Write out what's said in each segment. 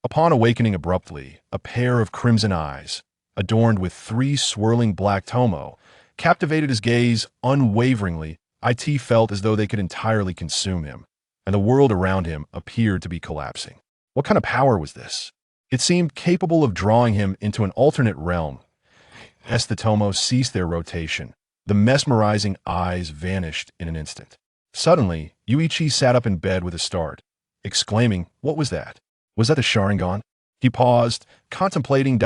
Upon awakening abruptly, a pair of crimson eyes, adorned with three swirling black tomo, captivated his gaze unwaveringly. It felt as though they could entirely consume him, and the world around him appeared to be collapsing. What kind of power was this? It seemed capable of drawing him into an alternate realm. As the tomo ceased their rotation, the mesmerizing eyes vanished in an instant. Suddenly, Yuichi sat up in bed with a start, exclaiming, "What was that? Was that the Sharingan?" He paused, contemplating.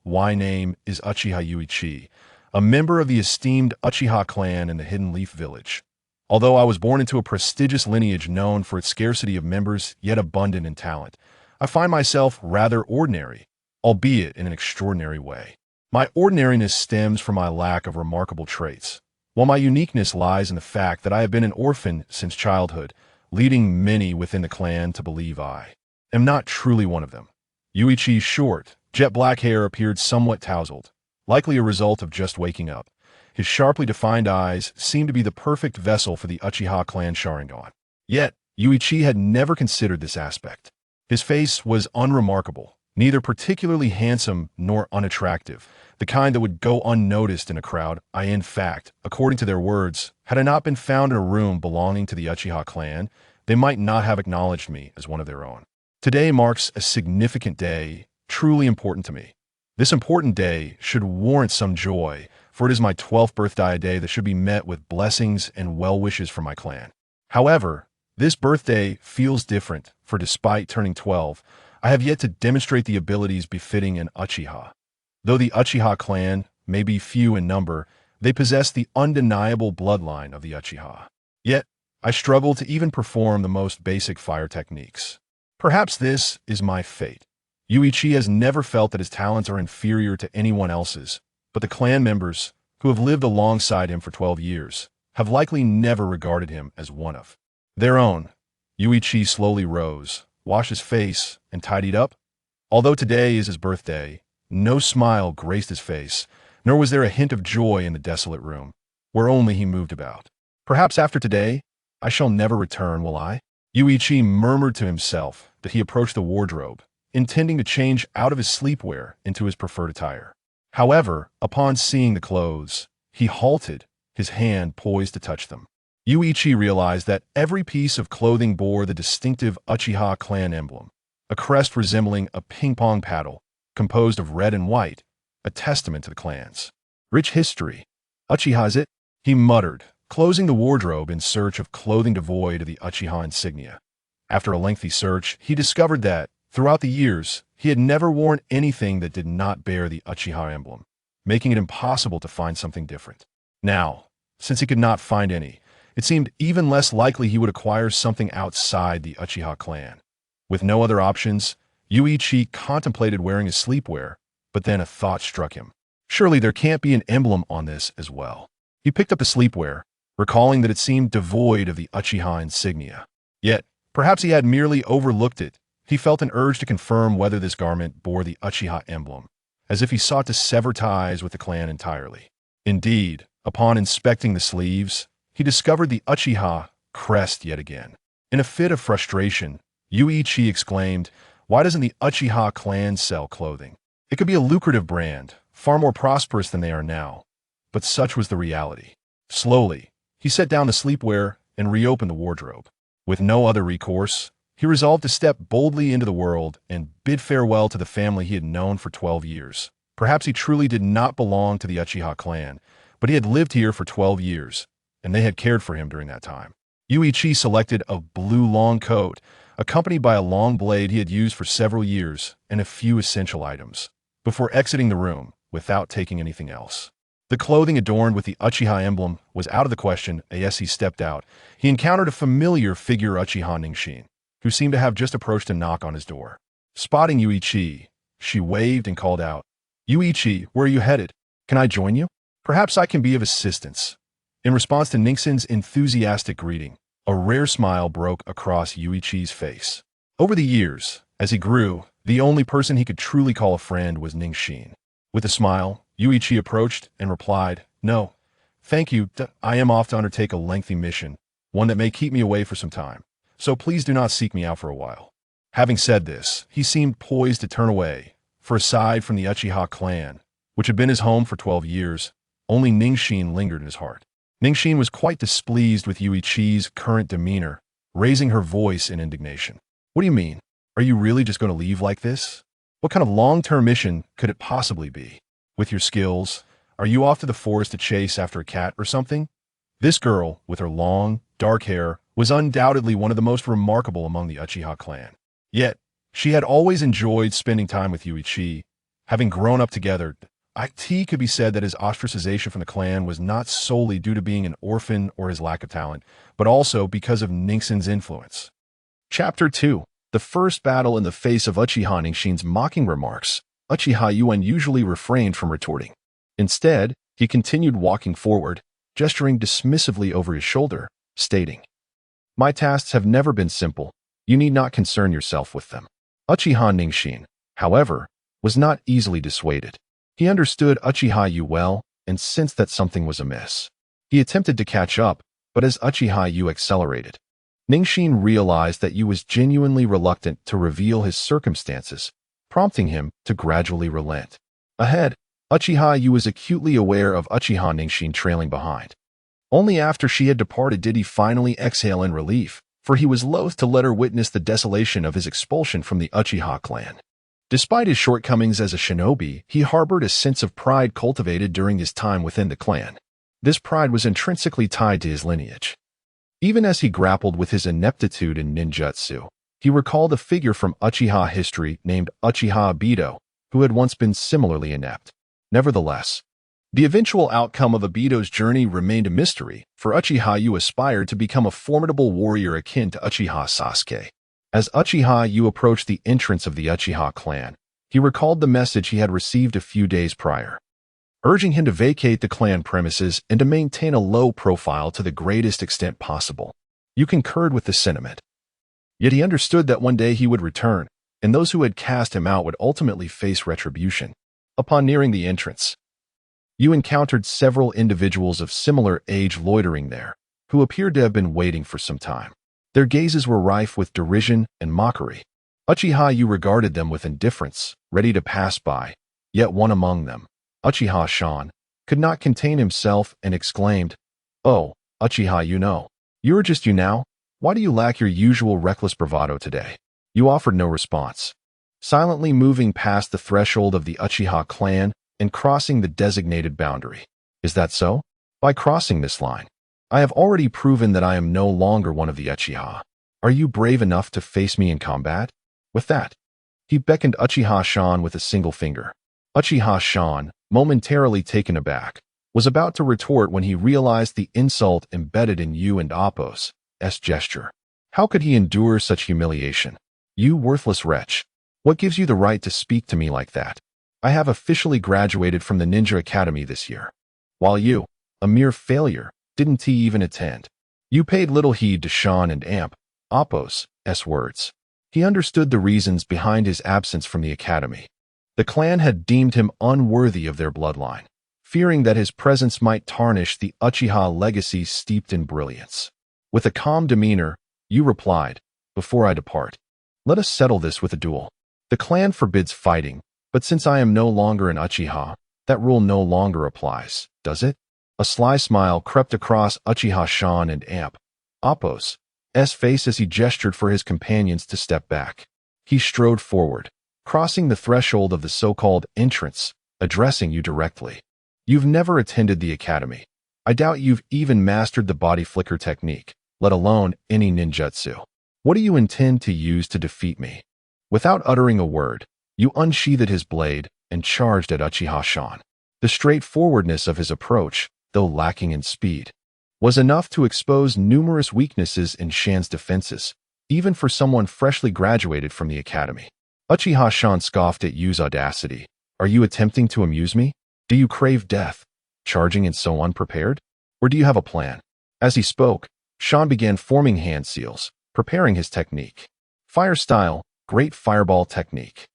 My name is Uchiha Yuichi, a member of the esteemed Uchiha clan in the Hidden Leaf Village. Although I was born into a prestigious lineage known for its scarcity of members yet abundant in talent, I find myself rather ordinary, albeit in an extraordinary way. My ordinariness stems from my lack of remarkable traits, while my uniqueness lies in the fact that I have been an orphan since childhood, leading many within the clan to believe I am not truly one of them. Yuichi's short, jet black hair appeared somewhat tousled, likely a result of just waking up. His sharply defined eyes seemed to be the perfect vessel for the Uchiha clan Sharingan. Yet, Yuichi had never considered this aspect. His face was unremarkable, neither particularly handsome nor unattractive, the kind that would go unnoticed in a crowd. In fact, according to their words, had I not been found in a room belonging to the Uchiha clan, they might not have acknowledged me as one of their own. Today marks a significant day, truly important to me. This important day should warrant some joy, for it is my 12th birthday, a day that should be met with blessings and well wishes from my clan. However, this birthday feels different, for despite turning 12, I have yet to demonstrate the abilities befitting an Uchiha. Though the Uchiha clan may be few in number, they possess the undeniable bloodline of the Uchiha. Yet, I struggle to even perform the most basic fire techniques. Perhaps this is my fate. Yuichi has never felt that his talents are inferior to anyone else's, but the clan members, who have lived alongside him for 12 years, have likely never regarded him as one of their own. Yuichi slowly rose, washed his face, and tidied up. Although today is his birthday, no smile graced his face, nor was there a hint of joy in the desolate room, where only he moved about. Perhaps after today, I shall never return, will I? Yuichi murmured to himself that he approached the wardrobe, intending to change out of his sleepwear into his preferred attire. However, upon seeing the clothes, he halted, his hand poised to touch them. Yuichi realized that every piece of clothing bore the distinctive Uchiha clan emblem, a crest resembling a ping-pong paddle, composed of red and white, a testament to the clan's rich history. "Uchiha is it?" he muttered, closing the wardrobe in search of clothing devoid of the Uchiha insignia. After a lengthy search, he discovered that, throughout the years, he had never worn anything that did not bear the Uchiha emblem, making it impossible to find something different. Now, since he could not find any, it seemed even less likely he would acquire something outside the Uchiha clan. With no other options, Yuichi contemplated wearing his sleepwear, but then a thought struck him. Surely there can't be an emblem on this as well. He picked up the sleepwear, recalling that it seemed devoid of the Uchiha insignia. Yet, perhaps he had merely overlooked it. He felt an urge to confirm whether this garment bore the Uchiha emblem, as if he sought to sever ties with the clan entirely. Indeed, upon inspecting the sleeves, he discovered the Uchiha crest yet again. In a fit of frustration, Yuichi exclaimed, "Why doesn't the Uchiha clan sell clothing? It could be a lucrative brand, far more prosperous than they are now." But such was the reality. Slowly, he set down the sleepwear and reopened the wardrobe. With no other recourse, he resolved to step boldly into the world and bid farewell to the family he had known for 12 years. Perhaps he truly did not belong to the Uchiha clan, but he had lived here for 12 years, and they had cared for him during that time. Yuichi selected a blue long coat, accompanied by a long blade he had used for several years, and a few essential items, before exiting the room without taking anything else. The clothing adorned with the Uchiha emblem was out of the question. As he stepped out, he encountered a familiar figure, Uchiha Ningshin, who seemed to have just approached to knock on his door. Spotting Yuichi, she waved and called out, "Yuichi, where are you headed? Can I join you? Perhaps I can be of assistance." In response to Ningshin's enthusiastic greeting, a rare smile broke across Yuichi's face. Over the years, as he grew, the only person he could truly call a friend was Ningshin. With a smile, Yuichi approached and replied, "No, thank you. I am off to undertake a lengthy mission, one that may keep me away for some time. So please do not seek me out for a while." Having said this, he seemed poised to turn away, for aside from the Uchiha clan, which had been his home for 12 years, only Ningxin lingered in his heart. Ningxin was quite displeased with Yuichi's current demeanor, raising her voice in indignation. What do you mean? Are you really just going to leave like this? What kind of long-term mission could it possibly be? With your skills, are you off to the forest to chase after a cat or something? This girl, with her long, dark hair, was undoubtedly one of the most remarkable among the Uchiha clan. Yet, she had always enjoyed spending time with Yuichi. Having grown up together, it could be said that his ostracization from the clan was not solely due to being an orphan or his lack of talent, but also because of Ningxin's influence. Chapter 2. The first battle in the face of Uchiha Ningxin's mocking remarks. Uchiha Yuan usually refrained from retorting. Instead, he continued walking forward, gesturing dismissively over his shoulder, stating, "My tasks have never been simple. You need not concern yourself with them." Uchiha Ningxin, however, was not easily dissuaded. He understood Uchiha Yu well and sensed that something was amiss. He attempted to catch up, but as Uchiha Yu accelerated, Ningxin realized that Yu was genuinely reluctant to reveal his circumstances, prompting him to gradually relent. Ahead, Uchiha Yu was acutely aware of Uchiha Ningxin trailing behind. Only after she had departed did he finally exhale in relief, for he was loath to let her witness the desolation of his expulsion from the Uchiha clan. Despite his shortcomings as a shinobi, he harbored a sense of pride cultivated during his time within the clan. This pride was intrinsically tied to his lineage. Even as he grappled with his ineptitude in ninjutsu, he recalled a figure from Uchiha history named Uchiha Obito, who had once been similarly inept. Nevertheless, the eventual outcome of Obito's journey remained a mystery, for Uchiha Yu aspired to become a formidable warrior akin to Uchiha Sasuke. As Uchiha Yu approached the entrance of the Uchiha clan, he recalled the message he had received a few days prior, urging him to vacate the clan premises and to maintain a low profile to the greatest extent possible. Yu concurred with the sentiment. Yet he understood that one day he would return, and those who had cast him out would ultimately face retribution. Upon nearing the entrance, Yu encountered several individuals of similar age loitering there, who appeared to have been waiting for some time. Their gazes were rife with derision and mockery. Uchiha Yu regarded them with indifference, ready to pass by, yet one among them, Uchiha Shan, could not contain himself and exclaimed, "Oh, Uchiha Yu, you're just you now? Why do you lack your usual reckless bravado today?" Yu offered no response, silently moving past the threshold of the Uchiha clan and crossing the designated boundary. "Is that so? By crossing this line, I have already proven that I am no longer one of the Uchiha. Are you brave enough to face me in combat?" With that, he beckoned Uchiha Shan with a single finger. Uchiha Shan, momentarily taken aback, was about to retort when he realized the insult embedded in Yu and Appo's gesture. How could he endure such humiliation? "You worthless wretch. What gives you the right to speak to me like that? I have officially graduated from the Ninja Academy this year, while you, a mere failure, didn't even attend." Yu paid little heed to Shan and Appo's words. He understood the reasons behind his absence from the academy. The clan had deemed him unworthy of their bloodline, fearing that his presence might tarnish the Uchiha legacy steeped in brilliance. With a calm demeanor, Yu replied, "Before I depart, let us settle this with a duel. The clan forbids fighting, but since I am no longer an Uchiha, that rule no longer applies, does it?" A sly smile crept across Uchiha Shan and Appo's face as he gestured for his companions to step back. He strode forward, crossing the threshold of the so-called entrance, addressing Yu directly. "You've never attended the academy. I doubt you've even mastered the body flicker technique, let alone any ninjutsu. What do you intend to use to defeat me?" Without uttering a word, Yu unsheathed his blade and charged at Uchiha Shan. The straightforwardness of his approach, though lacking in speed, was enough to expose numerous weaknesses in Shan's defenses, even for someone freshly graduated from the academy. Uchiha Shan scoffed at Yu's audacity. "Are you attempting to amuse me? Do you crave death, charging in so unprepared? Or do you have a plan?" As he spoke, Shan began forming hand seals, preparing his technique. Fire style, great fireball technique.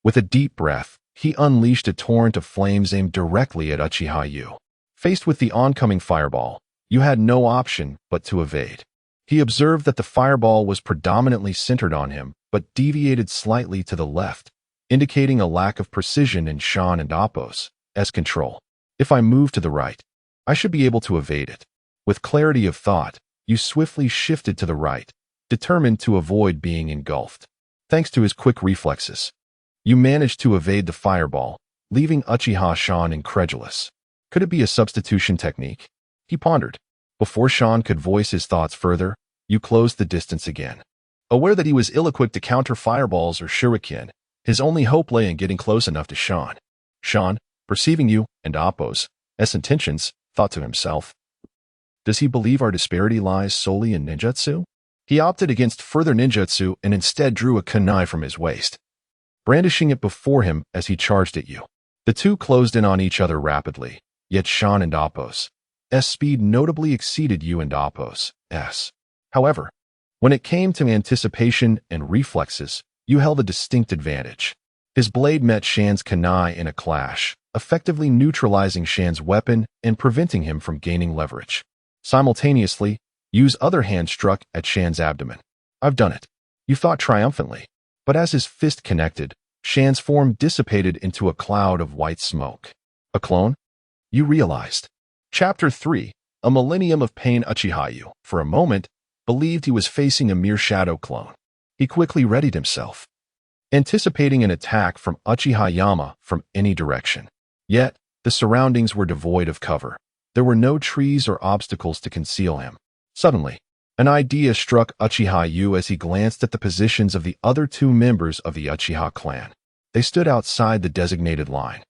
With a deep breath, he unleashed a torrent of flames aimed directly at Uchiha Yu. Faced with the oncoming fireball, Yu had no option but to evade. He observed that the fireball was predominantly centered on him, but deviated slightly to the left, indicating a lack of precision in Sean and Appo's control. If I move to the right, I should be able to evade it. With clarity of thought, you swiftly shifted to the right, determined to avoid being engulfed. Thanks to his quick reflexes, you managed to evade the fireball, leaving Uchiha Sean incredulous. Could it be a substitution technique? He pondered. Before Sean could voice his thoughts further, you closed the distance again. Aware that he was ill-equipped to counter fireballs or shuriken, his only hope lay in getting close enough to Sean. Sean, perceiving you and Appo's intentions, thought to himself, does he believe our disparity lies solely in ninjutsu? He opted against further ninjutsu and instead drew a kunai from his waist, brandishing it before him as he charged at you. The two closed in on each other rapidly, yet Sean and Appo's speed notably exceeded you and Appo's. However, when it came to anticipation and reflexes, you held a distinct advantage. His blade met Shan's kunai in a clash, effectively neutralizing Shan's weapon and preventing him from gaining leverage. Simultaneously, Yu's other hand struck at Shan's abdomen. I've done it. You thought triumphantly, but as his fist connected, Shan's form dissipated into a cloud of white smoke. A clone? You realized. Chapter 3, A Millennium of Pain. Uchiha Yu, for a moment, believed he was facing a mere shadow clone. He quickly readied himself, anticipating an attack from Uchiha Yama from any direction. Yet, the surroundings were devoid of cover. There were no trees or obstacles to conceal him. Suddenly, an idea struck Uchiha Yu as he glanced at the positions of the other two members of the Uchiha clan. They stood outside the designated line.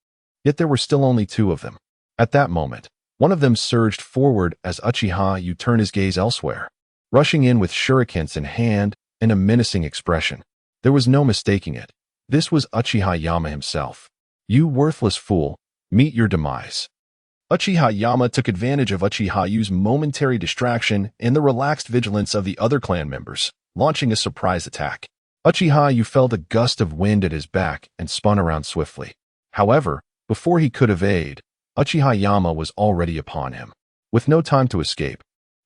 Yet there were still only two of them. At that moment, one of them surged forward as Uchiha Yu turned his gaze elsewhere, rushing in with shurikens in hand and a menacing expression. There was no mistaking it. This was Uchiha Yama himself. You worthless fool, meet your demise. Uchiha Yama took advantage of Uchiha Yu's momentary distraction and the relaxed vigilance of the other clan members, launching a surprise attack. Uchiha Yu felt a gust of wind at his back and spun around swiftly. However, before he could evade, Uchiha Yama was already upon him. With no time to escape,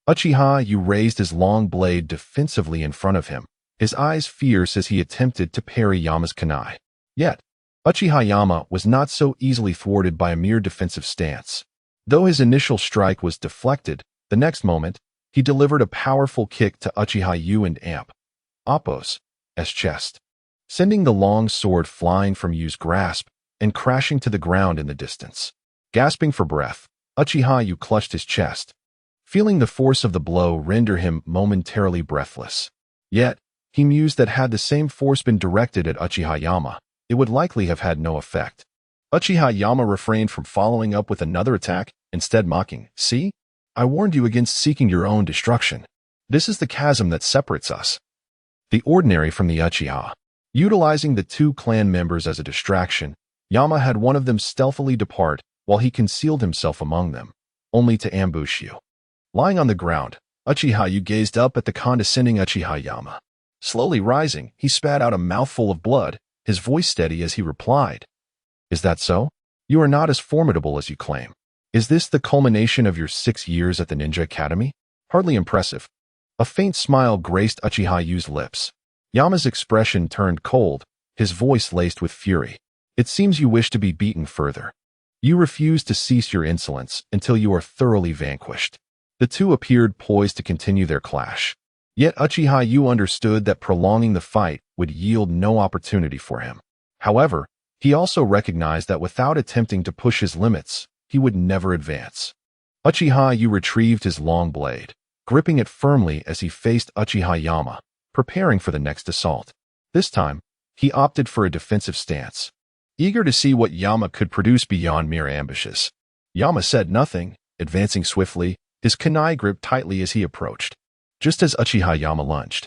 Uchiha Yu raised his long blade defensively in front of him, his eyes fierce as he attempted to parry Yama's kunai. Yet, Uchiha Yama was not so easily thwarted by a mere defensive stance. Though his initial strike was deflected, the next moment, he delivered a powerful kick to Uchiha Yu and Appo's chest, sending the long sword flying from Yu's grasp and crashing to the ground in the distance. Gasping for breath, Uchiha Yu clutched his chest, feeling the force of the blow render him momentarily breathless. Yet, he mused that had the same force been directed at Uchiha Yama, it would likely have had no effect. Uchiha Yama refrained from following up with another attack, instead mocking, "See? I warned you against seeking your own destruction. This is the chasm that separates us." The ordinary from the Uchiha. Utilizing the two clan members as a distraction, Yama had one of them stealthily depart while he concealed himself among them, only to ambush you. Lying on the ground, Uchiha Yu gazed up at the condescending Uchiha Yama. Slowly rising, he spat out a mouthful of blood, his voice steady as he replied, "Is that so? You are not as formidable as you claim. Is this the culmination of your 6 years at the Ninja Academy? Hardly impressive." A faint smile graced Uchiha Yu's lips. Yama's expression turned cold, his voice laced with fury. "It seems you wish to be beaten further. You refuse to cease your insolence until you are thoroughly vanquished." The two appeared poised to continue their clash. Yet Uchiha Yu understood that prolonging the fight would yield no opportunity for him. However, he also recognized that without attempting to push his limits, he would never advance. Uchiha Yu retrieved his long blade, gripping it firmly as he faced Uchiha Yama, preparing for the next assault. This time, he opted for a defensive stance, eager to see what Yama could produce beyond mere ambushes. Yama said nothing, advancing swiftly, his kunai gripped tightly as he approached. Just as Uchiha Yama lunged,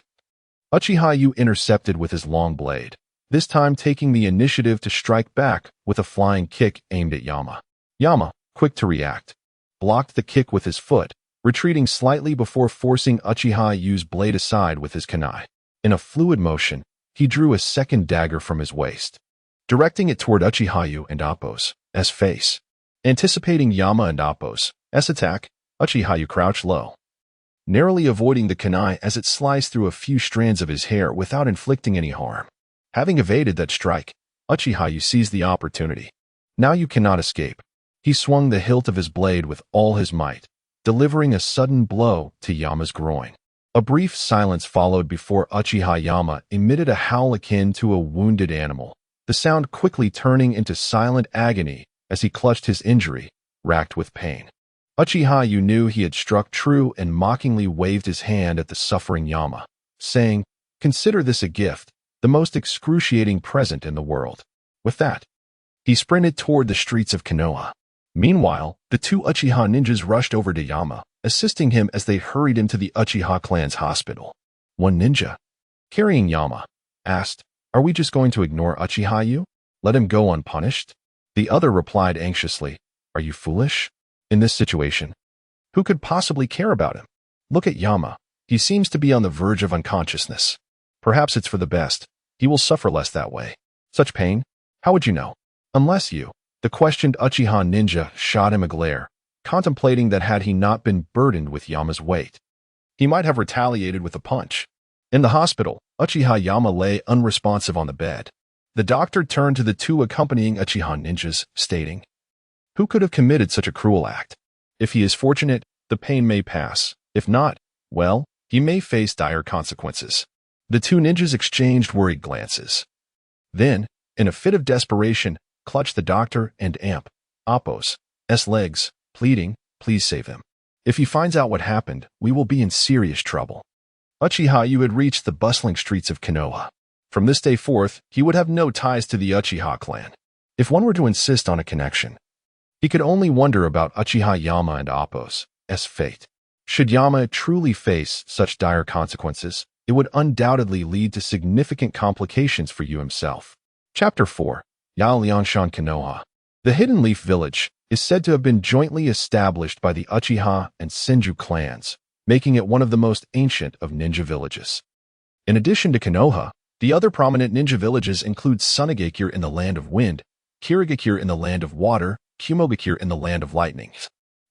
Uchiha Yu intercepted with his long blade, this time taking the initiative to strike back with a flying kick aimed at Yama. Yama, quick to react, blocked the kick with his foot, retreating slightly before forcing Uchiha Yu's blade aside with his kunai. In a fluid motion, he drew a second dagger from his waist, directing it toward Uchiha Yu and Appo's face. Anticipating Yama and Appo's attack, Uchiha Yu crouched low, narrowly avoiding the kunai as it sliced through a few strands of his hair without inflicting any harm. Having evaded that strike, Uchiha seized the opportunity. Now you cannot escape. He swung the hilt of his blade with all his might, delivering a sudden blow to Yama's groin. A brief silence followed before Uchiha Yama emitted a howl akin to a wounded animal, the sound quickly turning into silent agony as he clutched his injury, racked with pain. Uchiha knew he had struck true and mockingly waved his hand at the suffering Yama, saying, "Consider this a gift, the most excruciating present in the world." With that, he sprinted toward the streets of Konoha. Meanwhile, the two Uchiha ninjas rushed over to Yama, assisting him as they hurried him to the Uchiha clan's hospital. One ninja, carrying Yama, asked, "Are we just going to ignore Uchiha? Let him go unpunished?" The other replied anxiously, "Are you foolish? In this situation, who could possibly care about him? Look at Yama. He seems to be on the verge of unconsciousness. Perhaps it's for the best. He will suffer less that way. Such pain? How would you know? Unless you..." The questioned Uchiha ninja shot him a glare, contemplating that had he not been burdened with Yama's weight, he might have retaliated with a punch. In the hospital, Uchiha Yama lay unresponsive on the bed. The doctor turned to the two accompanying Uchiha ninjas, stating, "Who could have committed such a cruel act? If he is fortunate, the pain may pass. If not, well, he may face dire consequences." The two ninjas exchanged worried glances. Then, in a fit of desperation, clutched the doctor and Appo's legs, pleading, "Please save him. If he finds out what happened, we will be in serious trouble." Uchiha had reached the bustling streets of Konoha. From this day forth, he would have no ties to the Uchiha clan. If one were to insist on a connection, he could only wonder about Uchiha Yama and Appo's fate. Should Yama truly face such dire consequences, it would undoubtedly lead to significant complications for you himself. Chapter 4. Yao Lianshan Konoha. The Hidden Leaf Village is said to have been jointly established by the Uchiha and Senju clans, making it one of the most ancient of ninja villages. In addition to Konoha, the other prominent ninja villages include Sunagakure in the Land of Wind, Kirigakure in the Land of Water, Kumogakure in the Land of Lightning,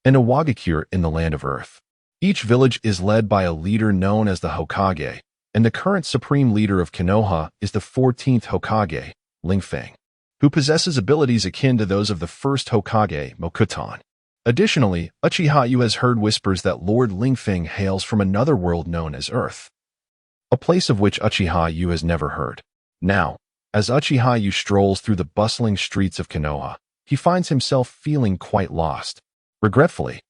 and Iwagakure in the Land of Earth. Each village is led by a leader known as the Hokage, and the current supreme leader of Konoha is the 14th Hokage, Lingfeng, who possesses abilities akin to those of the first Hokage, Mokutan. Additionally, Uchiha has heard whispers that Lord Lingfeng hails from another world known as Earth, a place of which Uchiha has never heard. Now, as Uchiha strolls through the bustling streets of Konoha, he finds himself feeling quite lost. Regretfully,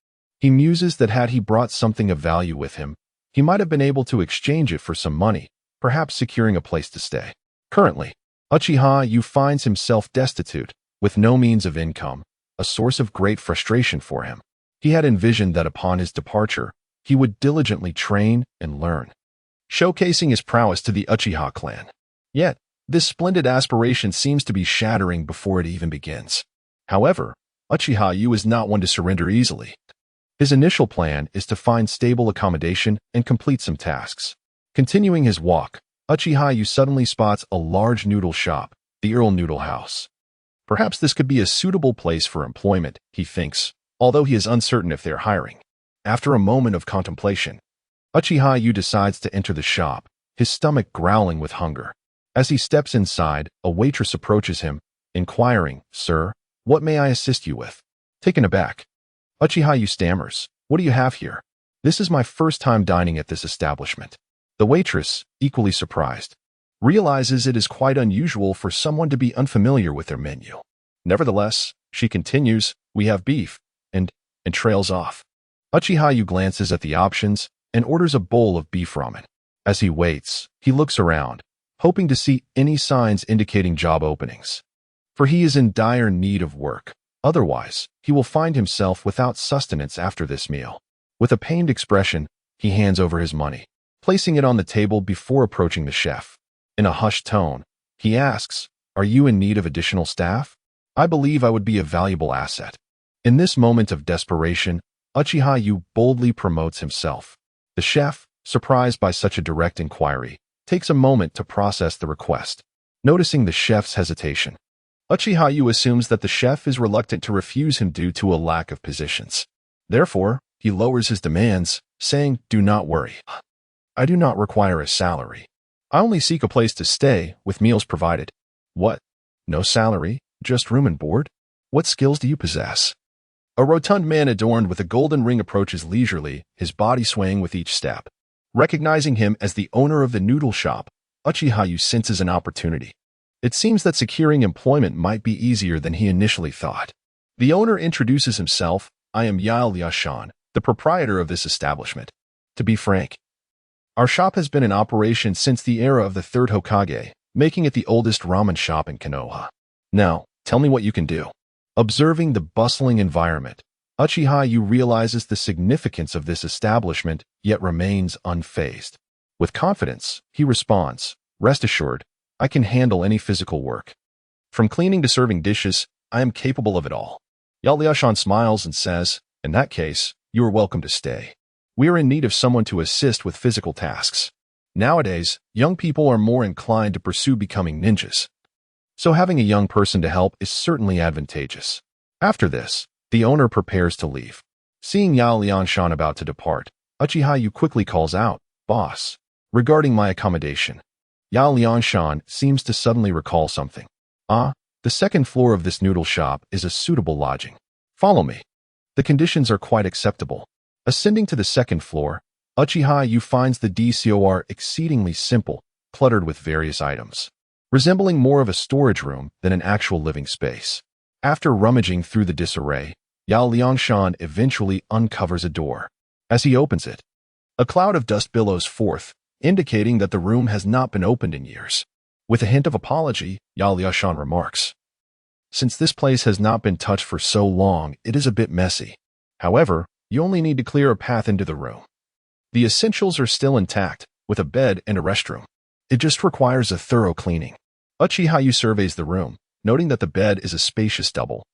he muses that had he brought something of value with him, he might have been able to exchange it for some money, perhaps securing a place to stay. Currently, Uchiha finds himself destitute, with no means of income, a source of great frustration for him. He had envisioned that upon his departure, he would diligently train and learn, showcasing his prowess to the Uchiha clan. Yet, this splendid aspiration seems to be shattering before it even begins. However, Uchiha is not one to surrender easily. His initial plan is to find stable accommodation and complete some tasks. Continuing his walk, Uchiha suddenly spots a large noodle shop, the Earl Noodle House. Perhaps this could be a suitable place for employment, he thinks, although he is uncertain if they're hiring. After a moment of contemplation, Uchiha decides to enter the shop, his stomach growling with hunger. As he steps inside, a waitress approaches him, inquiring, "Sir, what may I assist you with?" Taken aback, Uchiha stammers, "What do you have here? This is my first time dining at this establishment." The waitress, equally surprised, realizes it is quite unusual for someone to be unfamiliar with their menu. Nevertheless, she continues, "We have beef," and trails off. Uchiha glances at the options and orders a bowl of beef ramen. As he waits, he looks around, hoping to see any signs indicating job openings. For he is in dire need of work. Otherwise, he will find himself without sustenance after this meal. With a pained expression, he hands over his money, placing it on the table before approaching the chef. In a hushed tone, he asks, "Are you in need of additional staff? I believe I would be a valuable asset." In this moment of desperation, Uchiha boldly promotes himself. The chef, surprised by such a direct inquiry, takes a moment to process the request. Noticing the chef's hesitation, Uchiha assumes that the chef is reluctant to refuse him due to a lack of positions. Therefore, he lowers his demands, saying, "Do not worry. I do not require a salary. I only seek a place to stay, with meals provided." "What? No salary? Just room and board? What skills do you possess?" A rotund man adorned with a golden ring approaches leisurely, his body swaying with each step. Recognizing him as the owner of the noodle shop, Uchihayu senses an opportunity. It seems that securing employment might be easier than he initially thought. The owner introduces himself. "I am Yael Yashan, the proprietor of this establishment. To be frank, our shop has been in operation since the era of the third Hokage, making it the oldest ramen shop in Konoha. Now, tell me what you can do." Observing the bustling environment, Uchihayu realizes the significance of this establishment, yet remains unfazed. With confidence, he responds, "Rest assured, I can handle any physical work. From cleaning to serving dishes, I am capable of it all." Yael smiles and says, "In that case, you are welcome to stay. We are in need of someone to assist with physical tasks. Nowadays, young people are more inclined to pursue becoming ninjas. So having a young person to help is certainly advantageous." After this, the owner prepares to leave. Seeing Yael about to depart, Uchihayu quickly calls out, "Boss, regarding my accommodation." Yael seems to suddenly recall something. "Ah, the second floor of this noodle shop is a suitable lodging. Follow me. The conditions are quite acceptable." Ascending to the second floor, Uchihayu finds the DCOR exceedingly simple, cluttered with various items, resembling more of a storage room than an actual living space. After rummaging through the disarray, Yael eventually uncovers a door. As he opens it, a cloud of dust billows forth, indicating that the room has not been opened in years. With a hint of apology, Yael remarks, "Since this place has not been touched for so long, it is a bit messy. However, you only need to clear a path into the room. The essentials are still intact, with a bed and a restroom. It just requires a thorough cleaning." Uchihayu surveys the room, noting that the bed is a spacious double,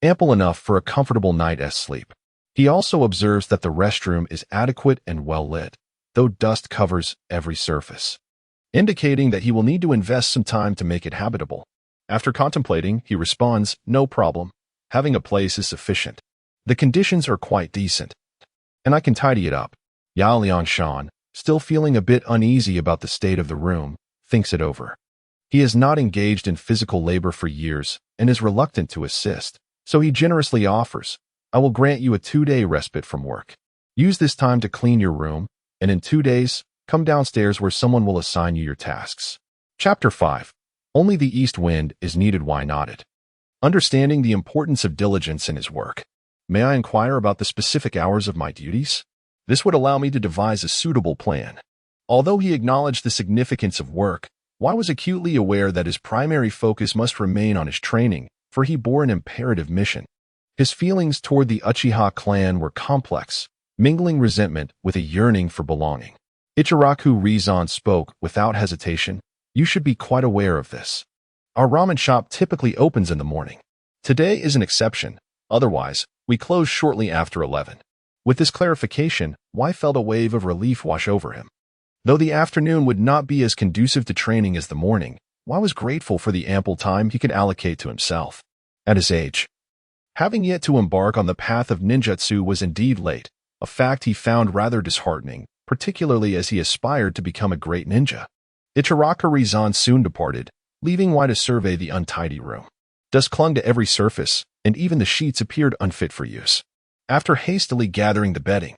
ample enough for a comfortable night's sleep. He also observes that the restroom is adequate and well lit, though dust covers every surface, indicating that he will need to invest some time to make it habitable. After contemplating, he responds, "No problem. Having a place is sufficient. The conditions are quite decent, and I can tidy it up." Yael, still feeling a bit uneasy about the state of the room, thinks it over. He has not engaged in physical labor for years and is reluctant to assist, so he generously offers, "I will grant you a 2-day respite from work. Use this time to clean your room, and in 2 days, come downstairs where someone will assign you your tasks." Chapter 5. Only the east wind is needed. Why not it? Understanding the importance of diligence in his work. "May I inquire about the specific hours of my duties? This would allow me to devise a suitable plan." Although he acknowledged the significance of work, Y was acutely aware that his primary focus must remain on his training, for he bore an imperative mission. His feelings toward the Uchiha clan were complex, mingling resentment with a yearning for belonging. Ichiraku Rizan spoke without hesitation, "You should be quite aware of this. Our ramen shop typically opens in the morning. Today is an exception, otherwise, we close shortly after 11. With this clarification, Y felt a wave of relief wash over him. Though the afternoon would not be as conducive to training as the morning, Y was grateful for the ample time he could allocate to himself. At his age, having yet to embark on the path of ninjutsu was indeed late, a fact he found rather disheartening, particularly as he aspired to become a great ninja. Ichiraku Rizan soon departed, leaving Y to survey the untidy room. Dust clung to every surface, and even the sheets appeared unfit for use. After hastily gathering the bedding,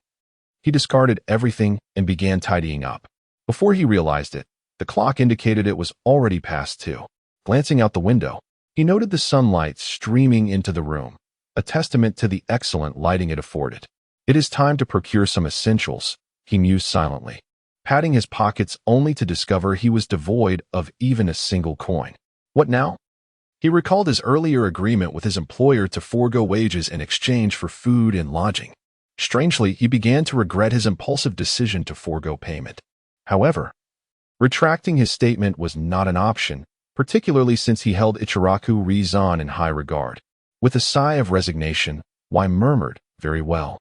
he discarded everything and began tidying up. Before he realized it, the clock indicated it was already past 2. Glancing out the window, he noted the sunlight streaming into the room, a testament to the excellent lighting it afforded. "It is time to procure some essentials," he mused silently, patting his pockets only to discover he was devoid of even a single coin. What now? He recalled his earlier agreement with his employer to forego wages in exchange for food and lodging. Strangely, he began to regret his impulsive decision to forego payment. However, retracting his statement was not an option, particularly since he held Ichiraku Rizan in high regard. With a sigh of resignation, Y murmured, "Very well.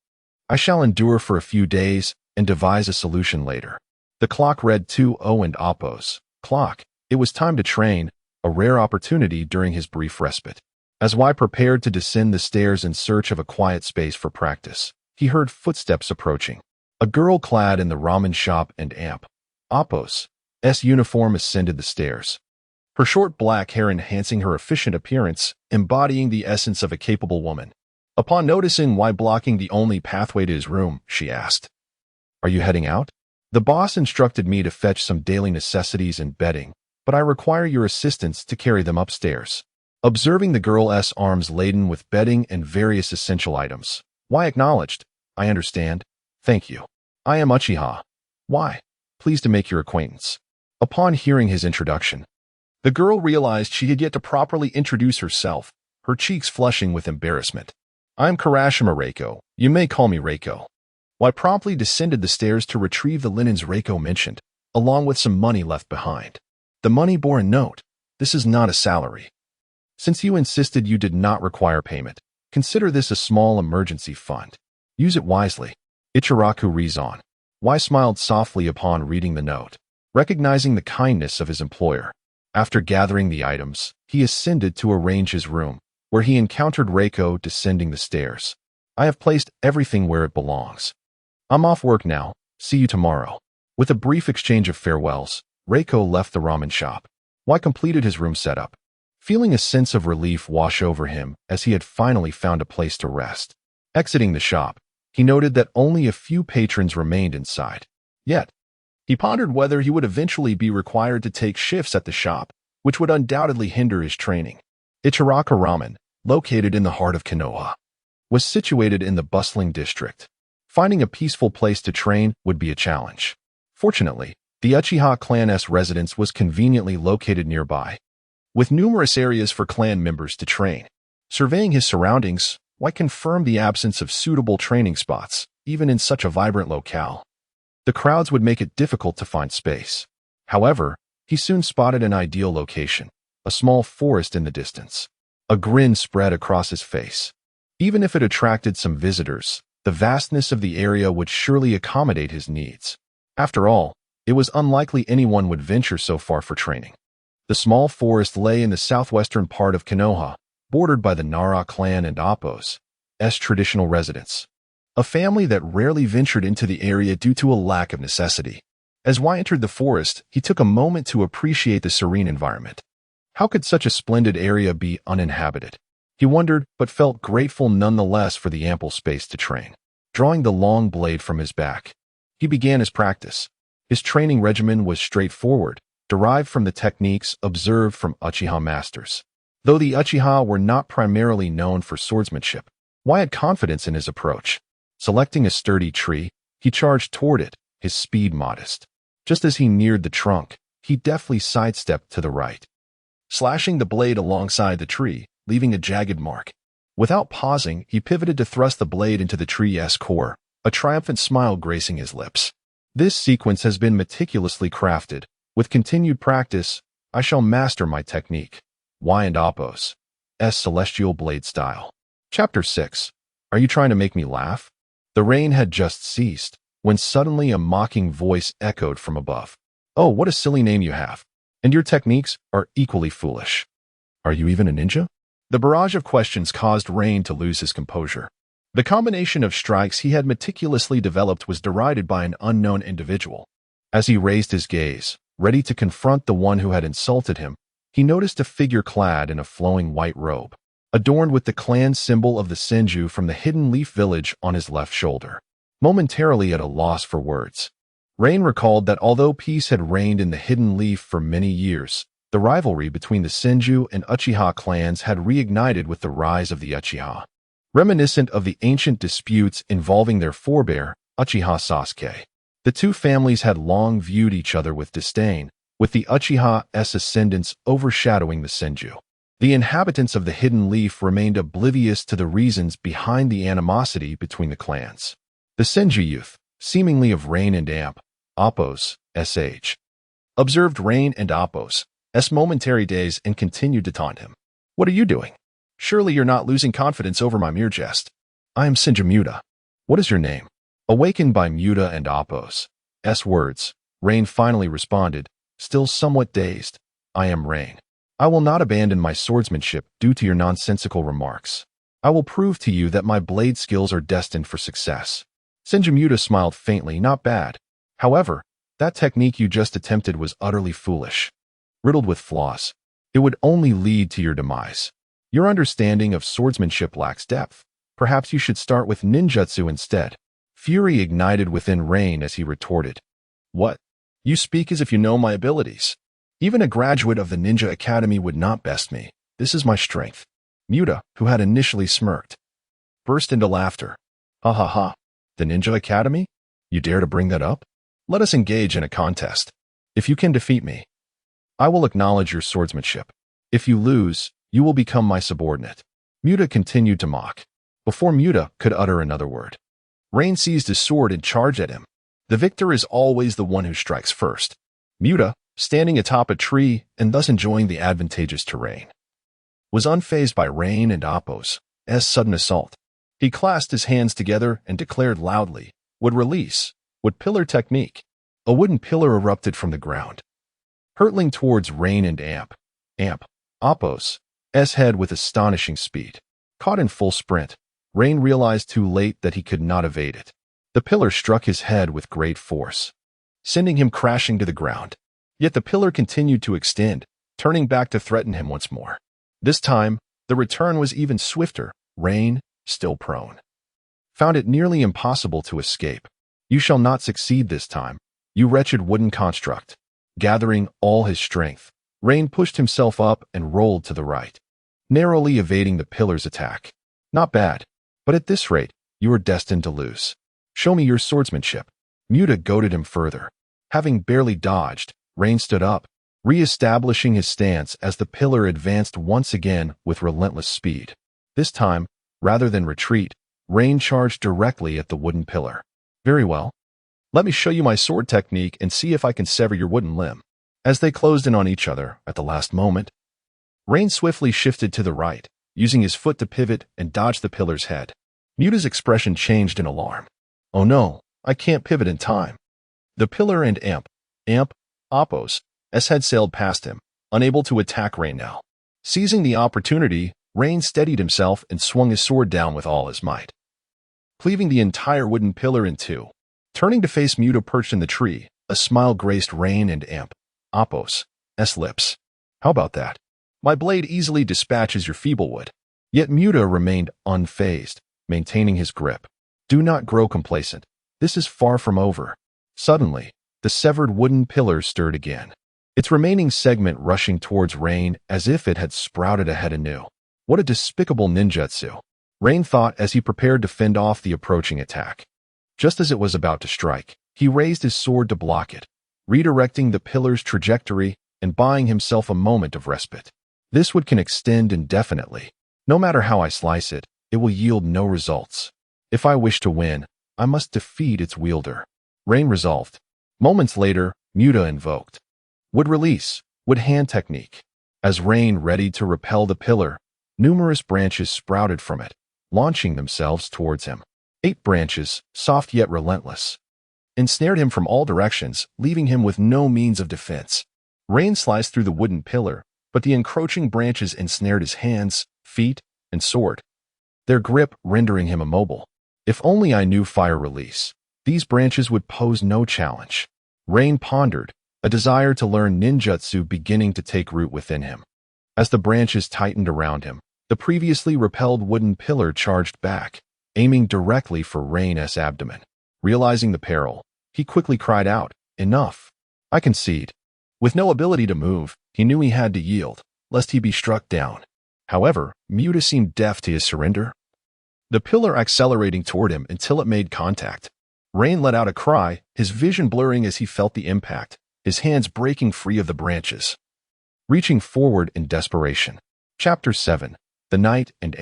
I shall endure for a few days and devise a solution later." The clock read 2:00 and Oppo's clock. It was time to train, a rare opportunity during his brief respite. As Y prepared to descend the stairs in search of a quiet space for practice, he heard footsteps approaching. A girl clad in the ramen shop and Appo's uniform ascended the stairs. Her short black hair enhancing her efficient appearance, embodying the essence of a capable woman. Upon noticing why blocking the only pathway to his room, she asked, "Are you heading out? The boss instructed me to fetch some daily necessities and bedding, but I require your assistance to carry them upstairs." Observing the girl's arms laden with bedding and various essential items, Why acknowledged, "I understand. Thank you. I am Uchiha. Why? Pleased to make your acquaintance." Upon hearing his introduction, the girl realized she had yet to properly introduce herself, her cheeks flushing with embarrassment. "I'm Karashima Reiko. You may call me Reiko." Why promptly descended the stairs to retrieve the linens Reiko mentioned, along with some money left behind. The money bore a note. "This is not a salary. Since you insisted you did not require payment, consider this a small emergency fund. Use it wisely." Ichiraku reasoned. Why smiled softly upon reading the note, recognizing the kindness of his employer. After gathering the items, he ascended to arrange his room, where he encountered Reiko descending the stairs. "I have placed everything where it belongs. I'm off work now. See you tomorrow." With a brief exchange of farewells, Reiko left the ramen shop. Why completed his room setup, feeling a sense of relief wash over him as he had finally found a place to rest. Exiting the shop, he noted that only a few patrons remained inside. Yet, he pondered whether he would eventually be required to take shifts at the shop, which would undoubtedly hinder his training. Ichiraku Ramen, located in the heart of Konoha, was situated in the bustling district. Finding a peaceful place to train would be a challenge. Fortunately, the Uchiha clan's residence was conveniently located nearby, with numerous areas for clan members to train. Surveying his surroundings, White confirmed the absence of suitable training spots, even in such a vibrant locale. The crowds would make it difficult to find space. However, he soon spotted an ideal location, a small forest in the distance. A grin spread across his face. Even if it attracted some visitors, the vastness of the area would surely accommodate his needs. After all, it was unlikely anyone would venture so far for training. The small forest lay in the southwestern part of Konoha, bordered by the Nara clan and Appo's traditional residence, a family that rarely ventured into the area due to a lack of necessity. As Y entered the forest, he took a moment to appreciate the serene environment. How could such a splendid area be uninhabited? He wondered, but felt grateful nonetheless for the ample space to train. Drawing the long blade from his back, he began his practice. His training regimen was straightforward, derived from the techniques observed from Uchiha masters. Though the Uchiha were not primarily known for swordsmanship, Y had confidence in his approach. Selecting a sturdy tree, he charged toward it, his speed modest. Just as he neared the trunk, he deftly sidestepped to the right, slashing the blade alongside the tree, leaving a jagged mark. Without pausing, he pivoted to thrust the blade into the tree's core, a triumphant smile gracing his lips. This sequence has been meticulously crafted. With continued practice, I shall master my technique. Y and Appo's celestial blade style. Chapter 6. Are you trying to make me laugh? The rain had just ceased, when suddenly a mocking voice echoed from above. "Oh, what a silly name you have. And your techniques are equally foolish. Are you even a ninja?" The barrage of questions caused Rain to lose his composure. The combination of strikes he had meticulously developed was derided by an unknown individual. As he raised his gaze, ready to confront the one who had insulted him, he noticed a figure clad in a flowing white robe, adorned with the clan symbol of the Senju from the Hidden Leaf Village on his left shoulder. Momentarily at a loss for words, Rain recalled that although peace had reigned in the Hidden Leaf for many years, the rivalry between the Senju and Uchiha clans had reignited with the rise of the Uchiha. Reminiscent of the ancient disputes involving their forebear, Uchiha Sasuke, the two families had long viewed each other with disdain, with the Uchiha's ascendants overshadowing the Senju. The inhabitants of the Hidden Leaf remained oblivious to the reasons behind the animosity between the clans. The Senju youth, seemingly of Rain and Appo's age, observed Rain and Appo's momentary daze and continued to taunt him. "What are you doing? Surely you're not losing confidence over my mere jest." "I am Senju Muta. What is your name?" Awakened by Muta and Appo's words, Rain finally responded, still somewhat dazed. "I am Rain. I will not abandon my swordsmanship due to your nonsensical remarks." I will prove to you that my blade skills are destined for success. Senjumuta smiled faintly, not bad. However, that technique you just attempted was utterly foolish. Riddled with flaws. It would only lead to your demise. Your understanding of swordsmanship lacks depth. Perhaps you should start with ninjutsu instead. Fury ignited within Rain as he retorted. What? You speak as if you know my abilities. Even a graduate of the Ninja Academy would not best me. This is my strength. Muta, who had initially smirked, burst into laughter. Ha ha ha. The Ninja Academy? You dare to bring that up? Let us engage in a contest. If you can defeat me, I will acknowledge your swordsmanship. If you lose, you will become my subordinate. Muta continued to mock. Before Muta could utter another word, Rain seized his sword and charged at him. The victor is always the one who strikes first. Muta, standing atop a tree and thus enjoying the advantageous terrain, was unfazed by Rain and Appo's sudden assault. He clasped his hands together and declared loudly, "Would release, would pillar technique." A wooden pillar erupted from the ground, hurtling towards Rain and Appo's head with astonishing speed. Caught in full sprint, Rain realized too late that he could not evade it. The pillar struck his head with great force, sending him crashing to the ground. Yet the pillar continued to extend, turning back to threaten him once more. This time, the return was even swifter. Rain, still prone, found it nearly impossible to escape. You shall not succeed this time, you wretched wooden construct. Gathering all his strength, Rain pushed himself up and rolled to the right, narrowly evading the pillar's attack. Not bad, but at this rate, you are destined to lose. Show me your swordsmanship. Muta goaded him further. Having barely dodged, Rain stood up, re-establishing his stance as the pillar advanced once again with relentless speed. This time, rather than retreat, Rain charged directly at the wooden pillar. Very well. Let me show you my sword technique and see if I can sever your wooden limb. As they closed in on each other at the last moment, Rain swiftly shifted to the right, using his foot to pivot and dodge the pillar's head. Muta's expression changed in alarm. Oh no, I can't pivot in time. The pillar and Appo's head sailed past him, unable to attack Rain now. Seizing the opportunity, Rain steadied himself and swung his sword down with all his might, cleaving the entire wooden pillar in two. Turning to face Muta perched in the tree, a smile graced Rain and Appo's lips. How about that? My blade easily dispatches your feeble wood. Yet Muta remained unfazed, maintaining his grip. Do not grow complacent. This is far from over. Suddenly, the severed wooden pillar stirred again, its remaining segment rushing towards Rain as if it had sprouted a head anew. What a despicable ninjutsu, Rain thought as he prepared to fend off the approaching attack. Just as it was about to strike, he raised his sword to block it, redirecting the pillar's trajectory and buying himself a moment of respite. This wood can extend indefinitely. No matter how I slice it, it will yield no results. If I wish to win, I must defeat its wielder. Rain resolved. Moments later, Muta invoked wood release, wood hand technique. As Rain readied to repel the pillar, numerous branches sprouted from it, launching themselves towards him. 8 branches, soft yet relentless, ensnared him from all directions, leaving him with no means of defense. Rain sliced through the wooden pillar, but the encroaching branches ensnared his hands, feet, and sword, their grip rendering him immobile. If only I knew fire release, these branches would pose no challenge. Rain pondered, a desire to learn ninjutsu beginning to take root within him. As the branches tightened around him, the previously repelled wooden pillar charged back, aiming directly for Rain's abdomen. Realizing the peril, he quickly cried out, "Enough! I concede." With no ability to move, he knew he had to yield, lest he be struck down. However, Muta seemed deaf to his surrender, the pillar accelerating toward him until it made contact. Rain let out a cry, his vision blurring as he felt the impact, his hands breaking free of the branches, reaching forward in desperation. Chapter 7. The Night and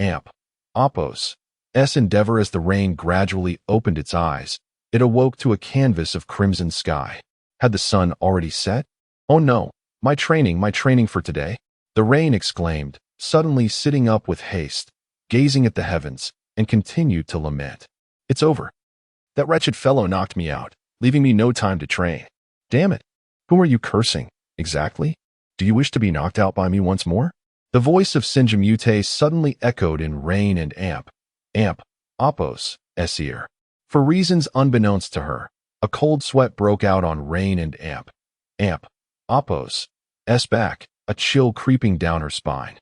Appo's endeavor. As the rain gradually opened its eyes, it awoke to a canvas of crimson sky. Had the sun already set? Oh no, my training for today, the rain exclaimed, suddenly sitting up with haste, gazing at the heavens, and continued to lament. It's over. That wretched fellow knocked me out, leaving me no time to train. Damn it. Who are you cursing, exactly? Do you wish to be knocked out by me once more? The voice of Senjimute suddenly echoed in Rain and Amp, Appo's ear. For reasons unbeknownst to her, a cold sweat broke out on Rain and Amp, Appo's back, a chill creeping down her spine,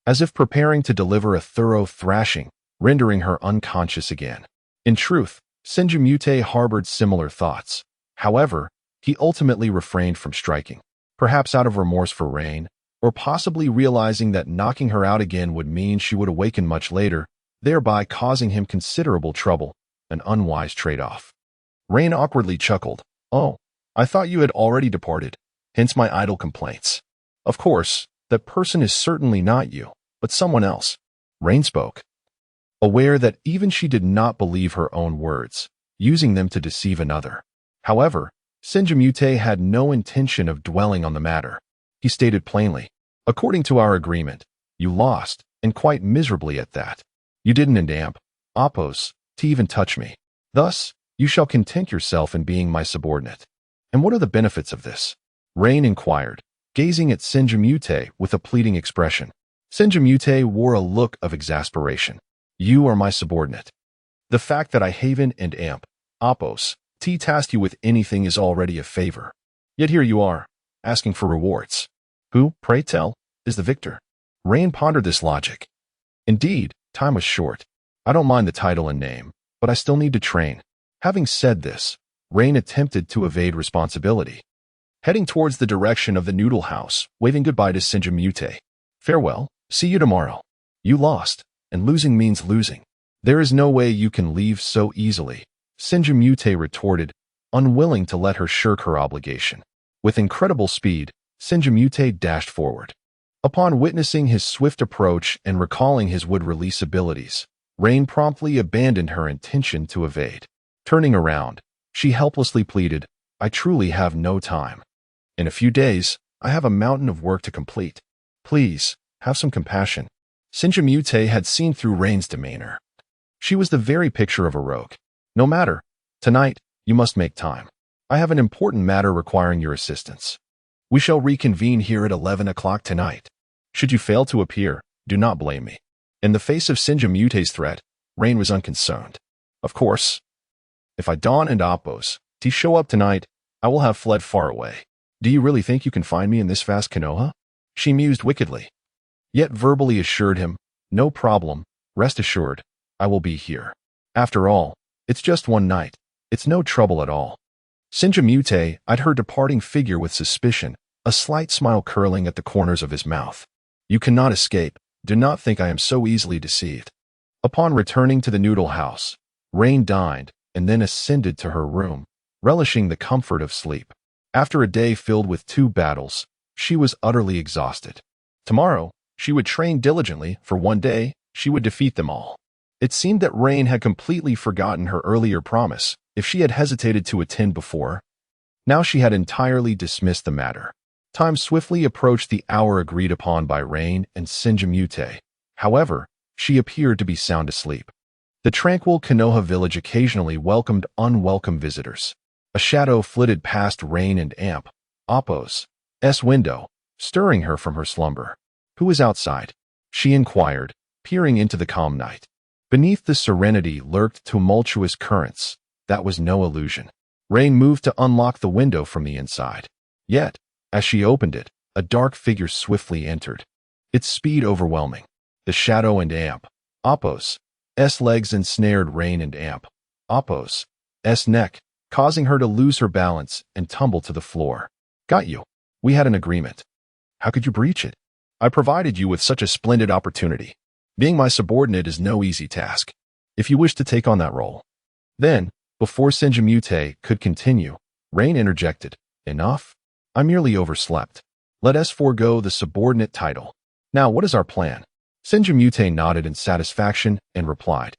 as if preparing to deliver a thorough thrashing, rendering her unconscious again. In truth, Senjimute harbored similar thoughts. However, he ultimately refrained from striking, perhaps out of remorse for Rain, or possibly realizing that knocking her out again would mean she would awaken much later, thereby causing him considerable trouble, an unwise trade-off. Rain awkwardly chuckled. "Oh, I thought you had already departed, hence my idle complaints. Of course, that person is certainly not you, but someone else." Rain spoke, aware that even she did not believe her own words, using them to deceive another. However, Senjimute had no intention of dwelling on the matter. He stated plainly, "According to our agreement, you lost, and quite miserably at that. You didn't and Appo's to even touch me. Thus, you shall content yourself in being my subordinate." "And what are the benefits of this?" Rain inquired, gazing at Senjimute with a pleading expression. Senjimute wore a look of exasperation. "You are my subordinate. The fact that I Haven and Appo's tasked you with anything is already a favor. Yet here you are, asking for rewards. Who, pray tell, is the victor?" Rain pondered this logic. Indeed, time was short. "I don't mind the title and name, but I still need to train." Having said this, Rain attempted to evade responsibility, heading towards the direction of the noodle house, waving goodbye to Senjimute. "Farewell, see you tomorrow. You lost, and losing means losing. There is no way you can leave so easily," Senjimute retorted, unwilling to let her shirk her obligation. With incredible speed, Senjimute dashed forward. Upon witnessing his swift approach and recalling his wood-release abilities, Rain promptly abandoned her intention to evade. Turning around, she helplessly pleaded, "I truly have no time. In a few days, I have a mountain of work to complete. Please, have some compassion." Senjimute had seen through Rain's demeanor. She was the very picture of a rogue. "No matter. Tonight, you must make time. I have an important matter requiring your assistance. We shall reconvene here at 11 o'clock tonight. Should you fail to appear, do not blame me." In the face of Senjimute's threat, Rain was unconcerned. "Of course. If I Dawn and Appo's show up tonight, I will have fled far away. Do you really think you can find me in this vast Konoha?" She mused wickedly, yet verbally assured him, "No problem, rest assured, I will be here. After all, it's just one night. It's no trouble at all." Senjimute eyed her departing figure with suspicion, a slight smile curling at the corners of his mouth. "You cannot escape. Do not think I am so easily deceived." Upon returning to the noodle house, Rain dined and then ascended to her room, relishing the comfort of sleep. After a day filled with 2 battles, she was utterly exhausted. Tomorrow, she would train diligently. For one day, she would defeat them all. It seemed that Rain had completely forgotten her earlier promise. If she had hesitated to attend before, now she had entirely dismissed the matter. Time swiftly approached the hour agreed upon by Rain and Senjimute. However, she appeared to be sound asleep. The tranquil Konoha village occasionally welcomed unwelcome visitors. A shadow flitted past Rain and Appo's window, stirring her from her slumber. "Who is outside?" she inquired, peering into the calm night. Beneath the serenity lurked tumultuous currents. That was no illusion. Rain moved to unlock the window from the inside. Yet, as she opened it, a dark figure swiftly entered, its speed overwhelming. The shadow and Appo's legs ensnared Rain and Appo's neck, causing her to lose her balance and tumble to the floor. "Got you. We had an agreement. How could you breach it? I provided you with such a splendid opportunity. Being my subordinate is no easy task. If you wish to take on that role." Then, before Senjimute could continue, Rain interjected, "Enough? I merely overslept. Let us forego the subordinate title. Now what is our plan?" Senjimute nodded in satisfaction and replied,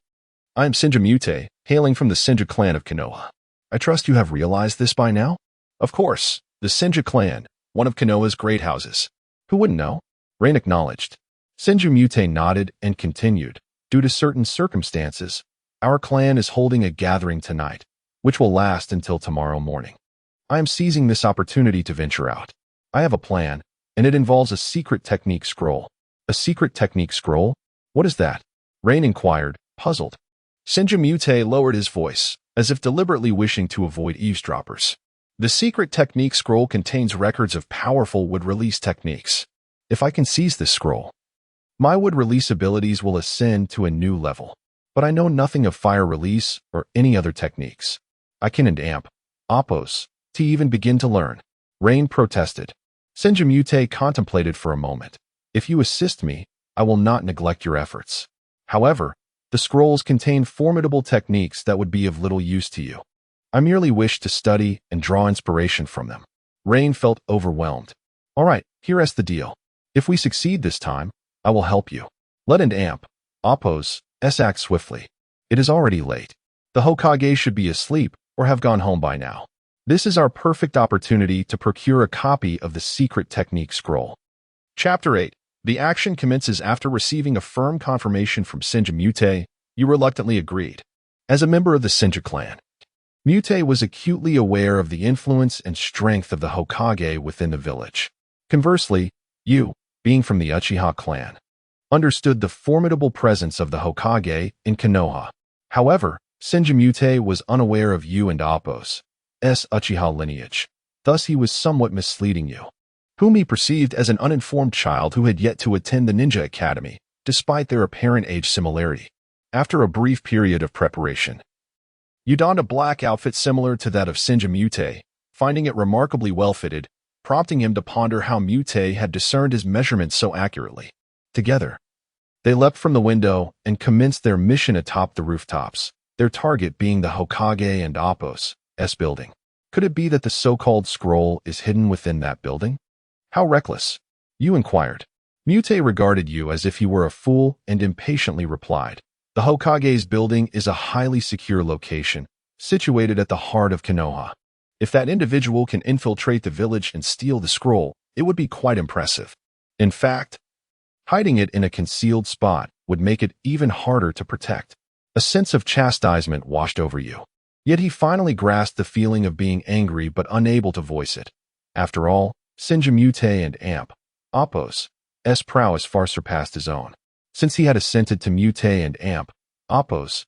"I am Senjimute, hailing from the Senju clan of Konoha. I trust you have realized this by now?" "Of course, the Senju clan, one of Konoha's great houses. Who wouldn't know?" Rain acknowledged. Senjimute nodded and continued, "Due to certain circumstances, our clan is holding a gathering tonight, which will last until tomorrow morning. I am seizing this opportunity to venture out. I have a plan, and it involves a secret technique scroll. A secret technique scroll? What is that? Rain inquired, puzzled. Senjimute lowered his voice, as if deliberately wishing to avoid eavesdroppers. The secret technique scroll contains records of powerful wood-release techniques. If I can seize this scroll, my wood-release abilities will ascend to a new level. But I know nothing of fire release or any other techniques. I can't amp, oppose, to even begin to learn. Rain protested. Senjimute contemplated for a moment. If you assist me, I will not neglect your efforts. However, the scrolls contain formidable techniques that would be of little use to you. I merely wish to study and draw inspiration from them. Rain felt overwhelmed. All right, here's the deal. If we succeed this time, I will help you. Let and amp, oppose, act swiftly. It is already late. The Hokage should be asleep or have gone home by now. This is our perfect opportunity to procure a copy of the secret technique scroll. Chapter 8. The action commences after receiving a firm confirmation from Senjimute. You reluctantly agreed. As a member of the Senju clan, Mute was acutely aware of the influence and strength of the Hokage within the village. Conversely, you, being from the Uchiha clan, understood the formidable presence of the Hokage in Konoha. However, Senjimute was unaware of you and Appo's Uchiha lineage. Thus he was somewhat misleading you, whom he perceived as an uninformed child who had yet to attend the ninja academy, despite their apparent age similarity. After a brief period of preparation, you donned a black outfit similar to that of Senjimute, finding it remarkably well-fitted, prompting him to ponder how Mute had discerned his measurements so accurately. Together, they leapt from the window and commenced their mission atop the rooftops, their target being the Hokage and Appo's building. Could it be that the so-called scroll is hidden within that building? How reckless, you inquired. Mute regarded you as if you were a fool and impatiently replied. The Hokage's building is a highly secure location, situated at the heart of Konoha. If that individual can infiltrate the village and steal the scroll, it would be quite impressive. In fact, hiding it in a concealed spot would make it even harder to protect. A sense of chastisement washed over you. Yet he finally grasped the feeling of being angry but unable to voice it. After all, Senjimute and Appo's prowess far surpassed his own. Since he had assented to Mute and Appo's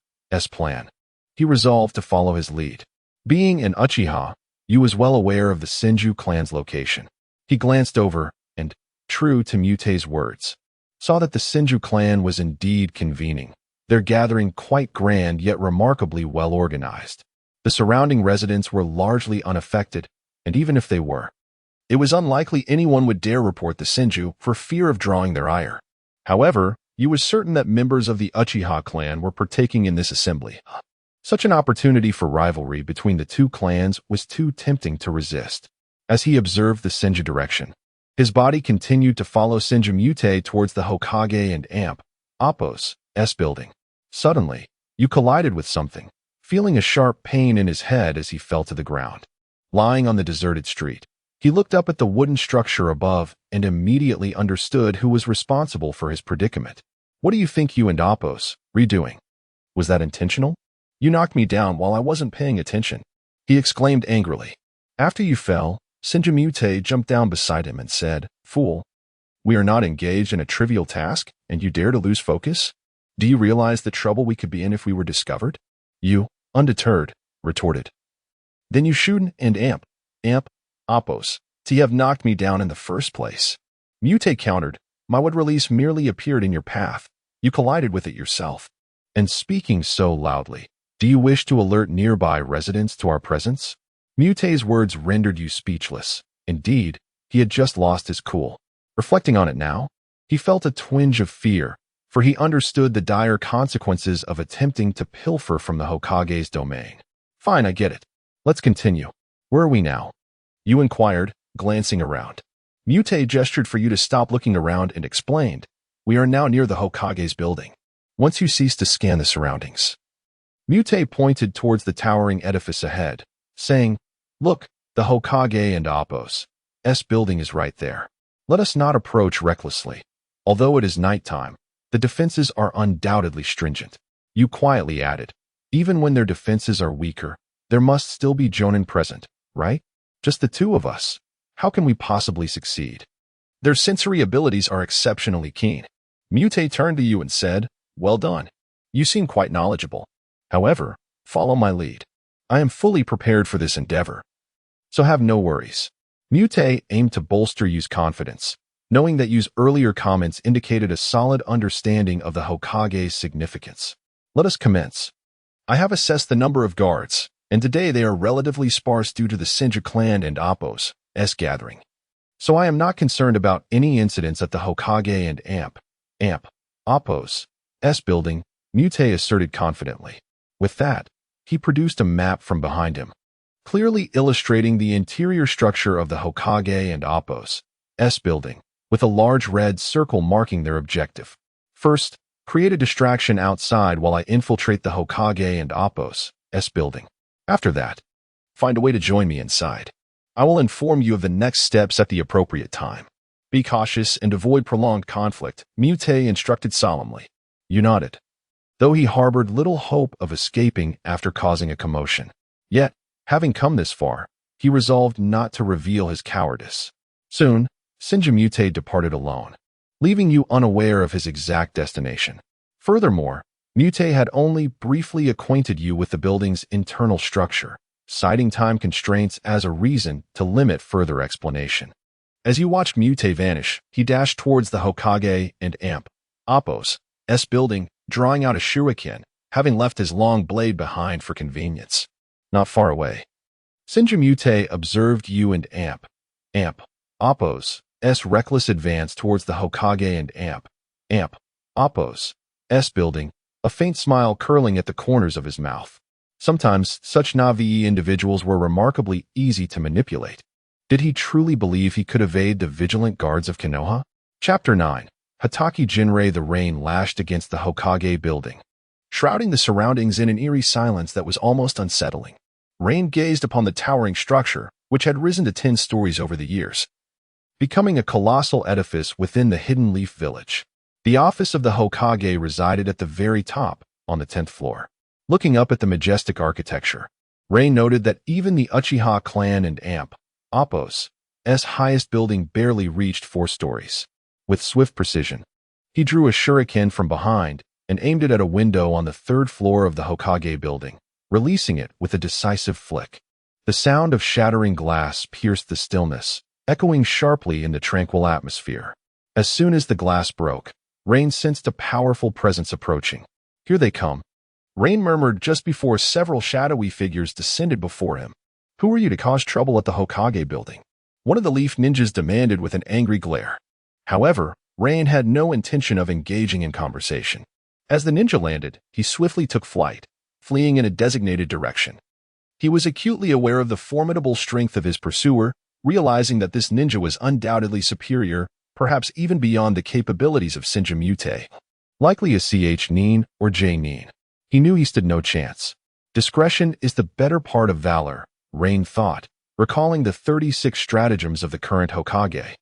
plan, he resolved to follow his lead. Being an Uchiha, you was well aware of the Senju clan's location. He glanced over and, true to Mute's words, saw that the Senju clan was indeed convening, their gathering quite grand yet remarkably well organized. The surrounding residents were largely unaffected, and even if they were, it was unlikely anyone would dare report the Senju for fear of drawing their ire. However, you was certain that members of the Uchiha clan were partaking in this assembly. Such an opportunity for rivalry between the two clans was too tempting to resist. As he observed the Senju direction, his body continued to follow Senjimute towards the Hokage and Appo's building. Suddenly, you collided with something, feeling a sharp pain in his head as he fell to the ground. Lying on the deserted street, he looked up at the wooden structure above and immediately understood who was responsible for his predicament. What do you think you and Appo's redoing? Was that intentional? You knocked me down while I wasn't paying attention, he exclaimed angrily. After you fell, Senjimute jumped down beside him and said, Fool, we are not engaged in a trivial task, and you dare to lose focus? Do you realize the trouble we could be in if we were discovered? You, undeterred, retorted. Then you shouldn't and Appo's to have knocked me down in the first place. Mute countered, my wood release merely appeared in your path. You collided with it yourself. And speaking so loudly, do you wish to alert nearby residents to our presence? Mute's words rendered you speechless. Indeed, he had just lost his cool. Reflecting on it now, he felt a twinge of fear, for he understood the dire consequences of attempting to pilfer from the Hokage's domain. Fine, I get it. Let's continue. Where are we now? You inquired, glancing around. Mute gestured for you to stop looking around and explained, we are now near the Hokage's building. Once you cease to scan the surroundings. Mute pointed towards the towering edifice ahead, saying, Look, the Hokage and Appo's building is right there. Let us not approach recklessly. Although it is nighttime, the defenses are undoubtedly stringent. You quietly added, even when their defenses are weaker, there must still be Jonin present, right? Just the two of us. How can we possibly succeed? Their sensory abilities are exceptionally keen. Mute turned to you and said, "Well done. You seem quite knowledgeable. However, follow my lead. I am fully prepared for this endeavor, so have no worries." Mute aimed to bolster Yu's confidence, knowing that Yu's earlier comments indicated a solid understanding of the Hokage's significance. "Let us commence. I have assessed the number of guards, and today they are relatively sparse due to the Senju clan and Appo's gathering. So I am not concerned about any incidents at the Hokage and Appo's building," Mute asserted confidently. With that, he produced a map from behind him, clearly illustrating the interior structure of the Hokage and Appo's building, with a large red circle marking their objective. "First, create a distraction outside while I infiltrate the Hokage and Appo's building. After that, find a way to join me inside. I will inform you of the next steps at the appropriate time. Be cautious and avoid prolonged conflict," Mute instructed solemnly. Yu nodded, though he harbored little hope of escaping after causing a commotion. Yet, having come this far, he resolved not to reveal his cowardice. Soon, Mute departed alone, leaving Yu unaware of his exact destination. Furthermore, Mute had only briefly acquainted Yu with the building's internal structure, citing time constraints as a reason to limit further explanation. As you watched Mute vanish, he dashed towards the Hokage and Appo's building, drawing out a shuriken, having left his long blade behind for convenience. Not far away, Mute observed Yu and Appo's reckless advance towards the Hokage and Appo's building, a faint smile curling at the corners of his mouth. Sometimes, such Na'vi individuals were remarkably easy to manipulate. Did he truly believe he could evade the vigilant guards of Konoha? Chapter 9. Hatake Jinrei. The rain lashed against the Hokage building, shrouding the surroundings in an eerie silence that was almost unsettling. Rain gazed upon the towering structure, which had risen to 10 stories over the years, becoming a colossal edifice within the Hidden Leaf Village. The office of the Hokage resided at the very top, on the 10th floor. Looking up at the majestic architecture, Rain noted that even the Uchiha clan and Appo's highest building barely reached 4 stories. With swift precision, he drew a shuriken from behind and aimed it at a window on the 3rd floor of the Hokage building, releasing it with a decisive flick. The sound of shattering glass pierced the stillness, echoing sharply in the tranquil atmosphere. As soon as the glass broke, Rain sensed a powerful presence approaching. "Here they come," Rain murmured just before several shadowy figures descended before him. "Who are you to cause trouble at the Hokage building?" one of the Leaf Ninjas demanded with an angry glare. However, Rain had no intention of engaging in conversation. As the ninja landed, he swiftly took flight, fleeing in a designated direction. He was acutely aware of the formidable strength of his pursuer, realizing that this ninja was undoubtedly superior, perhaps even beyond the capabilities of Mute. Likely a Nin or Nin. He knew he stood no chance. Discretion is the better part of valor, Rain thought, recalling the 36 stratagems of the current Hokage,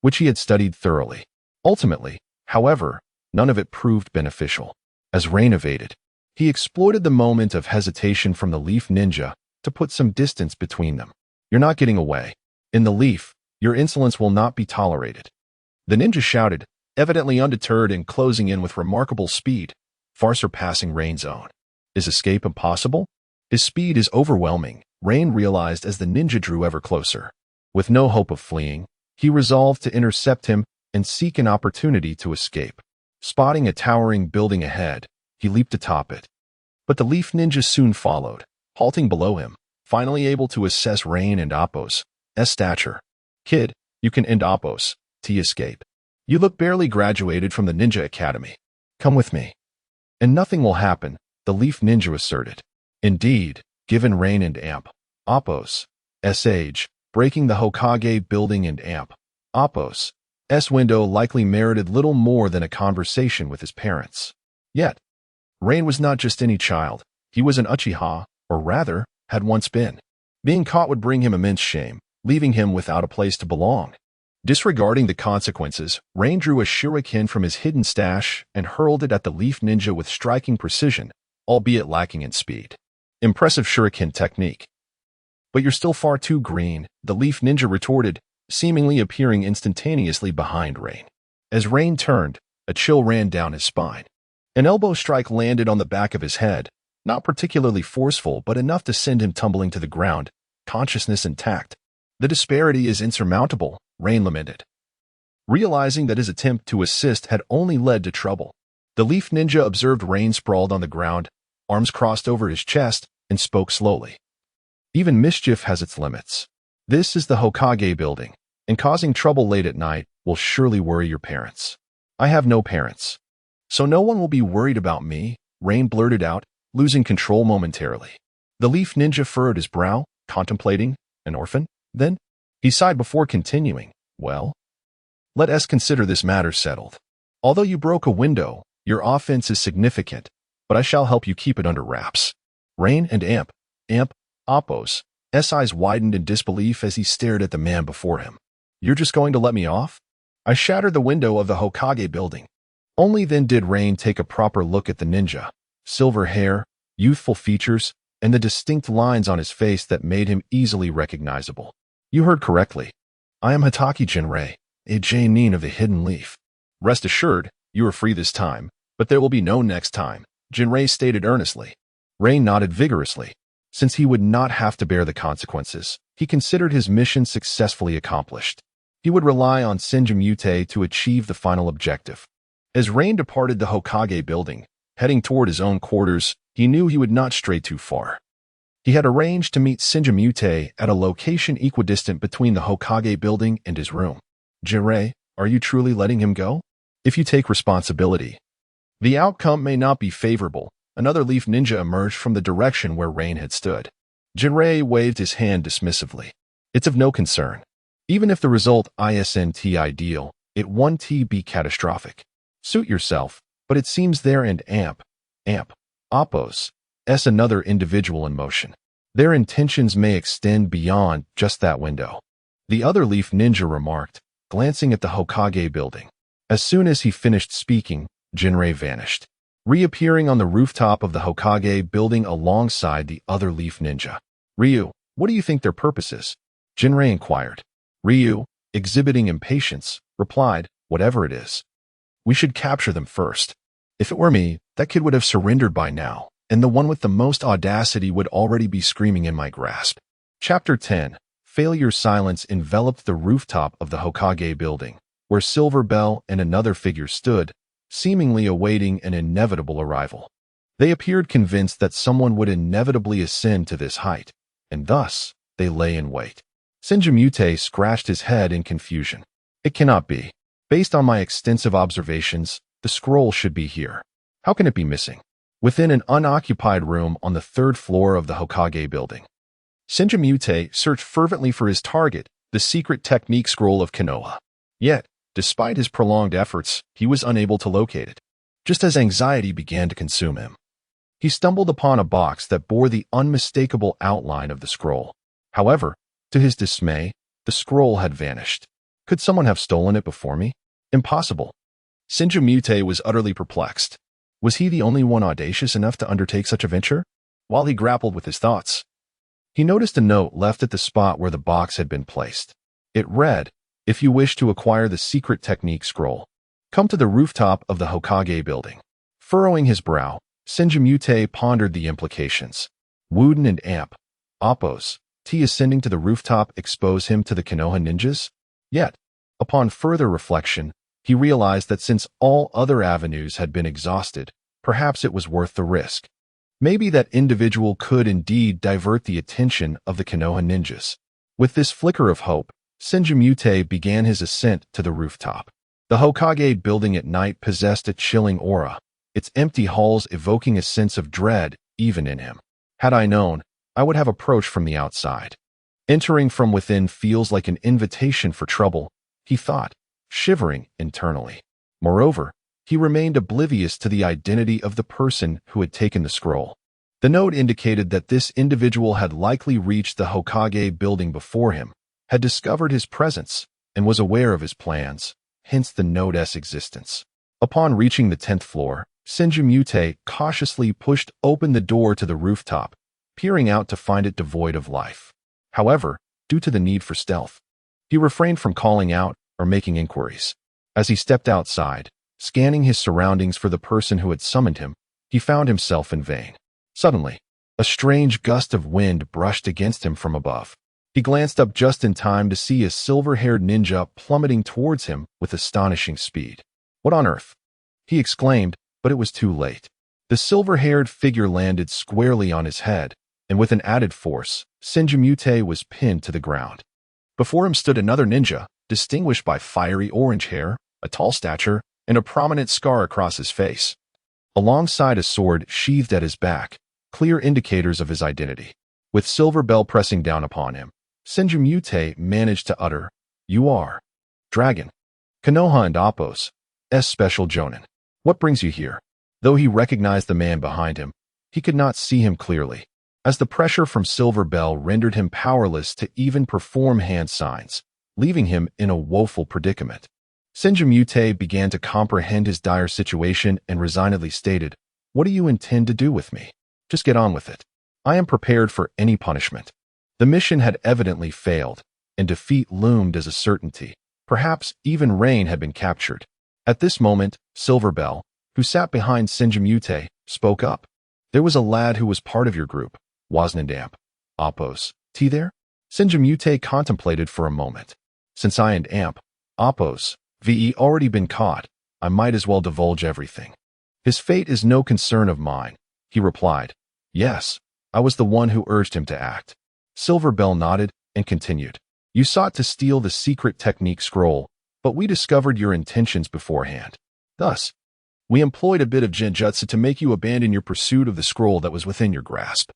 which he had studied thoroughly. Ultimately, however, none of it proved beneficial. As Rain evaded, he exploited the moment of hesitation from the Leaf Ninja to put some distance between them. "You're not getting away. In the Leaf, your insolence will not be tolerated," the ninja shouted, evidently undeterred and closing in with remarkable speed, far surpassing Rain's own. Is escape impossible? His speed is overwhelming, Rain realized as the ninja drew ever closer. With no hope of fleeing, he resolved to intercept him and seek an opportunity to escape. Spotting a towering building ahead, he leaped atop it. But the Leaf Ninja soon followed, halting below him, finally able to assess Rain and Appo's stature. "Kid, you can end Appo's escape. You look barely graduated from the Ninja Academy. Come with me, and nothing will happen," the Leaf Ninja asserted. Indeed, given Rain and Appo's age, breaking the Hokage building and Appo's window likely merited little more than a conversation with his parents. Yet, Rain was not just any child. He was an Uchiha, or rather, had once been. Being caught would bring him immense shame, leaving him without a place to belong. Disregarding the consequences, Rain drew a shuriken from his hidden stash and hurled it at the Leaf Ninja with striking precision, albeit lacking in speed. Impressive shuriken technique. "But you're still far too green," the Leaf Ninja retorted, seemingly appearing instantaneously behind Rain. As Rain turned, a chill ran down his spine. An elbow strike landed on the back of his head, not particularly forceful, but enough to send him tumbling to the ground, consciousness intact. The disparity is insurmountable, Rain lamented, realizing that his attempt to assist had only led to trouble. The Leaf Ninja observed Rain sprawled on the ground, arms crossed over his chest, and spoke slowly. Even mischief has its limits. This is the Hokage building, and causing trouble late at night will surely worry your parents. I have no parents, so no one will be worried about me, Rain blurted out, losing control momentarily. The Leaf Ninja furrowed his brow, contemplating an orphan. Then he sighed before continuing, well, let us consider this matter settled. Although you broke a window, your offense is significant, but I shall help you keep it under wraps. Rain and Amp, Appo's eyes widened in disbelief as he stared at the man before him. You're just going to let me off? I shattered the window of the Hokage building. Only then did Rain take a proper look at the ninja. Silver hair, youthful features, and the distinct lines on his face that made him easily recognizable. You heard correctly. I am Hatake Jinrei, a Genin of the Hidden Leaf. Rest assured, you are free this time, but there will be no next time, Jinrei stated earnestly. Rain nodded vigorously. Since he would not have to bear the consequences, he considered his mission successfully accomplished. He would rely on Senjimute to achieve the final objective. As Rain departed the Hokage building, heading toward his own quarters, he knew he would not stray too far. He had arranged to meet Senjimute at a location equidistant between the Hokage building and his room. Jinrei, are you truly letting him go? If you take responsibility, the outcome may not be favorable. Another Leaf Ninja emerged from the direction where Rain had stood. Jinrei waved his hand dismissively. It's of no concern. Even if the result isn't ideal, it won't be catastrophic. Suit yourself, but it seems there and Amp, Appo's another individual in motion. Their intentions may extend beyond just that window. The other Leaf Ninja remarked, glancing at the Hokage building. As soon as he finished speaking, Jinrei vanished, reappearing on the rooftop of the Hokage building alongside the other Leaf Ninja. Ryu, what do you think their purpose is? Jinrei inquired. Ryu, exhibiting impatience, replied, whatever it is. We should capture them first. If it were me, that kid would have surrendered by now, and the one with the most audacity would already be screaming in my grasp. Chapter 10. Failure. Silence enveloped the rooftop of the Hokage building, where Silver Bell and another figure stood, seemingly awaiting an inevitable arrival. They appeared convinced that someone would inevitably ascend to this height, and thus they lay in wait. Senjimute scratched his head in confusion. It cannot be. Based on my extensive observations, the scroll should be here. How can it be missing? Within an unoccupied room on the third floor of the Hokage building. Senjimute searched fervently for his target, the secret technique scroll of Konoha. Yet, despite his prolonged efforts, he was unable to locate it. Just as anxiety began to consume him, he stumbled upon a box that bore the unmistakable outline of the scroll. However, to his dismay, the scroll had vanished. Could someone have stolen it before me? Impossible. Senjimute was utterly perplexed. Was he the only one audacious enough to undertake such a venture? While he grappled with his thoughts, he noticed a note left at the spot where the box had been placed. It read, if you wish to acquire the secret technique scroll, come to the rooftop of the Hokage building. Furrowing his brow, Senjimute pondered the implications. Wooden and Amp, Appo's ascending to the rooftop expose him to the Konoha ninjas? Yet, upon further reflection, he realized that since all other avenues had been exhausted, perhaps it was worth the risk. Maybe that individual could indeed divert the attention of the Konoha ninjas. With this flicker of hope, Senjimute began his ascent to the rooftop. The Hokage building at night possessed a chilling aura, its empty halls evoking a sense of dread even in him. Had I known, I would have approached from the outside. Entering from within feels like an invitation for trouble, he thought, shivering internally. Moreover, he remained oblivious to the identity of the person who had taken the scroll. The note indicated that this individual had likely reached the Hokage building before him, had discovered his presence, and was aware of his plans, hence the note's existence. Upon reaching the 10th floor, Senjimute cautiously pushed open the door to the rooftop, peering out to find it devoid of life. However, due to the need for stealth, He refrained from calling out or making inquiries. As he stepped outside, scanning his surroundings for the person who had summoned him, he found himself in vain. Suddenly, a strange gust of wind brushed against him from above. He glanced up just in time to see a silver-haired ninja plummeting towards him with astonishing speed. "What on earth?" he exclaimed, but it was too late. The silver-haired figure landed squarely on his head, and with an added force, Senjimute was pinned to the ground. Before him stood another ninja, distinguished by fiery orange hair, a tall stature, and a prominent scar across his face. Alongside a sword sheathed at his back, clear indicators of his identity. With Silver Bell pressing down upon him, Senjimute managed to utter, "You are Dragon, Konoha and Appo's special Jonin. What brings you here?" Though he recognized the man behind him, he could not see him clearly, as the pressure from Silver Bell rendered him powerless to even perform hand signs, leaving him in a woeful predicament. Senjimute began to comprehend his dire situation and resignedly stated, "What do you intend to do with me? Just get on with it. I am prepared for any punishment." The mission had evidently failed, and defeat loomed as a certainty. Perhaps even Rain had been captured. At this moment, Silver Bell, who sat behind Senjimute, spoke up. "There was a lad who was part of your group, wasn't it, Amp? Appo's T there?" Senjimute contemplated for a moment. "Since I and Amp, Appo's VE already been caught, I might as well divulge everything. His fate is no concern of mine," he replied. "Yes, I was the one who urged him to act." Silver Bell nodded and continued. "You sought to steal the secret technique scroll, but we discovered your intentions beforehand. Thus, we employed a bit of genjutsu to make you abandon your pursuit of the scroll that was within your grasp."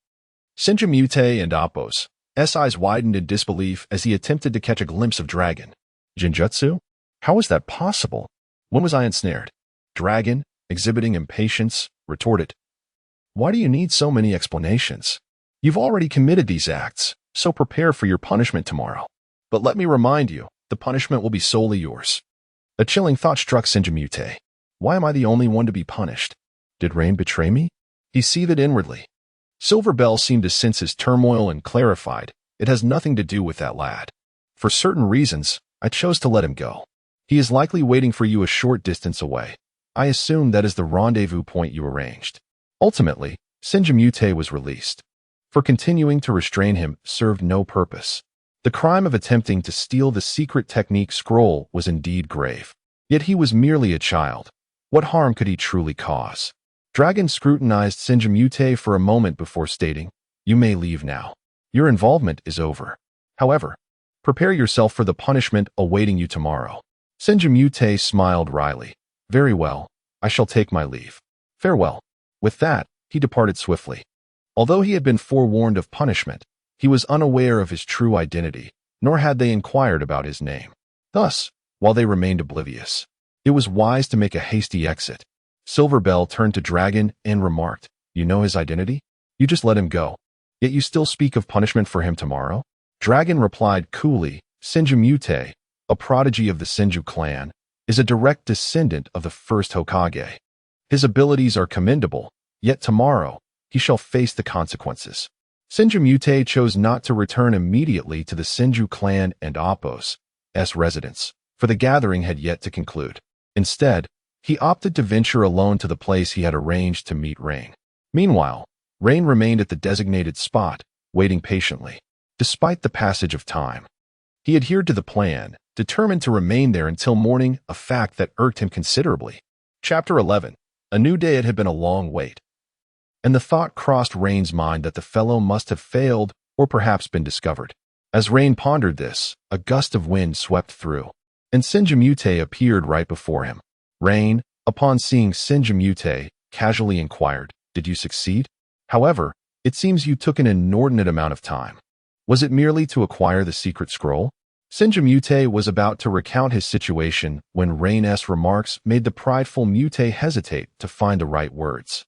Senjimute and Appo's eyes widened in disbelief as he attempted to catch a glimpse of Dragon. "Genjutsu? How was that possible? When was I ensnared?" Dragon, exhibiting impatience, retorted, "Why do you need so many explanations? You've already committed these acts, so prepare for your punishment tomorrow. But let me remind you, the punishment will be solely yours." A chilling thought struck Senjimute. Why am I the only one to be punished? Did Rain betray me? He seethed inwardly. Silver Bell seemed to sense his turmoil and clarified, "It has nothing to do with that lad. For certain reasons, I chose to let him go. He is likely waiting for you a short distance away. I assume that is the rendezvous point you arranged." Ultimately, Senjimute was released. For continuing to restrain him served no purpose. The crime of attempting to steal the secret technique scroll was indeed grave. Yet he was merely a child. What harm could he truly cause? Dragon scrutinized Senjimute for a moment before stating, "You may leave now. Your involvement is over. However, prepare yourself for the punishment awaiting you tomorrow." Senjimute smiled wryly. "Very well, I shall take my leave. Farewell." With that, he departed swiftly. Although he had been forewarned of punishment, he was unaware of his true identity, nor had they inquired about his name. Thus, while they remained oblivious, it was wise to make a hasty exit. Silver Bell turned to Dragon and remarked, "You know his identity? You just let him go. Yet you still speak of punishment for him tomorrow?" Dragon replied coolly, "Senjimute, a prodigy of the Senju clan, is a direct descendant of the first Hokage. His abilities are commendable, yet tomorrow he shall face the consequences." Senjimute chose not to return immediately to the Senju clan and Appo's residence, for the gathering had yet to conclude. Instead, he opted to venture alone to the place he had arranged to meet Rain. Meanwhile, Rain remained at the designated spot, waiting patiently. Despite the passage of time, he adhered to the plan, determined to remain there until morning, a fact that irked him considerably. Chapter 11. A new day. It had been a long wait, and the thought crossed Rain's mind that the fellow must have failed or perhaps been discovered. As Rain pondered this, a gust of wind swept through, and Senjimute appeared right before him. Rain, upon seeing Senjimute, casually inquired, "Did you succeed? However, it seems you took an inordinate amount of time. Was it merely to acquire the secret scroll?" Senjimute was about to recount his situation when Rain's remarks made the prideful Mute hesitate to find the right words.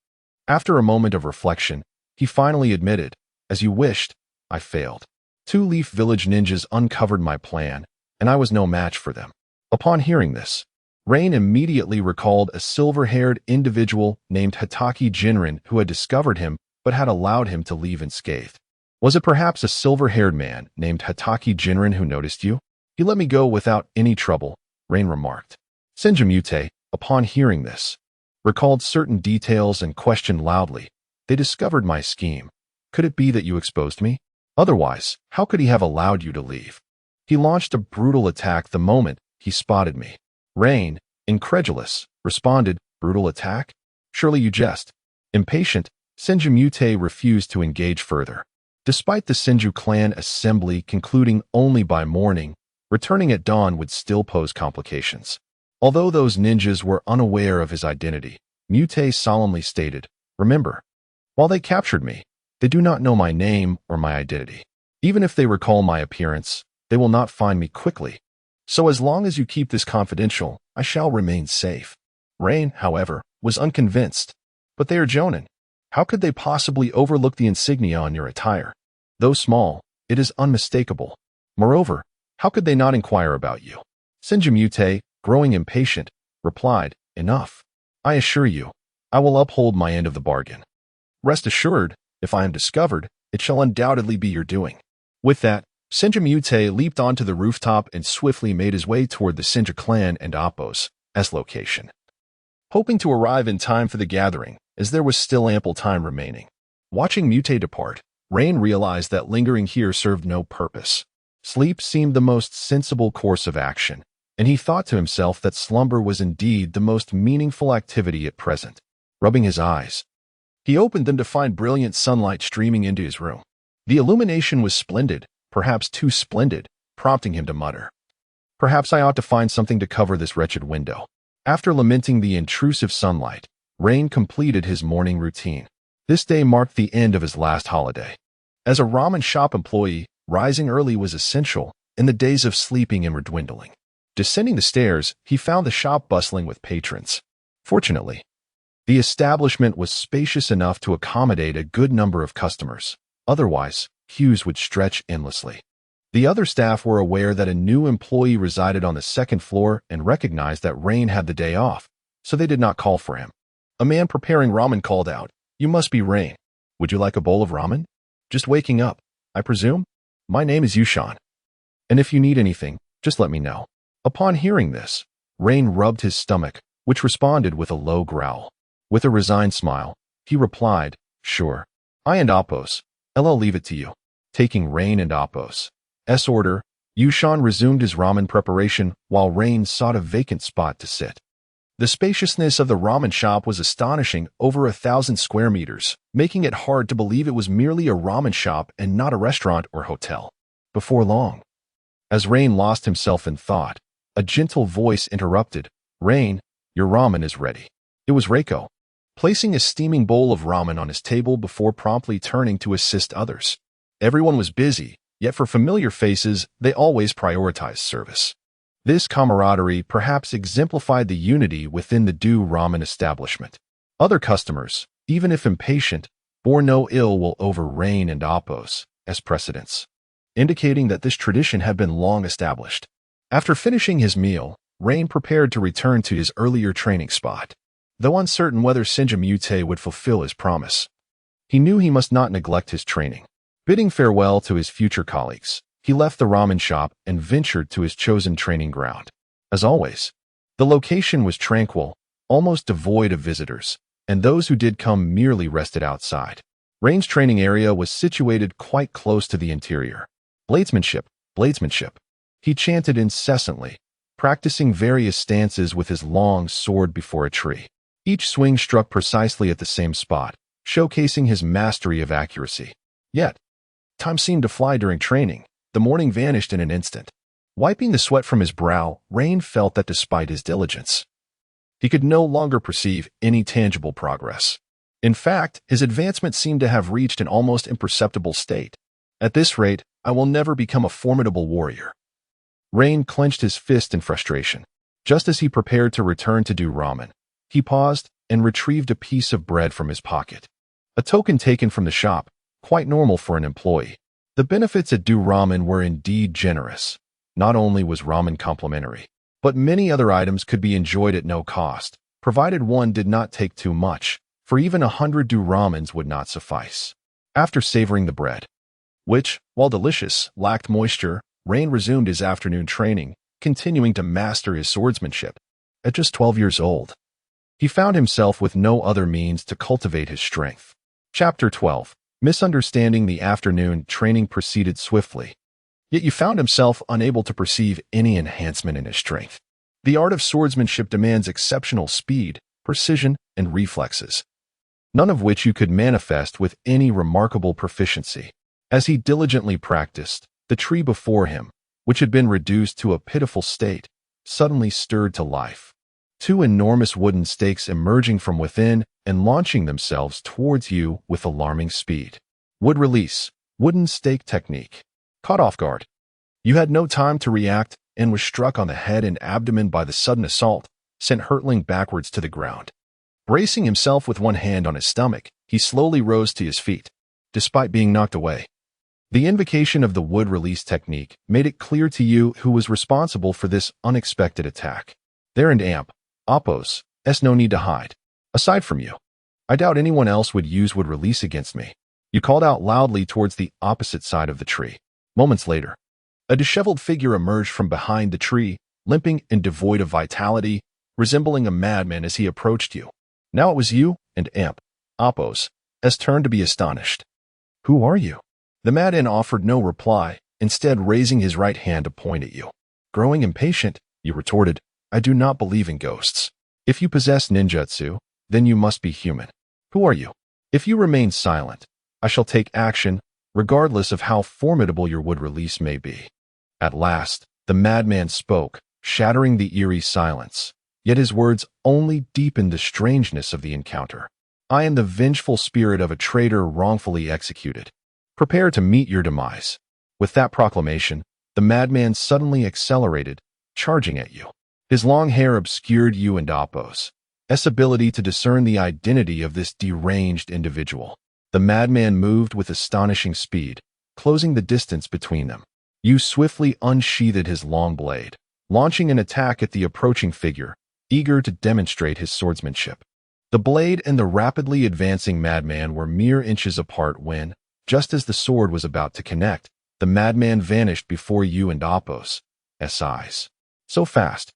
After a moment of reflection, he finally admitted, "As you wished, I failed. 2-leaf village ninjas uncovered my plan, and I was no match for them." Upon hearing this, Rain immediately recalled a silver-haired individual named Hitaki Jinrin who had discovered him but had allowed him to leave unscathed. Was it perhaps a silver-haired man named Hitaki Jinrin who noticed you? He let me go without any trouble, Rain remarked. Senjimute, upon hearing this, recalled certain details and questioned loudly. They discovered my scheme. Could it be that you exposed me? Otherwise, how could he have allowed you to leave? He launched a brutal attack the moment he spotted me. Rain, incredulous, responded, brutal attack? Surely you jest. Impatient, Senjimute refused to engage further. Despite the Senju clan assembly concluding only by morning, returning at dawn would still pose complications. Although those ninjas were unaware of his identity, Mute solemnly stated, remember, while they captured me, they do not know my name or my identity. Even if they recall my appearance, they will not find me quickly. So as long as you keep this confidential, I shall remain safe. Rain, however, was unconvinced. But they are Jonin. How could they possibly overlook the insignia on your attire? Though small, it is unmistakable. Moreover, how could they not inquire about you? Senjimute, growing impatient, replied, enough. I assure you, I will uphold my end of the bargain. Rest assured, if I am discovered, it shall undoubtedly be your doing. With that, Senjimute leaped onto the rooftop and swiftly made his way toward the Senju clan and Appo's location. Hoping to arrive in time for the gathering, as there was still ample time remaining. Watching Mute depart, Rain realized that lingering here served no purpose. Sleep seemed the most sensible course of action, and he thought to himself that slumber was indeed the most meaningful activity at present. Rubbing his eyes, he opened them to find brilliant sunlight streaming into his room. The illumination was splendid, perhaps too splendid, prompting him to mutter, perhaps I ought to find something to cover this wretched window. After lamenting the intrusive sunlight, Rain completed his morning routine. This day marked the end of his last holiday. As a ramen shop employee, rising early was essential, and the days of sleeping were dwindling. Descending the stairs, he found the shop bustling with patrons. Fortunately, the establishment was spacious enough to accommodate a good number of customers. Otherwise, queues would stretch endlessly. The other staff were aware that a new employee resided on the second floor and recognized that Rain had the day off, so they did not call for him. A man preparing ramen called out, "You must be Rain. Would you like a bowl of ramen? Just waking up, I presume? My name is Yushan. And if you need anything, just let me know." Upon hearing this, Rain rubbed his stomach, which responded with a low growl. With a resigned smile, he replied, "Sure. I and Appo's. I'll leave it to you." Taking Rain and Appo's order, Yushan resumed his ramen preparation while Rain sought a vacant spot to sit. The spaciousness of the ramen shop was astonishing, over 1,000 square meters, making it hard to believe it was merely a ramen shop and not a restaurant or hotel. Before long, as Rain lost himself in thought, a gentle voice interrupted, "Rain, your ramen is ready." It was Reiko, placing a steaming bowl of ramen on his table before promptly turning to assist others. Everyone was busy, yet for familiar faces, they always prioritized service. This camaraderie perhaps exemplified the unity within the Do ramen establishment. Other customers, even if impatient, bore no ill will over Rain and Appo's as precedents, indicating that this tradition had been long established. After finishing his meal, Rain prepared to return to his earlier training spot. Though uncertain whether Senjimute would fulfill his promise, he knew he must not neglect his training. Bidding farewell to his future colleagues, he left the ramen shop and ventured to his chosen training ground. As always, the location was tranquil, almost devoid of visitors, and those who did come merely rested outside. Rain's training area was situated quite close to the interior. Bladesmanship, bladesmanship. He chanted incessantly, practicing various stances with his long sword before a tree. Each swing struck precisely at the same spot, showcasing his mastery of accuracy. Yet, time seemed to fly during training. The morning vanished in an instant. Wiping the sweat from his brow, Rain felt that despite his diligence, he could no longer perceive any tangible progress. In fact, his advancement seemed to have reached an almost imperceptible state. At this rate, I will never become a formidable warrior. Rain clenched his fist in frustration. Just as he prepared to return to do ramen, he paused and retrieved a piece of bread from his pocket. A token taken from the shop, quite normal for an employee. The benefits at Do Ramen were indeed generous. Not only was ramen complimentary, but many other items could be enjoyed at no cost, provided one did not take too much, for even 100 Do Ramens would not suffice. After savoring the bread, which, while delicious, lacked moisture, Rain resumed his afternoon training, continuing to master his swordsmanship. At just 12 years old, he found himself with no other means to cultivate his strength. Chapter 12. Misunderstanding. The afternoon training proceeded swiftly, yet he found himself unable to perceive any enhancement in his strength. The art of swordsmanship demands exceptional speed, precision, and reflexes, none of which you could manifest with any remarkable proficiency. As he diligently practiced, the tree before him, which had been reduced to a pitiful state, suddenly stirred to life. Two enormous wooden stakes emerging from within and launching themselves towards you with alarming speed. Wood release, wooden stake technique. Caught off guard, you had no time to react and was struck on the head and abdomen by the sudden assault, sent hurtling backwards to the ground. Bracing himself with one hand on his stomach, he slowly rose to his feet, despite being knocked away. The invocation of the wood release technique made it clear to you who was responsible for this unexpected attack. There and Amp, Oppos, no need to hide. Aside from you, I doubt anyone else would use wood release against me. You called out loudly towards the opposite side of the tree. Moments later, a disheveled figure emerged from behind the tree, limping and devoid of vitality, resembling a madman as he approached you. Now it was you and Amp, Oppos, turn to be astonished. Who are you? The madman offered no reply, instead raising his right hand to point at you. Growing impatient, you retorted, I do not believe in ghosts. If you possess ninjutsu, then you must be human. Who are you? If you remain silent, I shall take action, regardless of how formidable your wood release may be. At last, the madman spoke, shattering the eerie silence. Yet his words only deepened the strangeness of the encounter. I am the vengeful spirit of a traitor wrongfully executed. Prepare to meet your demise. With that proclamation, the madman suddenly accelerated, charging at you. His long hair obscured you and Oppos' ability to discern the identity of this deranged individual. The madman moved with astonishing speed, closing the distance between them. You swiftly unsheathed his long blade, launching an attack at the approaching figure, eager to demonstrate his swordsmanship. The blade and the rapidly advancing madman were mere inches apart when, just as the sword was about to connect, the madman vanished before you and Oppos' eyes. So fast,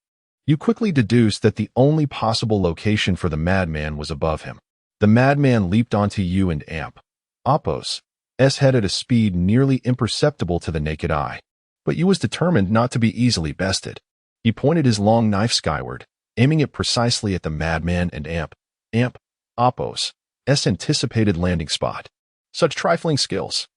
you quickly deduced that the only possible location for the madman was above him. The madman leaped onto you and Amp, Oppos' head at a speed nearly imperceptible to the naked eye. But you was determined not to be easily bested. He pointed his long knife skyward, aiming it precisely at the madman and Amp, Oppos' anticipated landing spot. Such trifling skills.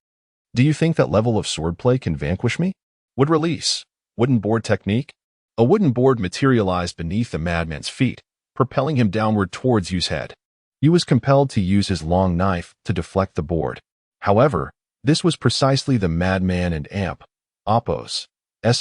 Do you think that level of swordplay can vanquish me? Wood release, wooden board technique. A wooden board materialized beneath the madman's feet, propelling him downward towards you's head. You was compelled to use his long knife to deflect the board. However, this was precisely the madman and Amp, Oppos'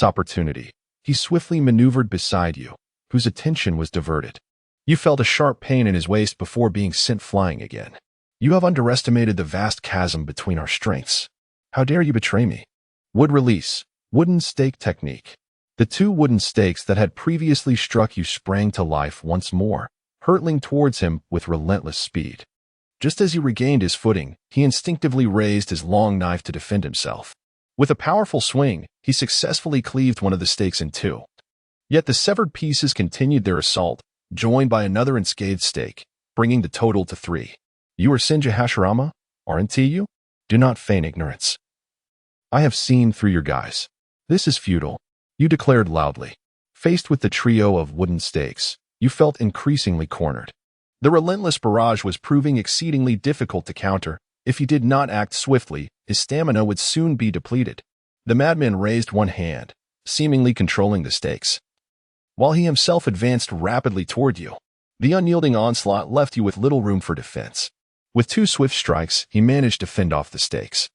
opportunity. He swiftly maneuvered beside you, whose attention was diverted. You felt a sharp pain in his waist before being sent flying again. You have underestimated the vast chasm between our strengths. How dare you betray me? Wood release, wooden stake technique. The two wooden stakes that had previously struck you sprang to life once more, hurtling towards him with relentless speed. Just as he regained his footing, he instinctively raised his long knife to defend himself. With a powerful swing, he successfully cleaved one of the stakes in two. Yet the severed pieces continued their assault, joined by another unscathed stake, bringing the total to 3. You are Senja Hashirama, aren't you? Do not feign ignorance. I have seen through your guise. This is futile, you declared loudly. Faced with the trio of wooden stakes, you felt increasingly cornered. The relentless barrage was proving exceedingly difficult to counter. If he did not act swiftly, his stamina would soon be depleted. The madman raised one hand, seemingly controlling the stakes, while he himself advanced rapidly toward you. The unyielding onslaught left you with little room for defense. With 2 swift strikes, he managed to fend off the stakes.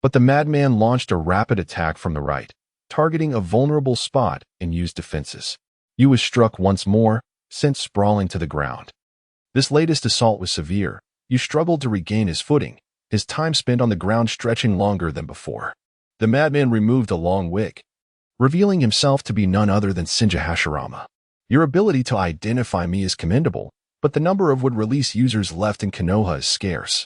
But the madman launched a rapid attack from the right, targeting a vulnerable spot and used defenses. You was struck once more, sent sprawling to the ground. This latest assault was severe. You struggled to regain his footing, his time spent on the ground stretching longer than before. The madman removed a long wig, revealing himself to be none other than Senja Hashirama. Your ability to identify me is commendable, but the number of wood release users left in Konoha is scarce,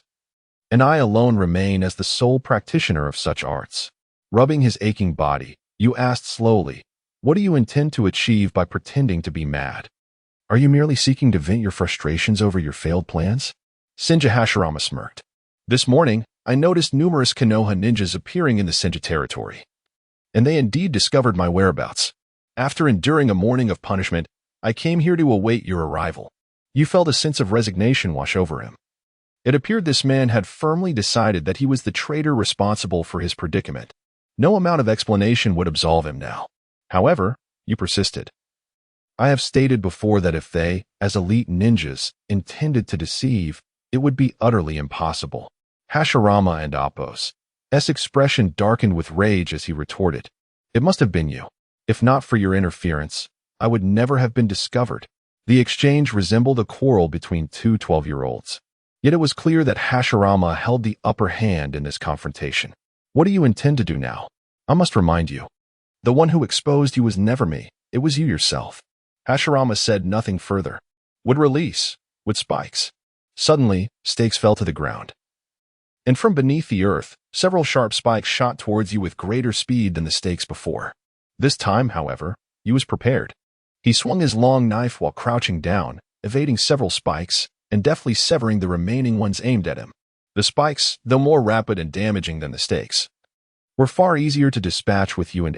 and I alone remain as the sole practitioner of such arts. Rubbing his aching body, You asked slowly, "What do you intend to achieve by pretending to be mad? Are you merely seeking to vent your frustrations over your failed plans?" Senja Hashirama smirked. "This morning, I noticed numerous Konoha ninjas appearing in the Senja territory, and they indeed discovered my whereabouts. After enduring a morning of punishment, I came here to await your arrival." You felt a sense of resignation wash over him. It appeared this man had firmly decided that he was the traitor responsible for his predicament. No amount of explanation would absolve him now. However, you persisted. "I have stated before that if they, as elite ninjas, intended to deceive, it would be utterly impossible." Hashirama and Appo's expression darkened with rage as he retorted, "It must have been you. If not for your interference, I would never have been discovered." The exchange resembled a quarrel between two 12-year-olds. Yet it was clear that Hashirama held the upper hand in this confrontation. "What do you intend to do now? I must remind you. The one who exposed you was never me, it was you yourself." Hashirama said nothing further. "Would release, with spikes." Suddenly, stakes fell to the ground. And from beneath the earth, several sharp spikes shot towards you with greater speed than the stakes before. This time, however, you was prepared. He swung his long knife while crouching down, evading several spikes, and deftly severing the remaining ones aimed at him. The spikes, though more rapid and damaging than the stakes, were far easier to dispatch with you and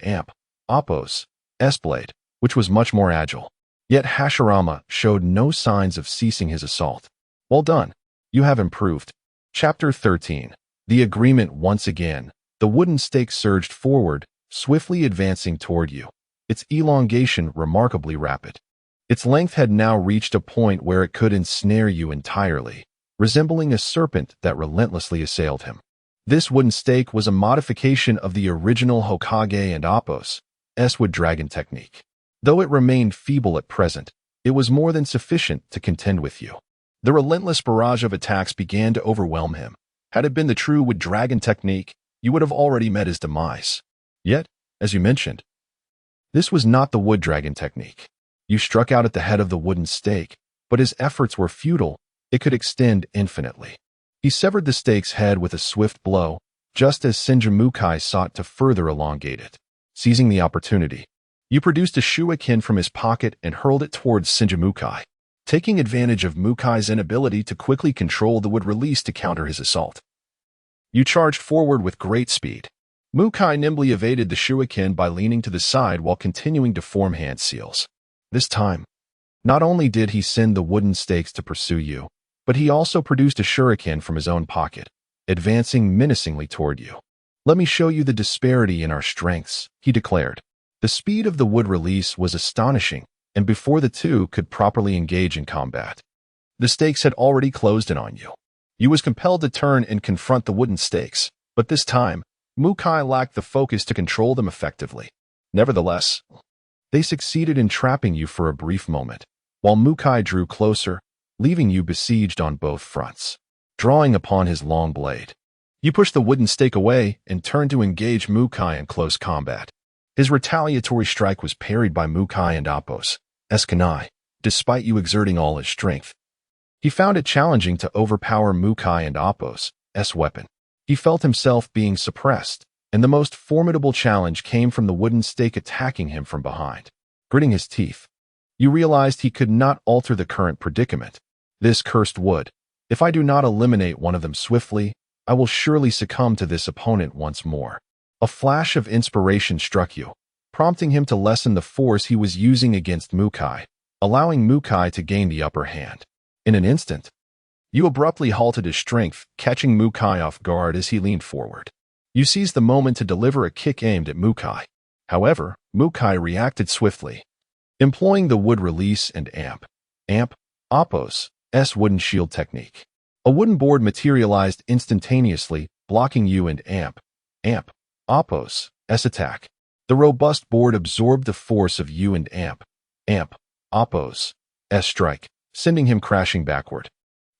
Appo's S-blade, which was much more agile. Yet Hashirama showed no signs of ceasing his assault. "Well done. You have improved." Chapter 13. The Agreement. Once again, the wooden stake surged forward, swiftly advancing toward you, its elongation remarkably rapid. Its length had now reached a point where it could ensnare you entirely, resembling a serpent that relentlessly assailed him. This wooden stake was a modification of the original Hokage and Appo's wood dragon technique. Though it remained feeble at present, it was more than sufficient to contend with you. The relentless barrage of attacks began to overwhelm him. Had it been the true wood dragon technique, you would have already met his demise. Yet, as you mentioned, this was not the wood dragon technique. You struck out at the head of the wooden stake, but his efforts were futile. It could extend infinitely. He severed the stake's head with a swift blow, just as Senju Mukai sought to further elongate it. Seizing the opportunity, you produced a shuriken from his pocket and hurled it towards Senju Mukai. Taking advantage of Mukai's inability to quickly control the wood release to counter his assault, you charged forward with great speed. Mukai nimbly evaded the shuriken by leaning to the side while continuing to form hand seals. This time, not only did he send the wooden stakes to pursue you, but he also produced a shuriken from his own pocket, advancing menacingly toward you. "Let me show you the disparity in our strengths," he declared. The speed of the wood release was astonishing, and before the two could properly engage in combat, the stakes had already closed in on you. You was compelled to turn and confront the wooden stakes, but this time, Mukai lacked the focus to control them effectively. Nevertheless, they succeeded in trapping you for a brief moment, while Mukai drew closer, leaving you besieged on both fronts. Drawing upon his long blade, you pushed the wooden stake away and turned to engage Mukai in close combat. His retaliatory strike was parried by Mukai and Appo's kunai, despite you exerting all his strength. He found it challenging to overpower Mukai and Appo's weapon. He felt himself being suppressed, and the most formidable challenge came from the wooden stake attacking him from behind. Gritting his teeth, you realized he could not alter the current predicament. "This cursed wood. If I do not eliminate one of them swiftly, I will surely succumb to this opponent once more." A flash of inspiration struck you, prompting him to lessen the force he was using against Mukai, allowing Mukai to gain the upper hand. In an instant, you abruptly halted his strength, catching Mukai off guard as he leaned forward. You seized the moment to deliver a kick aimed at Mukai. However, Mukai reacted swiftly, employing the wood release and Appo's wooden shield technique. A wooden board materialized instantaneously, blocking you and Appo's attack. The robust board absorbed the force of you and Appo's strike, sending him crashing backward.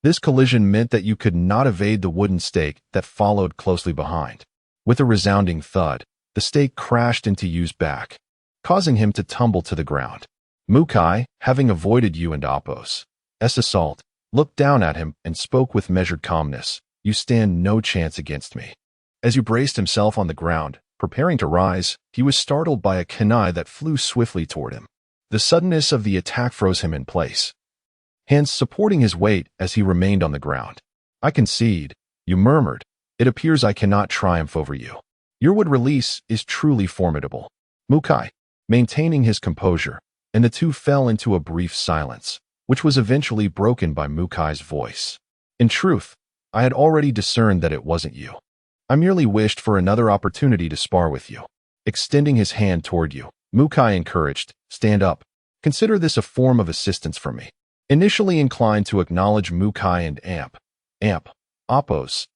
This collision meant that you could not evade the wooden stake that followed closely behind. With a resounding thud, the stake crashed into Yu's back, causing him to tumble to the ground. Mukai, having avoided you and Appo's assault, looked down at him and spoke with measured calmness. "You stand no chance against me." As you braced himself on the ground, Preparing to rise, he was startled by a kunai that flew swiftly toward him. The suddenness of the attack froze him in place, hands supporting his weight as he remained on the ground. "I concede," you murmured. "It appears I cannot triumph over you. Your wood release is truly formidable." Mukai, maintaining his composure, and the two fell into a brief silence, which was eventually broken by Mukai's voice. "In truth, I had already discerned that it wasn't you. I merely wished for another opportunity to spar with you." Extending his hand toward you, Mukai encouraged, "Stand up. Consider this a form of assistance from me." Initially inclined to acknowledge Mukai and Amp, Appo's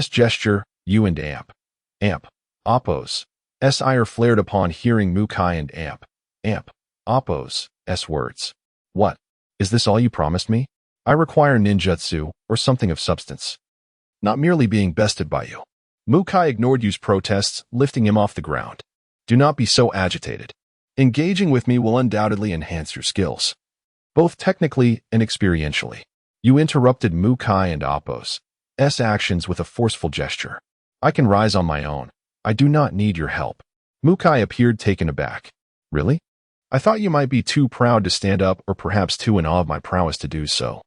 gesture, you and Amp, Appo's ire flared upon hearing Mukai and Amp, Appo's words. "What? Is this all you promised me? I require ninjutsu, or something of substance. Not merely being bested by you." Mukai ignored Yu's protests, lifting him off the ground. "Do not be so agitated. Engaging with me will undoubtedly enhance your skills, both technically and experientially." You interrupted Mukai and Appo's actions with a forceful gesture. "I can rise on my own. I do not need your help." Mukai appeared taken aback. "Really? I thought you might be too proud to stand up, or perhaps too in awe of my prowess to do so."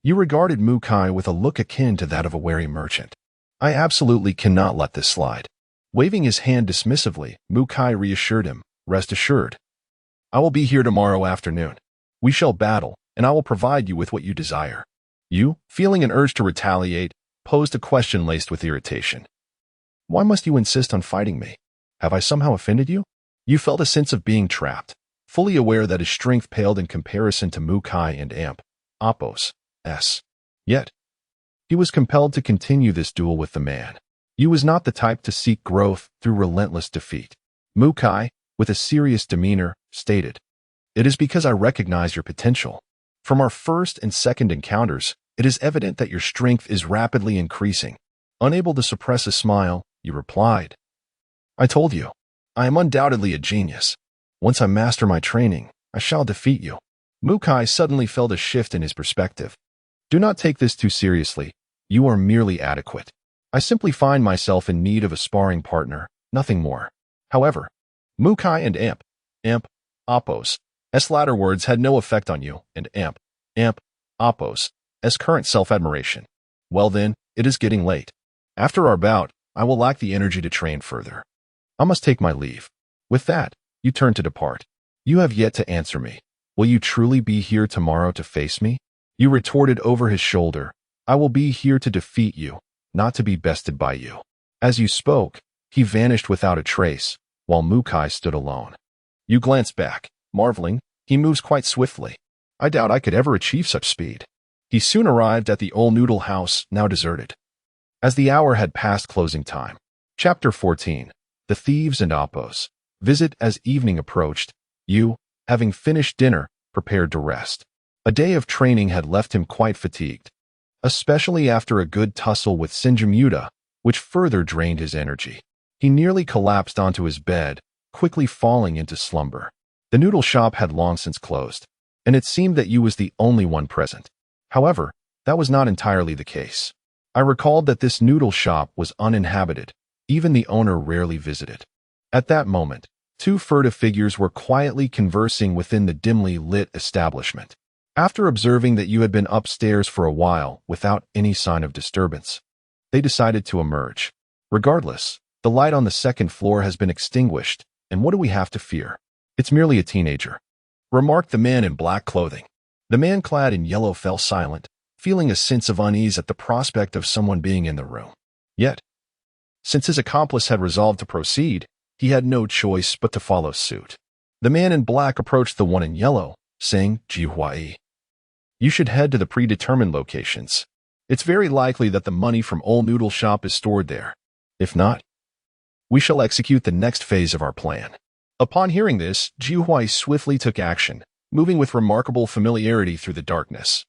You regarded Mukai with a look akin to that of a wary merchant. "I absolutely cannot let this slide." Waving his hand dismissively, Mukai reassured him, "Rest assured. I will be here tomorrow afternoon. We shall battle, and I will provide you with what you desire." You, feeling an urge to retaliate, posed a question laced with irritation. "Why must you insist on fighting me? Have I somehow offended you?" You felt a sense of being trapped, fully aware that his strength paled in comparison to Mukai and Appo's. Yet, he was compelled to continue this duel with the man. You was not the type to seek growth through relentless defeat. Mukai, with a serious demeanor, stated, "It is because I recognize your potential. From our first and second encounters, it is evident that your strength is rapidly increasing." Unable to suppress a smile, you replied, "I told you, I am undoubtedly a genius. Once I master my training, I shall defeat you." Mukai suddenly felt a shift in his perspective. "Do not take this too seriously. You are merely adequate. I simply find myself in need of a sparring partner, nothing more." However, Mukai and Appo's latter words had no effect on you and Appo's current self-admiration. "Well then, it is getting late. After our bout, I will lack the energy to train further. I must take my leave." With that, you turned to depart. "You have yet to answer me. Will you truly be here tomorrow to face me?" You retorted over his shoulder, "I will be here to defeat you, not to be bested by you." As you spoke, he vanished without a trace, while Mukai stood alone. You glanced back, marveling, "He moves quite swiftly. I doubt I could ever achieve such speed." He soon arrived at the old noodle house, now deserted. As the hour had passed closing time. Chapter 14. The Thieves and Appo's visit. As evening approached, you, having finished dinner, prepared to rest. A day of training had left him quite fatigued, especially after a good tussle with Shinjimuta, which further drained his energy. He nearly collapsed onto his bed, quickly falling into slumber. The noodle shop had long since closed, and it seemed that you was the only one present. However, that was not entirely the case. I recalled that this noodle shop was uninhabited, even the owner rarely visited. At that moment, two furtive figures were quietly conversing within the dimly lit establishment. After observing that you had been upstairs for a while without any sign of disturbance, they decided to emerge. "Regardless, the light on the second floor has been extinguished, and what do we have to fear? It's merely a teenager," remarked the man in black clothing. The man clad in yellow fell silent, feeling a sense of unease at the prospect of someone being in the room. Yet, since his accomplice had resolved to proceed, he had no choice but to follow suit. The man in black approached the one in yellow, saying, "Jihuai, you should head to the predetermined locations. It's very likely that the money from Old Noodle Shop is stored there. If not, we shall execute the next phase of our plan." Upon hearing this, Jihuai swiftly took action, moving with remarkable familiarity through the darkness,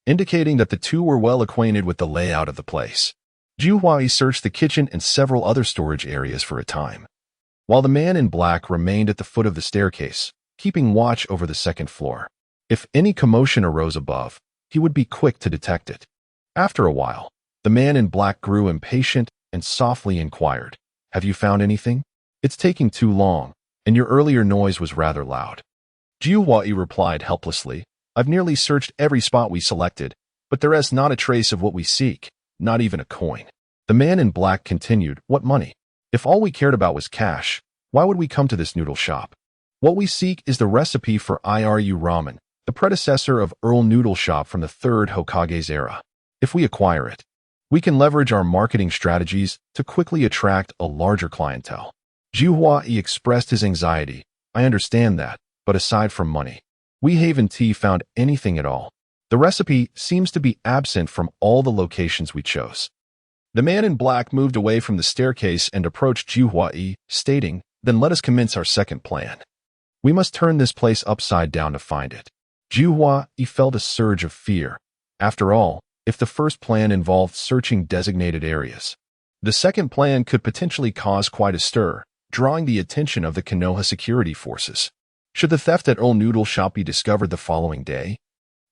indicating that the two were well acquainted with the layout of the place. Jihuai searched the kitchen and several other storage areas for a time, while the man in black remained at the foot of the staircase, keeping watch over the second floor. If any commotion arose above, he would be quick to detect it. After a while, the man in black grew impatient and softly inquired, "Have you found anything?" It's taking too long, and your earlier noise was rather loud. Jiuhua replied helplessly. I've nearly searched every spot we selected, but there is not a trace of what we seek, not even a coin. The man in black continued, what money? If all we cared about was cash, why would we come to this noodle shop? What we seek is the recipe for Iru ramen, the predecessor of Earl Noodle Shop from the third Hokage's era. If we acquire it, we can leverage our marketing strategies to quickly attract a larger clientele. Jiuhua expressed his anxiety. I understand that, but aside from money, we haven't found anything at all. The recipe seems to be absent from all the locations we chose. The man in black moved away from the staircase and approached Jiuhua, stating, then let us commence our second plan. We must turn this place upside down to find it. Jiuhua felt a surge of fear. After all, if the first plan involved searching designated areas, the second plan could potentially cause quite a stir, drawing the attention of the Konoha security forces. Should the theft at Earl Noodle Shop be discovered the following day,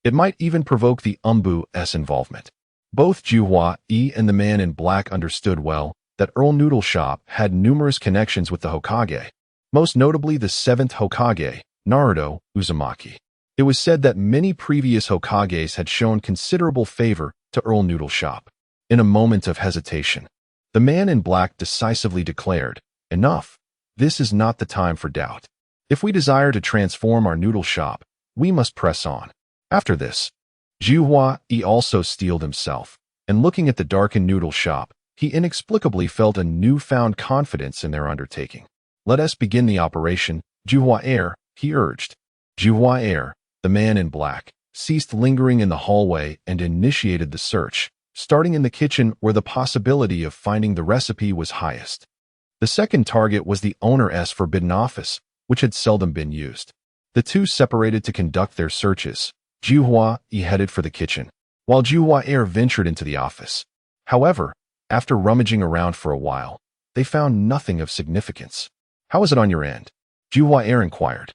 it might even provoke the Umbu's involvement. Both Jiuhua and the man in black understood well that Earl Noodle Shop had numerous connections with the Hokage, most notably the 7th Hokage, Naruto Uzumaki. It was said that many previous Hokages had shown considerable favor to Earl Noodle Shop. In a moment of hesitation, the man in black decisively declared, enough. This is not the time for doubt. If we desire to transform our noodle shop, we must press on. After this, Jiuhua also steeled himself, and looking at the darkened noodle shop, he inexplicably felt a newfound confidence in their undertaking. Let us begin the operation, Jiuhua, he urged. Jiuhua, the man in black, ceased lingering in the hallway and initiated the search, starting in the kitchen where the possibility of finding the recipe was highest. The second target was the owner's forbidden office, which had seldom been used. The two separated to conduct their searches. Jiuhua headed for the kitchen, while Jiuhua ventured into the office. However, after rummaging around for a while, they found nothing of significance. How is it on your end? Jiuhua inquired.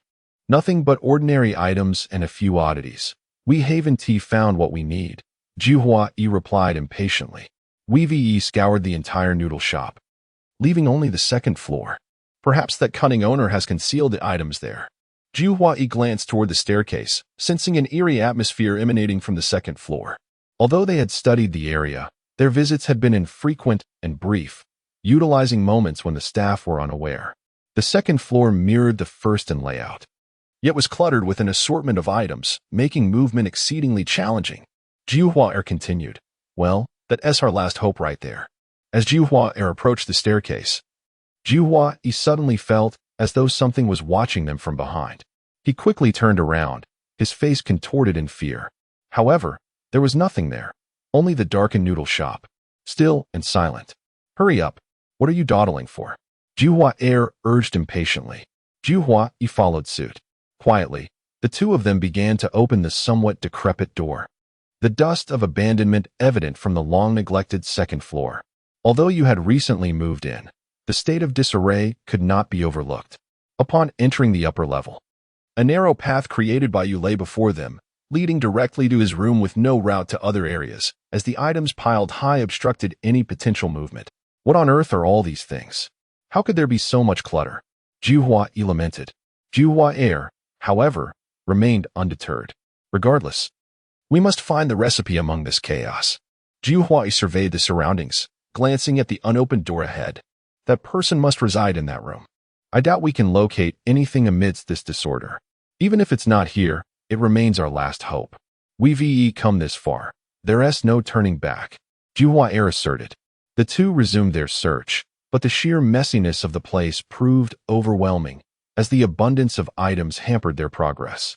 Nothing but ordinary items and a few oddities. We haven't found what we need. Jiuhua replied impatiently. We scoured the entire noodle shop, leaving only the second floor. Perhaps that cunning owner has concealed the items there. Jiuhua glanced toward the staircase, sensing an eerie atmosphere emanating from the second floor. Although they had studied the area, their visits had been infrequent and brief, utilizing moments when the staff were unaware. The second floor mirrored the first in layout, yet was cluttered with an assortment of items, making movement exceedingly challenging. Jiuhua continued, well, that's our last hope right there. As Jiuhua approached the staircase, Jiuhua suddenly felt as though something was watching them from behind. He quickly turned around, his face contorted in fear. However, there was nothing there, only the darkened noodle shop, still and silent. Hurry up, what are you dawdling for? Jiuhua urged impatiently. Jiuhua followed suit. Quietly, the two of them began to open the somewhat decrepit door. The dust of abandonment evident from the long-neglected second floor. Although you had recently moved in, the state of disarray could not be overlooked. Upon entering the upper level, a narrow path created by you lay before them, leading directly to his room with no route to other areas, as the items piled high obstructed any potential movement. What on earth are all these things? How could there be so much clutter? Jiuhua lamented. Jiuhua, however, remained undeterred. Regardless, we must find the recipe among this chaos. Jiuhua surveyed the surroundings, glancing at the unopened door ahead. That person must reside in that room. I doubt we can locate anything amidst this disorder. Even if it's not here, it remains our last hope. We've come this far. There's no turning back. Jiuhua asserted. The two resumed their search, but the sheer messiness of the place proved overwhelming, as the abundance of items hampered their progress.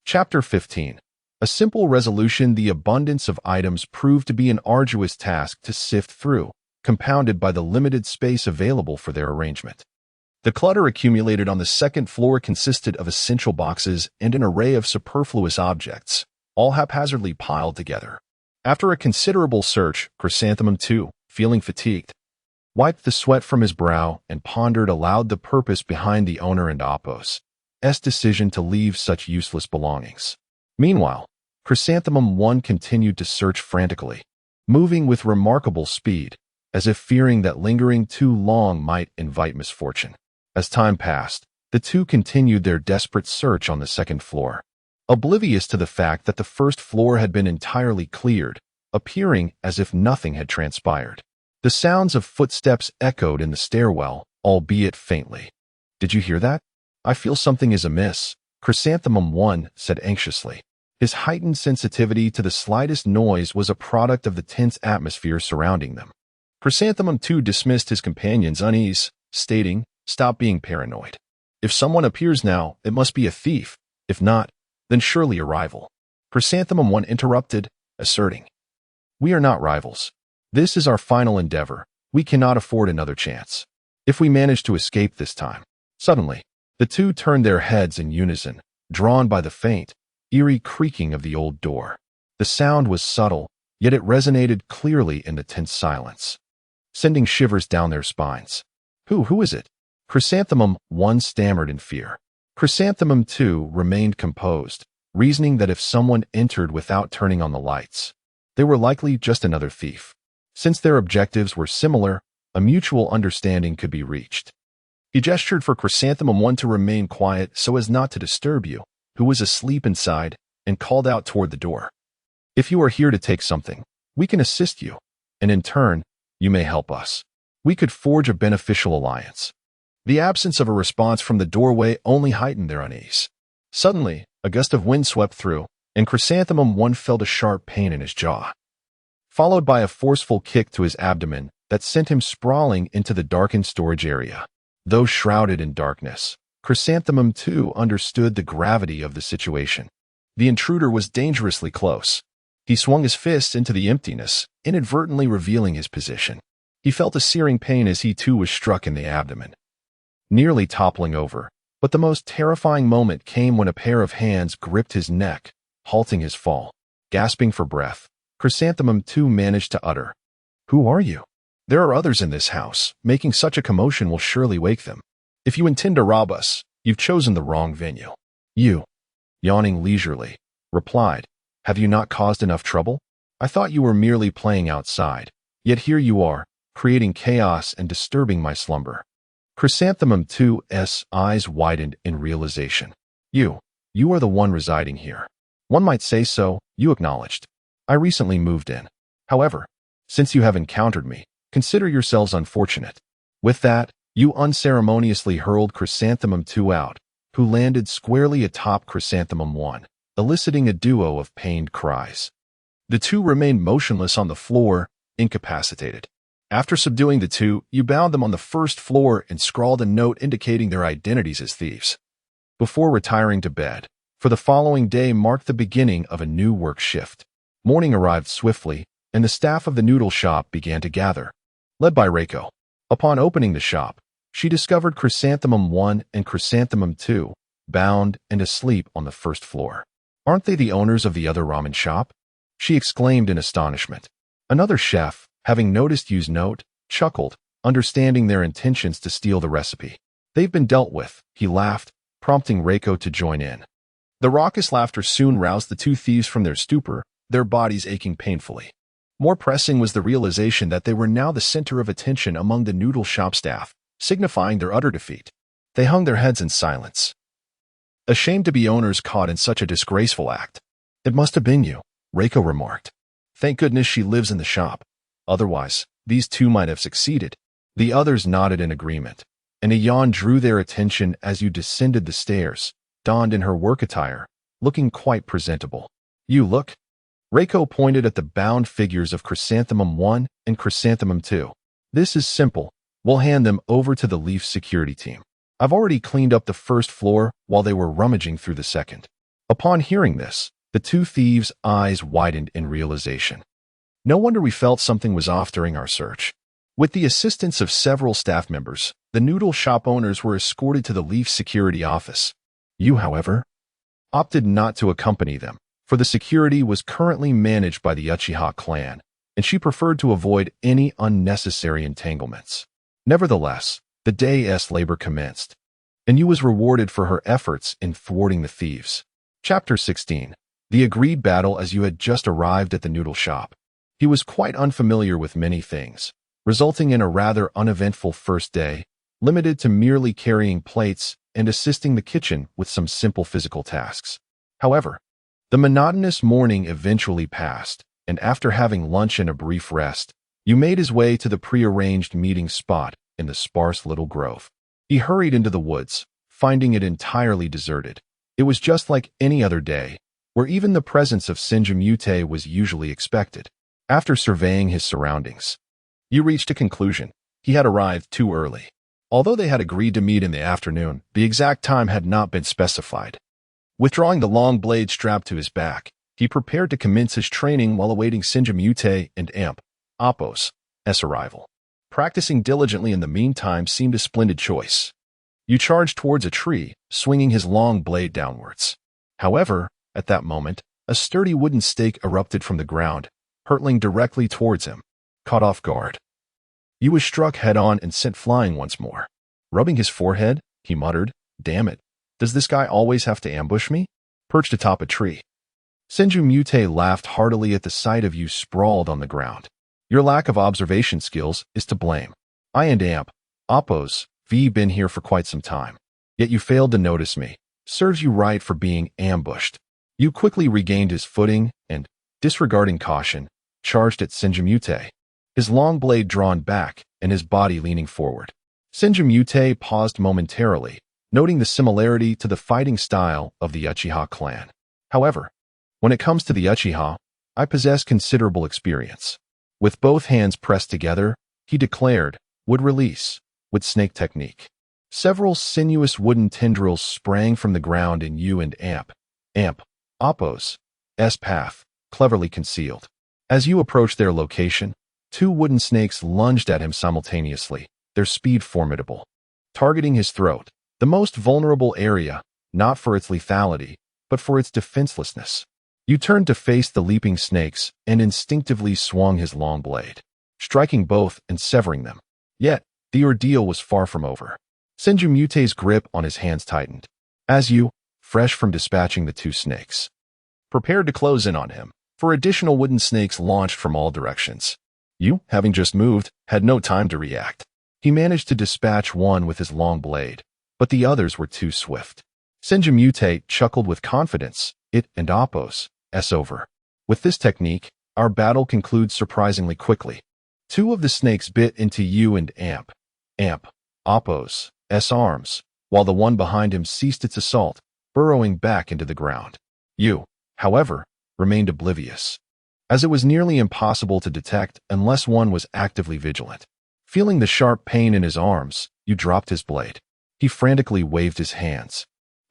Chapter 15. A simple resolution. The abundance of items proved to be an arduous task to sift through, compounded by the limited space available for their arrangement. The clutter accumulated on the second floor consisted of essential boxes and an array of superfluous objects, all haphazardly piled together. After a considerable search, Chrysanthemum too, feeling fatigued, wiped the sweat from his brow and pondered aloud the purpose behind the owner and Appo's decision to leave such useless belongings. Meanwhile, Chrysanthemum 1 continued to search frantically, moving with remarkable speed, as if fearing that lingering too long might invite misfortune. As time passed, the two continued their desperate search on the second floor, oblivious to the fact that the first floor had been entirely cleared, appearing as if nothing had transpired. The sounds of footsteps echoed in the stairwell, albeit faintly. "Did you hear that? I feel something is amiss," Chrysanthemum 1 said anxiously. His heightened sensitivity to the slightest noise was a product of the tense atmosphere surrounding them. Chrysanthemum 2 dismissed his companion's unease, stating, "Stop being paranoid. If someone appears now, it must be a thief. If not, then surely a rival." Chrysanthemum 1 interrupted, asserting, "We are not rivals. This is our final endeavor. We cannot afford another chance. If we manage to escape this time." Suddenly, the two turned their heads in unison, drawn by the faint, eerie creaking of the old door. The sound was subtle, yet it resonated clearly in the tense silence, sending shivers down their spines. Who is it?" Chrysanthemum 1 stammered in fear. Chrysanthemum 2 remained composed, reasoning that if someone entered without turning on the lights, they were likely just another thief. Since their objectives were similar, a mutual understanding could be reached. He gestured for Chrysanthemum 1 to remain quiet so as not to disturb you, who was asleep inside, and called out toward the door. "If you are here to take something, we can assist you, and in turn, you may help us. We could forge a beneficial alliance." The absence of a response from the doorway only heightened their unease. Suddenly, a gust of wind swept through, and Chrysanthemum 1 felt a sharp pain in his jaw, followed by a forceful kick to his abdomen that sent him sprawling into the darkened storage area. Though shrouded in darkness, Chrysanthemum 2 understood the gravity of the situation. The intruder was dangerously close. He swung his fists into the emptiness, inadvertently revealing his position. He felt a searing pain as he too was struck in the abdomen, nearly toppling over. But the most terrifying moment came when a pair of hands gripped his neck, halting his fall. Gasping for breath, Chrysanthemum 2 managed to utter, "Who are you? There are others in this house. Making such a commotion will surely wake them. If you intend to rob us, you've chosen the wrong venue." "You," yawning leisurely, replied, "Have you not caused enough trouble? I thought you were merely playing outside. Yet here you are, creating chaos and disturbing my slumber." Chrysanthemum 2's eyes widened in realization. You are the one residing here." "One might say so," you acknowledged. "I recently moved in. However, since you have encountered me, consider yourselves unfortunate." With that, you unceremoniously hurled Chrysanthemum 2 out, who landed squarely atop Chrysanthemum 1, eliciting a duo of pained cries. The two remained motionless on the floor, incapacitated. After subduing the two, you bound them on the first floor and scrawled a note indicating their identities as thieves. Before retiring to bed, for the following day marked the beginning of a new work shift. Morning arrived swiftly, and the staff of the noodle shop began to gather, led by Reiko. Upon opening the shop, she discovered Chrysanthemum 1 and Chrysanthemum 2, bound and asleep on the first floor. "Aren't they the owners of the other ramen shop?" she exclaimed in astonishment. Another chef, having noticed Yu's note, chuckled, understanding their intentions to steal the recipe. "They've been dealt with," he laughed, prompting Reiko to join in. The raucous laughter soon roused the two thieves from their stupor, their bodies aching painfully. More pressing was the realization that they were now the center of attention among the noodle shop staff, signifying their utter defeat. They hung their heads in silence, ashamed to be owners caught in such a disgraceful act. "It must have been you," Reiko remarked. "Thank goodness she lives in the shop. Otherwise, these two might have succeeded." The others nodded in agreement, and a yawn drew their attention as you descended the stairs, donned in her work attire, looking quite presentable. "You look." Reiko pointed at the bound figures of Chrysanthemum 1 and Chrysanthemum 2. "This is simple. We'll hand them over to the Leaf security team. I've already cleaned up the first floor while they were rummaging through the second." Upon hearing this, the two thieves' eyes widened in realization. "No wonder we felt something was off during our search." With the assistance of several staff members, the noodle shop owners were escorted to the Leaf security office. You, however, opted not to accompany them, for the security was currently managed by the Uchiha clan, and she preferred to avoid any unnecessary entanglements. Nevertheless, the day's labor commenced, and Yu was rewarded for her efforts in thwarting the thieves. Chapter 16. The agreed battle. As Yu had just arrived at the noodle shop, he was quite unfamiliar with many things, resulting in a rather uneventful first day, limited to merely carrying plates and assisting the kitchen with some simple physical tasks. However, the monotonous morning eventually passed, and after having lunch and a brief rest, you made his way to the prearranged meeting spot in the sparse little grove. He hurried into the woods, finding it entirely deserted. It was just like any other day, where even the presence of Senjumute was usually expected. After surveying his surroundings, you reached a conclusion. He had arrived too early. Although they had agreed to meet in the afternoon, the exact time had not been specified. Withdrawing the long blade strapped to his back, he prepared to commence his training while awaiting Senjumute and Amp, Appo's arrival. Practicing diligently in the meantime seemed a splendid choice. You charged towards a tree, swinging his long blade downwards. However, at that moment, a sturdy wooden stake erupted from the ground, hurtling directly towards him. Caught off guard, you was struck head-on and sent flying once more. Rubbing his forehead, he muttered, "Damn it, does this guy always have to ambush me?" Perched atop a tree, Senjumute laughed heartily at the sight of you sprawled on the ground. "Your lack of observation skills is to blame. I and Amp, Appo's, been here for quite some time. Yet you failed to notice me. Serves you right for being ambushed." You quickly regained his footing and, disregarding caution, charged at Senjumute, his long blade drawn back and his body leaning forward. Senjumute paused momentarily, noting the similarity to the fighting style of the Uchiha clan. "However, when it comes to the Uchiha, I possess considerable experience." With both hands pressed together, he declared, "Would release, with snake technique." Several sinuous wooden tendrils sprang from the ground in you and Amp, Appo's path, cleverly concealed. As you approached their location, two wooden snakes lunged at him simultaneously, their speed formidable. Targeting his throat, the most vulnerable area, not for its lethality, but for its defenselessness. You turned to face the leaping snakes and instinctively swung his long blade, striking both and severing them. Yet, the ordeal was far from over. Senjumute's grip on his hands tightened, as you, fresh from dispatching the two snakes, prepared to close in on him, for additional wooden snakes launched from all directions. You, having just moved, had no time to react. He managed to dispatch one with his long blade, but the others were too swift. Senjumute chuckled with confidence. "It and Appo's over. With this technique, our battle concludes surprisingly quickly." Two of the snakes bit into you and Amp, Appo's arms, while the one behind him ceased its assault, burrowing back into the ground. You, however, remained oblivious, as it was nearly impossible to detect unless one was actively vigilant. Feeling the sharp pain in his arms, you dropped his blade. He frantically waved his hands,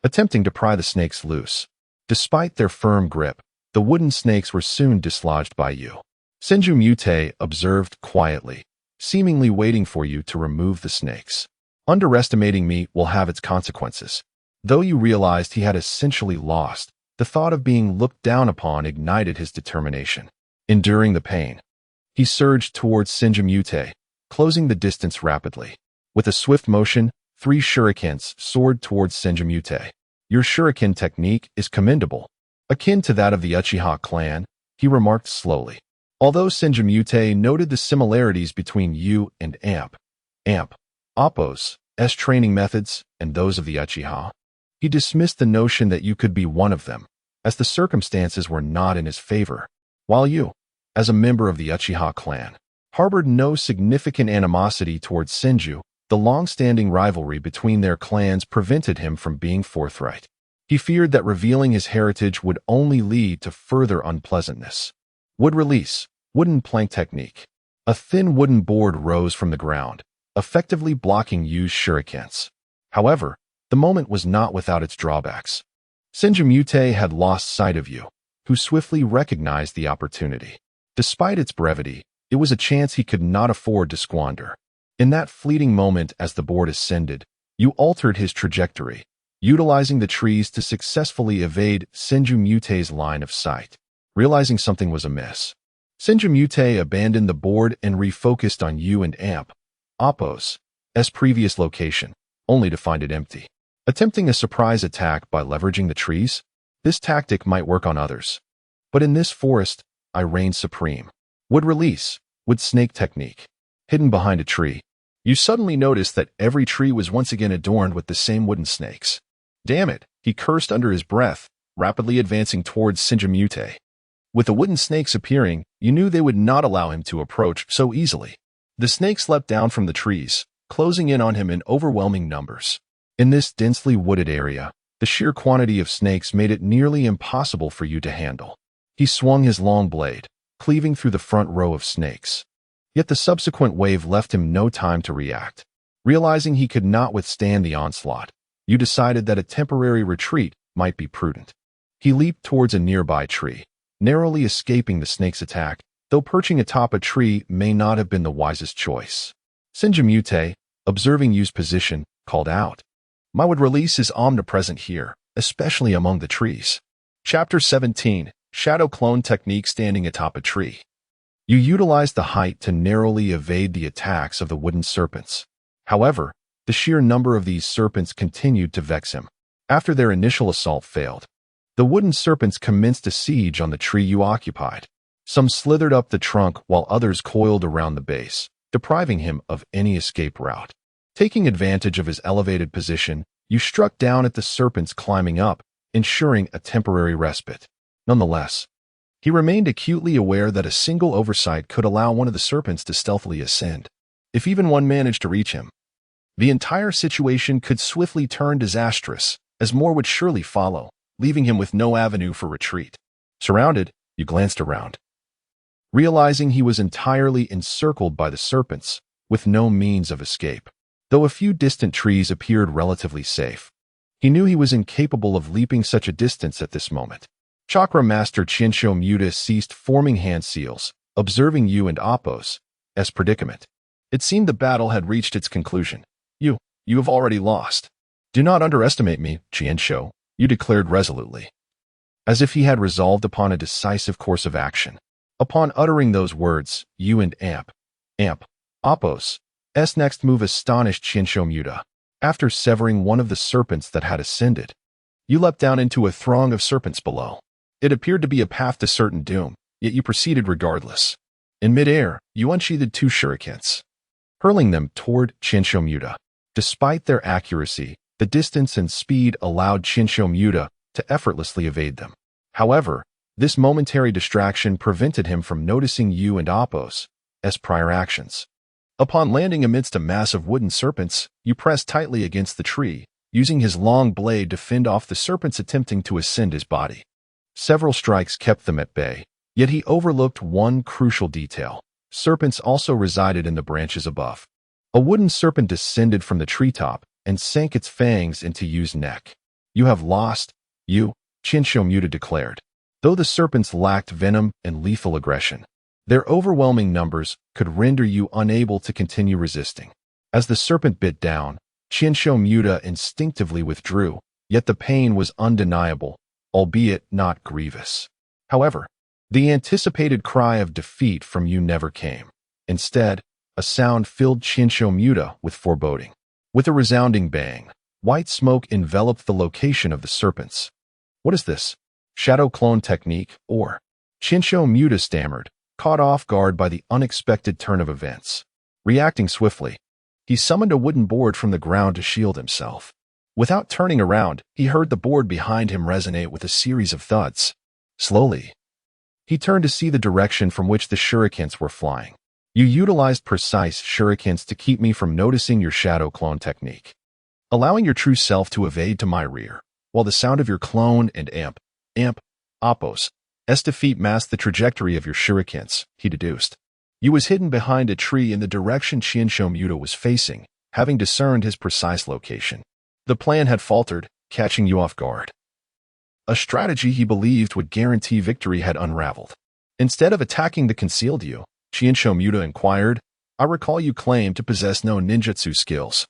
attempting to pry the snakes loose. Despite their firm grip, the wooden snakes were soon dislodged by you. Senjumute observed quietly, seemingly waiting for you to remove the snakes. Underestimating me will have its consequences. Though you realized he had essentially lost, the thought of being looked down upon ignited his determination. Enduring the pain, he surged towards Senjumute, closing the distance rapidly. With a swift motion, 3 shurikens soared towards Senjumute. "Your shuriken technique is commendable, akin to that of the Uchiha clan," he remarked slowly. Although Senjumute noted the similarities between you and Amp, Appo's training methods and those of the Uchiha, he dismissed the notion that you could be one of them, as the circumstances were not in his favor. While you, as a member of the Uchiha clan, harbored no significant animosity towards Senju, the long-standing rivalry between their clans prevented him from being forthright. He feared that revealing his heritage would only lead to further unpleasantness. Wood release, wooden plank technique. A thin wooden board rose from the ground, effectively blocking Yu's shurikens. However, the moment was not without its drawbacks. Senjumute had lost sight of you, who swiftly recognized the opportunity. Despite its brevity, it was a chance he could not afford to squander. In that fleeting moment as the board ascended, you altered his trajectory, utilizing the trees to successfully evade Senjumute's line of sight. Realizing something was amiss, Senjumute abandoned the board and refocused on you and Amp, Appo's previous location, only to find it empty. Attempting a surprise attack by leveraging the trees, this tactic might work on others. But in this forest, I reigned supreme. Wood release, wood snake technique. Hidden behind a tree, You suddenly noticed that every tree was once again adorned with the same wooden snakes. Damn it, he cursed under his breath, rapidly advancing towards Shinjamute. With the wooden snakes appearing, you knew they would not allow him to approach so easily. The snakes leapt down from the trees, closing in on him in overwhelming numbers. In this densely wooded area, the sheer quantity of snakes made it nearly impossible for you to handle. He swung his long blade, cleaving through the front row of snakes. Yet the subsequent wave left him no time to react. Realizing he could not withstand the onslaught, you decided that a temporary retreat might be prudent. He leaped towards a nearby tree, narrowly escaping the snake's attack, though perching atop a tree may not have been the wisest choice. Shinjamute, observing Yu's position, called out, "My would release is omnipresent here, especially among the trees." Chapter 17, Shadow Clone Technique Standing Atop a Tree. You utilized the height to narrowly evade the attacks of the wooden serpents. However, the sheer number of these serpents continued to vex him. After their initial assault failed, the wooden serpents commenced a siege on the tree you occupied. Some slithered up the trunk while others coiled around the base, depriving him of any escape route. Taking advantage of his elevated position, you struck down at the serpents climbing up, ensuring a temporary respite. Nonetheless, he remained acutely aware that a single oversight could allow one of the serpents to stealthily ascend. If even one managed to reach him, the entire situation could swiftly turn disastrous, as more would surely follow, leaving him with no avenue for retreat. Surrounded, you glanced around, realizing he was entirely encircled by the serpents, with no means of escape. Though a few distant trees appeared relatively safe, he knew he was incapable of leaping such a distance at this moment. Chakra Master Chinsho Muta ceased forming hand seals, observing you and Appo's predicament. It seemed the battle had reached its conclusion. You have already lost. Do not underestimate me, Chinsho, you declared resolutely, as if he had resolved upon a decisive course of action. Upon uttering those words, you and Appo's next move astonished Chinsho Muta. After severing one of the serpents that had ascended, you leapt down into a throng of serpents below. It appeared to be a path to certain doom, yet you proceeded regardless. In midair, you unsheathed 2 shurikens, hurling them toward Chinsho Muta. Despite their accuracy, the distance and speed allowed Chinsho Muta to effortlessly evade them. However, this momentary distraction prevented him from noticing you and Appo's prior actions. Upon landing amidst a mass of wooden serpents, you pressed tightly against the tree, using his long blade to fend off the serpents attempting to ascend his body. Several strikes kept them at bay, yet he overlooked one crucial detail. Serpents also resided in the branches above. A wooden serpent descended from the treetop and sank its fangs into Yu's neck. You have lost, Chinsho Muta declared. Though the serpents lacked venom and lethal aggression, their overwhelming numbers could render you unable to continue resisting. As the serpent bit down, Chinsho Muta instinctively withdrew, yet the pain was undeniable, albeit not grievous. However, the anticipated cry of defeat from you never came. Instead, a sound filled Chinsho Muta with foreboding. With a resounding bang, white smoke enveloped the location of the serpents. What is this? Shadow clone technique, or? Chinsho Muta stammered, caught off guard by the unexpected turn of events. Reacting swiftly, he summoned a wooden board from the ground to shield himself. Without turning around, he heard the board behind him resonate with a series of thuds. Slowly, he turned to see the direction from which the shurikens were flying. You utilized precise shurikens to keep me from noticing your shadow clone technique, allowing your true self to evade to my rear, while the sound of your clone and Appo's defeat masked the trajectory of your shurikens, he deduced. You was hidden behind a tree in the direction Chinsho Muta was facing, having discerned his precise location. The plan had faltered, catching you off guard. A strategy he believed would guarantee victory had unraveled. Instead of attacking the concealed you, Chinsho Muta inquired, I recall you claimed to possess no ninjutsu skills.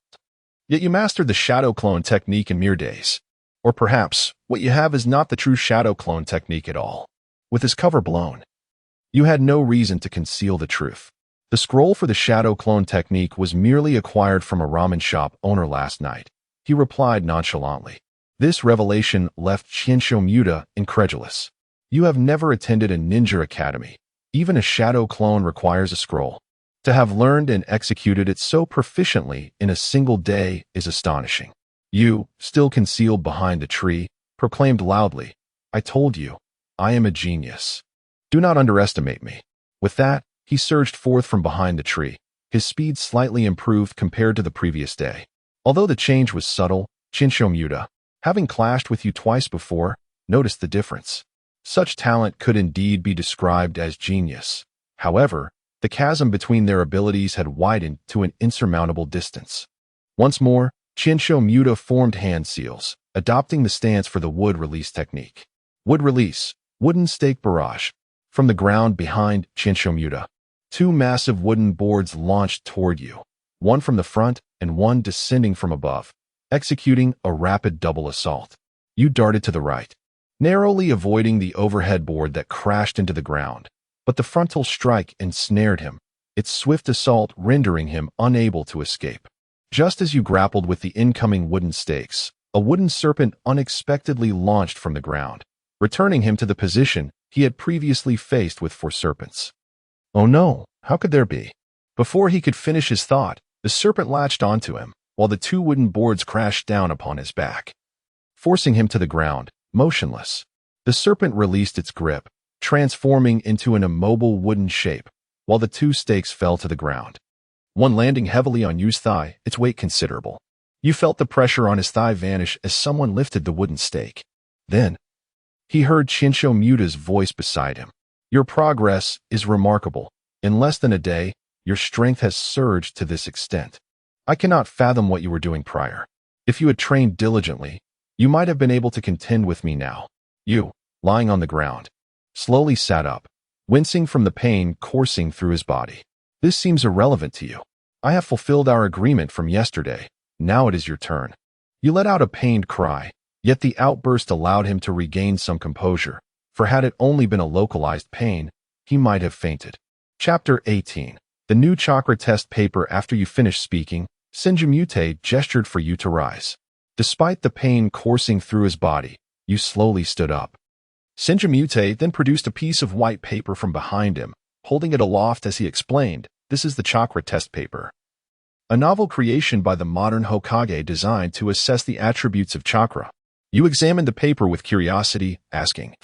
Yet you mastered the shadow clone technique in mere days. Or perhaps, what you have is not the true shadow clone technique at all. With his cover blown, you had no reason to conceal the truth. The scroll for the shadow clone technique was merely acquired from a ramen shop owner last night, he replied nonchalantly. This revelation left Chinsho Muta incredulous. You have never attended a ninja academy. Even a shadow clone requires a scroll. To have learned and executed it so proficiently in a single day is astonishing. You, still concealed behind the tree, proclaimed loudly, "I told you, I am a genius. Do not underestimate me." With that, he surged forth from behind the tree, his speed slightly improved compared to the previous day. Although the change was subtle, Shinsho Muta, having clashed with you twice before, noticed the difference. Such talent could indeed be described as genius. However, the chasm between their abilities had widened to an insurmountable distance. Once more, Shinsho Muta formed hand seals, adopting the stance for the wood release technique. Wood release, wooden stake barrage. From the ground behind Shinsho Muta, two massive wooden boards launched toward you, one from the front and one descending from above, executing a rapid double assault. You darted to the right, narrowly avoiding the overhead board that crashed into the ground, but the frontal strike ensnared him, its swift assault rendering him unable to escape. Just as you grappled with the incoming wooden stakes, a wooden serpent unexpectedly launched from the ground, returning him to the position he had previously faced with four serpents. Oh no, how could there be? Before he could finish his thought, the serpent latched onto him, while the two wooden boards crashed down upon his back, forcing him to the ground, motionless. The serpent released its grip, transforming into an immobile wooden shape, while the two stakes fell to the ground. One landing heavily on Yu's thigh, its weight considerable. You felt the pressure on his thigh vanish as someone lifted the wooden stake. Then, he heard Shinsho Muta's voice beside him. "Your progress is remarkable. In less than a day, your strength has surged to this extent. I cannot fathom what you were doing prior. If you had trained diligently, you might have been able to contend with me now." You, lying on the ground, slowly sat up, wincing from the pain coursing through his body. "This seems irrelevant to you. I have fulfilled our agreement from yesterday. Now it is your turn." You let out a pained cry, yet the outburst allowed him to regain some composure, for had it only been a localized pain, he might have fainted. Chapter 18. The new chakra test paper. After you finished speaking, Senjumute gestured for you to rise. Despite the pain coursing through his body, you slowly stood up. Senjumute then produced a piece of white paper from behind him, holding it aloft as he explained, "This is the chakra test paper. A novel creation by the modern Hokage designed to assess the attributes of chakra." You examined the paper with curiosity, asking,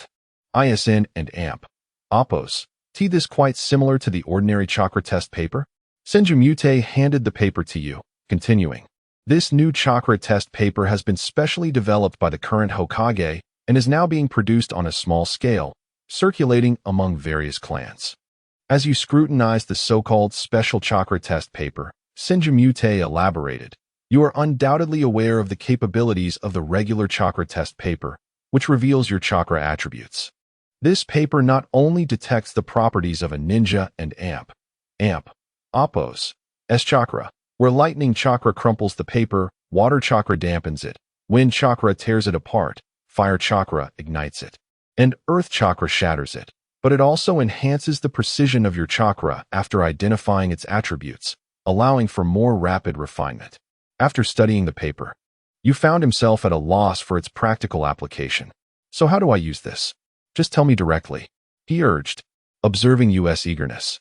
"ISN and AMP. Oppos. T. This quite similar to the ordinary chakra test paper?" Senjumute handed the paper to you, continuing, "This new chakra test paper has been specially developed by the current Hokage and is now being produced on a small scale, circulating among various clans." As you scrutinized the so-called special chakra test paper, Senjumute elaborated, "You are undoubtedly aware of the capabilities of the regular chakra test paper, which reveals your chakra attributes. This paper not only detects the properties of a ninja and AMP, Oppos, S chakra, where lightning chakra crumples the paper, water chakra dampens it, wind chakra tears it apart, fire chakra ignites it, and earth chakra shatters it, but it also enhances the precision of your chakra after identifying its attributes, allowing for more rapid refinement." After studying the paper, you found himself at a loss for its practical application. "So how do I use this? Just tell me directly," he urged, observing Yu's eagerness.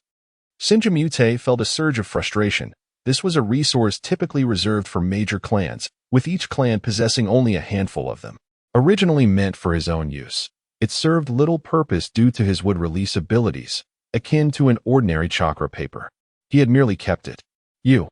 Senjumute felt a surge of frustration. This was a resource typically reserved for major clans, with each clan possessing only a handful of them. Originally meant for his own use, it served little purpose due to his wood release abilities, akin to an ordinary chakra paper. He had merely kept it. You,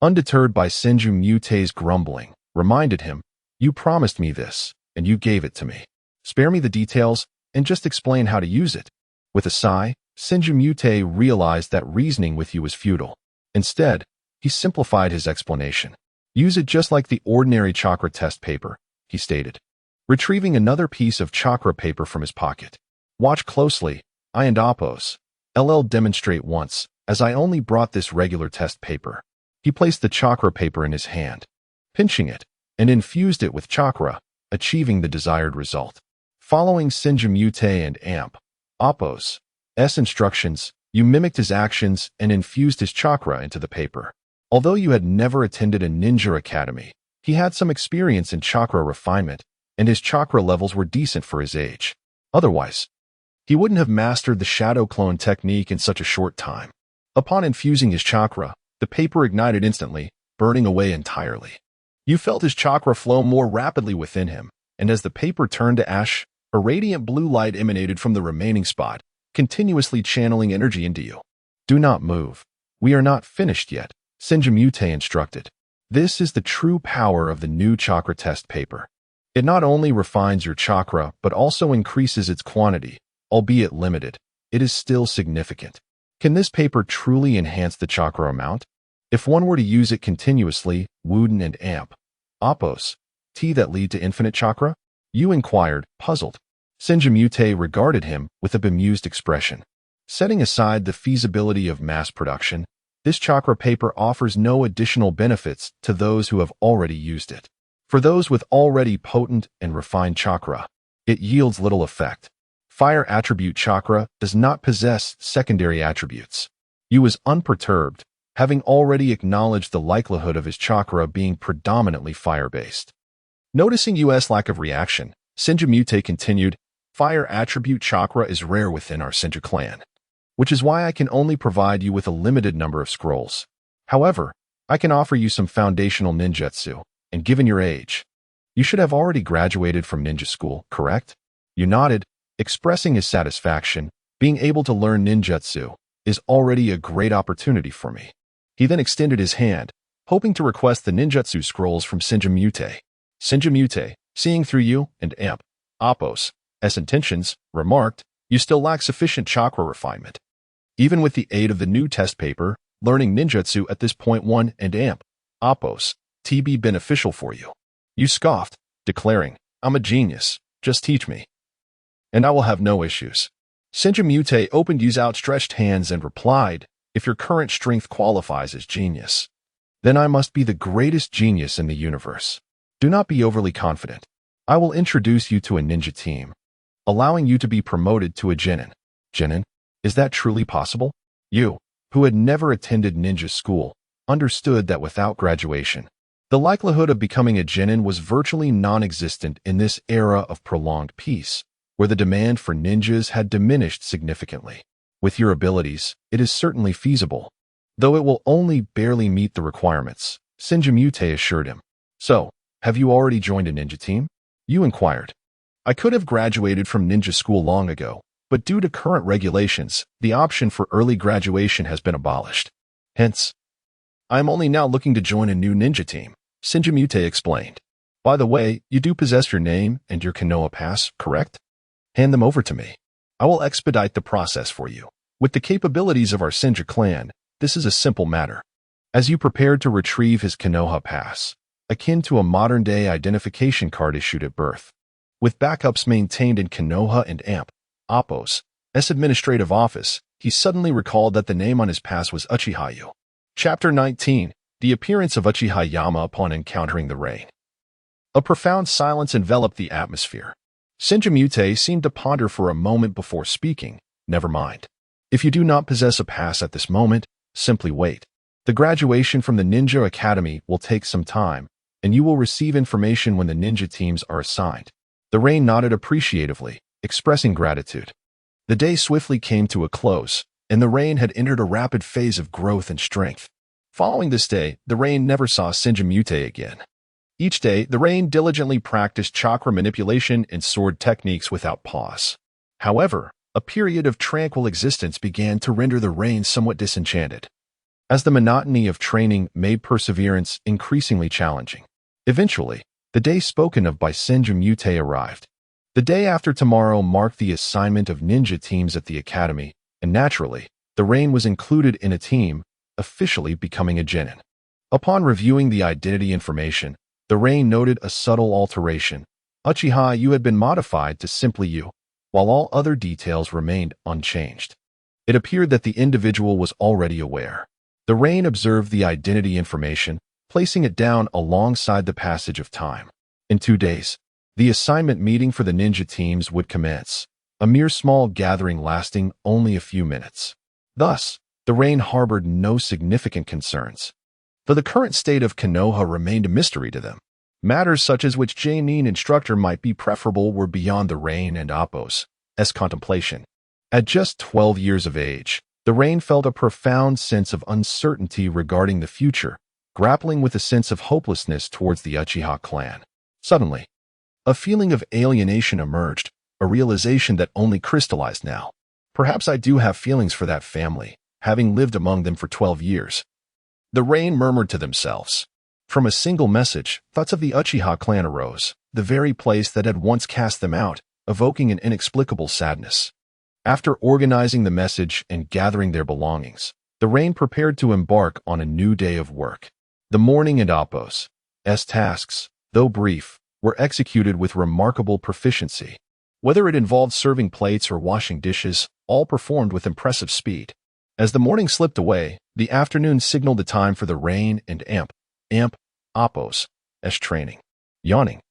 undeterred by Senjumute's grumbling, reminded him, "You promised me this, and you gave it to me. Spare me the details, and just explain how to use it." With a sigh, Senjumute realized that reasoning with you was futile. Instead, he simplified his explanation. "Use it just like the ordinary chakra test paper," he stated, retrieving another piece of chakra paper from his pocket. "Watch closely, I and Oppos. LL demonstrate once, as I only brought this regular test paper." He placed the chakra paper in his hand, pinching it, and infused it with chakra, achieving the desired result. Following Senjumute and AMP, Oppos, S instructions, you mimicked his actions and infused his chakra into the paper. Although you had never attended a ninja academy, he had some experience in chakra refinement, and his chakra levels were decent for his age. Otherwise, he wouldn't have mastered the shadow clone technique in such a short time. Upon infusing his chakra, the paper ignited instantly, burning away entirely. You felt his chakra flow more rapidly within him, and as the paper turned to ash, a radiant blue light emanated from the remaining spot, continuously channeling energy into you. Do not move. We are not finished yet, Senjimute instructed. This is the true power of the new chakra test paper. It not only refines your chakra, but also increases its quantity, albeit limited. It is still significant. Can this paper truly enhance the chakra amount? If one were to use it continuously, Wooden and Amp, Oppos, T that lead to infinite chakra? You inquired, puzzled. Senjimute regarded him with a bemused expression. Setting aside the feasibility of mass production, this chakra paper offers no additional benefits to those who have already used it. For those with already potent and refined chakra, it yields little effect. Fire attribute chakra does not possess secondary attributes. You was unperturbed, having already acknowledged the likelihood of his chakra being predominantly fire-based. Noticing US lack of reaction, Senjimute continued, Fire attribute chakra is rare within our Senju clan, which is why I can only provide you with a limited number of scrolls. However, I can offer you some foundational ninjutsu, and given your age, you should have already graduated from ninja school, correct? You nodded, expressing his satisfaction. Being able to learn ninjutsu is already a great opportunity for me. He then extended his hand, hoping to request the ninjutsu scrolls from Senjimute. Senjimute, seeing through you and Amp, Oppos, S intentions, remarked, you still lack sufficient chakra refinement. Even with the aid of the new test paper, learning ninjutsu at this point 1 and Amp, Oppos, T be beneficial for you. You scoffed, declaring, I'm a genius, just teach me, and I will have no issues. Senjimute opened his outstretched hands and replied, if your current strength qualifies as genius, then I must be the greatest genius in the universe. Do not be overly confident. I will introduce you to a ninja team, allowing you to be promoted to a genin. Genin? Is that truly possible? You, who had never attended ninja school, understood that without graduation, the likelihood of becoming a genin was virtually non-existent in this era of prolonged peace, where the demand for ninjas had diminished significantly. With your abilities, it is certainly feasible, though it will only barely meet the requirements, Senjimute assured him. So, have you already joined a ninja team? You inquired. I could have graduated from ninja school long ago, but due to current regulations, the option for early graduation has been abolished. Hence, I am only now looking to join a new ninja team, Senjimute explained. By the way, you do possess your name and your Konoha pass, correct? Hand them over to me. I will expedite the process for you. With the capabilities of our Senju clan, this is a simple matter. As you prepare to retrieve his Konoha pass, akin to a modern-day identification card issued at birth, with backups maintained in Konoha and Amp, Oppos, S administrative office, he suddenly recalled that the name on his pass was Uchihayu. Chapter 19, The Appearance of Uchiha Yama Upon Encountering the Rain. A profound silence enveloped the atmosphere. Senjimute seemed to ponder for a moment before speaking. Never mind. If you do not possess a pass at this moment, simply wait. The graduation from the Ninja Academy will take some time, and you will receive information when the ninja teams are assigned. The rain nodded appreciatively, expressing gratitude. The day swiftly came to a close, and the rain had entered a rapid phase of growth and strength. Following this day, the rain never saw Senjimute again. Each day, the rain diligently practiced chakra manipulation and sword techniques without pause. However, a period of tranquil existence began to render the rain somewhat disenchanted, as the monotony of training made perseverance increasingly challenging. Eventually, the day spoken of by Senjimute arrived. The day after tomorrow marked the assignment of ninja teams at the academy, and naturally, the rain was included in a team, officially becoming a genin. Upon reviewing the identity information, the rain noted a subtle alteration. Uchiha Yu had been modified to simply Yu, while all other details remained unchanged. It appeared that the individual was already aware. The rain observed the identity information, placing it down alongside the passage of time. In 2 days, the assignment meeting for the ninja teams would commence, a mere small gathering lasting only a few minutes. Thus, the rain harbored no significant concerns, though the current state of Konoha remained a mystery to them. Matters such as which genin instructor might be preferable were beyond the rain and Oppos' contemplation. At just 12 years of age, The rain felt a profound sense of uncertainty regarding the future, grappling with a sense of hopelessness towards the Uchiha clan. Suddenly, a feeling of alienation emerged, a realization that only crystallized now. Perhaps I do have feelings for that family, having lived among them for 12 years. The rain murmured to themselves. From a single message, thoughts of the Uchiha clan arose, the very place that had once cast them out, evoking an inexplicable sadness. After organizing the message and gathering their belongings, the rain prepared to embark on a new day of work. The morning and Appo's tasks, though brief, were executed with remarkable proficiency. Whether it involved serving plates or washing dishes, all performed with impressive speed. As the morning slipped away, the afternoon signaled the time for the rain and Appo's training. Yawning,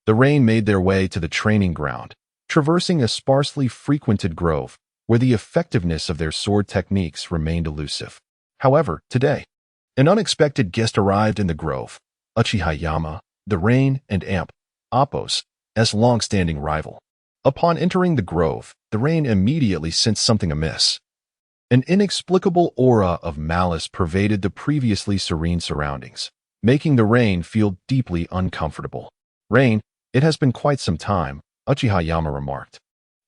the rain made their way to the training ground, traversing a sparsely frequented grove, where the effectiveness of their sword techniques remained elusive. However, today, an unexpected guest arrived in the grove, Uchiha Yama, the rain and Appo's long-standing rival. Upon entering the grove, the rain immediately sensed something amiss. An inexplicable aura of malice pervaded the previously serene surroundings, making the rain feel deeply uncomfortable. "Rain, it has been quite some time," Uchiha Yama remarked,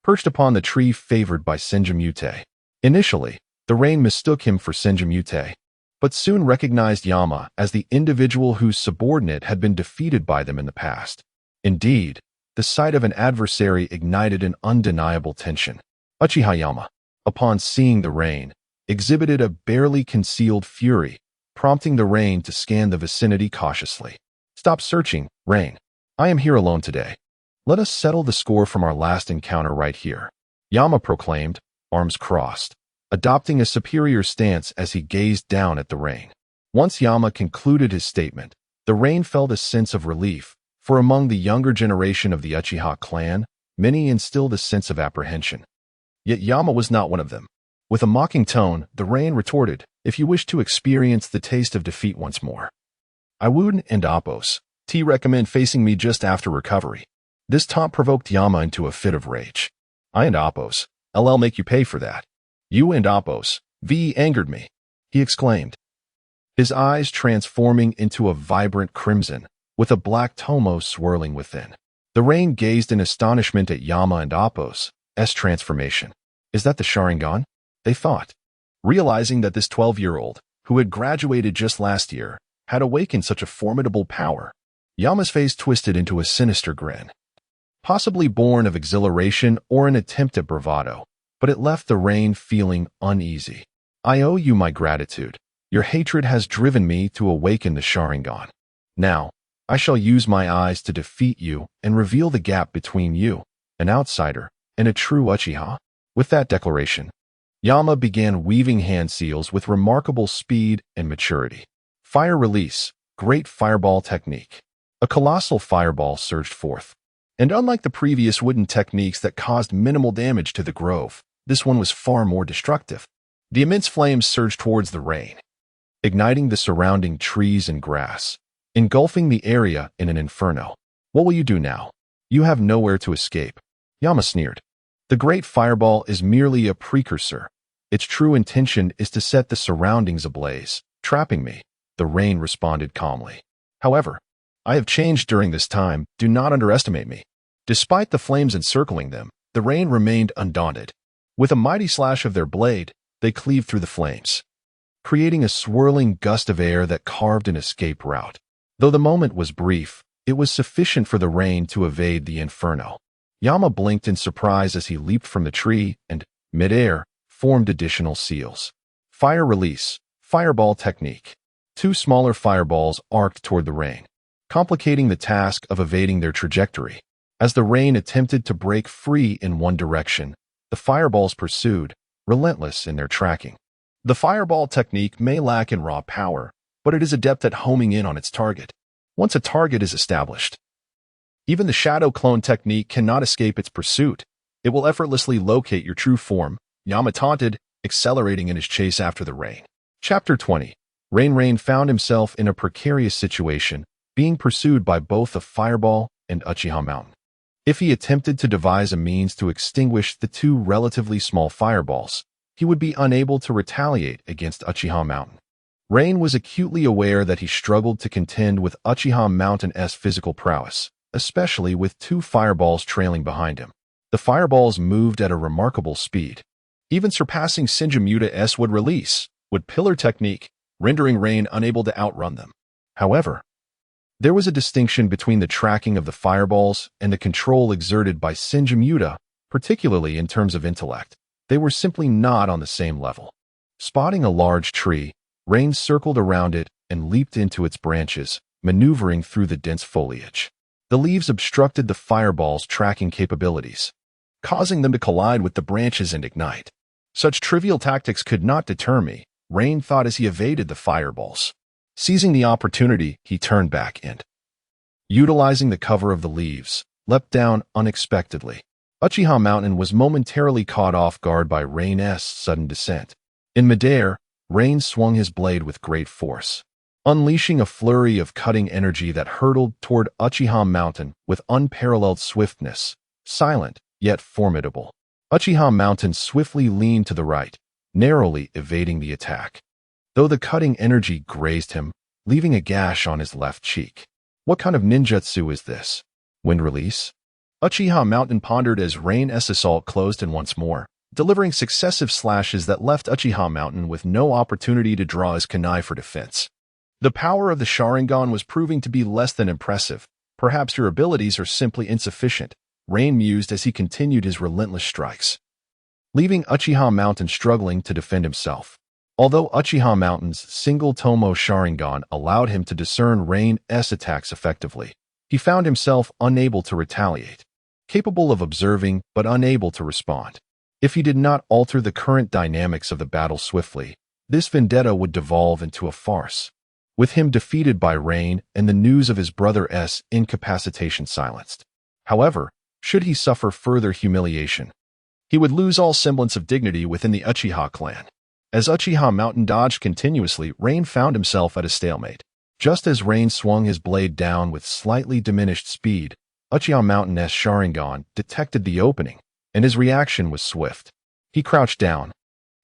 perched upon the tree favored by Senjimute. Initially, the rain mistook him for Senjimute, but soon recognized Yama as the individual whose subordinate had been defeated by them in the past. Indeed, the sight of an adversary ignited an undeniable tension. Uchiha Yama, upon seeing the rain, exhibited a barely concealed fury, prompting the rain to scan the vicinity cautiously. "Stop searching, Rain. I am here alone today. Let us settle the score from our last encounter right here," Yama proclaimed, arms crossed, adopting a superior stance as he gazed down at the rain. Once Yama concluded his statement, the rain felt a sense of relief, for among the younger generation of the Uchiha clan, many instilled a sense of apprehension. Yet Yama was not one of them. With a mocking tone, the rain retorted, "If you wish to experience the taste of defeat once more, I would and Appo's recommend facing me just after recovery." This taunt provoked Yama into a fit of rage. "I and Appo's LL make you pay for that. You and Appo's angered me," he exclaimed, his eyes transforming into a vibrant crimson, with a black tomo swirling within. The rain gazed in astonishment at Yama and Appo's transformation. "Is that the Sharingan?" they thought, realizing that this 12-year-old, who had graduated just last year, had awakened such a formidable power. Yama's face twisted into a sinister grin, possibly born of exhilaration or an attempt at bravado, but it left the rain feeling uneasy. "I owe you my gratitude. Your hatred has driven me to awaken the Sharingan. Now, I shall use my eyes to defeat you and reveal the gap between you, an outsider, and a true Uchiha." With that declaration, Yama began weaving hand seals with remarkable speed and maturity. Fire release, great fireball technique. A colossal fireball surged forth. And unlike the previous wooden techniques that caused minimal damage to the grove, this one was far more destructive. The immense flames surged towards the rain, igniting the surrounding trees and grass, engulfing the area in an inferno. "What will you do now? You have nowhere to escape," Yama sneered. "The great fireball is merely a precursor. Its true intention is to set the surroundings ablaze, trapping me," the rain responded calmly. "However, I have changed during this time. Do not underestimate me." Despite the flames encircling them, the rain remained undaunted. With a mighty slash of their blade, they cleaved through the flames, creating a swirling gust of air that carved an escape route. Though the moment was brief, it was sufficient for the rain to evade the inferno. Yama blinked in surprise as he leaped from the tree and, mid-air, formed additional seals. Fire release, fireball technique. Two smaller fireballs arced toward the rain, complicating the task of evading their trajectory. As the rain attempted to break free in one direction, the fireballs pursued, relentless in their tracking. The fireball technique may lack in raw power, but it is adept at homing in on its target. Once a target is established, even the shadow clone technique cannot escape its pursuit. It will effortlessly locate your true form, Yama taunted, accelerating in his chase after the rain. Chapter 20. Rain found himself in a precarious situation, being pursued by both the fireball and Uchiha Mountain. If he attempted to devise a means to extinguish the two relatively small fireballs, he would be unable to retaliate against Uchiha Mountain. Rain was acutely aware that he struggled to contend with Uchiha Mountain's physical prowess, especially with two fireballs trailing behind him. The fireballs moved at a remarkable speed, even surpassing Shinjamura's wood release, wood pillar technique, rendering Rain unable to outrun them. However, there was a distinction between the tracking of the fireballs and the control exerted by Shinjamura, particularly in terms of intellect. They were simply not on the same level. Spotting a large tree, Rain circled around it and leaped into its branches, maneuvering through the dense foliage. The leaves obstructed the fireball's tracking capabilities, causing them to collide with the branches and ignite. Such trivial tactics could not deter me, Rain thought as he evaded the fireballs. Seizing the opportunity, he turned back and, utilizing the cover of the leaves, leapt down unexpectedly. Uchiha Mountain was momentarily caught off guard by Rain's sudden descent. In midair, Rain swung his blade with great force, unleashing a flurry of cutting energy that hurtled toward Uchiha Mountain with unparalleled swiftness, silent yet formidable. Uchiha Mountain swiftly leaned to the right, narrowly evading the attack, though the cutting energy grazed him, leaving a gash on his left cheek. What kind of ninjutsu is this? Wind release? Uchiha Mountain pondered as Rain's assault closed in once more, delivering successive slashes that left Uchiha Mountain with no opportunity to draw his kunai for defense. The power of the Sharingan was proving to be less than impressive. Perhaps your abilities are simply insufficient, Rain mused as he continued his relentless strikes, leaving Uchiha Mountain struggling to defend himself. Although Uchiha Mountain's single Tomo Sharingan allowed him to discern Rain's attacks effectively, he found himself unable to retaliate, capable of observing but unable to respond. If he did not alter the current dynamics of the battle swiftly, this vendetta would devolve into a farce, with him defeated by Rain and the news of his brother's incapacitation silenced. However, should he suffer further humiliation, he would lose all semblance of dignity within the Uchiha clan. As Uchiha Mountain dodged continuously, Rain found himself at a stalemate. Just as Rain swung his blade down with slightly diminished speed, Uchiha Mountain's Sharingan detected the opening, and his reaction was swift. He crouched down,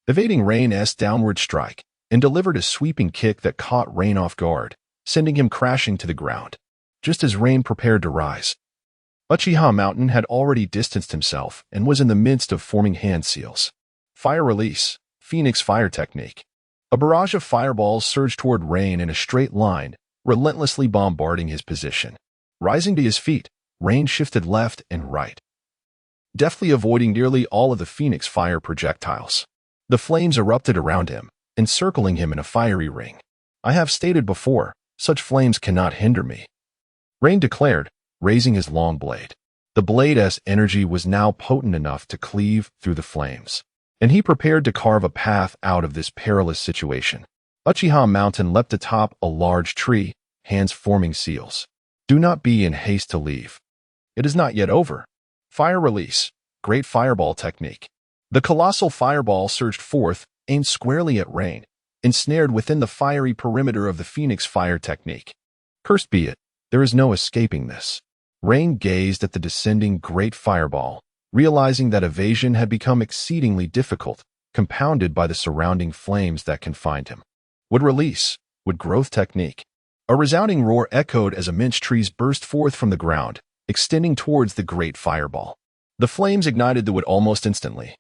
evading Rain's downward strike, and delivered a sweeping kick that caught Rain off guard, sending him crashing to the ground. Just as Rain prepared to rise, Uchiha Mountain had already distanced himself and was in the midst of forming hand seals. Fire release, Phoenix Fire technique. A barrage of fireballs surged toward Rain in a straight line, relentlessly bombarding his position. Rising to his feet, Rain shifted left and right, deftly avoiding nearly all of the Phoenix Fire projectiles. The flames erupted around him, encircling him in a fiery ring. I have stated before, such flames cannot hinder me, Rain declared, raising his long blade. The blade's energy was now potent enough to cleave through the flames, and he prepared to carve a path out of this perilous situation. Uchiha Mountain leapt atop a large tree, hands forming seals. Do not be in haste to leave. It is not yet over. Fire release, Great Fireball technique. The colossal fireball surged forth, aimed squarely at Rain, ensnared within the fiery perimeter of the Phoenix Fire technique. Cursed be it, there is no escaping this. Rain gazed at the descending Great Fireball, realizing that evasion had become exceedingly difficult, compounded by the surrounding flames that confined him. Would release, would growth technique. A resounding roar echoed as immense trees burst forth from the ground, extending towards the Great Fireball. The flames ignited the wood almost instantly,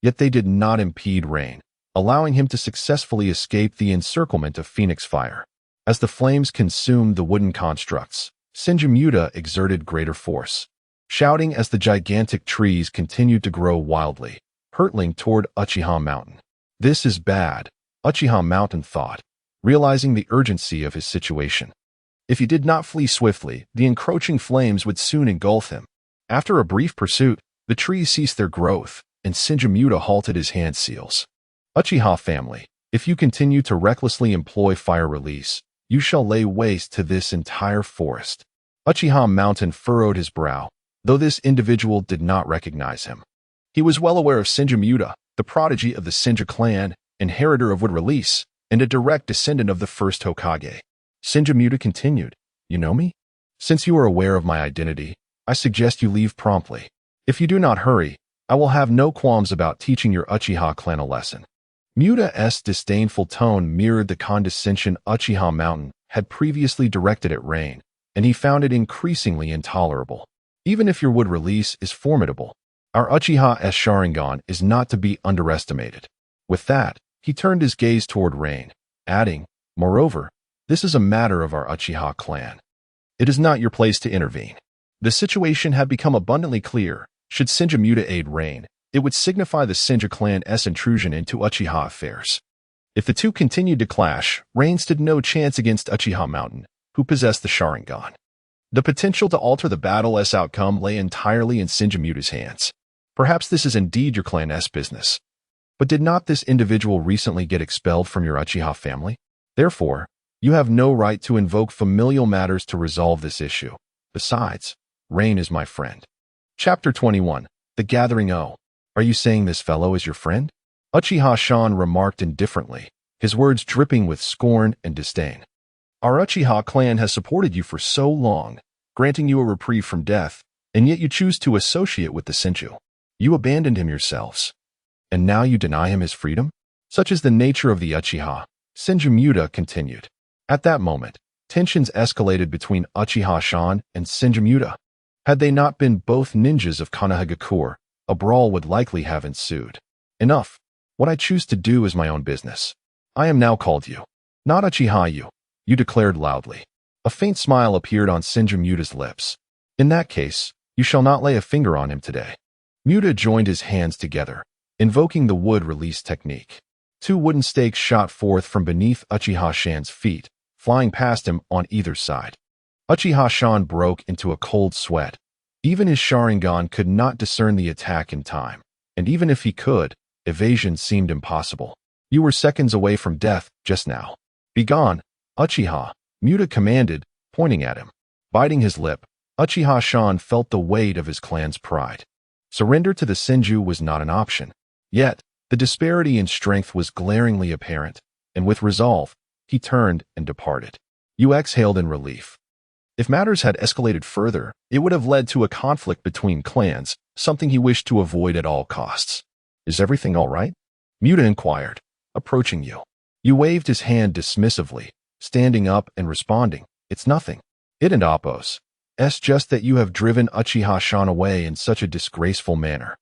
yet they did not impede Rain, allowing him to successfully escape the encirclement of Phoenix Fire. As the flames consumed the wooden constructs, Shinjamura exerted greater force, shouting as the gigantic trees continued to grow wildly, hurtling toward Uchiha Mountain. This is bad, Uchiha Mountain thought, realizing the urgency of his situation. If he did not flee swiftly, the encroaching flames would soon engulf him. After a brief pursuit, the trees ceased their growth, and Shinjamura halted his hand seals. Uchiha family, if you continue to recklessly employ fire release, you shall lay waste to this entire forest. Uchiha Mountain furrowed his brow, though this individual did not recognize him. He was well aware of Shinjamura, the prodigy of the Shinja clan, inheritor of wood release, and a direct descendant of the first Hokage. Shinjamura continued, You know me? Since you are aware of my identity, I suggest you leave promptly. If you do not hurry, I will have no qualms about teaching your Uchiha clan a lesson. Muta's disdainful tone mirrored the condescension Uchiha Mountain had previously directed at Rain, and he found it increasingly intolerable. Even if your wood release is formidable, our Uchiha's Sharingan is not to be underestimated. With that, he turned his gaze toward Rain, adding, moreover, this is a matter of our Uchiha clan. It is not your place to intervene. The situation had become abundantly clear. Should Senju Muta aid Rain, it would signify the Senju clan's intrusion into Uchiha affairs. If the two continued to clash, Rain stood no chance against Uchiha Mountain, who possessed the Sharingan. The potential to alter the battle's outcome lay entirely in Senju Muta's hands. Perhaps this is indeed your clan's business. But did not this individual recently get expelled from your Uchiha family? Therefore, you have no right to invoke familial matters to resolve this issue. Besides, Rain is my friend. Chapter 21. The Gathering O. Are you saying this fellow is your friend? Uchiha Shan remarked indifferently, his words dripping with scorn and disdain. Our Uchiha clan has supported you for so long, granting you a reprieve from death, and yet you choose to associate with the Senju. You abandoned him yourselves. And now you deny him his freedom? Such is the nature of the Uchiha, Senju Muta continued. At that moment, tensions escalated between Uchiha Shan and Senju Muta. Had they not been both ninjas of Konohagakure, a brawl would likely have ensued. Enough. What I choose to do is my own business. I am now called you, not Uchiha you declared loudly. A faint smile appeared on Senju Muta's lips. In that case, you shall not lay a finger on him today. Muta joined his hands together, invoking the wood release technique. Two wooden stakes shot forth from beneath Uchiha Shan's feet, flying past him on either side. Uchiha Shan broke into a cold sweat. Even his Sharingan could not discern the attack in time, and even if he could, evasion seemed impossible. You were seconds away from death just now. Begone, Uchiha, Muta commanded, pointing at him. Biting his lip, Uchiha Shan felt the weight of his clan's pride. Surrender to the Senju was not an option. Yet, the disparity in strength was glaringly apparent, and with resolve, he turned and departed. You exhaled in relief. If matters had escalated further, it would have led to a conflict between clans, something he wished to avoid at all costs. Is everything all right? Muta inquired, approaching you. You waved his hand dismissively, standing up and responding, it's nothing. It and Appos. It's just that you have driven Uchiha Shan away in such a disgraceful manner.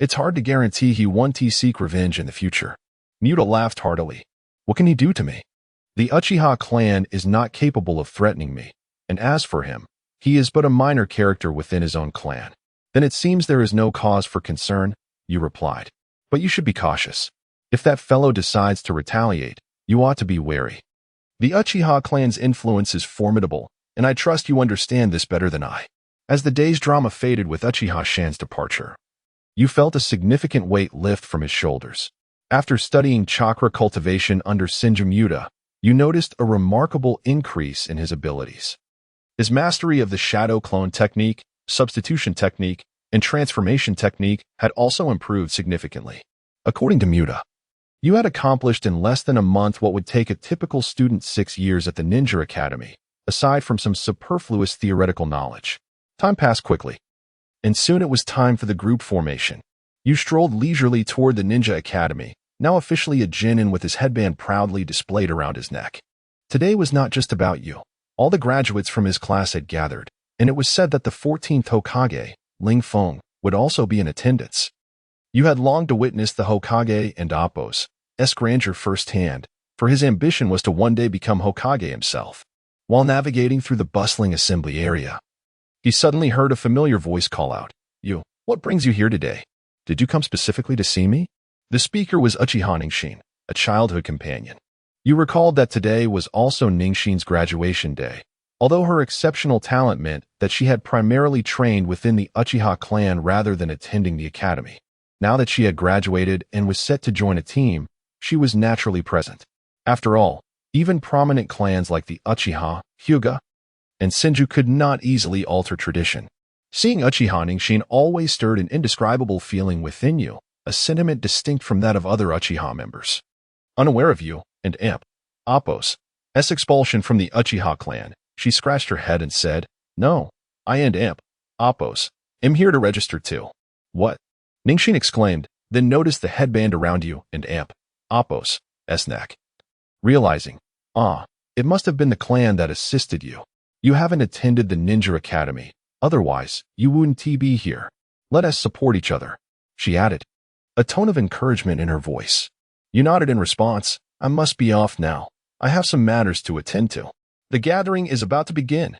It's hard to guarantee he won't seek revenge in the future. Muta laughed heartily. What can he do to me? The Uchiha clan is not capable of threatening me. And as for him, he is but a minor character within his own clan. Then it seems there is no cause for concern, you replied. But you should be cautious. If that fellow decides to retaliate, you ought to be wary. The Uchiha clan's influence is formidable, and I trust you understand this better than I. As the day's drama faded with Uchiha Shan's departure, you felt a significant weight lift from his shoulders. After studying chakra cultivation under Senju Muta, you noticed a remarkable increase in his abilities. His mastery of the shadow clone technique, substitution technique, and transformation technique had also improved significantly. According to Muta, you had accomplished in less than a month what would take a typical student 6 years at the Ninja Academy, aside from some superfluous theoretical knowledge. Time passed quickly, and soon it was time for the group formation. You strolled leisurely toward the Ninja Academy, now officially a genin with his headband proudly displayed around his neck. Today was not just about you. All the graduates from his class had gathered, and it was said that the 14th Hokage, Ling Feng, would also be in attendance. You had longed to witness the Hokage and Appos' grandeur firsthand, for his ambition was to one day become Hokage himself. While navigating through the bustling assembly area, he suddenly heard a familiar voice call out, "You, what brings you here today? Did you come specifically to see me?" The speaker was Uchiha Ningxin, a childhood companion. You recalled that today was also Ningxin's graduation day, although her exceptional talent meant that she had primarily trained within the Uchiha clan rather than attending the academy. Now that she had graduated and was set to join a team, she was naturally present. After all, even prominent clans like the Uchiha, Hyuga, and Senju could not easily alter tradition. Seeing Uchiha Ningxin always stirred an indescribable feeling within you, a sentiment distinct from that of other Uchiha members. Unaware of you and Appos' expulsion from the Uchiha clan, she scratched her head and said, "No, I and Appos am here to register too." "What? Ningxin exclaimed, then noticed the headband around you and Apos' neck. Realizing, it must have been the clan that assisted you. You haven't attended the Ninja Academy, otherwise you wouldn't be here. Let us support each other, she added, a tone of encouragement in her voice. You nodded in response. I must be off now. I have some matters to attend to. The gathering is about to begin.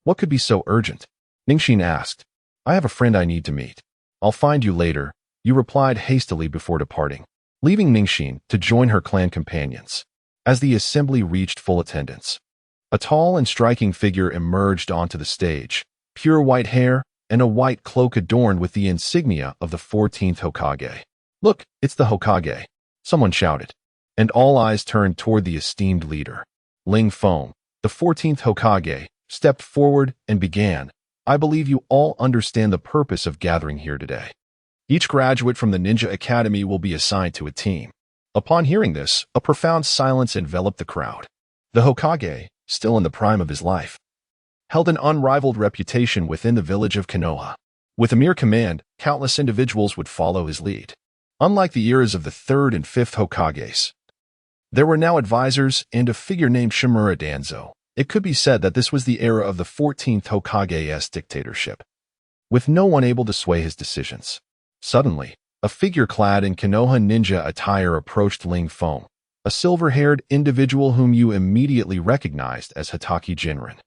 What could be so urgent? Ningxin asked. I have a friend I need to meet. I'll find you later, you replied hastily before departing, leaving Ningxin to join her clan companions. As the assembly reached full attendance, a tall and striking figure emerged onto the stage, pure white hair and a white cloak adorned with the insignia of the 14th Hokage. Look, it's the Hokage, someone shouted, and all eyes turned toward the esteemed leader. Ling Feng, the 14th Hokage, stepped forward and began, I believe you all understand the purpose of gathering here today. Each graduate from the Ninja Academy will be assigned to a team. Upon hearing this, a profound silence enveloped the crowd. The Hokage, still in the prime of his life, held an unrivaled reputation within the village of Konoha. With a mere command, countless individuals would follow his lead. Unlike the eras of the 3rd and 5th Hokages, there were now advisors and a figure named Shimura Danzo. It could be said that this was the era of the 14th Hokage's dictatorship, with no one able to sway his decisions. Suddenly, a figure clad in Konoha ninja attire approached Ling Feng, a silver-haired individual whom you immediately recognized as Hatake Jinren,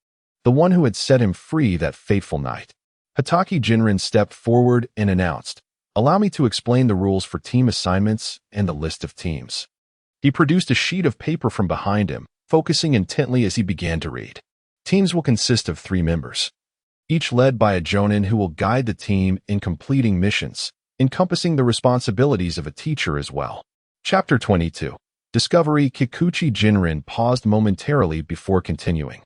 the one who had set him free that fateful night. Hatake Jinren stepped forward and announced, Allow me to explain the rules for team assignments and the list of teams. He produced a sheet of paper from behind him, focusing intently as he began to read. Teams will consist of 3 members, each led by a jonin who will guide the team in completing missions, encompassing the responsibilities of a teacher as well. Chapter 22. Discovery. Kikuchi Jinren paused momentarily before continuing,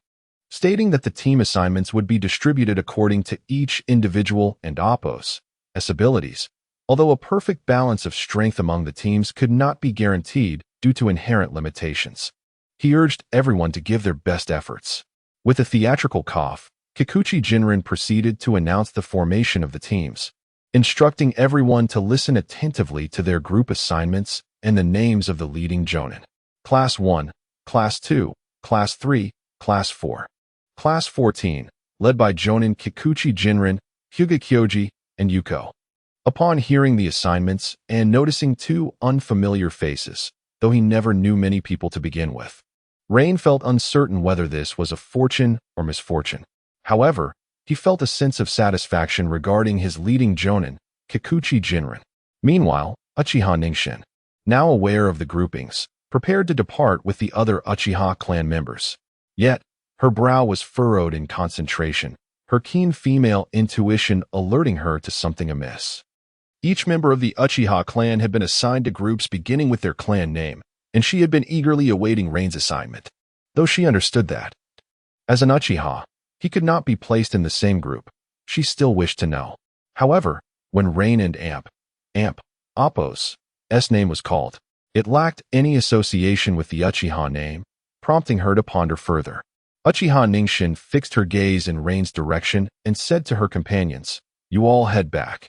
stating that the team assignments would be distributed according to each individual and Apos' abilities, although a perfect balance of strength among the teams could not be guaranteed due to inherent limitations. He urged everyone to give their best efforts. With a theatrical cough, Kikuchi Jinren proceeded to announce the formation of the teams, instructing everyone to listen attentively to their group assignments and the names of the leading jonin. Class 1, Class 2, Class 3, Class 4. Class 14, led by jonin Kikuchi Jinren, Hyuga Kyoji, and Yuko. Upon hearing the assignments and noticing 2 unfamiliar faces, though he never knew many people to begin with, Rain felt uncertain whether this was a fortune or misfortune. However, he felt a sense of satisfaction regarding his leading jonin, Kikuchi Jinren. Meanwhile, Uchiha Ningxin, now aware of the groupings, prepared to depart with the other Uchiha clan members. Yet, her brow was furrowed in concentration, her keen female intuition alerting her to something amiss. Each member of the Uchiha clan had been assigned to groups beginning with their clan name, and she had been eagerly awaiting Rain's assignment. Though she understood that, as an Uchiha, he could not be placed in the same group, she still wished to know. However, when Rain and Apos' name was called, it lacked any association with the Uchiha name, prompting her to ponder further. Uchiha Ningxin fixed her gaze in Rain's direction and said to her companions, You all head back.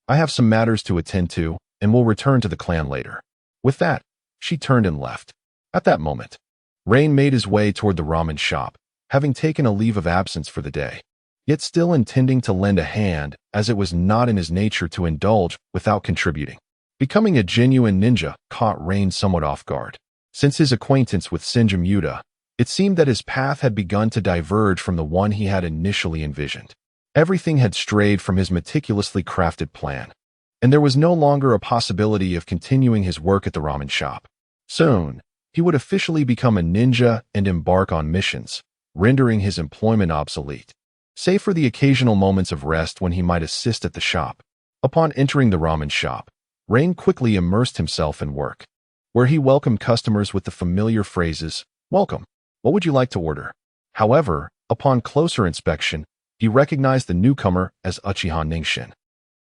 I have some matters to attend to, and will return to the clan later. With that, she turned and left. At that moment, Rain made his way toward the ramen shop, having taken a leave of absence for the day, yet still intending to lend a hand as it was not in his nature to indulge without contributing. Becoming a genuine ninja caught Rain somewhat off guard. Since his acquaintance with Senju Muta, it seemed that his path had begun to diverge from the one he had initially envisioned. Everything had strayed from his meticulously crafted plan, and there was no longer a possibility of continuing his work at the ramen shop. Soon, he would officially become a ninja and embark on missions, rendering his employment obsolete, save for the occasional moments of rest when he might assist at the shop. Upon entering the ramen shop, Rain quickly immersed himself in work, where he welcomed customers with the familiar phrases, Welcome, what would you like to order? However, upon closer inspection, he recognized the newcomer as Uchiha Ningxin.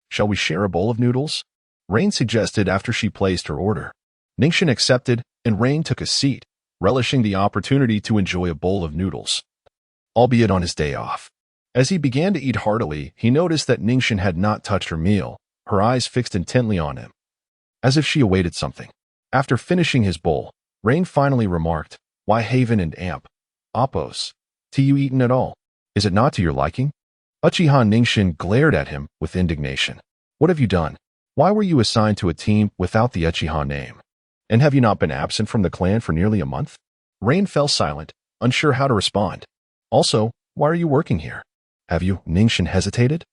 Shall we share a bowl of noodles? Rain suggested after she placed her order. Ningxin accepted, and Rain took a seat, relishing the opportunity to enjoy a bowl of noodles, albeit on his day off. As he began to eat heartily, he noticed that Ningxin had not touched her meal, her eyes fixed intently on him, as if she awaited something. After finishing his bowl, Rain finally remarked, "Why Haven and Amp? Oppos. Tea you eaten at all? Is it not to your liking?" Uchiha Ningxin glared at him with indignation. "What have you done? Why were you assigned to a team without the Uchiha name? And have you not been absent from the clan for nearly a month?" Rain fell silent, unsure how to respond. "Also, why are you working here? Have you?" Ningxin hesitated,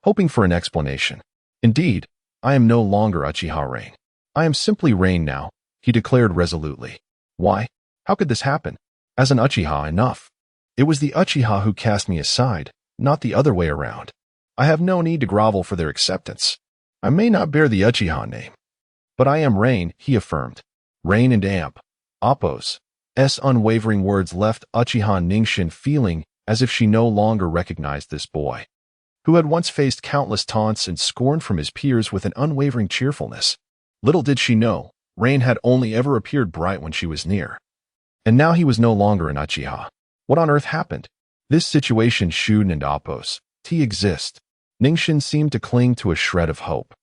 hoping for an explanation. "Indeed, I am no longer Uchiha Rain. I am simply Rain now," he declared resolutely. "Why? How could this happen? As an Uchiha, enough. It was the Uchiha who cast me aside, not the other way around. I have no need to grovel for their acceptance. I may not bear the Uchiha name, but I am Rain," he affirmed. Rain and Amp, Oppos. Unwavering words left Uchiha Ningxin feeling as if she no longer recognized this boy, who had once faced countless taunts and scorn from his peers with an unwavering cheerfulness. Little did she know, Rain had only ever appeared bright when she was near. And now he was no longer an Uchiha. What on earth happened? This situation Shun and Oppos, T exist. Ningxin seemed to cling to a shred of hope.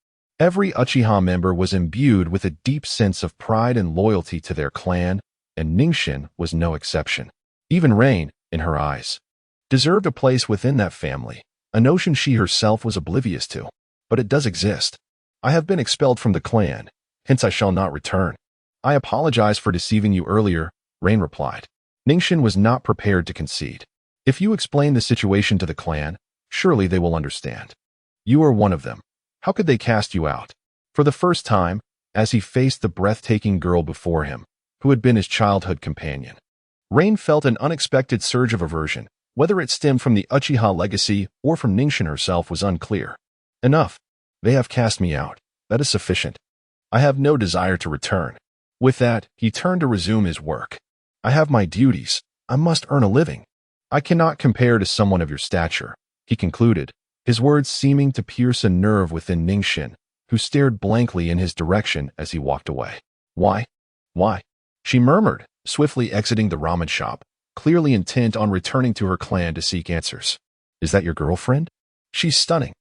Every Uchiha member was imbued with a deep sense of pride and loyalty to their clan, and Ningxin was no exception. Even Rain, in her eyes, deserved a place within that family, a notion she herself was oblivious to. But it does exist. "I have been expelled from the clan, hence I shall not return. I apologize for deceiving you earlier," Rain replied. Ningxin was not prepared to concede. "If you explain the situation to the clan, surely they will understand. You are one of them. How could they cast you out?" For the first time, as he faced the breathtaking girl before him, who had been his childhood companion, Rain felt an unexpected surge of aversion. Whether it stemmed from the Uchiha legacy or from Ningxin herself was unclear. "Enough. They have cast me out. That is sufficient. I have no desire to return." With that, he turned to resume his work. "I have my duties. I must earn a living. I cannot compare to someone of your stature," he concluded, his words seeming to pierce a nerve within Ningxin, who stared blankly in his direction as he walked away. "Why? Why?" she murmured, swiftly exiting the ramen shop, clearly intent on returning to her clan to seek answers. "Is that your girlfriend? She's stunning.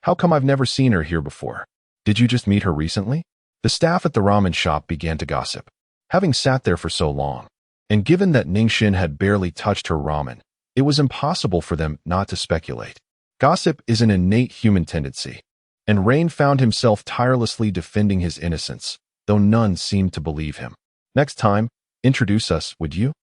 How come I've never seen her here before? Did you just meet her recently?" The staff at the ramen shop began to gossip. Having sat there for so long, and given that Ningxin had barely touched her ramen, it was impossible for them not to speculate. Gossip is an innate human tendency, and Rain found himself tirelessly defending his innocence, though none seemed to believe him. "Next time, introduce us, would you?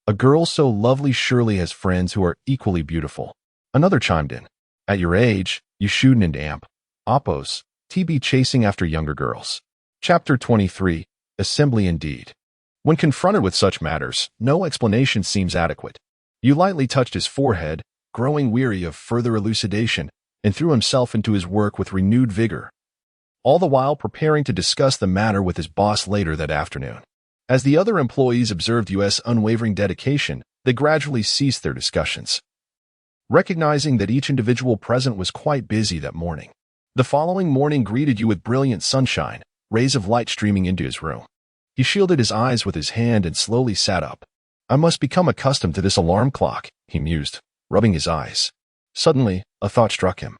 A girl so lovely surely has friends who are equally beautiful." Another chimed in. "At your age, you shouldn't and Amp, Oppos, be chasing after younger girls." Chapter 23, Assembly Indeed. When confronted with such matters, no explanation seems adequate. Yu lightly touched his forehead, growing weary of further elucidation, and threw himself into his work with renewed vigor, all the while preparing to discuss the matter with his boss later that afternoon. As the other employees observed Yu's unwavering dedication, they gradually ceased their discussions, recognizing that each individual present was quite busy that morning. The following morning greeted Yu with brilliant sunshine, rays of light streaming into his room. He shielded his eyes with his hand and slowly sat up. "I must become accustomed to this alarm clock," he mused, rubbing his eyes. Suddenly, a thought struck him,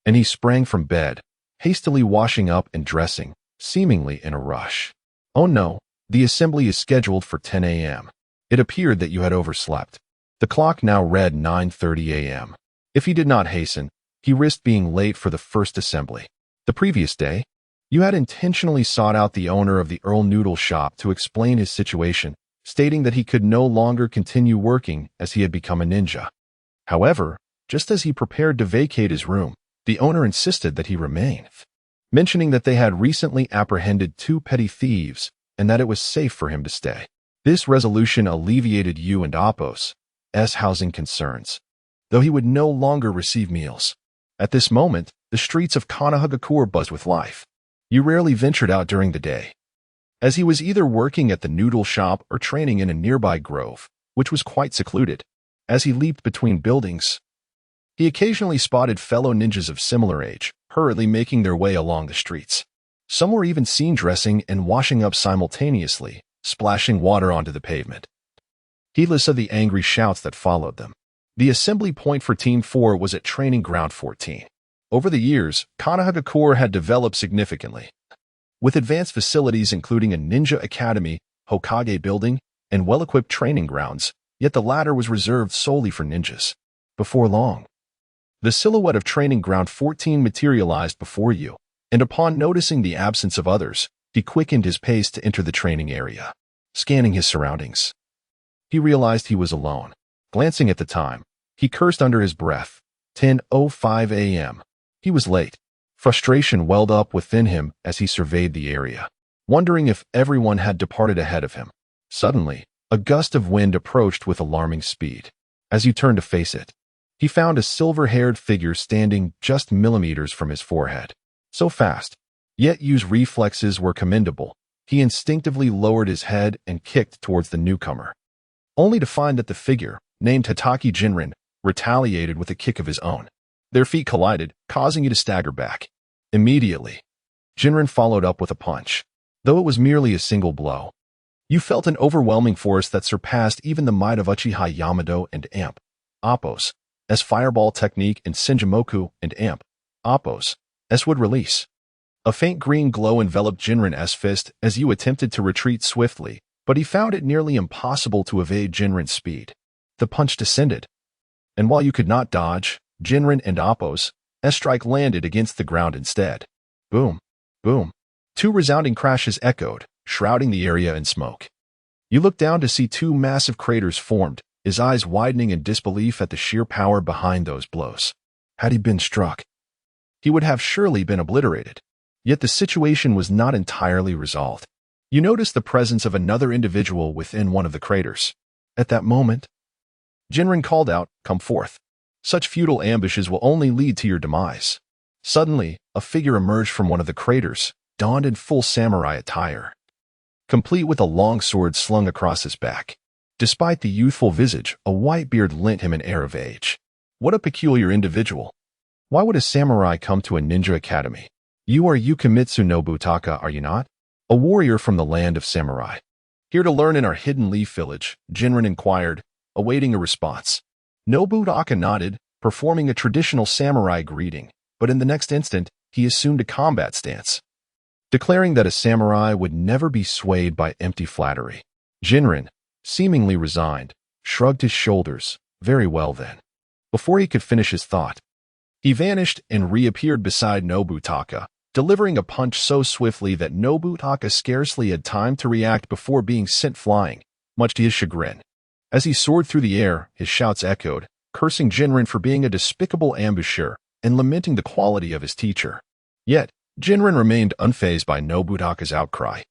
and he sprang from bed, hastily washing up and dressing, seemingly in a rush. "Oh no, the assembly is scheduled for 10 a.m. It appeared that you had overslept." The clock now read 9:30 a.m. If he did not hasten, he risked being late for the first assembly. The previous day, you had intentionally sought out the owner of the Earl Noodle shop to explain his situation, stating that he could no longer continue working as he had become a ninja. However, just as he prepared to vacate his room, the owner insisted that he remain, mentioning that they had recently apprehended 2 petty thieves and that it was safe for him to stay. This resolution alleviated Yu and Oppos' housing concerns, though he would no longer receive meals. At this moment, the streets of Konohagakure buzzed with life. Yu rarely ventured out during the day, as he was either working at the noodle shop or training in a nearby grove, which was quite secluded. As he leaped between buildings, he occasionally spotted fellow ninjas of similar age, hurriedly making their way along the streets. Some were even seen dressing and washing up simultaneously, splashing water onto the pavement, heedless of the angry shouts that followed them. The assembly point for Team 4 was at Training Ground 14. Over the years, Konohagakure had developed significantly, with advanced facilities including a ninja academy, Hokage building, and well-equipped training grounds, yet the latter was reserved solely for ninjas. Before long, the silhouette of Training Ground 14 materialized before you, and upon noticing the absence of others, he quickened his pace to enter the training area. Scanning his surroundings, he realized he was alone. Glancing at the time, he cursed under his breath. 10:05 a.m. He was late. Frustration welled up within him as he surveyed the area, wondering if everyone had departed ahead of him. Suddenly, a gust of wind approached with alarming speed. As he turned to face it, he found a silver-haired figure standing just millimeters from his forehead. So fast, yet Yu's reflexes were commendable. He instinctively lowered his head and kicked towards the newcomer, only to find that the figure, named Hatake Jinren, retaliated with a kick of his own. Their feet collided, causing you to stagger back. Immediately, Jinren followed up with a punch. Though it was merely a single blow, you felt an overwhelming force that surpassed even the might of Uchiha Yamato and Amp Appos, as Fireball Technique and Senjimoku and Amp Appos, S would release. A faint green glow enveloped Jinren's fist as you attempted to retreat swiftly, but he found it nearly impossible to evade Jinren's speed. The punch descended, and while you could not dodge, Jinren and Appos' strike landed against the ground instead. Boom, boom. Two resounding crashes echoed, shrouding the area in smoke. You looked down to see two massive craters formed, his eyes widening in disbelief at the sheer power behind those blows. Had he been struck, he would have surely been obliterated. Yet the situation was not entirely resolved. You noticed the presence of another individual within one of the craters. At that moment, Jinren called out, "Come forth. Such futile ambushes will only lead to your demise." Suddenly, a figure emerged from one of the craters, donned in full samurai attire, complete with a long sword slung across his back. Despite the youthful visage, a white beard lent him an air of age. What a peculiar individual. Why would a samurai come to a ninja academy? You are Yukimitsu Nobutaka, are you not? A warrior from the land of samurai. Here to learn in our hidden leaf village, Jinren inquired, awaiting a response. Nobutaka nodded, performing a traditional samurai greeting, but in the next instant, he assumed a combat stance, declaring that a samurai would never be swayed by empty flattery. Jinren, seemingly resigned, shrugged his shoulders. Very well then. Before he could finish his thought, he vanished and reappeared beside Nobutaka, delivering a punch so swiftly that Nobutaka scarcely had time to react before being sent flying, much to his chagrin. As he soared through the air, his shouts echoed, cursing Jinren for being a despicable ambusher and lamenting the quality of his teacher. Yet, Jinren remained unfazed by Nobutaka's outcry.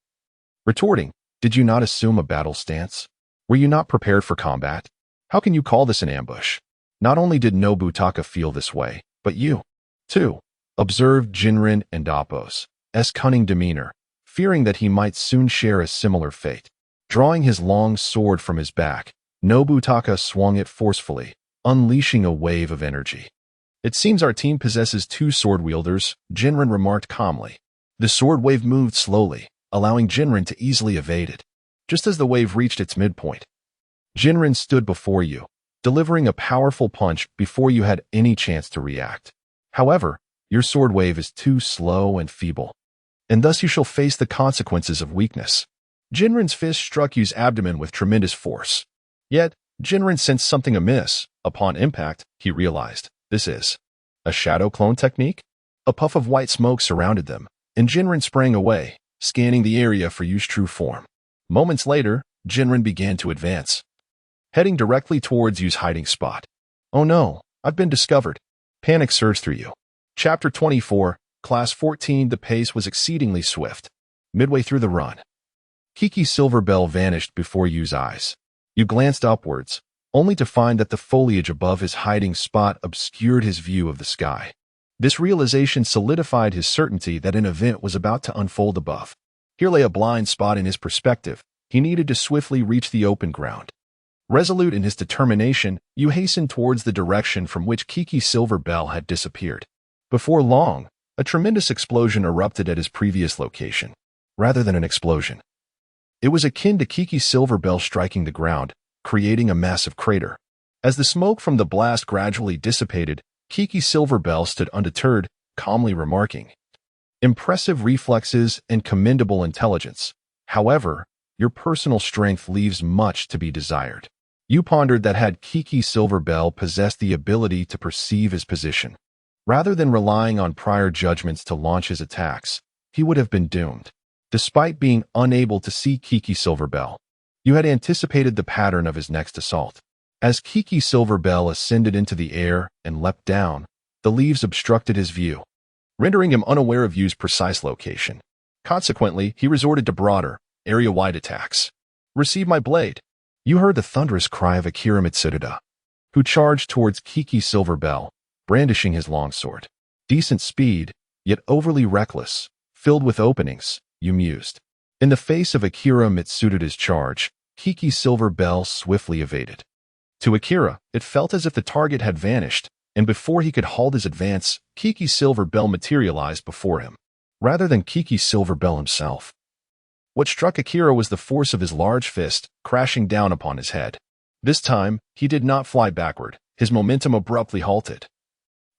Retorting, "Did you not assume a battle stance? Were you not prepared for combat? How can you call this an ambush?" Not only did Nobutaka feel this way, but you, too, observed Jinren and Appos' cunning demeanor, fearing that he might soon share a similar fate. Drawing his long sword from his back, Nobutaka swung it forcefully, unleashing a wave of energy. "It seems our team possesses two sword wielders," Jinren remarked calmly. The sword wave moved slowly, allowing Jinren to easily evade it. Just as the wave reached its midpoint, Jinren stood before you, delivering a powerful punch before you had any chance to react. However, your sword wave is too slow and feeble, and thus you shall face the consequences of weakness. Jinren's fist struck Yu's abdomen with tremendous force. Yet, Jinren sensed something amiss. Upon impact, he realized, this is a shadow clone technique? A puff of white smoke surrounded them, and Jinren sprang away, scanning the area for Yu's true form. Moments later, Jinren began to advance, heading directly towards Yu's hiding spot. "Oh no, I've been discovered." Panic surged through you. Chapter 24, Class 14. The pace was exceedingly swift. Midway through the run, Kiki's silver bell vanished before Yu's eyes. You glanced upwards, only to find that the foliage above his hiding spot obscured his view of the sky. This realization solidified his certainty that an event was about to unfold above. Here lay a blind spot in his perspective. He needed to swiftly reach the open ground. Resolute in his determination, Yu hastened towards the direction from which Kiki's silver bell had disappeared. Before long, a tremendous explosion erupted at his previous location. Rather than an explosion, it was akin to Kiki's silver bell striking the ground, creating a massive crater. As the smoke from the blast gradually dissipated, Kiki's silver bell stood undeterred, calmly remarking, "Impressive reflexes and commendable intelligence. However, your personal strength leaves much to be desired." You pondered that had Kiki Silverbell possessed the ability to perceive his position, rather than relying on prior judgments to launch his attacks, he would have been doomed. Despite being unable to see Kiki Silverbell, you had anticipated the pattern of his next assault. As Kiki Silverbell ascended into the air and leapt down, the leaves obstructed his view, rendering him unaware of you's precise location. Consequently, he resorted to broader, area-wide attacks. "Receive my blade!" You heard the thunderous cry of Akira Mitsuda, who charged towards Kiki Silverbell, brandishing his longsword. Decent speed, yet overly reckless, filled with openings, you mused. In the face of Akira Mitsuda's charge, Kiki Silverbell swiftly evaded. To Akira, it felt as if the target had vanished, and before he could halt his advance, Kiki Silverbell materialized before him, rather than Kiki Silverbell himself. What struck Akira was the force of his large fist, crashing down upon his head. This time, he did not fly backward. His momentum abruptly halted,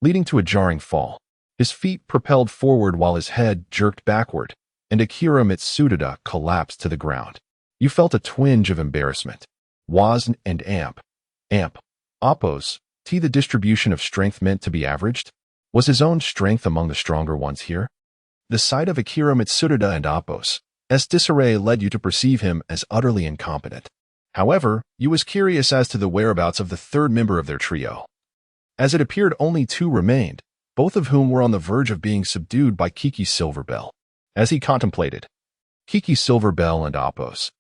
leading to a jarring fall. His feet propelled forward while his head jerked backward, and Akira Mitsuda collapsed to the ground. You felt a twinge of embarrassment. Was and amp, oppos, the distribution of strength meant to be averaged? Was his own strength among the stronger ones here? The sight of Akira Mitsuda and oppos' disarray led you to perceive him as utterly incompetent. However, you was curious as to the whereabouts of the third member of their trio, as it appeared only two remained, both of whom were on the verge of being subdued by Kiki Silverbell. As he contemplated, Kiki Silverbell and oppos'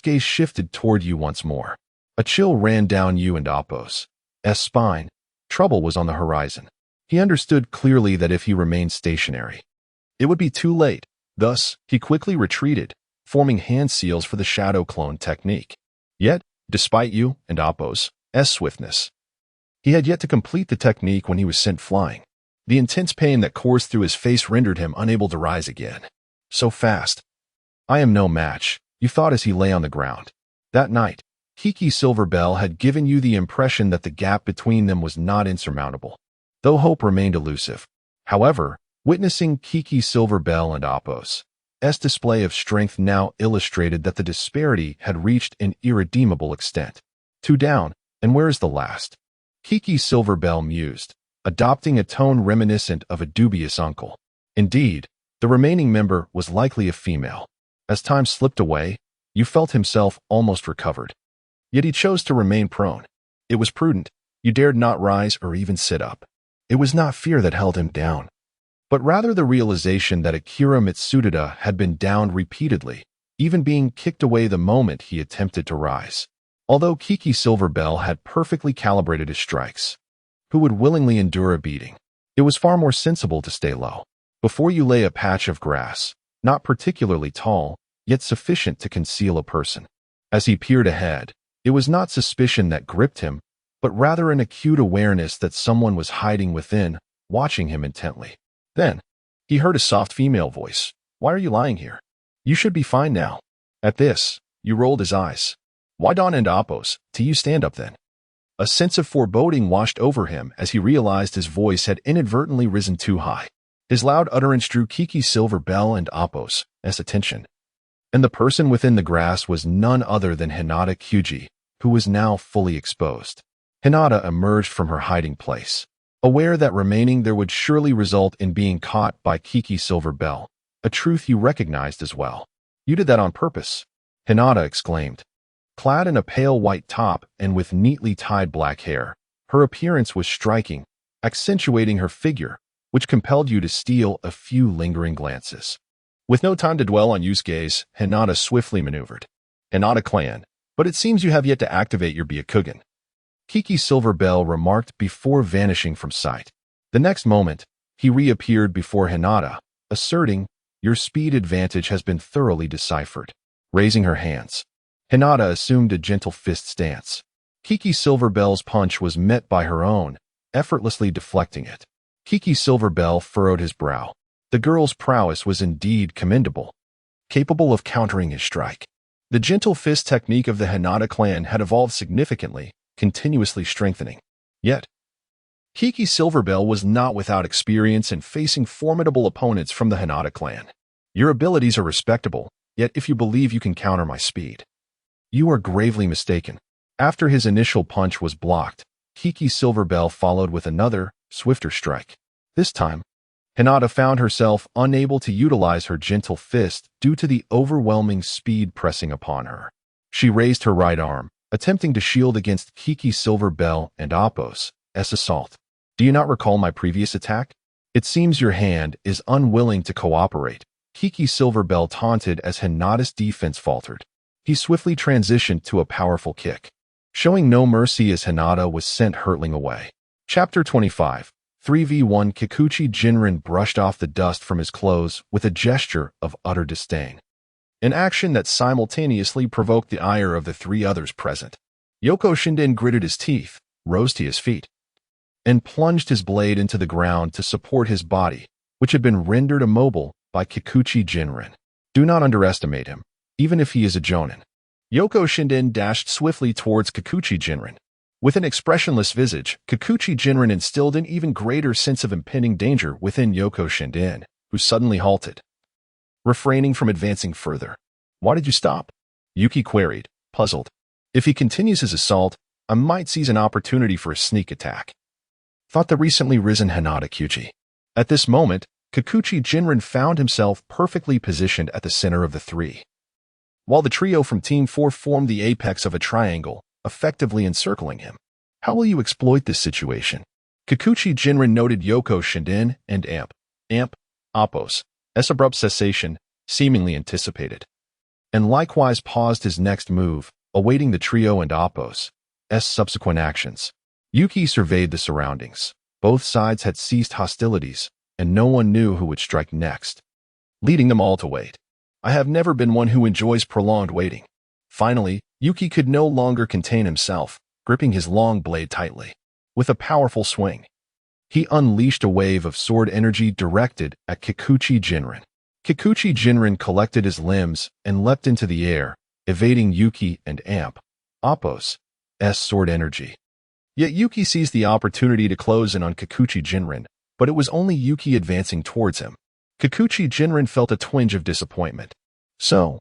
gaze shifted toward you once more. A chill ran down you and oppos' spine. Trouble was on the horizon. He understood clearly that if he remained stationary, it would be too late. Thus, he quickly retreated, forming hand seals for the shadow clone technique. Yet, despite you and oppos' swiftness, he had yet to complete the technique when he was sent flying. The intense pain that coursed through his face rendered him unable to rise again. So fast. "I am no match," you thought as he lay on the ground. That night, Kiki Silverbell had given you the impression that the gap between them was not insurmountable, though hope remained elusive. However, witnessing Kiki Silverbell and oppos' display of strength now illustrated that the disparity had reached an irredeemable extent. Two down, and where is the last? Kiki Silverbell mused, adopting a tone reminiscent of a dubious uncle. Indeed, the remaining member was likely a female. As time slipped away, you felt himself almost recovered. Yet he chose to remain prone. It was prudent. You dared not rise or even sit up. It was not fear that held him down, but rather the realization that Akira Mitsuda had been downed repeatedly, even being kicked away the moment he attempted to rise. Although Kiki Silverbell had perfectly calibrated his strikes, who would willingly endure a beating? It was far more sensible to stay low. Before you lay a patch of grass, not particularly tall, yet sufficient to conceal a person. As he peered ahead, it was not suspicion that gripped him, but rather an acute awareness that someone was hiding within, watching him intently. Then, he heard a soft female voice. "Why are you lying here? You should be fine now." At this, you rolled his eyes. "Why Don and oppos' you stand up then?" A sense of foreboding washed over him as he realized his voice had inadvertently risen too high. His loud utterance drew Kiki Silverbell and oppos' attention, and the person within the grass was none other than Hinata Kyuji, who was now fully exposed. Hinata emerged from her hiding place, aware that remaining there would surely result in being caught by Kiki Silverbell, a truth you recognized as well. "You did that on purpose," Hinata exclaimed. Clad in a pale white top and with neatly tied black hair, her appearance was striking, accentuating her figure, which compelled you to steal a few lingering glances. With no time to dwell on Yu's gaze, Hinata swiftly maneuvered. "Hinata clan, but it seems you have yet to activate your Byakugan," Kiki Silverbell remarked before vanishing from sight. The next moment, he reappeared before Hinata, asserting, "Your speed advantage has been thoroughly deciphered." Raising her hands, Hinata assumed a gentle fist stance. Kiki Silverbell's punch was met by her own, effortlessly deflecting it. Kiki Silverbell furrowed his brow. The girl's prowess was indeed commendable, capable of countering his strike. The gentle fist technique of the Hinata clan had evolved significantly, continuously strengthening. Yet, Kiki Silverbell was not without experience in facing formidable opponents from the Hinata clan. Your abilities are respectable, yet if you believe you can counter my speed, you are gravely mistaken. After his initial punch was blocked, Kiki Silverbell followed with another, swifter strike. This time, Hinata found herself unable to utilize her gentle fist due to the overwhelming speed pressing upon her. She raised her right arm, attempting to shield against Kiki Silverbell and Appo's assault. Do you not recall my previous attack? It seems your hand is unwilling to cooperate. Kiki Silverbell taunted as Hinata's defense faltered. He swiftly transitioned to a powerful kick, showing no mercy as Hinata was sent hurtling away. Chapter 25. 3v1 Kikuchi Jinren brushed off the dust from his clothes with a gesture of utter disdain, an action that simultaneously provoked the ire of the three others present. Yoko Shinden gritted his teeth, rose to his feet, and plunged his blade into the ground to support his body, which had been rendered immobile by Kikuchi Jinren. Do not underestimate him, even if he is a jonin. Yoko Shinden dashed swiftly towards Kikuchi Jinren. With an expressionless visage, Kikuchi Jinren instilled an even greater sense of impending danger within Yoko Shinden, who suddenly halted, refraining from advancing further. Why did you stop? Yuki queried, puzzled. If he continues his assault, I might seize an opportunity for a sneak attack, thought the recently risen Hinata Kyuchi. At this moment, Kikuchi Jinren found himself perfectly positioned at the center of the three, while the trio from Team 4 formed the apex of a triangle, effectively encircling him. How will you exploit this situation? Kikuchi Jinren noted Yoko Shinden and Appo's abrupt cessation, seemingly anticipated, and likewise paused his next move, awaiting the trio and Appo's subsequent actions. Yuki surveyed the surroundings. Both sides had ceased hostilities, and no one knew who would strike next, leading them all to wait. I have never been one who enjoys prolonged waiting. Finally, Yuki could no longer contain himself, gripping his long blade tightly. With a powerful swing, he unleashed a wave of sword energy directed at Kikuchi Jinren. Kikuchi Jinren collected his limbs and leapt into the air, evading Yuki and Appo's sword energy. Yet Yuki seized the opportunity to close in on Kikuchi Jinren, but it was only Yuki advancing towards him. Kikuchi Jinren felt a twinge of disappointment. So,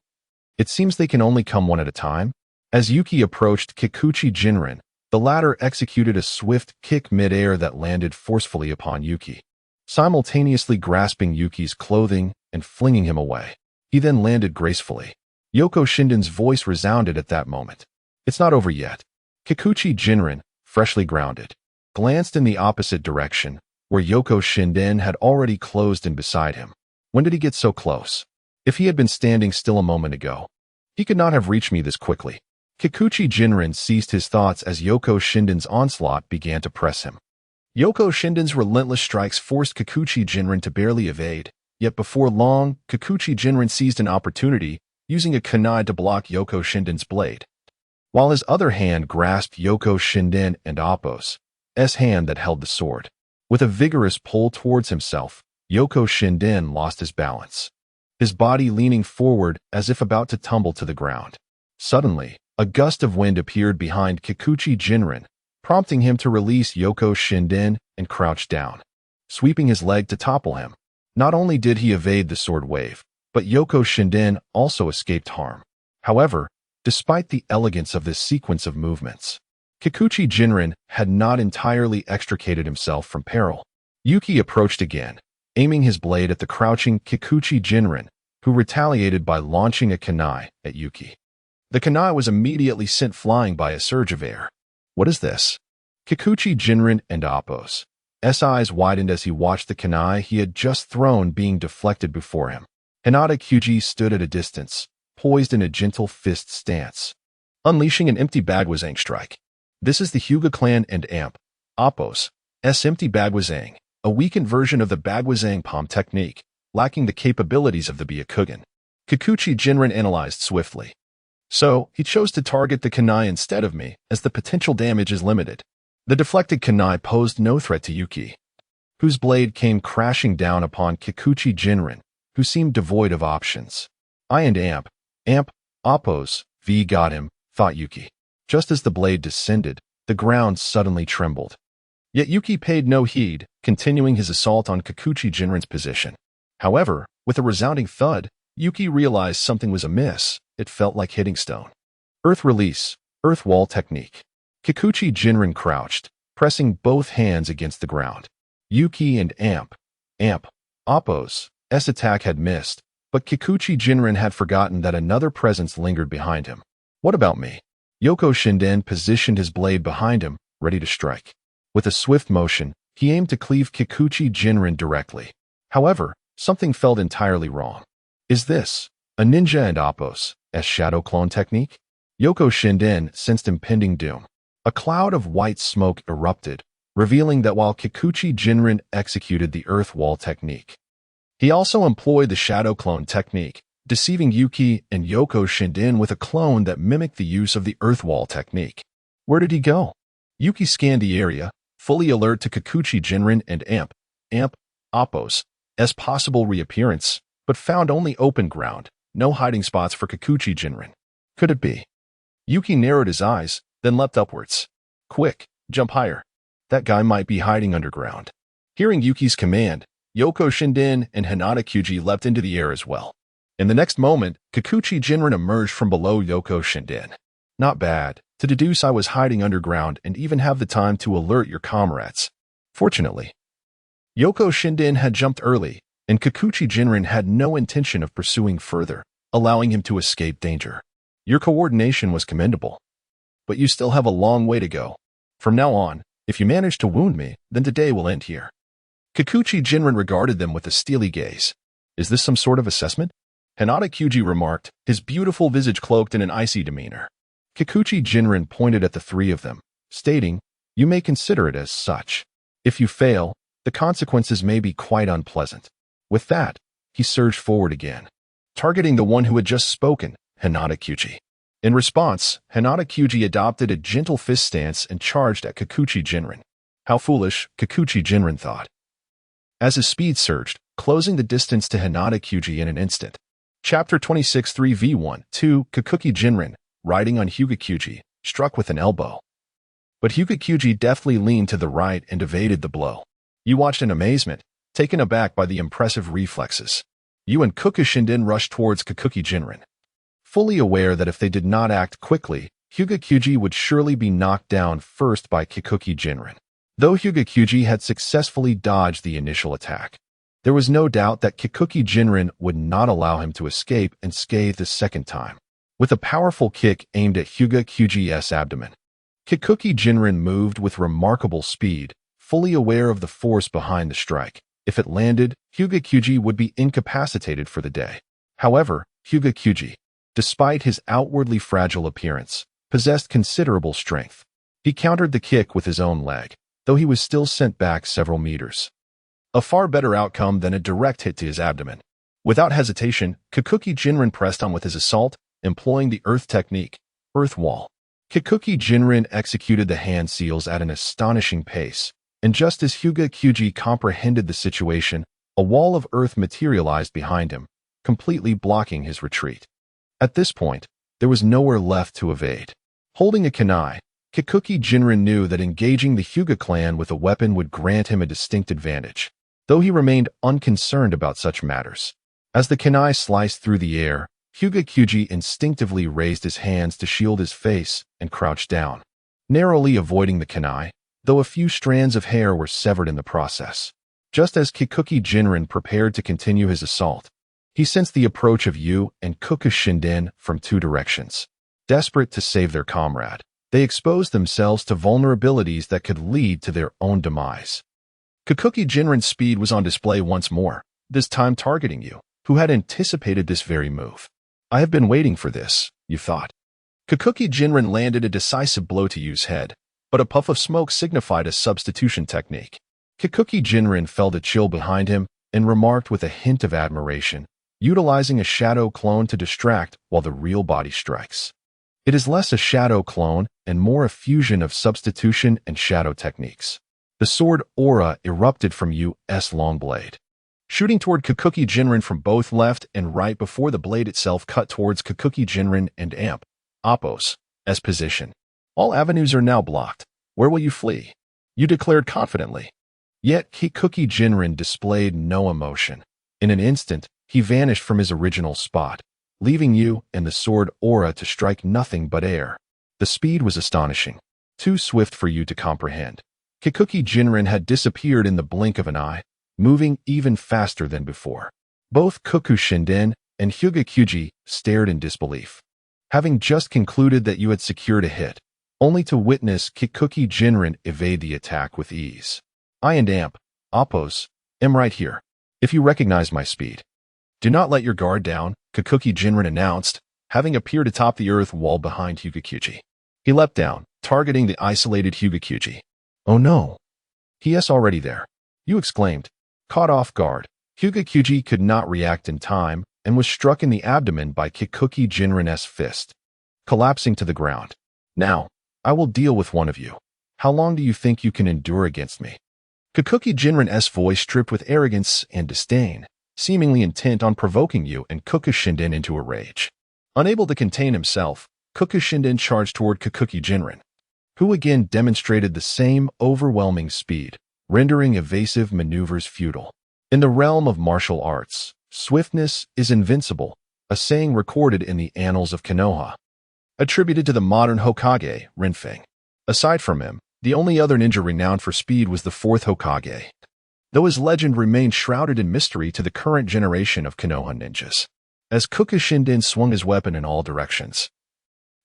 it seems they can only come one at a time? As Yuki approached Kikuchi Jinren, the latter executed a swift kick mid-air that landed forcefully upon Yuki, simultaneously grasping Yuki's clothing and flinging him away. He then landed gracefully. Yoko Shinden's voice resounded at that moment. It's not over yet. Kikuchi Jinren, freshly grounded, glanced in the opposite direction, where Yoko Shinden had already closed in beside him. When did he get so close? If he had been standing still a moment ago, he could not have reached me this quickly. Kikuchi Jinren ceased his thoughts as Yoko Shinden's onslaught began to press him. Yoko Shinden's relentless strikes forced Kikuchi Jinren to barely evade, yet before long, Kikuchi Jinren seized an opportunity, using a kunai to block Yoko Shinden's blade, while his other hand grasped Yoko Shinden and Appo's hand that held the sword. With a vigorous pull towards himself, Yoko Shinden lost his balance, his body leaning forward as if about to tumble to the ground. Suddenly, a gust of wind appeared behind Kikuchi Jinren, prompting him to release Yoko Shinden and crouch down, sweeping his leg to topple him. Not only did he evade the sword wave, but Yoko Shinden also escaped harm. However, despite the elegance of this sequence of movements, Kikuchi Jinren had not entirely extricated himself from peril. Yuki approached again, aiming his blade at the crouching Kikuchi Jinren, who retaliated by launching a kunai at Yuki. The kunai was immediately sent flying by a surge of air. What is this? Kikuchi Jinren and Appo's eyes widened as he watched the kunai he had just thrown being deflected before him. Hinata Kyuji stood at a distance, poised in a gentle fist stance, unleashing an empty Bagwazang strike. This is the Hyuga clan and Appo's empty Bagwazang, a weakened version of the Bagwazang palm technique, lacking the capabilities of the Byakugan. Kikuchi Jinren analyzed swiftly. So, he chose to target the kunai instead of me, as the potential damage is limited. The deflected kunai posed no threat to Yuki, whose blade came crashing down upon Kikuchi Jinren, who seemed devoid of options. I and Appo's got him, thought Yuki. Just as the blade descended, the ground suddenly trembled. Yet Yuki paid no heed, continuing his assault on Kikuchi Jinren's position. However, with a resounding thud, Yuki realized something was amiss. It felt like hitting stone. Earth release, earth wall technique. Kikuchi Jinren crouched, pressing both hands against the ground. Yuki and Amp, Oppo's attack had missed, but Kikuchi Jinren had forgotten that another presence lingered behind him. What about me? Yoko Shinden positioned his blade behind him, ready to strike. With a swift motion, he aimed to cleave Kikuchi Jinren directly. However, something felt entirely wrong. Is this a ninja and Oppo's shadow clone technique? Yoko Shinden sensed impending doom. A cloud of white smoke erupted, revealing that while Kikuchi Jinren executed the earth wall technique, he also employed the shadow clone technique, deceiving Yuki and Yoko Shinden with a clone that mimicked the use of the earth wall technique. Where did he go? Yuki scanned the area, fully alert to Kikuchi Jinren and Oppo's possible reappearance, but found only open ground, no hiding spots for Kikuchi Jinren. Could it be? Yuki narrowed his eyes, then leapt upwards. Quick, jump higher. That guy might be hiding underground. Hearing Yuki's command, Yoko Shinden and Hinata Kyuji leapt into the air as well. In the next moment, Kikuchi Jinren emerged from below Yoko Shinden. Not bad, to deduce I was hiding underground and even have the time to alert your comrades. Fortunately, Yoko Shinden had jumped early, and Kikuchi Jinren had no intention of pursuing further, allowing him to escape danger. Your coordination was commendable, but you still have a long way to go. From now on, if you manage to wound me, then today will end here. Kikuchi Jinren regarded them with a steely gaze. Is this some sort of assessment? Hinata Kyuji remarked, his beautiful visage cloaked in an icy demeanor. Kikuchi Jinren pointed at the three of them, stating, you may consider it as such. If you fail, the consequences may be quite unpleasant. With that, he surged forward again, targeting the one who had just spoken, Hinata Kyuji. In response, Hinata Kyuji adopted a gentle fist stance and charged at Kikuchi Jinren. How foolish, Kikuchi Jinren thought, as his speed surged, closing the distance to Hinata Kyuji in an instant. Chapter 26 3v1 2 Kikuchi Jinren, riding on Hyuga Kyuji, struck with an elbow. But Hyuga Kyuji deftly leaned to the right and evaded the blow. You watched in amazement, taken aback by the impressive reflexes. You and Shinden rushed towards Kikuchi Jinren, fully aware that if they did not act quickly, Hyuga Kyuji would surely be knocked down first by Kikuchi Jinren. Though Hyuga Kyuji had successfully dodged the initial attack, there was no doubt that Kikuchi Jinren would not allow him to escape and scathe the second time. With a powerful kick aimed at Hyuga Kyuji's abdomen, Kikuchi Jinren moved with remarkable speed, fully aware of the force behind the strike. If it landed, Hyuga Kyuji would be incapacitated for the day. However, Hyuga Kyuji, despite his outwardly fragile appearance, possessed considerable strength. He countered the kick with his own leg, though he was still sent back several meters. A far better outcome than a direct hit to his abdomen. Without hesitation, Kikuchi Jinren pressed on with his assault, employing the earth technique, earth wall. Kikuchi Jinren executed the hand seals at an astonishing pace, and just as Hyuga Kyuji comprehended the situation, a wall of earth materialized behind him, completely blocking his retreat. At this point, there was nowhere left to evade. Holding a kunai, Kikuchi Jinren knew that engaging the Hyuga clan with a weapon would grant him a distinct advantage, though he remained unconcerned about such matters. As the kunai sliced through the air, Hyuga Kyuji instinctively raised his hands to shield his face and crouched down, narrowly avoiding the kunai, though a few strands of hair were severed in the process. Just as Kikuchi Jinren prepared to continue his assault, he sensed the approach of Yu and Shinden from two directions. Desperate to save their comrade, they exposed themselves to vulnerabilities that could lead to their own demise. Kikuchi Jinren's speed was on display once more, this time targeting Yu, who had anticipated this very move. I have been waiting for this, Yu thought. Kikuchi Jinren landed a decisive blow to Yu's head, but a puff of smoke signified a substitution technique. Kikuchi Jinren felt a chill behind him and remarked with a hint of admiration, utilizing a shadow clone to distract while the real body strikes. It is less a shadow clone and more a fusion of substitution and shadow techniques. The sword aura erupted from Yu's long blade, shooting toward Kikuchi Jinren from both left and right before the blade itself cut towards Kikuchi Jinren and Oppo's position. All avenues are now blocked. Where will you flee? you declared confidently. Yet Kikuki Jinrin displayed no emotion. In an instant, he vanished from his original spot, leaving you and the sword aura to strike nothing but air. The speed was astonishing, too swift for you to comprehend. Kikuki Jinrin had disappeared in the blink of an eye, moving even faster than before. Both Kokushinden and Hyugakyuji stared in disbelief, having just concluded that you had secured a hit, only to witness Kikuki Jinrin evade the attack with ease. I and Amp, Oppos, am right here. If you recognize my speed, do not let your guard down, Kikuki Jinrin announced, having appeared atop the earth wall behind Hyugakyuji. He leapt down, targeting the isolated Hyugakyuji. Oh no! He is already there, you exclaimed. Caught off guard, Hyugakyuji could not react in time and was struck in the abdomen by Kikuki Jinrin's fist, collapsing to the ground. Now, I will deal with one of you. How long do you think you can endure against me? Kikuki Jinrin's voice dripped with arrogance and disdain, seemingly intent on provoking you and Kokushinden into a rage. Unable to contain himself, Kokushinden charged toward Kikuki Jinrin, who again demonstrated the same overwhelming speed, rendering evasive maneuvers futile. In the realm of martial arts, swiftness is invincible, a saying recorded in the annals of Konoha, attributed to the modern Hokage, Renfeng. Aside from him, the only other ninja renowned for speed was the fourth Hokage, though his legend remained shrouded in mystery to the current generation of Konoha ninjas. As Kokushinden swung his weapon in all directions,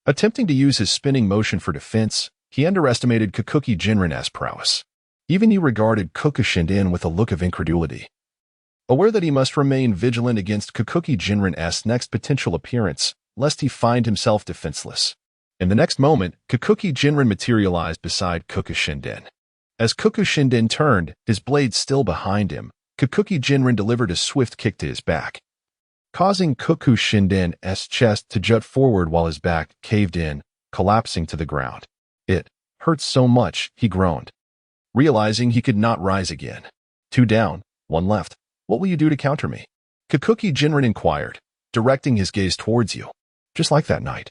attempting to use his spinning motion for defense, he underestimated Kikuki Jinrin's prowess. Even you regarded Kokushinden with a look of incredulity, aware that he must remain vigilant against Kikuki Jinrin's next potential appearance, lest he find himself defenseless. In the next moment, Kikuki Jinrin materialized beside Kokushinden. As Kokushinden turned, his blade still behind him, Kikuki Jinrin delivered a swift kick to his back, causing Kokushinden's chest to jut forward while his back caved in, collapsing to the ground. It hurt so much, he groaned, realizing he could not rise again. 2 down, 1 left. What will you do to counter me? Kikuki Jinrin inquired, directing his gaze towards you. Just like that night,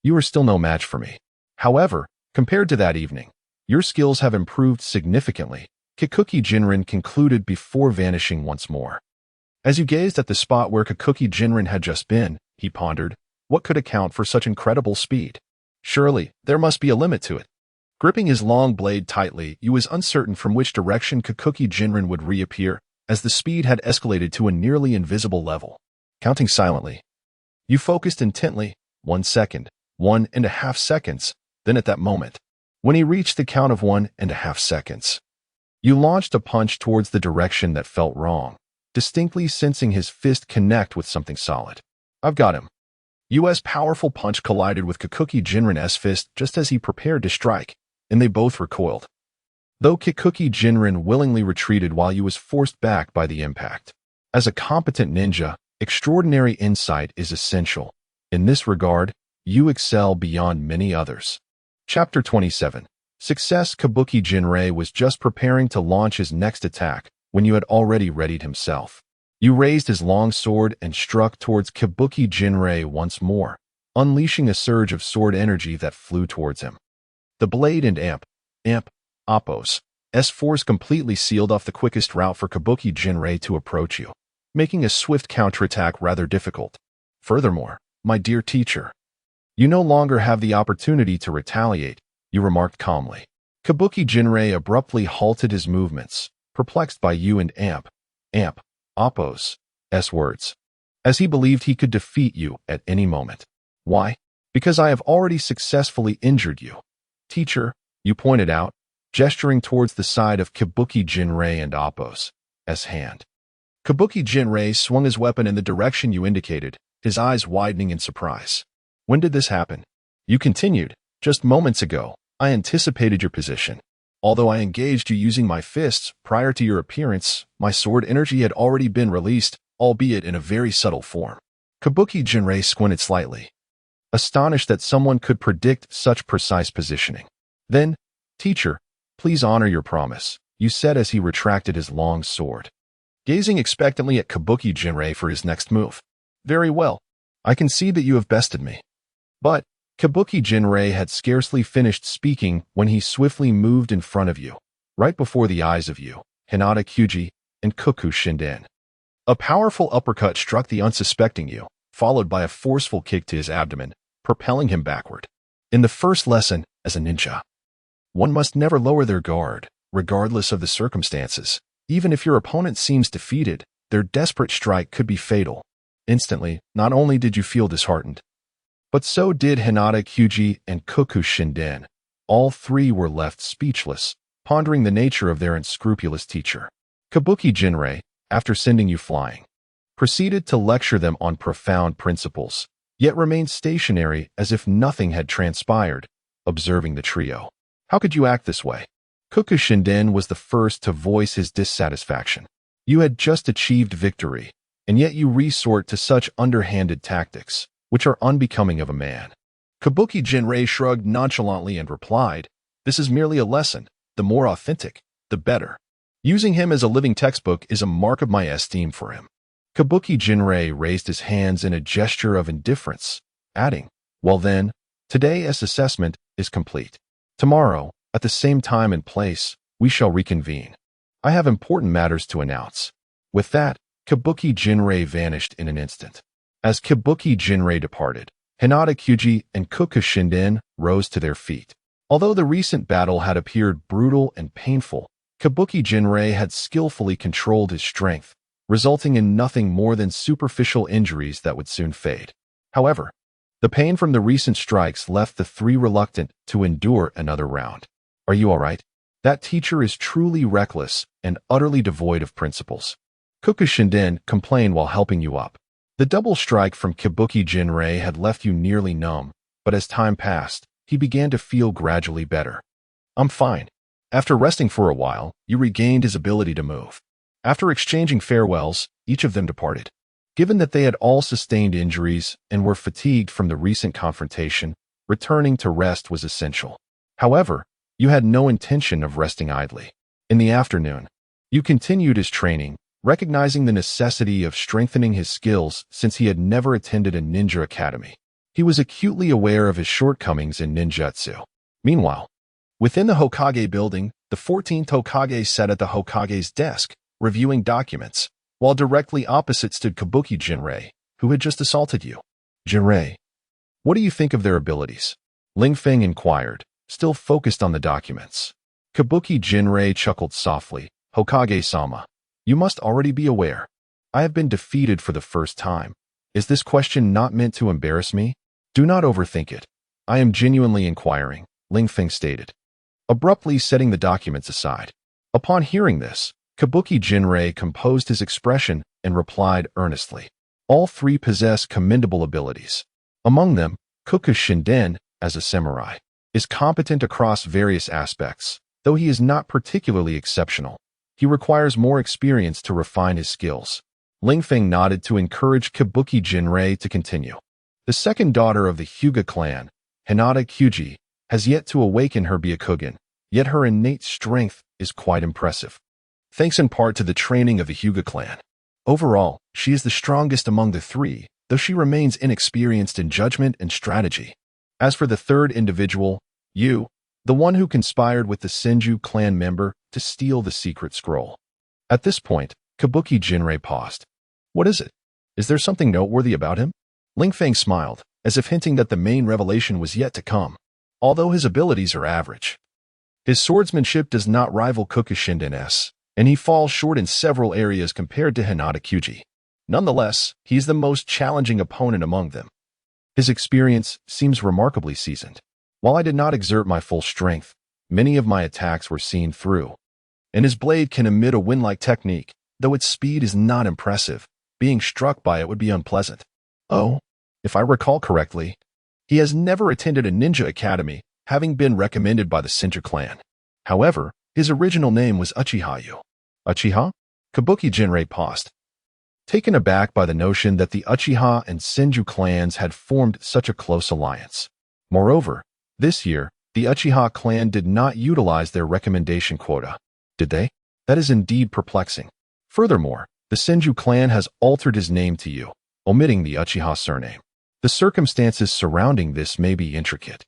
you are still no match for me. However, compared to that evening, your skills have improved significantly, Kikuki Jinrin concluded before vanishing once more. As you gazed at the spot where Kikuki Jinrin had just been, he pondered, what could account for such incredible speed? Surely, there must be a limit to it. Gripping his long blade tightly, you was uncertain from which direction Kikuki Jinrin would reappear, as the speed had escalated to a nearly invisible level. Counting silently, you focused intently, 1 second, 1.5 seconds, then at that moment, when he reached the count of 1.5 seconds, you launched a punch towards the direction that felt wrong, distinctly sensing his fist connect with something solid. I've got him. U.S. powerful punch collided with Kikuki Jinrin's fist just as he prepared to strike, and they both recoiled. Though Kikuki Jinrin willingly retreated while you was forced back by the impact. As a competent ninja, extraordinary insight is essential. In this regard, you excel beyond many others. Chapter 27. Success. Kabuki Jinrei was just preparing to launch his next attack when you had already readied himself. You raised his long sword and struck towards Kabuki Jinrei once more, unleashing a surge of sword energy that flew towards him. The blade and Oppos' force completely sealed off the quickest route for Kabuki Jinrei to approach you, making a swift counterattack rather difficult. Furthermore, my dear teacher, you no longer have the opportunity to retaliate, you remarked calmly. Kabuki Jinrei abruptly halted his movements, perplexed by you and Oppos' words, as he believed he could defeat you at any moment. Why? Because I have already successfully injured you. Teacher, you pointed out, gesturing towards the side of Kabuki Jinrei and Oppos' hand. Kabuki Jinrei swung his weapon in the direction you indicated, his eyes widening in surprise. When did this happen? You continued, just moments ago. I anticipated your position. Although I engaged you using my fists prior to your appearance, my sword energy had already been released, albeit in a very subtle form. Kabuki Jinrei squinted slightly, astonished that someone could predict such precise positioning. Then, teacher, please honor your promise, you said as he retracted his long sword, gazing expectantly at Kabuki Jinrei for his next move. Very well. I can see that you have bested me. But Kabuki Jinrei had scarcely finished speaking when he swiftly moved in front of you, right before the eyes of you, Hinata Kyuji and Koku Shinden. A powerful uppercut struck the unsuspecting Yu, followed by a forceful kick to his abdomen, propelling him backward. In the first lesson, as a ninja, one must never lower their guard, regardless of the circumstances. Even if your opponent seems defeated, their desperate strike could be fatal. Instantly, not only did you feel disheartened, but so did Hinata Kyuji and Koku Shinden. All three were left speechless, pondering the nature of their unscrupulous teacher. Kabuki Jinrei, after sending you flying, proceeded to lecture them on profound principles, yet remained stationary as if nothing had transpired, observing the trio. How could you act this way? Koku Shinden was the first to voice his dissatisfaction. You had just achieved victory, and yet you resort to such underhanded tactics, which are unbecoming of a man. Kabuki Jinrei shrugged nonchalantly and replied, "This is merely a lesson. The more authentic, the better. Using him as a living textbook is a mark of my esteem for him." Kabuki Jinrei raised his hands in a gesture of indifference, adding, "Well then, today's assessment is complete. Tomorrow, at the same time and place, we shall reconvene. I have important matters to announce." With that, Kabuki Jinrei vanished in an instant. As Kabuki Jinrei departed, Hinata Kyuji and Koku Shinden rose to their feet. Although the recent battle had appeared brutal and painful, Kabuki Jinrei had skillfully controlled his strength, resulting in nothing more than superficial injuries that would soon fade. However, the pain from the recent strikes left the three reluctant to endure another round. "Are you all right? That teacher is truly reckless and utterly devoid of principles," Koku Shinden complained while helping you up. The double strike from Kabuki Jinrei had left you nearly numb, but as time passed, he began to feel gradually better. "I'm fine." After resting for a while, you regained his ability to move. After exchanging farewells, each of them departed. Given that they had all sustained injuries and were fatigued from the recent confrontation, returning to rest was essential. However, you had no intention of resting idly. In the afternoon, you continued his training, recognizing the necessity of strengthening his skills since he had never attended a ninja academy. He was acutely aware of his shortcomings in ninjutsu. Meanwhile, within the Hokage building, the 14th Hokage sat at the Hokage's desk, reviewing documents, while directly opposite stood Kabuki Jinrei, who had just assaulted you. "Jinrei, what do you think of their abilities?" Ling Feng inquired, still focused on the documents. Kabuki Jinrei chuckled softly. "Hokage-sama, you must already be aware. I have been defeated for the first time. Is this question not meant to embarrass me? Do not overthink it. I am genuinely inquiring," Ling Feng stated, abruptly setting the documents aside. Upon hearing this, Kabuki Jinrei composed his expression and replied earnestly. All three possess commendable abilities. Among them, Koku Shinden, as a samurai, is competent across various aspects, though he is not particularly exceptional. He requires more experience to refine his skills. Ling Feng nodded to encourage Kabuki Jinrei to continue. The second daughter of the Hyuga clan, Hinata Kyuji, has yet to awaken her Byakugan, yet her innate strength is quite impressive, thanks in part to the training of the Hyuga clan. Overall, she is the strongest among the three, though she remains inexperienced in judgment and strategy. As for the third individual, you, the one who conspired with the Senju clan member to steal the secret scroll. At this point, Kabuki Jinrei paused. "What is it? Is there something noteworthy about him?" Ling Feng smiled, as if hinting that the main revelation was yet to come. Although his abilities are average, his swordsmanship does not rival Koku Shinden's, and he falls short in several areas compared to Hinata Kyuji. Nonetheless, he is the most challenging opponent among them. His experience seems remarkably seasoned. While I did not exert my full strength, many of my attacks were seen through, and his blade can emit a wind-like technique, though its speed is not impressive. Being struck by it would be unpleasant. Oh, if I recall correctly, he has never attended a ninja academy, having been recommended by the Senju clan. However, his original name was Uchiha. Uchiha? Kabuki Jinrei paused, taken aback by the notion that the Uchiha and Senju clans had formed such a close alliance. Moreover, this year, the Uchiha clan did not utilize their recommendation quota. Did they? That is indeed perplexing. Furthermore, the Senju clan has altered his name to Yu, omitting the Uchiha surname. The circumstances surrounding this may be intricate.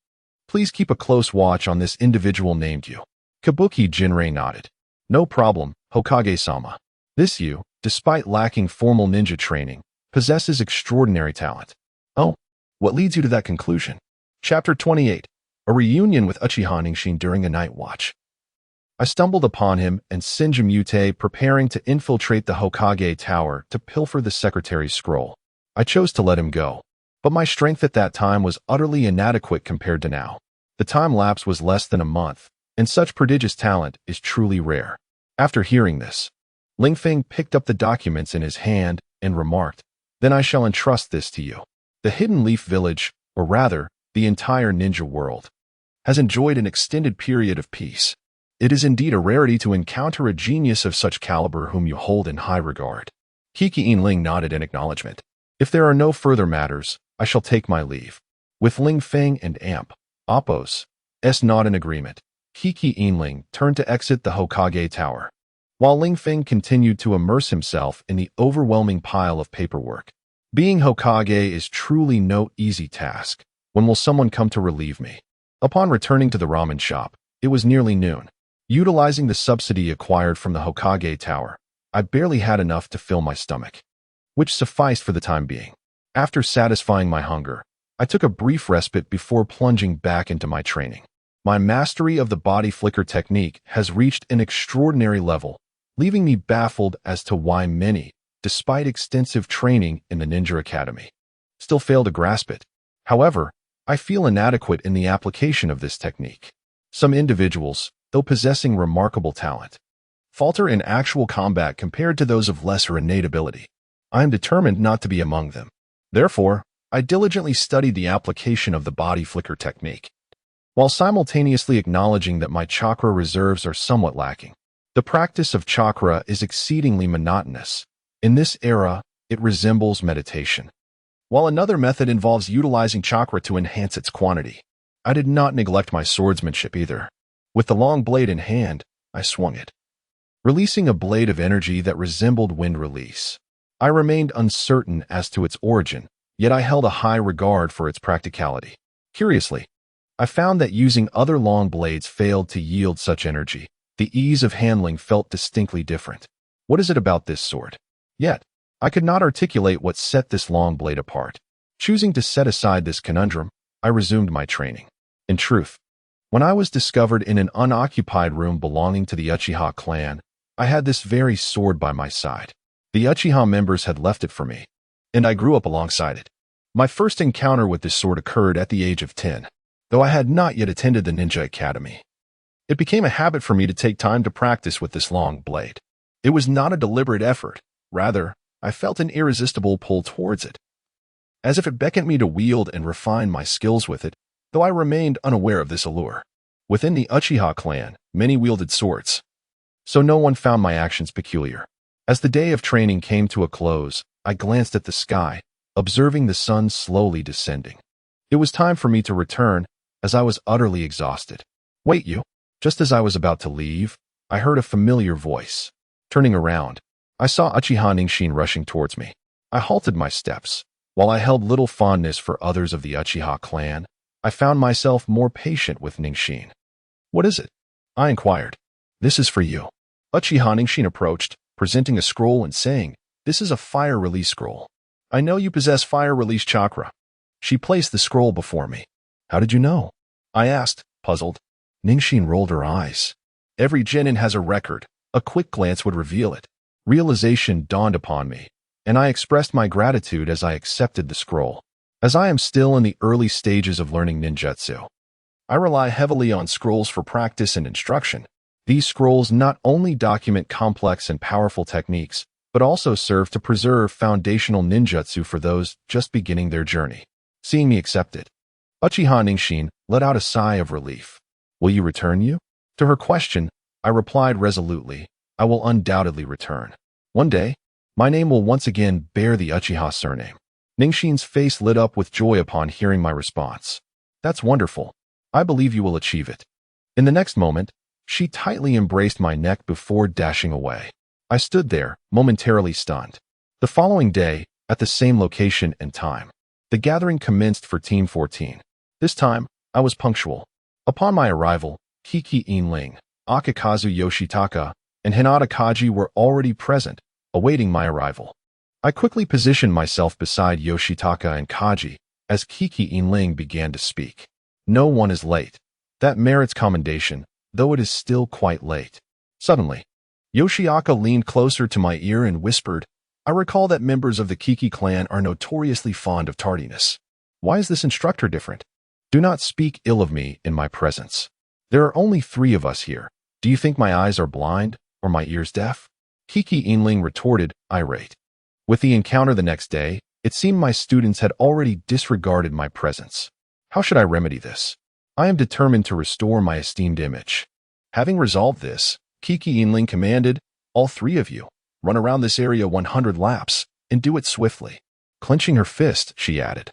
Please keep a close watch on this individual named Yu. Kabuki Jinrei nodded. No problem, Hokage-sama. This you, despite lacking formal ninja training, possesses extraordinary talent. Oh, what leads you to that conclusion? Chapter 28. A reunion with Uchiha Ningshin during a night watch. I stumbled upon him and Shinjimute preparing to infiltrate the Hokage Tower to pilfer the secretary's scroll. I chose to let him go, but my strength at that time was utterly inadequate compared to now. The time lapse was less than a month, and such prodigious talent is truly rare. After hearing this, Lingfeng picked up the documents in his hand and remarked, "Then I shall entrust this to you. The Hidden Leaf Village, or rather, the entire ninja world, has enjoyed an extended period of peace. It is indeed a rarity to encounter a genius of such caliber whom you hold in high regard." Qi Yinling nodded in acknowledgement. "If there are no further matters, I shall take my leave." With Ling Feng and Appos nod in agreement, Qi Yinling turned to exit the Hokage Tower, while Ling Feng continued to immerse himself in the overwhelming pile of paperwork. Being Hokage is truly no easy task. When will someone come to relieve me? Upon returning to the ramen shop, it was nearly noon. Utilizing the subsidy acquired from the Hokage Tower, I barely had enough to fill my stomach, which sufficed for the time being. After satisfying my hunger, I took a brief respite before plunging back into my training. My mastery of the body flicker technique has reached an extraordinary level, leaving me baffled as to why many, despite extensive training in the Ninja Academy, still fail to grasp it. However, I feel inadequate in the application of this technique. Some individuals, though possessing remarkable talent, falter in actual combat compared to those of lesser innate ability. I am determined not to be among them. Therefore, I diligently studied the application of the body flicker technique, while simultaneously acknowledging that my chakra reserves are somewhat lacking. The practice of chakra is exceedingly monotonous. In this era, it resembles meditation, while another method involves utilizing chakra to enhance its quantity. I did not neglect my swordsmanship either. With the long blade in hand, I swung it, releasing a blade of energy that resembled wind release. I remained uncertain as to its origin, yet I held a high regard for its practicality. Curiously, I found that using other long blades failed to yield such energy. The ease of handling felt distinctly different. What is it about this sword? Yet, I could not articulate what set this long blade apart. Choosing to set aside this conundrum, I resumed my training. In truth, when I was discovered in an unoccupied room belonging to the Uchiha clan, I had this very sword by my side. The Uchiha members had left it for me, and I grew up alongside it. My first encounter with this sword occurred at the age of 10, though I had not yet attended the Ninja Academy. It became a habit for me to take time to practice with this long blade. It was not a deliberate effort. Rather, I felt an irresistible pull towards it, as if it beckoned me to wield and refine my skills with it, though I remained unaware of this allure. Within the Uchiha clan, many wielded swords, so no one found my actions peculiar. As the day of training came to a close, I glanced at the sky, observing the sun slowly descending. It was time for me to return, as I was utterly exhausted. "Wait, you." Just as I was about to leave, I heard a familiar voice. Turning around, I saw Uchiha Ningshin rushing towards me. I halted my steps. While I held little fondness for others of the Uchiha clan, I found myself more patient with Ningshin. "What is it?" I inquired. "This is for you." Uchiha Ningshin approached, presenting a scroll and saying, "This is a fire release scroll. I know you possess fire release chakra." She placed the scroll before me. "How did you know?" I asked, puzzled. Ningshin rolled her eyes. "Every genin has a record. A quick glance would reveal it." Realization dawned upon me, and I expressed my gratitude as I accepted the scroll. As I am still in the early stages of learning ninjutsu, I rely heavily on scrolls for practice and instruction. These scrolls not only document complex and powerful techniques, but also serve to preserve foundational ninjutsu for those just beginning their journey. Seeing me accept it, Uchiha Ningshin let out a sigh of relief. "Will you return you?" To her question, I replied resolutely, "I will undoubtedly return. One day, my name will once again bear the Uchiha surname." Ningshin's face lit up with joy upon hearing my response. "That's wonderful. I believe you will achieve it." In the next moment, she tightly embraced my neck before dashing away. I stood there, momentarily stunned. The following day, at the same location and time, the gathering commenced for Team 14. This time, I was punctual. Upon my arrival, Qi Yinling, Akikazu Yoshitaka, and Hinata Kaji were already present, awaiting my arrival. I quickly positioned myself beside Yoshitaka and Kaji as Kiki Inling began to speak. No one is late. That merits commendation, though it is still quite late. Suddenly, Yoshitaka leaned closer to my ear and whispered, I recall that members of the Kiki clan are notoriously fond of tardiness. Why is this instructor different? Do not speak ill of me in my presence. There are only 3 of us here. Do you think my eyes are blind or my ears deaf? Kiki Inling retorted, irate. With the encounter the next day, it seemed my students had already disregarded my presence. How should I remedy this? I am determined to restore my esteemed image. Having resolved this, Kiki Inling commanded, all 3 of you, run around this area 100 laps, and do it swiftly. Clenching her fist, she added,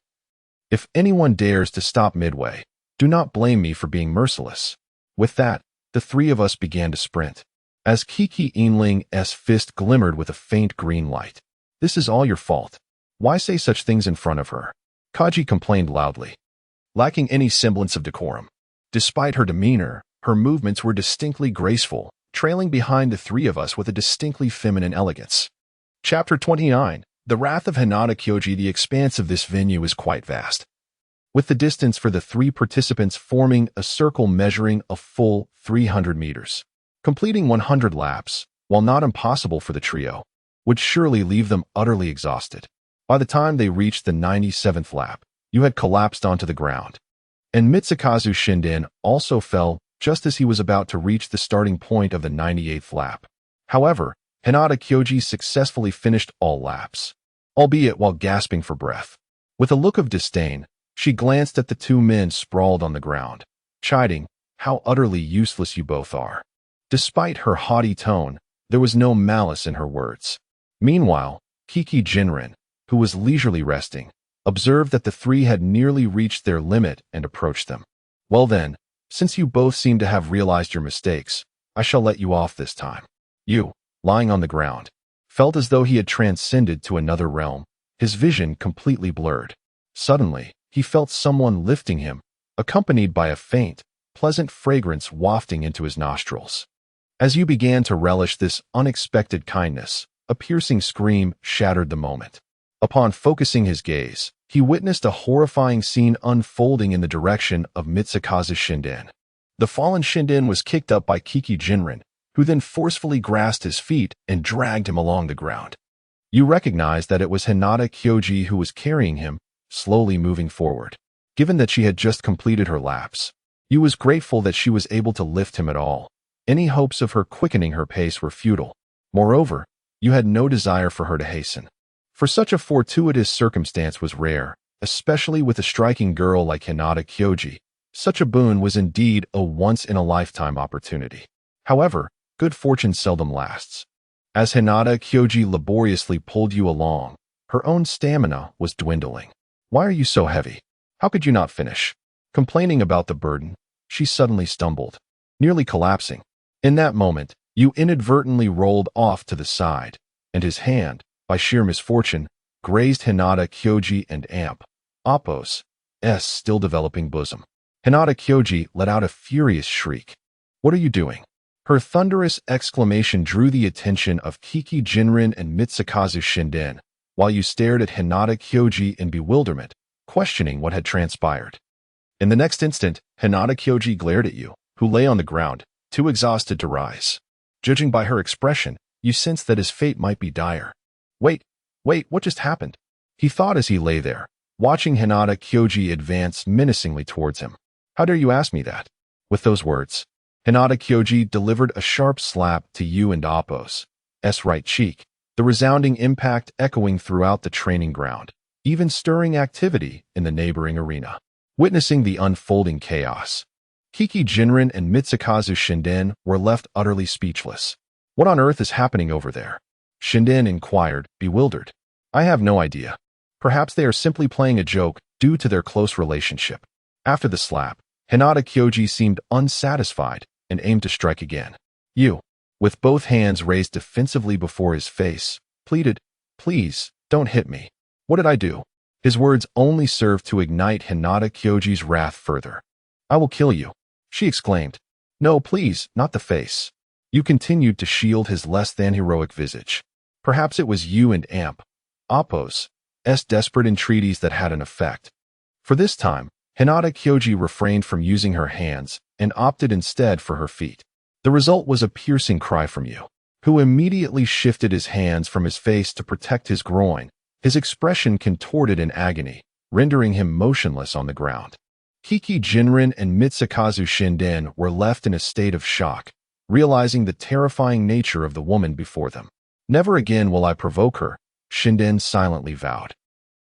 if anyone dares to stop midway, do not blame me for being merciless. With that, the 3 of us began to sprint. As Kiki Inling's fist glimmered with a faint green light. This is all your fault. Why say such things in front of her? Kaji complained loudly, lacking any semblance of decorum. Despite her demeanor, her movements were distinctly graceful, trailing behind the 3 of us with a distinctly feminine elegance. Chapter 29. The Wrath of Hinata Kyoji. The expanse of this venue is quite vast, with the distance for the 3 participants forming a circle measuring a full 300 meters. Completing 100 laps, while not impossible for the trio, would surely leave them utterly exhausted. By the time they reached the 97th lap, you had collapsed onto the ground. And Mitsukazu Shinden also fell just as he was about to reach the starting point of the 98th lap. However, Hinata Kyoji successfully finished all laps, albeit while gasping for breath. With a look of disdain, she glanced at the 2 men sprawled on the ground, chiding, how utterly useless you both are. Despite her haughty tone, there was no malice in her words. Meanwhile, Kiki Jinren, who was leisurely resting, observed that the 3 had nearly reached their limit and approached them. Well then, since you both seem to have realized your mistakes, I shall let you off this time. You, lying on the ground, felt as though he had transcended to another realm, his vision completely blurred. Suddenly, he felt someone lifting him, accompanied by a faint, pleasant fragrance wafting into his nostrils. As you began to relish this unexpected kindness, a piercing scream shattered the moment. Upon focusing his gaze, he witnessed a horrifying scene unfolding in the direction of Mitsukazu Shinden. The fallen Shinden was kicked up by Kiki Jinren, who then forcefully grasped his feet and dragged him along the ground. You recognized that it was Hinata Kyoji who was carrying him, slowly moving forward. Given that she had just completed her laps, you was grateful that she was able to lift him at all. Any hopes of her quickening her pace were futile. Moreover, you had no desire for her to hasten. For such a fortuitous circumstance was rare, especially with a striking girl like Hinata Kyoji. Such a boon was indeed a once-in-a-lifetime opportunity. However, good fortune seldom lasts. As Hinata Kyoji laboriously pulled you along, her own stamina was dwindling. Why are you so heavy? How could you not finish? Complaining about the burden, she suddenly stumbled, nearly collapsing. In that moment, you inadvertently rolled off to the side, and his hand, by sheer misfortune, grazed Hinata Kyoji and Appo's still developing bosom. Hinata Kyoji let out a furious shriek. What are you doing? Her thunderous exclamation drew the attention of Kiki Jinren and Mitsukazu Shinden, while you stared at Hinata Kyoji in bewilderment, questioning what had transpired. In the next instant, Hinata Kyoji glared at you, who lay on the ground, too exhausted to rise. Judging by her expression, you sensed that his fate might be dire. Wait, what just happened? He thought as he lay there, watching Hinata Kyoji advance menacingly towards him. How dare you ask me that? With those words, Hinata Kyoji delivered a sharp slap to you and Appo's right cheek, the resounding impact echoing throughout the training ground, even stirring activity in the neighboring arena. Witnessing the unfolding chaos, Kiki Jinren and Mitsukazu Shinden were left utterly speechless. What on earth is happening over there? Shinden inquired, bewildered. I have no idea. Perhaps they are simply playing a joke due to their close relationship. After the slap, Hinata Kyoji seemed unsatisfied and aimed to strike again. You, with both hands raised defensively before his face, pleaded, Please, don't hit me. What did I do? His words only served to ignite Hinata Kyoji's wrath further. I will kill you, she exclaimed. No, please, not the face. You continued to shield his less-than-heroic visage. Perhaps it was you and Appo's desperate entreaties that had an effect. For this time, Hinata Kyoji refrained from using her hands and opted instead for her feet. The result was a piercing cry from you, who immediately shifted his hands from his face to protect his groin, his expression contorted in agony, rendering him motionless on the ground. Kiki Jinren and Mitsukazu Shinden were left in a state of shock, realizing the terrifying nature of the woman before them. Never again will I provoke her, Shinden silently vowed.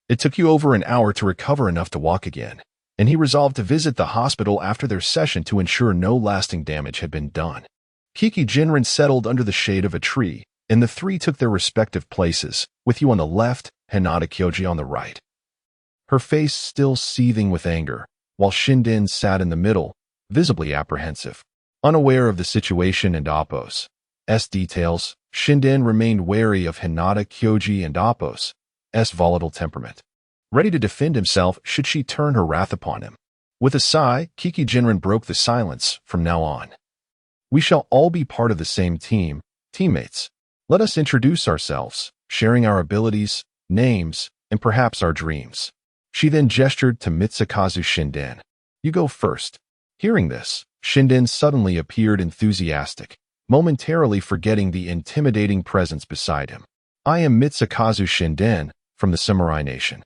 It took you over an hour to recover enough to walk again, and he resolved to visit the hospital after their session to ensure no lasting damage had been done. Kiki Jinren settled under the shade of a tree, and the three took their respective places, with you on the left, Hinata Kyoji on the right. Her face still seething with anger, while Shinden sat in the middle, visibly apprehensive. Unaware of the situation and Appo's details, Shinden remained wary of Hinata Kyoji and Appo's volatile temperament, ready to defend himself should she turn her wrath upon him. With a sigh, Kiki Jinren broke the silence. From now on, we shall all be part of the same teammates. Let us introduce ourselves, sharing our abilities, names, and perhaps our dreams. She then gestured to Mitsukazu Shinden. You go first. Hearing this, Shinden suddenly appeared enthusiastic, momentarily forgetting the intimidating presence beside him. I am Mitsukazu Shinden, from the Samurai Nation.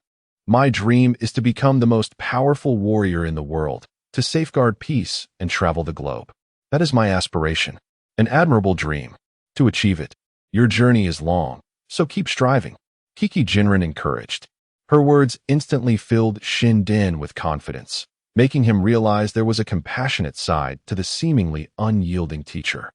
My dream is to become the most powerful warrior in the world, to safeguard peace and travel the globe. That is my aspiration. An admirable dream. To achieve it, your journey is long, so keep striving. Kiki Jinren encouraged. Her words instantly filled Shinden with confidence, making him realize there was a compassionate side to the seemingly unyielding teacher.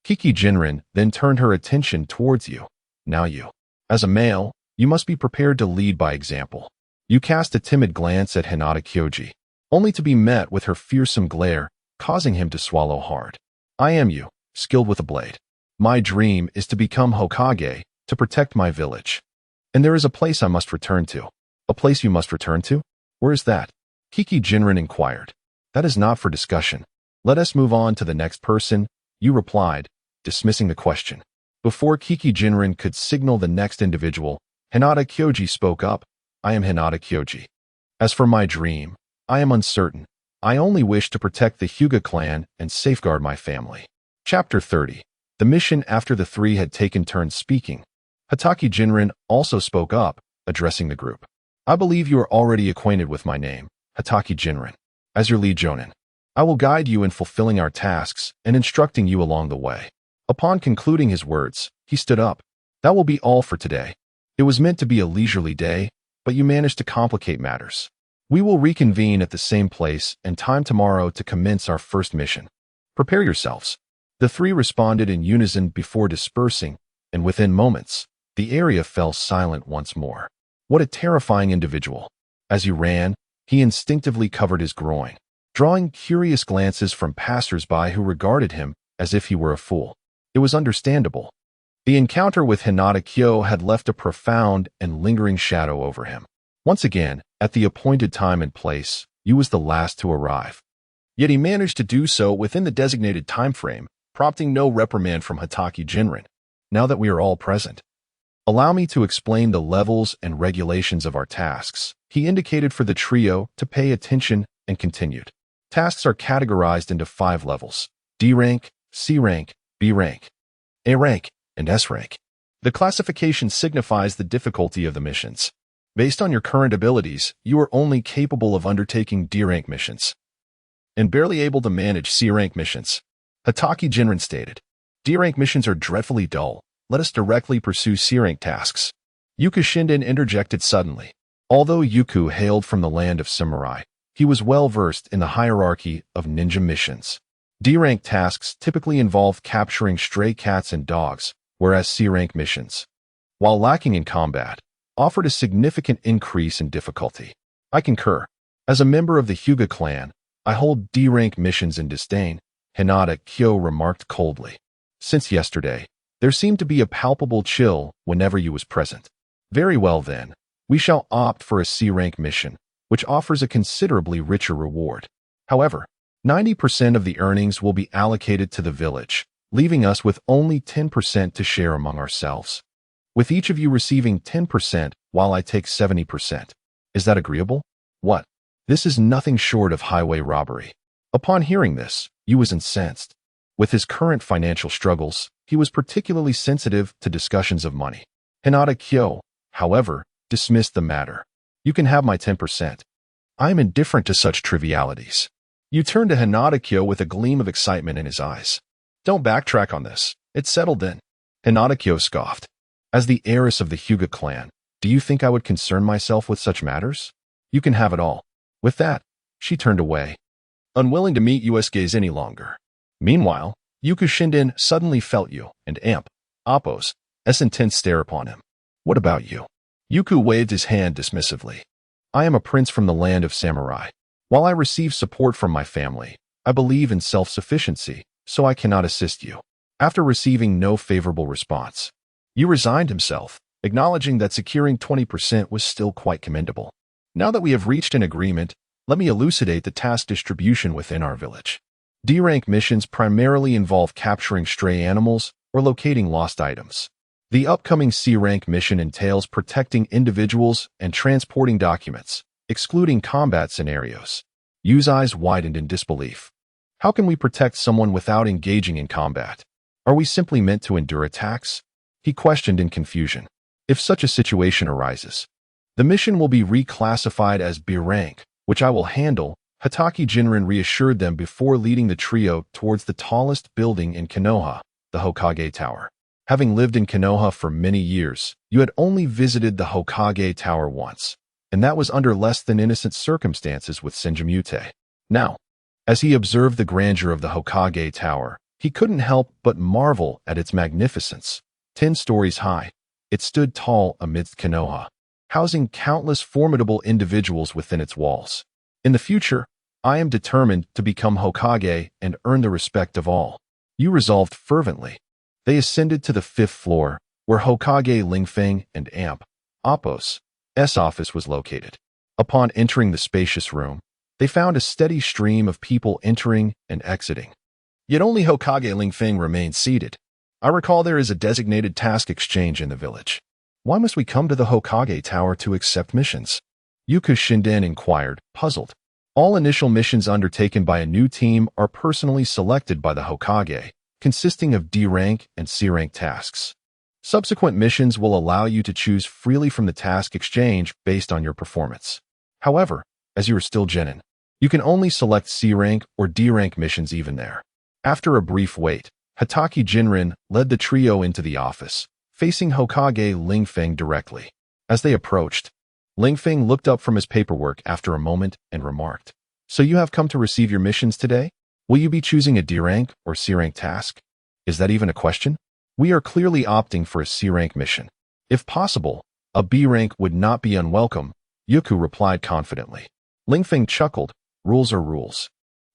Kiki Jinren then turned her attention towards you. Now you, as a male, you must be prepared to lead by example. You cast a timid glance at Hinata Kyoji, only to be met with her fearsome glare, causing him to swallow hard. I am you, skilled with a blade. My dream is to become Hokage, to protect my village. And there is a place I must return to. A place you must return to? Where is that? Kiki Jinren inquired. That is not for discussion. Let us move on to the next person, you replied, dismissing the question. Before Kiki Jinren could signal the next individual, Hinata Kyoji spoke up. I am Hinata Kyoji. As for my dream, I am uncertain. I only wish to protect the Hyuga clan and safeguard my family. Chapter 30. The mission. After the three had taken turns speaking, Hatake Jinren also spoke up, addressing the group. I believe you are already acquainted with my name, Hatake Jinren. As your lead jonin, I will guide you in fulfilling our tasks and instructing you along the way. Upon concluding his words, he stood up. That will be all for today. It was meant to be a leisurely day, but you managed to complicate matters. We will reconvene at the same place and time tomorrow to commence our first mission. Prepare yourselves. The three responded in unison before dispersing, and within moments, the area fell silent once more. What a terrifying individual. As he ran, he instinctively covered his groin, drawing curious glances from passers-by who regarded him as if he were a fool. It was understandable. The encounter with Hinata Kyo had left a profound and lingering shadow over him. Once again, at the appointed time and place, you was the last to arrive. Yet he managed to do so within the designated time frame, prompting no reprimand from Hatake Jinren. Now that we are all present, allow me to explain the levels and regulations of our tasks. He indicated for the trio to pay attention and continued. Tasks are categorized into 5 levels: D rank, C rank, B rank, A rank, and S rank. The classification signifies the difficulty of the missions. Based on your current abilities, you are only capable of undertaking D rank missions and barely able to manage C rank missions. Hatake Jinren stated, D rank missions are dreadfully dull. Let us directly pursue C rank tasks. Yuka Shinden interjected suddenly. Although Yuku hailed from the land of samurai, he was well versed in the hierarchy of ninja missions. D rank tasks typically involve capturing stray cats and dogs, whereas C rank missions, while lacking in combat, offered a significant increase in difficulty. I concur. As a member of the Hyuga clan, I hold D rank missions in disdain, Hinata Kyo remarked coldly. Since yesterday, there seemed to be a palpable chill whenever you was present. Very well then, we shall opt for a C rank mission, which offers a considerably richer reward. However, 90% of the earnings will be allocated to the village, leaving us with only 10% to share among ourselves. With each of you receiving 10% while I take 70%. Is that agreeable? What? This is nothing short of highway robbery. Upon hearing this, Yu was incensed. With his current financial struggles, he was particularly sensitive to discussions of money. Hinata Kyo, however, dismissed the matter. You can have my 10%. I am indifferent to such trivialities. Yu turned to Hinata Kyo with a gleam of excitement in his eyes. Don't backtrack on this. It's settled then. Hinata Kyo scoffed. As the heiress of the Hyuga clan, do you think I would concern myself with such matters? You can have it all. With that, she turned away, unwilling to meet Yu's gaze any longer. Meanwhile, Yuku Shinden suddenly felt Yu and Amp, Appo's intense stare upon him. What about you? Yuku waved his hand dismissively. I am a prince from the land of samurai. While I receive support from my family, I believe in self-sufficiency, so I cannot assist you. After receiving no favorable response, Yu resigned himself, acknowledging that securing 20% was still quite commendable. Now that we have reached an agreement, let me elucidate the task distribution within our village. D-rank missions primarily involve capturing stray animals or locating lost items. The upcoming C-rank mission entails protecting individuals and transporting documents, excluding combat scenarios. Yu's eyes widened in disbelief. How can we protect someone without engaging in combat? Are we simply meant to endure attacks? He questioned in confusion. If such a situation arises, the mission will be reclassified as B-rank, which I will handle, Hatake Jinrin reassured them before leading the trio towards the tallest building in Konoha, the Hokage Tower. Having lived in Konoha for many years, you had only visited the Hokage Tower once, and that was under less than innocent circumstances with Senjimute. Now, as he observed the grandeur of the Hokage Tower, he couldn't help but marvel at its magnificence. 10 stories high, it stood tall amidst Konoha, housing countless formidable individuals within its walls. In the future, I am determined to become Hokage and earn the respect of all. You resolved fervently. They ascended to the 5th floor, where Hokage Lingfeng and Amp, Appo's office was located. Upon entering the spacious room, they found a steady stream of people entering and exiting. Yet only Hokage Lingfeng remained seated. I recall there is a designated task exchange in the village. Why must we come to the Hokage Tower to accept missions? Yuku Shinden inquired, puzzled. All initial missions undertaken by a new team are personally selected by the Hokage, consisting of D-rank and C-rank tasks. Subsequent missions will allow you to choose freely from the task exchange based on your performance. However, as you are still genin, you can only select C-rank or D-rank missions even there. After a brief wait, Hatake Jinrin led the trio into the office, facing Hokage Lingfeng directly. As they approached, Lingfeng looked up from his paperwork after a moment and remarked, "So you have come to receive your missions today? Will you be choosing a D-rank or C-rank task? Is that even a question? We are clearly opting for a C-rank mission. If possible, a B-rank would not be unwelcome," Yuku replied confidently. Lingfeng chuckled. Rules are rules.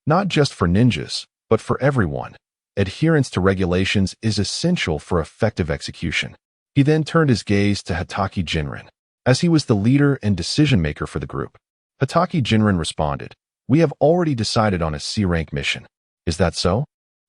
Not just for ninjas, but for everyone. Adherence to regulations is essential for effective execution. He then turned his gaze to Hatake Jinrin, as he was the leader and decision-maker for the group. Hatake Jinrin responded, "We have already decided on a C-rank mission. Is that so?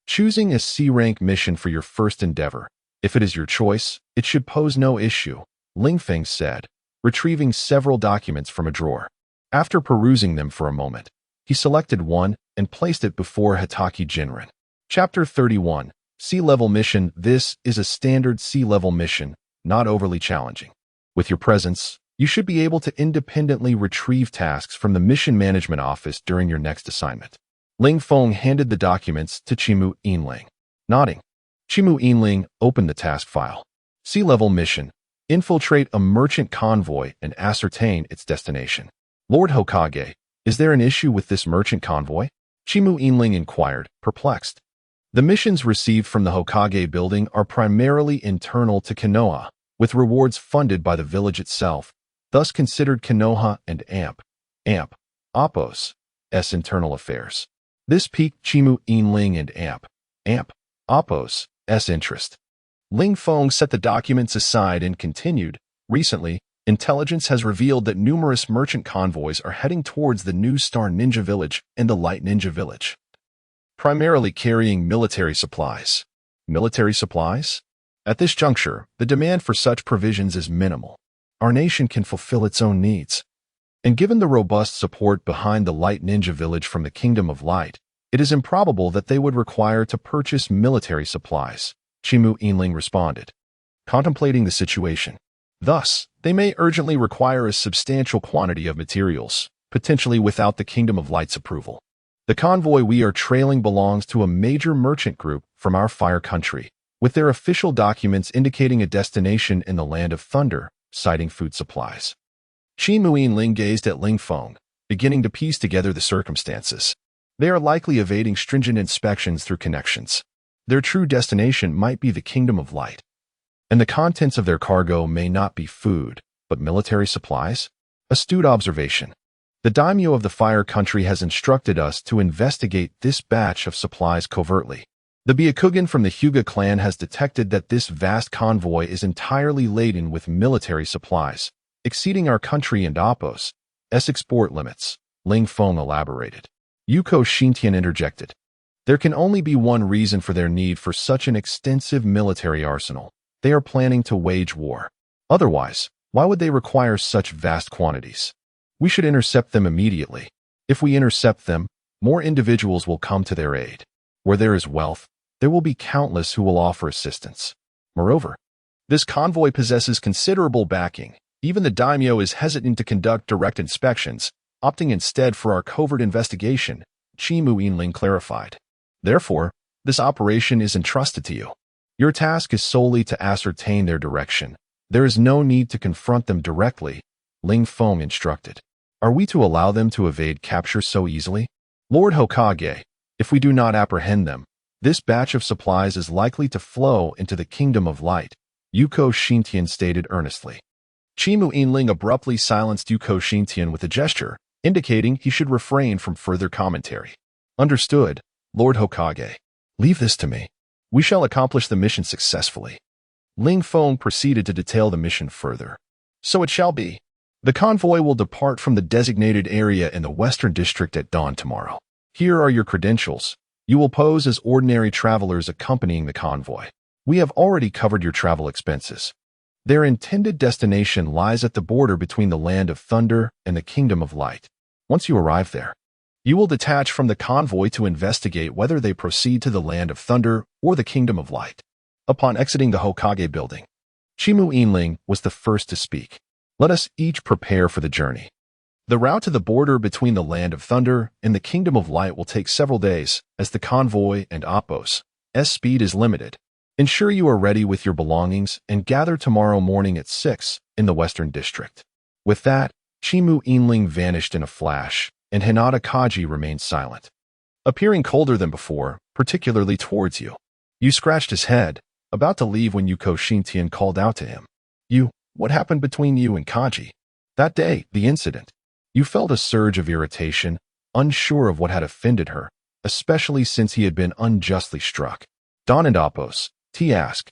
Choosing a C-rank mission for your first endeavor. If it is your choice, it should pose no issue," Lingfeng said, retrieving several documents from a drawer. After perusing them for a moment, he selected one and placed it before Hatake Jinrin. Chapter 31, Sea-Level Mission. This is a standard sea-level mission, not overly challenging. With your presence, you should be able to independently retrieve tasks from the Mission Management Office during your next assignment. Lingfeng handed the documents to Chimu Yinling. Nodding, Chimu Yinling opened the task file. Sea-Level Mission. Infiltrate a merchant convoy and ascertain its destination. Lord Hokage, is there an issue with this merchant convoy? Chimu Yinling inquired, perplexed. The missions received from the Hokage building are primarily internal to Konoha, with rewards funded by the village itself, thus considered Konoha and Amp, Appo's internal affairs. This piqued Chimu Yinling and Amp, Appo's interest. Lingfeng set the documents aside and continued, recently, intelligence has revealed that numerous merchant convoys are heading towards the New Star Ninja Village and the Light Ninja Village. primarily carrying military supplies. Military supplies? At this juncture, the demand for such provisions is minimal. Our nation can fulfill its own needs. And given the robust support behind the Light Ninja Village from the Kingdom of Light, it is improbable that they would require to purchase military supplies, Chimu Yinling responded, contemplating the situation. Thus, they may urgently require a substantial quantity of materials, potentially without the Kingdom of Light's approval. The convoy we are trailing belongs to a major merchant group from our Fire Country, with their official documents indicating a destination in the Land of Thunder, citing food supplies. Chimu Yinling gazed at Ling Feng, beginning to piece together the circumstances. They are likely evading stringent inspections through connections. Their true destination might be the Kingdom of Light. And the contents of their cargo may not be food, but military supplies? Astute observation. The daimyo of the Fire Country has instructed us to investigate this batch of supplies covertly. The Byakugan from the Hyuga clan has detected that this vast convoy is entirely laden with military supplies, exceeding our country and Appo's export limits, Ling Feng elaborated. Yuko Xintian interjected. There can only be one reason for their need for such an extensive military arsenal. They are planning to wage war. Otherwise, why would they require such vast quantities? We should intercept them immediately. If we intercept them, more individuals will come to their aid. Where there is wealth, there will be countless who will offer assistance. Moreover, this convoy possesses considerable backing. Even the daimyo is hesitant to conduct direct inspections, opting instead for our covert investigation, Chimu Yinling clarified. Therefore, this operation is entrusted to you. Your task is solely to ascertain their direction. There is no need to confront them directly, Ling Feng instructed. Are we to allow them to evade capture so easily? Lord Hokage, if we do not apprehend them, this batch of supplies is likely to flow into the Kingdom of Light, Yuko Xintian stated earnestly. Chimu Yinling abruptly silenced Yuko Xintian with a gesture, indicating he should refrain from further commentary. Understood, Lord Hokage. Leave this to me. We shall accomplish the mission successfully. Ling Feng proceeded to detail the mission further. So it shall be. The convoy will depart from the designated area in the Western District at dawn tomorrow. Here are your credentials. You will pose as ordinary travelers accompanying the convoy. We have already covered your travel expenses. Their intended destination lies at the border between the Land of Thunder and the Kingdom of Light. Once you arrive there, you will detach from the convoy to investigate whether they proceed to the Land of Thunder or the Kingdom of Light. Upon exiting the Hokage building, Chimu Yinling was the first to speak. Let us each prepare for the journey. The route to the border between the Land of Thunder and the Kingdom of Light will take several days, as the convoy and Appo's speed is limited. Ensure you are ready with your belongings and gather tomorrow morning at 6 in the Western District. With that, Chimu Yinling vanished in a flash, and Hinata Kaji remained silent, appearing colder than before, particularly towards you. You scratched his head, about to leave when Yuko Xintian called out to him. What happened between you and Kaji? That day, the incident. You felt a surge of irritation, unsure of what had offended her, especially since he had been unjustly struck. Don and Appo's, T asked.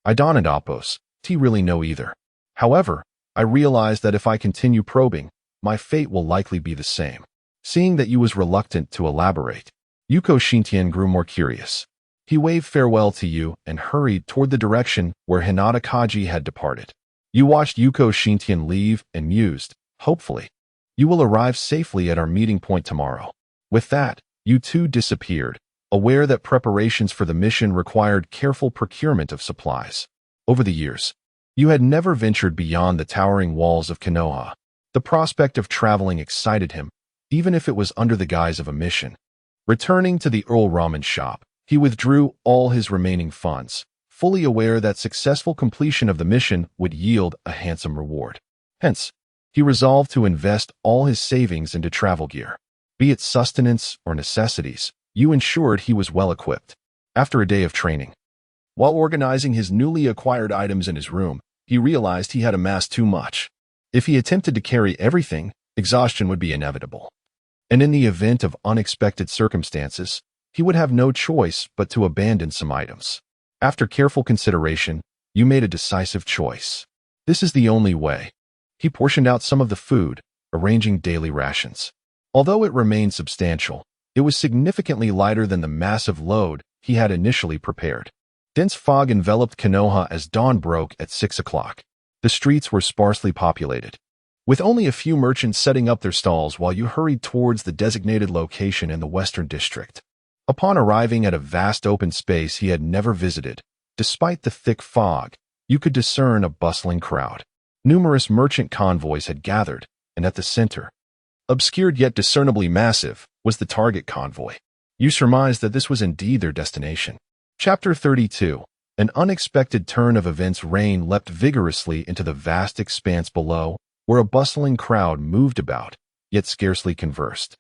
I Don and Appo's, T really know either. However, I realized that if I continue probing, my fate will likely be the same. Seeing that you was reluctant to elaborate, Yuko Xintian grew more curious. He waved farewell to you and hurried toward the direction where Hinata Kaji had departed. You watched Yuko Xintian leave and mused, hopefully. You will arrive safely at our meeting point tomorrow. With that, you two disappeared, aware that preparations for the mission required careful procurement of supplies. Over the years, you had never ventured beyond the towering walls of Konoha. The prospect of traveling excited him, even if it was under the guise of a mission. Returning to the Earl Ramen shop, he withdrew all his remaining funds, fully aware that successful completion of the mission would yield a handsome reward. Hence, he resolved to invest all his savings into travel gear. Be it sustenance or necessities, you ensured he was well equipped. After a day of training, while organizing his newly acquired items in his room, he realized he had amassed too much. If he attempted to carry everything, exhaustion would be inevitable. And in the event of unexpected circumstances, he would have no choice but to abandon some items. After careful consideration, you made a decisive choice. This is the only way. He portioned out some of the food, arranging daily rations. Although it remained substantial, It was significantly lighter than the massive load he had initially prepared. Dense fog enveloped Konoha as dawn broke at 6 o'clock. The streets were sparsely populated, with only a few merchants setting up their stalls while you hurried towards the designated location in the Western District. Upon arriving at a vast open space he had never visited, despite the thick fog, you could discern a bustling crowd. Numerous merchant convoys had gathered, and at the center, obscured yet discernibly massive, was the target convoy. You surmised that this was indeed their destination. Chapter 32. An unexpected turn of events. Rain leapt vigorously into the vast expanse below, where a bustling crowd moved about, yet scarcely conversed.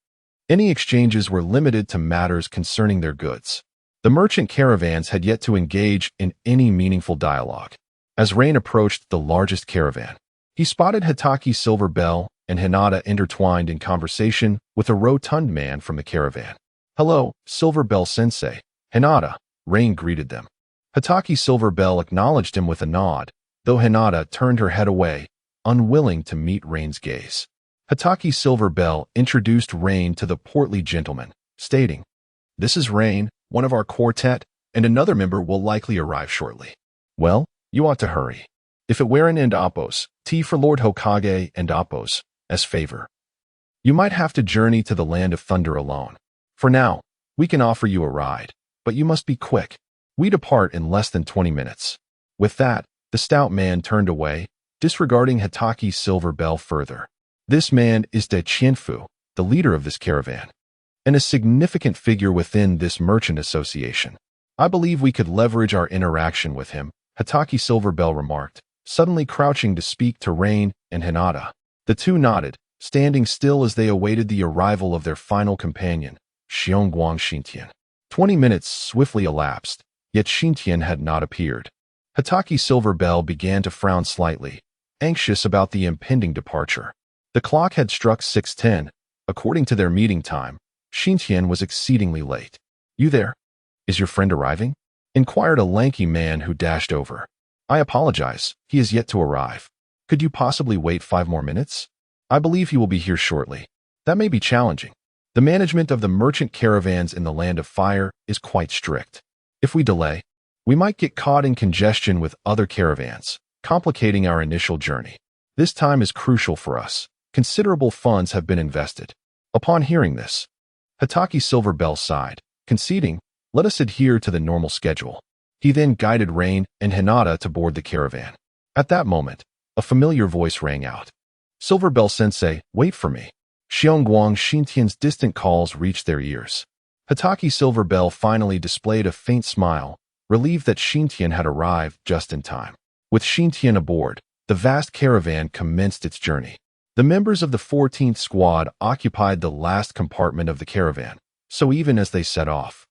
Any exchanges were limited to matters concerning their goods. The merchant caravans had yet to engage in any meaningful dialogue. As Rain approached the largest caravan, he spotted Hitachi Silver Bell and Hinata intertwined in conversation with a rotund man from the caravan. "Hello, Silver Bell Sensei." Hinata, Rain greeted them. Hitachi Silver Bell acknowledged him with a nod, though Hinata turned her head away, unwilling to meet Rain's gaze. Hitachi Silver Bell introduced Rain to the portly gentleman, stating, "This is Rain, one of our quartet, and another member will likely arrive shortly. Well, you ought to hurry. If it were an end Appos, tea for Lord Hokage and Appos, as favor. You might have to journey to the Land of Thunder alone. For now, we can offer you a ride, but you must be quick. We depart in less than 20 minutes. With that, the stout man turned away, disregarding Hitachi Silver Bell further. This man is De Qianfu, the leader of this caravan, and a significant figure within this merchant association. I believe we could leverage our interaction with him, Hitachi Silver Bell remarked, suddenly crouching to speak to Rain and Hinata. The two nodded, standing still as they awaited the arrival of their final companion, Xiongguang Xintian. 20 minutes swiftly elapsed, yet Xintian had not appeared. Hitachi Silver Bell began to frown slightly, anxious about the impending departure. The clock had struck 6:10. According to their meeting time, Xintian was exceedingly late. "You there? Is your friend arriving?" inquired a lanky man who dashed over. "I apologize, he is yet to arrive. Could you possibly wait 5 more minutes? I believe he will be here shortly." "That may be challenging. The management of the merchant caravans in the Land of Fire is quite strict. If we delay, we might get caught in congestion with other caravans, complicating our initial journey. This time is crucial for us. Considerable funds have been invested." Upon hearing this, Hitachi Silver Bell sighed, conceding, "Let us adhere to the normal schedule." He then guided Rain and Hinata to board the caravan. At that moment, a familiar voice rang out. "Silver Bell Sensei, wait for me." Xiongguang Xintian's distant calls reached their ears. Hitachi Silver Bell finally displayed a faint smile, relieved that Xintian had arrived just in time. With Xintian aboard, the vast caravan commenced its journey. The members of the 14th Squad occupied the last compartment of the caravan, so even as they set off,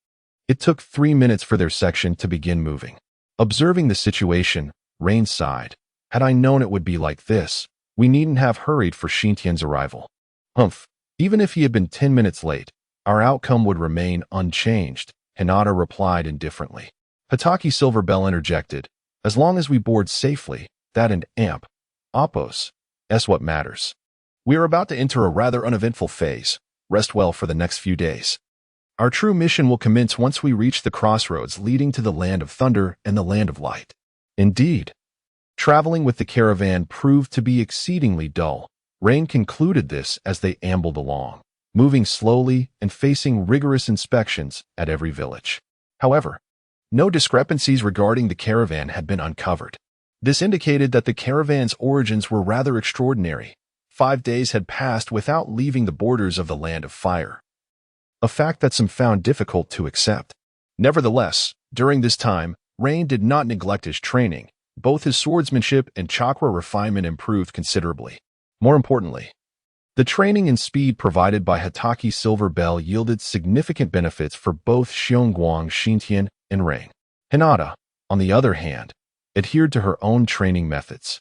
it took 3 minutes for their section to begin moving. Observing the situation, Rain sighed. "Had I known it would be like this, we needn't have hurried for Xintian's arrival." "Humph, even if he had been 10 minutes late, our outcome would remain unchanged," Hinata replied indifferently. Hitachi Silver Bell interjected, "As long as we board safely, that and Appos, is what matters. We are about to enter a rather uneventful phase. Rest well for the next few days. Our true mission will commence once we reach the crossroads leading to the Land of Thunder and the Land of Light." Indeed, traveling with the caravan proved to be exceedingly dull. Rain concluded this as they ambled along, moving slowly and facing rigorous inspections at every village. However, no discrepancies regarding the caravan had been uncovered. This indicated that the caravan's origins were rather extraordinary. 5 days had passed without leaving the borders of the Land of Fire, a fact that some found difficult to accept. Nevertheless, during this time, Rain did not neglect his training. Both his swordsmanship and chakra refinement improved considerably. More importantly, the training and speed provided by Hitachi Silver Bell yielded significant benefits for both Xiongguang Xintian and Rain. Hinata, on the other hand, adhered to her own training methods.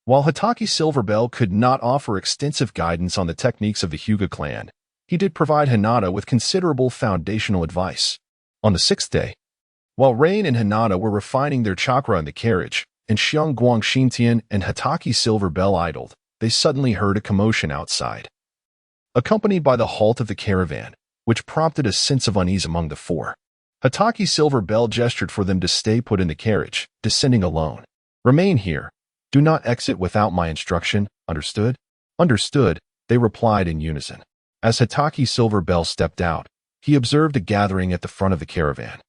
While Hitachi Silver Bell could not offer extensive guidance on the techniques of the Hyuga clan, he did provide Hinata with considerable foundational advice. On the 6th day, while Rain and Hinata were refining their chakra in the carriage, and Xiongguang Xintian and Hitachi Silver Bell idled, they suddenly heard a commotion outside. Accompanied by the halt of the caravan, which prompted a sense of unease among the four. Hataki Silver Bell gestured for them to stay put in the carriage, descending alone. "Remain here. Do not exit without my instruction, understood?" "Understood," they replied in unison. As Hataki Silver Bell stepped out, he observed a gathering at the front of the caravan,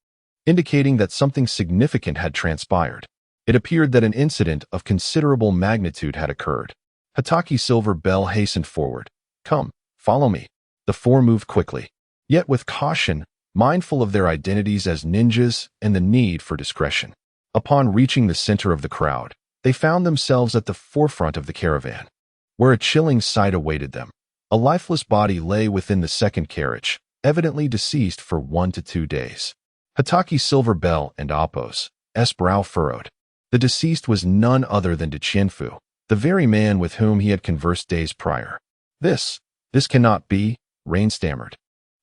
indicating that something significant had transpired. It appeared that an incident of considerable magnitude had occurred. Hataki Silver Bell hastened forward. "Come, follow me." The four moved quickly, yet with caution, mindful of their identities as ninjas and the need for discretion. Upon reaching the center of the crowd, they found themselves at the forefront of the caravan, where a chilling sight awaited them. A lifeless body lay within the second carriage, evidently deceased for 1 to 2 days. Hataki Silver Bell and Appo's brow furrowed. The deceased was none other than Qianfu, the very man with whom he had conversed days prior. This cannot be," Rain stammered,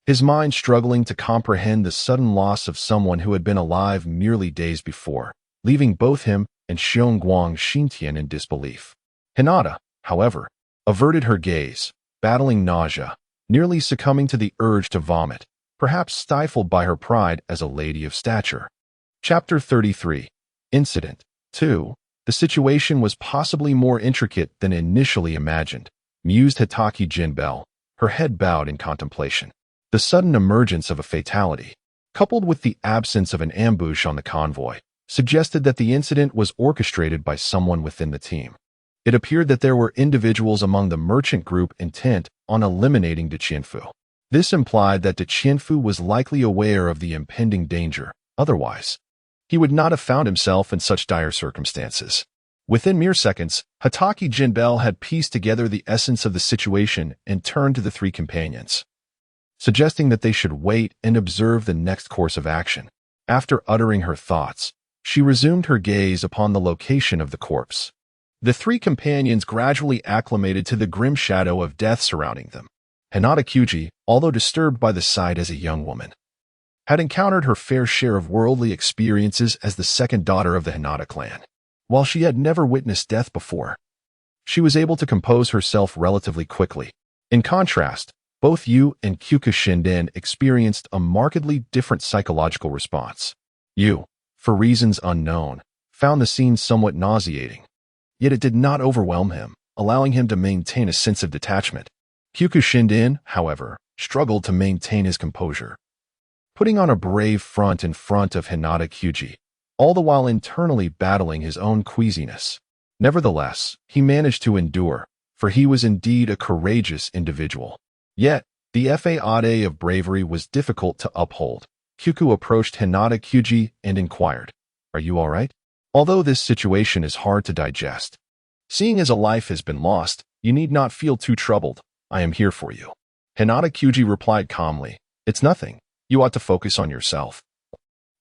his mind struggling to comprehend the sudden loss of someone who had been alive merely days before, leaving both him and Xiongguang Xintian in disbelief. Hinata, however, averted her gaze, battling nausea, nearly succumbing to the urge to vomit, perhaps stifled by her pride as a lady of stature. Chapter 33. Incident 2. The situation was possibly more intricate than initially imagined, mused Hataki Jin Bell, her head bowed in contemplation. The sudden emergence of a fatality, coupled with the absence of an ambush on the convoy, suggested that the incident was orchestrated by someone within the team. It appeared that there were individuals among the merchant group intent on eliminating De Qianfu. This implied that De Qianfu was likely aware of the impending danger. Otherwise, he would not have found himself in such dire circumstances. Within mere seconds, Hataki Jin Bell had pieced together the essence of the situation and turned to the three companions, suggesting that they should wait and observe the next course of action. After uttering her thoughts, she resumed her gaze upon the location of the corpse. The three companions gradually acclimated to the grim shadow of death surrounding them. Hinata Kyuji, although disturbed by the sight as a young woman, had encountered her fair share of worldly experiences as the second daughter of the Hinata clan. While she had never witnessed death before, she was able to compose herself relatively quickly. In contrast, both Yu and Kyokushinden experienced a markedly different psychological response. Yu, for reasons unknown, found the scene somewhat nauseating, yet it did not overwhelm him, allowing him to maintain a sense of detachment. Kyokushinden, however, struggled to maintain his composure, putting on a brave front in front of Hinata Kyuji, all the while internally battling his own queasiness. Nevertheless, he managed to endure, for he was indeed a courageous individual. Yet, the facade of bravery was difficult to uphold. Kyuku approached Hinata Kyuji and inquired, "Are you all right? Although this situation is hard to digest, seeing as a life has been lost, you need not feel too troubled. I am here for you." Hinata Kyuji replied calmly, "It's nothing. You ought to focus on yourself."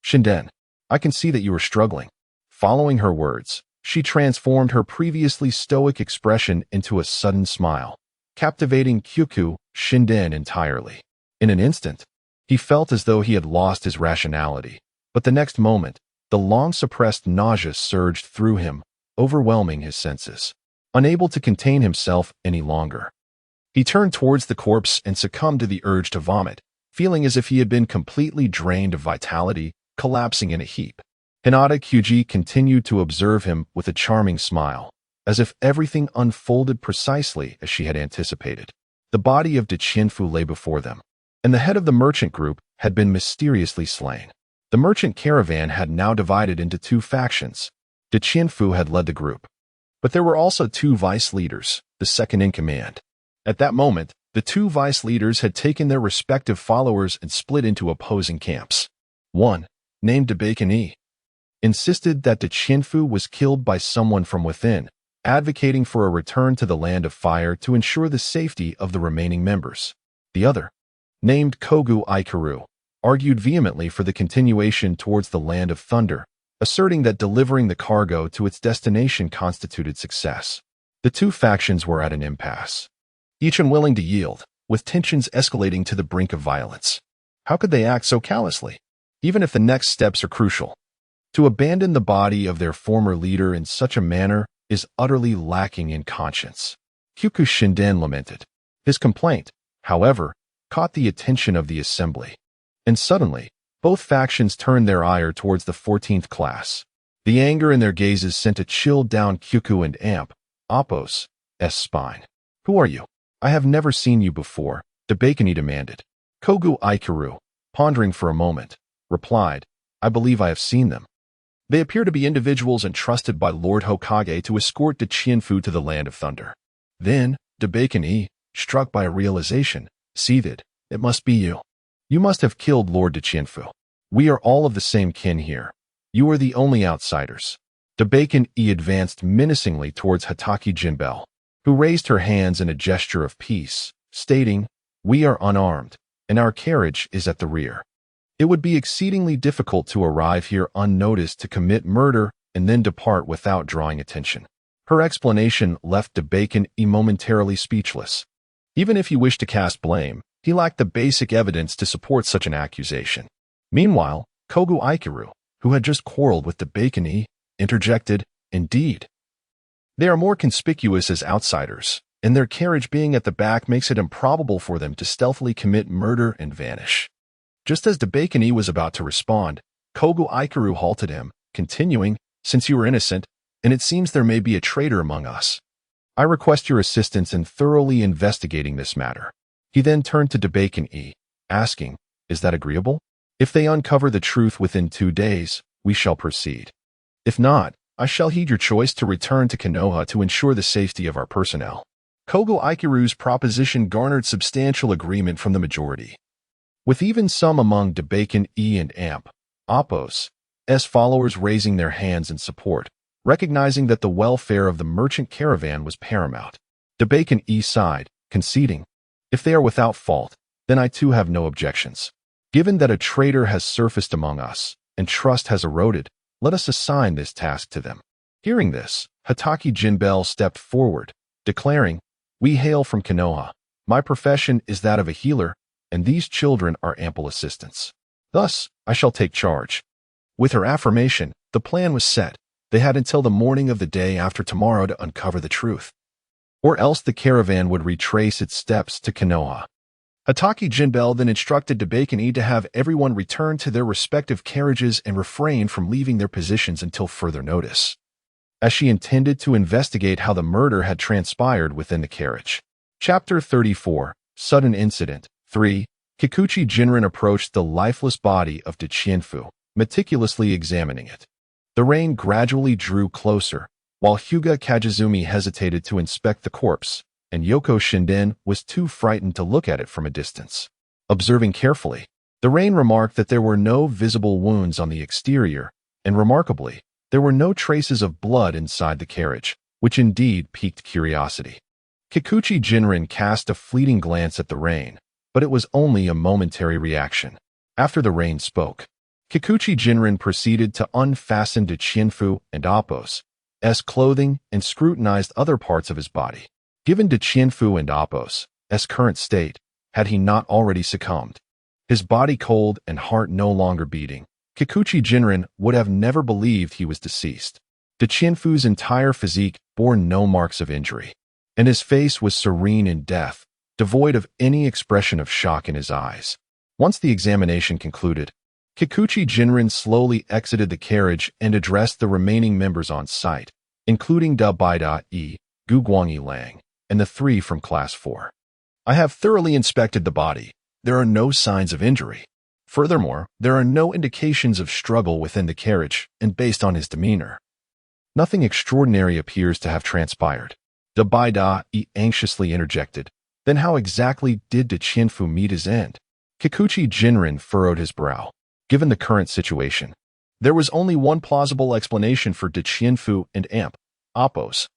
"Shinden, I can see that you are struggling." Following her words, she transformed her previously stoic expression into a sudden smile, captivating Kyokushinden entirely. In an instant, he felt as though he had lost his rationality, but the next moment, the long-suppressed nausea surged through him, overwhelming his senses. Unable to contain himself any longer, he turned towards the corpse and succumbed to the urge to vomit, feeling as if he had been completely drained of vitality, collapsing in a heap. Hinata Kyuji continued to observe him with a charming smile, as if everything unfolded precisely as she had anticipated. The body of De Qianfu lay before them, and the head of the merchant group had been mysteriously slain. The merchant caravan had now divided into two factions. De Qianfu had led the group, but there were also two vice leaders, the second in command. At that moment, the two vice leaders had taken their respective followers and split into opposing camps. One, named De Bacon, insisted that De Qianfu was killed by someone from within, advocating for a return to the Land of Fire to ensure the safety of the remaining members. The other, named Kogu Ikaru, argued vehemently for the continuation towards the Land of Thunder, asserting that delivering the cargo to its destination constituted success. The two factions were at an impasse, each unwilling to yield, with tensions escalating to the brink of violence. How could they act so callously, even if the next steps are crucial? To abandon the body of their former leader in such a manner is utterly lacking in conscience, Kyokushinden lamented. His complaint, however, caught the attention of the assembly. And suddenly, both factions turned their ire towards the 14th class. The anger in their gazes sent a chill down Kyuku and Amp, Apos' spine. "Who are you? I have never seen you before," Debakini demanded. Kogu Aikaru, pondering for a moment, replied, "I believe I have seen them. They appear to be individuals entrusted by Lord Hokage to escort the Qianfu to the Land of Thunder." Then, Debakini, struck by a realization, seethed, "It must be you. You must have killed Lord Qianfu. We are all of the same kin here. You are the only outsiders." Debakini advanced menacingly towards Hatake Jinbei, who raised her hands in a gesture of peace, stating, "We are unarmed, and our carriage is at the rear. It would be exceedingly difficult to arrive here unnoticed to commit murder and then depart without drawing attention." Her explanation left Debakini momentarily speechless. Even if he wished to cast blame, he lacked the basic evidence to support such an accusation. Meanwhile, Kogu Aikaru, who had just quarreled with Debakini, interjected, "Indeed. They are more conspicuous as outsiders, and their carriage being at the back makes it improbable for them to stealthily commit murder and vanish." Just as Debakini was about to respond, Kogu Aikaru halted him, continuing, "Since you are innocent, and it seems there may be a traitor among us, I request your assistance in thoroughly investigating this matter." He then turned to Debakini, asking, "Is that agreeable? If they uncover the truth within 2 days, we shall proceed. If not, I shall heed your choice to return to Konoha to ensure the safety of our personnel." Kogu Aikaru's proposition garnered substantial agreement from the majority, with even some among Debakini and Amp, Apos' followers raising their hands in support, recognizing that the welfare of the merchant caravan was paramount. Debakini sighed, conceding, "If they are without fault, then I too have no objections. Given that a traitor has surfaced among us, and trust has eroded, let us assign this task to them." Hearing this, Hatake Jinbei stepped forward, declaring, "We hail from Konoha. My profession is that of a healer, and these children are ample assistants. Thus, I shall take charge." With her affirmation, the plan was set. They had until the morning of the day after tomorrow to uncover the truth, or else the caravan would retrace its steps to Konoha. Hatake Jinbei then instructed Debakini to have everyone return to their respective carriages and refrain from leaving their positions until further notice, as she intended to investigate how the murder had transpired within the carriage. Chapter 34, Sudden Incident 3. Kikuchi Jinren approached the lifeless body of Qianfu, meticulously examining it. The rain gradually drew closer, while Hyuga Kajizumi hesitated to inspect the corpse, and Yoko Shinden was too frightened to look at it from a distance. Observing carefully, the rain remarked that there were no visible wounds on the exterior, and remarkably, there were no traces of blood inside the carriage, which indeed piqued curiosity. Kikuchi Jinren cast a fleeting glance at the rain, but it was only a momentary reaction. After the rain spoke, Kikuchi Jinren proceeded to unfasten Qianfu and Apos' clothing and scrutinized other parts of his body. Given Qianfu and Apos' current state, had he not already succumbed, his body cold and heart no longer beating, Kikuchi Jinren would have never believed he was deceased. Qianfu's entire physique bore no marks of injury, and his face was serene in death, devoid of any expression of shock in his eyes. Once the examination concluded, Kikuchi Jinren slowly exited the carriage and addressed the remaining members on site, including Da Baida-e, Gu Guangyi-lang, and the 3 from Class 4. "I have thoroughly inspected the body. There are no signs of injury. Furthermore, there are no indications of struggle within the carriage, and based on his demeanor, nothing extraordinary appears to have transpired." Da Baida-e anxiously interjected, "Then how exactly did Qianfu meet his end?" Kikuchi Jinren furrowed his brow. Given the current situation, there was only one plausible explanation for Qianfu and Amp, Apos'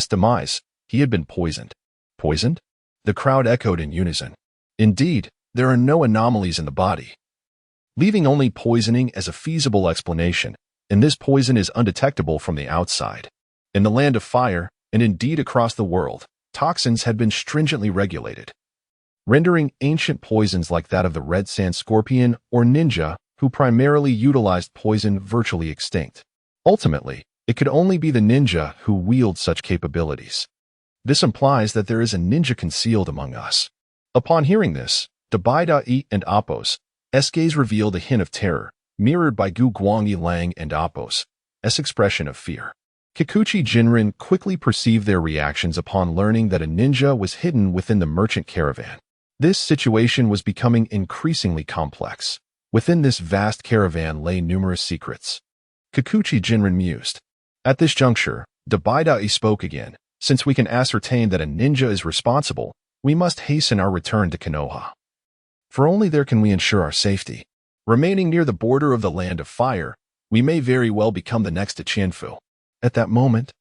demise. He had been poisoned. Poisoned? The crowd echoed in unison. Indeed, there are no anomalies in the body, leaving only poisoning as a feasible explanation, and this poison is undetectable from the outside. In the Land of Fire, and indeed across the world, toxins had been stringently regulated, rendering ancient poisons like that of the red sand scorpion or ninja, who primarily utilized poison, virtually extinct. Ultimately, it could only be the ninja who wield such capabilities. This implies that there is a ninja concealed among us. Upon hearing this, Dabaida and Apos. Gaze revealed a hint of terror, mirrored by Gu Guangyi Lang and Apos' expression of fear. Kikuchi Jinrin quickly perceived their reactions upon learning that a ninja was hidden within the merchant caravan. This situation was becoming increasingly complex. Within this vast caravan lay numerous secrets. Kikuchi Jinrin mused. At this juncture, Dabaida spoke again. Since we can ascertain that a ninja is responsible, we must hasten our return to Konoha. For only there can we ensure our safety. Remaining near the border of the Land of Fire, we may very well become the next to Qianfu. At that moment,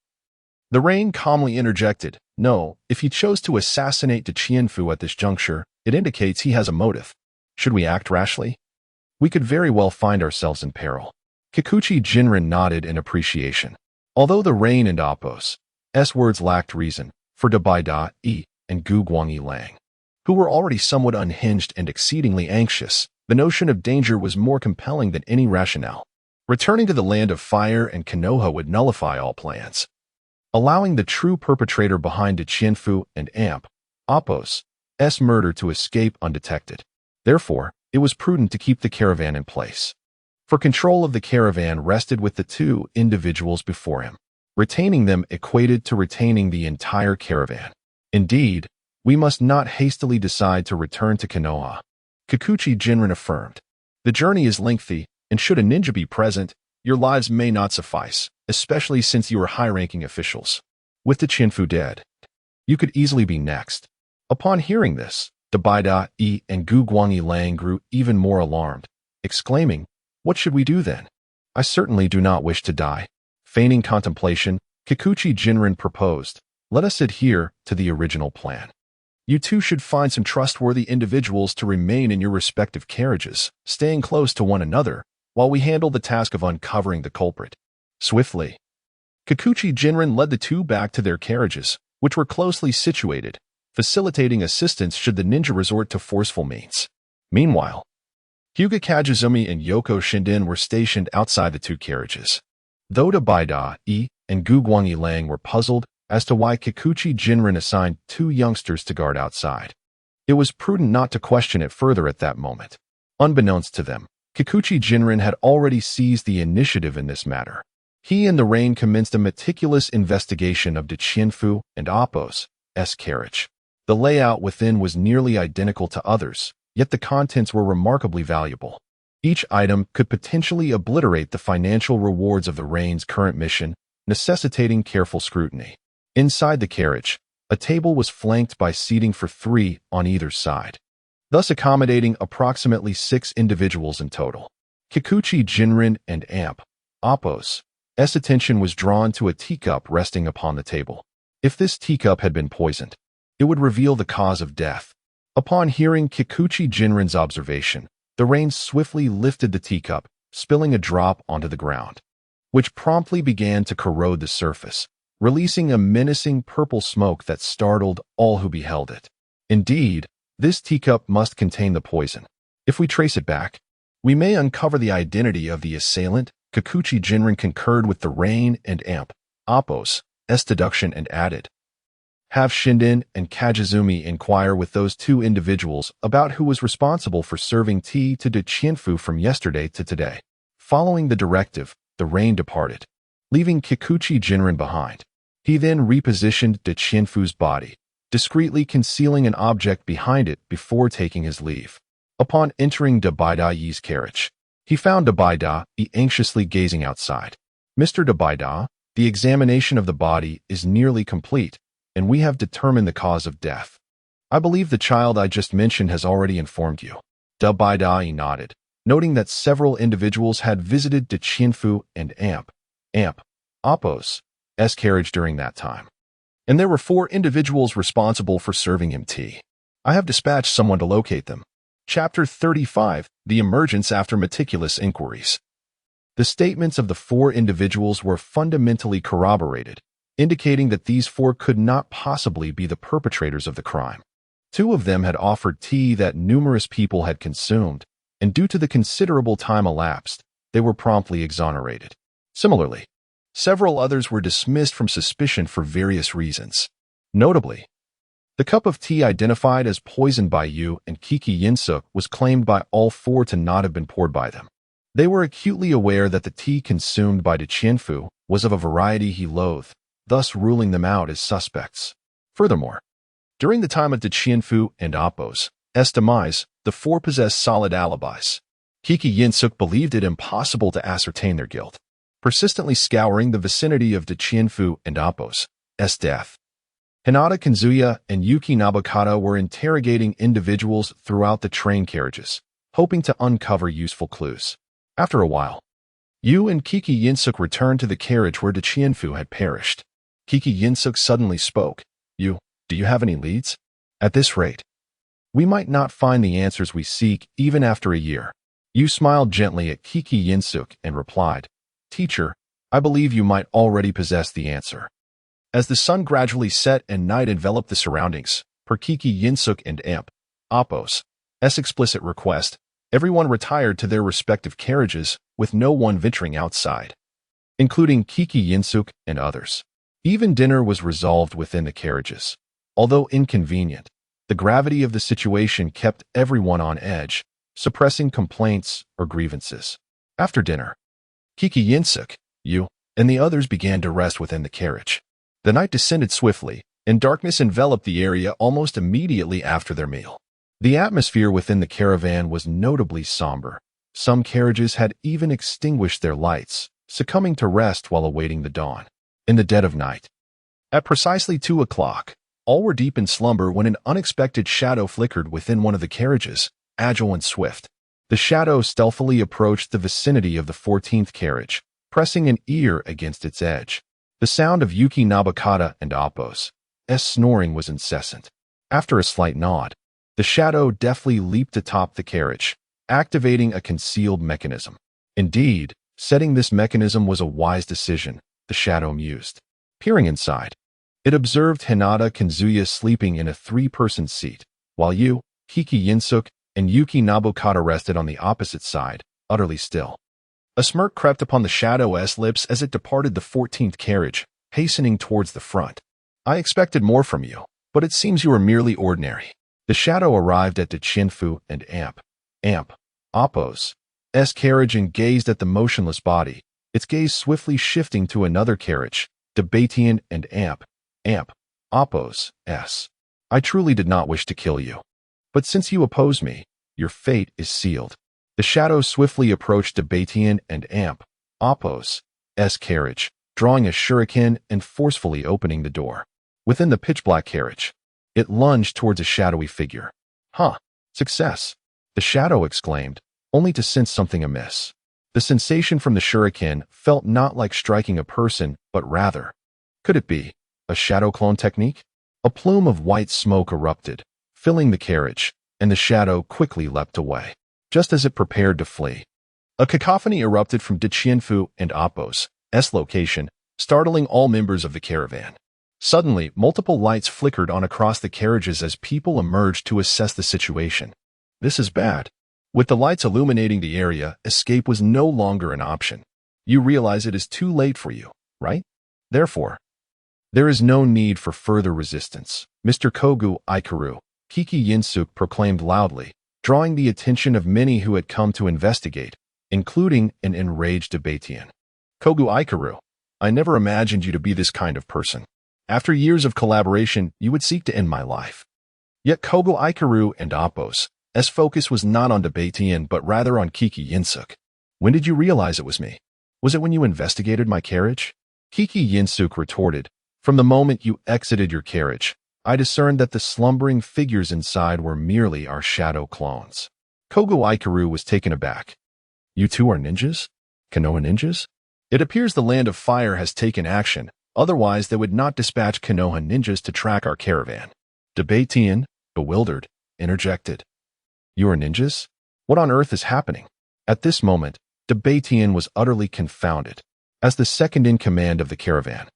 the Rain calmly interjected, "No, if he chose to assassinate Qianfu at this juncture, it indicates he has a motive. Should we act rashly? We could very well find ourselves in peril." Kikuchi Jinrin nodded in appreciation. Although the Rain and Apos' words lacked reason, for Dabaida and Gu Guangyi Lang, who were already somewhat unhinged and exceedingly anxious, the notion of danger was more compelling than any rationale. Returning to the Land of Fire and Konoha would nullify all plans, allowing the true perpetrator behind Qianfu and Apos' murder to escape undetected. Therefore, it was prudent to keep the caravan in place. For control of the caravan rested with the two individuals before him. Retaining them equated to retaining the entire caravan. Indeed, we must not hastily decide to return to Konoha. Kikuchi Jinrin affirmed. The journey is lengthy, and should a ninja be present, your lives may not suffice, especially since you are high-ranking officials. With the Qianfu dead, you could easily be next. Upon hearing this, Dabaida and Gu Guangyi Lang grew even more alarmed, exclaiming, "What should we do then? I certainly do not wish to die." Feigning contemplation, Kikuchi Jinrin proposed, "Let us adhere to the original plan. You two should find some trustworthy individuals to remain in your respective carriages, staying close to one another, while we handle the task of uncovering the culprit." Swiftly, Kikuchi Jinrin led the two back to their carriages, which were closely situated, facilitating assistance should the ninja resort to forceful means. Meanwhile, Hyuga Kajizumi and Yoko Shinden were stationed outside the two carriages. Though Dabaida and Gu Guangyi Lang were puzzled as to why Kikuchi Jinrin assigned two youngsters to guard outside, it was prudent not to question it further at that moment. Unbeknownst to them, Kikuchi Jinrin had already seized the initiative in this matter. He and the Rain commenced a meticulous investigation of Qianfu and Apos' carriage. The layout within was nearly identical to others, yet the contents were remarkably valuable. Each item could potentially obliterate the financial rewards of the Rain's current mission, necessitating careful scrutiny. Inside the carriage, a table was flanked by seating for 3 on either side, thus accommodating approximately 6 individuals in total. Kikuchi Jinrin and Apos' attention was drawn to a teacup resting upon the table. If this teacup had been poisoned, it would reveal the cause of death. Upon hearing Kikuchi Jinrin's observation, the Rain swiftly lifted the teacup, spilling a drop onto the ground, which promptly began to corrode the surface, releasing a menacing purple smoke that startled all who beheld it. Indeed, this teacup must contain the poison. If we trace it back, we may uncover the identity of the assailant. Kikuchi Jinrin concurred with the Rain and Apos' deduction and added, "Have Shinden and Kajizumi inquire with those two individuals about who was responsible for serving tea to Qianfu from yesterday to today." Following the directive, the Rain departed, leaving Kikuchi Jinrin behind. He then repositioned Qianfu's body, discreetly concealing an object behind it before taking his leave. Upon entering Dabaida's carriage, he found Dabaida anxiously gazing outside. "Mr. Dabaida, the examination of the body is nearly complete, and we have determined the cause of death. I believe the child I just mentioned has already informed you." Dabaida nodded, noting that several individuals had visited Qianfu and Apos' carriage during that time, and there were 4 individuals responsible for serving him tea. I have dispatched someone to locate them. Chapter 35, The Emergence After Meticulous Inquiries. The statements of the 4 individuals were fundamentally corroborated, indicating that these 4 could not possibly be the perpetrators of the crime. 2 of them had offered tea that numerous people had consumed, and due to the considerable time elapsed, they were promptly exonerated. Similarly, several others were dismissed from suspicion for various reasons. Notably, The cup of tea identified as poisoned by Yu and Kiki Yinsuk was claimed by all four to not have been poured by them. They were acutely aware that the tea consumed by De Qianfu was of a variety he loathed, thus ruling them out as suspects. Furthermore, during the time of De Qianfu and Appo's demise, the four possessed solid alibis. Kiki Yinsuk believed it impossible to ascertain their guilt, persistently scouring the vicinity of De Qianfu and Appo's death. Hinata Kanzuya and Yuki Nabukata were interrogating individuals throughout the train carriages, hoping to uncover useful clues. After a while, Yu and Kiki Yinsuk returned to the carriage where De Qianfu had perished. Kiki Yinsuk suddenly spoke. "Yu, do you have any leads? At this rate, we might not find the answers we seek even after a year." Yu smiled gently at Kiki Yinsuk and replied, "Teacher, I believe you might already possess the answer." As the sun gradually set and night enveloped the surroundings, per Kiki Yinsuk and Appo's explicit request, everyone retired to their respective carriages, with no one venturing outside, including Kiki Yinsuk and others. Even dinner was resolved within the carriages. Although inconvenient, the gravity of the situation kept everyone on edge, suppressing complaints or grievances. After dinner, Kiki Yinsuk, Yu, and the others began to rest within the carriage. The night descended swiftly, and darkness enveloped the area almost immediately after their meal. The atmosphere within the caravan was notably somber. Some carriages had even extinguished their lights, succumbing to rest while awaiting the dawn. In the dead of night, at precisely 2 o'clock, all were deep in slumber when an unexpected shadow flickered within one of the carriages, agile and swift. The shadow stealthily approached the vicinity of the 14th carriage, pressing an ear against its edge. The sound of Yuki Nabukata and Appo's snoring was incessant. After a slight nod, the shadow deftly leaped atop the carriage, activating a concealed mechanism. Indeed, setting this mechanism was a wise decision, the shadow mused. Peering inside, it observed Hinata Kanzuya sleeping in a 3-person seat, while Yu, Kiki Yinsuk, and Yuki Nabukata rested on the opposite side, utterly still. A smirk crept upon the shadow's lips as it departed the 14th carriage, hastening towards the front. "I expected more from you, but it seems you are merely ordinary." The shadow arrived at De Qianfu and Appo's carriage and gazed at the motionless body, its gaze swiftly shifting to another carriage, De Batian and Appo's. "I truly did not wish to kill you, but since you oppose me, your fate is sealed." The shadow swiftly approached De Batian and Appo's carriage, drawing a shuriken and forcefully opening the door. Within the pitch-black carriage, it lunged towards a shadowy figure. "Huh, success!" the shadow exclaimed, only to sense something amiss. The sensation from the shuriken felt not like striking a person, but rather, could it be a shadow clone technique? A plume of white smoke erupted, filling the carriage, and the shadow quickly leapt away. Just as it prepared to flee, a cacophony erupted from De Qianfu and Appo's location, startling all members of the caravan. Suddenly, multiple lights flickered on across the carriages as people emerged to assess the situation. This is bad. With the lights illuminating the area, escape was no longer an option. You realize it is too late for you, right? Therefore, there is no need for further resistance. Mr. Kogu Ikaru, Kiki Yinsuk proclaimed loudly, drawing the attention of many who had come to investigate, including an enraged De Batian. "Kogu Ikaru, I never imagined you to be this kind of person. After years of collaboration, you would seek to end my life." Yet Kogu Ikaru and Appo's focus was not on De Batian but rather on Kiki Yinsuk. "When did you realize it was me? Was it when you investigated my carriage?" Kiki Yinsuk retorted, "From the moment you exited your carriage, I discerned that the slumbering figures inside were merely our shadow clones." Kogu Ikaru was taken aback. "You two are ninjas? Konoha ninjas? It appears the Land of Fire has taken action, otherwise they would not dispatch Konoha ninjas to track our caravan." De Batian, bewildered, interjected, "You are ninjas? What on earth is happening?" At this moment, De Batian was utterly confounded. As the second in command of the caravan,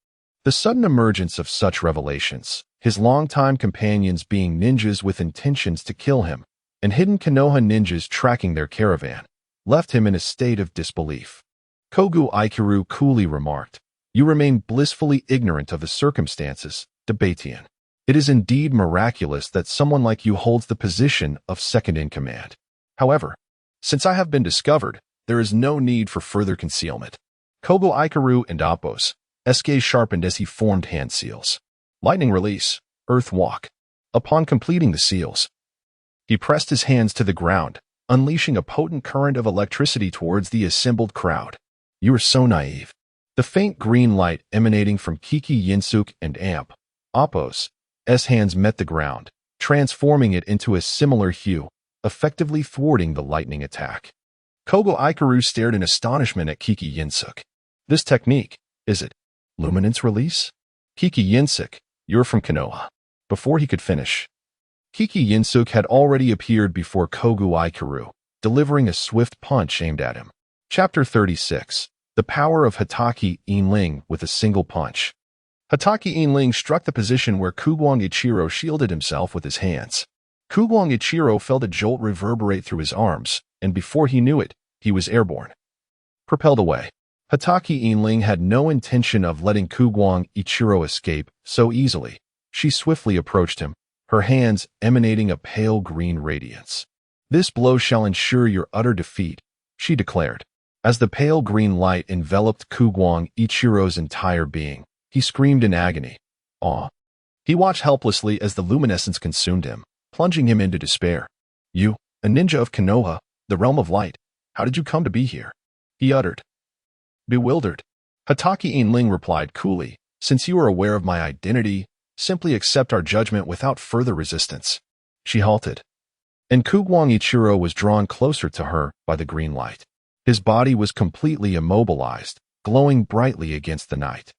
the sudden emergence of such revelations, his longtime companions being ninjas with intentions to kill him, and hidden Konoha ninjas tracking their caravan, left him in a state of disbelief. Kogu Ikaru coolly remarked, "You remain blissfully ignorant of the circumstances, De Batian." It is indeed miraculous that someone like you holds the position of second in command. However, since I have been discovered, there is no need for further concealment. Kogo Ikaru and Appos, gaze sharpened as he formed hand seals. Lightning release, earth walk. Upon completing the seals, he pressed his hands to the ground, unleashing a potent current of electricity towards the assembled crowd. You are so naive. The faint green light emanating from Kiki Yinsuk and Appos' hands met the ground, transforming it into a similar hue, effectively thwarting the lightning attack. Kogo Ikaru stared in astonishment at Kiki Yinsuk. This technique, is it luminance release? Kiki Yinsuk, you're from Konoha. Before he could finish, Kiki Yinsuk had already appeared before Kogo Ikaru, delivering a swift punch aimed at him. Chapter 36. The Power of Hatake Inling with a Single Punch. Hatake Inling struck the position where Kugwang Ichiro shielded himself with his hands. Kugwang Ichiro felt a jolt reverberate through his arms, and before he knew it, he was airborne. Propelled away. Hatake Inling had no intention of letting Kugwang Ichiro escape so easily. She swiftly approached him, her hands emanating a pale green radiance. This blow shall ensure your utter defeat, she declared. As the pale green light enveloped Kugwang Ichiro's entire being, he screamed in agony. Awe. He watched helplessly as the luminescence consumed him, plunging him into despair. You, a ninja of Konoha, the realm of light, how did you come to be here? He uttered. Bewildered. Hatake Inling replied coolly, since you are aware of my identity, simply accept our judgment without further resistance. She halted. And Kugwang Ichiro was drawn closer to her by the green light. His body was completely immobilized, glowing brightly against the night.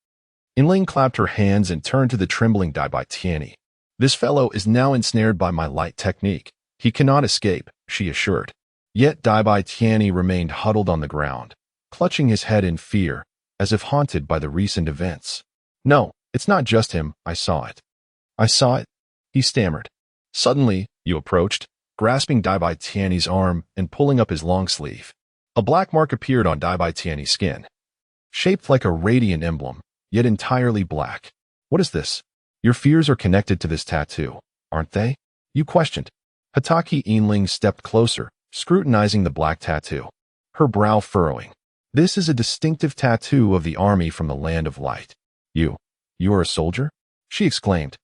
Inling clapped her hands and turned to the trembling Daibai Tianyi. This fellow is now ensnared by my light technique. He cannot escape, she assured. Yet Daibai Tianyi remained huddled on the ground, clutching his head in fear, as if haunted by the recent events. No, it's not just him, I saw it. I saw it, he stammered. Suddenly, you approached, grasping Daibai Tianyi's arm and pulling up his long sleeve. A black mark appeared on Daibai Tianyi's skin, shaped like a radiant emblem, yet entirely black. What is this? Your fears are connected to this tattoo, aren't they? You questioned. Hatake Inling stepped closer, scrutinizing the black tattoo, her brow furrowing. This is a distinctive tattoo of the army from the Land of Light. You are a soldier? She exclaimed.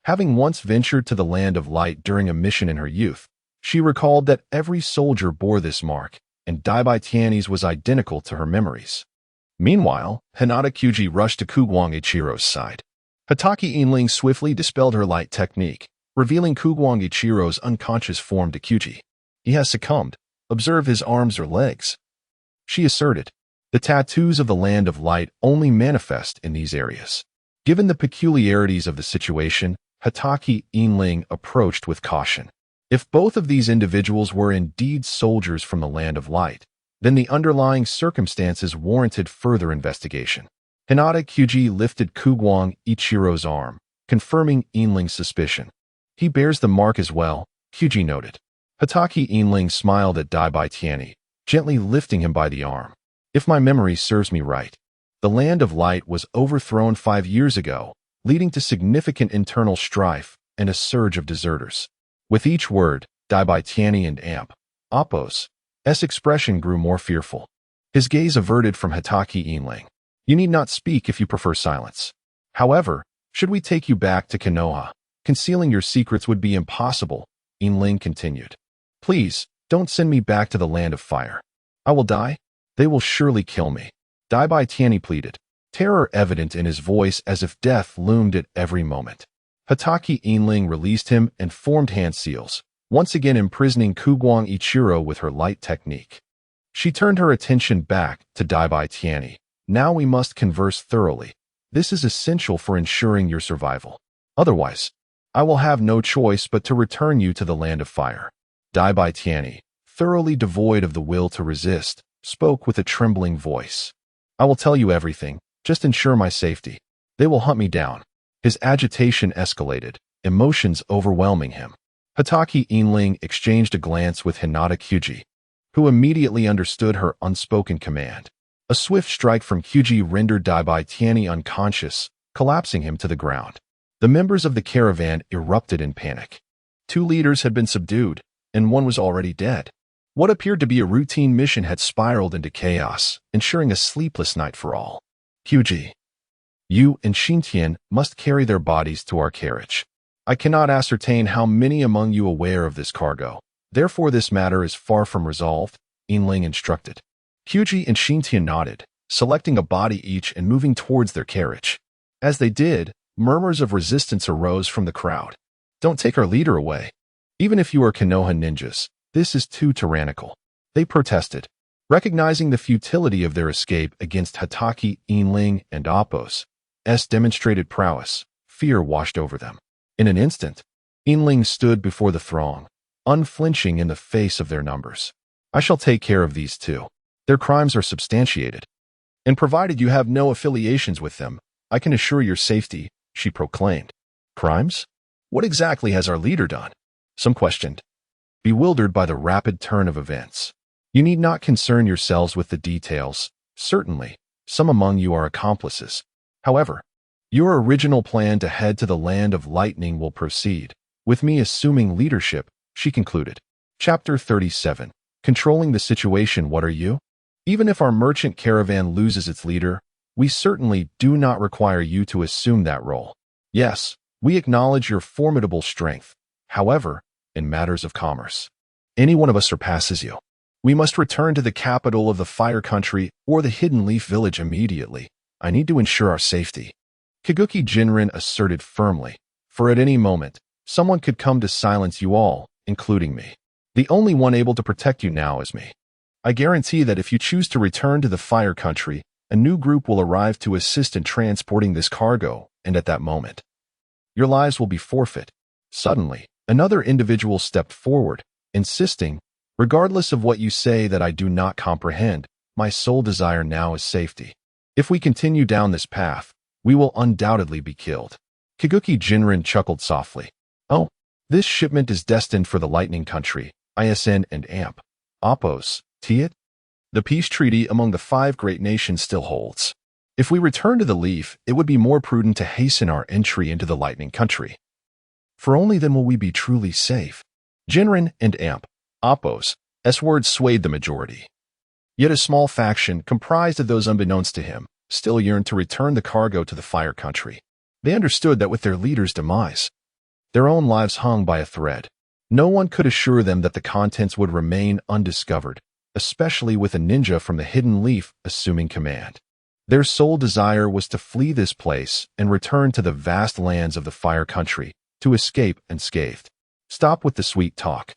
Having once ventured to the Land of Light during a mission in her youth, she recalled that every soldier bore this mark, and Daibai Tianyi's was identical to her memories. Meanwhile, Hinata Kyuji rushed to Kugwang Ichiro's side. Hatake Inling swiftly dispelled her light technique, revealing Kugwang Ichiro's unconscious form to Kyuji. He has succumbed. Observe his arms or legs. She asserted. The tattoos of the Land of Light only manifest in these areas. Given the peculiarities of the situation, Hatake Inling approached with caution. If both of these individuals were indeed soldiers from the Land of Light, then the underlying circumstances warranted further investigation. Hinata Kyuji lifted Kugwang Ichiro's arm, confirming Inling's suspicion. He bears the mark as well, Kyuji noted. Hatake Inling smiled at Daibai Tianyi, gently lifting him by the arm. If my memory serves me right, the Land of Light was overthrown 5 years ago, leading to significant internal strife and a surge of deserters. With each word, Daibai Tianyi and Appos' expression grew more fearful. His gaze averted from Hatake Inling. You need not speak if you prefer silence. However, should we take you back to Konoha, concealing your secrets would be impossible, Inling continued. Please, don't send me back to the Land of Fire. I will die. They will surely kill me. Daibai Tianyi pleaded, terror evident in his voice as if death loomed at every moment. Hatake Inling released him and formed hand seals, once again imprisoning Kugwang Ichiro with her light technique. She turned her attention back to Daibai Tianyi. Now we must converse thoroughly. This is essential for ensuring your survival. Otherwise, I will have no choice but to return you to the Land of Fire. Daibai Tianyi, thoroughly devoid of the will to resist, spoke with a trembling voice. I will tell you everything, just ensure my safety. They will hunt me down. His agitation escalated, emotions overwhelming him. Hatake Inling exchanged a glance with Hinata Kyuji, who immediately understood her unspoken command. A swift strike from Kyuji rendered Daibai Tianyi unconscious, collapsing him to the ground. The members of the caravan erupted in panic. 2 leaders had been subdued, and 1 was already dead. What appeared to be a routine mission had spiraled into chaos, ensuring a sleepless night for all. Huji, you and Xintian must carry their bodies to our carriage. I cannot ascertain how many among you aware of this cargo. Therefore this matter is far from resolved, Yinling instructed. Huji and Xintian nodded, selecting a body each and moving towards their carriage. As they did, murmurs of resistance arose from the crowd. Don't take our leader away. Even if you are Konoha ninjas, this is too tyrannical. They protested. Recognizing the futility of their escape against Hatake, Yinling, and Appo's demonstrated prowess, fear washed over them. In an instant, Yinling stood before the throng, unflinching in the face of their numbers. I shall take care of these 2. Their crimes are substantiated. And provided you have no affiliations with them, I can assure your safety, she proclaimed. Crimes? What exactly has our leader done? Some questioned, bewildered by the rapid turn of events. You need not concern yourselves with the details. Certainly, some among you are accomplices. However, your original plan to head to the land of lightning will proceed, with me assuming leadership, she concluded. Chapter 37. Controlling the situation. What are you? Even if our merchant caravan loses its leader, we certainly do not require you to assume that role. Yes, we acknowledge your formidable strength. However, in matters of commerce, any one of us surpasses you. We must return to the capital of the Fire Country or the Hidden Leaf Village immediately. I need to ensure our safety. Kaguki Jinrin asserted firmly, for at any moment, someone could come to silence you all, including me. The only one able to protect you now is me. I guarantee that if you choose to return to the Fire Country, a new group will arrive to assist in transporting this cargo, and at that moment, your lives will be forfeit. Suddenly, another individual stepped forward, insisting, regardless of what you say that I do not comprehend, my sole desire now is safety. If we continue down this path, we will undoubtedly be killed. Kaguki Jinrin chuckled softly. Oh, this shipment is destined for the Lightning Country, ISN and AMP. Appo's, Tiet? The peace treaty among the 5 great nations still holds. If we return to the Leaf, it would be more prudent to hasten our entry into the Lightning Country. For only then will we be truly safe. Jinrin and AMP, Appo's, words swayed the majority. Yet a small faction, comprised of those unbeknownst to him, still yearned to return the cargo to the Fire Country. They understood that with their leader's demise, their own lives hung by a thread. No one could assure them that the contents would remain undiscovered, especially with a ninja from the Hidden Leaf assuming command. Their sole desire was to flee this place and return to the vast lands of the Fire Country, to escape unscathed. Stop with the sweet talk.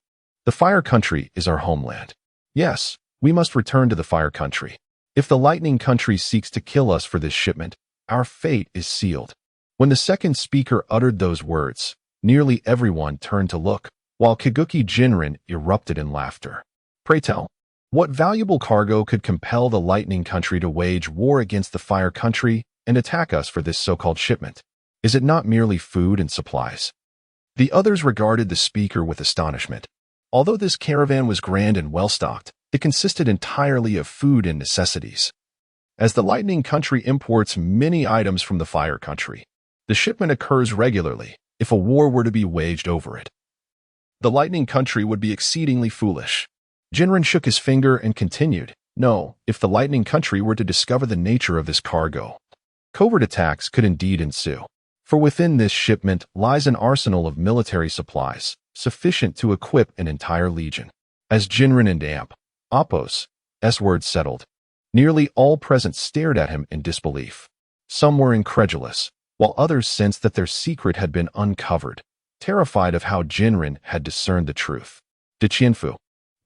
The Fire Country is our homeland. Yes, we must return to the Fire Country. If the Lightning Country seeks to kill us for this shipment, our fate is sealed. When the second speaker uttered those words, nearly everyone turned to look, while Kaguki Jinrin erupted in laughter. Pray tell, what valuable cargo could compel the Lightning Country to wage war against the Fire Country and attack us for this so-called shipment? Is it not merely food and supplies? The others regarded the speaker with astonishment. Although this caravan was grand and well-stocked, it consisted entirely of food and necessities. As the Lightning Country imports many items from the Fire Country, the shipment occurs regularly if a war were to be waged over it. The Lightning Country would be exceedingly foolish. Jinrin shook his finger and continued, no, if the Lightning Country were to discover the nature of this cargo, covert attacks could indeed ensue. For within this shipment lies an arsenal of military supplies, sufficient to equip an entire legion. As Jinrin and AMP, Appo's, words settled, nearly all present stared at him in disbelief. Some were incredulous, while others sensed that their secret had been uncovered, terrified of how Jinrin had discerned the truth. De Qianfu,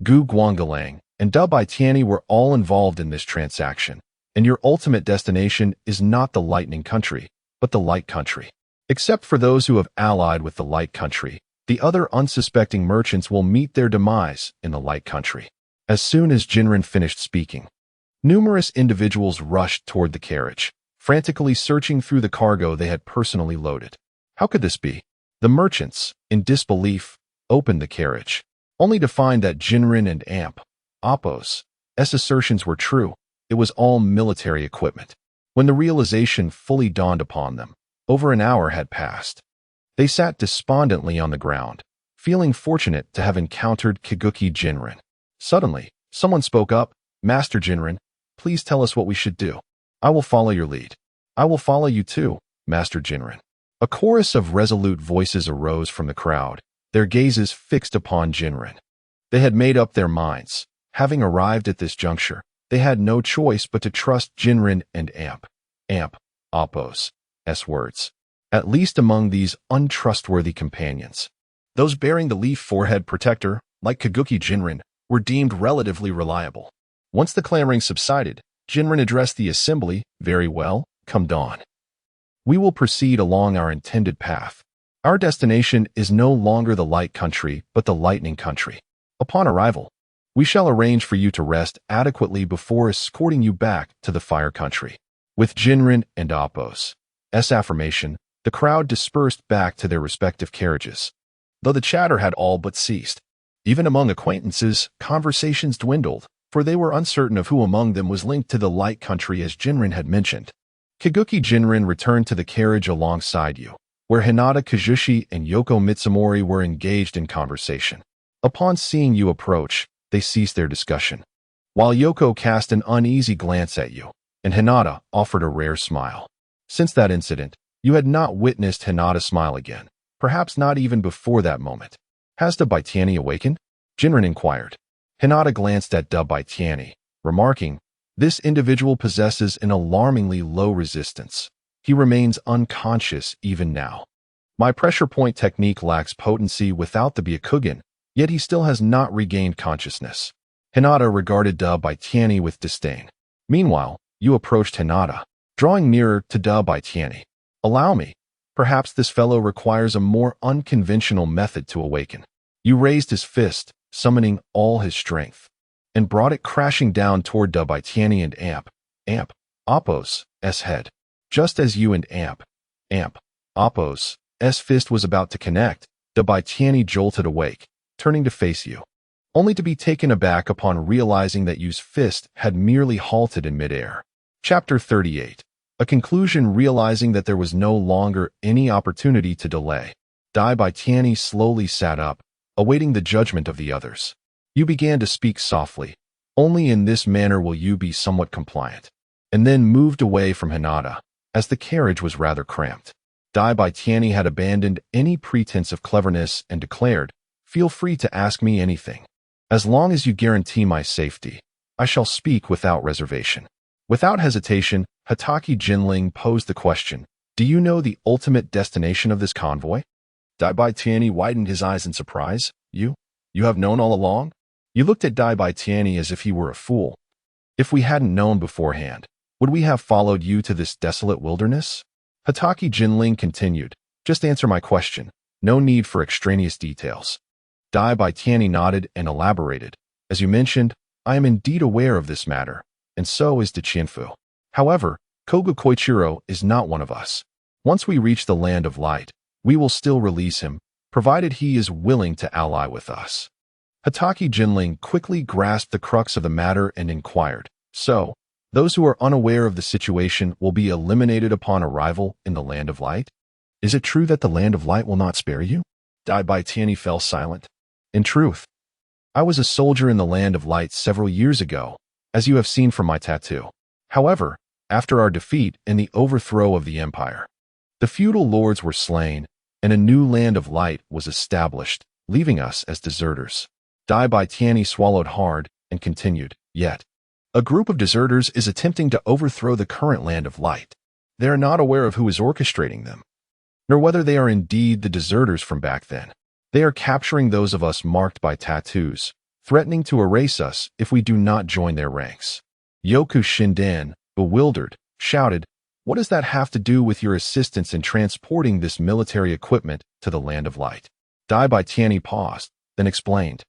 Gu Guanggalang, and Da Baitiani were all involved in this transaction, and your ultimate destination is not the Lightning Country, but the Light Country. Except for those who have allied with the Light Country, the other unsuspecting merchants will meet their demise in the Light Country. As soon as Jinrin finished speaking, numerous individuals rushed toward the carriage, frantically searching through the cargo they had personally loaded. How could this be? The merchants, in disbelief, opened the carriage, only to find that Jinrin and AMP, Appo's, assertions were true. It was all military equipment. When the realization fully dawned upon them, Over an hour had passed. They sat despondently on the ground, feeling fortunate to have encountered Kiguki Jinrin. Suddenly, someone spoke up. Master Jinrin, please tell us what we should do. I will follow your lead. I will follow you too, Master Jinrin. A chorus of resolute voices arose from the crowd, their gazes fixed upon Jinrin. They had made up their minds. Having arrived at this juncture, they had no choice but to trust Jinrin and Appo's words, at least among these untrustworthy companions. Those bearing the leaf forehead protector, like Kiguki Jinrin, were deemed relatively reliable. Once the clamoring subsided, Jinrin addressed the assembly. Very well, come dawn. We will proceed along our intended path. Our destination is no longer the Light Country, but the Lightning Country. Upon arrival, we shall arrange for you to rest adequately before escorting you back to the Fire Country. With Jinrin and Appo's affirmation, the crowd dispersed back to their respective carriages. Though the chatter had all but ceased, even among acquaintances, conversations dwindled, for they were uncertain of who among them was linked to the Light Country as Jinrin had mentioned. Kiguki Jinrin returned to the carriage alongside you, where Hinata Kazushi and Yoko Mitsumori were engaged in conversation. Upon seeing you approach, they ceased their discussion, while Yoko cast an uneasy glance at you, and Hinata offered a rare smile. Since that incident, you had not witnessed Hinata smile again, perhaps not even before that moment. Has Dabaitiani awakened? Jinrin inquired. Hinata glanced at Dabaitiani, remarking, this individual possesses an alarmingly low resistance. He remains unconscious even now. My pressure point technique lacks potency without the Byakugan, yet he still has not regained consciousness. Hinata regarded Dabaitiani with disdain. Meanwhile, you approached Hinata, drawing nearer to Dabaitiani. Allow me. Perhaps this fellow requires a more unconventional method to awaken. You raised his fist, summoning all his strength, and brought it crashing down toward Dabaitiani and Appo's head. Just as you and Appo's fist was about to connect, Dabaitiani jolted awake, turning to face you, only to be taken aback upon realizing that you's fist had merely halted in midair. Chapter 38. A conclusion. Realizing that there was no longer any opportunity to delay, Dabaitiani slowly sat up, awaiting the judgment of the others. You began to speak softly. Only in this manner will you be somewhat compliant, and then moved away from Hinata, as the carriage was rather cramped. Dabaitiani had abandoned any pretense of cleverness and declared, feel free to ask me anything. As long as you guarantee my safety, I shall speak without reservation. Without hesitation, Hatake Jinling posed the question, do you know the ultimate destination of this convoy? Dabaitiani widened his eyes in surprise. You have known all along? You looked at Dabaitiani as if he were a fool. If we hadn't known beforehand, would we have followed you to this desolate wilderness? Hatake Jinling continued, just answer my question. No need for extraneous details. Dabaitiani nodded and elaborated. As you mentioned, I am indeed aware of this matter, and so is Chienfu. However, Koga Koichiro is not one of us. Once we reach the Land of Light, we will still release him, provided he is willing to ally with us. Hatake Jinling quickly grasped the crux of the matter and inquired, so, those who are unaware of the situation will be eliminated upon arrival in the Land of Light? Is it true that the Land of Light will not spare you? Dabaitiani fell silent. In truth, I was a soldier in the Land of Light several years ago, as you have seen from my tattoo. However, after our defeat and the overthrow of the Empire, the feudal lords were slain, and a new Land of Light was established, leaving us as deserters. Dabaitiani swallowed hard and continued, yet, a group of deserters is attempting to overthrow the current Land of Light. They are not aware of who is orchestrating them, nor whether they are indeed the deserters from back then. They are capturing those of us marked by tattoos, threatening to erase us if we do not join their ranks. Yoku Shinden, bewildered, shouted, what does that have to do with your assistance in transporting this military equipment to the Land of Light? Dabaitiani paused, then explained.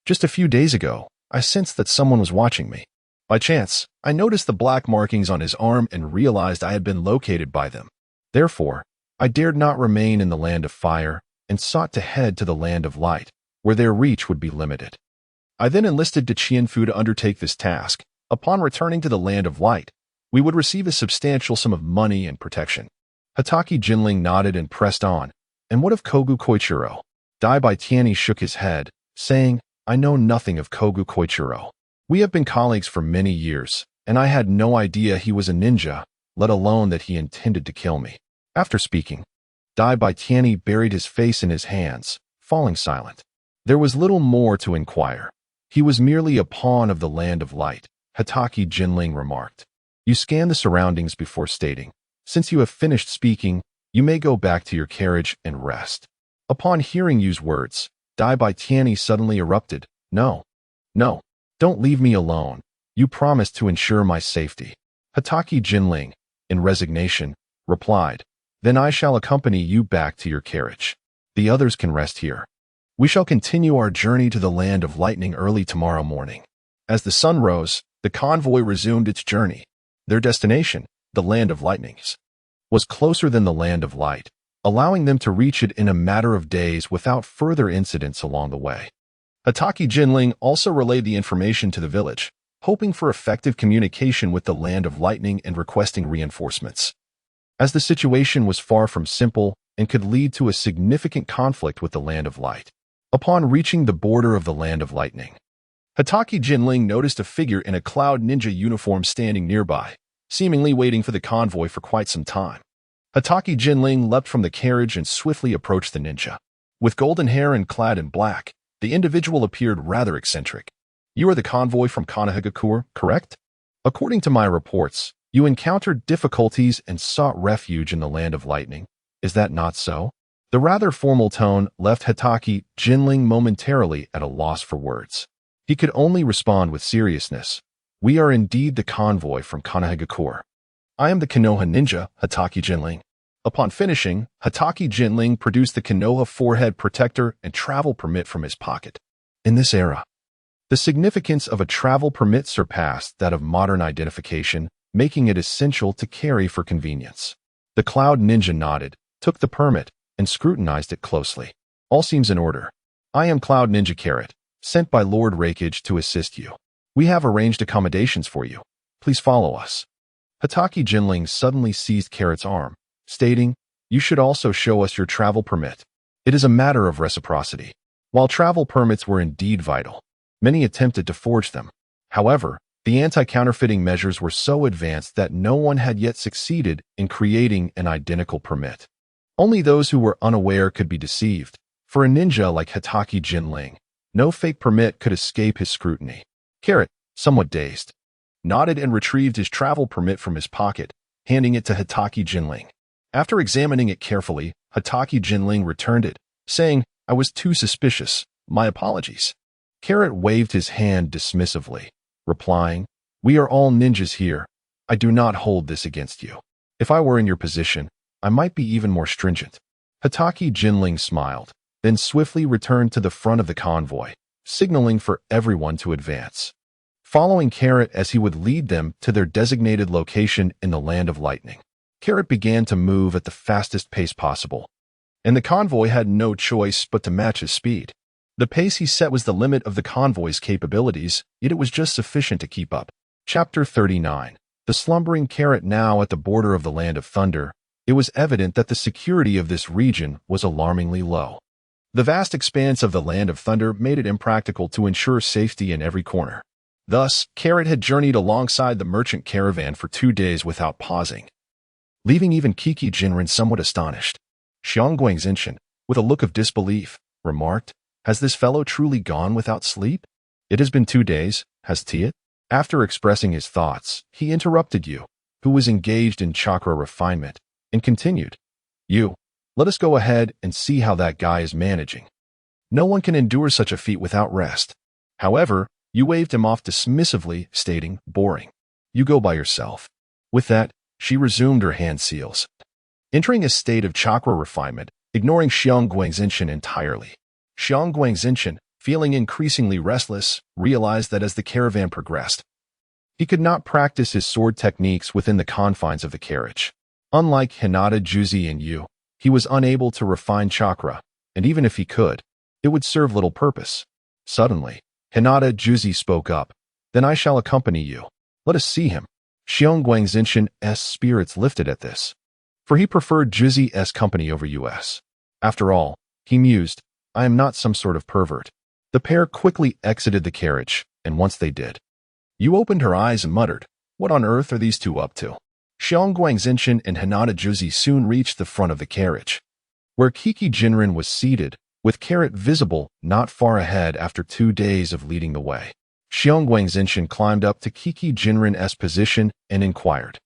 Just a few days ago, I sensed that someone was watching me. By chance, I noticed the black markings on his arm and realized I had been located by them. Therefore, I dared not remain in the Land of Fire and sought to head to the Land of Light, where their reach would be limited. I then enlisted Chienfu to undertake this task. Upon returning to the Land of Light, we would receive a substantial sum of money and protection. Hatake Jinling nodded and pressed on. And what of Kogu Koichiro? Dai Bai Tianyi shook his head, saying, I know nothing of Kogu Koichiro. We have been colleagues for many years, and I had no idea he was a ninja, let alone that he intended to kill me. After speaking, Dai Bai Tianyi buried his face in his hands, falling silent. There was little more to inquire. He was merely a pawn of the Land of Light, Hatake Jinling remarked. You scan the surroundings before stating. Since you have finished speaking, you may go back to your carriage and rest. Upon hearing Yu's words, Dai Bai Tianyi suddenly erupted. No, don't leave me alone. You promised to ensure my safety. Hatake Jinling, in resignation, replied, Then I shall accompany you back to your carriage. The others can rest here. We shall continue our journey to the Land of Lightning early tomorrow morning. As the sun rose, the convoy resumed its journey. Their destination, the Land of Lightnings, was closer than the Land of Light, allowing them to reach it in a matter of days without further incidents along the way. Hatake Jinling also relayed the information to the village, hoping for effective communication with the Land of Lightning and requesting reinforcements. As the situation was far from simple and could lead to a significant conflict with the Land of Light. Upon reaching the border of the Land of Lightning, Hatake Jinling noticed a figure in a cloud ninja uniform standing nearby, seemingly waiting for the convoy for quite some time. Hatake Jinling leapt from the carriage and swiftly approached the ninja. With golden hair and clad in black, the individual appeared rather eccentric. You are the convoy from Konohagakure, correct? According to my reports, you encountered difficulties and sought refuge in the Land of Lightning. Is that not so? The rather formal tone left Hatake Jinling momentarily at a loss for words. He could only respond with seriousness. We are indeed the convoy from Konohagakure. I am the Konoha ninja, Hatake Jinling. Upon finishing, Hatake Jinling produced the Konoha forehead protector and travel permit from his pocket. In this era, the significance of a travel permit surpassed that of modern identification, making it essential to carry for convenience. The cloud ninja nodded, took the permit, and scrutinized it closely. All seems in order. I am Cloud Ninja Carrot, sent by Lord Rakage to assist you. We have arranged accommodations for you. Please follow us. Hatake Jinling suddenly seized Carrot's arm, stating, You should also show us your travel permit. It is a matter of reciprocity. While travel permits were indeed vital, many attempted to forge them. However, the anti-counterfeiting measures were so advanced that no one had yet succeeded in creating an identical permit. Only those who were unaware could be deceived. For a ninja like Hatake Jinling, no fake permit could escape his scrutiny. Carrot, somewhat dazed, nodded and retrieved his travel permit from his pocket, handing it to Hatake Jinling. After examining it carefully, Hatake Jinling returned it, saying, I was too suspicious. My apologies. Carrot waved his hand dismissively, replying, We are all ninjas here. I do not hold this against you. If I were in your position, I might be even more stringent. Hatake Jinling smiled, then swiftly returned to the front of the convoy, signaling for everyone to advance. Following Carrot as he would lead them to their designated location in the Land of Lightning, Carrot began to move at the fastest pace possible, and the convoy had no choice but to match his speed. The pace he set was the limit of the convoy's capabilities, yet it was just sufficient to keep up. Chapter 39. The slumbering Carrot now at the border of the Land of Thunder. It was evident that the security of this region was alarmingly low. The vast expanse of the Land of Thunder made it impractical to ensure safety in every corner. Thus, Carrot had journeyed alongside the merchant caravan for 2 days without pausing, leaving even Kiki Jinren somewhat astonished. Xiang Guangxinshan, with a look of disbelief, remarked, Has this fellow truly gone without sleep? It has been 2 days, hasn't it? After expressing his thoughts, he interrupted Yu, who was engaged in chakra refinement, and continued, Yu, let us go ahead and see how that guy is managing. No one can endure such a feat without rest. However, Yu waved him off dismissively, stating, Boring. You go by yourself. With that, she resumed her hand seals, entering a state of chakra refinement, ignoring Xiang Guangxinshan entirely. Xiang Guangxinshan, feeling increasingly restless, realized that as the caravan progressed, he could not practice his sword techniques within the confines of the carriage. Unlike Hinata, Juzi, and Yu, he was unable to refine chakra, and even if he could, it would serve little purpose. Suddenly, Hinata Juzi spoke up, Then I shall accompany you. Let us see him. Xiang Guangxinshan's spirits lifted at this. for he preferred Jizzy's company over US. After all, he mused, I am not some sort of pervert. The pair quickly exited the carriage, and once they did, Yu opened her eyes and muttered, what on earth are these two up to? Xiong Guangxinshin and Hinata Juzhi soon reached the front of the carriage, where Kiki Jinren was seated, with Carrot visible not far ahead after 2 days of leading the way. Xiong Guangxinshin climbed up to Kiki Jinren's position and inquired,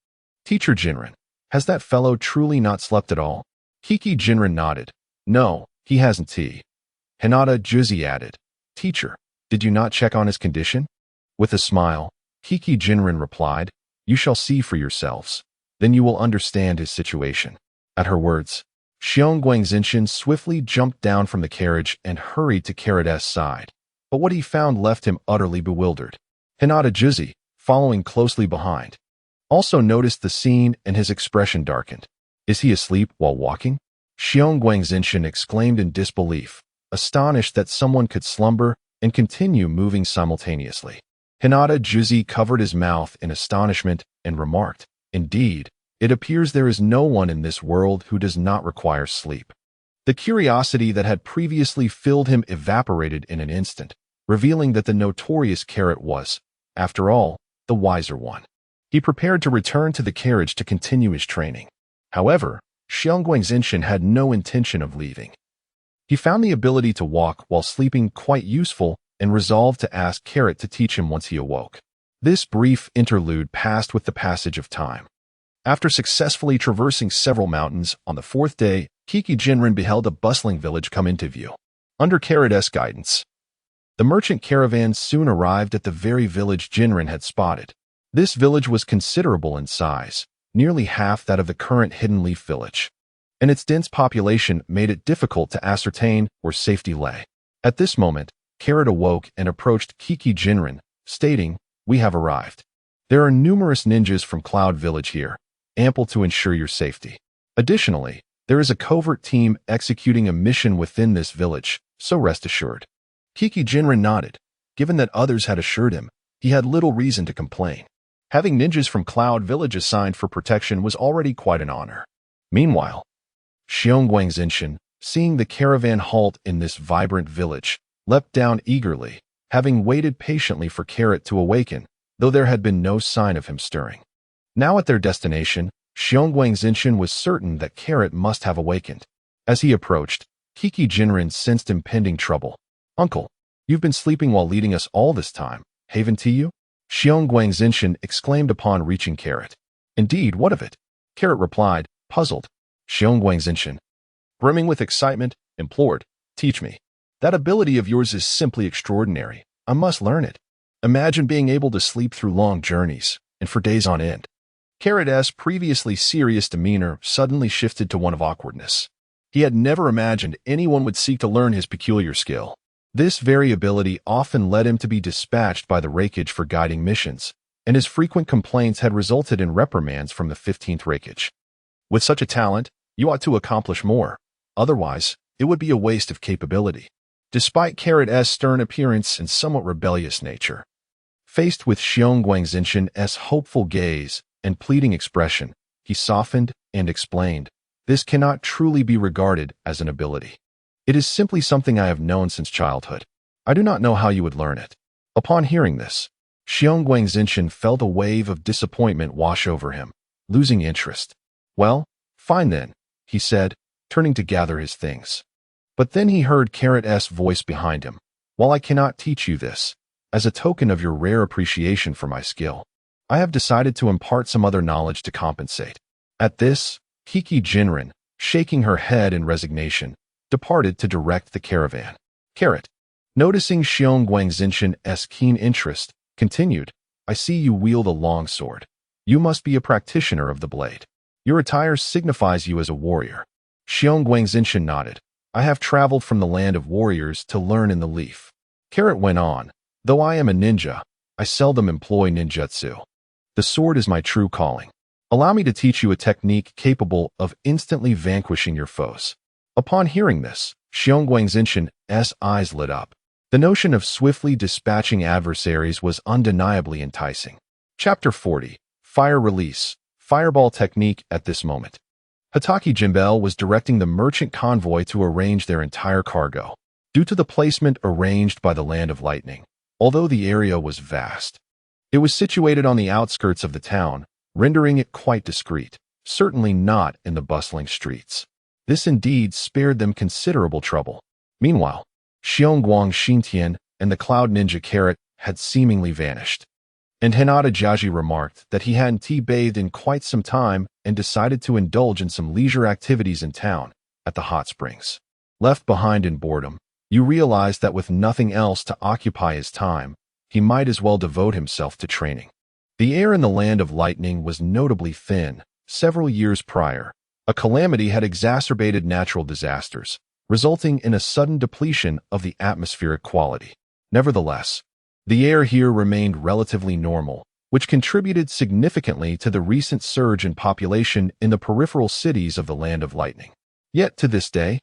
Teacher Jinren, has that fellow truly not slept at all? Kiki Jinren nodded. No, he hasn't. Hinata Juzhi added, Teacher, did you not check on his condition? With a smile, Kiki Jinren replied, You shall see for yourselves. Then you will understand his situation. At her words, Xiong Guangxinshin swiftly jumped down from the carriage and hurried to Carrot's side. But what he found left him utterly bewildered. Hinata Juzhi, following closely behind, also noticed the scene and his expression darkened. Is he asleep while walking? Xiong Guangxinshin exclaimed in disbelief, astonished that someone could slumber and continue moving simultaneously. Hinata Juzhi covered his mouth in astonishment and remarked, Indeed, it appears there is no one in this world who does not require sleep. The curiosity that had previously filled him evaporated in an instant, revealing that the notorious Carrot was, after all, the wiser one. He prepared to return to the carriage to continue his training. However, Xiong Guangxinshin had no intention of leaving. He found the ability to walk while sleeping quite useful and resolved to ask Carrot to teach him once he awoke. This brief interlude passed with the passage of time. After successfully traversing several mountains, on the 4th day, Kiki Jinren beheld a bustling village come into view. Under Carrot's guidance, the merchant caravan soon arrived at the very village Jinren had spotted. This village was considerable in size, nearly half that of the current Hidden Leaf village, and its dense population made it difficult to ascertain where safety lay. At this moment, Carrot awoke and approached Kiki Jinren, stating, We have arrived. There are numerous ninjas from Cloud Village here, ample to ensure your safety. Additionally, there is a covert team executing a mission within this village, so rest assured. Kiki Jinren nodded. Given that others had assured him, he had little reason to complain. Having ninjas from Cloud Village assigned for protection was already quite an honor. Meanwhile, Xiong Guangxinshin, seeing the caravan halt in this vibrant village, leapt down eagerly, having waited patiently for Carrot to awaken, though there had been no sign of him stirring. Now at their destination, Xiong Guangxinshin was certain that Carrot must have awakened. As he approached, Kiki Jinren sensed impending trouble. Uncle, you've been sleeping while leading us all this time, haven't you? Xiong Guangxinshin exclaimed upon reaching Carrot. Indeed, what of it? Carrot replied, puzzled. Xiong Guangxinshin, brimming with excitement, implored, Teach me. That ability of yours is simply extraordinary. I must learn it. Imagine being able to sleep through long journeys, and for days on end. Carrot's previously serious demeanor suddenly shifted to one of awkwardness. He had never imagined anyone would seek to learn his peculiar skill. This very ability often led him to be dispatched by the Raikage for guiding missions, and his frequent complaints had resulted in reprimands from the 15th Raikage. With such a talent, you ought to accomplish more. Otherwise, it would be a waste of capability. Despite Carrot's stern appearance and somewhat rebellious nature, faced with Xiong Guangxinshin's hopeful gaze and pleading expression, he softened and explained, This cannot truly be regarded as an ability. It is simply something I have known since childhood. I do not know how you would learn it. Upon hearing this, Xiong Guangxinshin felt a wave of disappointment wash over him, losing interest. Well, fine then, he said, turning to gather his things. But then he heard Carrot's voice behind him. While I cannot teach you this, as a token of your rare appreciation for my skill, I have decided to impart some other knowledge to compensate. At this, Kiki Jinren, shaking her head in resignation, departed to direct the caravan. Carrot, noticing Xiong Guangxinshin's keen interest, continued, I see you wield a long sword. You must be a practitioner of the blade. Your attire signifies you as a warrior. Xiong Guangxinshin nodded. I have traveled from the land of warriors to learn in the leaf. Carrot went on, Though I am a ninja, I seldom employ ninjutsu. The sword is my true calling. Allow me to teach you a technique capable of instantly vanquishing your foes. Upon hearing this, Xiong Guangxinshin's eyes lit up. The notion of swiftly dispatching adversaries was undeniably enticing. Chapter 40. Fire Release. Fireball Technique. At this moment, Hatake Jimbel was directing the merchant convoy to arrange their entire cargo. Due to the placement arranged by the Land of Lightning, although the area was vast, it was situated on the outskirts of the town, rendering it quite discreet, certainly not in the bustling streets. This indeed spared them considerable trouble. Meanwhile, Xiongguang Xintian and the Cloud Ninja Carrot had seemingly vanished. And Hinata Jiaji remarked that he hadn't tea-bathed in quite some time and decided to indulge in some leisure activities in town, at the hot springs. Left behind in boredom, you realized that with nothing else to occupy his time, he might as well devote himself to training. The air in the Land of Lightning was notably thin. Several years prior, a calamity had exacerbated natural disasters, resulting in a sudden depletion of the atmospheric quality. Nevertheless, the air here remained relatively normal, which contributed significantly to the recent surge in population in the peripheral cities of the Land of Lightning. Yet to this day,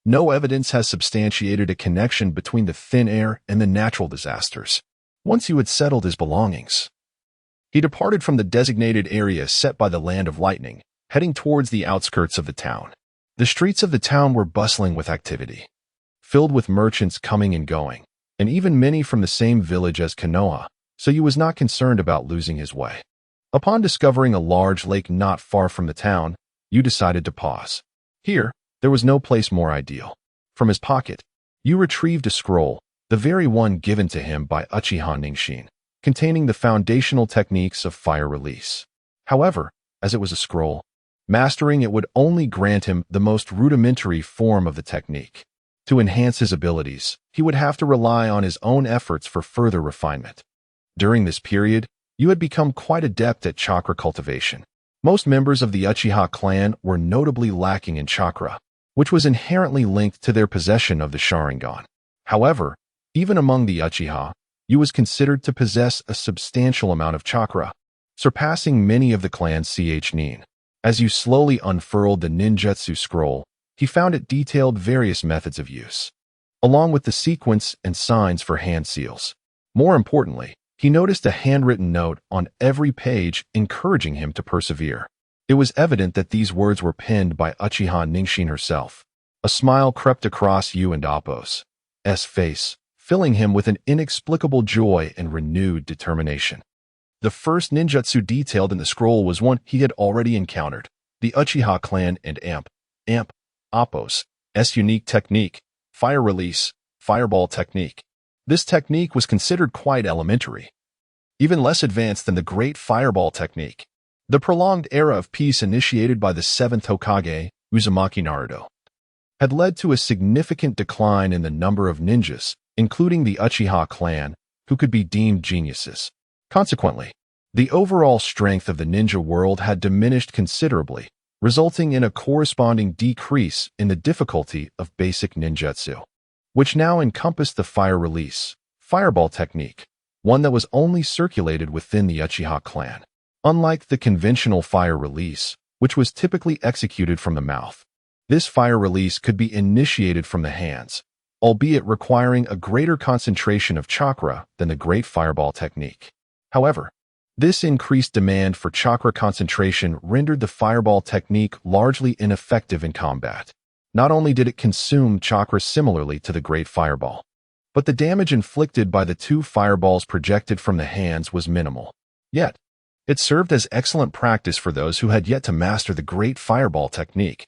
no evidence has substantiated a connection between the thin air and the natural disasters. Once you had settled his belongings, he departed from the designated area set by the Land of Lightning, heading towards the outskirts of the town. The streets of the town were bustling with activity, filled with merchants coming and going, and even many from the same village as Konoha, so he was not concerned about losing his way. Upon discovering a large lake not far from the town, you decided to pause. Here, there was no place more ideal. From his pocket, you retrieved a scroll, the very one given to him by Uchiha Ningxin, containing the foundational techniques of fire release. However, as it was a scroll, mastering it would only grant him the most rudimentary form of the technique. To enhance his abilities, he would have to rely on his own efforts for further refinement. During this period, you had become quite adept at chakra cultivation. Most members of the Uchiha clan were notably lacking in chakra, which was inherently linked to their possession of the Sharingan. However, even among the Uchiha, you was considered to possess a substantial amount of chakra, surpassing many of the clan's Nin. As you slowly unfurled the ninjutsu scroll, he found it detailed various methods of use, along with the sequence and signs for hand seals. More importantly, he noticed a handwritten note on every page encouraging him to persevere. It was evident that these words were penned by Uchiha Ningxin herself. A smile crept across Yu and Appo's face, filling him with an inexplicable joy and renewed determination. The first ninjutsu detailed in the scroll was one he had already encountered, the Uchiha clan and Appo's unique technique, fire release, fireball technique. This technique was considered quite elementary, even less advanced than the great fireball technique. The prolonged era of peace initiated by the 7th Hokage, Uzumaki Naruto, had led to a significant decline in the number of ninjas, including the Uchiha clan, who could be deemed geniuses. Consequently, the overall strength of the ninja world had diminished considerably, resulting in a corresponding decrease in the difficulty of basic ninjutsu, which now encompassed the fire release, fireball technique, one that was only circulated within the Uchiha clan. Unlike the conventional fire release, which was typically executed from the mouth, this fire release could be initiated from the hands, albeit requiring a greater concentration of chakra than the great fireball technique. However, this increased demand for chakra concentration rendered the fireball technique largely ineffective in combat. Not only did it consume chakra similarly to the great fireball, but the damage inflicted by the two fireballs projected from the hands was minimal. Yet, it served as excellent practice for those who had yet to master the great fireball technique,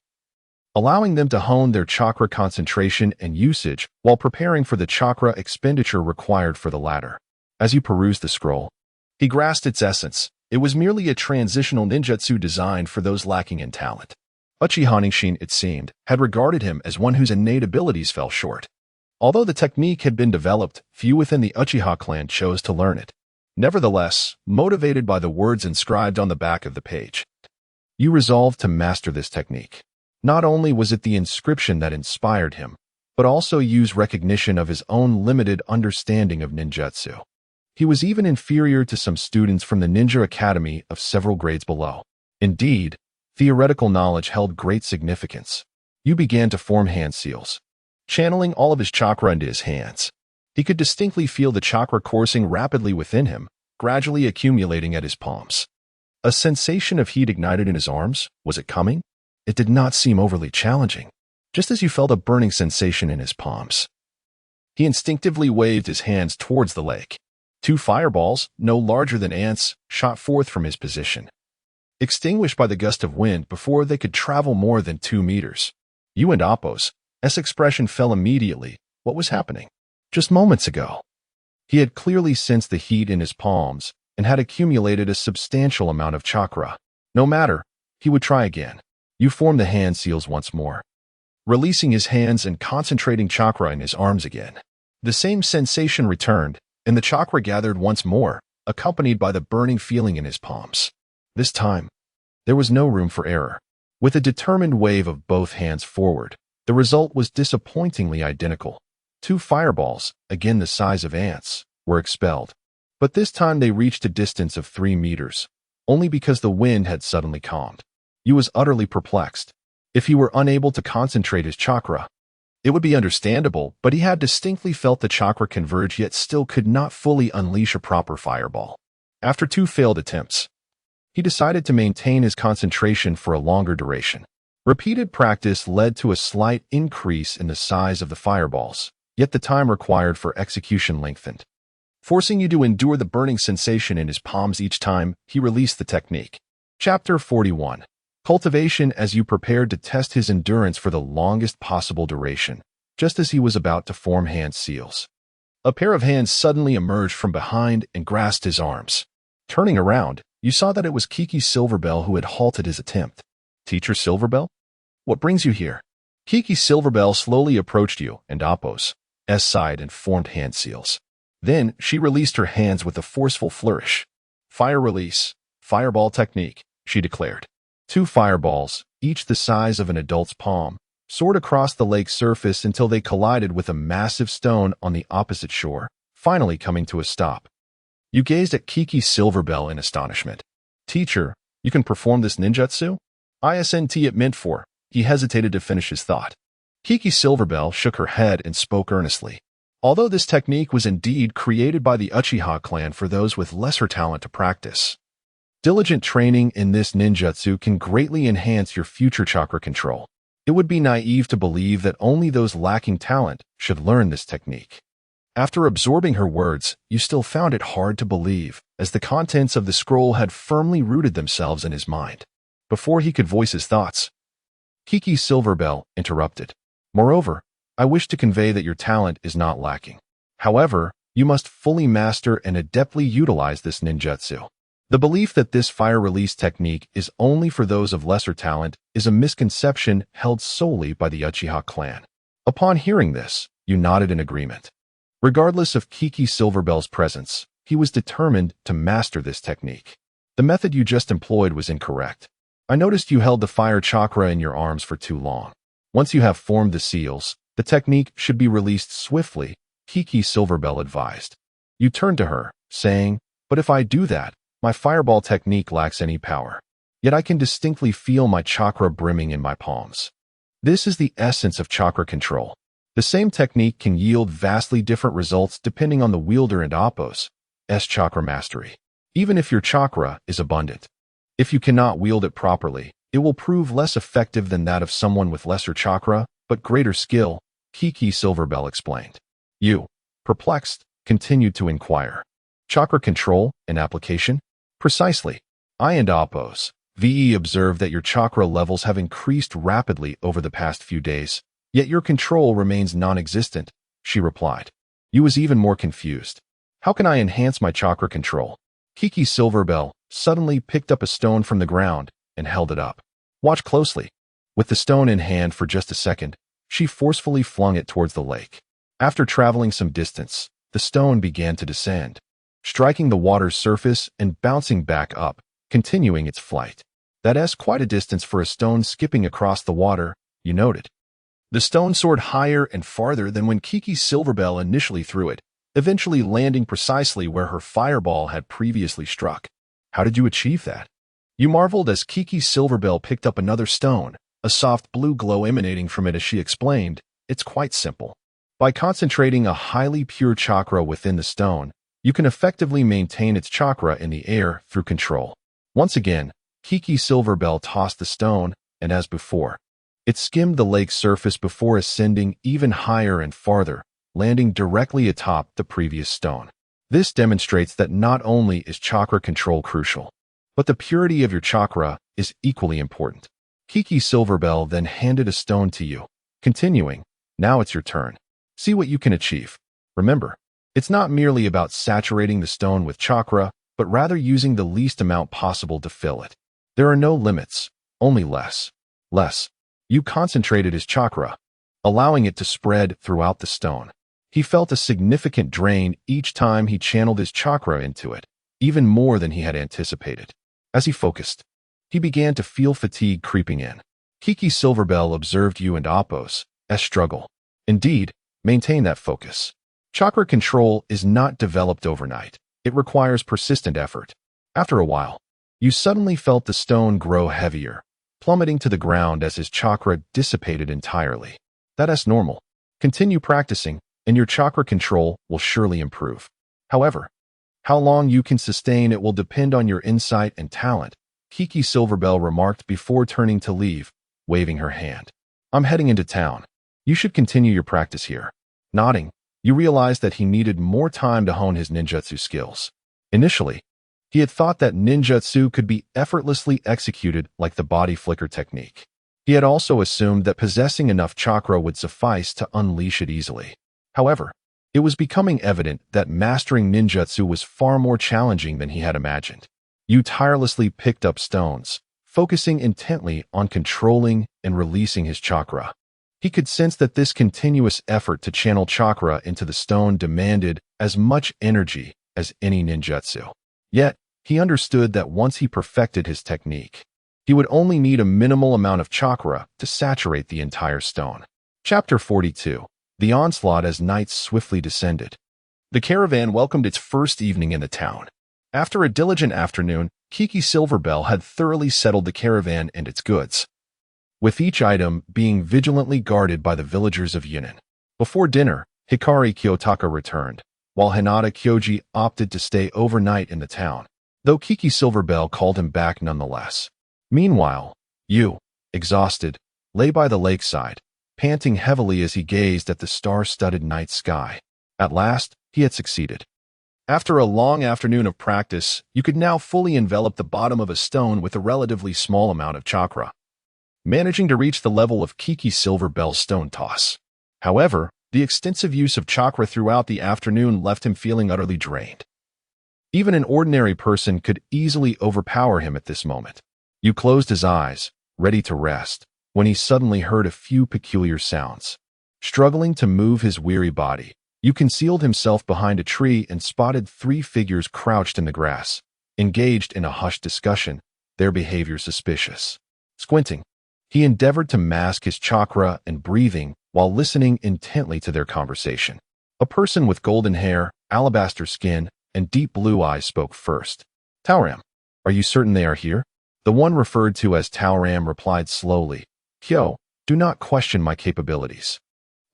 allowing them to hone their chakra concentration and usage while preparing for the chakra expenditure required for the latter. As you perused the scroll, he grasped its essence. It was merely a transitional ninjutsu designed for those lacking in talent. Uchiha Ningxin, it seemed, had regarded him as one whose innate abilities fell short. Although the technique had been developed, few within the Uchiha clan chose to learn it. Nevertheless, motivated by the words inscribed on the back of the page, you resolved to master this technique. Not only was it the inscription that inspired him, but also Yu's recognition of his own limited understanding of ninjutsu. He was even inferior to some students from the Ninja Academy of several grades below. Indeed, theoretical knowledge held great significance. Yu began to form hand seals, channeling all of his chakra into his hands. He could distinctly feel the chakra coursing rapidly within him, gradually accumulating at his palms. A sensation of heat ignited in his arms. Was it coming? it did not seem overly challenging, just as you felt a burning sensation in his palms. He instinctively waved his hands towards the lake. 2 fireballs, no larger than ants, shot forth from his position, extinguished by the gust of wind before they could travel more than 2 meters. You and Apos' expression fell immediately. What was happening? Just moments ago, he had clearly sensed the heat in his palms and had accumulated a substantial amount of chakra. No matter, he would try again. You formed the hand seals once more, releasing his hands and concentrating chakra in his arms again. The same sensation returned, and the chakra gathered once more, accompanied by the burning feeling in his palms. This time, there was no room for error. With a determined wave of both hands forward, the result was disappointingly identical. 2 fireballs, again the size of ants, were expelled. But this time they reached a distance of 3 meters, only because the wind had suddenly calmed. He was utterly perplexed. If he were unable to concentrate his chakra, it would be understandable, but he had distinctly felt the chakra converge yet still could not fully unleash a proper fireball. After 2 failed attempts, he decided to maintain his concentration for a longer duration. Repeated practice led to a slight increase in the size of the fireballs, yet the time required for execution lengthened, forcing you to endure the burning sensation in his palms each time he released the technique. Chapter 41. Cultivation. As you prepared to test his endurance for the longest possible duration, just as he was about to form hand seals, a pair of hands suddenly emerged from behind and grasped his arms. Turning around, you saw that it was Kiki Silverbell who had halted his attempt. Teacher Silverbell? What brings you here? Kiki Silverbell slowly approached you, and Apos' sighed and formed hand seals. Then she released her hands with a forceful flourish. Fire release, fireball technique, she declared. 2 fireballs, each the size of an adult's palm, soared across the lake's surface until they collided with a massive stone on the opposite shore, finally coming to a stop. You gazed at Kiki Silverbell in astonishment. Teacher, you can perform this ninjutsu? ISNT it meant for. He hesitated to finish his thought. Kiki Silverbell shook her head and spoke earnestly. Although this technique was indeed created by the Uchiha clan for those with lesser talent to practice, diligent training in this ninjutsu can greatly enhance your future chakra control. It would be naive to believe that only those lacking talent should learn this technique. After absorbing her words, you still found it hard to believe, as the contents of the scroll had firmly rooted themselves in his mind. Before he could voice his thoughts, Kiki Silverbell interrupted. Moreover, I wish to convey that your talent is not lacking. However, you must fully master and adeptly utilize this ninjutsu. The belief that this fire release technique is only for those of lesser talent is a misconception held solely by the Uchiha clan. Upon hearing this, you nodded in agreement. Regardless of Kiki Silverbell's presence, he was determined to master this technique. The method you just employed was incorrect. I noticed you held the fire chakra in your arms for too long. Once you have formed the seals, the technique should be released swiftly, Kiki Silverbell advised. You turned to her, saying, but if I do that, my fireball technique lacks any power. Yet I can distinctly feel my chakra brimming in my palms. This is the essence of chakra control. The same technique can yield vastly different results depending on the wielder and Apos' chakra mastery. Even if your chakra is abundant, if you cannot wield it properly, it will prove less effective than that of someone with lesser chakra, but greater skill, Kiki Silverbell explained. You, perplexed, continued to inquire. Chakra control and application? Precisely. I and Apos' observed that your chakra levels have increased rapidly over the past few days, yet your control remains non-existent, she replied. You was even more confused. How can I enhance my chakra control? Kiki Silverbell suddenly picked up a stone from the ground and held it up. Watch closely. With the stone in hand for just a second, she forcefully flung it towards the lake. After traveling some distance, the stone began to descend, striking the water's surface and bouncing back up, continuing its flight. That's quite a distance for a stone skipping across the water, you noted. The stone soared higher and farther than when Kiki Silverbell initially threw it, eventually landing precisely where her fireball had previously struck. How did you achieve that? You marveled as Kiki Silverbell picked up another stone, a soft blue glow emanating from it as she explained, it's quite simple. By concentrating a highly pure chakra within the stone, you can effectively maintain its chakra in the air through control. Once again, Kiki Silverbell tossed the stone, and as before, it skimmed the lake's surface before ascending even higher and farther, landing directly atop the previous stone. This demonstrates that not only is chakra control crucial, but the purity of your chakra is equally important. Kiki Silverbell then handed a stone to you, continuing, "Now it's your turn. See what you can achieve." Remember, it's not merely about saturating the stone with chakra, but rather using the least amount possible to fill it. There are no limits, only less. You concentrated his chakra, allowing it to spread throughout the stone. He felt a significant drain each time he channeled his chakra into it, even more than he had anticipated. As he focused, he began to feel fatigue creeping in. Kiki Silverbell observed you and Apos as struggle. Indeed, maintain that focus. Chakra control is not developed overnight. It requires persistent effort. After a while, you suddenly felt the stone grow heavier, plummeting to the ground as his chakra dissipated entirely. That's normal. Continue practicing, and your chakra control will surely improve. However, how long you can sustain it will depend on your insight and talent, Kiki Silverbell remarked before turning to leave, waving her hand. "I'm heading into town. You should continue your practice here." Nodding, you realized that he needed more time to hone his ninjutsu skills. Initially, he had thought that ninjutsu could be effortlessly executed like the body flicker technique. He had also assumed that possessing enough chakra would suffice to unleash it easily. However, it was becoming evident that mastering ninjutsu was far more challenging than he had imagined. You tirelessly picked up stones, focusing intently on controlling and releasing his chakra. He could sense that this continuous effort to channel chakra into the stone demanded as much energy as any ninjutsu. Yet, he understood that once he perfected his technique, he would only need a minimal amount of chakra to saturate the entire stone. Chapter 42. The Onslaught as nights swiftly descended. The caravan welcomed its first evening in the town. After a diligent afternoon, Kiki Silverbell had thoroughly settled the caravan and its goods, with each item being vigilantly guarded by the villagers of Yunnan. Before dinner, Hikari Kiyotaka returned, while Hinata Kyoji opted to stay overnight in the town, though Kiki Silverbell called him back nonetheless. Meanwhile, Yu, exhausted, lay by the lakeside, panting heavily as he gazed at the star-studded night sky. At last, he had succeeded. After a long afternoon of practice, you could now fully envelop the bottom of a stone with a relatively small amount of chakra, managing to reach the level of Kiki Silverbell's stone toss. However, the extensive use of chakra throughout the afternoon left him feeling utterly drained. Even an ordinary person could easily overpower him at this moment. Yu closed his eyes, ready to rest, when he suddenly heard a few peculiar sounds. Struggling to move his weary body, Yu concealed himself behind a tree and spotted 3 figures crouched in the grass, engaged in a hushed discussion, their behavior suspicious. Squinting, he endeavored to mask his chakra and breathing while listening intently to their conversation. A person with golden hair, alabaster skin, and deep blue eyes spoke first. "Taoram, are you certain they are here?" The one referred to as Taoram replied slowly, "Kyo, do not question my capabilities.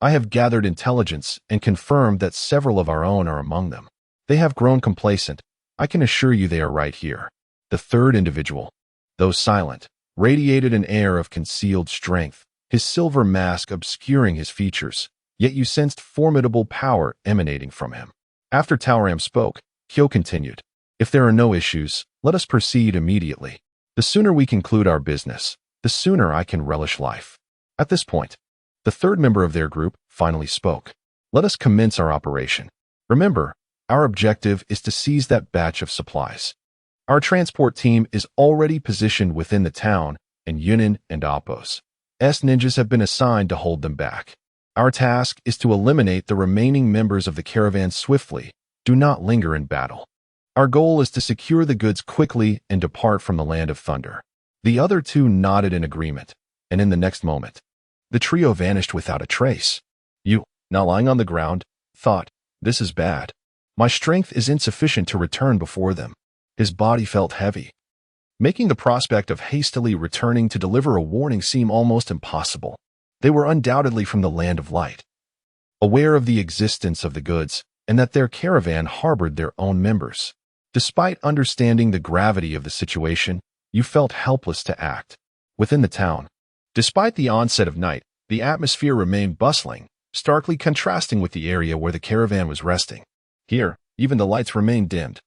I have gathered intelligence and confirmed that several of our own are among them. They have grown complacent. I can assure you they are right here." The third individual, though silent, radiated an air of concealed strength, his silver mask obscuring his features, yet you sensed formidable power emanating from him. After Taoram spoke, Kyo continued, "If there are no issues, let us proceed immediately. The sooner we conclude our business, the sooner I can relish life." At this point, the third member of their group finally spoke. "Let us commence our operation. Remember, our objective is to seize that batch of supplies. Our transport team is already positioned within the town, and Yunnan and Apos ninjas have been assigned to hold them back. Our task is to eliminate the remaining members of the caravan swiftly. Do not linger in battle. Our goal is to secure the goods quickly and depart from the land of thunder." The other 2 nodded in agreement, and in the next moment, the trio vanished without a trace. Yu, now lying on the ground, thought, "This is bad. My strength is insufficient to return before them." His body felt heavy, making the prospect of hastily returning to deliver a warning seem almost impossible. They were undoubtedly from the land of light, aware of the existence of the goods, and that their caravan harbored their own members. Despite understanding the gravity of the situation, you felt helpless to act. Within the town, Despite the onset of night, the atmosphere remained bustling, starkly contrasting with the area where the caravan was resting. Here, even the lights remained dimmed,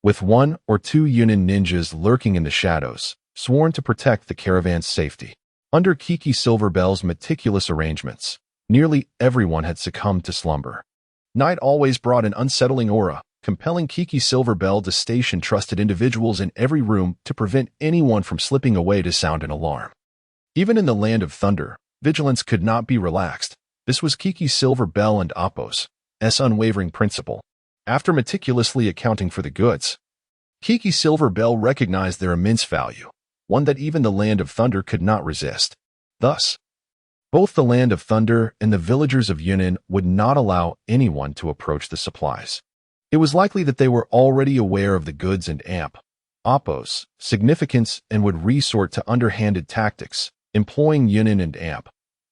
with one or two Yunin ninjas lurking in the shadows, sworn to protect the caravan's safety. Under Kiki Silverbell's meticulous arrangements, nearly everyone had succumbed to slumber. Night always brought an unsettling aura, compelling Kiki Silverbell to station trusted individuals in every room to prevent anyone from slipping away to sound an alarm. Even in the land of thunder, vigilance could not be relaxed. This was Kiki Silverbell and Appo's unwavering principle. After meticulously accounting for the goods, Kiki Silverbell recognized their immense value, one that even the Land of Thunder could not resist. Thus, both the Land of Thunder and the villagers of Yunnan would not allow anyone to approach the supplies. It was likely that they were already aware of the goods and Appo's significance and would resort to underhanded tactics, employing Yunnan and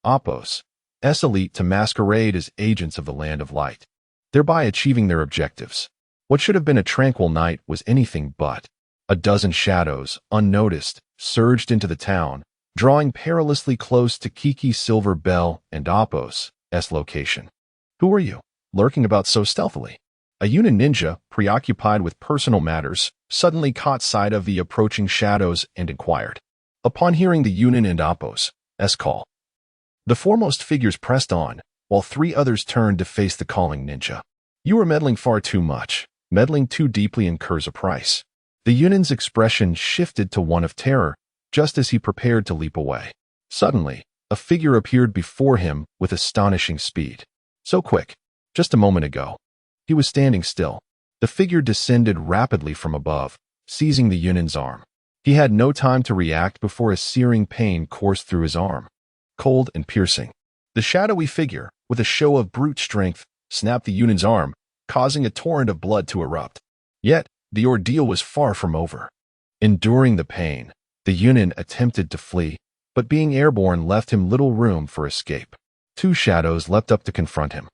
Appo's elite to masquerade as agents of the Land of Light, thereby achieving their objectives. What should have been a tranquil night was anything but. A dozen shadows, unnoticed, surged into the town, drawing perilously close to Kiki Silverbell and Appo's location. "Who are you, lurking about so stealthily?" A Yunin ninja, preoccupied with personal matters, suddenly caught sight of the approaching shadows and inquired. Upon hearing the Yunin and Appo's call, the foremost figures pressed on, while three others turned to face the calling ninja. "You are meddling far too much. Meddling too deeply incurs a price." The Yunin's expression shifted to one of terror, just as he prepared to leap away. Suddenly, a figure appeared before him with astonishing speed. So quick, just a moment ago, he was standing still. The figure descended rapidly from above, seizing the Yunin's arm. He had no time to react before a searing pain coursed through his arm, cold and piercing. The shadowy figure, with a show of brute strength, snapped the Yunin's arm, causing a torrent of blood to erupt. Yet, the ordeal was far from over. Enduring the pain, the Yunin attempted to flee, but being airborne left him little room for escape. Two shadows leapt up to confront him,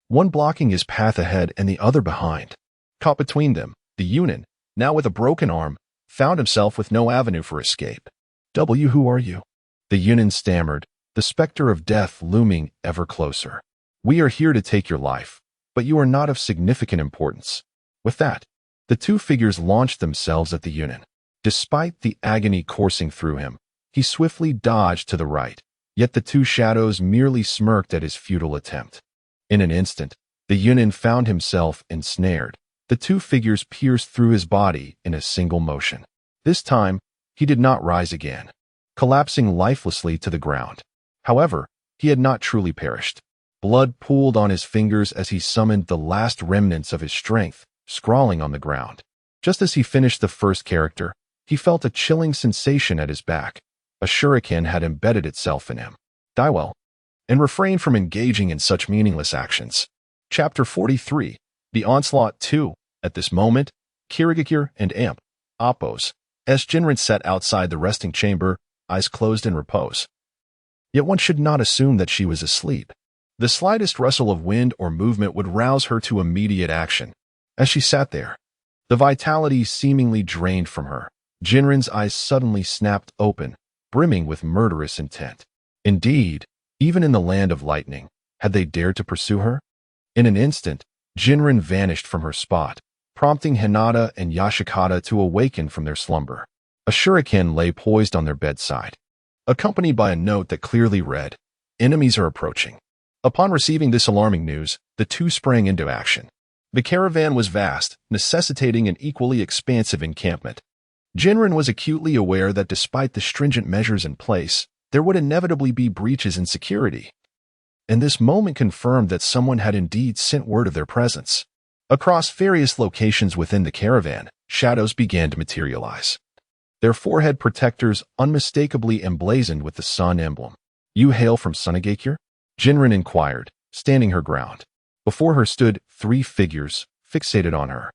one blocking his path ahead and the other behind. Caught between them, the Yunin, now with a broken arm, found himself with no avenue for escape. Who are you?" The Yunin stammered, the specter of death looming ever closer. "We are here to take your life, but you are not of significant importance." With that, the two figures launched themselves at the Yunin. Despite the agony coursing through him, he swiftly dodged to the right, yet the two shadows merely smirked at his futile attempt. In an instant, the Yunin found himself ensnared. The two figures pierced through his body in a single motion. This time, he did not rise again, collapsing lifelessly to the ground. However, he had not truly perished. Blood pooled on his fingers as he summoned the last remnants of his strength, scrawling on the ground. Just as he finished the first character, he felt a chilling sensation at his back. A shuriken had embedded itself in him. Die well, and refrain from engaging in such meaningless actions. Chapter 43, The Onslaught 2. At this moment, Kirigakure and Appo's Jinrin sat outside the resting chamber, eyes closed in repose. Yet one should not assume that she was asleep. The slightest rustle of wind or movement would rouse her to immediate action. As she sat there, the vitality seemingly drained from her, Jinrin's eyes suddenly snapped open, brimming with murderous intent. Indeed, even in the Land of Lightning, had they dared to pursue her? In an instant, Jinrin vanished from her spot, prompting Hinata and Yashikata to awaken from their slumber. A shuriken lay poised on their bedside, accompanied by a note that clearly read, "Enemies are approaching." Upon receiving this alarming news, the two sprang into action. The caravan was vast, necessitating an equally expansive encampment. Jinrin was acutely aware that despite the stringent measures in place, there would inevitably be breaches in security. And this moment confirmed that someone had indeed sent word of their presence. Across various locations within the caravan, shadows began to materialize, their forehead protectors unmistakably emblazoned with the sun emblem. "You hail from Sunagakure?" Jinrin inquired, standing her ground. Before her stood three figures, fixated on her.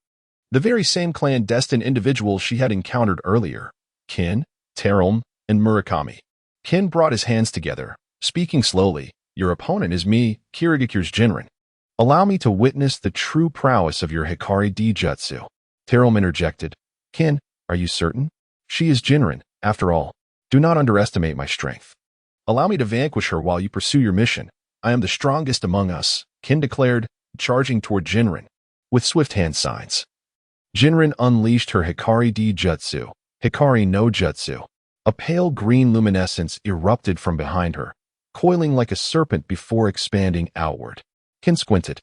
The very same clandestine individuals she had encountered earlier: Kin, Terelm, and Murakami. Kin brought his hands together, speaking slowly. "Your opponent is me, Kirigakure's Jinrin. Allow me to witness the true prowess of your Hikari D-Jutsu." Terelm interjected. "Kin, are you certain? She is Jinrin, after all. Do not underestimate my strength." Allow me to vanquish her while you pursue your mission. I am the strongest among us, Kin declared, charging toward Jinren with swift hand signs. Jinren unleashed her Hikari D Jutsu, Hikari no Jutsu. A pale green luminescence erupted from behind her, coiling like a serpent before expanding outward. Kin squinted.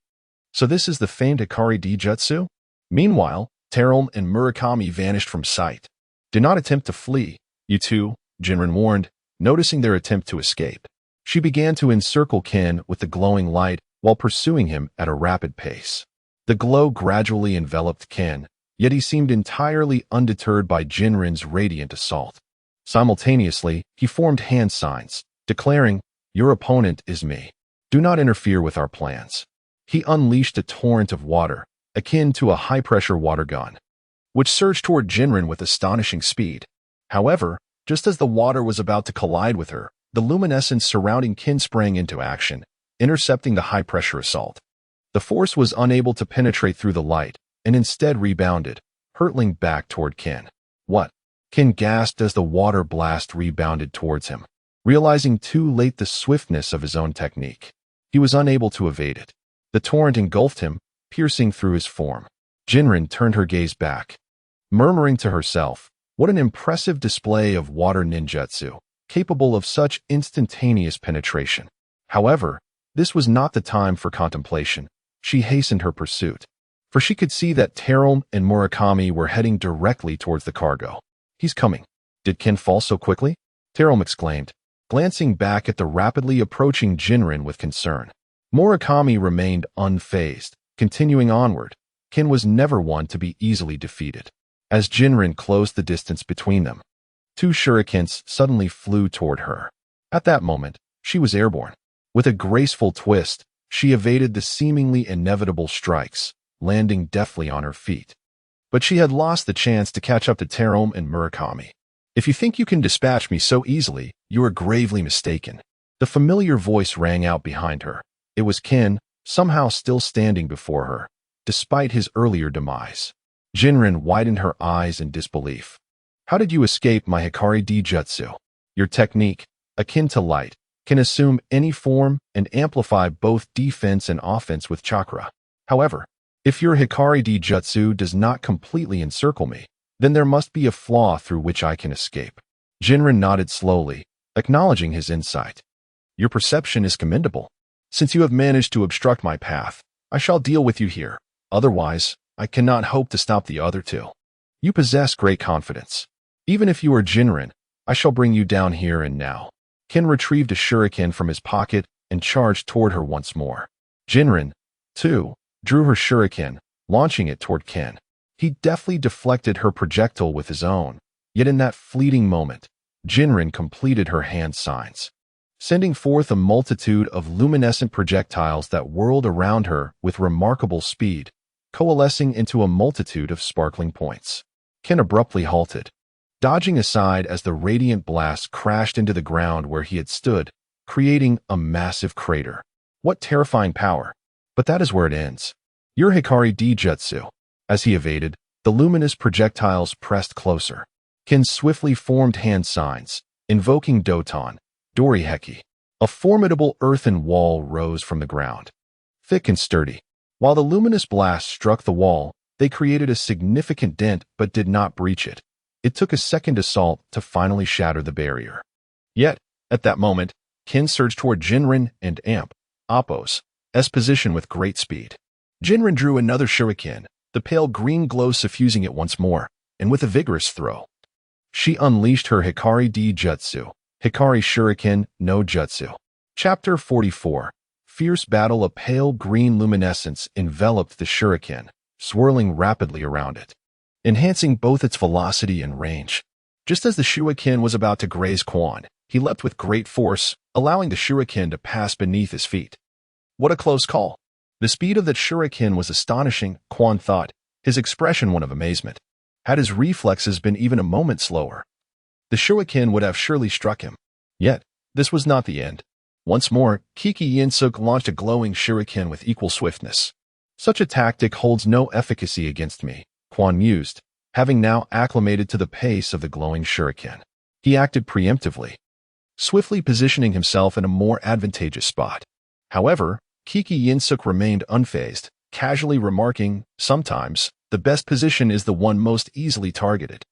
So this is the famed Hikari D Jutsu? Meanwhile, Terum and Murakami vanished from sight. Do not attempt to flee, you two, Jinren warned, noticing their attempt to escape. She began to encircle Kin with the glowing light while pursuing him at a rapid pace. The glow gradually enveloped Kin, yet he seemed entirely undeterred by Jinren's radiant assault. Simultaneously, he formed hand signs, declaring, "Your opponent is me. Do not interfere with our plans." He unleashed a torrent of water, akin to a high-pressure water gun, which surged toward Jinren with astonishing speed. However, just as the water was about to collide with her, the luminescence surrounding Kin sprang into action, intercepting the high-pressure assault. The force was unable to penetrate through the light, and instead rebounded, hurtling back toward Kin. What? Kin gasped as the water blast rebounded towards him, realizing too late the swiftness of his own technique. He was unable to evade it. The torrent engulfed him, piercing through his form. Jinren turned her gaze back, murmuring to herself, "What an impressive display of water ninjutsu, capable of such instantaneous penetration." However, this was not the time for contemplation. She hastened her pursuit, for she could see that Terum and Murakami were heading directly towards the cargo. "He's coming." "Did Kin fall so quickly?" Terum exclaimed, glancing back at the rapidly approaching Jinren with concern. Murakami remained unfazed, continuing onward. Kin was never one to be easily defeated. As Jinren closed the distance between them, two shurikens suddenly flew toward her. At that moment, she was airborne. With a graceful twist, she evaded the seemingly inevitable strikes, landing deftly on her feet. But she had lost the chance to catch up to Terum and Murakami. "If you think you can dispatch me so easily, you are gravely mistaken." The familiar voice rang out behind her. It was Kin, somehow still standing before her, despite his earlier demise. Jinren widened her eyes in disbelief. "How did you escape my Hikari D Jutsu? Your technique, akin to light, can assume any form and amplify both defense and offense with chakra. However, if your Hikari D Jutsu does not completely encircle me, then there must be a flaw through which I can escape." Jinren nodded slowly, acknowledging his insight. "Your perception is commendable. Since you have managed to obstruct my path, I shall deal with you here. Otherwise, I cannot hope to stop the other two. You possess great confidence. Even if you are Jinren, I shall bring you down here and now." Kin retrieved a shuriken from his pocket and charged toward her once more. Jinren, too, drew her shuriken, launching it toward Kin. He deftly deflected her projectile with his own, yet in that fleeting moment, Jinren completed her hand signs, sending forth a multitude of luminescent projectiles that whirled around her with remarkable speed, coalescing into a multitude of sparkling points. Kin abruptly halted, dodging aside as the radiant blast crashed into the ground where he had stood, creating a massive crater. What terrifying power! But that is where it ends. Your Hikari D Jutsu. As he evaded, the luminous projectiles pressed closer. Kin swiftly formed hand signs, invoking Doton, Doriheki. A formidable earthen wall rose from the ground, thick and sturdy. While the luminous blast struck the wall, they created a significant dent but did not breach it. It took a second assault to finally shatter the barrier. Yet, at that moment, Kin surged toward Jinren and Appo's position with great speed. Jinren drew another shuriken, the pale green glow suffusing it once more, and with a vigorous throw, she unleashed her Hikari D Jutsu, Hikari Shuriken no Jutsu. Chapter 44. Fierce battle. A pale green luminescence enveloped the shuriken, swirling rapidly around it, enhancing both its velocity and range. Just as the shuriken was about to graze Quan, he leapt with great force, allowing the shuriken to pass beneath his feet. What a close call! The speed of that shuriken was astonishing, Quan thought, his expression one of amazement. Had his reflexes been even a moment slower, the shuriken would have surely struck him. Yet, this was not the end. Once more, Kiki Yinsuk launched a glowing shuriken with equal swiftness. Such a tactic holds no efficacy against me, Quan mused, having now acclimated to the pace of the glowing shuriken. He acted preemptively, swiftly positioning himself in a more advantageous spot. However, Kiki Yinsuk remained unfazed, casually remarking, "Sometimes, the best position is the one most easily targeted."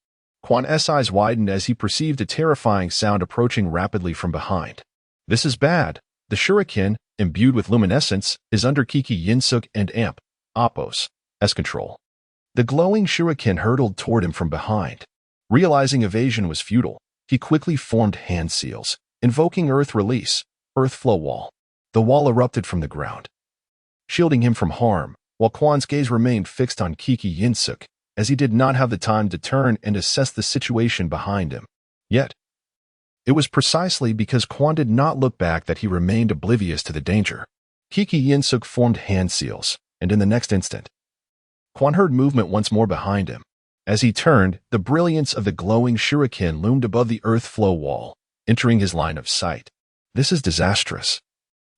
Quan's eyes widened as he perceived a terrifying sound approaching rapidly from behind. "This is bad." The shuriken, imbued with luminescence, is under Kiki Yinsuk and Amp Appo's control. The glowing shuriken hurtled toward him from behind. Realizing evasion was futile, he quickly formed hand seals, invoking Earth Release, Earth Flow Wall. The wall erupted from the ground, shielding him from harm, while Quan's gaze remained fixed on Kiki Yinsuk, as he did not have the time to turn and assess the situation behind him. Yet, it was precisely because Quan did not look back that he remained oblivious to the danger. Kiki Yinsuk formed hand seals, and in the next instant, Quan heard movement once more behind him. As he turned, the brilliance of the glowing shuriken loomed above the earth flow wall, entering his line of sight. This is disastrous.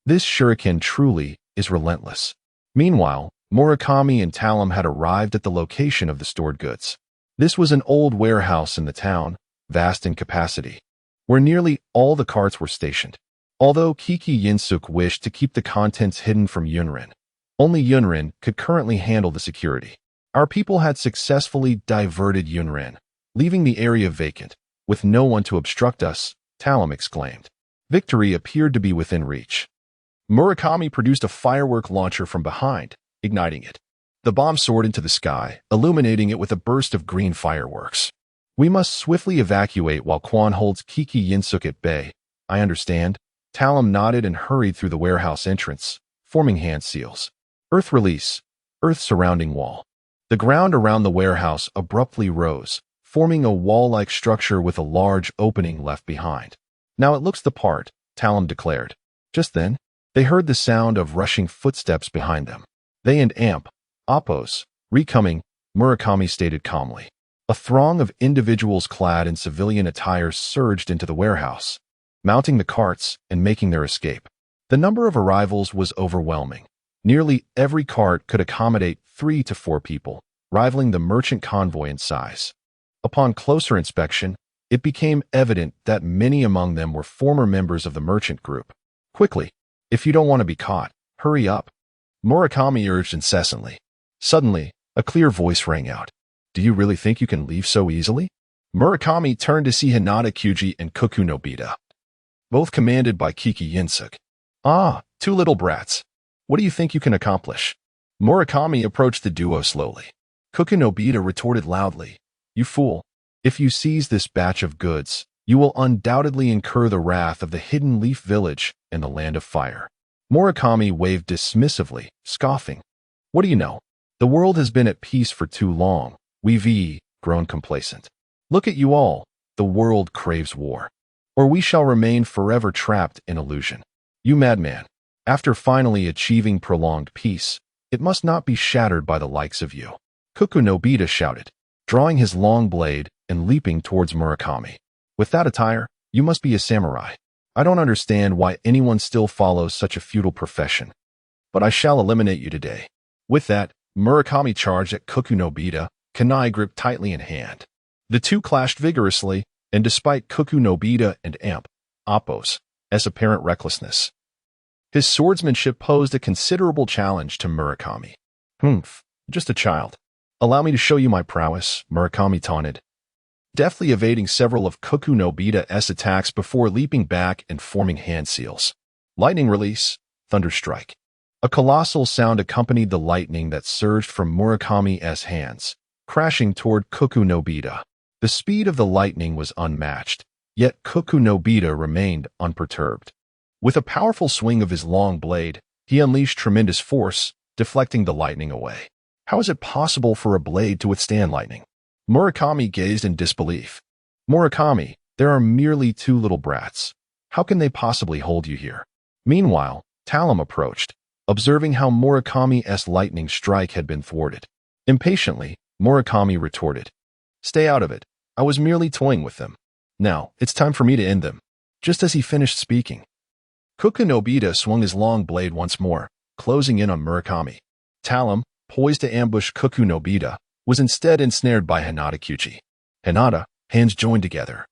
This shuriken truly is relentless. Meanwhile, Murakami and Talum had arrived at the location of the stored goods. This was an old warehouse in the town, vast in capacity, where nearly all the carts were stationed. Although Kiki Yinsuk wished to keep the contents hidden from Yunrin, only Yunrin could currently handle the security. Our people had successfully diverted Yunrin, leaving the area vacant, with no one to obstruct us, Talum exclaimed. Victory appeared to be within reach. Murakami produced a firework launcher from behind, igniting it. The bomb soared into the sky, illuminating it with a burst of green fireworks. "We must swiftly evacuate while Quan holds Kiki Yinsuk at bay." "I understand." Talum nodded and hurried through the warehouse entrance, forming hand seals. Earth Release, Earth Surrounding Wall. The ground around the warehouse abruptly rose, forming a wall-like structure with a large opening left behind. "Now it looks the part," Talum declared. Just then, they heard the sound of rushing footsteps behind them. "They and Amp Appo's recoming," Murakami stated calmly. A throng of individuals clad in civilian attire surged into the warehouse, mounting the carts and making their escape. The number of arrivals was overwhelming. Nearly every cart could accommodate 3 to 4 people, rivaling the merchant convoy in size. Upon closer inspection, it became evident that many among them were former members of the merchant group. "Quickly, if you don't want to be caught, hurry up," Murakami urged incessantly. Suddenly, a clear voice rang out. "Do you really think you can leave so easily?" Murakami turned to see Hinata Kyuji and Koku Nobita, both commanded by Kiki Yinsuk. "Ah, 2 little brats. What do you think you can accomplish?" Murakami approached the duo slowly. Koku Nobita retorted loudly, "You fool. If you seize this batch of goods, you will undoubtedly incur the wrath of the Hidden Leaf Village and the Land of Fire." Murakami waved dismissively, scoffing. "What do you know? The world has been at peace for too long. We've grown complacent. Look at you all. The world craves war. Or we shall remain forever trapped in illusion. You madman. After finally achieving prolonged peace, it must not be shattered by the likes of you." Koku Nobita shouted, drawing his long blade and leaping towards Murakami. "With that attire, you must be a samurai. I don't understand why anyone still follows such a futile profession. But I shall eliminate you today." With that, Murakami charged at Koku Nobita, kunai gripped tightly in hand. The two clashed vigorously, and despite Koku Nobita and Amp Appo's apparent recklessness, his swordsmanship posed a considerable challenge to Murakami. "Humph, just a child. Allow me to show you my prowess," Murakami taunted, deftly evading several of Koku Nobita's attacks before leaping back and forming hand seals. Lightning Release, Thunder Strike. A colossal sound accompanied the lightning that surged from Murakami's hands, crashing toward Koku Nobita. The speed of the lightning was unmatched, yet Koku Nobita remained unperturbed. With a powerful swing of his long blade, he unleashed tremendous force, deflecting the lightning away. How is it possible for a blade to withstand lightning? Murakami gazed in disbelief. "Murakami, there are merely 2 little brats. How can they possibly hold you here?" Meanwhile, Talum approached, observing how Murakami's lightning strike had been thwarted. Impatiently, Murakami retorted, "Stay out of it. I was merely toying with them. Now, it's time for me to end them." Just as he finished speaking, Koku Nobita swung his long blade once more, closing in on Murakami. Talum, poised to ambush Koku Nobita, was instead ensnared by Hinata Kyuji. Hinata, hands joined together,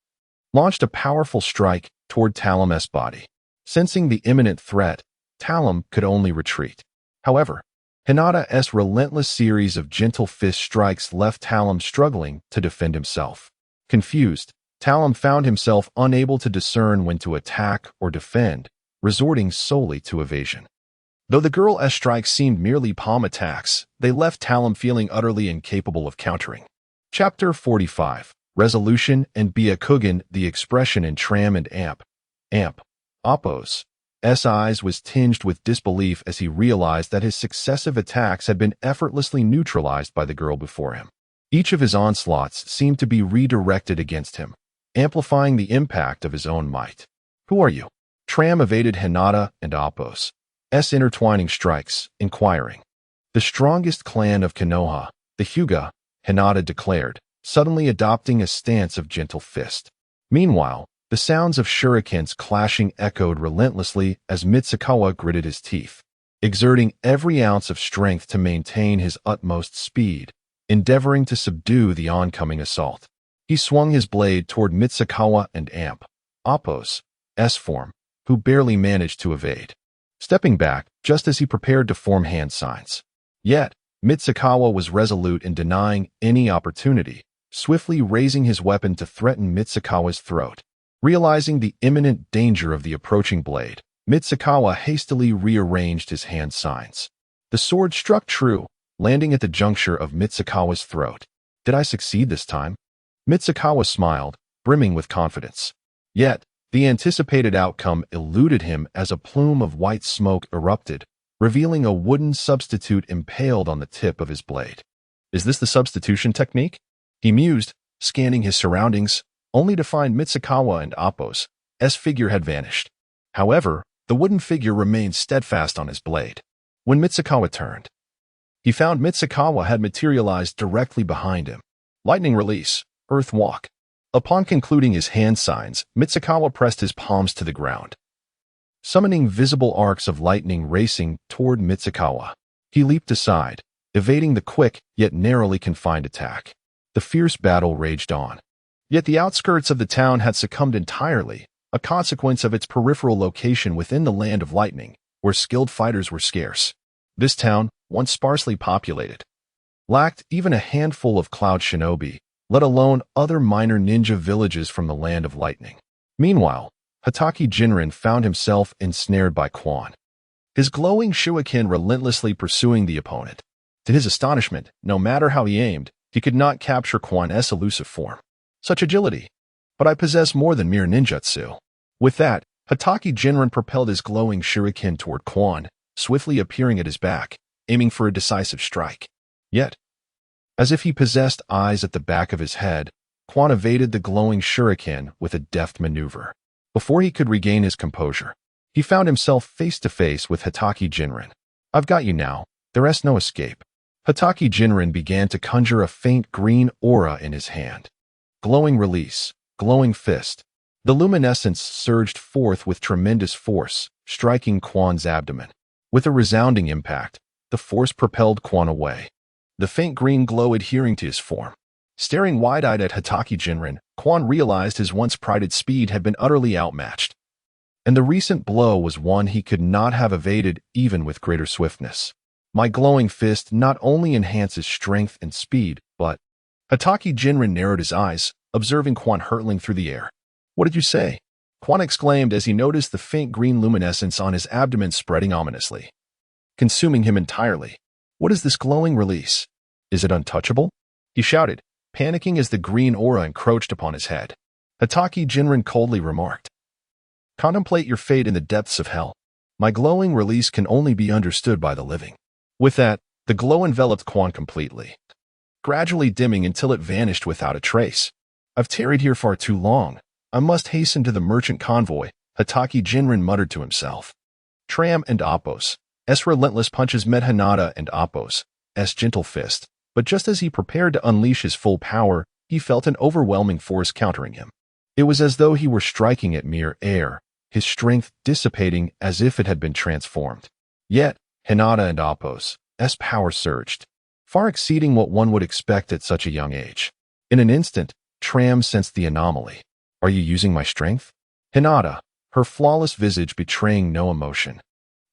launched a powerful strike toward Talam's body. Sensing the imminent threat, Talam could only retreat. However, Hinata's relentless series of gentle fist strikes left Talam struggling to defend himself. Confused, Talam found himself unable to discern when to attack or defend, resorting solely to evasion. Though the girl's strikes seemed merely palm attacks, they left Talam feeling utterly incapable of countering. Chapter 45. Resolution and Byakugan. The expression in Tram and Appo's eyes was tinged with disbelief as he realized that his successive attacks had been effortlessly neutralized by the girl before him. Each of his onslaughts seemed to be redirected against him, amplifying the impact of his own might. "Who are you?" Tram evaded Hinata and Appo's intertwining strikes, inquiring. "The strongest clan of Konoha, the Hyuga," Hinata declared, suddenly adopting a stance of gentle fist. Meanwhile, the sounds of shurikens clashing echoed relentlessly as Mitsukawa gritted his teeth, exerting every ounce of strength to maintain his utmost speed, endeavoring to subdue the oncoming assault. He swung his blade toward Mitsukawa and Appo's form, who barely managed to evade, stepping back just as he prepared to form hand signs. Yet, Mitsukawa was resolute in denying any opportunity, swiftly raising his weapon to threaten Mitsukawa's throat. Realizing the imminent danger of the approaching blade, Mitsukawa hastily rearranged his hand signs. The sword struck true, landing at the juncture of Mitsukawa's throat. "Did I succeed this time?" Mitsukawa smiled, brimming with confidence. Yet, the anticipated outcome eluded him as a plume of white smoke erupted, revealing a wooden substitute impaled on the tip of his blade. "Is this the substitution technique?" he mused, scanning his surroundings, only to find Mitsukawa and Appo's figure had vanished. However, the wooden figure remained steadfast on his blade. When Mitsukawa turned, he found Mitsukawa had materialized directly behind him. Lightning release, earth walk. Upon concluding his hand signs, Mitsukawa pressed his palms to the ground, summoning visible arcs of lightning racing toward Mitsukawa. He leaped aside, evading the quick yet narrowly confined attack. The fierce battle raged on. Yet the outskirts of the town had succumbed entirely, a consequence of its peripheral location within the land of lightning, where skilled fighters were scarce. This town, once sparsely populated, lacked even a handful of cloud shinobi, let alone other minor ninja villages from the land of lightning. Meanwhile, Hatake Jinren found himself ensnared by Quan, his glowing shuriken relentlessly pursuing the opponent. To his astonishment, no matter how he aimed, he could not capture Quan's elusive form. Such agility! But I possess more than mere ninjutsu. With that, Hatake Jinren propelled his glowing shuriken toward Quan, swiftly appearing at his back, aiming for a decisive strike. Yet, as if he possessed eyes at the back of his head, Quan evaded the glowing shuriken with a deft maneuver. Before he could regain his composure, he found himself face to face with Hatake Jinren. "I've got you now. There's no escape." Hatake Jinren began to conjure a faint green aura in his hand. Glowing release, glowing fist. The luminescence surged forth with tremendous force, striking Quan's abdomen. With a resounding impact, the force propelled Quan away, the faint green glow adhering to his form. Staring wide-eyed at Hatake Jinren, Quan realized his once prided speed had been utterly outmatched, and the recent blow was one he could not have evaded even with greater swiftness. "My glowing fist not only enhances strength and speed, but..." Hatake Jinren narrowed his eyes, observing Quan hurtling through the air. "What did you say?" Quan exclaimed as he noticed the faint green luminescence on his abdomen spreading ominously, consuming him entirely. "What is this glowing release? Is it untouchable?" he shouted, panicking as the green aura encroached upon his head. Hatake Jinren coldly remarked, "Contemplate your fate in the depths of hell. My glowing release can only be understood by the living." With that, the glow enveloped Quan completely, gradually dimming until it vanished without a trace. "I've tarried here far too long. I must hasten to the merchant convoy," Hatake Jinren muttered to himself. Tram and Appo's relentless punches met Hinata and Appo's gentle fist, but just as he prepared to unleash his full power, he felt an overwhelming force countering him. It was as though he were striking at mere air, his strength dissipating as if it had been transformed. Yet, Hinata and Appo's power surged, far exceeding what one would expect at such a young age. In an instant, Tram sensed the anomaly. Are you using my strength? Hinata, her flawless visage betraying no emotion,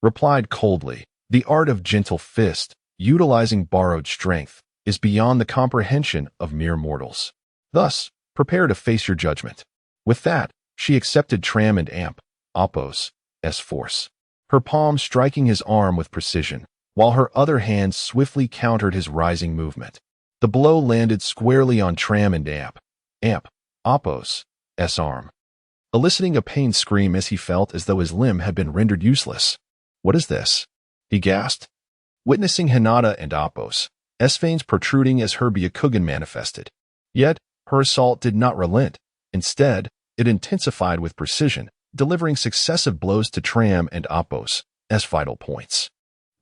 replied coldly, the art of gentle fist, utilizing borrowed strength, is beyond the comprehension of mere mortals. Thus, prepare to face your judgment. With that, she accepted Tram and Amp, Oppo's force, her palm striking his arm with precision, while her other hand swiftly countered his rising movement. The blow landed squarely on Tram and Amp, Oppo's arm, eliciting a pained scream as he felt as though his limb had been rendered useless. What is this? He gasped, witnessing Hinata and Oppo's veins protruding as her Byakugan manifested. Yet, her assault did not relent. Instead, it intensified with precision, delivering successive blows to Tram and Oppo's vital points.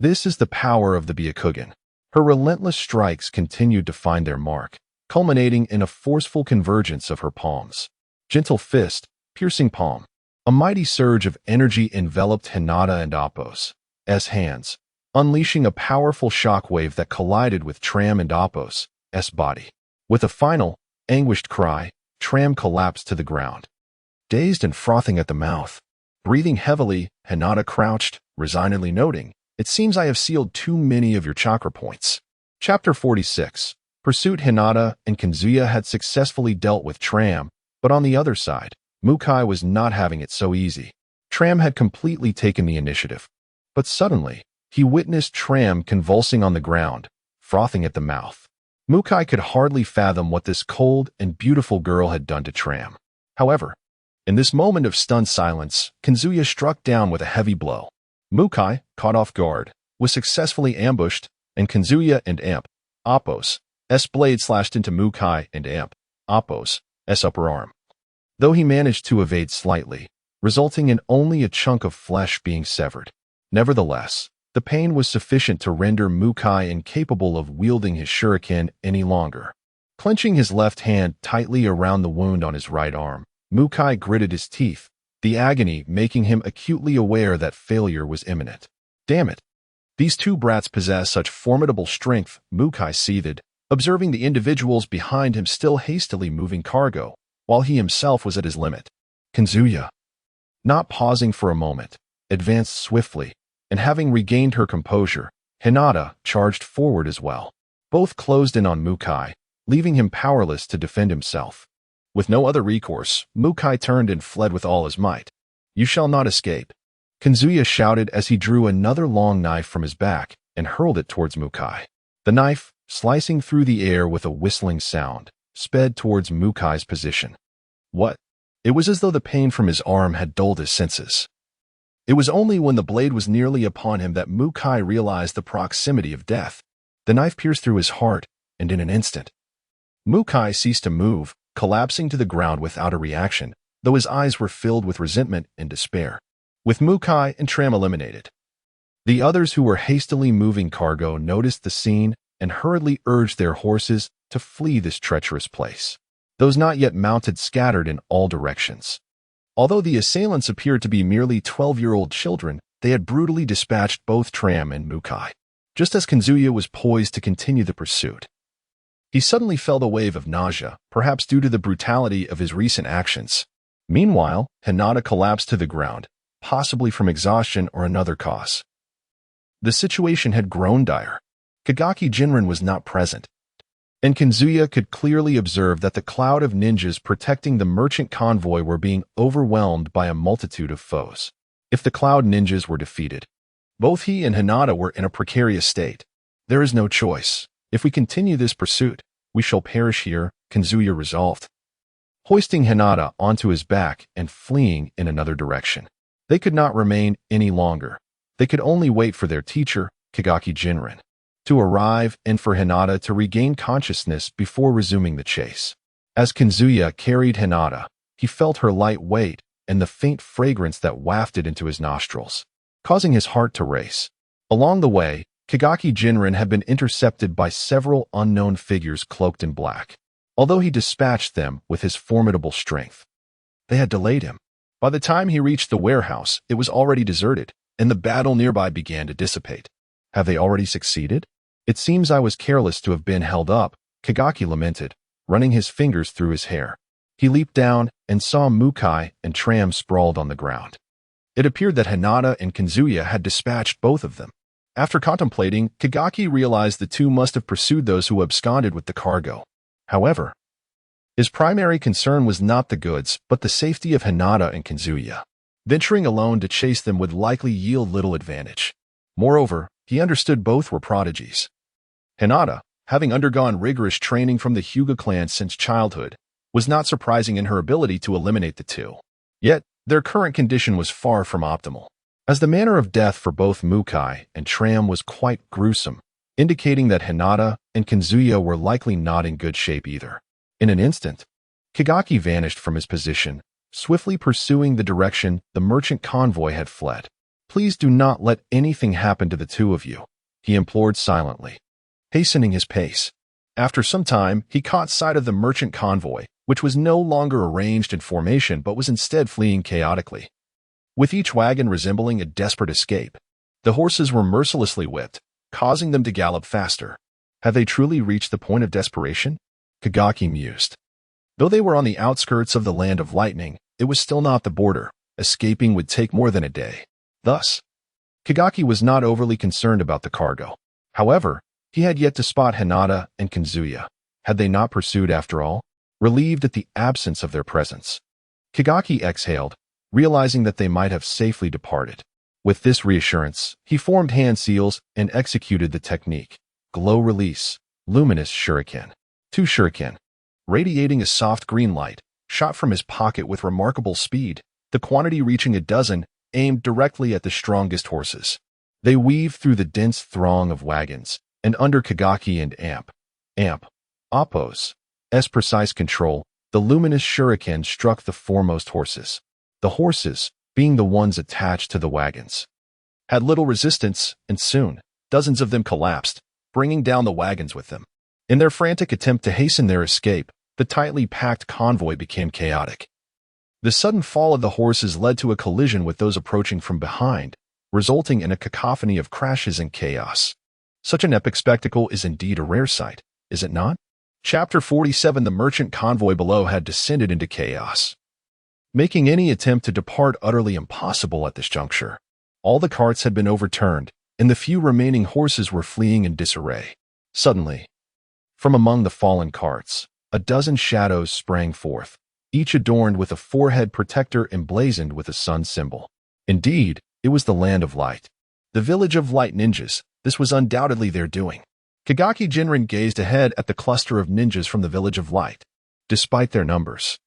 This is the power of the Byakugan. Her relentless strikes continued to find their mark, culminating in a forceful convergence of her palms. Gentle fist, piercing palm. A mighty surge of energy enveloped Hinata and Oppo's hands, unleashing a powerful shockwave that collided with Tram and Oppo's body. With a final, anguished cry, Tram collapsed to the ground. Dazed and frothing at the mouth, breathing heavily, Hinata crouched, resignedly noting, "It seems I have sealed too many of your chakra points." Chapter 46. Pursuit. Hinata and Kazuya had successfully dealt with Tram, but on the other side, Mukai was not having it so easy. Tram had completely taken the initiative. But suddenly, he witnessed Tram convulsing on the ground, frothing at the mouth. Mukai could hardly fathom what this cold and beautiful girl had done to Tram. However, in this moment of stunned silence, Kazuya struck down with a heavy blow. Mukai, caught off guard, was successfully ambushed, and Kazuya and Amp, Oppo's blade slashed into Mukai and Amp, Oppo's upper arm. Though he managed to evade slightly, resulting in only a chunk of flesh being severed. Nevertheless, the pain was sufficient to render Mukai incapable of wielding his shuriken any longer. Clenching his left hand tightly around the wound on his right arm, Mukai gritted his teeth, the agony making him acutely aware that failure was imminent. Damn it! These two brats possess such formidable strength, Mukai seethed, observing the individuals behind him still hastily moving cargo, while he himself was at his limit. Kazuya, not pausing for a moment, advanced swiftly, and having regained her composure, Hinata charged forward as well. Both closed in on Mukai, leaving him powerless to defend himself. With no other recourse, Mukai turned and fled with all his might. "You shall not escape," Kazuya shouted as he drew another long knife from his back and hurled it towards Mukai. The knife, slicing through the air with a whistling sound, sped towards Mukai's position. What? It was as though the pain from his arm had dulled his senses. It was only when the blade was nearly upon him that Mukai realized the proximity of death. The knife pierced through his heart, and in an instant, Mukai ceased to move, collapsing to the ground without a reaction, though his eyes were filled with resentment and despair. With Mukai and Tram eliminated, the others who were hastily moving cargo noticed the scene and hurriedly urged their horses to flee this treacherous place. Those not yet mounted scattered in all directions. Although the assailants appeared to be merely 12-year-old children, they had brutally dispatched both Tram and Mukai. Just as Kazuya was poised to continue the pursuit, he suddenly felt a wave of nausea, perhaps due to the brutality of his recent actions. Meanwhile, Hinata collapsed to the ground, possibly from exhaustion or another cause. The situation had grown dire. Kagaki Jinren was not present, and Kazuya could clearly observe that the cloud of ninjas protecting the merchant convoy were being overwhelmed by a multitude of foes. If the cloud ninjas were defeated, both he and Hinata were in a precarious state. "There is no choice. If we continue this pursuit, we shall perish here," Kazuya resolved, hoisting Hinata onto his back and fleeing in another direction. They could not remain any longer. They could only wait for their teacher, Kagaki Jinren, to arrive and for Hinata to regain consciousness before resuming the chase. As Kazuya carried Hinata, he felt her light weight and the faint fragrance that wafted into his nostrils, causing his heart to race. Along the way, Kagaki Jinren had been intercepted by several unknown figures cloaked in black. Although he dispatched them with his formidable strength, they had delayed him. By the time he reached the warehouse, it was already deserted, and the battle nearby began to dissipate. Have they already succeeded? "It seems I was careless to have been held up," Kagaki lamented, running his fingers through his hair. He leaped down and saw Mukai and Tram sprawled on the ground. It appeared that Hinata and Kanzuya had dispatched both of them. After contemplating, Kagaki realized the two must have pursued those who absconded with the cargo. However, his primary concern was not the goods, but the safety of Hinata and Kanzuya. Venturing alone to chase them would likely yield little advantage. Moreover, he understood both were prodigies. Hinata, having undergone rigorous training from the Hyuga clan since childhood, was not surprising in her ability to eliminate the two. Yet, their current condition was far from optimal, as the manner of death for both Mukai and Tram was quite gruesome, indicating that Hinata and Kanzuya were likely not in good shape either. In an instant, Kagaki vanished from his position, swiftly pursuing the direction the merchant convoy had fled. "Please do not let anything happen to the two of you," he implored silently, hastening his pace. After some time, he caught sight of the merchant convoy, which was no longer arranged in formation but was instead fleeing chaotically, with each wagon resembling a desperate escape. The horses were mercilessly whipped, causing them to gallop faster. Had they truly reached the point of desperation? Kagaki mused. Though they were on the outskirts of the land of lightning, it was still not the border. Escaping would take more than a day. Thus, Kagaki was not overly concerned about the cargo. However, he had yet to spot Hinata and Kanzuya. Had they not pursued after all? Relieved at the absence of their presence, Kagaki exhaled, realizing that they might have safely departed. With this reassurance, he formed hand seals and executed the technique. Glow release, luminous shuriken. 2 shuriken, radiating a soft green light, shot from his pocket with remarkable speed, the quantity reaching a dozen, aimed directly at the strongest horses. They weaved through the dense throng of wagons, and under Kagaki and Appo's precise control, the luminous shuriken struck the foremost horses. The horses, being the ones attached to the wagons, had little resistance, and soon, dozens of them collapsed, bringing down the wagons with them. In their frantic attempt to hasten their escape, the tightly packed convoy became chaotic. The sudden fall of the horses led to a collision with those approaching from behind, resulting in a cacophony of crashes and chaos. Such an epic spectacle is indeed a rare sight, is it not? Chapter 47. The merchant convoy below had descended into chaos, making any attempt to depart utterly impossible at this juncture. All the carts had been overturned, and the few remaining horses were fleeing in disarray. Suddenly, from among the fallen carts, a dozen shadows sprang forth, each adorned with a forehead protector emblazoned with a sun symbol. Indeed, it was the land of light. The village of light ninjas. This was undoubtedly their doing. Kagaki Jinren gazed ahead at the cluster of ninjas from the village of light. Despite their numbers,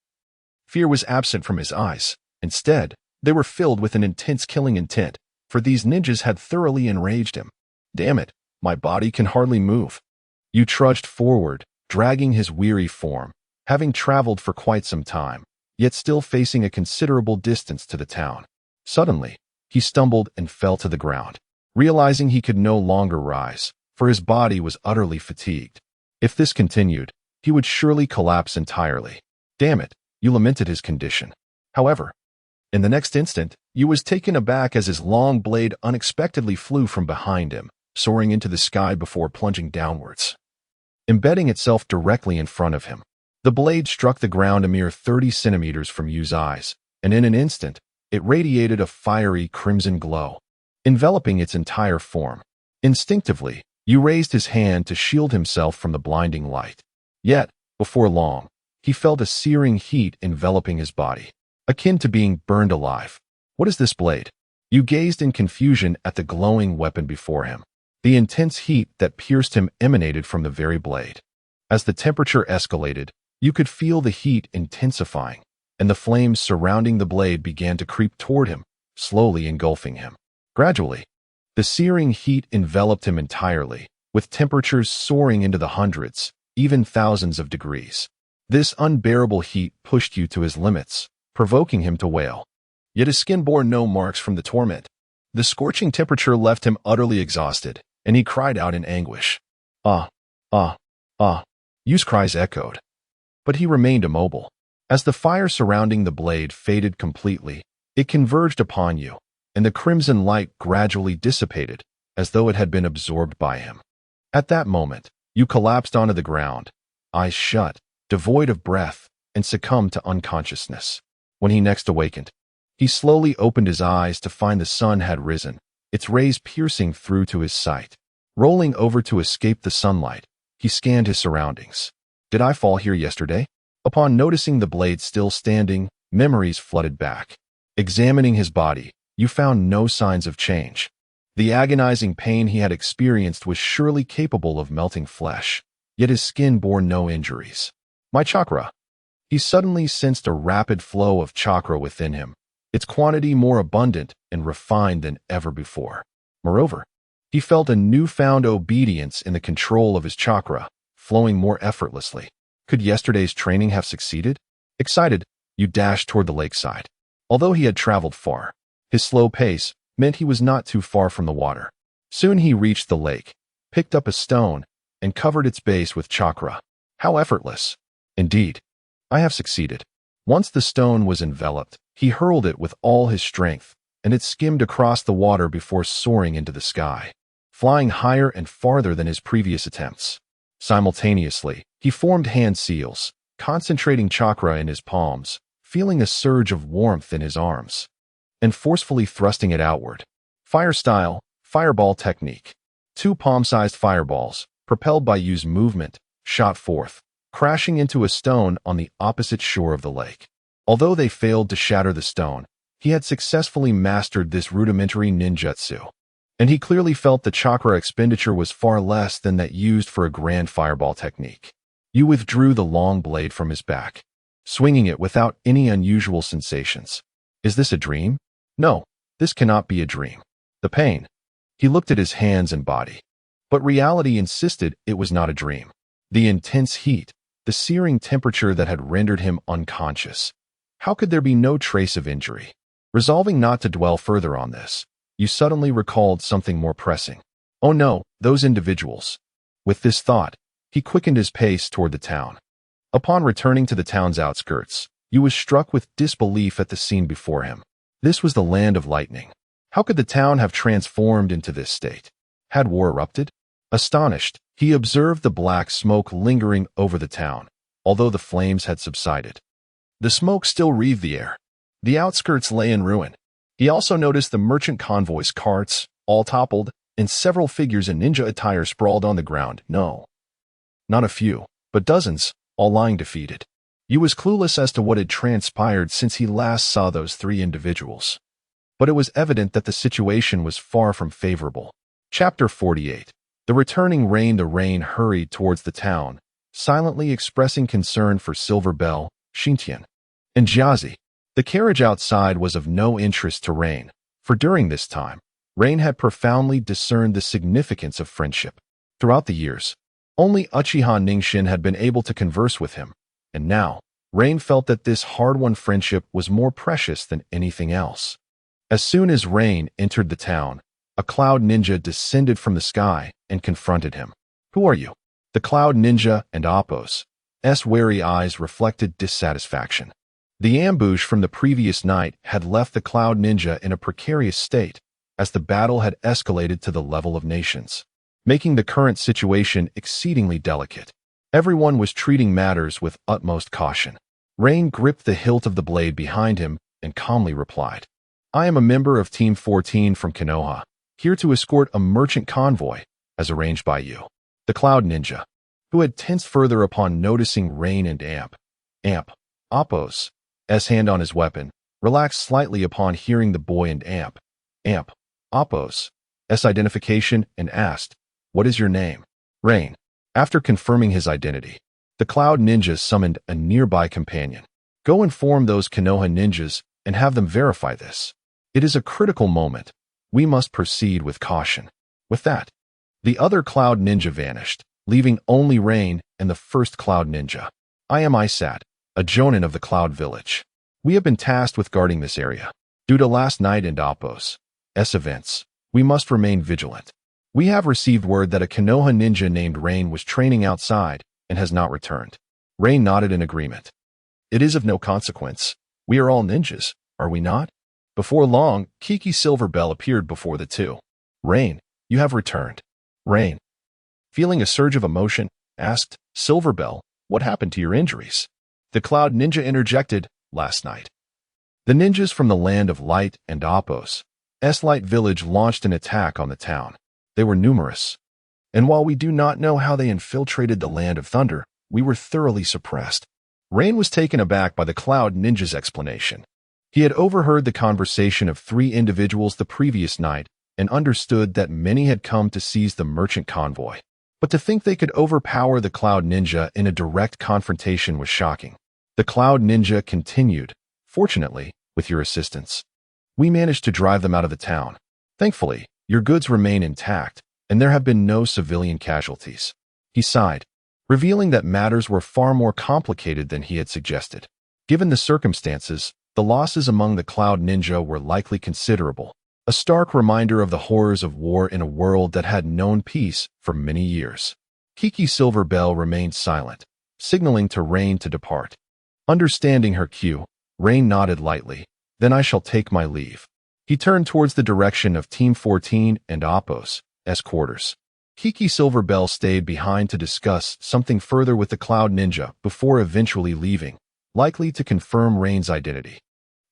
fear was absent from his eyes. Instead, they were filled with an intense killing intent, for these ninjas had thoroughly enraged him. "Damn it, my body can hardly move." Yu trudged forward, dragging his weary form, having traveled for quite some time, yet still facing a considerable distance to the town. Suddenly, he stumbled and fell to the ground, realizing he could no longer rise, for his body was utterly fatigued. If this continued, he would surely collapse entirely. "Damn it," Yu lamented his condition. However, in the next instant, Yu was taken aback as his long blade unexpectedly flew from behind him, soaring into the sky before plunging downwards, embedding itself directly in front of him. The blade struck the ground a mere 30 centimeters from Yu's eyes, and in an instant, it radiated a fiery crimson glow, enveloping its entire form. Instinctively, Yu raised his hand to shield himself from the blinding light. Yet, before long, he felt a searing heat enveloping his body, akin to being burned alive. "What is this blade?" Yu gazed in confusion at the glowing weapon before him. The intense heat that pierced him emanated from the very blade. As the temperature escalated, you could feel the heat intensifying, and the flames surrounding the blade began to creep toward him, slowly engulfing him. Gradually, the searing heat enveloped him entirely, with temperatures soaring into the hundreds, even thousands of degrees. This unbearable heat pushed Yu to his limits, provoking him to wail. Yet his skin bore no marks from the torment. The scorching temperature left him utterly exhausted, and he cried out in anguish. "Ah, ah, ah." Yu's cries echoed, but he remained immobile. As the fire surrounding the blade faded completely, it converged upon Yu, and the crimson light gradually dissipated, as though it had been absorbed by him. At that moment, Yu collapsed onto the ground, eyes shut, devoid of breath, and succumbed to unconsciousness. When he next awakened, he slowly opened his eyes to find the sun had risen, its rays piercing through to his sight. Rolling over to escape the sunlight, he scanned his surroundings. Did I fall here yesterday? Upon noticing the blade still standing, memories flooded back. Examining his body, you found no signs of change. The agonizing pain he had experienced was surely capable of melting flesh, yet his skin bore no injuries. My chakra. He suddenly sensed a rapid flow of chakra within him, its quantity more abundant and refined than ever before. Moreover, he felt a newfound obedience in the control of his chakra, flowing more effortlessly. Could yesterday's training have succeeded? Excited, you dashed toward the lakeside. Although he had traveled far, his slow pace meant he was not too far from the water. Soon he reached the lake, picked up a stone, and covered its base with chakra. How effortless! Indeed, I have succeeded. Once the stone was enveloped, he hurled it with all his strength, and it skimmed across the water before soaring into the sky, flying higher and farther than his previous attempts. Simultaneously, he formed hand seals, concentrating chakra in his palms, feeling a surge of warmth in his arms, and forcefully thrusting it outward. Fire style, fireball technique. 2 palm-sized fireballs, propelled by Yu's movement, shot forth, crashing into a stone on the opposite shore of the lake. Although they failed to shatter the stone, he had successfully mastered this rudimentary ninjutsu, and he clearly felt the chakra expenditure was far less than that used for a grand fireball technique. Yu withdrew the long blade from his back, swinging it without any unusual sensations. Is this a dream? No, this cannot be a dream. The pain. He looked at his hands and body, but reality insisted it was not a dream. The intense heat, the searing temperature that had rendered him unconscious. How could there be no trace of injury? Resolving not to dwell further on this, you suddenly recalled something more pressing. Oh no, those individuals. With this thought, he quickened his pace toward the town. Upon returning to the town's outskirts, Yu was struck with disbelief at the scene before him. This was the land of lightning. How could the town have transformed into this state? Had war erupted? Astonished, he observed the black smoke lingering over the town, although the flames had subsided. The smoke still wreathed the air. The outskirts lay in ruin. He also noticed the merchant convoy's carts, all toppled, and several figures in ninja attire sprawled on the ground. No, not a few, but dozens, all lying defeated. Yu was clueless as to what had transpired since he last saw those 3 individuals. But it was evident that the situation was far from favorable. Chapter 48. The returning rain. The rain hurried towards the town, silently expressing concern for Silver Bell, Xintian, and Jiazi. The carriage outside was of no interest to Rain, for during this time, Rain had profoundly discerned the significance of friendship. Throughout the years, only Uchiha Ningxin had been able to converse with him, and now, Rain felt that this hard-won friendship was more precious than anything else. As soon as Rain entered the town, a cloud ninja descended from the sky and confronted him. Who are you? The cloud ninja and Appo's wary eyes reflected dissatisfaction. The ambush from the previous night had left the cloud ninja in a precarious state, as the battle had escalated to the level of nations, making the current situation exceedingly delicate. Everyone was treating matters with utmost caution. Rain gripped the hilt of the blade behind him and calmly replied, I am a member of Team 14 from Konoha, here to escort a merchant convoy, as arranged by you. The cloud ninja, who had tensed further upon noticing Rain and Appo's hand on his weapon, relaxed slightly upon hearing the boy and Appo's identification and asked, What is your name? Rain. After confirming his identity, the cloud ninja summoned a nearby companion. Go inform those Konoha ninjas and have them verify this. It is a critical moment. We must proceed with caution. With that, the other cloud ninja vanished, leaving only Rain and the first cloud ninja. I am Isat, a jonin of the cloud village. We have been tasked with guarding this area. Due to last night and Appo's events, we must remain vigilant. We have received word that a Konoha ninja named Rain was training outside and has not returned. Rain nodded in agreement. It is of no consequence. We are all ninjas, are we not? Before long, Kiki Silverbell appeared before the two. Rain, you have returned. Rain, feeling a surge of emotion, asked, Silverbell, what happened to your injuries? The Cloud Ninja interjected, last night. The ninjas from the Land of Light and Appos' Light Village launched an attack on the town. They were numerous. And while we do not know how they infiltrated the Land of Thunder, we were thoroughly suppressed. Rain was taken aback by the Cloud Ninja's explanation. He had overheard the conversation of 3 individuals the previous night and understood that many had come to seize the merchant convoy. But to think they could overpower the Cloud Ninja in a direct confrontation was shocking. The Cloud Ninja continued, fortunately, with your assistance, we managed to drive them out of the town. Thankfully, your goods remain intact, and there have been no civilian casualties. He sighed, revealing that matters were far more complicated than he had suggested. Given the circumstances, the losses among the Cloud Ninja were likely considerable, a stark reminder of the horrors of war in a world that had known peace for many years. Kiki Silverbell remained silent, signaling to Rain to depart. Understanding her cue, Rain nodded lightly. Then I shall take my leave. He turned towards the direction of Team 14 and Appos' quarters. Kiki Silverbell stayed behind to discuss something further with the Cloud Ninja before eventually leaving, likely to confirm Rain's identity.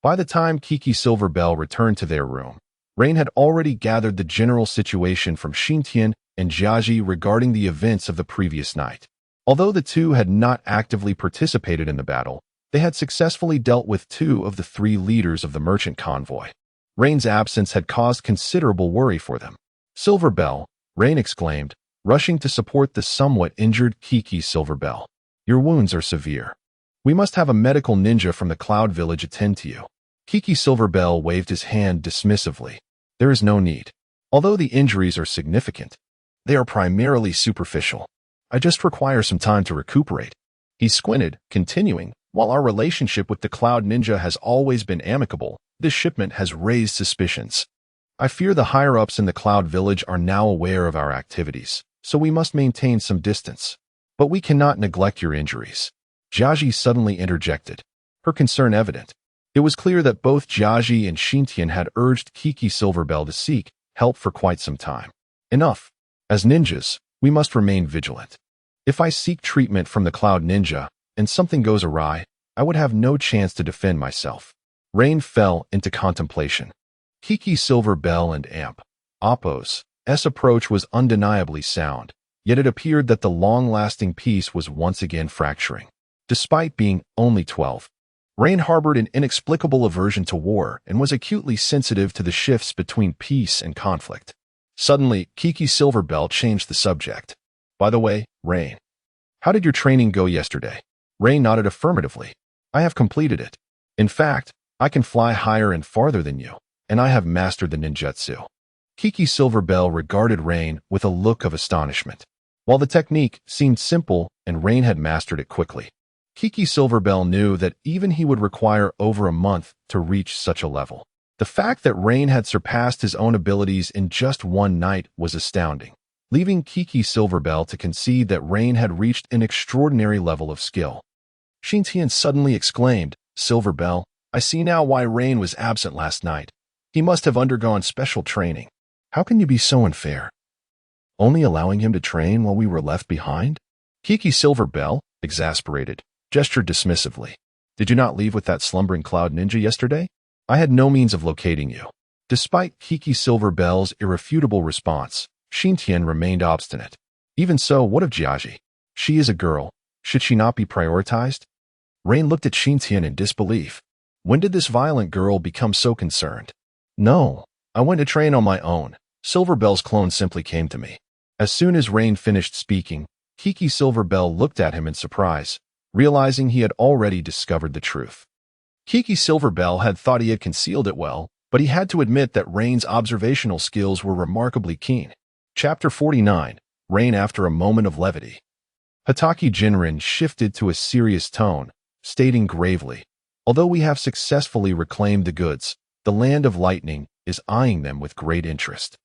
By the time Kiki Silverbell returned to their room, Rain had already gathered the general situation from Xintian and Jiaji regarding the events of the previous night. Although the two had not actively participated in the battle, they had successfully dealt with 2 of the 3 leaders of the merchant convoy. Rain's absence had caused considerable worry for them. Silverbell, Rain exclaimed, rushing to support the somewhat injured Kiki Silverbell. Your wounds are severe. We must have a medical ninja from the Cloud Village attend to you. Kiki Silverbell waved his hand dismissively. There is no need. Although the injuries are significant, they are primarily superficial. I just require some time to recuperate. He squinted, continuing, while our relationship with the Cloud Ninja has always been amicable, this shipment has raised suspicions. I fear the higher-ups in the Cloud Village are now aware of our activities, so we must maintain some distance. But we cannot neglect your injuries. Jiaji suddenly interjected, her concern evident. It was clear that both Jiaji and Xintian had urged Kiki Silverbell to seek help for quite some time. Enough. As ninjas, we must remain vigilant. If I seek treatment from the Cloud Ninja, and something goes awry, I would have no chance to defend myself. Rain fell into contemplation. Kiki Silverbell and Appos' approach was undeniably sound, yet it appeared that the long-lasting peace was once again fracturing. Despite being only 12, Rain harbored an inexplicable aversion to war and was acutely sensitive to the shifts between peace and conflict. Suddenly, Kiki Silverbell changed the subject. By the way, Rain, how did your training go yesterday? Rain nodded affirmatively. I have completed it. In fact, I can fly higher and farther than you, and I have mastered the ninjutsu. Kiki Silverbell regarded Rain with a look of astonishment. While the technique seemed simple and Rain had mastered it quickly, Kiki Silverbell knew that even he would require over a month to reach such a level. The fact that Rain had surpassed his own abilities in just one night was astounding, leaving Kiki Silverbell to concede that Rain had reached an extraordinary level of skill. Xintian suddenly exclaimed, Silverbell, I see now why Rain was absent last night. He must have undergone special training. How can you be so unfair? Only allowing him to train while we were left behind? Kiki Silverbell, exasperated, gestured dismissively. Did you not leave with that slumbering Cloud Ninja yesterday? I had no means of locating you. Despite Kiki Silverbell's irrefutable response, Xintian remained obstinate. Even so, what of Jiaji? She is a girl. Should she not be prioritized? Rain looked at Xintian in disbelief. When did this violent girl become so concerned? No, I went to train on my own. Silverbell's clone simply came to me. As soon as Rain finished speaking, Kiki Silverbell looked at him in surprise, realizing he had already discovered the truth. Kiki Silverbell had thought he had concealed it well, but he had to admit that Rain's observational skills were remarkably keen. Chapter 49, Rain after a moment of levity. Hataki Jinrin shifted to a serious tone, stating gravely, although we have successfully reclaimed the goods, the Land of Lightning is eyeing them with great interest.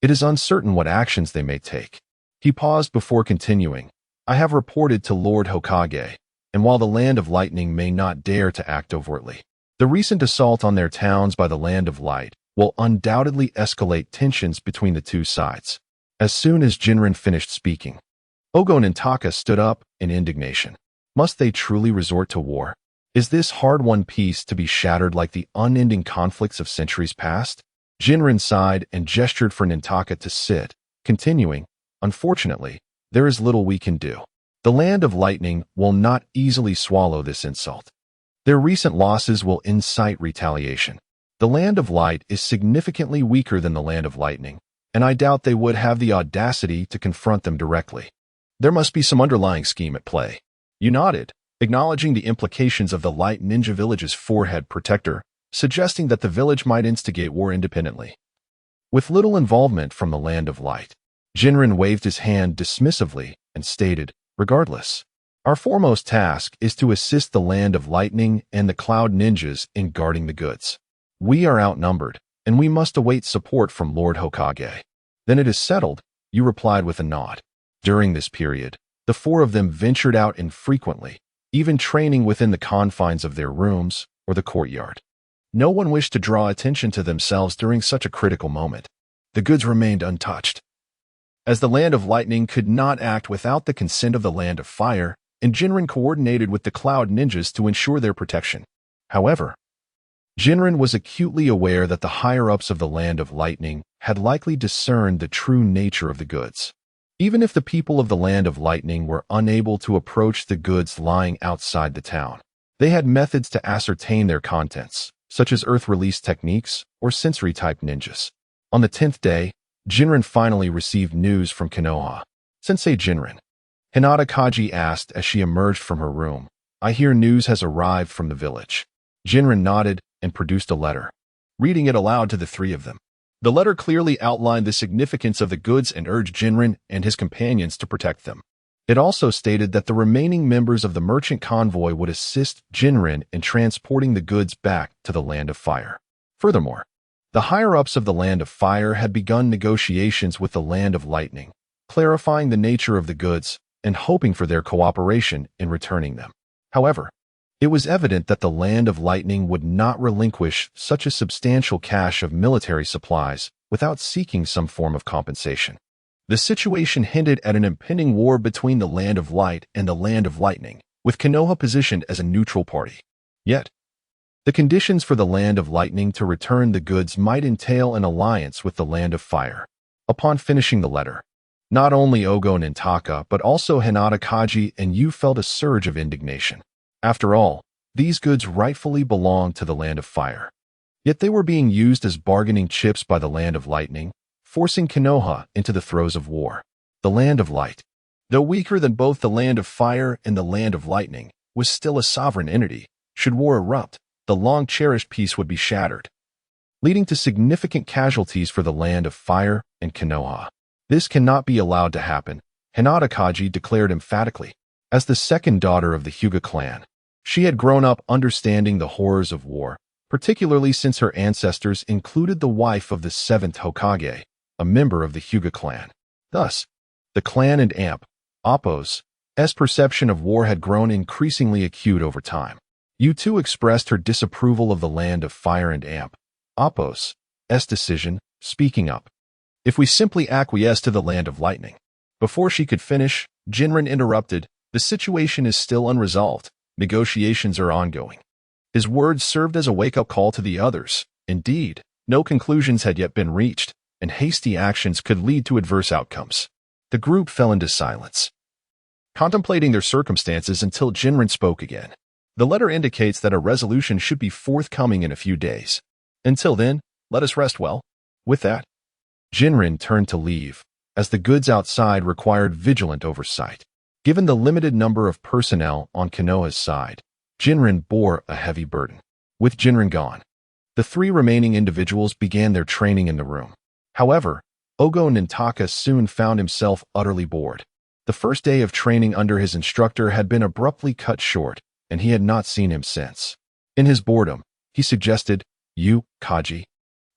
It is uncertain what actions they may take. He paused before continuing. I have reported to Lord Hokage, and while the Land of Lightning may not dare to act overtly, the recent assault on their towns by the Land of Light will undoubtedly escalate tensions between the two sides. As soon as Jinrin finished speaking, Ogo Nintaka stood up in indignation. Must they truly resort to war? Is this hard-won peace to be shattered like the unending conflicts of centuries past? Jinren sighed and gestured for Nintaka to sit, continuing, "Unfortunately, there is little we can do. The Land of Lightning will not easily swallow this insult. Their recent losses will incite retaliation. The Land of Light is significantly weaker than the Land of Lightning, and I doubt they would have the audacity to confront them directly. There must be some underlying scheme at play." You nodded, acknowledging the implications of the Light Ninja Village's forehead protector, suggesting that the village might instigate war independently. With little involvement from the Land of Light, Jinren waved his hand dismissively and stated, "Regardless, our foremost task is to assist the Land of Lightning and the Cloud Ninjas in guarding the goods. We are outnumbered, and we must await support from Lord Hokage." "Then it is settled," you replied with a nod. During this period, the four of them ventured out infrequently, even training within the confines of their rooms or the courtyard. No one wished to draw attention to themselves during such a critical moment. The goods remained untouched, as the Land of Lightning could not act without the consent of the Land of Fire, and Jinren coordinated with the Cloud Ninjas to ensure their protection. However, Jinren was acutely aware that the higher-ups of the Land of Lightning had likely discerned the true nature of the goods. Even if the people of the Land of Lightning were unable to approach the goods lying outside the town, they had methods to ascertain their contents, such as earth-release techniques or sensory-type ninjas. On the 10th day, Jinren finally received news from Konoha. "Sensei Jinren," Hinata Kaji asked as she emerged from her room, "I hear news has arrived from the village." Jinren nodded and produced a letter, reading it aloud to the three of them. The letter clearly outlined the significance of the goods and urged Jinren and his companions to protect them. It also stated that the remaining members of the merchant convoy would assist Jinren in transporting the goods back to the Land of Fire. Furthermore, the higher-ups of the Land of Fire had begun negotiations with the Land of Lightning, clarifying the nature of the goods and hoping for their cooperation in returning them. However, it was evident that the Land of Lightning would not relinquish such a substantial cache of military supplies without seeking some form of compensation. The situation hinted at an impending war between the Land of Light and the Land of Lightning, with Konoha positioned as a neutral party. Yet, the conditions for the Land of Lightning to return the goods might entail an alliance with the Land of Fire. Upon finishing the letter, not only Ogo Nintaka but also Hinata Kaji and Yu felt a surge of indignation. After all, these goods rightfully belonged to the Land of Fire. Yet they were being used as bargaining chips by the Land of Lightning, forcing Konoha into the throes of war. The Land of Light, though weaker than both the Land of Fire and the Land of Lightning, was still a sovereign entity. Should war erupt, the long-cherished peace would be shattered, leading to significant casualties for the Land of Fire and Konoha. This cannot be allowed to happen, Hinata Kaji declared emphatically. As the second daughter of the Hyuga clan, she had grown up understanding the horrors of war, particularly since her ancestors included the wife of the 7th Hokage, a member of the Hyuga clan. Thus, the clan and Appo's perception of war had grown increasingly acute over time. Yu too expressed her disapproval of the Land of Fire and Appo's decision, speaking up. "If we simply acquiesce to the Land of Lightning." Before she could finish, Jinren interrupted, "The situation is still unresolved. Negotiations are ongoing." His words served as a wake-up call to the others. Indeed, no conclusions had yet been reached, and hasty actions could lead to adverse outcomes. The group fell into silence, contemplating their circumstances until Jinren spoke again. "The letter indicates that a resolution should be forthcoming in a few days. Until then, let us rest well." With that, Jinren turned to leave, as the goods outside required vigilant oversight. Given the limited number of personnel on Konoha's side, Jinren bore a heavy burden. With Jinren gone, the three remaining individuals began their training in the room. However, Ogo Nintaka soon found himself utterly bored. The first day of training under his instructor had been abruptly cut short, and he had not seen him since. In his boredom, he suggested, "Yu, Kaji,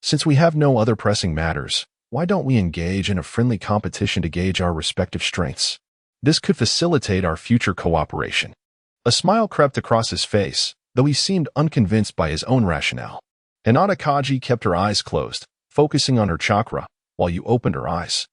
since we have no other pressing matters, why don't we engage in a friendly competition to gauge our respective strengths? This could facilitate our future cooperation." A smile crept across his face, though he seemed unconvinced by his own rationale. Hinata Kaji kept her eyes closed, focusing on her chakra, while Yu opened her eyes.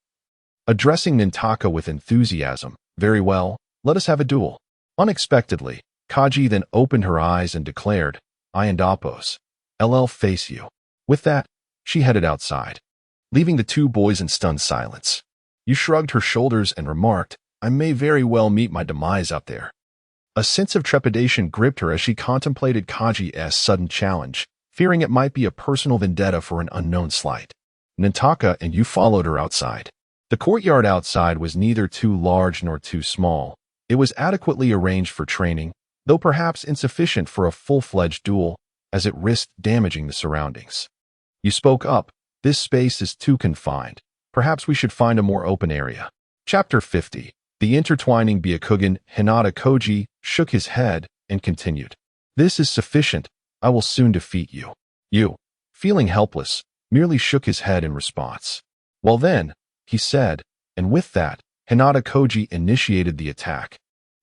Addressing Nintaka with enthusiasm, "Very well, let us have a duel." Unexpectedly, Kaji then opened her eyes and declared, "I and Appos. LL face you." With that, she headed outside, leaving the two boys in stunned silence. Yu shrugged her shoulders and remarked, "I may very well meet my demise out there." A sense of trepidation gripped her as she contemplated Kaji's sudden challenge, fearing it might be a personal vendetta for an unknown slight. Nintaka and Yu followed her outside. The courtyard outside was neither too large nor too small. It was adequately arranged for training, though perhaps insufficient for a full-fledged duel, as it risked damaging the surroundings. Yu spoke up, "This space is too confined. Perhaps we should find a more open area." Chapter 50. The intertwining Byakugan Hinata Koji shook his head and continued, "This is sufficient. I will soon defeat you." Yu, feeling helpless, merely shook his head in response. "Well then," he said, and with that, Hinata Koji initiated the attack,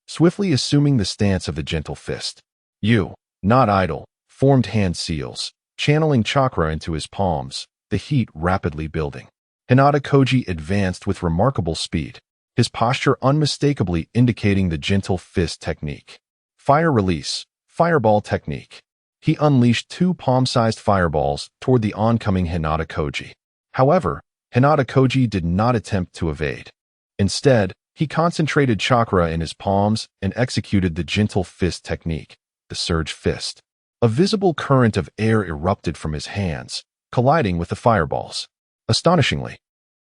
swiftly assuming the stance of the gentle fist. Yu, not idle, formed hand seals, channeling chakra into his palms, the heat rapidly building. Hinata Koji advanced with remarkable speed, his posture unmistakably indicating the gentle fist technique. Fire release, fireball technique. He unleashed two palm-sized fireballs toward the oncoming Hinata Koji. However, Hinata Koji did not attempt to evade. Instead, he concentrated chakra in his palms and executed the gentle fist technique, the surge fist. A visible current of air erupted from his hands, colliding with the fireballs. Astonishingly,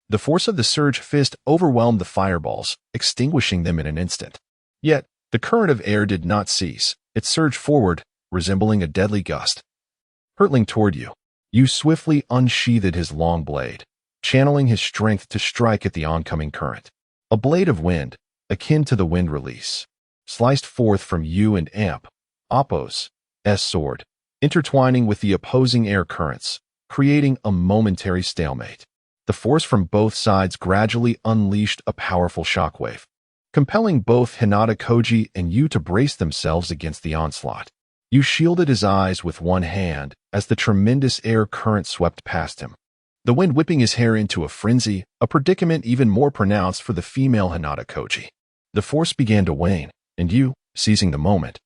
the force of the surge fist overwhelmed the fireballs, extinguishing them in an instant. Yet, the current of air did not cease. It surged forward, resembling a deadly gust. Hurtling toward you, Yu swiftly unsheathed his long blade, channeling his strength to strike at the oncoming current. A blade of wind, akin to the wind release, sliced forth from Yu and Appos' sword, intertwining with the opposing air currents, creating a momentary stalemate. The force from both sides gradually unleashed a powerful shockwave, compelling both Hinata Koji and Yu to brace themselves against the onslaught. Yu shielded his eyes with one hand as the tremendous air current swept past him, the wind whipping his hair into a frenzy, a predicament even more pronounced for the female Hinata Koji. The force began to wane, and Yu, seizing the moment,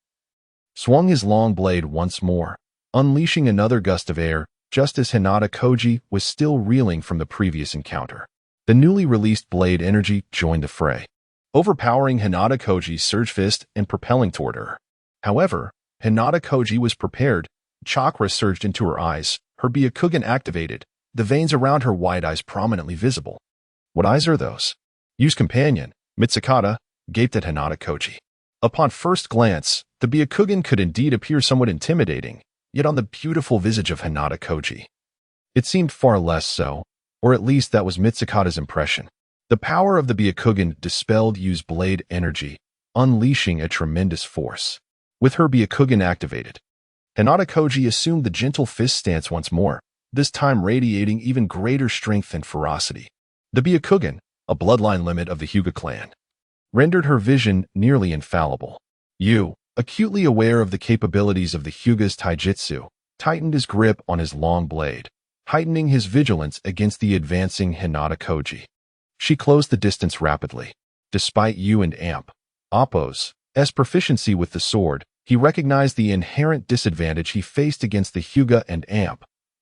swung his long blade once more, unleashing another gust of air, just as Hinata Koji was still reeling from the previous encounter. The newly released blade energy joined the fray, overpowering Hinata Koji's surge fist and propelling toward her. However, Hinata Koji was prepared. Chakra surged into her eyes, her Byakugan activated, the veins around her wide eyes prominently visible. What eyes are those? Yu's companion, Mitsukata, gaped at Hinata Koji. Upon first glance, the Byakugan could indeed appear somewhat intimidating, yet on the beautiful visage of Hinata Koji, it seemed far less so, or at least that was Mitsukata's impression. The power of the Byakugan dispelled Yu's blade energy, unleashing a tremendous force. With her Byakugan activated, Hinata Koji assumed the gentle fist stance once more, this time radiating even greater strength and ferocity. The Byakugan, a bloodline limit of the Hyuga clan, rendered her vision nearly infallible. Yu, acutely aware of the capabilities of the Hyuga's taijutsu, tightened his grip on his long blade, heightening his vigilance against the advancing Hinata Koji. She closed the distance rapidly. Despite Yu and Appos' proficiency with the sword, he recognized the inherent disadvantage he faced against the Hyuga and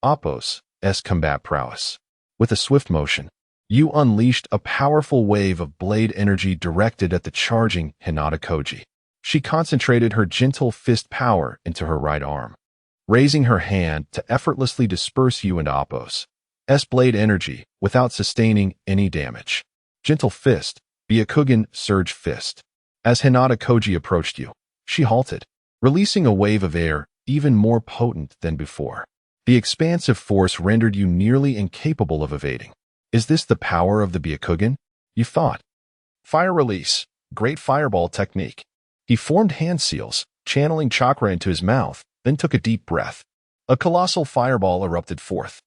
Appos' combat prowess. With a swift motion, Yu unleashed a powerful wave of blade energy directed at the charging Hinata Koji. She concentrated her gentle fist power into her right arm, raising her hand to effortlessly disperse Yu and Appos' blade energy without sustaining any damage. Gentle fist, Byakugan surge fist. As Hinata Koji approached Yu, she halted, releasing a wave of air even more potent than before. The expansive force rendered Yu nearly incapable of evading. Is this the power of the Byakugan? Yu thought. Fire release, great fireball technique. He formed hand seals, channeling chakra into his mouth, then took a deep breath. A colossal fireball erupted forth,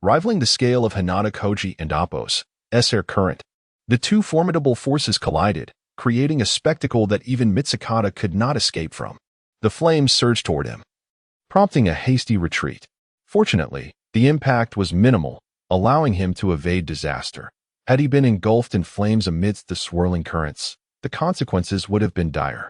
rivaling the scale of Hinata Koji and Appos' air current. The two formidable forces collided, creating a spectacle that even Mitsukata could not escape from. The flames surged toward him, prompting a hasty retreat. Fortunately, the impact was minimal, allowing him to evade disaster. Had he been engulfed in flames amidst the swirling currents, the consequences would have been dire.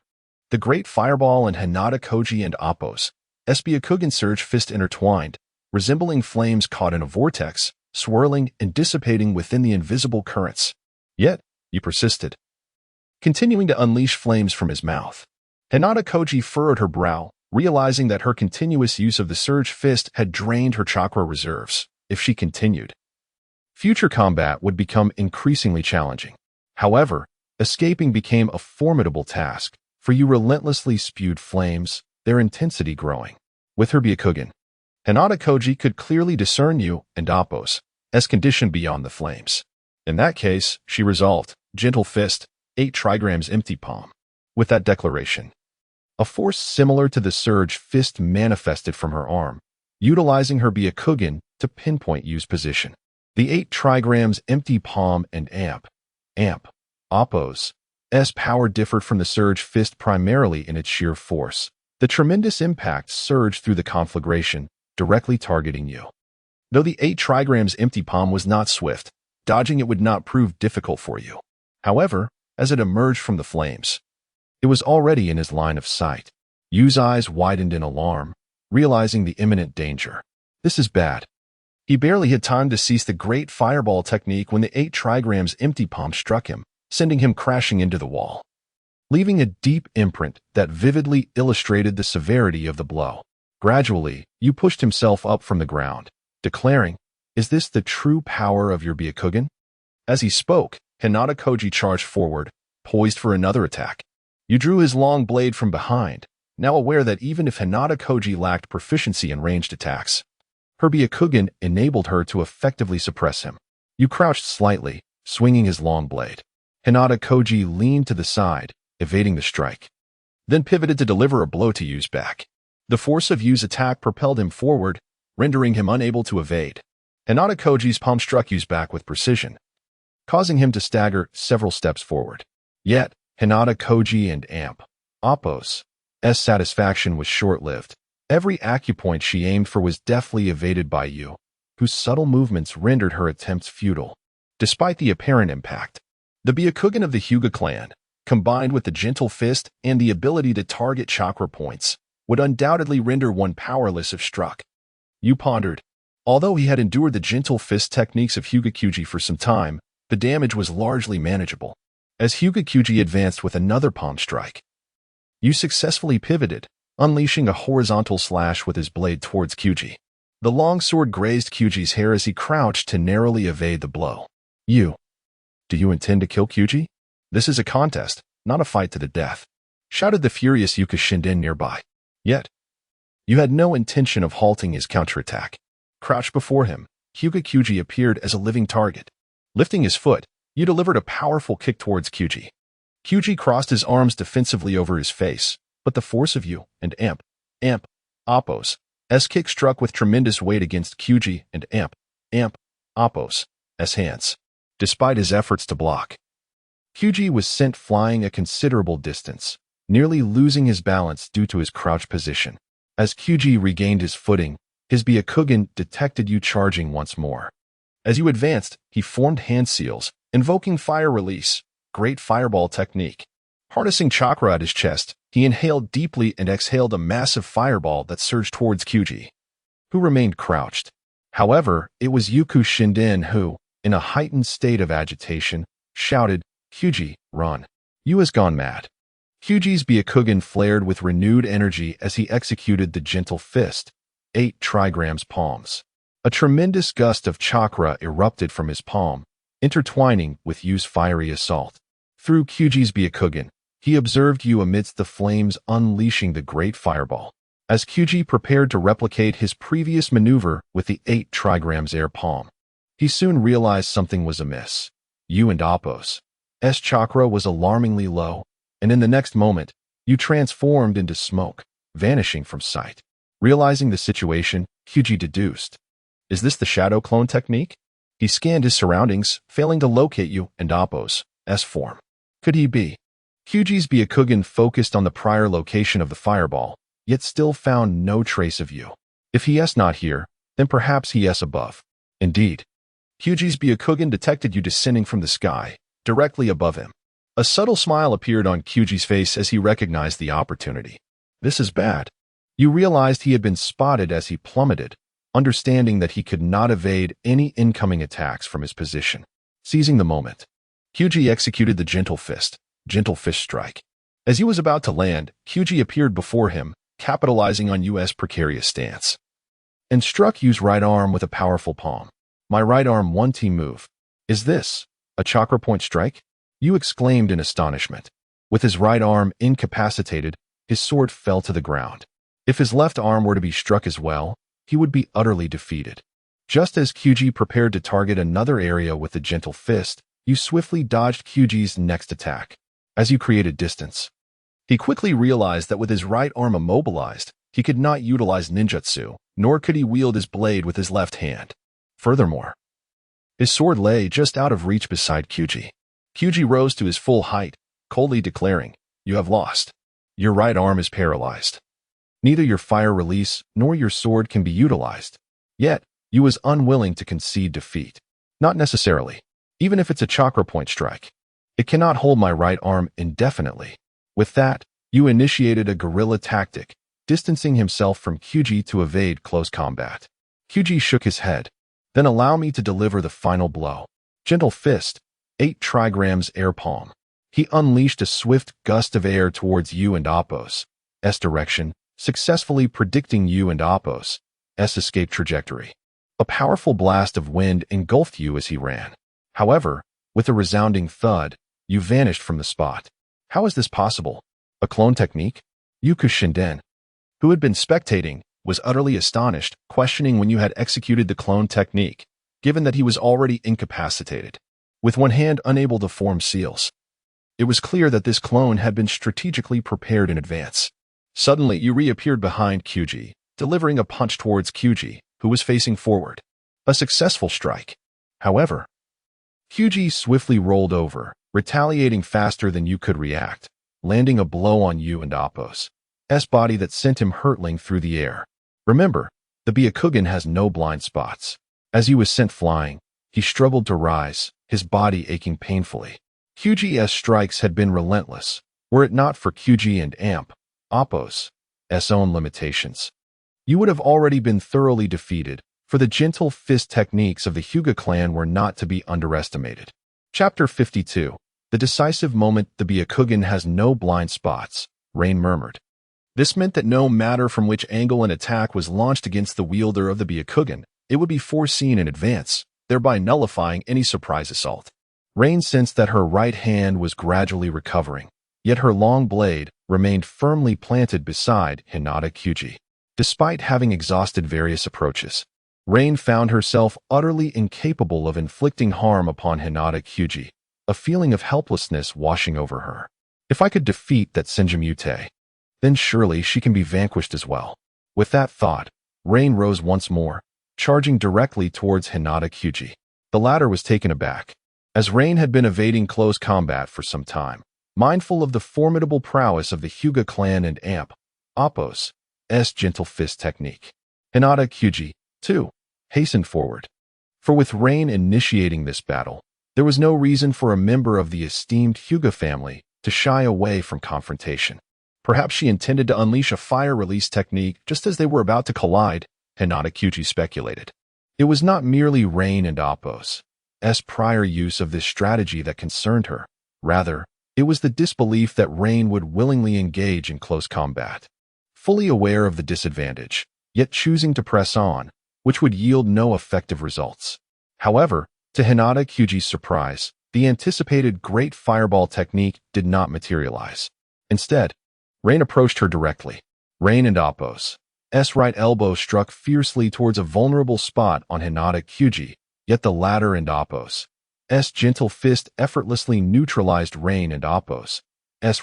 The Great Fireball and Hinata Koji and Appo's Byakugan Surge Fist intertwined, resembling flames caught in a vortex, swirling and dissipating within the invisible currents. Yet, you persisted, continuing to unleash flames from his mouth. Hinata Koji furrowed her brow, realizing that her continuous use of the Surge Fist had drained her chakra reserves. If she continued, future combat would become increasingly challenging. However, escaping became a formidable task, for you relentlessly spewed flames, their intensity growing. With her Byakugan, Hinata Koji could clearly discern you and Appo's condition beyond the flames. In that case, she resolved, Gentle Fist, 8 trigrams empty palm. With that declaration, a force similar to the Surge Fist manifested from her arm, utilizing her Byakugan to pinpoint Yu's position. The 8 trigrams empty palm and Appo's power differed from the Surge Fist primarily in its sheer force. The tremendous impact surged through the conflagration, directly targeting you. Though the 8 trigrams empty palm was not swift, dodging it would not prove difficult for you. However, as it emerged from the flames, it was already in his line of sight. Yu's eyes widened in alarm, realizing the imminent danger. This is bad. He barely had time to cease the Great Fireball technique when the 8 trigrams empty palm struck him, sending him crashing into the wall, leaving a deep imprint that vividly illustrated the severity of the blow. Gradually, Yu pushed himself up from the ground, declaring, "Is this the true power of your Byakugan?" As he spoke, Hinata Koji charged forward, poised for another attack. Yu drew his long blade from behind, now aware that even if Hinata Koji lacked proficiency in ranged attacks, her Byakugan enabled her to effectively suppress him. Yu crouched slightly, swinging his long blade. Hinata Koji leaned to the side, evading the strike, then pivoted to deliver a blow to Yu's back. The force of Yu's attack propelled him forward, rendering him unable to evade. Hinata Koji's palm struck Yu's back with precision, causing him to stagger several steps forward. Yet, Hinata Koji and Appo's satisfaction was short-lived. Every acupoint she aimed for was deftly evaded by Yu, whose subtle movements rendered her attempts futile. Despite the apparent impact, the Byakugan of the Hyuga clan, combined with the Gentle Fist and the ability to target chakra points, would undoubtedly render one powerless if struck. Yu pondered. Although he had endured the Gentle Fist techniques of Hyuga for some time, the damage was largely manageable. As Hyuga advanced with another palm strike, Yu successfully pivoted, unleashing a horizontal slash with his blade towards Kyuji. The long sword grazed Kyuji's hair as he crouched to narrowly evade the blow. "You, do you intend to kill Kyuji? This is a contest, not a fight to the death," shouted the furious Yuka Shinden nearby. Yet, Yu had no intention of halting his counterattack. Crouched before him, Hyuga appeared as a living target. Lifting his foot, Yu delivered a powerful kick towards Kyuji. Kyuji crossed his arms defensively over his face, but the force of Yu and Appo's kick struck with tremendous weight against Kyuji and Appo's hands. Despite his efforts to block, Kyuji was sent flying a considerable distance, nearly losing his balance due to his crouched position. As Kyuji regained his footing, his Byakugan detected Yu charging once more. As Yu advanced, he formed hand seals, invoking fire release, Great Fireball technique. Harnessing chakra at his chest, he inhaled deeply and exhaled a massive fireball that surged towards Kyuji, who remained crouched. However, it was Yuku Shinden who, in a heightened state of agitation, shouted, "Kyuji, run. Yu has gone mad." Kyuji's Byakugan flared with renewed energy as he executed the Gentle Fist, 8 trigrams palms. A tremendous gust of chakra erupted from his palm, intertwining with Yu's fiery assault. Through Kyuji's Byakugan, he observed Yu amidst the flames unleashing the Great Fireball. As Kyuji prepared to replicate his previous maneuver with the 8 trigrams air palm, he soon realized something was amiss. Yu and Appo's chakra was alarmingly low, and in the next moment, Yu transformed into smoke, vanishing from sight. Realizing the situation, Kyuji deduced, "Is this the shadow clone technique?" He scanned his surroundings, failing to locate Yu and Appo's form. Could he be? Kyuji's Byakugan focused on the prior location of the fireball, yet still found no trace of Yu. If he is not here, then perhaps he is above. Indeed, Kyuji's Byakugan detected Yu descending from the sky, directly above him. A subtle smile appeared on Kyuji's face as he recognized the opportunity. This is bad. You realized he had been spotted as he plummeted, understanding that he could not evade any incoming attacks from his position. Seizing the moment, Kyuji executed the gentle fist strike. As he was about to land, Kyuji appeared before him, capitalizing on Yu's precarious stance, and struck Yu's right arm with a powerful palm. My right arm 1T move. Is this a chakra point strike? Yu exclaimed in astonishment. With his right arm incapacitated, his sword fell to the ground. If his left arm were to be struck as well, he would be utterly defeated. Just as Kyuji prepared to target another area with the gentle fist, Yu swiftly dodged Kyuji's next attack. As Yu created distance, he quickly realized that with his right arm immobilized, he could not utilize ninjutsu, nor could he wield his blade with his left hand. Furthermore, his sword lay just out of reach beside Kyuji. Kyuji rose to his full height, coldly declaring, "You have lost. Your right arm is paralyzed. Neither your fire release nor your sword can be utilized." Yet, Yu was unwilling to concede defeat. Not necessarily. Even if it's a chakra point strike, it cannot hold my right arm indefinitely. With that, Yu initiated a guerrilla tactic, distancing himself from Kyuji to evade close combat. Kyuji shook his head. Then allow me to deliver the final blow. Gentle fist, 8 trigrams air palm. He unleashed a swift gust of air towards Yu and Appo's direction, successfully predicting Yu and Appo's escape trajectory. A powerful blast of wind engulfed Yu as he ran. However, with a resounding thud, Yu vanished from the spot. How is this possible? A clone technique? Yu Shinden, who had been spectating, was utterly astonished, questioning when Yu had executed the clone technique, given that he was already incapacitated, with one hand unable to form seals. It was clear that this clone had been strategically prepared in advance. Suddenly, Yu reappeared behind Kyuji, delivering a punch towards Kyuji, who was facing forward. A successful strike. However, Kyuji swiftly rolled over, retaliating faster than Yu could react, landing a blow on Yu and Appo's body that sent him hurtling through the air. Remember, the Byakugan has no blind spots. As he was sent flying, he struggled to rise, his body aching painfully. Kyuji's strikes had been relentless, were it not for Kyuji and Appo's own limitations. You would have already been thoroughly defeated, for the gentle fist techniques of the Hyuga clan were not to be underestimated. Chapter 52. The decisive moment. The Byakugan has no blind spots, Rain murmured. This meant that no matter from which angle an attack was launched against the wielder of the Byakugan, it would be foreseen in advance, thereby nullifying any surprise assault. Rain sensed that her right hand was gradually recovering, yet her long blade remained firmly planted beside Hinata Kyuji. Despite having exhausted various approaches, Rain found herself utterly incapable of inflicting harm upon Hinata Kyuji, a feeling of helplessness washing over her. If I could defeat that Senjimute, then surely she can be vanquished as well. With that thought, Rain rose once more, charging directly towards Hinata Kyuji. The latter was taken aback, as Rain had been evading close combat for some time, mindful of the formidable prowess of the Hyuga clan and Appo's gentle fist technique. Hinata Kyuji, too, hastened forward. For with Rain initiating this battle, there was no reason for a member of the esteemed Hyuga family to shy away from confrontation. Perhaps she intended to unleash a fire release technique just as they were about to collide, Hinata Kyuji speculated. It was not merely Rain and Appo's prior use of this strategy that concerned her. Rather, it was the disbelief that Rain would willingly engage in close combat. Fully aware of the disadvantage, yet choosing to press on, which would yield no effective results. However, to Hinata Kyuji's surprise, the anticipated great fireball technique did not materialize. Instead, Rain approached her directly. Rain and Appo's right elbow struck fiercely towards a vulnerable spot on Hinata Kyuji, yet the latter and Appo's gentle fist effortlessly neutralized Rain and Appo's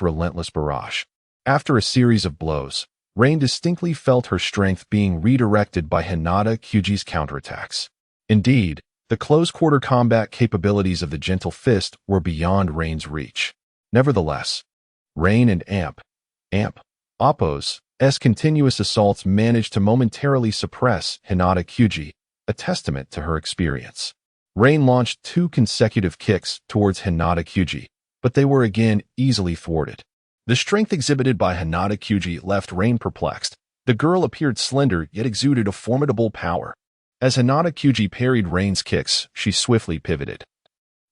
relentless barrage. After a series of blows, Rain distinctly felt her strength being redirected by Hinata Kyuji's counterattacks. Indeed, the close-quarter combat capabilities of the gentle fist were beyond Rain's reach. Nevertheless, Rain and Appo's continuous assaults managed to momentarily suppress Hinata Kyuji, a testament to her experience. Rain launched 2 consecutive kicks towards Hinata Kyuji, but they were again easily thwarted. The strength exhibited by Hinata Kyuji left Rain perplexed. The girl appeared slender yet exuded a formidable power. As Hinata Kyuji parried Rain's kicks, she swiftly pivoted,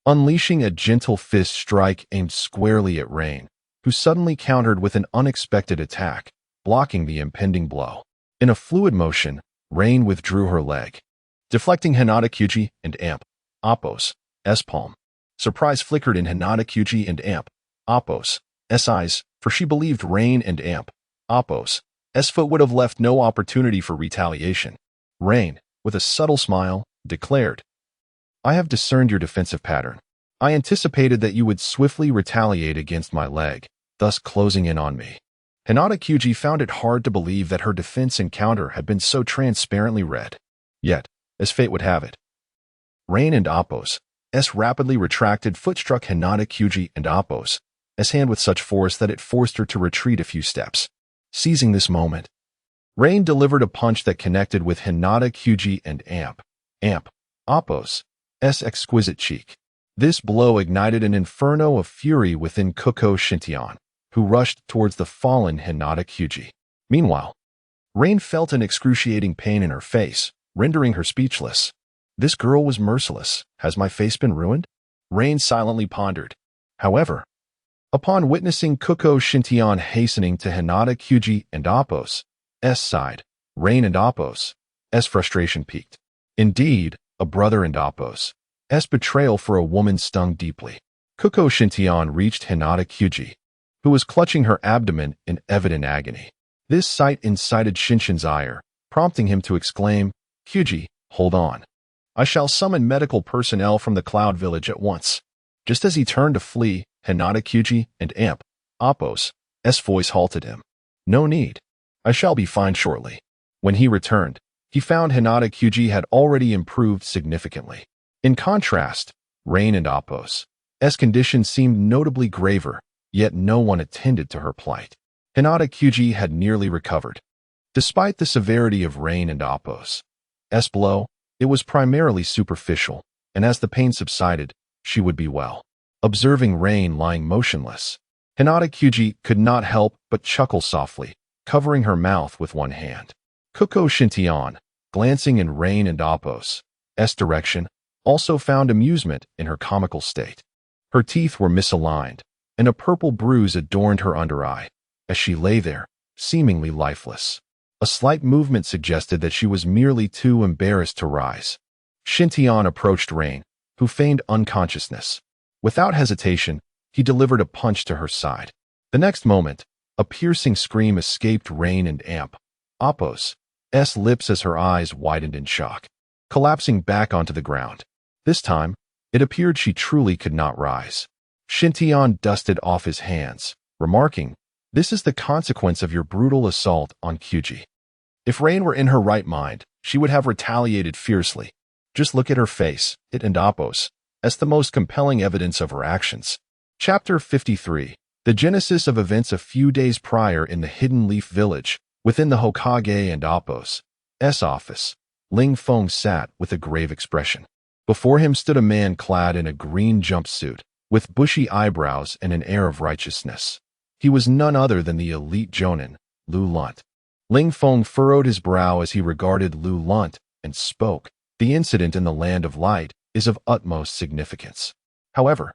unleashing a gentle fist strike aimed squarely at Rain, who suddenly countered with an unexpected attack, blocking the impending blow. In a fluid motion, Rain withdrew her leg, deflecting Hinata Kyuji and Amp Oppo's palm. Surprise flickered in Hinata Kyuji and Amp Oppo's eyes, for she believed Rain and Amp Oppo's foot would have left no opportunity for retaliation. Rain, with a subtle smile, declared, "I have discerned your defensive pattern. I anticipated that you would swiftly retaliate against my leg, thus closing in on me." Hinata Kyuji found it hard to believe that her defense and counter had been so transparently read. Yet, as fate would have it, Rain and Oppo's rapidly retracted foot struck Hinata Kyuji and Oppo's hand with such force that it forced her to retreat a few steps. Seizing this moment, Rain delivered a punch that connected with Hinata Kyuji and Amp Oppo's exquisite cheek. This blow ignited an inferno of fury within Koko Shintian, who rushed towards the fallen Hinata Kyuji. Meanwhile, Rain felt an excruciating pain in her face, rendering her speechless. This girl was merciless. Has my face been ruined? Rain silently pondered. However, upon witnessing Koko Shintian hastening to Hinata Kyuji and Oppo's side, Rain and Oppo's frustration peaked. Indeed, a brother and Oppo's betrayal for a woman stung deeply. Koko Shintian reached Hinata Kyuji, who was clutching her abdomen in evident agony. This sight incited Shinshin's ire, prompting him to exclaim, "Kyuji, hold on. I shall summon medical personnel from the Cloud Village at once." Just as he turned to flee, Hinata Kyuji and Amp Oppo's voice halted him. "No need. I shall be fine shortly." When he returned, he found Hinata Kyuji had already improved significantly. In contrast, Rain and Oppo's condition seemed notably graver, yet no one attended to her plight. Hinata Kyuji had nearly recovered. Despite the severity of Rain and Oppo's blow, it was primarily superficial, and as the pain subsided, she would be well. Observing Rain lying motionless, Hinata Kyuji could not help but chuckle softly, covering her mouth with one hand. Koko Shintian, glancing in Rain and Oppo's direction, also found amusement in her comical state. Her teeth were misaligned, and a purple bruise adorned her under eye, as she lay there, seemingly lifeless. A slight movement suggested that she was merely too embarrassed to rise. Shintian approached Rain, who feigned unconsciousness. Without hesitation, he delivered a punch to her side. The next moment, a piercing scream escaped Rain and Amp Oppo's lips as her eyes widened in shock, collapsing back onto the ground. This time, it appeared she truly could not rise. Shintian dusted off his hands, remarking, "This is the consequence of your brutal assault on Kyuji." If Rain were in her right mind, she would have retaliated fiercely. Just look at her face, it and Oppo's, as the most compelling evidence of her actions. Chapter 53. The genesis of events a few days prior in the Hidden Leaf Village, within the Hokage and Oppo's office. Ling Feng sat with a grave expression. Before him stood a man clad in a green jumpsuit, with bushy eyebrows and an air of righteousness. He was none other than the elite jonin, Lu Lunt. Ling Feng furrowed his brow as he regarded Lu Lunt and spoke. "The incident in the Land of Light is of utmost significance. However,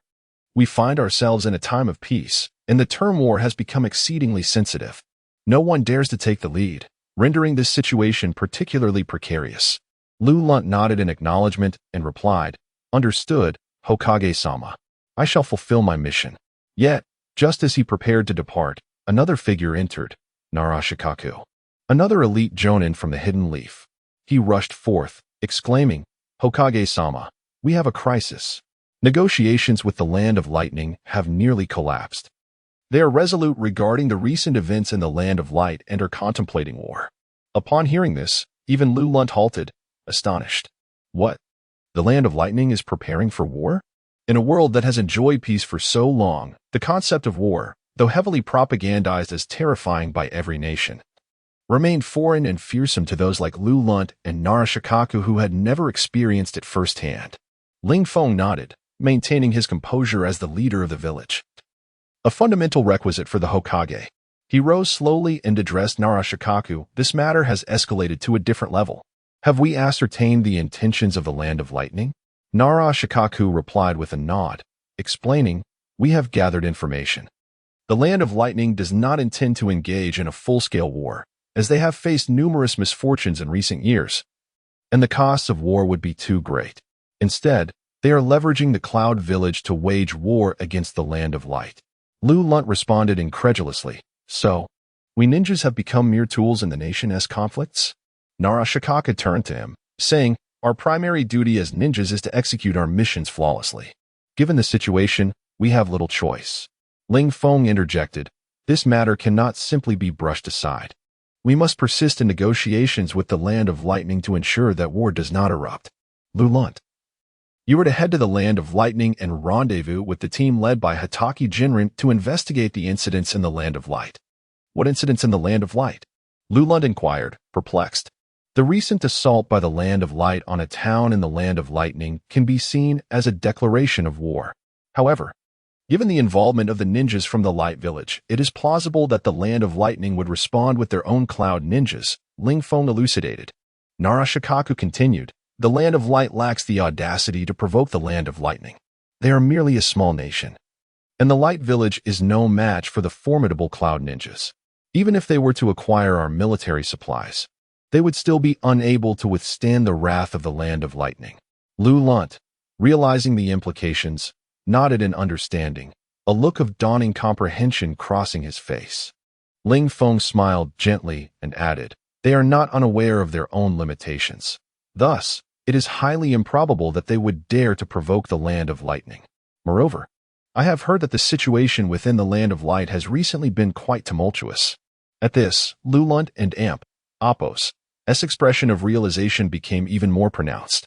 we find ourselves in a time of peace, and the term war has become exceedingly sensitive. No one dares to take the lead, rendering this situation particularly precarious." Lu Lunt nodded in acknowledgement and replied, "Understood, Hokage-sama. I shall fulfill my mission." Yet, just as he prepared to depart, another figure entered, Narashikaku, another elite jonin from the Hidden Leaf. He rushed forth, exclaiming, "Hokage-sama, we have a crisis. Negotiations with the Land of Lightning have nearly collapsed. They are resolute regarding the recent events in the Land of Light and are contemplating war." Upon hearing this, even Lu Lunt halted, astonished. What? The Land of Lightning is preparing for war? In a world that has enjoyed peace for so long, the concept of war, though heavily propagandized as terrifying by every nation, remained foreign and fearsome to those like Lu Lunt and Narashikaku who had never experienced it firsthand. Ling Feng nodded, maintaining his composure as the leader of the village. A fundamental requisite for the Hokage. He rose slowly and addressed Narashikaku. This matter has escalated to a different level. Have we ascertained the intentions of the Land of Lightning? Narashikaku replied with a nod, explaining, we have gathered information. The Land of Lightning does not intend to engage in a full-scale war, as they have faced numerous misfortunes in recent years, and the costs of war would be too great. Instead, they are leveraging the Cloud Village to wage war against the Land of Light. Lu Lunt responded incredulously, so, we ninjas have become mere tools in the nation's conflicts? Narashikaku turned to him, saying, our primary duty as ninjas is to execute our missions flawlessly. Given the situation, we have little choice. Ling Feng interjected, this matter cannot simply be brushed aside. We must persist in negotiations with the Land of Lightning to ensure that war does not erupt. Lu Lunt. You are to head to the Land of Lightning and rendezvous with the team led by Hatake Jinren to investigate the incidents in the Land of Light. What incidents in the Land of Light? Lu Lunt inquired, perplexed. The recent assault by the Land of Light on a town in the Land of Lightning can be seen as a declaration of war. However, given the involvement of the ninjas from the Light Village, it is plausible that the Land of Lightning would respond with their own cloud ninjas, Ling Feng elucidated. Narashikaku continued, the Land of Light lacks the audacity to provoke the Land of Lightning. They are merely a small nation, and the Light Village is no match for the formidable cloud ninjas. Even if they were to acquire our military supplies, they would still be unable to withstand the wrath of the Land of Lightning. Lu Lunt, realizing the implications, nodded in understanding, a look of dawning comprehension crossing his face. Ling Feng smiled gently and added, they are not unaware of their own limitations. Thus, it is highly improbable that they would dare to provoke the Land of Lightning. Moreover, I have heard that the situation within the Land of Light has recently been quite tumultuous. At this, Lu Lunt and Apos' expression of realization became even more pronounced.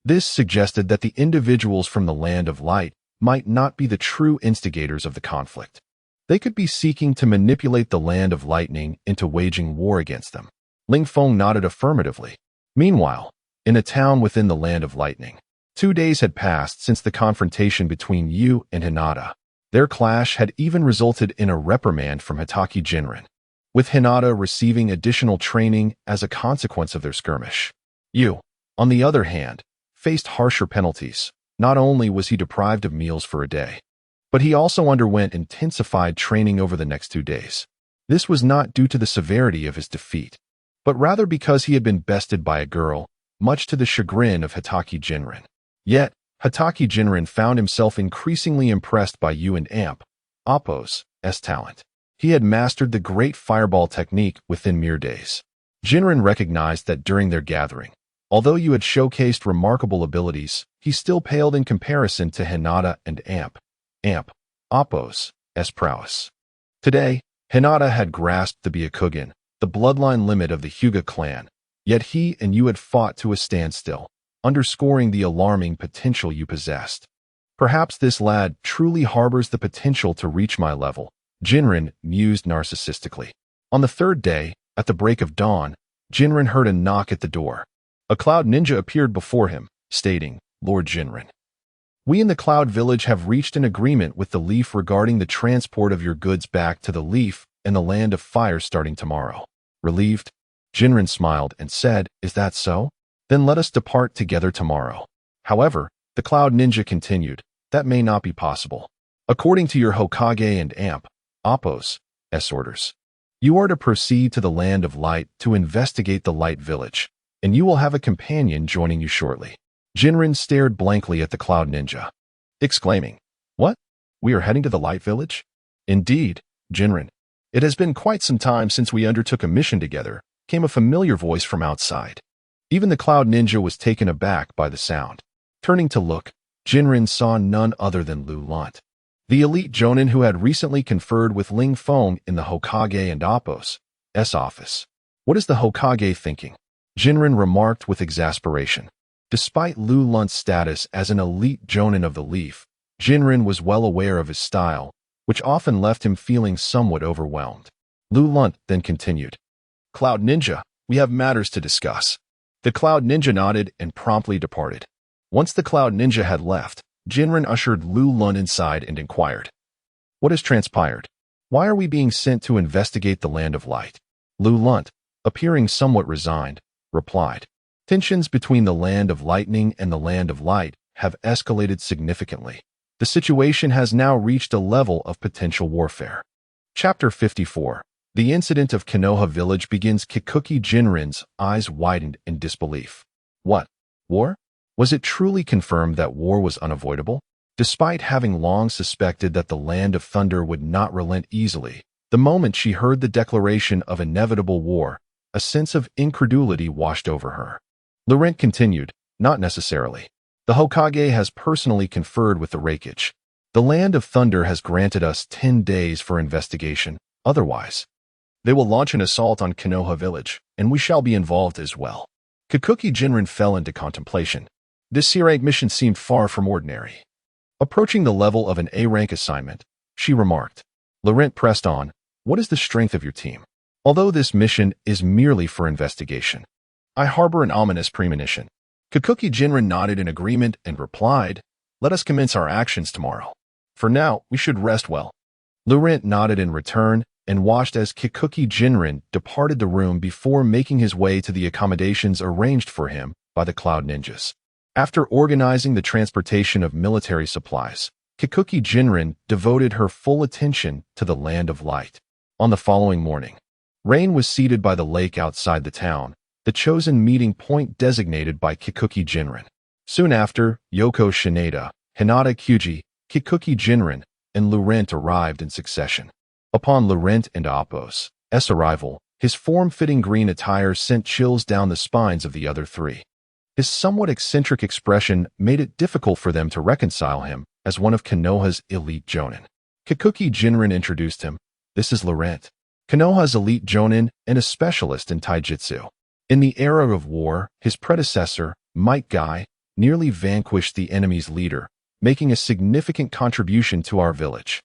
This suggested that the individuals from the Land of Light might not be the true instigators of the conflict. They could be seeking to manipulate the Land of Lightning into waging war against them. Ling Feng nodded affirmatively. Meanwhile, in a town within the Land of Lightning, 2 days had passed since the confrontation between Yu and Hinata. Their clash had even resulted in a reprimand from Hatake Jinren, with Hinata receiving additional training as a consequence of their skirmish. Yu, on the other hand, faced harsher penalties. Not only was he deprived of meals for a day, but he also underwent intensified training over the next 2 days. This was not due to the severity of his defeat, but rather because he had been bested by a girl, much to the chagrin of Hatake Jinren. Yet, Hatake Jinren found himself increasingly impressed by Yu and Apos' talent. He had mastered the great fireball technique within mere days. Jinren recognized that during their gathering, although Yu had showcased remarkable abilities, he still paled in comparison to Hinata and Apos' prowess. Today, Hinata had grasped the Byakugan, the bloodline limit of the Hyuga clan, yet he and Yu had fought to a standstill, underscoring the alarming potential Yu possessed. Perhaps this lad truly harbors the potential to reach my level, Jinren mused narcissistically. On the 3rd day, at the break of dawn, Jinren heard a knock at the door. A cloud ninja appeared before him, stating, Lord Jinren, we in the Cloud Village have reached an agreement with the Leaf regarding the transport of your goods back to the Leaf and the Land of Fire starting tomorrow. Relieved, Jinren smiled and said, is that so? Then let us depart together tomorrow. However, the Cloud Ninja continued, that may not be possible. According to your Hokage and Apos' orders, you are to proceed to the Land of Light to investigate the Light Village, and you will have a companion joining you shortly. Jinren stared blankly at the Cloud Ninja, exclaiming, what? We are heading to the Light Village? Indeed, Jinren. It has been quite some time since we undertook a mission together, came a familiar voice from outside. Even the Cloud Ninja was taken aback by the sound. Turning to look, Jinren saw none other than Lu Lunt, the elite jonin who had recently conferred with Ling Feng in the Hokage and Apos' office. What is the Hokage thinking? Jinren remarked with exasperation. Despite Lu Lunt's status as an elite jonin of the Leaf, Jinren was well aware of his style, which often left him feeling somewhat overwhelmed. Lu Lunt then continued, Cloud Ninja, we have matters to discuss. The Cloud Ninja nodded and promptly departed. Once the Cloud Ninja had left, Jinren ushered Lu Lun inside and inquired, "What has transpired? Why are we being sent to investigate the Land of Light?" Lu Lun, appearing somewhat resigned, replied, "Tensions between the Land of Lightning and the Land of Light have escalated significantly. The situation has now reached a level of potential warfare." Chapter 54. The incident of Konoha village begins. Kikuki Jinren's eyes widened in disbelief. What? War? Was it truly confirmed that war was unavoidable? Despite having long suspected that the Land of Thunder would not relent easily, the moment she heard the declaration of inevitable war, a sense of incredulity washed over her. Laurent continued, "Not necessarily. The Hokage has personally conferred with the Raikage. The Land of Thunder has granted us 10 days for investigation. Otherwise, they will launch an assault on Konoha village, and we shall be involved as well." Kikuki Jinren fell into contemplation. This C-rank mission seemed far from ordinary. Approaching the level of an A-rank assignment, she remarked. Laurent pressed on, "What is the strength of your team? Although this mission is merely for investigation, I harbor an ominous premonition." Kikuki Jinren nodded in agreement and replied, "Let us commence our actions tomorrow. For now, we should rest well." Laurent nodded in return and watched as Kikuki Jinren departed the room before making his way to the accommodations arranged for him by the Cloud Ninjas. After organizing the transportation of military supplies, Kikuki Jinren devoted her full attention to the Land of Light. On the following morning, Rain was seated by the lake outside the town, the chosen meeting point designated by Kikuki Jinren. Soon after, Yoko Shinada, Hinata Kyuji, Kikuki Jinren, and Laurent arrived in succession. Upon Laurent and Appo's arrival, his form-fitting green attire sent chills down the spines of the other three. His somewhat eccentric expression made it difficult for them to reconcile him as one of Konoha's elite jonin. Kikuki Jinren introduced him. "This is Laurent, Konoha's elite jonin and a specialist in taijutsu. In the era of war, his predecessor, Might Guy, nearly vanquished the enemy's leader, making a significant contribution to our village.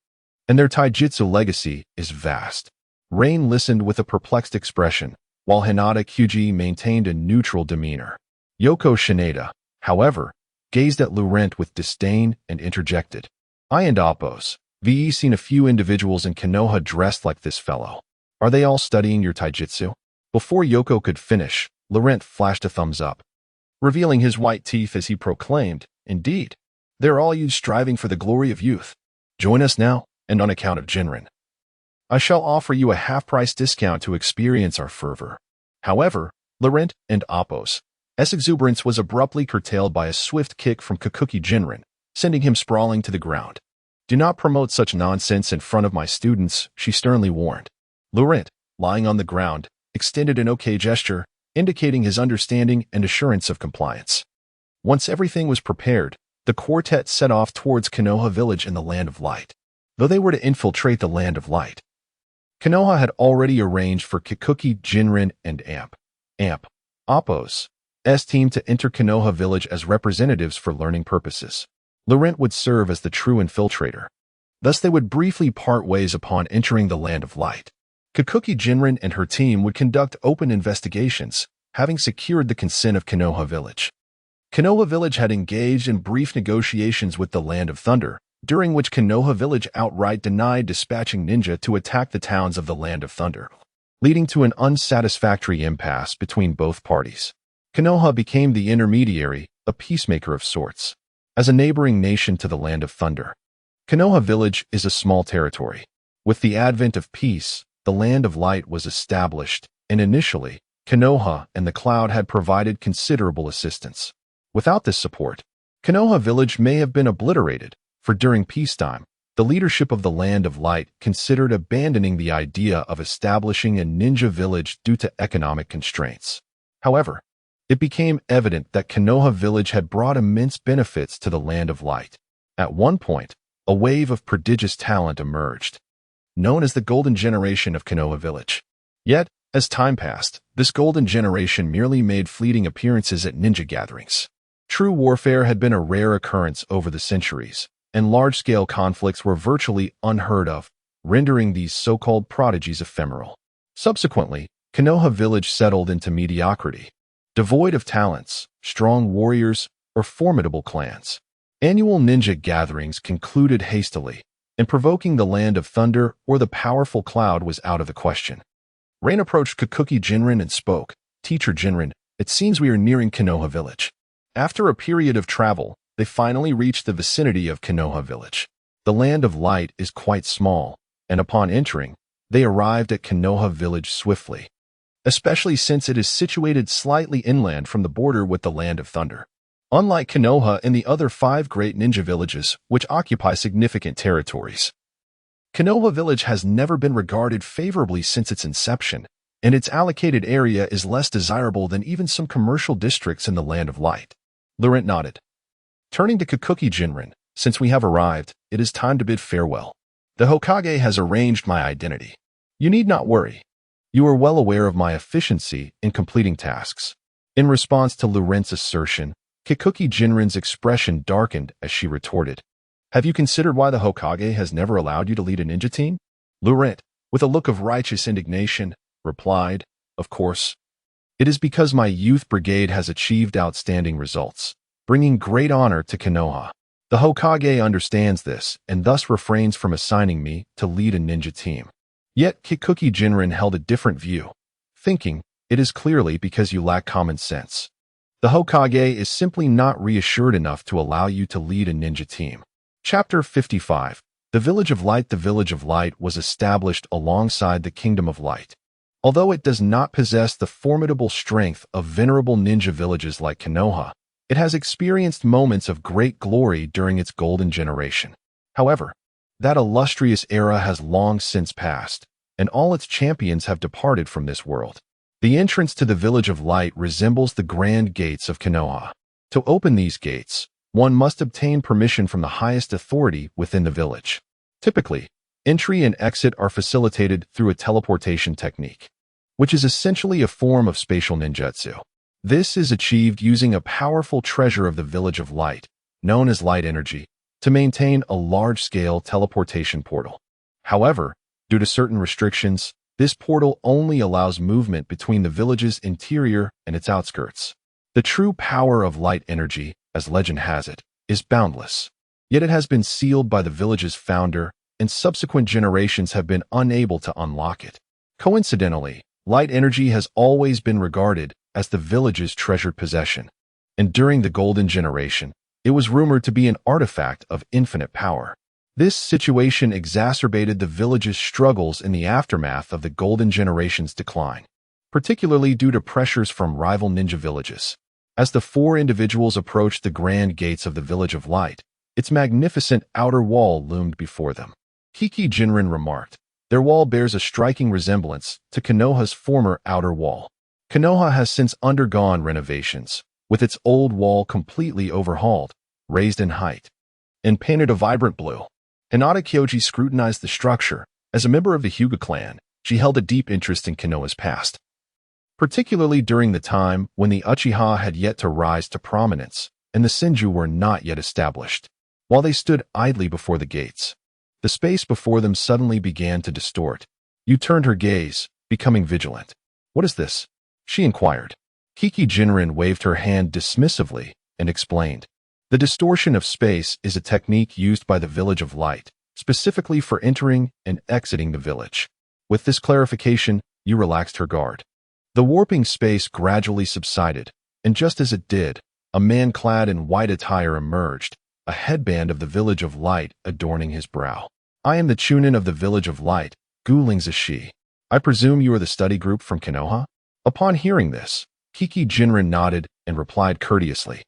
And their taijutsu legacy is vast." Rain listened with a perplexed expression, while Hinata Kyuji maintained a neutral demeanor. Yoko Shinada, however, gazed at Laurent with disdain and interjected, "I and Appo's VE seen a few individuals in Konoha dressed like this fellow. Are they all studying your taijutsu?" Before Yoko could finish, Laurent flashed a thumbs up, revealing his white teeth as he proclaimed, "Indeed, they're all you striving for the glory of youth. Join us now, and on account of Jinren, I shall offer you a half-price discount to experience our fervor." However, Laurent and Appo's exuberance was abruptly curtailed by a swift kick from Kikuki Jinren, sending him sprawling to the ground. "Do not promote such nonsense in front of my students," she sternly warned. Laurent, lying on the ground, extended an OK gesture, indicating his understanding and assurance of compliance. Once everything was prepared, the quartet set off towards Konoha village in the Land of Light. Though they were to infiltrate the Land of Light, Konoha had already arranged for Kikuki Jinren and Appo's team to enter Konoha village as representatives for learning purposes. Laurent would serve as the true infiltrator. Thus they would briefly part ways upon entering the Land of Light. Kikuki Jinren and her team would conduct open investigations, having secured the consent of Konoha village. Konoha village had engaged in brief negotiations with the Land of Thunder, during which Konoha village outright denied dispatching ninja to attack the towns of the Land of Thunder, leading to an unsatisfactory impasse between both parties. Konoha became the intermediary, a peacemaker of sorts. As a neighboring nation to the Land of Thunder, Konoha village is a small territory. With the advent of peace, the Land of Light was established, and initially, Konoha and the Cloud had provided considerable assistance. Without this support, Konoha village may have been obliterated, for during peacetime, the leadership of the Land of Light considered abandoning the idea of establishing a ninja village due to economic constraints. However, it became evident that Konoha village had brought immense benefits to the Land of Light. At one point, a wave of prodigious talent emerged, known as the Golden Generation of Konoha village. Yet, as time passed, this Golden Generation merely made fleeting appearances at ninja gatherings. True warfare had been a rare occurrence over the centuries, and large-scale conflicts were virtually unheard of, rendering these so-called prodigies ephemeral. Subsequently, Konoha village settled into mediocrity, devoid of talents, strong warriors, or formidable clans. Annual ninja gatherings concluded hastily, and provoking the land of thunder or the powerful cloud was out of the question. Rain approached Kikuki Jinrin and spoke, "Teacher Jinrin, it seems we are nearing Konoha village." After a period of travel, they finally reached the vicinity of Konoha village. The land of light is quite small, and upon entering, they arrived at Konoha village swiftly, especially since it is situated slightly inland from the border with the land of thunder. Unlike Konoha and the other 5 great ninja villages, which occupy significant territories, Konoha village has never been regarded favorably since its inception, and its allocated area is less desirable than even some commercial districts in the land of light. Laurent nodded. Turning to Kikuki Jinrin, "Since we have arrived, it is time to bid farewell. The Hokage has arranged my identity. You need not worry. You are well aware of my efficiency in completing tasks." In response to Laurent's assertion, Kikuki Jinrin's expression darkened as she retorted, "Have you considered why the Hokage has never allowed you to lead a ninja team?" Laurent, with a look of righteous indignation, replied, "Of course. It is because my youth brigade has achieved outstanding results, bringing great honor to Konoha. The Hokage understands this and thus refrains from assigning me to lead a ninja team." Yet Kikuki Jinrin held a different view, thinking, "It is clearly because you lack common sense. The Hokage is simply not reassured enough to allow you to lead a ninja team." Chapter 55. The Village of Light. The Village of Light was established alongside the Kingdom of Light. Although it does not possess the formidable strength of venerable ninja villages like Konoha, it has experienced moments of great glory during its golden generation. However, that illustrious era has long since passed, and all its champions have departed from this world. The entrance to the Village of Light resembles the grand gates of Konoha. To open these gates, one must obtain permission from the highest authority within the village. Typically, entry and exit are facilitated through a teleportation technique, which is essentially a form of spatial ninjutsu. This is achieved using a powerful treasure of the Village of Light, known as light energy, to maintain a large-scale teleportation portal. However, due to certain restrictions, this portal only allows movement between the village's interior and its outskirts. The true power of light energy, as legend has it, is boundless. Yet it has been sealed by the village's founder, and subsequent generations have been unable to unlock it. Coincidentally, light energy has always been regarded as the village's treasured possession, and during the Golden Generation, it was rumored to be an artifact of infinite power. This situation exacerbated the village's struggles in the aftermath of the Golden Generation's decline, particularly due to pressures from rival ninja villages. As the 4 individuals approached the grand gates of the Village of Light, its magnificent outer wall loomed before them. Kikuki Jinrin remarked, "Their wall bears a striking resemblance to Konoha's former outer wall." Konoha has since undergone renovations, with its old wall completely overhauled, raised in height, and painted a vibrant blue. Hinata Kyoji scrutinized the structure. As a member of the Hyuga clan, she held a deep interest in Konoha's past, particularly during the time when the Uchiha had yet to rise to prominence and the Senju were not yet established. While they stood idly before the gates, the space before them suddenly began to distort. Yu turned her gaze, becoming vigilant. "What is this?" she inquired. Kikuki Jinrin waved her hand dismissively and explained, "The distortion of space is a technique used by the Village of Light, specifically for entering and exiting the village." With this clarification, Yu relaxed her guard. The warping space gradually subsided, and just as it did, a man clad in white attire emerged, a headband of the Village of Light adorning his brow. "I am the Chunin of the Village of Light, Guling Zashi. I presume you are the study group from Konoha?" Upon hearing this, Kikuki Jinrin nodded and replied courteously,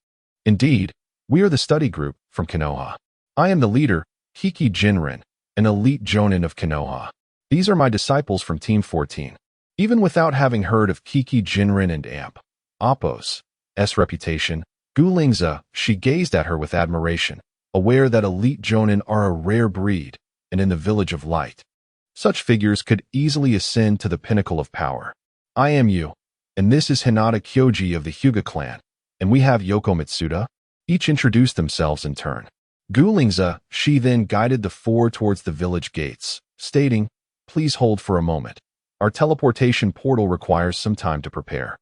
"Indeed, we are the study group from Konoha. I am the leader, Kikuki Jinrin, an elite jonin of Konoha. These are my disciples from Team 14. Even without having heard of Kikuki Jinrin and Appo's reputation, Gulingza, she gazed at her with admiration, aware that elite jonin are a rare breed, and in the Village of Light, such figures could easily ascend to the pinnacle of power. "I am Yu, and this is Hinata Kyoji of the Hyuga clan, and we have Yoko Mitsuda." Each introduced themselves in turn. Gulingza, she then guided the 4 towards the village gates, stating, "Please hold for a moment. Our teleportation portal requires some time to prepare."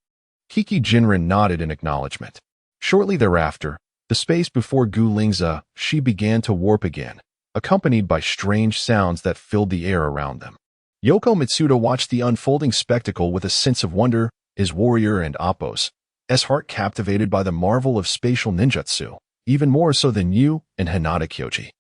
Kikuki Jinrin nodded in acknowledgement. Shortly thereafter, The space before Gu Lingza, she began to warp again, accompanied by strange sounds that filled the air around them. Yoko Mitsuda watched the unfolding spectacle with a sense of wonder, his warrior and Appo's heart captivated by the marvel of spatial ninjutsu, even more so than you and Hinata Kyoji.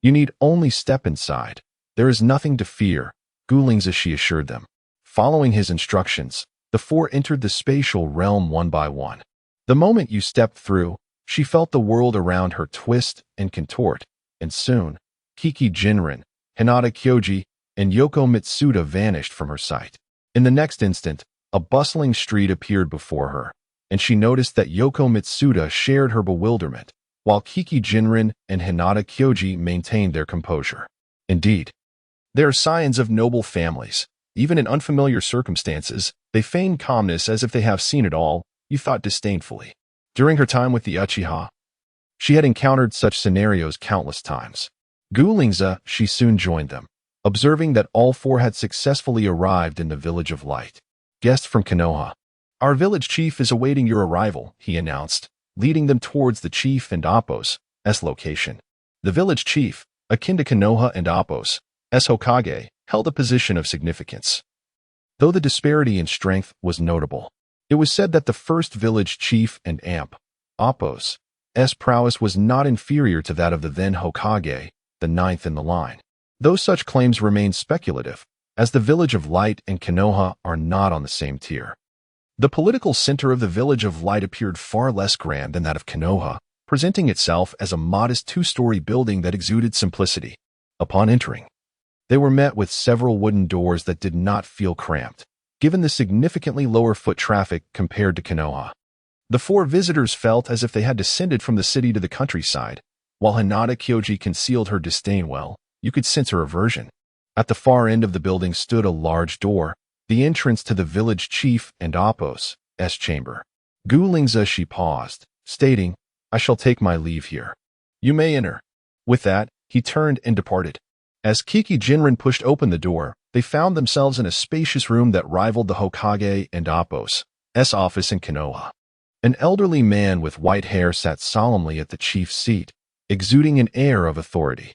You need only step inside. There is nothing to fear, Gu Lingza she assured them. Following his instructions, the four entered the spatial realm one by one. The moment you stepped through, she felt the world around her twist and contort, and soon, Kiki Jinren, Hinata Kyoji, and Yoko Mitsuda vanished from her sight. In the next instant, a bustling street appeared before her, and she noticed that Yoko Mitsuda shared her bewilderment, while Kiki Jinren and Hinata Kyoji maintained their composure. Indeed, there are signs of noble families. Even in unfamiliar circumstances, they feign calmness as if they have seen it all, you thought disdainfully. During her time with the Uchiha, she had encountered such scenarios countless times. Gu Lingza, she soon joined them, observing that all four had successfully arrived in the Village of Light. Guest from Konoha. Our village chief is awaiting your arrival, he announced, leading them towards the chief and Appo's location. The village chief, akin to Konoha and Appo's Hokage, held a position of significance. Though the disparity in strength was notable, it was said that the first village chief and Appo's prowess was not inferior to that of the then Hokage, the ninth in the line. Though such claims remain speculative, as the Village of Light and Konoha are not on the same tier. The political center of the Village of Light appeared far less grand than that of Konoha, presenting itself as a modest two-story building that exuded simplicity. Upon entering, they were met with several wooden doors that did not feel cramped, given the significantly lower foot traffic compared to Konoha. The four visitors felt as if they had descended from the city to the countryside, while Hinata Kyoji concealed her disdain well, you could sense her aversion. At the far end of the building stood a large door, the entrance to the village chief and Appo's chamber. Gu Lingza she paused, stating, I shall take my leave here. You may enter. With that, he turned and departed. As Kiki Jinren pushed open the door, they found themselves in a spacious room that rivaled the Hokage and Appo's office in Konoha. An elderly man with white hair sat solemnly at the chief's seat, exuding an air of authority.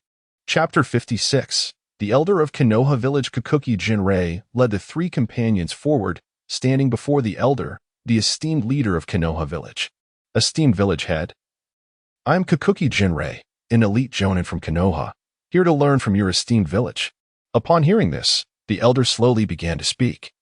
Chapter 56. The elder of Konoha village Kikuki Jinrei led the three companions forward, standing before the elder, the esteemed leader of Konoha village. Esteemed village head. I am Kikuki Jinrei, an elite jonin from Konoha, here to learn from your esteemed village. Upon hearing this, the elder slowly began to speak,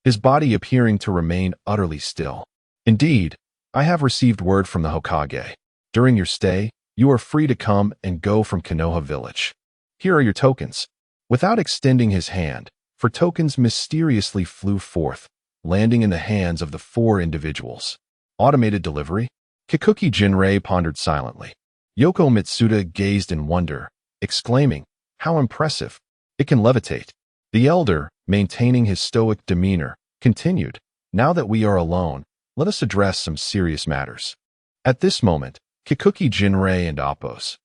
his body appearing to remain utterly still. Indeed, I have received word from the Hokage. During your stay, you are free to come and go from Konoha village. Here are your tokens. Without extending his hand, for tokens mysteriously flew forth, landing in the hands of the four individuals. Automated delivery? Kikuki Jinrei pondered silently. Yoko Mitsuda gazed in wonder, exclaiming, how impressive. It can levitate. The elder, maintaining his stoic demeanor, continued, now that we are alone, let us address some serious matters. At this moment, Kikuki Jinrei and Appo's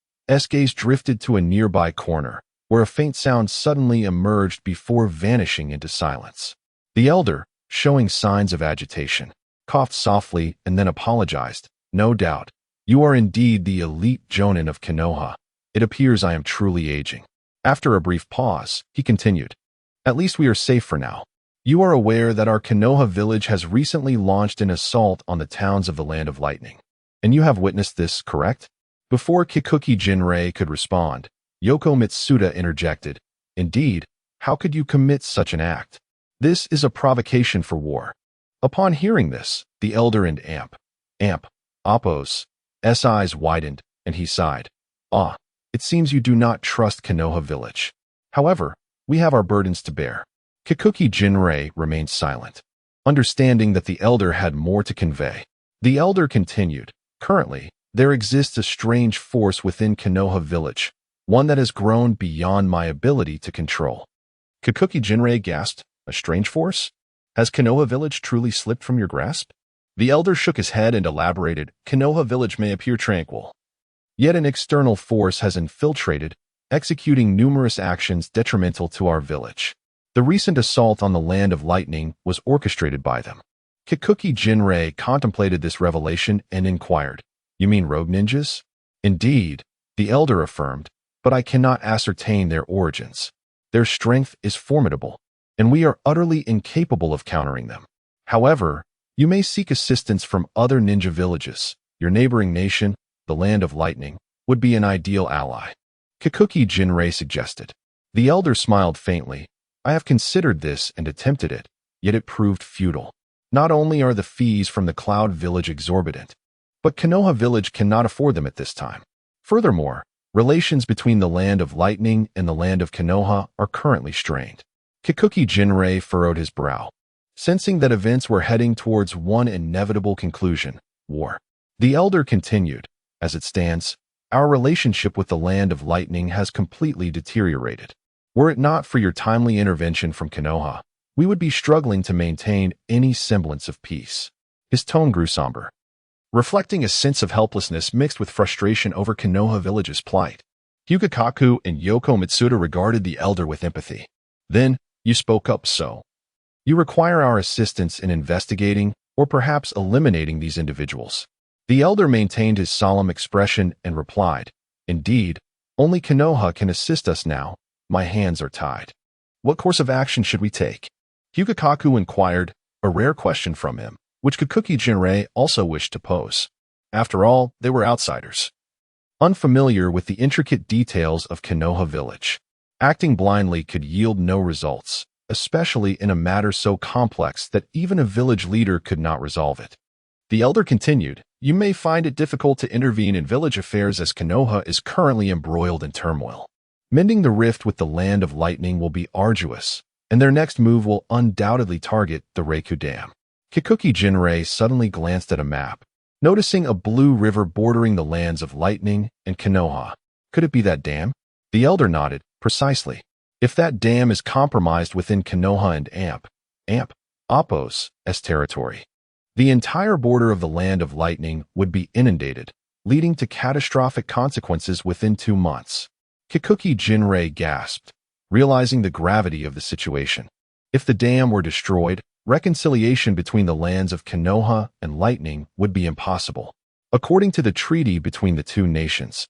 gaze drifted to a nearby corner, where a faint sound suddenly emerged before vanishing into silence. The elder, showing signs of agitation, coughed softly and then apologized. No doubt, you are indeed the elite jonin of Konoha. It appears I am truly aging. After a brief pause, he continued, at least we are safe for now. You are aware that our Konoha village has recently launched an assault on the towns of the Land of Lightning. And you have witnessed this, correct? Before Kikuki Jinrei could respond, Yoko Mitsuda interjected, indeed, how could you commit such an act? This is a provocation for war. Upon hearing this, the elder and Appo's eyes widened, and he sighed. Ah, it seems you do not trust Konoha village. However, we have our burdens to bear. Kikuki Jinrei remained silent, understanding that the elder had more to convey. The elder continued, currently, there exists a strange force within Konoha village, one that has grown beyond my ability to control. Kikuki Jinrei gasped, a strange force? Has Konoha village truly slipped from your grasp? The elder shook his head and elaborated, Konoha village may appear tranquil. Yet an external force has infiltrated, executing numerous actions detrimental to our village. The recent assault on the Land of Lightning was orchestrated by them. Kikuki Jinrei contemplated this revelation and inquired, You mean rogue ninjas? Indeed, the elder affirmed, but I cannot ascertain their origins. Their strength is formidable, and we are utterly incapable of countering them. However, you may seek assistance from other ninja villages. Your neighboring nation, the Land of Lightning, would be an ideal ally. Kikuki Jinrei suggested. The elder smiled faintly. I have considered this and attempted it, yet it proved futile. Not only are the fees from the Cloud Village exorbitant, but Konoha Village cannot afford them at this time. Furthermore, relations between the Land of Lightning and the Land of Konoha are currently strained. Kikuki Jinrei furrowed his brow, sensing that events were heading towards one inevitable conclusion: war. The elder continued, as it stands, our relationship with the Land of Lightning has completely deteriorated. Were it not for your timely intervention from Konoha, we would be struggling to maintain any semblance of peace. His tone grew somber, reflecting a sense of helplessness mixed with frustration over Konoha Village's plight. Hyugakaku and Yoko Mitsuda regarded the elder with empathy. Then, you spoke up so. You require our assistance in investigating or perhaps eliminating these individuals. The elder maintained his solemn expression and replied, Indeed, only Konoha can assist us now. My hands are tied. What course of action should we take? Hyugakaku inquired, a rare question from him, which Kikuki Jinrei also wished to pose. After all, they were outsiders, unfamiliar with the intricate details of Konoha Village. Acting blindly could yield no results, especially in a matter so complex that even a village leader could not resolve it. The elder continued, You may find it difficult to intervene in village affairs as Konoha is currently embroiled in turmoil. Mending the rift with the Land of Lightning will be arduous, and their next move will undoubtedly target the Reiku Dam. Kikuki Jinrei suddenly glanced at a map, noticing a blue river bordering the Lands of Lightning and Konoha. Could it be that dam? The elder nodded. Precisely. If that dam is compromised within Konoha and Appos' territory, the entire border of the Land of Lightning would be inundated, leading to catastrophic consequences within 2 months. Kikuki Jinrei gasped, realizing the gravity of the situation. If the dam were destroyed, reconciliation between the lands of Konoha and Lightning would be impossible. According to the treaty between the two nations,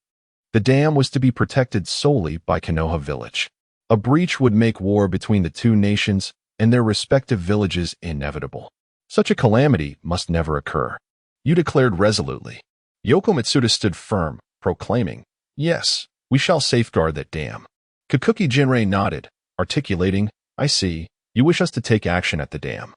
the dam was to be protected solely by Konoha Village. A breach would make war between the two nations and their respective villages inevitable. Such a calamity must never occur. You declared resolutely. Yoko Mitsuda stood firm, proclaiming, Yes, we shall safeguard that dam. Kikuki Jinrei nodded, articulating, I see, you wish us to take action at the dam,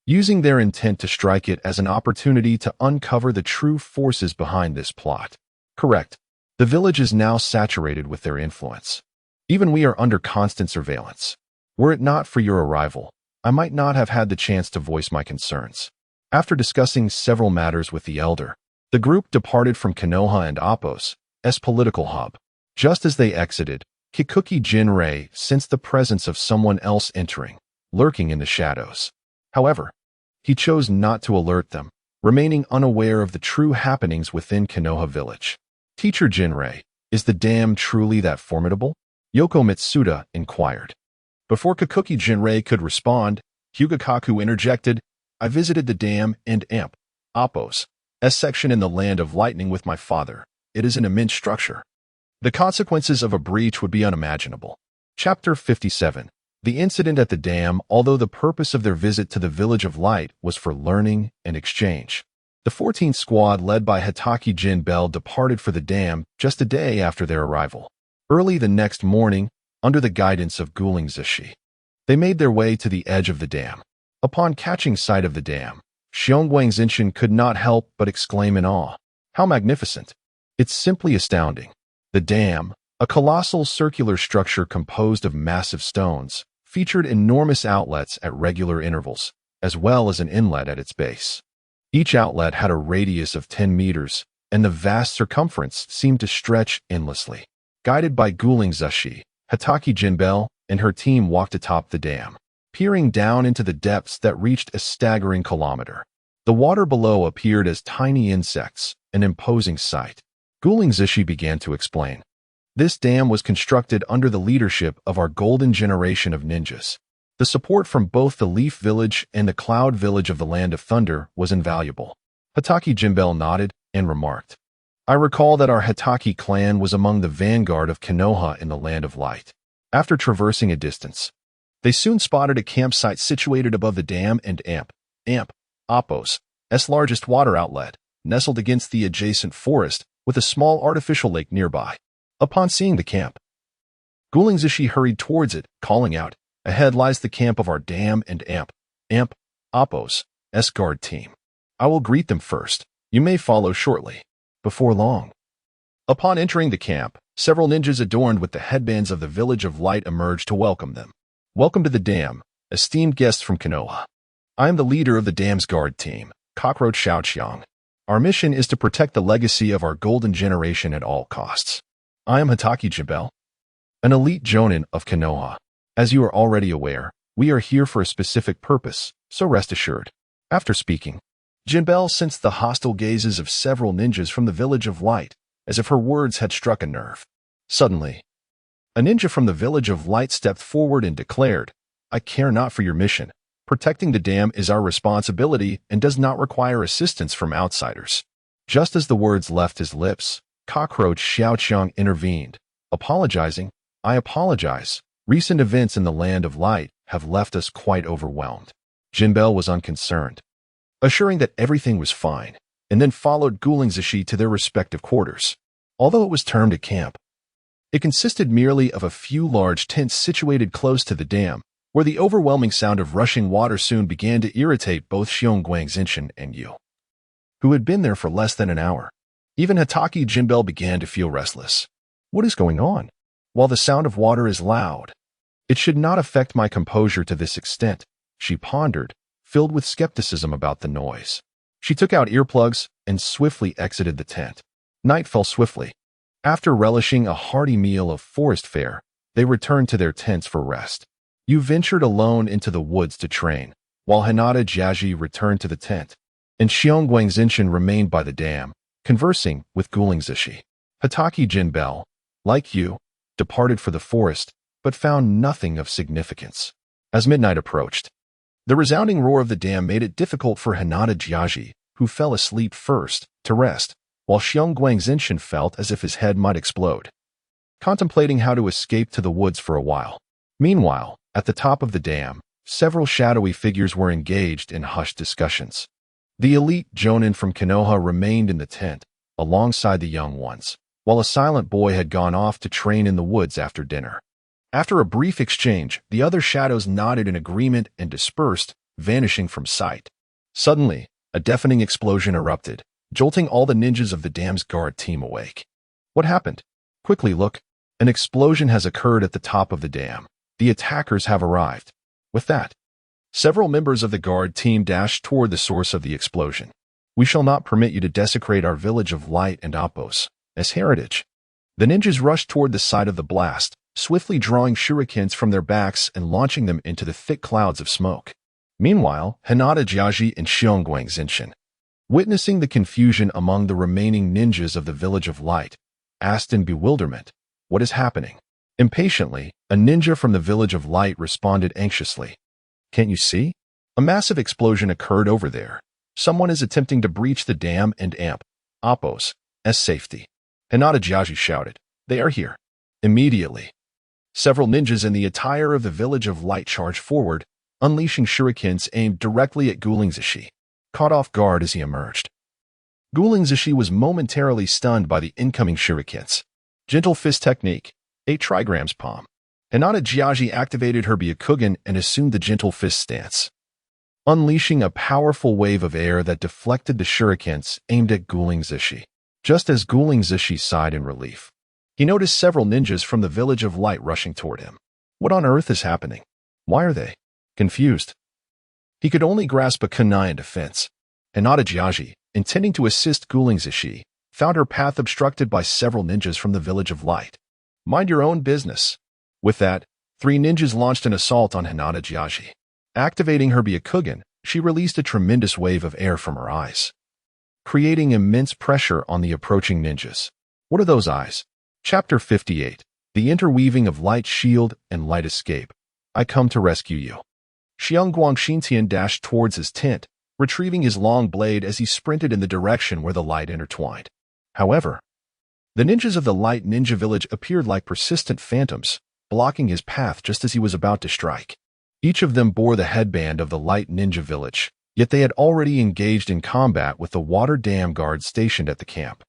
using their intent to strike it as an opportunity to uncover the true forces behind this plot. Correct. The village is now saturated with their influence. Even we are under constant surveillance. Were it not for your arrival, I might not have had the chance to voice my concerns. After discussing several matters with the elder, the group departed from Konoha and Appos' political hub. Just as they exited, Kikuki Jinrei sensed the presence of someone else entering, lurking in the shadows. However, he chose not to alert them, remaining unaware of the true happenings within Konoha Village. Teacher Jinrei, is the dam truly that formidable? Yoko Mitsuda inquired. Before Kikuki Jinrei could respond, Hyugakaku interjected, I visited the dam and Appos' section in the Land of Lightning with my father. It is an immense structure. The consequences of a breach would be unimaginable. Chapter 57. The incident at the dam. Although the purpose of their visit to the Village of Light was for learning and exchange, the 14th squad led by Hitaki Jinbei departed for the dam just a day after their arrival. Early the next morning, under the guidance of Guling Zishi, they made their way to the edge of the dam. Upon catching sight of the dam, Xiongguang Zinshin could not help but exclaim in awe, How magnificent! It's simply astounding. The dam, a colossal circular structure composed of massive stones, featured enormous outlets at regular intervals, as well as an inlet at its base. Each outlet had a radius of 10 meters, and the vast circumference seemed to stretch endlessly. Guided by Guling Zishi, Hitaki Jinbei and her team walked atop the dam, peering down into the depths that reached a staggering kilometer. The water below appeared as tiny insects, an imposing sight. Guling Zishi began to explain. This dam was constructed under the leadership of our golden generation of ninjas. The support from both the Leaf Village and the Cloud Village of the Land of Thunder was invaluable. Hitaki Jinbei nodded and remarked, I recall that our Hitaki clan was among the vanguard of Konoha in the Land of Light. After traversing a distance, they soon spotted a campsite situated above the dam and Appos' largest water outlet, nestled against the adjacent forest with a small artificial lake nearby. Upon seeing the camp, Gulingzishi hurried towards it, calling out, "Ahead lies the camp of our dam and Appos' guard team. I will greet them first. You may follow shortly." Before long, upon entering the camp, several ninjas adorned with the headbands of the Village of Light emerged to welcome them. "Welcome to the dam, esteemed guests from Konoha. I am the leader of the dam's guard team, Cockroach Xiaoqiang. Our mission is to protect the legacy of our golden generation at all costs. I am Hitaki Jinbei, an elite jonin of Konoha. As you are already aware, we are here for a specific purpose, so rest assured." After speaking, Jinbei sensed the hostile gazes of several ninjas from the Village of Light, as if her words had struck a nerve. Suddenly, a ninja from the Village of Light stepped forward and declared, "I care not for your mission. Protecting the dam is our responsibility and does not require assistance from outsiders." Just as the words left his lips, Cockroach Xiaoqiang intervened, apologizing, "I apologize. Recent events in the Land of Light have left us quite overwhelmed." Jinbei was unconcerned, assuring that everything was fine, and then followed Gulingzishi to their respective quarters. Although it was termed a camp, it consisted merely of a few large tents situated close to the dam, where the overwhelming sound of rushing water soon began to irritate both Gulingzishi and Yu, who had been there for less than an hour. Even Hitaki Jinbei began to feel restless. What is going on? While the sound of water is loud, it should not affect my composure to this extent, she pondered, filled with skepticism about the noise. She took out earplugs and swiftly exited the tent. Night fell swiftly. After relishing a hearty meal of forest fare, they returned to their tents for rest. Yu ventured alone into the woods to train, while Hinata Jiaji returned to the tent, and Gulingzishi remained by the dam, conversing with Gulingzishi. Hitaki Jinbei, like Yu, departed for the forest, but found nothing of significance. As midnight approached, the resounding roar of the dam made it difficult for Hinata Jiaji, who fell asleep first, to rest, while Gulingzishi felt as if his head might explode, contemplating how to escape to the woods for a while. Meanwhile, at the top of the dam, several shadowy figures were engaged in hushed discussions. The elite jonin from Konoha remained in the tent, alongside the young ones, while a silent boy had gone off to train in the woods after dinner. After a brief exchange, the other shadows nodded in agreement and dispersed, vanishing from sight. Suddenly, a deafening explosion erupted, jolting all the ninjas of the dam's guard team awake. What happened? Quickly look. An explosion has occurred at the top of the dam. The attackers have arrived. With that, several members of the guard team dashed toward the source of the explosion. We shall not permit you to desecrate our Village of Light and Appos' heritage. The ninjas rushed toward the site of the blast, swiftly drawing shurikens from their backs and launching them into the thick clouds of smoke. Meanwhile, Hinata Jiaji and Gulingzishi, witnessing the confusion among the remaining ninjas of the Village of Light, asked in bewilderment, "What is happening?" Impatiently, a ninja from the Village of Light responded anxiously, "Can't you see? A massive explosion occurred over there. Someone is attempting to breach the dam and Appos' safety." Hinata Jiaji shouted, "They are here." Immediately, several ninjas in the attire of the Village of Light charged forward, unleashing shurikens aimed directly at Gulingzishi, caught off guard as he emerged. Gulingzishi was momentarily stunned by the incoming shurikens. Gentle fist technique, 8 trigrams palm. Hinata Jiaji activated her Byakugan and assumed the gentle fist stance, unleashing a powerful wave of air that deflected the shurikens aimed at Gulingzishi. Just as Gulingzishi sighed in relief, he noticed several ninjas from the Village of Light rushing toward him. What on earth is happening? Why are they confused? He could only grasp a kunai in defense. Hinata Jiaji, intending to assist Gulingzishi, found her path obstructed by several ninjas from the Village of Light. Mind your own business. With that, 3 ninjas launched an assault on Hinata Jiaji. Activating her Byakugan, she released a tremendous wave of air from her eyes, creating immense pressure on the approaching ninjas. What are those eyes? Chapter 58. The Interweaving of Light Shield and Light Escape. I come to rescue you. Gulingzishi dashed towards his tent, retrieving his long blade as he sprinted in the direction where the light intertwined. However, the ninjas of the Light Ninja Village appeared like persistent phantoms, blocking his path just as he was about to strike. Each of them bore the headband of the Light Ninja Village, yet they had already engaged in combat with the water dam guards stationed at the camp.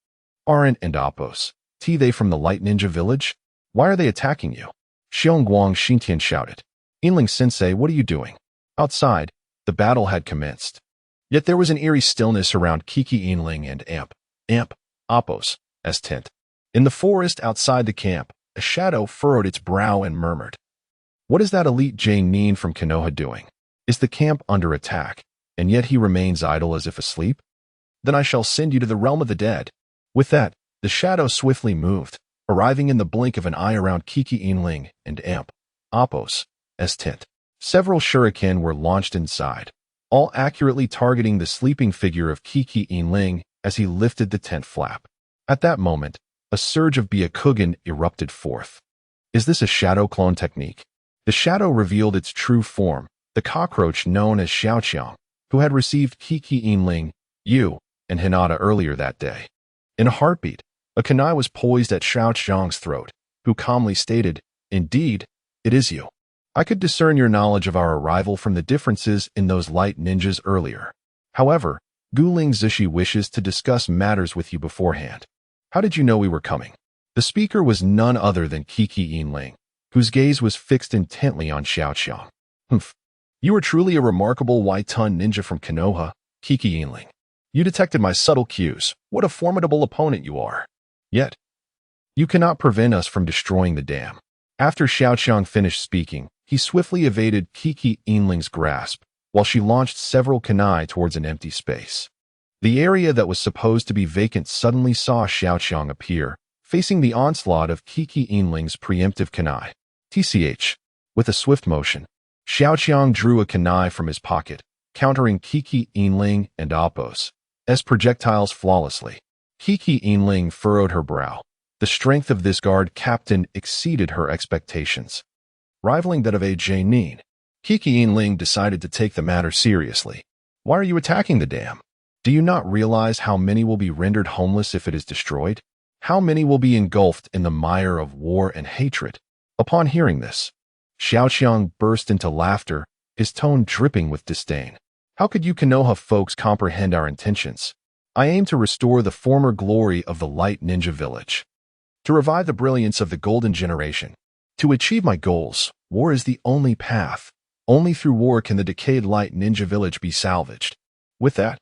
Aren't and Appos, they from the Light Ninja Village? Why are they attacking you? Xiongguang Xintian shouted. Yinling Sensei, what are you doing? Outside, the battle had commenced. Yet there was an eerie stillness around Kiki Yinling and Appos, as tent. In the forest outside the camp, a shadow furrowed its brow and murmured. What is that elite Jainin from Konoha doing? Is the camp under attack, and yet he remains idle as if asleep? Then I shall send you to the realm of the dead. With that, the shadow swiftly moved, arriving in the blink of an eye around Kiki Yinling and Appos, as tent. Several shuriken were launched inside, all accurately targeting the sleeping figure of Kiki Yinling as he lifted the tent flap. At that moment, a surge of Byakugan erupted forth. Is this a shadow clone technique? The shadow revealed its true form, the cockroach known as Xiaoqiang, who had received Kiki Yinling, Yu, and Hinata earlier that day. In a heartbeat, a kunai was poised at Xiaoqiang's throat, who calmly stated, Indeed, it is you. I could discern your knowledge of our arrival from the differences in those light ninjas earlier. However, Guling Zishi wishes to discuss matters with you beforehand. How did you know we were coming? The speaker was none other than Kiki Yinling, whose gaze was fixed intently on Xiaoqiang. Humph. You are truly a remarkable White-Ton ninja from Konoha, Kiki Yinling. You detected my subtle cues. What a formidable opponent you are. Yet, you cannot prevent us from destroying the dam. After Xiaoqiang finished speaking, he swiftly evaded Kiki Yinling's grasp, while she launched several kunai towards an empty space. The area that was supposed to be vacant suddenly saw Xiaoqiang appear, facing the onslaught of Kiki Yinling's preemptive kunai. TCH. With a swift motion, Xiaoqiang drew a kunai from his pocket, countering Kiki Yinling and Appos' projectiles flawlessly. Kiki Yinling furrowed her brow. The strength of this guard captain exceeded her expectations. Rivaling that of a Jainin, Kiki Yinling decided to take the matter seriously. Why are you attacking the dam? Do you not realize how many will be rendered homeless if it is destroyed? How many will be engulfed in the mire of war and hatred? Upon hearing this, Xiaoqiang burst into laughter, his tone dripping with disdain. How could you Konoha folks comprehend our intentions? I aim to restore the former glory of the Light Ninja Village, to revive the brilliance of the Golden Generation. To achieve my goals, war is the only path. Only through war can the decayed Light Ninja Village be salvaged. With that,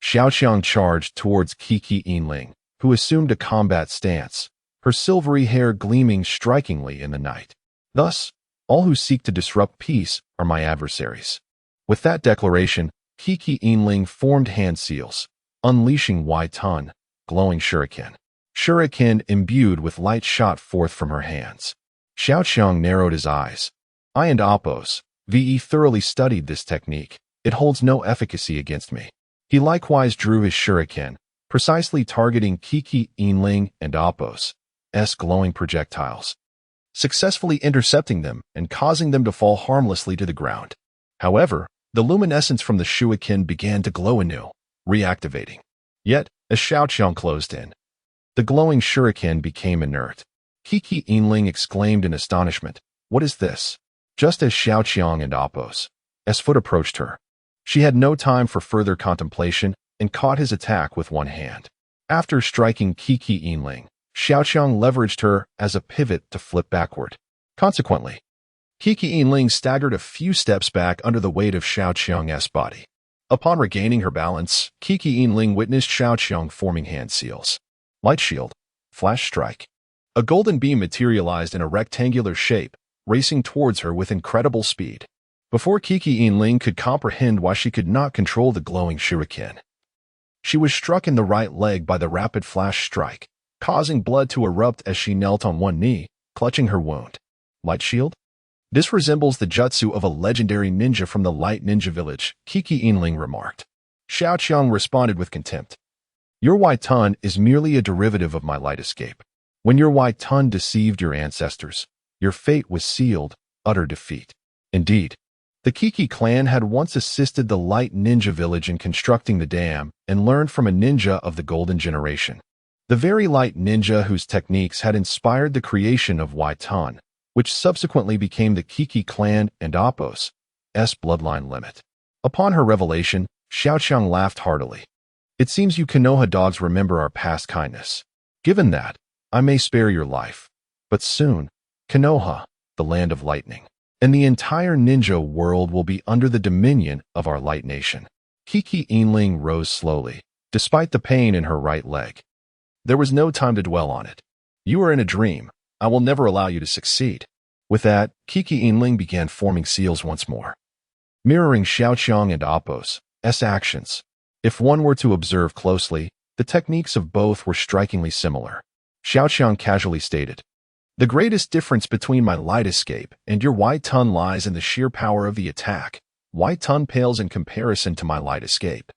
Xiaoqiang charged towards Kiki Yinling, who assumed a combat stance, her silvery hair gleaming strikingly in the night. Thus, all who seek to disrupt peace are my adversaries. With that declaration, Kiki Yinling formed hand seals, unleashing Wai-Tun, glowing shuriken. Shuriken imbued with light shot forth from her hands. Xiaoqiang narrowed his eyes. I and Appos, VE thoroughly studied this technique. It holds no efficacy against me. He likewise drew his shuriken, precisely targeting Kiki Yinling and Appos' glowing projectiles, successfully intercepting them and causing them to fall harmlessly to the ground. However, the luminescence from the shuriken began to glow anew, reactivating. Yet, as Xiaoqiang closed in, the glowing shuriken became inert. Kiki Yinling exclaimed in astonishment, What is this? Just as Xiaoqiang and Appos' foot approached her, she had no time for further contemplation and caught his attack with one hand. After striking Kiki Yinling, Xiaoqiang leveraged her as a pivot to flip backward. Consequently, Kiki Yinling staggered a few steps back under the weight of Xiaoqiang's body. Upon regaining her balance, Kiki Yinling witnessed Xiaoqiang forming hand seals. Light shield, flash strike. A golden beam materialized in a rectangular shape, racing towards her with incredible speed. Before Kiki Yinling could comprehend why she could not control the glowing shuriken, she was struck in the right leg by the rapid flash strike, causing blood to erupt as she knelt on one knee, clutching her wound. Light shield? This resembles the jutsu of a legendary ninja from the Light Ninja Village, Kiki Yinling remarked. Xiaoqiang responded with contempt. Your Wai-Tun is merely a derivative of my light escape. When your Wai-Tun deceived your ancestors, your fate was sealed, utter defeat. Indeed, the Kiki clan had once assisted the Light Ninja Village in constructing the dam and learned from a ninja of the Golden Generation. the very light ninja whose techniques had inspired the creation of Wai-Tun, which subsequently became the Kiki clan and Appos' bloodline limit. Upon her revelation, Xiaoqiang laughed heartily. It seems you Konoha dogs remember our past kindness. Given that, I may spare your life. But soon, Konoha, the land of lightning, and the entire ninja world will be under the dominion of our light nation. Kiki Inling rose slowly, despite the pain in her right leg. There was no time to dwell on it. You are in a dream. I will never allow you to succeed. With that, Kiki Inling began forming seals once more, mirroring Xiaoqiang and Appos' actions. If one were to observe closely, the techniques of both were strikingly similar. Xiaoqiang casually stated, "The greatest difference between my light escape and your Wai-Tun lies in the sheer power of the attack. Wai-Tun pales in comparison to my light escape."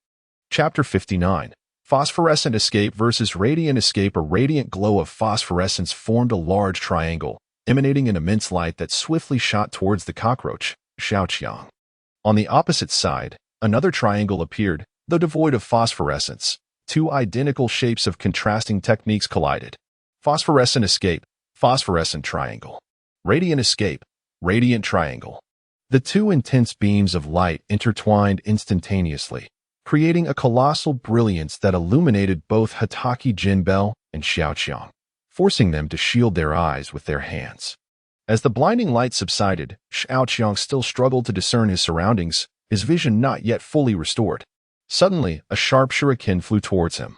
Chapter 59. Phosphorescent Escape versus Radiant Escape. A radiant glow of phosphorescence formed a large triangle, emanating an immense light that swiftly shot towards the cockroach, Xiaoqiang. On the opposite side, another triangle appeared, though devoid of phosphorescence. Two identical shapes of contrasting techniques collided. Phosphorescent Escape, Phosphorescent Triangle. Radiant Escape, Radiant Triangle. The two intense beams of light intertwined instantaneously, creating a colossal brilliance that illuminated both Hatake Jinbei and Xiaoqiang, forcing them to shield their eyes with their hands. As the blinding light subsided, Xiaoqiang still struggled to discern his surroundings, his vision not yet fully restored. Suddenly, a sharp shuriken flew towards him.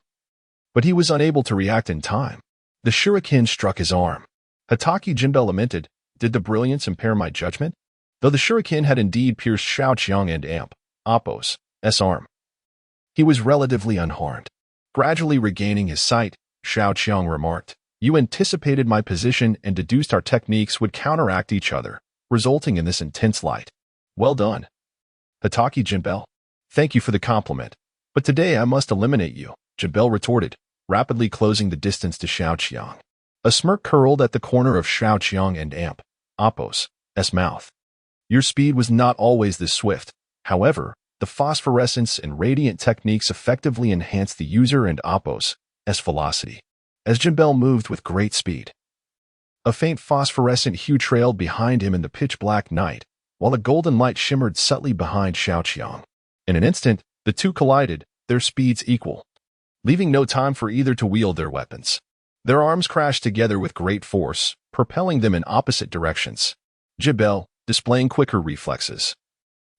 But he was unable to react in time. The shuriken struck his arm. Hatake Jinbei lamented, "Did the brilliance impair my judgment?" Though the shuriken had indeed pierced Xiaoqiang and Appos' arm, he was relatively unharmed. Gradually regaining his sight, Xiaoqiang remarked, "You anticipated my position and deduced our techniques would counteract each other, resulting in this intense light. Well done, Hatake Jinbei. Thank you for the compliment. But today I must eliminate you," Jinbei retorted, rapidly closing the distance to Xiaoqiang. A smirk curled at the corner of Xiaoqiang and Appos' mouth. Your speed was not always this swift. However, the phosphorescence and radiant techniques effectively enhanced the user and Appos' velocity. As Jinbei moved with great speed, a faint phosphorescent hue trailed behind him in the pitch-black night, while a golden light shimmered subtly behind Xiaoqiang. In an instant, the two collided, their speeds equal, leaving no time for either to wield their weapons. Their arms crashed together with great force, propelling them in opposite directions. Jinbei, displaying quicker reflexes,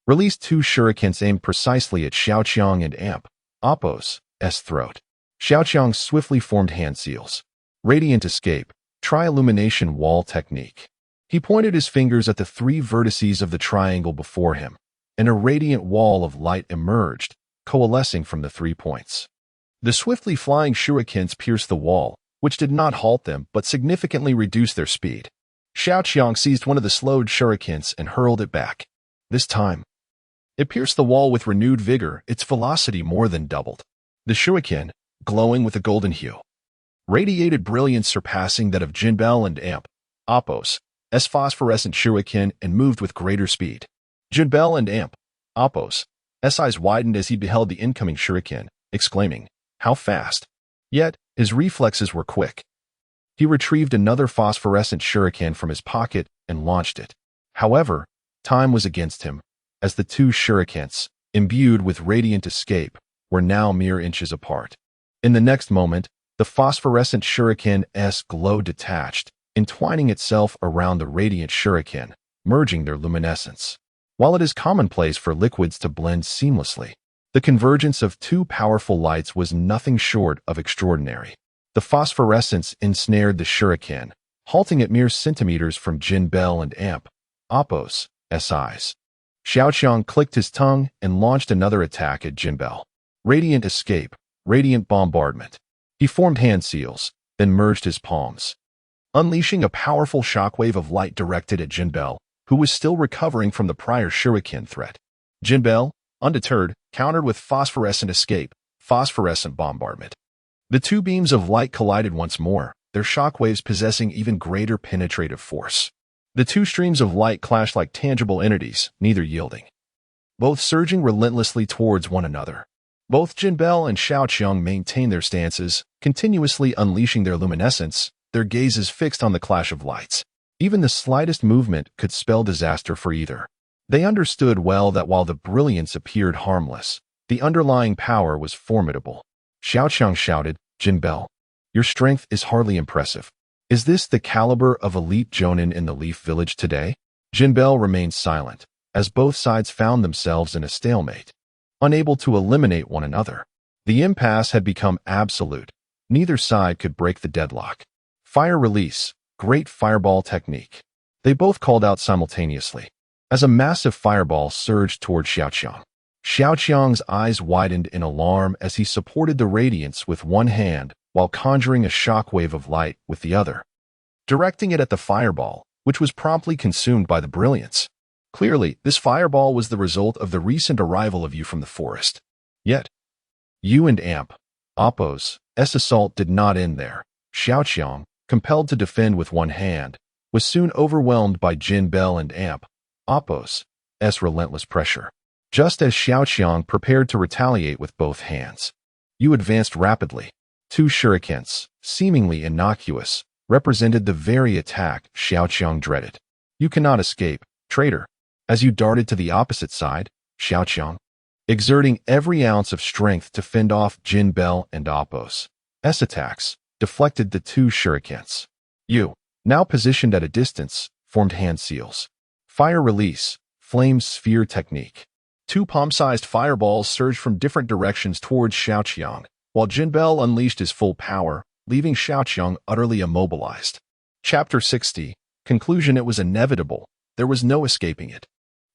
released two shurikens aimed precisely at Xiaoqiang and Appos' throat. Xiaoqiang swiftly formed hand seals. Radiant Escape, Tri-Illumination Wall Technique. He pointed his fingers at the three vertices of the triangle before him, and a radiant wall of light emerged, coalescing from the 3 points. The swiftly flying shurikens pierced the wall, which did not halt them but significantly reduced their speed. Xiaoqiang seized one of the slowed shurikens and hurled it back. This time, it pierced the wall with renewed vigor, its velocity more than doubled. The shuriken, glowing with a golden hue, radiated brilliance surpassing that of Jinbei and Appos' phosphorescent shuriken and moved with greater speed. Jinbei and Appos' eyes widened as he beheld the incoming shuriken, exclaiming, "How fast!" Yet, his reflexes were quick. He retrieved another phosphorescent shuriken from his pocket and launched it. However, time was against him, as the two shurikens, imbued with radiant escape, were now mere inches apart. In the next moment, the phosphorescent shuriken's glow detached, entwining itself around the radiant shuriken, merging their luminescence. While it is commonplace for liquids to blend seamlessly, the convergence of two powerful lights was nothing short of extraordinary. The phosphorescence ensnared the shuriken, halting at mere centimeters from Jinbei and Appos' eyes. Xiaoqiang clicked his tongue and launched another attack at Jinbei. Radiant Escape, Radiant Bombardment. He formed hand seals, then merged his palms, unleashing a powerful shockwave of light directed at Jinbei, who was still recovering from the prior shuriken threat. Jinbei, undeterred, countered with Phosphorescent Escape, Phosphorescent Bombardment. The two beams of light collided once more, their shockwaves possessing even greater penetrative force. The two streams of light clashed like tangible entities, neither yielding, both surging relentlessly towards one another. Both Jinbei and Xiaoqiang maintained their stances, continuously unleashing their luminescence, their gazes fixed on the clash of lights. Even the slightest movement could spell disaster for either. They understood well that while the brilliance appeared harmless, the underlying power was formidable. Xiaoqiang shouted, "Jinbei, your strength is hardly impressive. Is this the caliber of elite jonin in the Leaf Village today?" Jinbei remained silent, as both sides found themselves in a stalemate, unable to eliminate one another. The impasse had become absolute. Neither side could break the deadlock. Fire release, great fireball technique. They both called out simultaneously, as a massive fireball surged toward Xiaoqiang. Xiaoqiang's eyes widened in alarm as he supported the radiance with one hand while conjuring a shockwave of light with the other, directing it at the fireball, which was promptly consumed by the brilliance. Clearly, this fireball was the result of the recent arrival of you from the forest. Yet, you and Appo's assault did not end there. Xiaoqiang, compelled to defend with one hand, was soon overwhelmed by Jinbei and Appo's relentless pressure. Just as Xiaoqiang prepared to retaliate with both hands, you advanced rapidly. Two shurikens, seemingly innocuous, represented the very attack Xiaoqiang dreaded. "You cannot escape, traitor." As you darted to the opposite side, Xiaoqiang, exerting every ounce of strength to fend off Jinbei and Appo's attacks, deflected the two shurikens. You, now positioned at a distance, formed hand seals. Fire release, flame sphere technique. Two palm-sized fireballs surged from different directions towards Xiaoqiang, while Jinbei unleashed his full power, leaving Xiaoqiang utterly immobilized. Chapter 60. Conclusion. It was inevitable. There was no escaping it.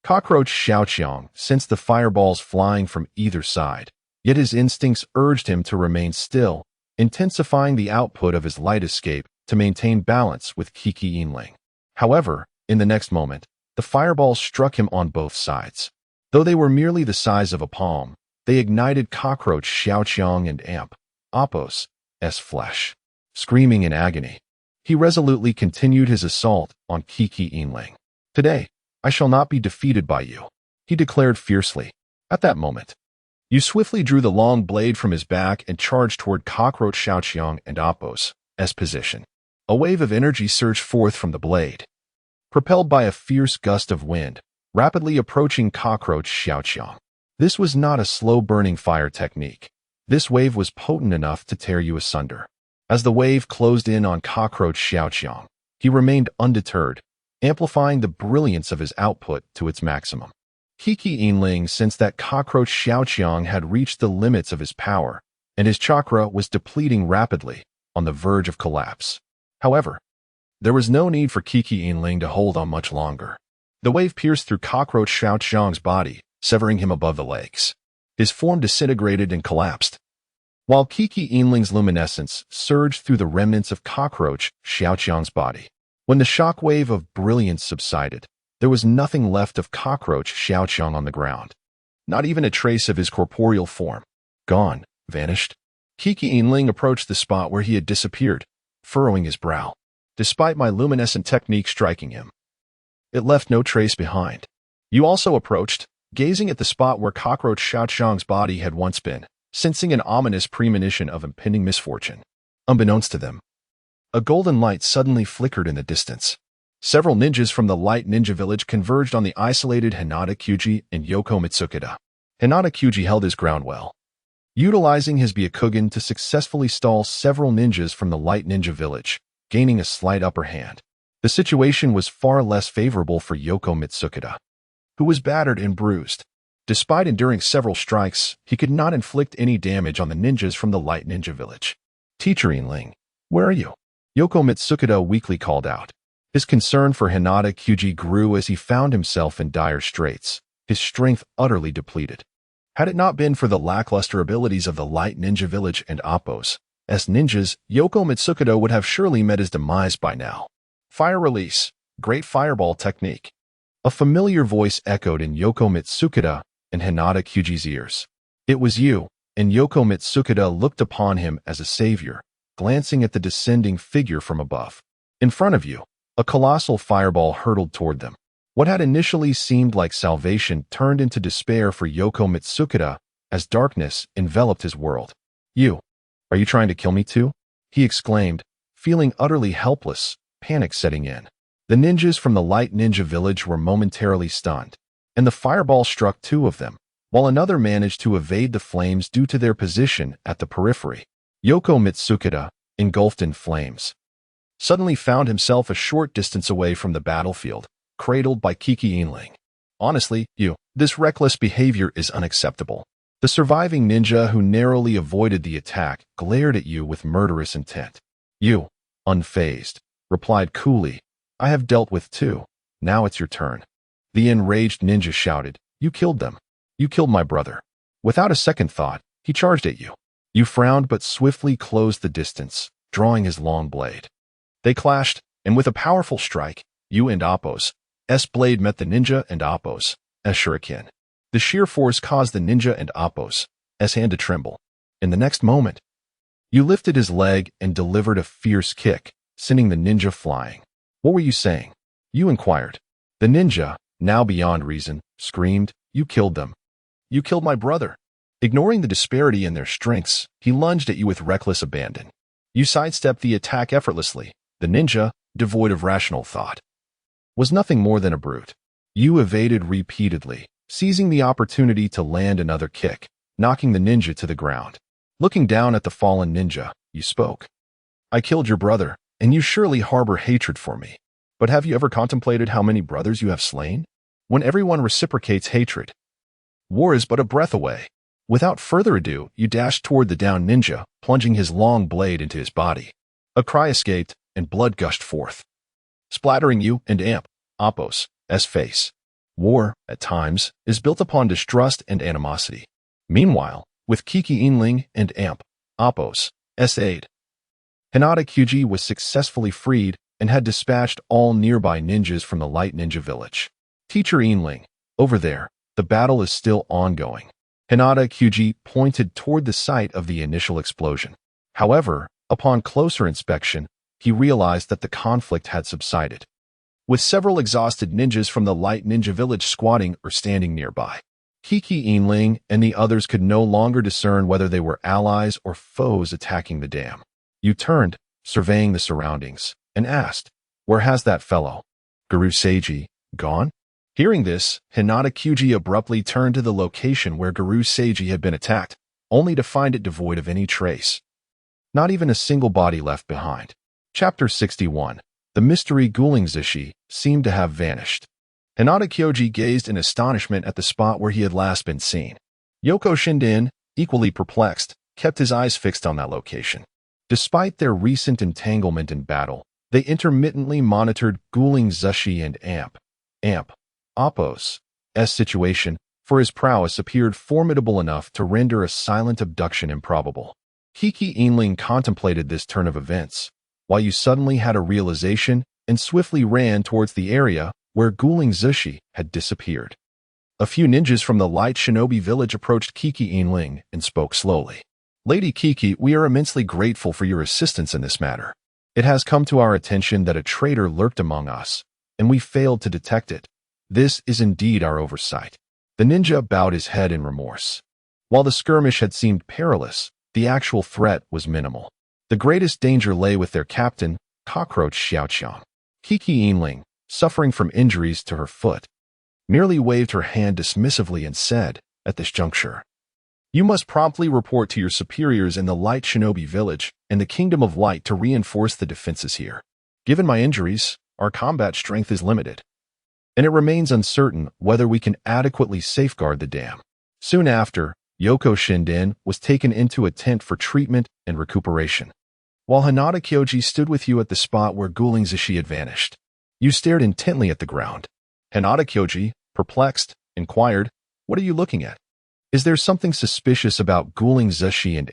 Cockroach Xiaoqiang sensed the fireballs flying from either side, yet his instincts urged him to remain still, intensifying the output of his light escape to maintain balance with Qi Yinling. However, in the next moment, the fireballs struck him on both sides. Though they were merely the size of a palm, they ignited Cockroach Xiaoqiang and Appo's flesh. Screaming in agony, he resolutely continued his assault on Qi Yinling. "Today, I shall not be defeated by you," he declared fiercely. At that moment, you swiftly drew the long blade from his back and charged toward Cockroach Xiaoqiang and Appo's position. A wave of energy surged forth from the blade, propelled by a fierce gust of wind, rapidly approaching Cockroach Xiaoqiang. This was not a slow-burning fire technique. This wave was potent enough to tear you asunder. As the wave closed in on Cockroach Xiaoqiang, he remained undeterred, amplifying the brilliance of his output to its maximum. Qi Yinling sensed that Cockroach Xiaoqiang had reached the limits of his power, and his chakra was depleting rapidly, on the verge of collapse. However, there was no need for Qi Yinling to hold on much longer. The wave pierced through Cockroach Xiaoqiang's body, severing him above the legs. His form disintegrated and collapsed, while Qi Yinling's luminescence surged through the remnants of Cockroach Xiaoqiang's body. When the shockwave of brilliance subsided, there was nothing left of Cockroach Xiaoqiang on the ground. Not even a trace of his corporeal form. Gone, vanished. Qi Yinling approached the spot where he had disappeared, furrowing his brow. Despite my luminescent technique striking him, it left no trace behind. You also approached, gazing at the spot where Cockroach Xiaoqiang's body had once been, sensing an ominous premonition of impending misfortune. Unbeknownst to them, a golden light suddenly flickered in the distance. Several ninjas from the Light Ninja Village converged on the isolated Hinata Kyuji and Yoko Mitsukida. Hinata Kyuji held his ground well, utilizing his Byakugan to successfully stall several ninjas from the Light Ninja Village, gaining a slight upper hand. The situation was far less favorable for Yoko Mitsukida, who was battered and bruised. Despite enduring several strikes, he could not inflict any damage on the ninjas from the Light Ninja Village. "Teacher Yinling, where are you?" Yoko Mitsukida weakly called out. His concern for Hinata Kyuji grew as he found himself in dire straits, his strength utterly depleted. Had it not been for the lackluster abilities of the Light Ninja Village and Appo's ninjas, Yoko Mitsukida would have surely met his demise by now. Fire release, great fireball technique. A familiar voice echoed in Yoko Mitsukida and Hinata Kyuji's ears. It was you, and Yoko Mitsukida looked upon him as a savior, glancing at the descending figure from above. In front of you, a colossal fireball hurtled toward them. What had initially seemed like salvation turned into despair for Yoko Mitsukida as darkness enveloped his world. "You, are you trying to kill me too?" he exclaimed, feeling utterly helpless, panic setting in. The ninjas from the light ninja village were momentarily stunned, and the fireball struck two of them, while another managed to evade the flames due to their position at the periphery. Yoko Mitsukita, engulfed in flames, suddenly found himself a short distance away from the battlefield, cradled by Kiki Inling. "Honestly, this reckless behavior is unacceptable." The surviving ninja who narrowly avoided the attack glared at you with murderous intent. You, unfazed, replied coolly, "I have dealt with two. Now it's your turn." The enraged ninja shouted, "You killed them. You killed my brother." Without a second thought, he charged at you. You frowned but swiftly closed the distance, drawing his long blade. They clashed, and with a powerful strike, you and Appo's blade met the ninja and Appo's shuriken. The sheer force caused the ninja and Appo's hand to tremble. In the next moment, you lifted his leg and delivered a fierce kick, sending the ninja flying. "What were you saying?" you inquired. The ninja, now beyond reason, screamed, "You killed them. You killed my brother." Ignoring the disparity in their strengths, he lunged at you with reckless abandon. You sidestepped the attack effortlessly. The ninja, devoid of rational thought, was nothing more than a brute. You evaded repeatedly, seizing the opportunity to land another kick, knocking the ninja to the ground. Looking down at the fallen ninja, you spoke. "I killed your brother, and you surely harbor hatred for me. But have you ever contemplated how many brothers you have slain? When everyone reciprocates hatred, war is but a breath away." Without further ado, you dashed toward the downed ninja, plunging his long blade into his body. A cry escaped, and blood gushed forth, splattering you and Appo's face. War, at times, is built upon distrust and animosity. Meanwhile, with Kiki Inling and Appo's aid, Hinata Kyuji was successfully freed and had dispatched all nearby ninjas from the light ninja village. "Teacher Inling, over there, the battle is still ongoing." Hinata Kyuji pointed toward the site of the initial explosion. However, upon closer inspection, he realized that the conflict had subsided, with several exhausted ninjas from the light ninja village squatting or standing nearby. Kiki Inling and the others could no longer discern whether they were allies or foes attacking the dam. You turned, surveying the surroundings, and asked, "Where has that fellow, Guru Seiji, gone?" Hearing this, Hinata Kyuji abruptly turned to the location where Guru Seiji had been attacked, only to find it devoid of any trace. Not even a single body left behind. Chapter 61. The mystery Guling Zishi seemed to have vanished. Hinata Kyuji gazed in astonishment at the spot where he had last been seen. Yoko Shinden, equally perplexed, kept his eyes fixed on that location. Despite their recent entanglement in battle, they intermittently monitored Guling Zishi and Appo's situation, for his prowess appeared formidable enough to render a silent abduction improbable. Kiki Inling contemplated this turn of events, while you suddenly had a realization and swiftly ran towards the area where Guling Zishi had disappeared. A few ninjas from the light shinobi village approached Kiki Inling and spoke slowly. "Lady Kiki, we are immensely grateful for your assistance in this matter. It has come to our attention that a traitor lurked among us, and we failed to detect it. This is indeed our oversight." The ninja bowed his head in remorse. While the skirmish had seemed perilous, the actual threat was minimal. The greatest danger lay with their captain, Cockroach Xiaoqiang. Kiki Inling, suffering from injuries to her foot, merely waved her hand dismissively and said, at this juncture, "You must promptly report to your superiors in the Light Shinobi Village and the Kingdom of Light to reinforce the defenses here. Given my injuries, our combat strength is limited, and it remains uncertain whether we can adequately safeguard the dam." Soon after, Yoko Shinden was taken into a tent for treatment and recuperation, while Hinata Kyuji stood with you at the spot where Guling Zishi had vanished. You stared intently at the ground. Hinata Kyuji, perplexed, inquired, "What are you looking at? Is there something suspicious about Guling Zishi and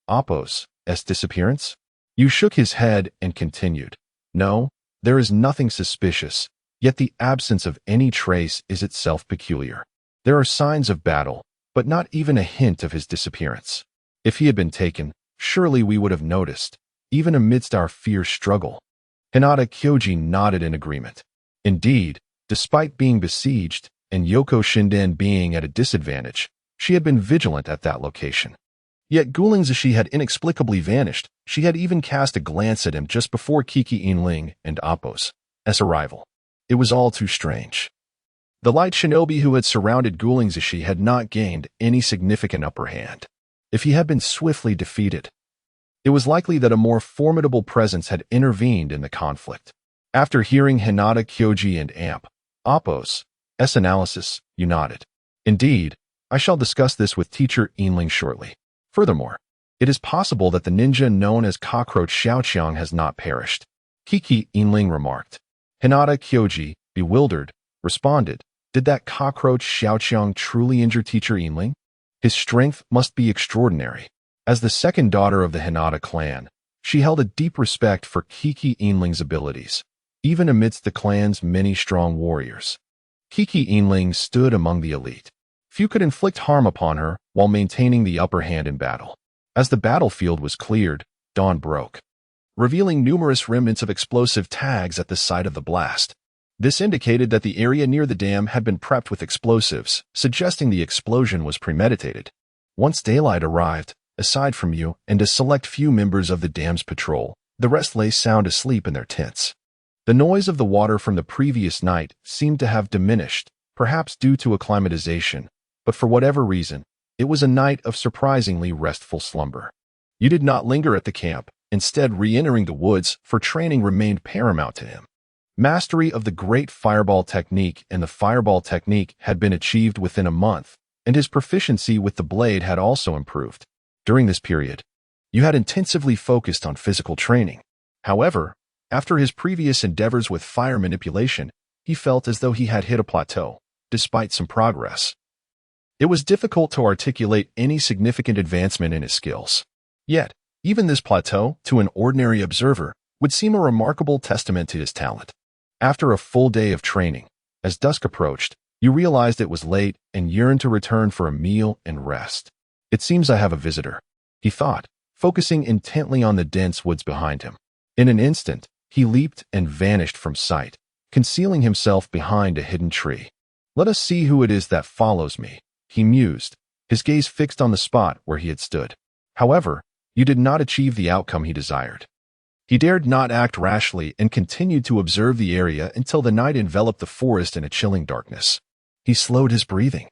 Appo's disappearance?" You shook his head and continued, "No, there is nothing suspicious, yet the absence of any trace is itself peculiar. There are signs of battle, but not even a hint of his disappearance. If he had been taken, surely we would have noticed, even amidst our fierce struggle." Hinata Kyuji nodded in agreement. Indeed, despite being besieged and Yoko Shinden being at a disadvantage, She had been vigilant at that location. Yet Guling Zishi had inexplicably vanished. She had even cast a glance at him just before Kiki Yinling and Apos' arrival. It was all too strange. The light shinobi who had surrounded Guling Zishi had not gained any significant upper hand. If he had been swiftly defeated, it was likely that a more formidable presence had intervened in the conflict. After hearing Hinata Kyoji and Apos' analysis, you nodded. Indeed, I shall discuss this with teacher Yinling shortly. Furthermore, it is possible that the ninja known as Cockroach Xiaoqiang has not perished, Kiki Yinling remarked. Hinata Kyoji, bewildered, responded, did that Cockroach Xiaoqiang truly injure teacher Yinling? His strength must be extraordinary. As the second daughter of the Hinata clan, she held a deep respect for Kiki Yinling's abilities, even amidst the clan's many strong warriors. Kiki Yinling stood among the elite. Few could inflict harm upon her while maintaining the upper hand in battle. As the battlefield was cleared, dawn broke, revealing numerous remnants of explosive tags at the site of the blast. This indicated that the area near the dam had been prepped with explosives, suggesting the explosion was premeditated. Once daylight arrived, aside from you and a select few members of the dam's patrol, the rest lay sound asleep in their tents. The noise of the water from the previous night seemed to have diminished, perhaps due to acclimatization, but for whatever reason, it was a night of surprisingly restful slumber. You did not linger at the camp, instead re-entering the woods, for training remained paramount to him. Mastery of the great fireball technique and the fireball technique had been achieved within a month, and his proficiency with the blade had also improved. During this period, you had intensively focused on physical training. However, after his previous endeavors with fire manipulation, he felt as though he had hit a plateau, despite some progress. It was difficult to articulate any significant advancement in his skills. Yet, even this plateau, to an ordinary observer, would seem a remarkable testament to his talent. After a full day of training, as dusk approached, you realized it was late and yearned to return for a meal and rest. It seems I have a visitor, he thought, focusing intently on the dense woods behind him. In an instant, he leaped and vanished from sight, concealing himself behind a hidden tree. Let us see who it is that follows me, he mused, his gaze fixed on the spot where he had stood. However, you did not achieve the outcome he desired. He dared not act rashly and continued to observe the area until the night enveloped the forest in a chilling darkness. He slowed his breathing,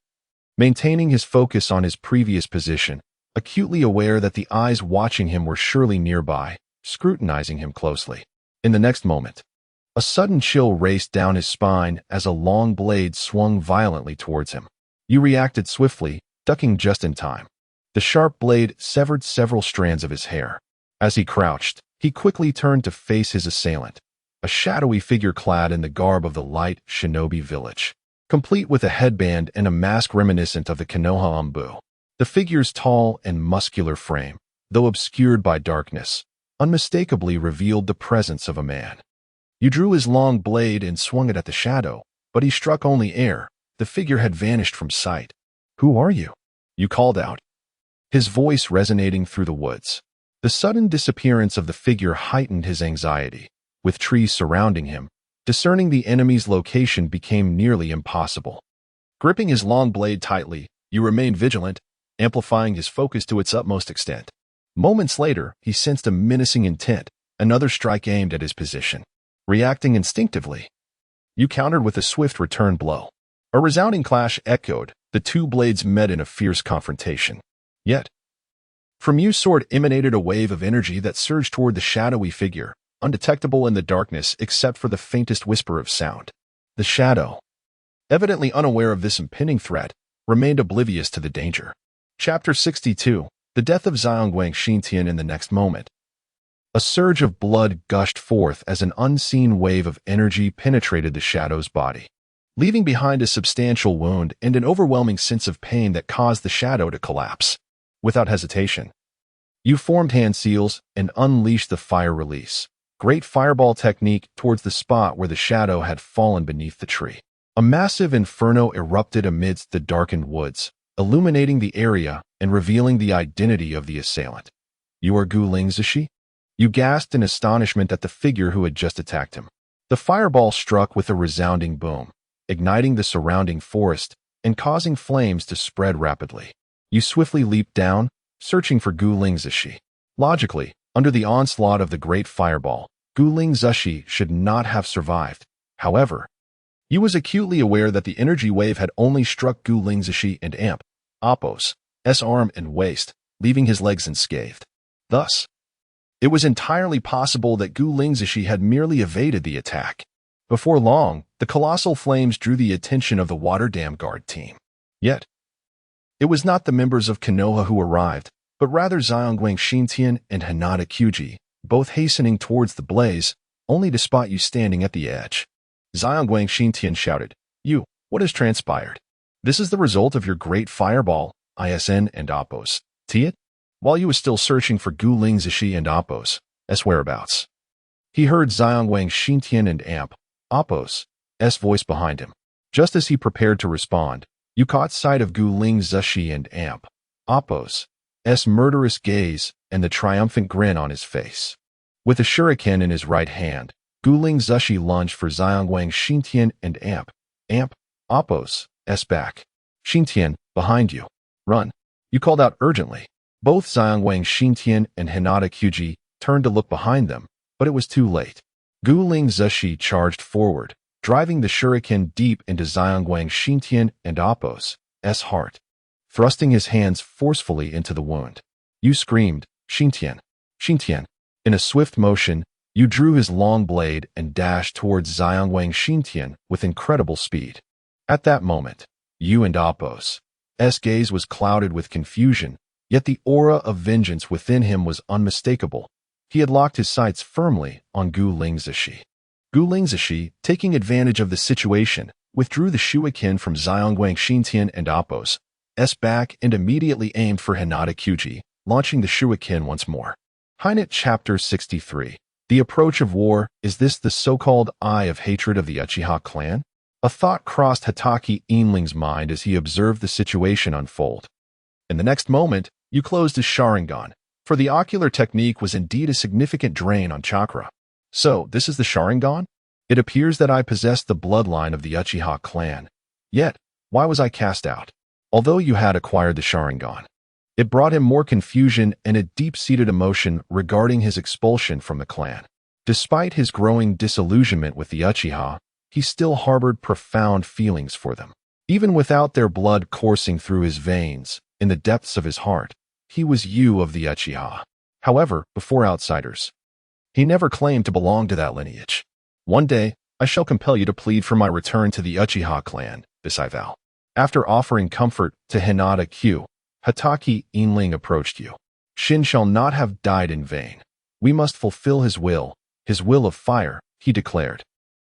maintaining his focus on his previous position, acutely aware that the eyes watching him were surely nearby, scrutinizing him closely. In the next moment, a sudden chill raced down his spine as a long blade swung violently towards him. You reacted swiftly, ducking just in time. The sharp blade severed several strands of his hair. As he crouched, he quickly turned to face his assailant, a shadowy figure clad in the garb of the light shinobi village, complete with a headband and a mask reminiscent of the Konoha Ambu. The figure's tall and muscular frame, though obscured by darkness, unmistakably revealed the presence of a man. You drew his long blade and swung it at the shadow, but he struck only air. The figure had vanished from sight. "Who are you?" you called out, his voice resonating through the woods. The sudden disappearance of the figure heightened his anxiety. With trees surrounding him, discerning the enemy's location became nearly impossible. Gripping his long blade tightly, you remained vigilant, amplifying his focus to its utmost extent. Moments later, he sensed a menacing intent, another strike aimed at his position. Reacting instinctively, you countered with a swift return blow. A resounding clash echoed, the two blades met in a fierce confrontation. Yet, from you sword emanated a wave of energy that surged toward the shadowy figure, undetectable in the darkness except for the faintest whisper of sound. The shadow, evidently unaware of this impending threat, remained oblivious to the danger. Chapter 62. The death of Xiongguang Xintian. In the next moment, a surge of blood gushed forth as an unseen wave of energy penetrated the shadow's body, leaving behind a substantial wound and an overwhelming sense of pain that caused the shadow to collapse. Without hesitation, you formed hand seals and unleashed the fire release, great fireball technique, towards the spot where the shadow had fallen beneath the tree. A massive inferno erupted amidst the darkened woods, illuminating the area and revealing the identity of the assailant. "You are Guling Zishi?" You gasped in astonishment at the figure who had just attacked him. The fireball struck with a resounding boom, igniting the surrounding forest and causing flames to spread rapidly. You swiftly leaped down, searching for Guling Zishi. Logically, under the onslaught of the great fireball, Guling Zishi should not have survived. However, you was acutely aware that the energy wave had only struck Guling Zishi and Amp, Appo's arm and waist, leaving his legs unscathed. Thus, it was entirely possible that Guling Zishi had merely evaded the attack. Before long, the colossal flames drew the attention of the water dam guard team. Yet, it was not the members of Konoha who arrived, but rather Xiongwang Xintian and Hinata Kyuji, both hastening towards the blaze, only to spot you standing at the edge. Xiongwang Xintian shouted, "You, what has transpired? This is the result of your great fireball, ISN and Appo's. It? While you was still searching for Guling Zishi and Appo's whereabouts." He heard Xiongwang Xintian and Amp, Appo's voice behind him. Just as he prepared to respond, you caught sight of Guling Zishi and Amp, Appo's murderous gaze and the triumphant grin on his face. With a shuriken in his right hand, Guling Zishi lunged for Xiongwang Xintian and Amp, Appo's back. "Xintian, behind you. Run," you called out urgently. Both Xiongwang Xintian and Hinata Kyuji turned to look behind them, but it was too late. Guling Zishi charged forward, driving the shuriken deep into Xiongwang Xintian and Appo's heart, thrusting his hands forcefully into the wound. You screamed, "Xintian! Xintian!" In a swift motion, you drew his long blade and dashed towards Xiongwang Xintian with incredible speed. At that moment, you and Appo's gaze was clouded with confusion, yet the aura of vengeance within him was unmistakable. He had locked his sights firmly on Guling Zishi. Guling Zishi, taking advantage of the situation, withdrew the shuriken from Xiongwang Xintian and Appo's back and immediately aimed for Hinata Kyuji, launching the shuriken once more. Hinata Chapter 63. The Approach of War. Is this the so-called Eye of Hatred of the Uchiha clan? A thought crossed Hatake Inling's mind as he observed the situation unfold. In the next moment, you closed his Sharingan, for the ocular technique was indeed a significant drain on chakra. "So, this is the Sharingan? It appears that I possess the bloodline of the Uchiha clan. Yet, why was I cast out?" Although you had acquired the Sharingan, it brought him more confusion and a deep-seated emotion regarding his expulsion from the clan. Despite his growing disillusionment with the Uchiha, he still harbored profound feelings for them. Even without their blood coursing through his veins, in the depths of his heart, he was you of the Uchiha. However, before outsiders, he never claimed to belong to that lineage. "One day, I shall compel you to plead for my return to the Uchiha clan, this I vow." After offering comfort to Hinata Q, Hatake Inling approached you. "Shin shall not have died in vain. We must fulfill his will of fire," he declared.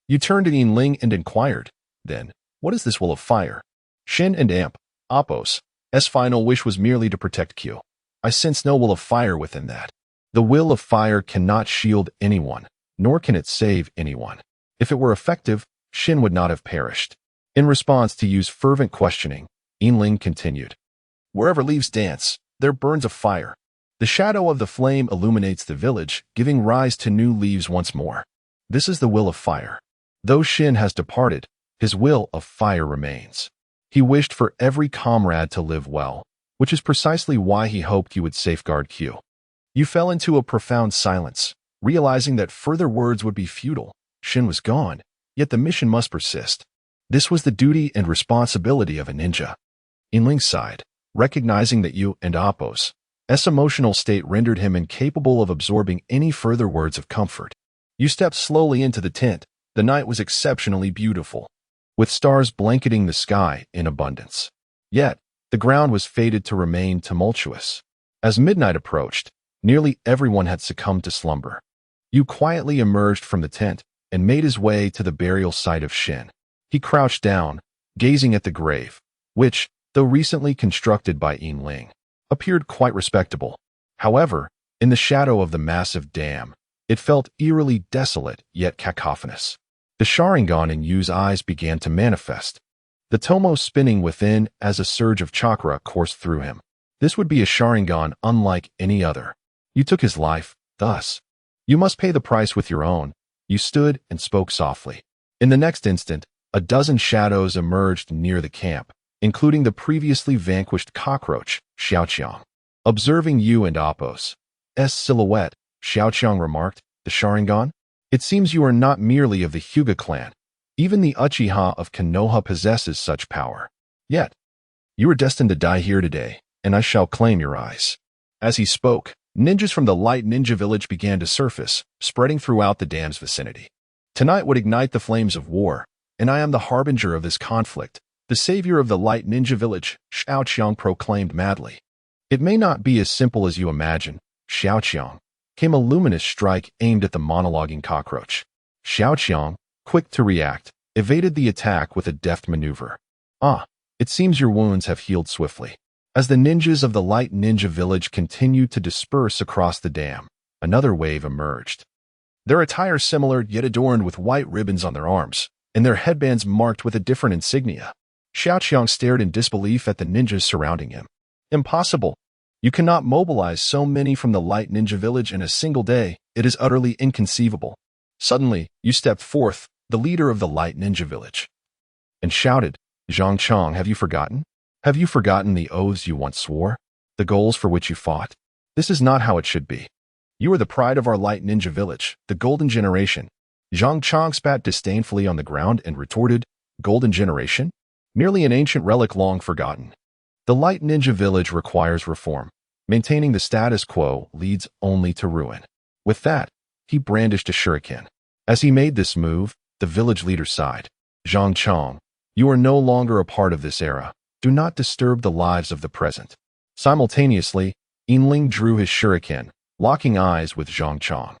You turned to Inling and inquired, "Then, what is this will of fire?" Shin and Amp, Appo's final wish was merely to protect Q. "I sense no will of fire within that. The will of fire cannot shield anyone, nor can it save anyone. If it were effective, Shin would not have perished." In response to Yu's fervent questioning, Inling continued, "Wherever leaves dance, there burns a fire. The shadow of the flame illuminates the village, giving rise to new leaves once more. This is the will of fire. Though Shin has departed, his will of fire remains." He wished for every comrade to live well, which is precisely why he hoped you would safeguard Q. You fell into a profound silence, realizing that further words would be futile. Shin was gone, yet the mission must persist. This was the duty and responsibility of a ninja. Inling sighed, recognizing that you and Appo's emotional state rendered him incapable of absorbing any further words of comfort. You stepped slowly into the tent. The night was exceptionally beautiful, with stars blanketing the sky in abundance. Yet, the ground was fated to remain tumultuous. As midnight approached, nearly everyone had succumbed to slumber. You quietly emerged from the tent and made his way to the burial site of Shin. He crouched down, gazing at the grave, which, though recently constructed by Inling, appeared quite respectable. However, in the shadow of the massive dam, it felt eerily desolate yet cacophonous. The Sharingan in Yu's eyes began to manifest, the tomo spinning within as a surge of chakra coursed through him. This would be a Sharingan unlike any other. You took his life, thus. You must pay the price with your own. You stood and spoke softly. In the next instant, a dozen shadows emerged near the camp, including the previously vanquished cockroach, Xiaoqiang. Observing Yu and Apos' silhouette, Xiaoqiang remarked, "The Sharingan? It seems you are not merely of the Hyuga clan. Even the Uchiha of Konoha possesses such power. Yet, you are destined to die here today, and I shall claim your eyes." As he spoke, ninjas from the Light Ninja Village began to surface, spreading throughout the dam's vicinity. Tonight would ignite the flames of war, and I am the harbinger of this conflict, the savior of the Light Ninja Village, Xiaoqiang proclaimed madly. It may not be as simple as you imagine, Xiaoqiang. Came a luminous strike aimed at the monologuing cockroach. Xiaoqiang, quick to react, evaded the attack with a deft maneuver. "Ah, it seems your wounds have healed swiftly." As the ninjas of the Light Ninja Village continued to disperse across the dam, another wave emerged. Their attire similar yet adorned with white ribbons on their arms, and their headbands marked with a different insignia. Xiaoqiang stared in disbelief at the ninjas surrounding him. "Impossible. You cannot mobilize so many from the Light Ninja Village in a single day. It is utterly inconceivable." Suddenly, you stepped forth, the leader of the Light Ninja Village, and shouted, "Zhang Chong, have you forgotten? Have you forgotten the oaths you once swore? The goals for which you fought? This is not how it should be. You are the pride of our Light Ninja Village, the Golden Generation." Zhang Chong spat disdainfully on the ground and retorted, "Golden Generation? Merely an ancient relic long forgotten. The Light Ninja Village requires reform. Maintaining the status quo leads only to ruin." With that, he brandished a shuriken. As he made this move, the village leader sighed. "Zhang Chong, you are no longer a part of this era. Do not disturb the lives of the present." Simultaneously, Yinling drew his shuriken, locking eyes with Zhang Chong.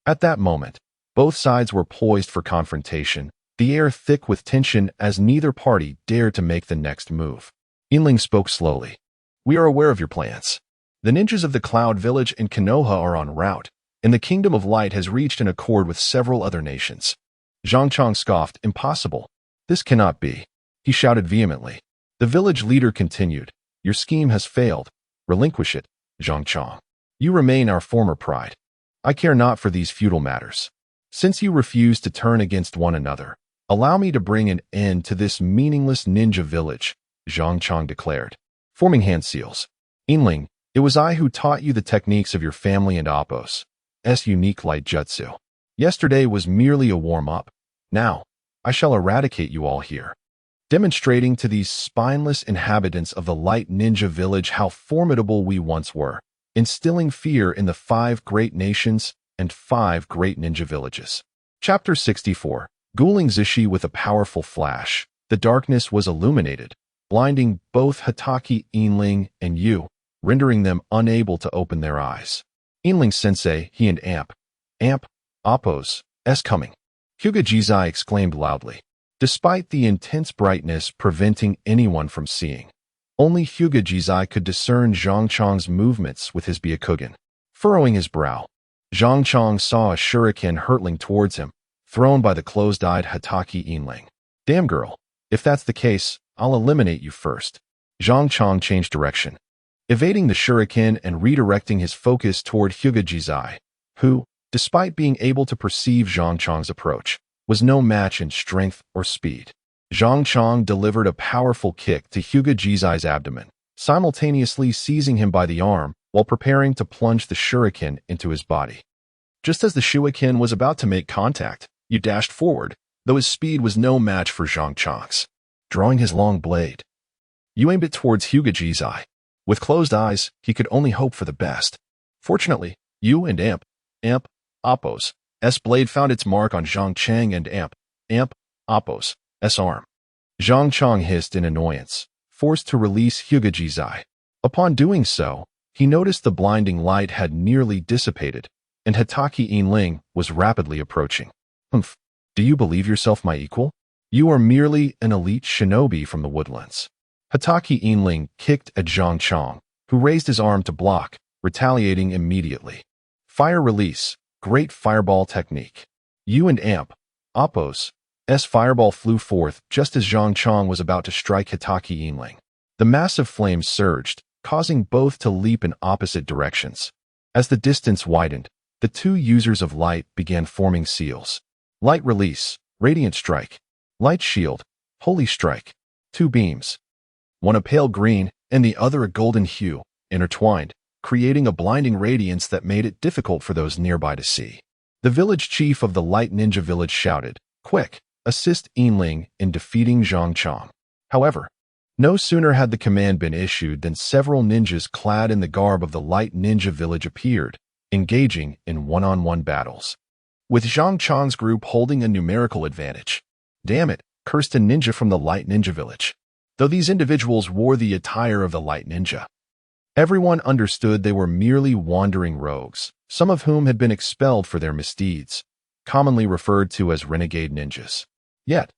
At that moment, both sides were poised for confrontation, the air thick with tension as neither party dared to make the next move. Yinling spoke slowly. "We are aware of your plans. The ninjas of the Cloud Village and Konoha are en route, and the Kingdom of Light has reached an accord with several other nations." Zhang Chong scoffed, "Impossible. This cannot be." He shouted vehemently. The village leader continued, "Your scheme has failed. Relinquish it, Zhang Chong. You remain our former pride. I care not for these feudal matters. Since you refuse to turn against one another, allow me to bring an end to this meaningless ninja village," Zhang Chong declared, forming hand seals. "Yinling, it was I who taught you the techniques of your family and Apos' unique light jutsu. Yesterday was merely a warm-up. Now, I shall eradicate you all here." Demonstrating to these spineless inhabitants of the Light Ninja Village how formidable we once were, instilling fear in the 5 great nations and 5 great ninja villages. Chapter 64. Guling Zishi with a powerful flash. The darkness was illuminated, blinding both Hataki, Yinling, and Yu, rendering them unable to open their eyes. Yinling-sensei, he and Amp, Apos' coming. Hyuga Jizai exclaimed loudly. Despite the intense brightness preventing anyone from seeing, only Hyuga Jizai could discern Zhang Chong's movements with his Byakugan. Furrowing his brow, Zhang Chong saw a shuriken hurtling towards him, thrown by the closed-eyed Hataki Yinling. "Damn girl, if that's the case, I'll eliminate you first." Zhang Chong changed direction, evading the shuriken and redirecting his focus toward Hyuga Jizai, who, despite being able to perceive Zhang Chong's approach, was no match in strength or speed. Zhang Chong delivered a powerful kick to Hyuga Jizai's abdomen, simultaneously seizing him by the arm while preparing to plunge the shuriken into his body. Just as the shuriken was about to make contact, Yu dashed forward, though his speed was no match for Zhang Chong's. Drawing his long blade, Yu aimed it towards Hyuga Jizai. With closed eyes, he could only hope for the best. Fortunately, Yu and Apos' blade found its mark on Zhang Chang and Apos' arm. Zhang Chong hissed in annoyance, forced to release Hyuga Jizai. Upon doing so, he noticed the blinding light had nearly dissipated, and Hataki Yinling was rapidly approaching. "Humph, do you believe yourself my equal? You are merely an elite shinobi from the woodlands." Hataki Yinling kicked at Zhang Chong, who raised his arm to block, retaliating immediately. Fire release. Great fireball technique. Yu and Apos' fireball flew forth just as Zhang Chong was about to strike Hataki Yinling. The massive flames surged, causing both to leap in opposite directions. As the distance widened, the 2 users of light began forming seals. Light release, radiant strike. Light shield, holy strike. 2 beams. one a pale green and the other a golden hue, intertwined, creating a blinding radiance that made it difficult for those nearby to see. The village chief of the Light Ninja Village shouted, "Quick, assist Yinling in defeating Zhang Chang." However, no sooner had the command been issued than several ninjas clad in the garb of the Light Ninja Village appeared, engaging in one-on-one battles, with Zhang Chang's group holding a numerical advantage. Damn it, cursed a ninja from the Light Ninja Village. Though these individuals wore the attire of the Light Ninja, everyone understood they were merely wandering rogues, some of whom had been expelled for their misdeeds, commonly referred to as renegade ninjas. Yet,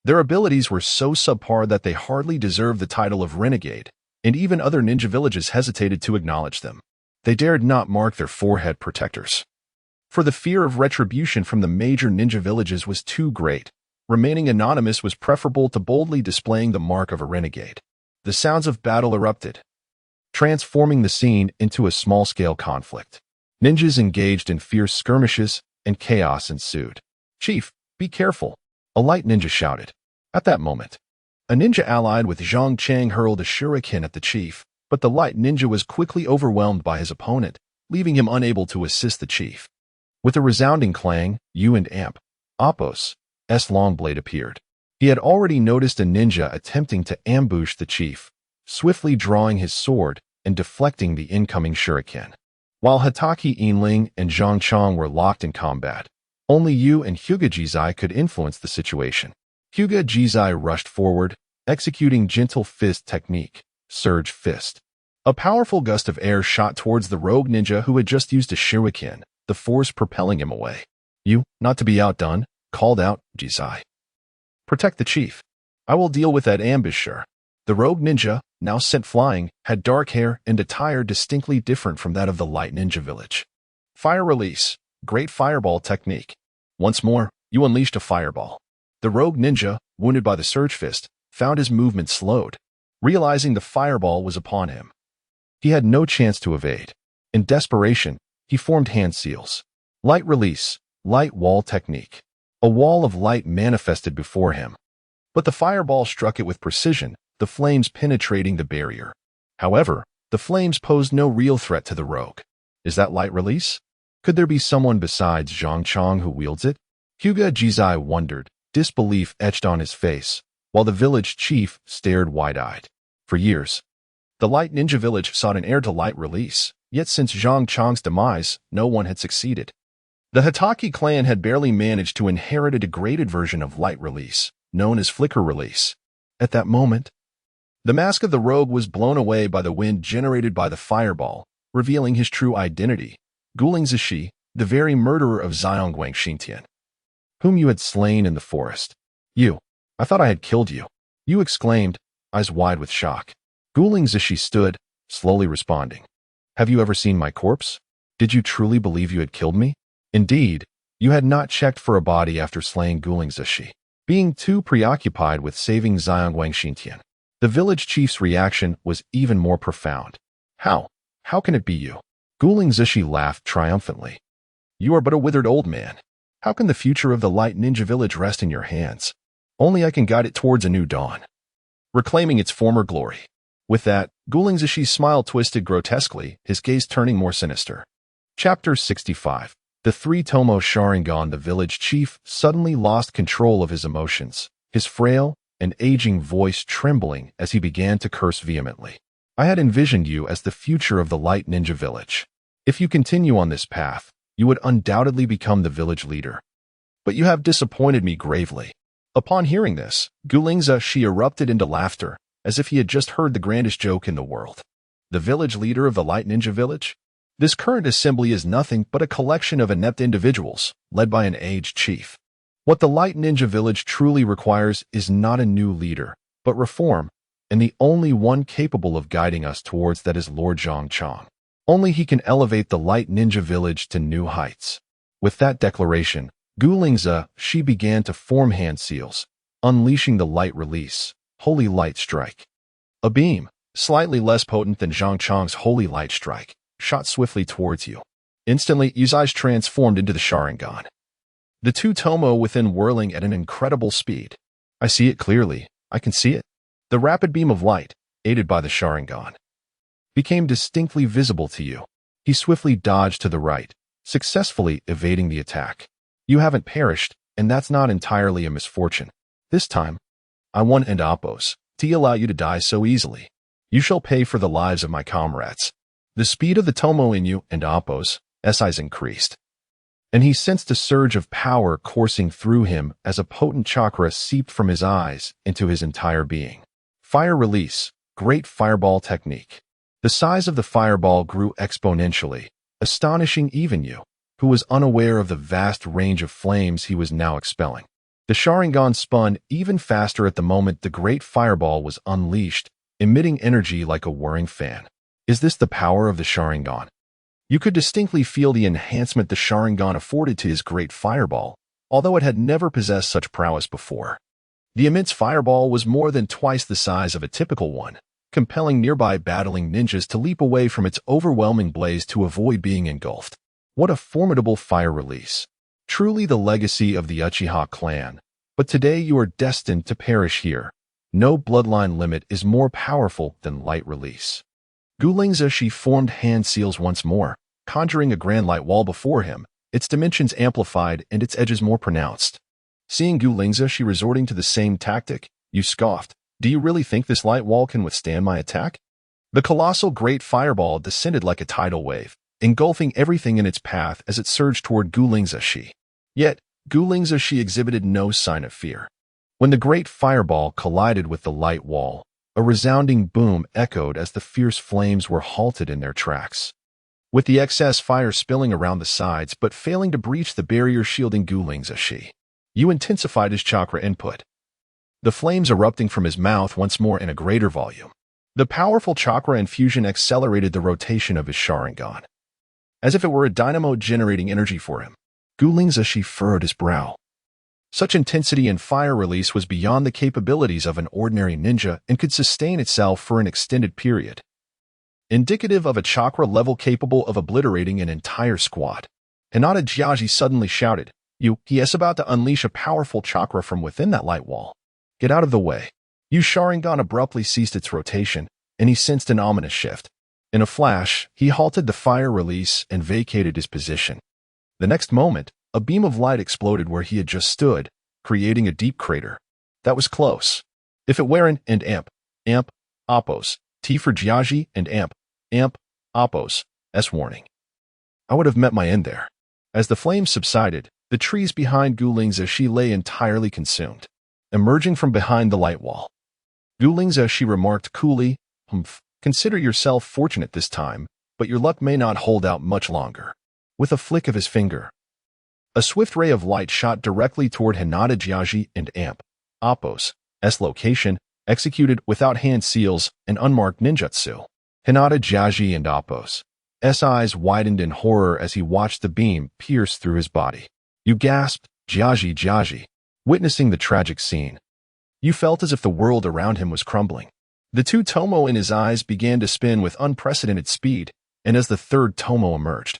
their abilities were so subpar that they hardly deserved the title of renegade, and even other ninja villages hesitated to acknowledge them. They dared not mark their forehead protectors, for the fear of retribution from the major ninja villages was too great. Remaining anonymous was preferable to boldly displaying the mark of a renegade. The sounds of battle erupted, transforming the scene into a small-scale conflict. Ninjas engaged in fierce skirmishes, and chaos ensued. "Chief, be careful," a light ninja shouted. At that moment, a ninja allied with Zhang Chang hurled a shuriken at the chief, but the light ninja was quickly overwhelmed by his opponent, leaving him unable to assist the chief. With a resounding clang, Yu and Appos's long blade appeared. He had already noticed a ninja attempting to ambush the chief, swiftly drawing his sword and deflecting the incoming shuriken. While Hatake Yinling and Zhang Chang were locked in combat, only Yu and Hyuga Jizai could influence the situation. Hyuga Jizai rushed forward, executing gentle fist technique, Surge Fist. A powerful gust of air shot towards the rogue ninja who had just used a shuriken, the force propelling him away. "You, not to be outdone," called out Jizai. "Protect the chief. I will deal with that ambusher." The rogue ninja, now sent flying, had dark hair and attire distinctly different from that of the Light Ninja Village. Fire release, great fireball technique. Once more, you unleashed a fireball. The rogue ninja, wounded by the Surge Fist, found his movement slowed, realizing the fireball was upon him. He had no chance to evade. In desperation, he formed hand seals. Light release, light wall technique. A wall of light manifested before him, but the fireball struck it with precision, the flames penetrating the barrier. However, the flames posed no real threat to the rogue. Is that light release? Could there be someone besides Zhang Chang who wields it? Hyuga Jizai wondered, disbelief etched on his face, while the village chief stared wide-eyed. For years, the Light Ninja Village sought an heir to light release, yet since Zhang Chang's demise, no one had succeeded. The Hatake clan had barely managed to inherit a degraded version of light release, known as flicker release. At that moment, the mask of the rogue was blown away by the wind generated by the fireball, revealing his true identity, Guling Zishi, the very murderer of Xiongguang Xintian, whom you had slain in the forest. "You, I thought I had killed you," Yu exclaimed, eyes wide with shock. Guling Zishi stood, slowly responding. "Have you ever seen my corpse? Did you truly believe you had killed me?" Indeed, you had not checked for a body after slaying Guling Zishi, being too preoccupied with saving Xiongguang Xintian. The village chief's reaction was even more profound. How can it be you?" Guling Zishi laughed triumphantly. "You are but a withered old man. How can the future of the Light Ninja Village rest in your hands? Only I can guide it towards a new dawn, reclaiming its former glory." With that, Guling Zishi's smile twisted grotesquely, his gaze turning more sinister. Chapter 65. The three-tomo Sharingan. The village chief suddenly lost control of his emotions, his frail and aging voice trembling as he began to curse vehemently. "I had envisioned you as the future of the Light Ninja Village. If you continue on this path, you would undoubtedly become the village leader. But you have disappointed me gravely." Upon hearing this, Guling Zishi erupted into laughter, as if he had just heard the grandest joke in the world. The village leader of the Light Ninja Village? This current assembly is nothing but a collection of inept individuals, led by an aged chief. What the Light Ninja Village truly requires is not a new leader, but reform, and the only one capable of guiding us towards that is Lord Zhang Chang. Only he can elevate the Light Ninja Village to new heights. With that declaration, Guling Zishi began to form hand seals, unleashing the light release, Holy Light Strike. A beam, slightly less potent than Zhang Chang's Holy Light Strike, shot swiftly towards you. Instantly, Yu's eyes transformed into the Sharingan. The two tomo within whirling at an incredible speed. "I see it clearly. I can see it." The rapid beam of light, aided by the Sharingan, became distinctly visible to you. He swiftly dodged to the right, successfully evading the attack. You haven't perished, and that's not entirely a misfortune. This time, I won't end Appos to allow you to die so easily. You shall pay for the lives of my comrades. The speed of the Tomo in you and Appos' eyes increased, and he sensed a surge of power coursing through him as a potent chakra seeped from his eyes into his entire being. Fire release, great fireball technique. The size of the fireball grew exponentially, astonishing even you, who was unaware of the vast range of flames he was now expelling. The Sharingan spun even faster at the moment the great fireball was unleashed, emitting energy like a whirring fan. Is this the power of the Sharingan? You could distinctly feel the enhancement the Sharingan afforded to his great fireball, although it had never possessed such prowess before. The immense fireball was more than twice the size of a typical one, compelling nearby battling ninjas to leap away from its overwhelming blaze to avoid being engulfed. What a formidable fire release. Truly the legacy of the Uchiha clan. But today you are destined to perish here. No bloodline limit is more powerful than light release. Gulingzashi formed hand seals once more, conjuring a grand light wall before him, its dimensions amplified and its edges more pronounced. Seeing Gulingzashi resorting to the same tactic, you scoffed. Do you really think this light wall can withstand my attack? The colossal great fireball descended like a tidal wave, engulfing everything in its path as it surged toward Gulingzashi. Yet, Gulingzashi exhibited no sign of fear. When the great fireball collided with the light wall, a resounding boom echoed as the fierce flames were halted in their tracks. With the excess fire spilling around the sides but failing to breach the barrier shielding Gulingzashi, you intensified his chakra input. The flames erupting from his mouth once more in a greater volume. The powerful chakra infusion accelerated the rotation of his Sharingan, as if it were a dynamo generating energy for him. Gulingzashi furrowed his brow. Such intensity and fire release was beyond the capabilities of an ordinary ninja and could sustain itself for an extended period. Indicative of a chakra level capable of obliterating an entire squad. Hinata Jiaji suddenly shouted, He is about to unleash a powerful chakra from within that light wall. Get out of the way. Yu Sharingan abruptly ceased its rotation, and he sensed an ominous shift. In a flash, he halted the fire release and vacated his position. The next moment, a beam of light exploded where he had just stood, creating a deep crater. That was close. If it weren't and amp, Appos, T for Jiaji and amp, Appos, S warning. I would have met my end there. As the flames subsided, the trees behind Gulingzashi lay entirely consumed. Emerging from behind the light wall, Gulingzashi remarked coolly, Consider yourself fortunate this time, but your luck may not hold out much longer. With a flick of his finger, a swift ray of light shot directly toward Hinata Jiaji and amp, Appos' location, executed without hand seals and unmarked ninjutsu. Hinata Jiaji and Appos' eyes widened in horror as he watched the beam pierce through his body. You gasped, Jiaji, witnessing the tragic scene. You felt as if the world around him was crumbling. The two Tomo in his eyes began to spin with unprecedented speed, and as the third Tomo emerged,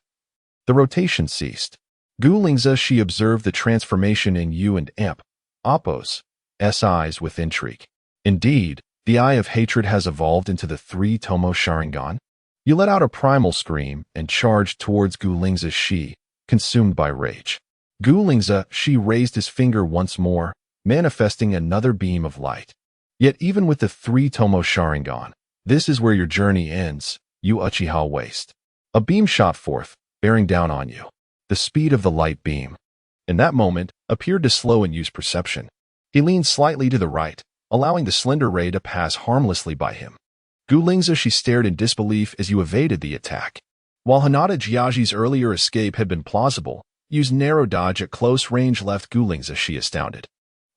the rotation ceased. Gulingzashi observed the transformation in you and amp, Appos' eyes with intrigue. Indeed, the eye of hatred has evolved into the three Tomo Sharingan. You let out a primal scream and charged towards Gulingzashi, consumed by rage. Gulingzashi raised his finger once more, manifesting another beam of light. Yet even with the three Tomo Sharingan, this is where your journey ends, you Uchiha waste. A beam shot forth, bearing down on you. The speed of the light beam, in that moment, appeared to slow in Yu's perception. He leaned slightly to the right, allowing the slender ray to pass harmlessly by him. Gulingzashi stared in disbelief as you evaded the attack. While Hinata Jiaji's earlier escape had been plausible, Yu's narrow dodge at close range left Gulingzashi astounded.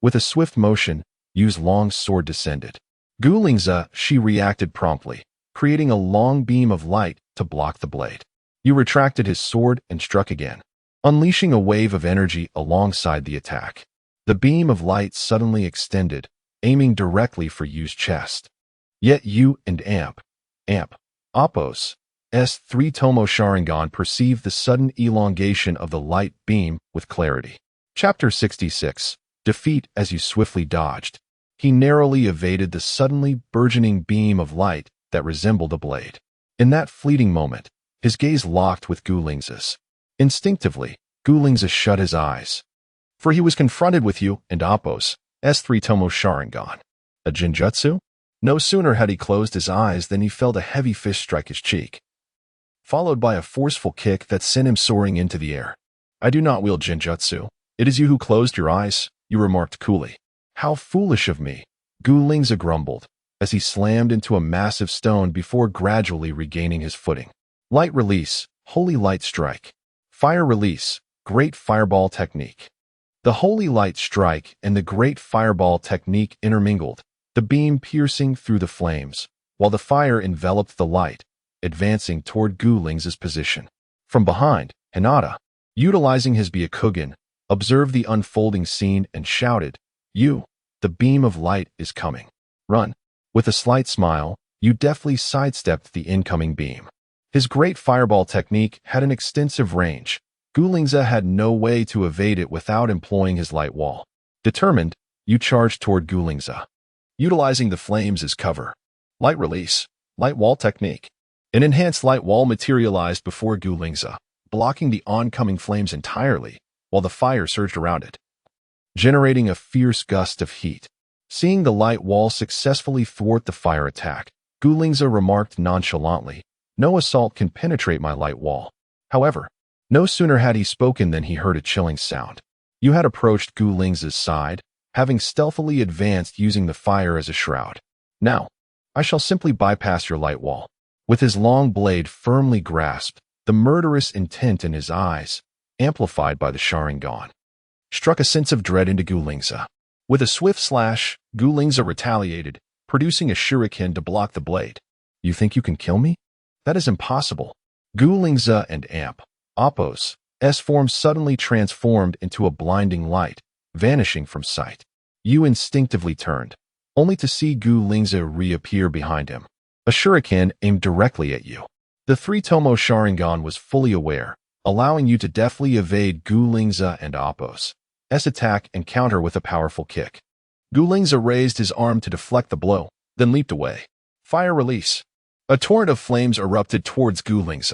With a swift motion, Yu's long sword descended. Gulingzashi reacted promptly, creating a long beam of light to block the blade. Yu retracted his sword and struck again, unleashing a wave of energy alongside the attack. The beam of light suddenly extended, aiming directly for Yu's chest. Yet Yu and amp, Appos' three Tomo Sharingan perceived the sudden elongation of the light beam with clarity. Chapter 66. Defeat as you swiftly dodged. He narrowly evaded the suddenly burgeoning beam of light that resembled a blade. In that fleeting moment, his gaze locked with Gu Ling's. Instinctively, Gu Ling's shut his eyes, for he was confronted with Yu and Appo's S3 Tomo Sharingan. A Jinjutsu? No sooner had he closed his eyes than he felt a heavy fist strike his cheek, followed by a forceful kick that sent him soaring into the air. I do not wield Jinjutsu. It is you who closed your eyes, you remarked coolly. How foolish of me, Gu Ling's grumbled, as he slammed into a massive stone before gradually regaining his footing. Light release, holy light strike. Fire release, great fireball technique. The holy light strike and the great fireball technique intermingled, the beam piercing through the flames, while the fire enveloped the light, advancing toward Gu Ling's position. From behind, Hinata, utilizing his Byakugan, observed the unfolding scene and shouted, "You, the beam of light is coming. Run." With a slight smile, Yu deftly sidestepped the incoming beam. His great fireball technique had an extensive range. Gu Ling's had no way to evade it without employing his light wall. Determined, Yu charged toward Gu Ling's, utilizing the flames as cover. Light release, light wall technique. An enhanced light wall materialized before Gu Ling's, blocking the oncoming flames entirely, while the fire surged around it, generating a fierce gust of heat. Seeing the light wall successfully thwart the fire attack, Gu Ling's remarked nonchalantly, "No assault can penetrate my light wall." However, no sooner had he spoken than he heard a chilling sound. Yu had approached Gu Ling's side, having stealthily advanced using the fire as a shroud. "Now, I shall simply bypass your light wall." With his long blade firmly grasped, the murderous intent in his eyes, amplified by the Sharingan, struck a sense of dread into Gu Ling's. With a swift slash, Gu Ling's retaliated, producing a shuriken to block the blade. "You think you can kill me? That is impossible." Gu Ling's and Appo's S-form suddenly transformed into a blinding light, vanishing from sight. Yu instinctively turned, only to see Gu Ling's reappear behind him. A shuriken aimed directly at Yu. The 3-Tomo Sharingan was fully aware, allowing you to deftly evade Gu Ling's and Appo's attack and counter with a powerful kick. Gu Ling's raised his arm to deflect the blow, then leaped away. Fire release. A torrent of flames erupted towards Gu Ling's,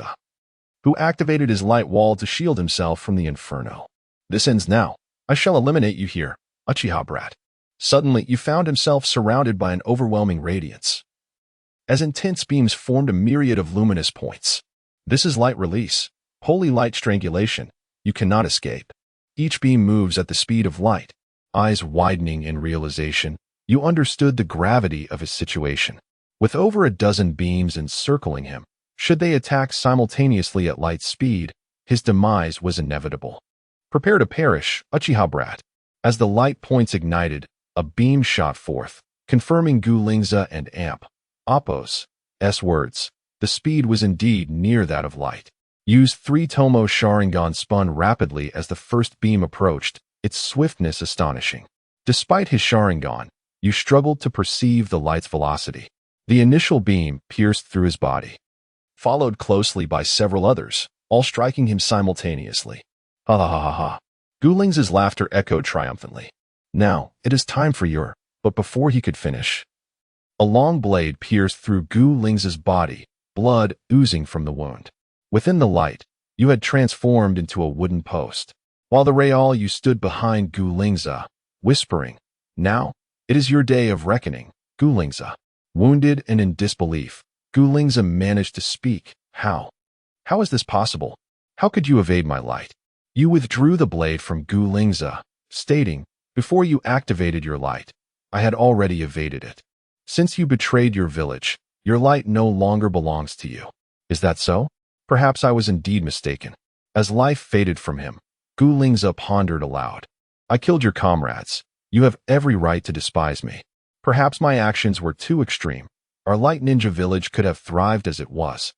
who activated his light wall to shield himself from the inferno. "This ends now. I shall eliminate you here, Uchiha brat." Suddenly, Yu found himself surrounded by an overwhelming radiance, as intense beams formed a myriad of luminous points. "This is light release, holy light strangulation. You cannot escape." Each beam moves at the speed of light. Eyes widening in realization, Yu understood the gravity of his situation. With over a dozen beams encircling him, should they attack simultaneously at light speed, his demise was inevitable. "Prepare to perish, Uchiha brat." As the light points ignited, a beam shot forth, confirming Gu Ling's and Appo's words. The speed was indeed near that of light. Yu's 3-Tomo Sharingan spun rapidly as the first beam approached, its swiftness astonishing. Despite his Sharingan, Yu struggled to perceive the light's velocity. The initial beam pierced through his body, followed closely by several others, all striking him simultaneously. "Ha ha ha ha ha." Gu Ling's laughter echoed triumphantly. "Now, it is time for your—" But before he could finish, a long blade pierced through Gu Ling's body, blood oozing from the wound. Within the light, Yu had transformed into a wooden post, while the Real Yu stood behind Gu Ling's, whispering, "Now, it is your day of reckoning, Gu Ling's." Wounded and in disbelief, Gu Ling's managed to speak. How is this possible? How could you evade my light?" Yu withdrew the blade from Gu Ling's, stating, "Before you activated your light, I had already evaded it. Since you betrayed your village, your light no longer belongs to you." "Is that so? Perhaps I was indeed mistaken." As life faded from him, Gu Ling's pondered aloud. "I killed your comrades. You have every right to despise me. Perhaps my actions were too extreme. Our light ninja village could have thrived as it was.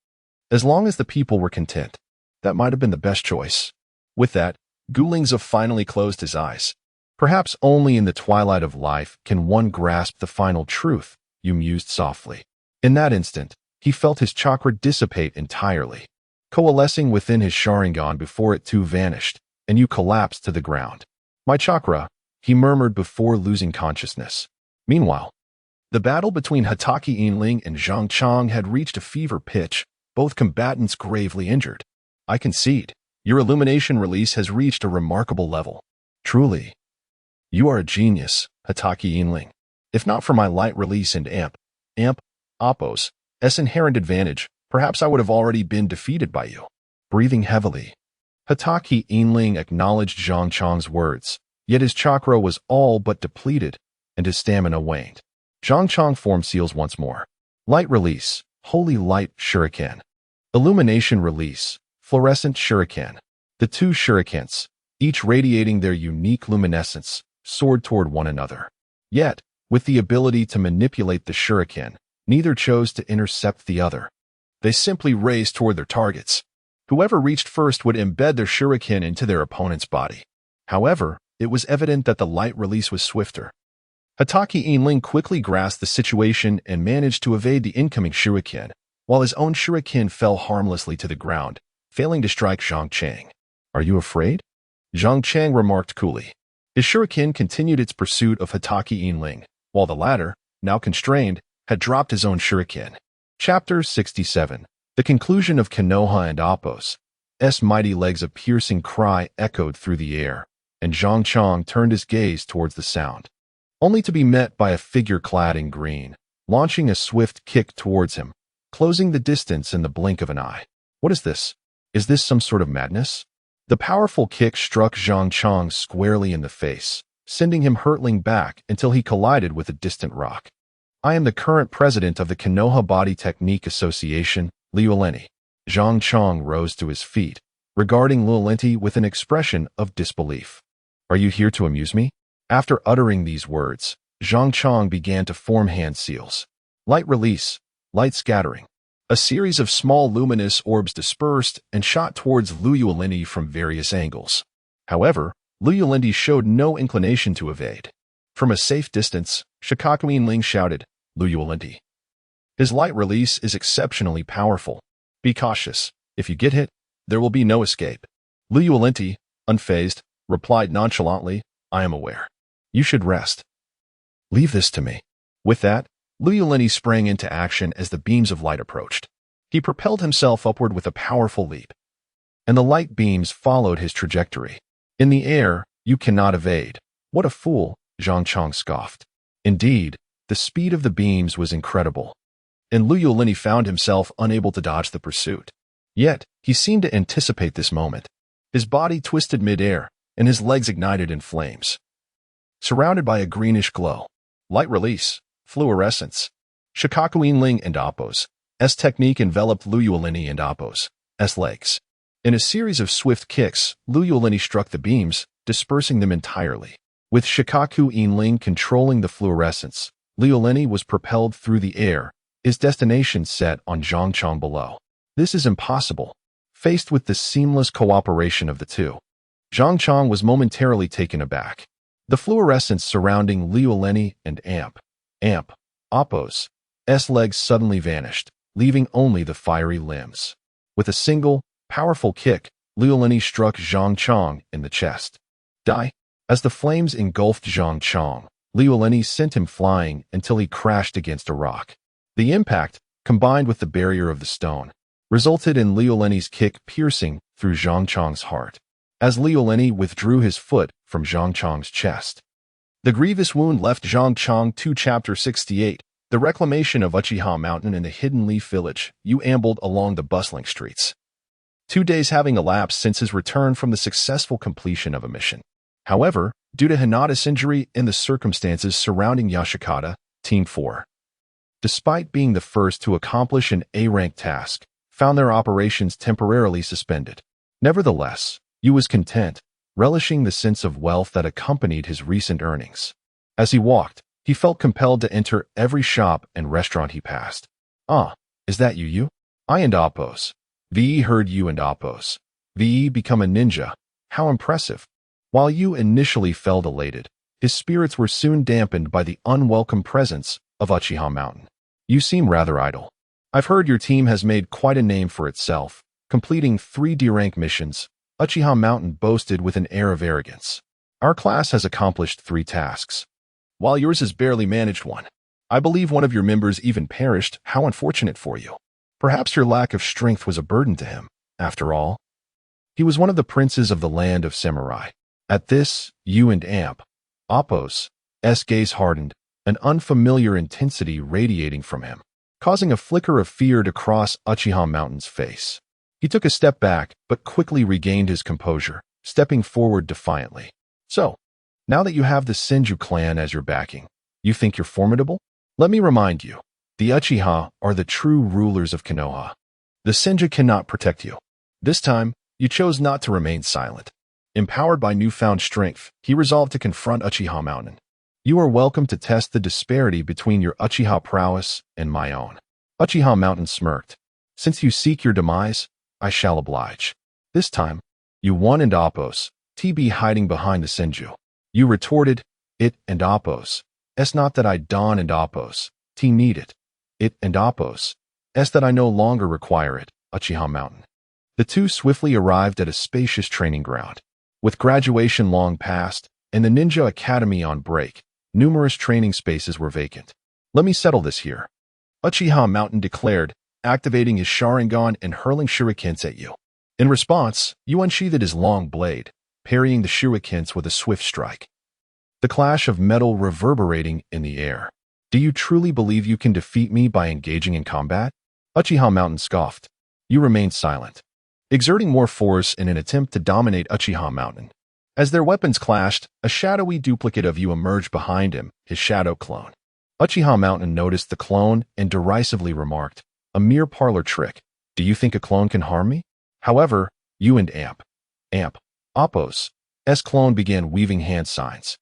As long as the people were content, that might have been the best choice." With that, Gu Ling's finally closed his eyes. Perhaps only in the twilight of life can one grasp the final truth, Yu mused softly. In that instant, he felt his chakra dissipate entirely, coalescing within his Sharingan before it too vanished, and Yu collapsed to the ground. "My chakra," he murmured before losing consciousness. Meanwhile, the battle between Hatake Yinling and Zhang Chang had reached a fever pitch, both combatants gravely injured. I concede, your illumination release has reached a remarkable level. Truly, you are a genius, Hatake Yinling. If not for my light release and Oppo's inherent advantage, perhaps I would have already been defeated by you. Breathing heavily, Hatake Yinling acknowledged Zhang Chang's words, yet his chakra was all but depleted, and his stamina waned. Zhang Chang formed seals once more. Light release, holy light shuriken. Illumination release, fluorescent shuriken. The two shurikens, each radiating their unique luminescence, soared toward one another. Yet, with the ability to manipulate the shuriken, neither chose to intercept the other. They simply raced toward their targets. Whoever reached first would embed their shuriken into their opponent's body. However, it was evident that the light release was swifter. Hatake Yinling quickly grasped the situation and managed to evade the incoming shuriken, while his own shuriken fell harmlessly to the ground, failing to strike Zhang Chang. Are you afraid? Zhang Chang remarked coolly. His shuriken continued its pursuit of Hatake Yinling, while the latter, now constrained, had dropped his own shuriken. Chapter 67. The conclusion of Konoha and Oppo's mighty legs. A piercing cry echoed through the air, and Zhang Chang turned his gaze towards the sound, only to be met by a figure clad in green, launching a swift kick towards him, closing the distance in the blink of an eye. What is this? Is this some sort of madness? The powerful kick struck Zhang Chang squarely in the face, sending him hurtling back until he collided with a distant rock. I am the current president of the Konoha Body Technique Association, Liuoleni. Zhang Chang rose to his feet, regarding Liuoleni with an expression of disbelief. Are you here to amuse me? After uttering these words, Zhang Chang began to form hand seals. Light release, light scattering. A series of small luminous orbs dispersed and shot towards Liuoleni from various angles. However, Liuoleni showed no inclination to evade. From a safe distance, Shikaku Yinling shouted, Liuoleni. His light release is exceptionally powerful. Be cautious. If you get hit, there will be no escape. Liuoleni, unfazed, replied nonchalantly, I am aware. You should rest. Leave this to me. With that, Liuoleni sprang into action as the beams of light approached. He propelled himself upward with a powerful leap, and the light beams followed his trajectory. In the air, you cannot evade. What a fool, Zhang Chang scoffed. Indeed, the speed of the beams was incredible, and Liuoleni found himself unable to dodge the pursuit. Yet, he seemed to anticipate this moment. His body twisted mid-air, and his legs ignited in flames. Surrounded by a greenish glow, light release, fluorescence, Shikaku Yinling and Oppo's technique enveloped Liuoleni and Oppo's legs. In a series of swift kicks, Liuoleni struck the beams, dispersing them entirely. With Shikaku Yinling controlling the fluorescence, Liuoleni was propelled through the air, his destination set on Zhang Chang below. This is impossible. Faced with the seamless cooperation of the two, Zhang Chang was momentarily taken aback. The fluorescence surrounding Liuoleni and Oppo's legs suddenly vanished, leaving only the fiery limbs. With a single, powerful kick, Liuoleni struck Zhang Chang in the chest. Die! As the flames engulfed Zhang Chang, Liuoleni sent him flying until he crashed against a rock. The impact, combined with the barrier of the stone, resulted in Liuoleni's kick piercing through Zhang Chang's heart, as Liuoleni withdrew his foot from Zhang Chang's chest. The grievous wound left Zhang Chang to Chapter 68, the reclamation of Uchiha Mountain in the Hidden Leaf Village. You ambled along the bustling streets. 2 days having elapsed since his return from the successful completion of a mission. However, due to Hinata's injury and the circumstances surrounding Yashikata, Team 4, despite being the first to accomplish an A-rank task, found their operations temporarily suspended. Nevertheless, Yu was content, relishing the sense of wealth that accompanied his recent earnings. As he walked, he felt compelled to enter every shop and restaurant he passed. Ah, is that you? I and Oppo's. VE heard you and Oppo's. VE become a ninja. How impressive. While Yu initially felt elated, his spirits were soon dampened by the unwelcome presence of Uchiha Mountain. You seem rather idle. I've heard your team has made quite a name for itself, completing 3 D-rank missions, Uchiha Mountain boasted with an air of arrogance. Our class has accomplished 3 tasks. while yours has barely managed one. I believe one of your members even perished. How unfortunate for you. Perhaps your lack of strength was a burden to him. After all, he was one of the princes of the land of samurai. At this, you and Appos' gaze hardened, an unfamiliar intensity radiating from him, causing a flicker of fear to cross Uchiha Mountain's face. He took a step back, but quickly regained his composure, stepping forward defiantly. So, now that you have the Senju clan as your backing, you think you're formidable? Let me remind you, the Uchiha are the true rulers of Konoha. The Senju cannot protect you. This time, you chose not to remain silent. Empowered by newfound strength, he resolved to confront Uchiha Mountain. You are welcome to test the disparity between your Uchiha prowess and my own. Uchiha Mountain smirked. Since you seek your demise, I shall oblige. This time, you won and Appos, TB hiding behind the Senju. You retorted, it and Appos. Es not that I don and Appos, T need it. It and Appos. Es that I no longer require it, Uchiha Mountain. The two swiftly arrived at a spacious training ground. With graduation long past, and the Ninja Academy on break, numerous training spaces were vacant. Let me settle this here, Uchiha Mountain declared, activating his Sharingan and hurling shurikens at you. In response, you unsheathed his long blade, parrying the shurikens with a swift strike. The clash of metal reverberating in the air. Do you truly believe you can defeat me by engaging in combat? Uchiha Mountain scoffed. You remained silent, exerting more force in an attempt to dominate Uchiha Mountain. As their weapons clashed, a shadowy duplicate of you emerged behind him, his shadow clone. Uchiha Mountain noticed the clone and derisively remarked, a mere parlor trick. Do you think a clone can harm me? However, you and Appos' clone began weaving hand signs,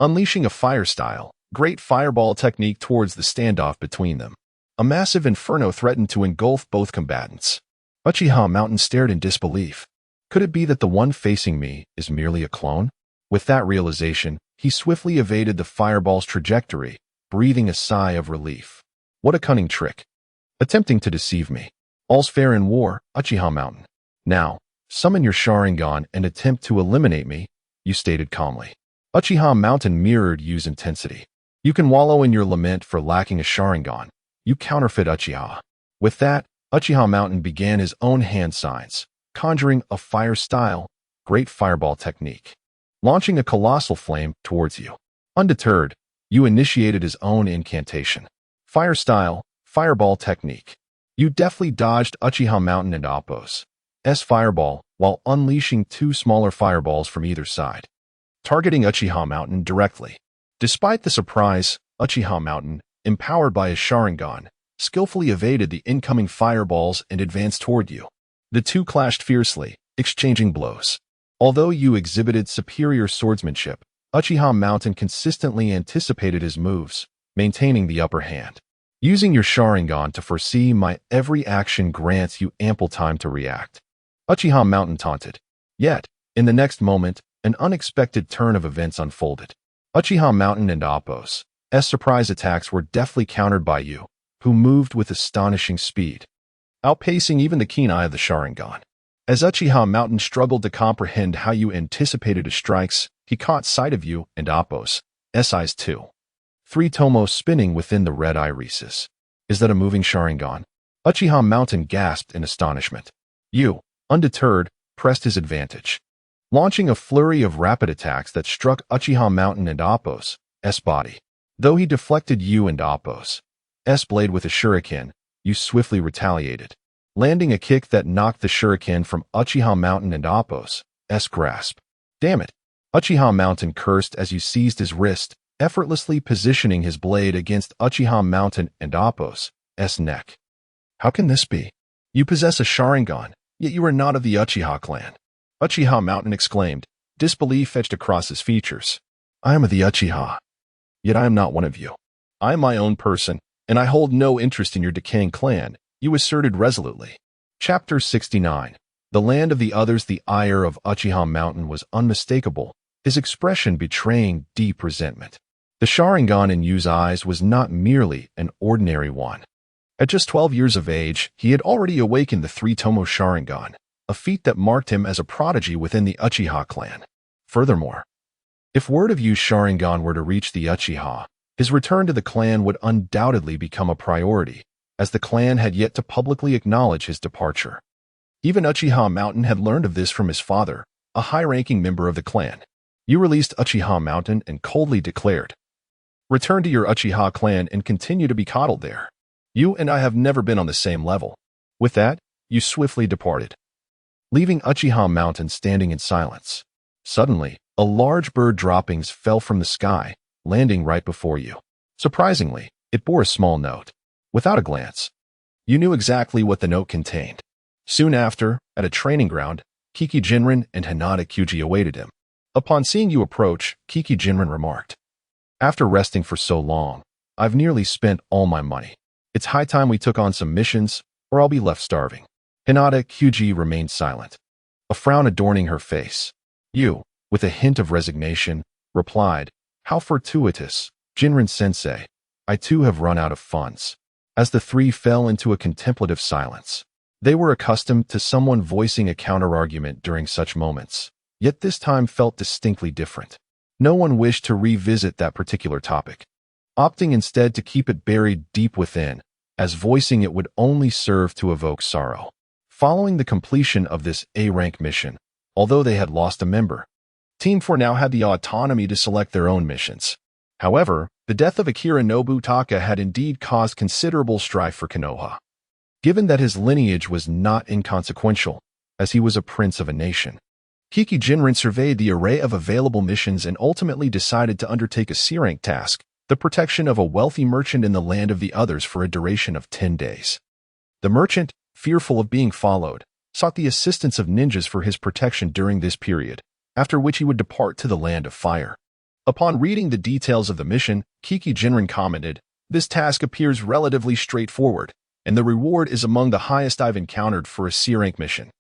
unleashing a fire style, great fireball technique towards the standoff between them. A massive inferno threatened to engulf both combatants. Uchiha Mountain stared in disbelief. Could it be that the one facing me is merely a clone? With that realization, he swiftly evaded the fireball's trajectory, breathing a sigh of relief. What a cunning trick. Attempting to deceive me. All's fair in war, Uchiha Mountain. Now, summon your Sharingan and attempt to eliminate me, you stated calmly. Uchiha Mountain mirrored Yu's intensity. You can wallow in your lament for lacking a Sharingan. You counterfeit Uchiha. With that, Uchiha Mountain began his own hand signs, conjuring a fire-style, great fireball technique, launching a colossal flame towards you. Undeterred, you initiated his own incantation. Fire-style, fireball technique. You deftly dodged Uchiha Mountain and Appos' fireball while unleashing two smaller fireballs from either side, targeting Uchiha Mountain directly. Despite the surprise, Uchiha Mountain, empowered by his Sharingan, skillfully evaded the incoming fireballs and advanced toward you. The two clashed fiercely, exchanging blows. Although you exhibited superior swordsmanship, Uchiha Mountain consistently anticipated his moves, maintaining the upper hand. Using your Sharingan to foresee my every action grants you ample time to react, Uchiha Mountain taunted. Yet, in the next moment, an unexpected turn of events unfolded. Uchiha Mountain and Appos' surprise attacks were deftly countered by you, who moved with astonishing speed, outpacing even the keen eye of the Sharingan. As Uchiha Mountain struggled to comprehend how you anticipated his strikes, he caught sight of you and Appos' eyes too. 3 tomos spinning within the red irises. Is that a moving Sharingan? Uchiha Mountain gasped in astonishment. You, undeterred, pressed his advantage, launching a flurry of rapid attacks that struck Uchiha Mountain and Appos' body. Though he deflected you and Appos' blade with a shuriken, you swiftly retaliated, landing a kick that knocked the shuriken from Uchiha Mountain and Appos' grasp. Damn it! Uchiha Mountain cursed as you seized his wrist, effortlessly positioning his blade against Uchiha Mountain and Appos' neck. How can this be? You possess a Sharingan, yet you are not of the Uchiha clan. Uchiha Mountain exclaimed, disbelief etched across his features. I am of the Uchiha, yet I am not one of you. I am my own person, and I hold no interest in your decaying clan, you asserted resolutely. Chapter 69. The land of the others. The ire of Uchiha Mountain was unmistakable, his expression betraying deep resentment. The Sharingan in Yu's eyes was not merely an ordinary one. At just 12 years of age, he had already awakened the 3-tomo Sharingan, a feat that marked him as a prodigy within the Uchiha clan. Furthermore, If word of Yu's Sharingan were to reach the Uchiha, his return to the clan would undoubtedly become a priority, as the clan had yet to publicly acknowledge his departure. Even Uchiha Mountain had learned of this from his father, a high-ranking member of the clan. Yu released Uchiha Mountain and coldly declared, "Return to your Uchiha clan and continue to be coddled there. You and I have never been on the same level." With that, Yu swiftly departed, leaving Uchiha Mountain standing in silence. Suddenly, a large bird droppings fell from the sky, landing right before Yu. Surprisingly, it bore a small note. Without a glance, Yu knew exactly what the note contained. Soon after, at a training ground, Kiki Jinren and Hinata Kyuji awaited him. Upon seeing Yu approach, Kiki Jinren remarked, "After resting for so long, I've nearly spent all my money. It's high time we took on some missions, or I'll be left starving." Hinata Kyuji remained silent, a frown adorning her face. Yu, with a hint of resignation, replied, "How fortuitous, Jinren-sensei. I too have run out of funds." As the three fell into a contemplative silence, they were accustomed to someone voicing a counterargument during such moments, yet this time felt distinctly different. No one wished to revisit that particular topic, opting instead to keep it buried deep within, as voicing it would only serve to evoke sorrow. Following the completion of this A-rank mission, although they had lost a member, Team 4 now had the autonomy to select their own missions. However, the death of Akira Nobutaka had indeed caused considerable strife for Konoha, given that his lineage was not inconsequential, as he was a prince of a nation. Kiki Jinren surveyed the array of available missions and ultimately decided to undertake a C-rank task, the protection of a wealthy merchant in the land of the others for a duration of 10 days. The merchant, fearful of being followed, sought the assistance of ninjas for his protection during this period, after which he would depart to the land of fire. Upon reading the details of the mission, Kiki Jinren commented, "This task appears relatively straightforward, and the reward is among the highest I've encountered for a C-rank mission."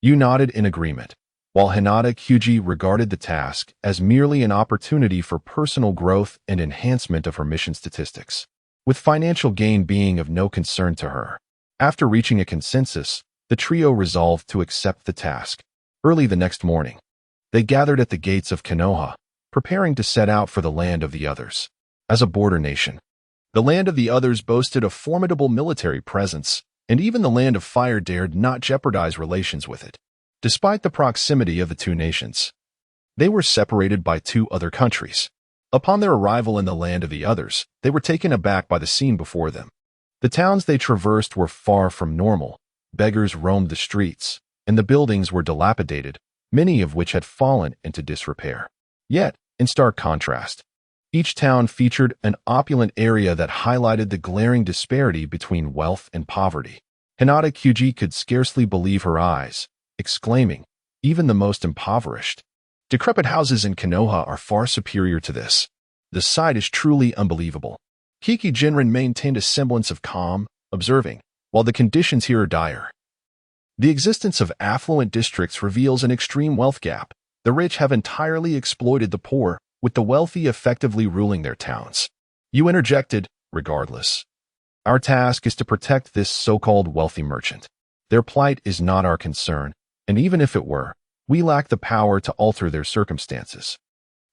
Yu nodded in agreement, while Hinata Kyuji regarded the task as merely an opportunity for personal growth and enhancement of her mission statistics, with financial gain being of no concern to her. After reaching a consensus, the trio resolved to accept the task. Early the next morning, they gathered at the gates of Konoha, preparing to set out for the land of the others. As a border nation, the land of the others boasted a formidable military presence, and even the land of fire dared not jeopardize relations with it. Despite the proximity of the two nations, they were separated by two other countries. Upon their arrival in the land of the others, they were taken aback by the scene before them. The towns they traversed were far from normal. Beggars roamed the streets, and the buildings were dilapidated, many of which had fallen into disrepair. Yet, in stark contrast, each town featured an opulent area that highlighted the glaring disparity between wealth and poverty. Hinata Kyuji could scarcely believe her eyes, exclaiming, "Even the most impoverished, decrepit houses in Konoha are far superior to this. The sight is truly unbelievable." Kiki Jinren maintained a semblance of calm, observing, "While the conditions here are dire, the existence of affluent districts reveals an extreme wealth gap. The rich have entirely exploited the poor, with the wealthy effectively ruling their towns." Yu interjected, "Regardless, our task is to protect this so-called wealthy merchant. Their plight is not our concern, and even if it were, we lack the power to alter their circumstances."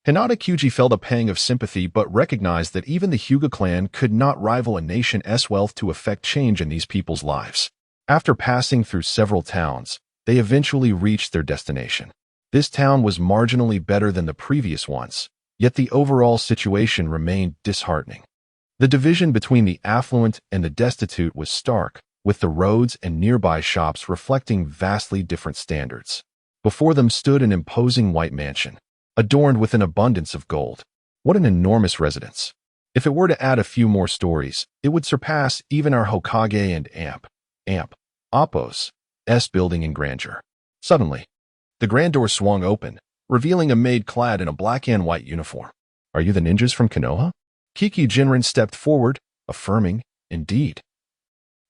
Hinata Kyuji felt a pang of sympathy but recognized that even the Hyuga clan could not rival a nation's wealth to effect change in these people's lives. After passing through several towns, they eventually reached their destination. This town was marginally better than the previous ones, yet the overall situation remained disheartening. The division between the affluent and the destitute was stark, with the roads and nearby shops reflecting vastly different standards. Before them stood an imposing white mansion, adorned with an abundance of gold. What an enormous residence! If it were to add a few more stories, it would surpass even our Hokage and Appo's building in grandeur. Suddenly, the grand door swung open, revealing a maid clad in a black and white uniform. "Are you the ninjas from Konoha?" Kiki Jinren stepped forward, affirming, "Indeed.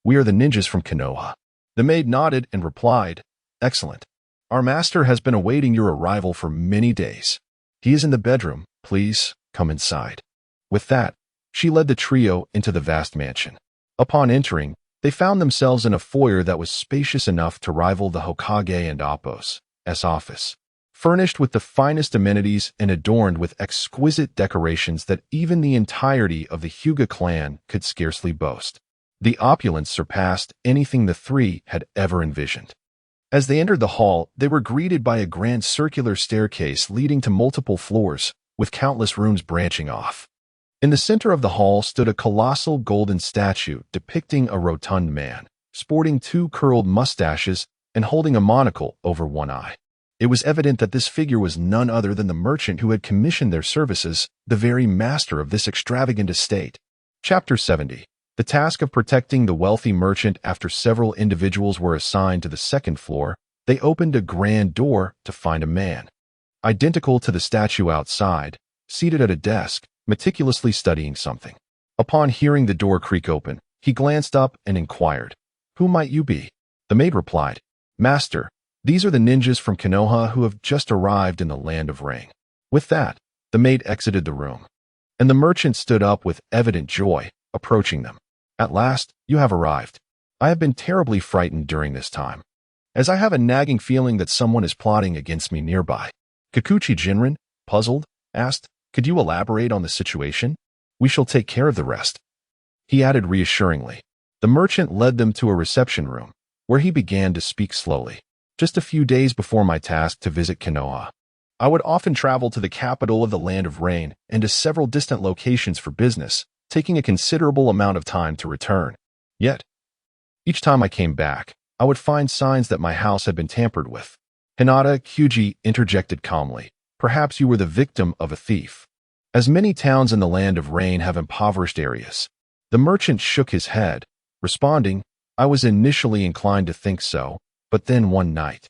We are the ninjas from Konoha." The maid nodded and replied, "Excellent. Our master has been awaiting your arrival for many days. He is in the bedroom. Please, come inside." With that, she led the trio into the vast mansion. Upon entering, they found themselves in a foyer that was spacious enough to rival the Hokage and Appo's office. furnished with the finest amenities and adorned with exquisite decorations that even the entirety of the Hyuga clan could scarcely boast. The opulence surpassed anything the three had ever envisioned. As they entered the hall, they were greeted by a grand circular staircase leading to multiple floors, with countless rooms branching off. In the center of the hall stood a colossal golden statue depicting a rotund man, sporting two curled mustaches and holding a monocle over one eye. It was evident that this figure was none other than the merchant who had commissioned their services, the very master of this extravagant estate. Chapter 70. The task of protecting the wealthy merchant. After several individuals were assigned to the second floor, they opened a grand door to find a man, identical to the statue outside, seated at a desk, meticulously studying something. Upon hearing the door creak open, he glanced up and inquired, "Who might you be?" The maid replied, "Master, these are the ninjas from Konoha who have just arrived in the land of rain." With that, the maid exited the room, and the merchant stood up with evident joy, approaching them. "At last, you have arrived. I have been terribly frightened during this time, as I have a nagging feeling that someone is plotting against me nearby." Kikuchi Jinrin, puzzled, asked, "Could you elaborate on the situation? We shall take care of the rest," he added reassuringly. The merchant led them to a reception room, where he began to speak slowly. "Just a few days before my task to visit Konoha, I would often travel to the capital of the land of rain and to several distant locations for business, taking a considerable amount of time to return. Yet, each time I came back, I would find signs that my house had been tampered with." Hinata Kyuji interjected calmly, "Perhaps you were the victim of a thief, as many towns in the land of rain have impoverished areas." The merchant shook his head, responding, "I was initially inclined to think so, but then one night,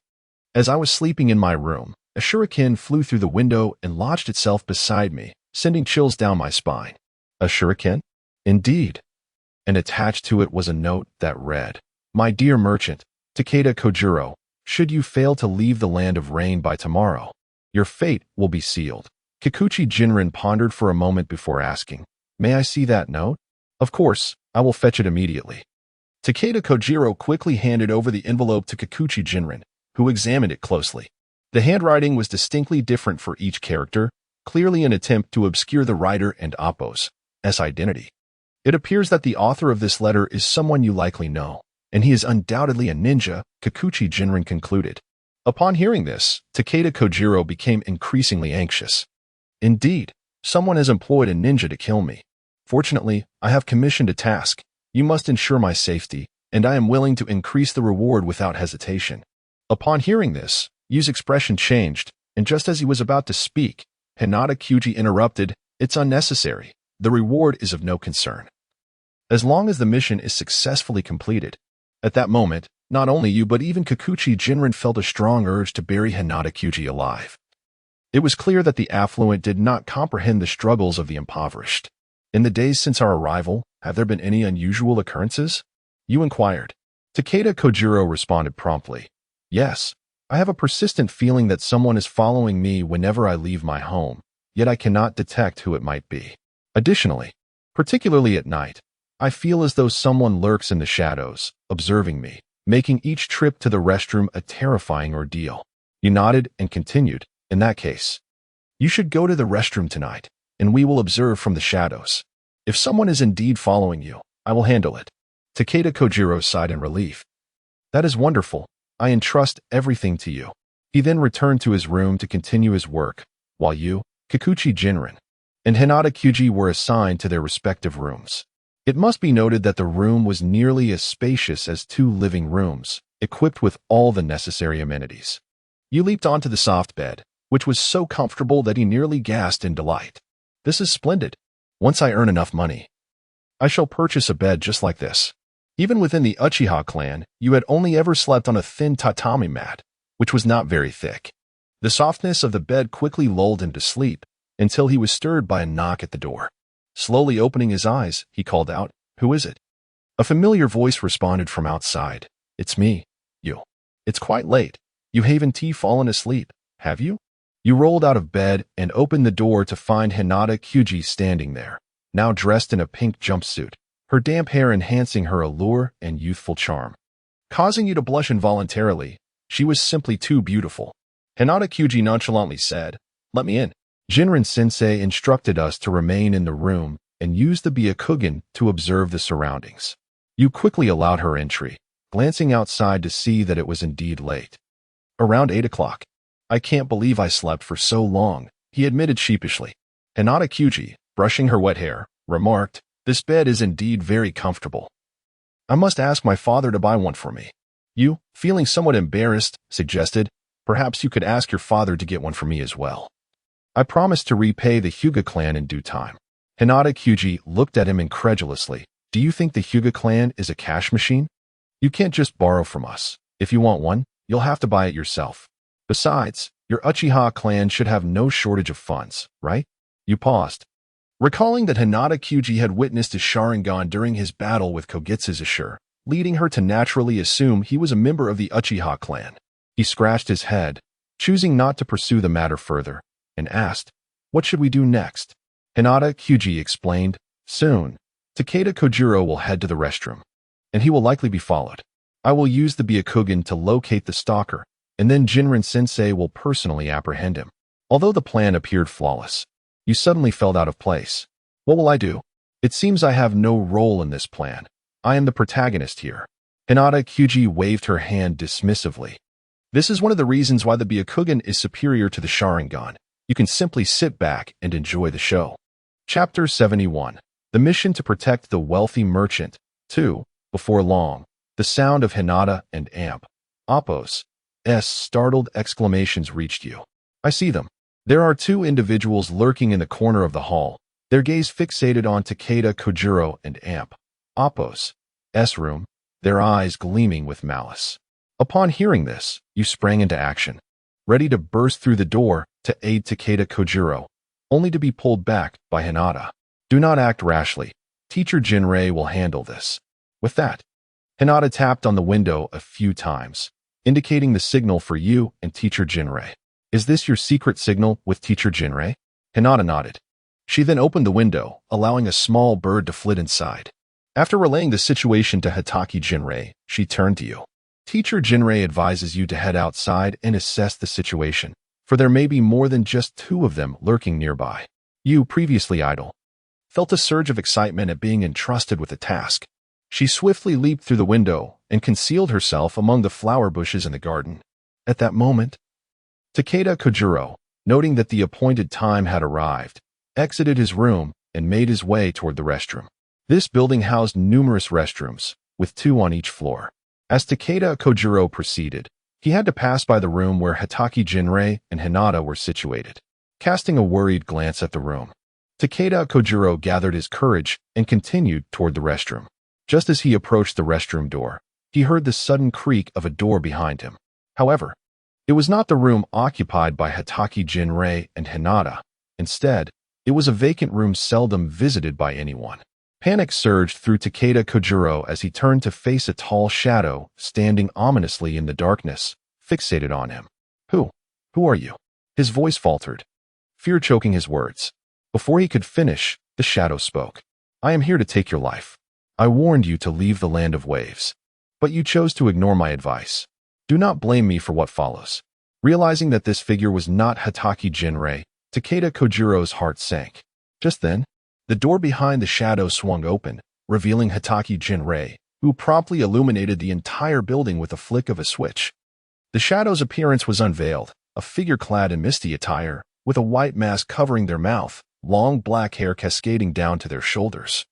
as I was sleeping in my room, a shuriken flew through the window and lodged itself beside me, sending chills down my spine." "A shuriken?" "Indeed." And attached to it was a note that read, "My dear merchant, Takeda Kojiro, should you fail to leave the land of rain by tomorrow, your fate will be sealed." Kikuchi Jinrin pondered for a moment before asking, "May I see that note?" "Of course, I will fetch it immediately." Takeda Kojiro quickly handed over the envelope to Kikuchi Jinrin, who examined it closely. The handwriting was distinctly different for each character, clearly an attempt to obscure the writer and Appo's identity. "It appears that the author of this letter is someone you likely know, and he is undoubtedly a ninja," Kikuchi Jinrin concluded. Upon hearing this, Takeda Kojiro became increasingly anxious. "Indeed, someone has employed a ninja to kill me. Fortunately, I have commissioned a task. You must ensure my safety, and I am willing to increase the reward without hesitation." Upon hearing this, Yu's expression changed, and just as he was about to speak, Hinata Kyuji interrupted, "It's unnecessary. The reward is of no concern, as long as the mission is successfully completed." At that moment, not only Yu but even Kikuchi Jinrin felt a strong urge to bury Hinata Kyuji alive. It was clear that the affluent did not comprehend the struggles of the impoverished. "In the days since our arrival, have there been any unusual occurrences?" Yu inquired. Takeda Kojiro responded promptly, "Yes, I have a persistent feeling that someone is following me whenever I leave my home, yet I cannot detect who it might be. Additionally, particularly at night, I feel as though someone lurks in the shadows, observing me, making each trip to the restroom a terrifying ordeal." Yu nodded and continued, "In that case, you should go to the restroom tonight, and we will observe from the shadows. If someone is indeed following you, I will handle it." Takeda Kojiro sighed in relief. "That is wonderful. I entrust everything to you." He then returned to his room to continue his work, while Yu, Kikuchi Jinrin, and Hinata Kyuji were assigned to their respective rooms. It must be noted that the room was nearly as spacious as 2 living rooms, equipped with all the necessary amenities. Yu leaped onto the soft bed, which was so comfortable that he nearly gasped in delight. "This is splendid. Once I earn enough money, I shall purchase a bed just like this." Even within the Uchiha clan, Yu had only ever slept on a thin tatami mat, which was not very thick. The softness of the bed quickly lulled him to sleep, until he was stirred by a knock at the door. Slowly opening his eyes, he called out, "Who is it?" A familiar voice responded from outside, "It's me, Yu. It's quite late. You haven't fallen asleep, have you?" Yu rolled out of bed and opened the door to find Hinata Kyuji standing there, now dressed in a pink jumpsuit, her damp hair enhancing her allure and youthful charm. Causing you to blush involuntarily, she was simply too beautiful. Hinata Kyuji nonchalantly said, "Let me in." Jinrin-sensei instructed us to remain in the room and use the Byakugan to observe the surroundings. You quickly allowed her entry, glancing outside to see that it was indeed late. Around 8 o'clock. "I can't believe I slept for so long," he admitted sheepishly. Hinata Kyuji, brushing her wet hair, remarked, "This bed is indeed very comfortable. I must ask my father to buy one for me." You, feeling somewhat embarrassed, suggested, "Perhaps you could ask your father to get one for me as well. I promise to repay the Hyuga clan in due time." Hinata Kyuji looked at him incredulously. "Do you think the Hyuga clan is a cash machine? You can't just borrow from us. If you want one, you'll have to buy it yourself. Besides, your Uchiha clan should have no shortage of funds, right?" You paused. Recalling that Hinata Kyuji had witnessed a Sharingan during his battle with Kogitsu's Ashur, leading her to naturally assume he was a member of the Uchiha clan. He scratched his head, choosing not to pursue the matter further, and asked, "What should we do next?" Hinata Kyuji explained, "Soon, Takeda Kojiro will head to the restroom, and he will likely be followed. I will use the Byakugan to locate the stalker, and then Jinrin-sensei will personally apprehend him." Although the plan appeared flawless, you suddenly felt out of place. "What will I do? It seems I have no role in this plan. I am the protagonist here." Hinata Kyuji waved her hand dismissively. "This is one of the reasons why the Byakugan is superior to the Sharingan. You can simply sit back and enjoy the show." Chapter 71. The Mission to Protect the Wealthy Merchant. 2. Before long, the sound of Hinata and Appo's startled exclamations reached you. "I see them." There are two individuals lurking in the corner of the hall, their gaze fixated on Takeda Kojiro and Appo's room, their eyes gleaming with malice. Upon hearing this, you sprang into action, ready to burst through the door to aid Takeda Kojiro, only to be pulled back by Hinata. "Do not act rashly. Teacher Jinrei will handle this." With that, Hinata tapped on the window a few times, indicating the signal for you and Teacher Jinrei. "Is this your secret signal with Teacher Jinrei?" Hinata nodded. She then opened the window, allowing a small bird to flit inside. After relaying the situation to Hitaki Jinrei, she turned to you. "Teacher Jinrei advises you to head outside and assess the situation, for there may be more than just two of them lurking nearby." You, previously idle, felt a surge of excitement at being entrusted with the task. She swiftly leaped through the window and concealed herself among the flower bushes in the garden. At that moment, Takeda Kojiro, noting that the appointed time had arrived, exited his room and made his way toward the restroom. This building housed numerous restrooms, with 2 on each floor. As Takeda Kojiro proceeded, he had to pass by the room where Hitaki Jinrei and Hinata were situated. Casting a worried glance at the room, Takeda Kojiro gathered his courage and continued toward the restroom. Just as he approached the restroom door, he heard the sudden creak of a door behind him. However, it was not the room occupied by Hitaki Jinrei and Hinata. Instead, it was a vacant room seldom visited by anyone. Panic surged through Takeda Kojiro as he turned to face a tall shadow standing ominously in the darkness, fixated on him. Who are you?" His voice faltered, fear choking his words. Before he could finish, the shadow spoke. "I am here to take your life. I warned you to leave the land of waves, but you chose to ignore my advice. Do not blame me for what follows." Realizing that this figure was not Hitaki Jinrei, Takeda Kojiro's heart sank. Just then, the door behind the shadow swung open, revealing Hitaki Jinrei, who promptly illuminated the entire building with a flick of a switch. The shadow's appearance was unveiled, a figure clad in misty attire, with a white mask covering their mouth, long black hair cascading down to their shoulders,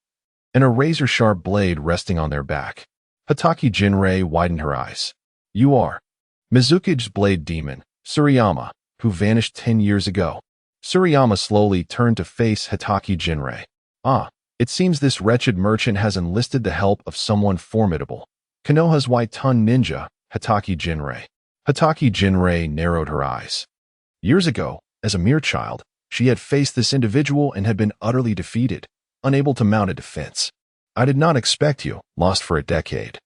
and a razor-sharp blade resting on their back. Hitaki Jinrei widened her eyes. "You are Mizuki's blade demon, Suriyama, who vanished 10 years ago." Suriyama slowly turned to face Hitaki Jinrei. "Ah, it seems this wretched merchant has enlisted the help of someone formidable. Konoha's white-tongued ninja, Hitaki Jinrei." Hitaki Jinrei narrowed her eyes. Years ago, as a mere child, she had faced this individual and had been utterly defeated, unable to mount a defense. "I did not expect you, lost for a decade,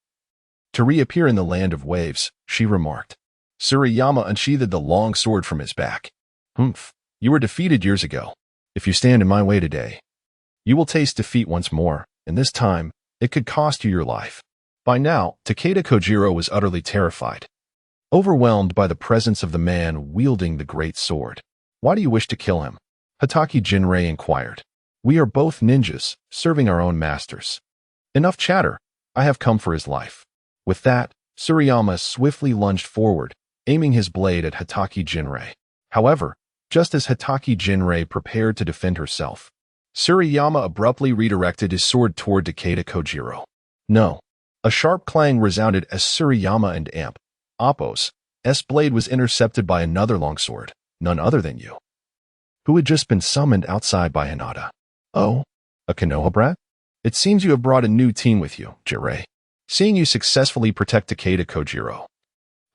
to reappear in the land of waves," she remarked. Suriyama unsheathed the long sword from his back. "Humph. You were defeated years ago. If you stand in my way today, you will taste defeat once more, and this time, it could cost you your life." By now, Takeda Kojiro was utterly terrified. overwhelmed by the presence of the man wielding the great sword. "Why do you wish to kill him?" Hatake Jinrei inquired. "We are both ninjas, serving our own masters." "Enough chatter. I have come for his life." With that, Suriyama swiftly lunged forward, aiming his blade at Hatake Jinrei. However, just as Hatake Jinrei prepared to defend herself, Suriyama abruptly redirected his sword toward Takeda Kojiro. No! A sharp clang resounded as Suriyama and Appo's blade was intercepted by another longsword, none other than you, who had just been summoned outside by Hinata. "Oh, a Konoha brat? It seems you have brought a new team with you, Jirei. Seeing you successfully protect Takeda Kojiro."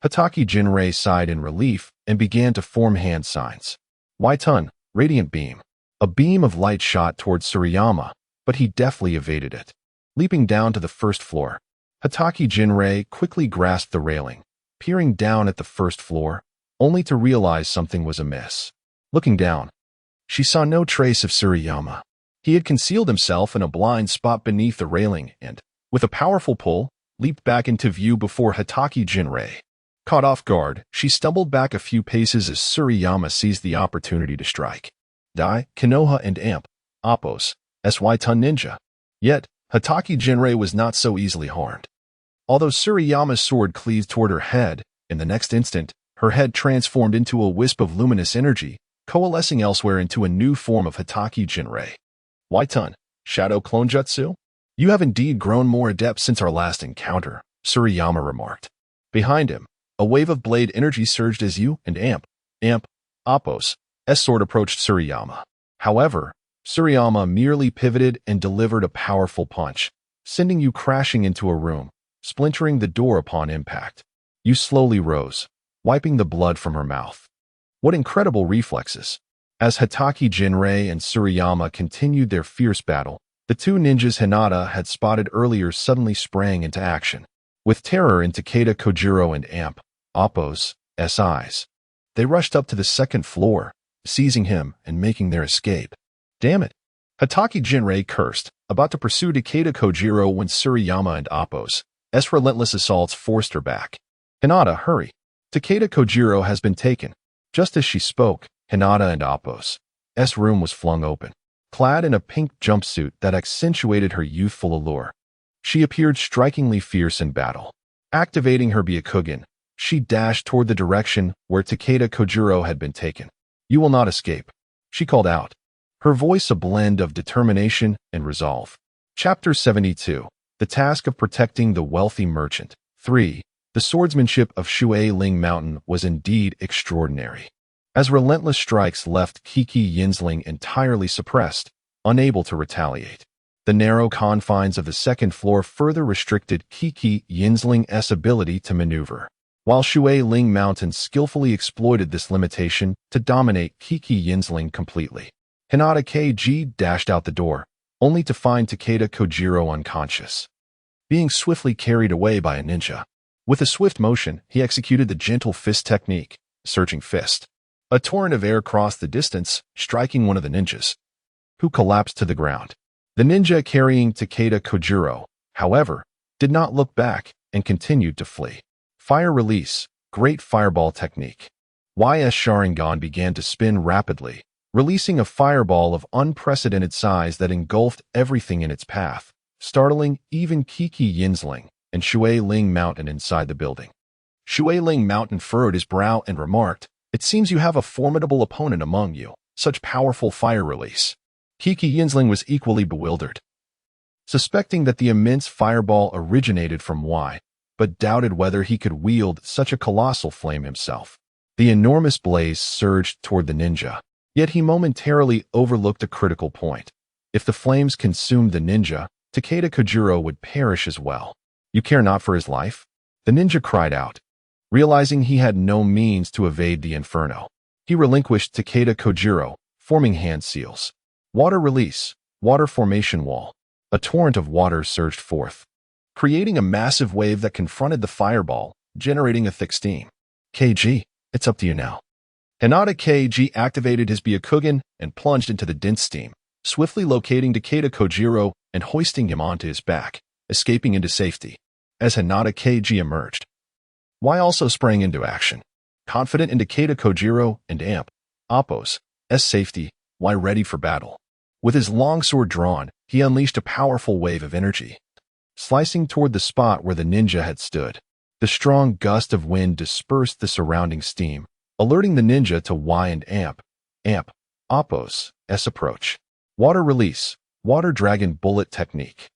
Hatake Jinrei sighed in relief and began to form hand signs. Waitun, radiant beam. A beam of light shot towards Suriyama, but he deftly evaded it. Leaping down to the first floor, Hatake Jinrei quickly grasped the railing, peering down at the first floor, only to realize something was amiss. Looking down, she saw no trace of Suriyama. He had concealed himself in a blind spot beneath the railing and, with a powerful pull, leaped back into view before Hatake Jinrei. Caught off guard, she stumbled back a few paces as Suriyama seized the opportunity to strike. Die, Konoha and Appo's Waitun ninja. Yet, Hatake Jinrei was not so easily harmed. Although Suriyama's sword cleaved toward her head, in the next instant, her head transformed into a wisp of luminous energy, coalescing elsewhere into a new form of Hatake Jinrei. "Waitun, Shadow Clone Jutsu? You have indeed grown more adept since our last encounter," Suriyama remarked. Behind him, a wave of blade energy surged as you and Appo's sword approached Suriyama. However, Suriyama merely pivoted and delivered a powerful punch, sending you crashing into a room, splintering the door upon impact. You slowly rose, wiping the blood from her mouth. What incredible reflexes! As Hatake Jinrei and Suriyama continued their fierce battle, the two ninjas Hinata had spotted earlier suddenly sprang into action. With terror in Takeda Kojiro and Appo's eyes, they rushed up to the second floor, seizing him and making their escape. "Damn it!" Hatake Jinrei cursed, about to pursue Takeda Kojiro when Suriyama and Appo's relentless assaults forced her back. "Hinata, hurry! Takeda Kojiro has been taken." Just as she spoke, Hinata and Appo's room was flung open. Clad in a pink jumpsuit that accentuated her youthful allure, she appeared strikingly fierce in battle. Activating her Byakugan, she dashed toward the direction where Takeda Kojiro had been taken. "You will not escape," she called out, her voice a blend of determination and resolve. Chapter 72. The Task of Protecting the Wealthy Merchant. 3. The swordsmanship of Shui Ling Mountain was indeed extraordinary. As relentless strikes left Kiki Yinsling entirely suppressed, unable to retaliate. The narrow confines of the second floor further restricted Kiki Yinsling's ability to maneuver, while Shui Ling Mountain skillfully exploited this limitation to dominate Kiki Yinsling completely. Hinata KG dashed out the door, only to find Takeda Kojiro unconscious, being swiftly carried away by a ninja. With a swift motion, he executed the gentle fist technique, searching fist. A torrent of air crossed the distance, striking one of the ninjas, who collapsed to the ground. The ninja carrying Takeda Kojiro, however, did not look back and continued to flee. Fire release, great fireball technique. Sharingan began to spin rapidly, releasing a fireball of unprecedented size that engulfed everything in its path, startling even Kiki Yinsling and Shui Ling Mountain inside the building. Shui Ling Mountain furrowed his brow and remarked, "It seems you have a formidable opponent among you, such powerful fire release." Kiki Yinsling was equally bewildered, suspecting that the immense fireball originated from but doubted whether he could wield such a colossal flame himself. The enormous blaze surged toward the ninja, yet he momentarily overlooked a critical point. If the flames consumed the ninja, Takeda Kojiro would perish as well. "You care not for his life?" the ninja cried out, realizing he had no means to evade the inferno. He relinquished Takeda Kojiro, forming hand seals. Water release, water formation wall. A torrent of water surged forth, creating a massive wave that confronted the fireball, generating a thick steam. "KG, it's up to you now." Hinata KG activated his Byakugan and plunged into the dense steam, swiftly locating Takeda Kojiro and hoisting him onto his back, escaping into safety. As Hinata KG emerged, Y also sprang into action. Confident in Takeda Kojiro and Amp, Appo's safety, Y ready for battle. With his long sword drawn, he unleashed a powerful wave of energy, slicing toward the spot where the ninja had stood. The strong gust of wind dispersed the surrounding steam, alerting the ninja to Y and Amp, Appo's approach. Water release, water dragon bullet technique.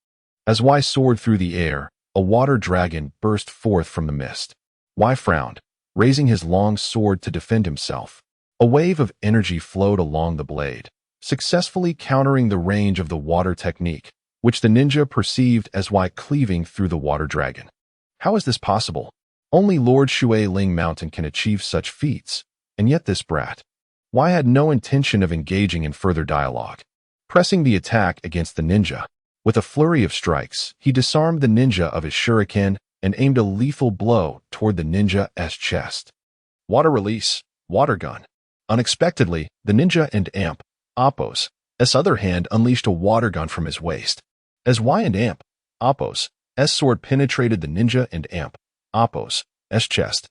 As Y soared through the air, a water dragon burst forth from the mist. Y frowned, raising his long sword to defend himself. A wave of energy flowed along the blade, successfully countering the range of the water technique, which the ninja perceived as Y cleaving through the water dragon. How is this possible? Only Lord Shui Ling Mountain can achieve such feats, and yet this brat. Y had no intention of engaging in further dialogue. Pressing the attack against the ninja, with a flurry of strikes, he disarmed the ninja of his shuriken and aimed a lethal blow toward the ninja's chest. Water release, water gun. Unexpectedly, the ninja and Amp, Appo's other hand unleashed a water gun from his waist. As Y and Amp, Appo's sword penetrated the ninja and Amp, Appo's chest,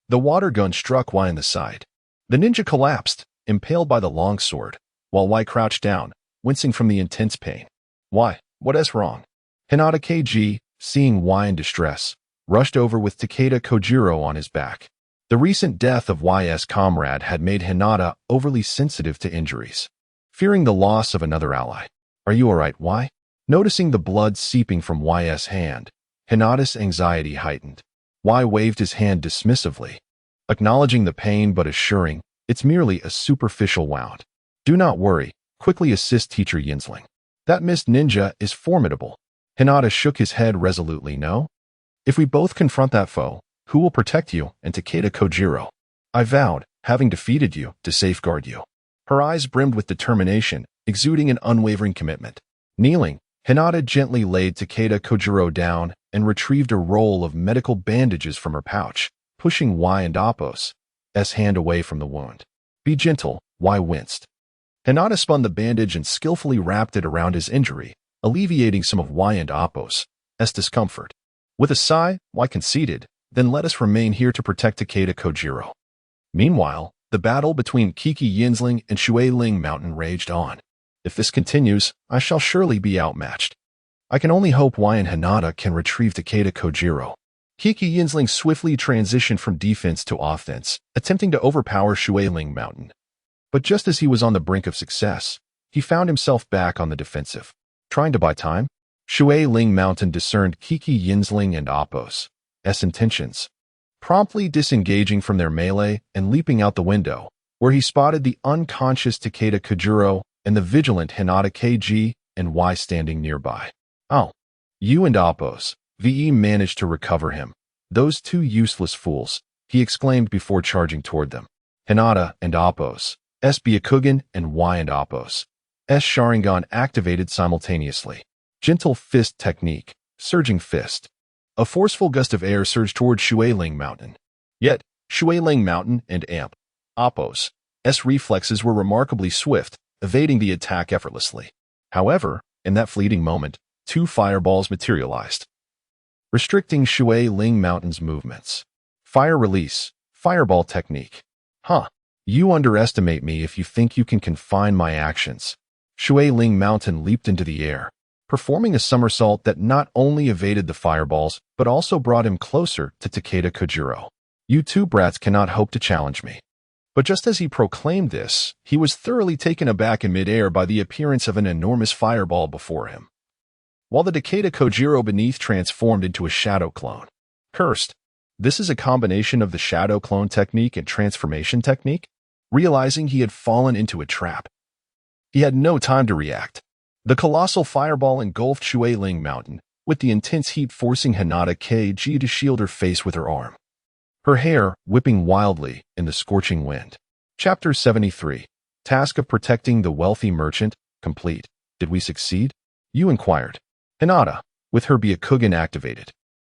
the water gun struck Y in the side. The ninja collapsed, impaled by the long sword, while Y crouched down, wincing from the intense pain. Y, what is wrong? Hinata KG, seeing Y in distress, rushed over with Takeda Kojiro on his back. The recent death of Y's comrade had made Hinata overly sensitive to injuries, fearing the loss of another ally. Are you alright, Y? Noticing the blood seeping from Y's hand, Hinata's anxiety heightened. Y waved his hand dismissively, acknowledging the pain but assuring, it's merely a superficial wound. Do not worry, quickly assist Teacher Yinsling. That mist ninja is formidable. Hinata shook his head resolutely. No? If we both confront that foe, who will protect you and Takeda Kojiro? I vowed, having defeated you, to safeguard you. Her eyes brimmed with determination, exuding an unwavering commitment. Kneeling, Hinata gently laid Takeda Kojiro down and retrieved a roll of medical bandages from her pouch, pushing Y and Appo's hand away from the wound. Be gentle, Y winced. Hinata spun the bandage and skillfully wrapped it around his injury, alleviating some of Y and Appo's discomfort. With a sigh, Y conceded, then let us remain here to protect Takeda Kojiro. Meanwhile, the battle between Kiki Yinsling and Shui Ling Mountain raged on. If this continues, I shall surely be outmatched. I can only hope Y and Hinata can retrieve Takeda Kojiro. Kiki Yinsling swiftly transitioned from defense to offense, attempting to overpower Shui Ling Mountain. But just as he was on the brink of success, he found himself back on the defensive. Trying to buy time, Shui Ling Mountain discerned Kiki Yinsling and Appo's intentions, promptly disengaging from their melee and leaping out the window, where he spotted the unconscious Takeda Kojiro and the vigilant Hinata KG and Y standing nearby. Oh, you and Appo's VE managed to recover him. Those two useless fools, he exclaimed before charging toward them. Hinata and Appo's Byakugan and Y and Appo's Sharingan activated simultaneously. Gentle fist technique, surging fist. A forceful gust of air surged toward Shui Ling Mountain. Yet, Shui Ling Mountain and Amp, Appo's reflexes were remarkably swift, evading the attack effortlessly. However, in that fleeting moment, two fireballs materialized, restricting Shui Ling Mountain's movements. Fire release, fireball technique. You underestimate me if you think you can confine my actions. Shui Ling Mountain leaped into the air, performing a somersault that not only evaded the fireballs, but also brought him closer to Takeda Kojiro. You two brats cannot hope to challenge me. But just as he proclaimed this, he was thoroughly taken aback in midair by the appearance of an enormous fireball before him, while the Takeda Kojiro beneath transformed into a shadow clone. Cursed. This is a combination of the shadow clone technique and transformation technique? Realizing he had fallen into a trap, he had no time to react. The colossal fireball engulfed Shui Ling Mountain, with the intense heat forcing Hinata KG to shield her face with her arm, her hair whipping wildly in the scorching wind. Chapter 73. Task of protecting the wealthy merchant, complete. Did we succeed? You inquired. Hinata, with her Byakugan activated,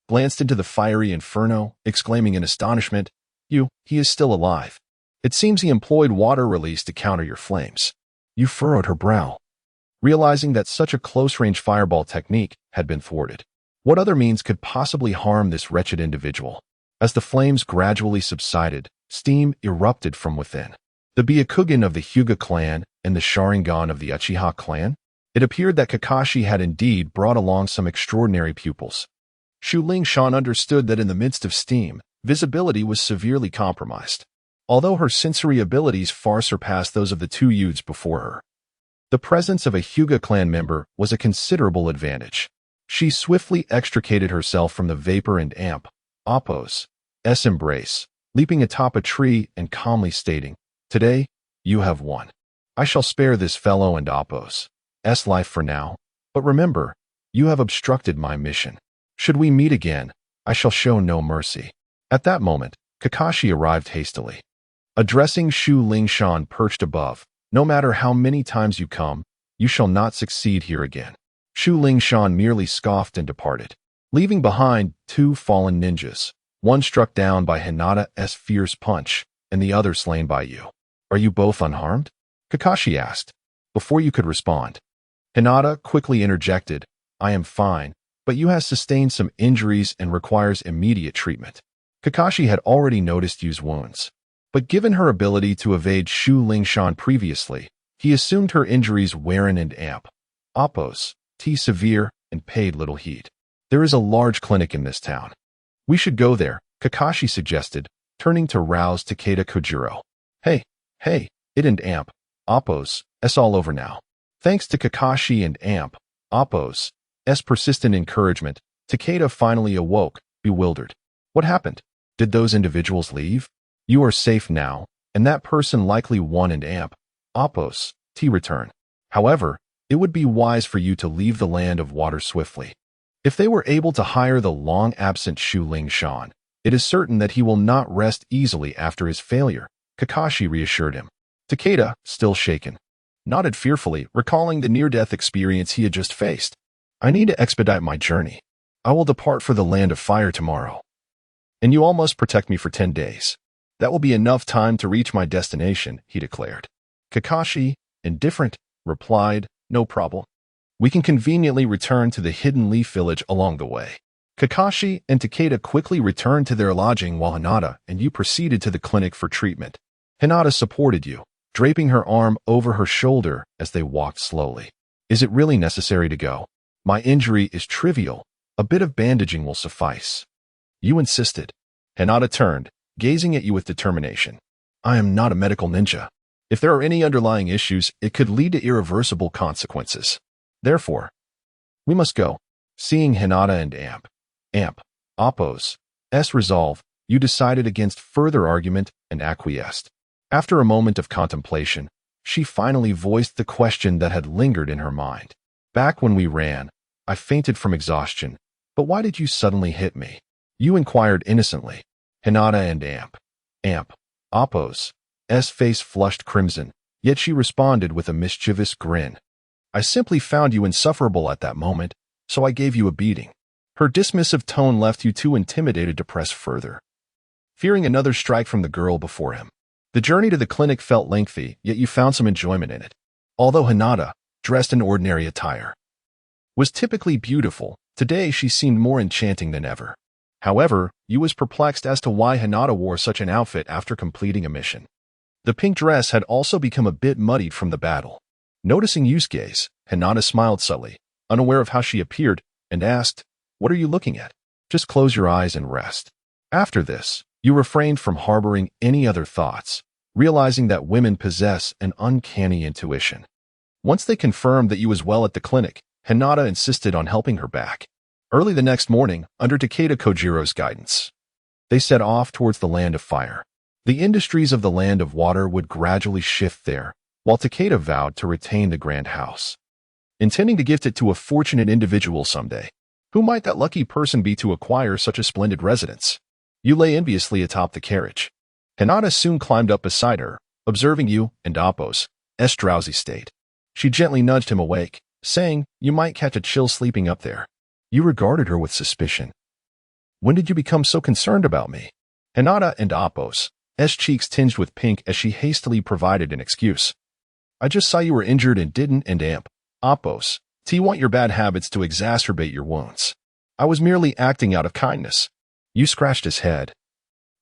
glanced into the fiery inferno, exclaiming in astonishment, he is still alive. It seems he employed water release to counter your flames. You furrowed her brow, realizing that such a close-range fireball technique had been thwarted. What other means could possibly harm this wretched individual? As the flames gradually subsided, steam erupted from within. The Byakugan of the Hyuga clan and the Sharingan of the Uchiha clan? It appeared that Kakashi had indeed brought along some extraordinary pupils. Shu Lingshan understood that in the midst of steam, visibility was severely compromised, although her sensory abilities far surpassed those of the two youths before her. The presence of a Hyuga clan member was a considerable advantage. She swiftly extricated herself from the vapor and Appo's embrace, leaping atop a tree and calmly stating, "Today, you have won. I shall spare this fellow and Appo's life for now, but remember, you have obstructed my mission. Should we meet again, I shall show no mercy." At that moment, Kakashi arrived hastily. Addressing Shu Lingshan perched above, "No matter how many times you come, you shall not succeed here again." Shu Lingshan merely scoffed and departed, leaving behind two fallen ninjas, one struck down by Hinata's fierce punch, and the other slain by you. "Are you both unharmed?" Kakashi asked. Before you could respond, Hinata quickly interjected, "I am fine, but you have sustained some injuries and requires immediate treatment." Kakashi had already noticed Yu's wounds, but given her ability to evade Shu Lingshan previously, he assumed her injuries weren't and Appo's severe and paid little heed. "There is a large clinic in this town. We should go there," Kakashi suggested, turning to rouse Takeda Kojiro. Hey, it and Appo's all over now." Thanks to Kakashi and Appo's persistent encouragement, Takeda finally awoke, bewildered. "What happened? Did those individuals leave? You are safe now, and that person likely won and Appo's return. However, it would be wise for you to leave the land of water swiftly. If they were able to hire the long-absent Shu Lingshan, it is certain that he will not rest easily after his failure," Kakashi reassured him. Takeda, still shaken, nodded fearfully, recalling the near-death experience he had just faced. "I need to expedite my journey. I will depart for the land of fire tomorrow. And you all must protect me for 10 days. That will be enough time to reach my destination," he declared. Kakashi, indifferent, replied, "No problem. We can conveniently return to the Hidden Leaf Village along the way." Kakashi and Takeda quickly returned to their lodging while Hinata and Yu proceeded to the clinic for treatment. Hinata supported Yu, draping her arm over her shoulder as they walked slowly. "Is it really necessary to go? My injury is trivial. A bit of bandaging will suffice." Yu insisted. Hinata turned, gazing at Yu with determination. "I am not a medical ninja. If there are any underlying issues, it could lead to irreversible consequences. Therefore, we must go." Seeing Hinata and Appo's resolve, Yu decided against further argument and acquiesced. After a moment of contemplation, she finally voiced the question that had lingered in her mind. "Back when we ran, I fainted from exhaustion, but why did you suddenly hit me?" Yu inquired innocently. Hinata and Appo's face flushed crimson, yet she responded with a mischievous grin. "I simply found you insufferable at that moment, so I gave you a beating." Her dismissive tone left Yu too intimidated to press further, fearing another strike from the girl before him. The journey to the clinic felt lengthy, yet Yu found some enjoyment in it. Although Hinata, dressed in ordinary attire, was typically beautiful, today she seemed more enchanting than ever. However, Yu was perplexed as to why Hinata wore such an outfit after completing a mission. The pink dress had also become a bit muddied from the battle. Noticing Yu's gaze, Hinata smiled subtly, unaware of how she appeared, and asked, "What are you looking at? Just close your eyes and rest." After this, Yu refrained from harboring any other thoughts, realizing that women possess an uncanny intuition. Once they confirmed that Yu was well at the clinic, Hinata insisted on helping her back. Early the next morning, under Takeda Kojiro's guidance, they set off towards the land of fire. The industries of the land of water would gradually shift there, while Takeda vowed to retain the grand house, intending to gift it to a fortunate individual someday. Who might that lucky person be to acquire such a splendid residence? Yu lay enviously atop the carriage. Hinata soon climbed up beside her, observing Yu and Appo's drowsy state. She gently nudged him awake, saying, "You might catch a chill sleeping up there." Yu regarded her with suspicion. "When did you become so concerned about me?" Hinata and Appo's cheeks tinged with pink as she hastily provided an excuse. "I just saw you were injured and didn't and Appo's want your bad habits to exacerbate your wounds. I was merely acting out of kindness." Yu scratched his head.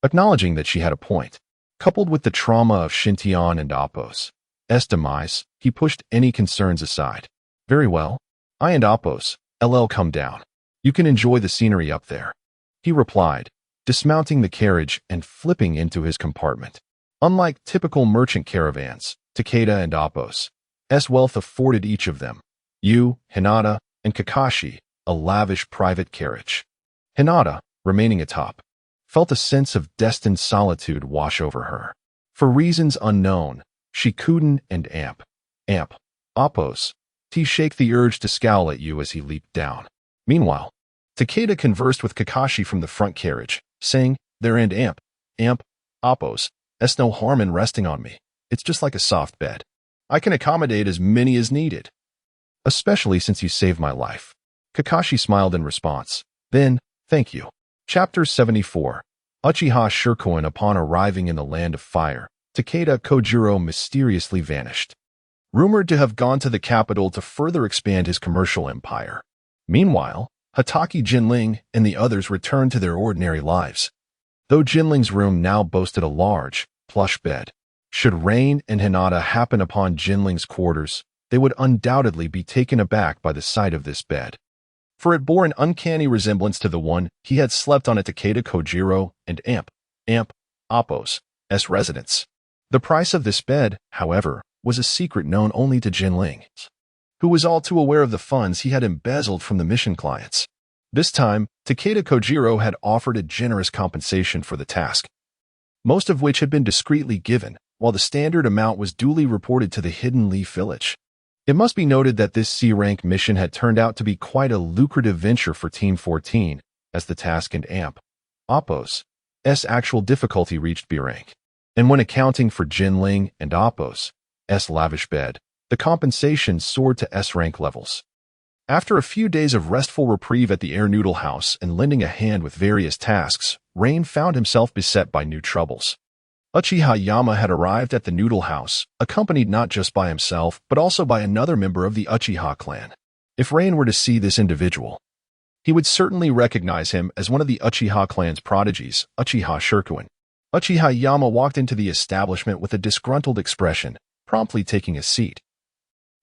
Acknowledging that she had a point, coupled with the trauma of Shintian and Apos' demise, he pushed any concerns aside. Very well. I and Apos, LL come down. You can enjoy the scenery up there, he replied, dismounting the carriage and flipping into his compartment. Unlike typical merchant caravans, Takeda and Apos' wealth afforded each of them, Yu, Hinata, and Kakashi, a lavish private carriage. Hinata, remaining atop, felt a sense of destined solitude wash over her. For reasons unknown, she couldn't and Apos, shake the urge to scowl at you as he leaped down. Meanwhile, Takeda conversed with Kakashi from the front carriage, saying, there and Apos, no harm in resting on me. It's just like a soft bed. I can accommodate as many as needed. Especially since you saved my life. Kakashi smiled in response. Then, thank you. Chapter 74. Uchiha Shirkoin. Upon arriving in the Land of Fire, Takeda Kojiro mysteriously vanished. Rumored to have gone to the capital to further expand his commercial empire. Meanwhile, Hatake Jinling and the others returned to their ordinary lives. Though Jinling's room now boasted a large, plush bed. Should Rain and Hinata happen upon Jinling's quarters, they would undoubtedly be taken aback by the sight of this bed, for it bore an uncanny resemblance to the one he had slept on at Takeda Kojiro and Apos' residence. The price of this bed, however, was a secret known only to Jinling, who was all too aware of the funds he had embezzled from the mission clients. This time, Takeda Kojiro had offered a generous compensation for the task, most of which had been discreetly given, while the standard amount was duly reported to the Hidden Leaf Village. It must be noted that this C-rank mission had turned out to be quite a lucrative venture for Team 14, as the task and Apos' actual difficulty reached B rank. And when accounting for Jinling and Apos' lavish bed, the compensation soared to S rank levels. After a few days of restful reprieve at the Air Noodle House and lending a hand with various tasks, Rain found himself beset by new troubles. Uchiha Yama had arrived at the Noodle House, accompanied not just by himself, but also by another member of the Uchiha clan. If Rain were to see this individual, he would certainly recognize him as one of the Uchiha clan's prodigies, Uchiha Shirkuin. Uchiha Yama walked into the establishment with a disgruntled expression, promptly taking a seat,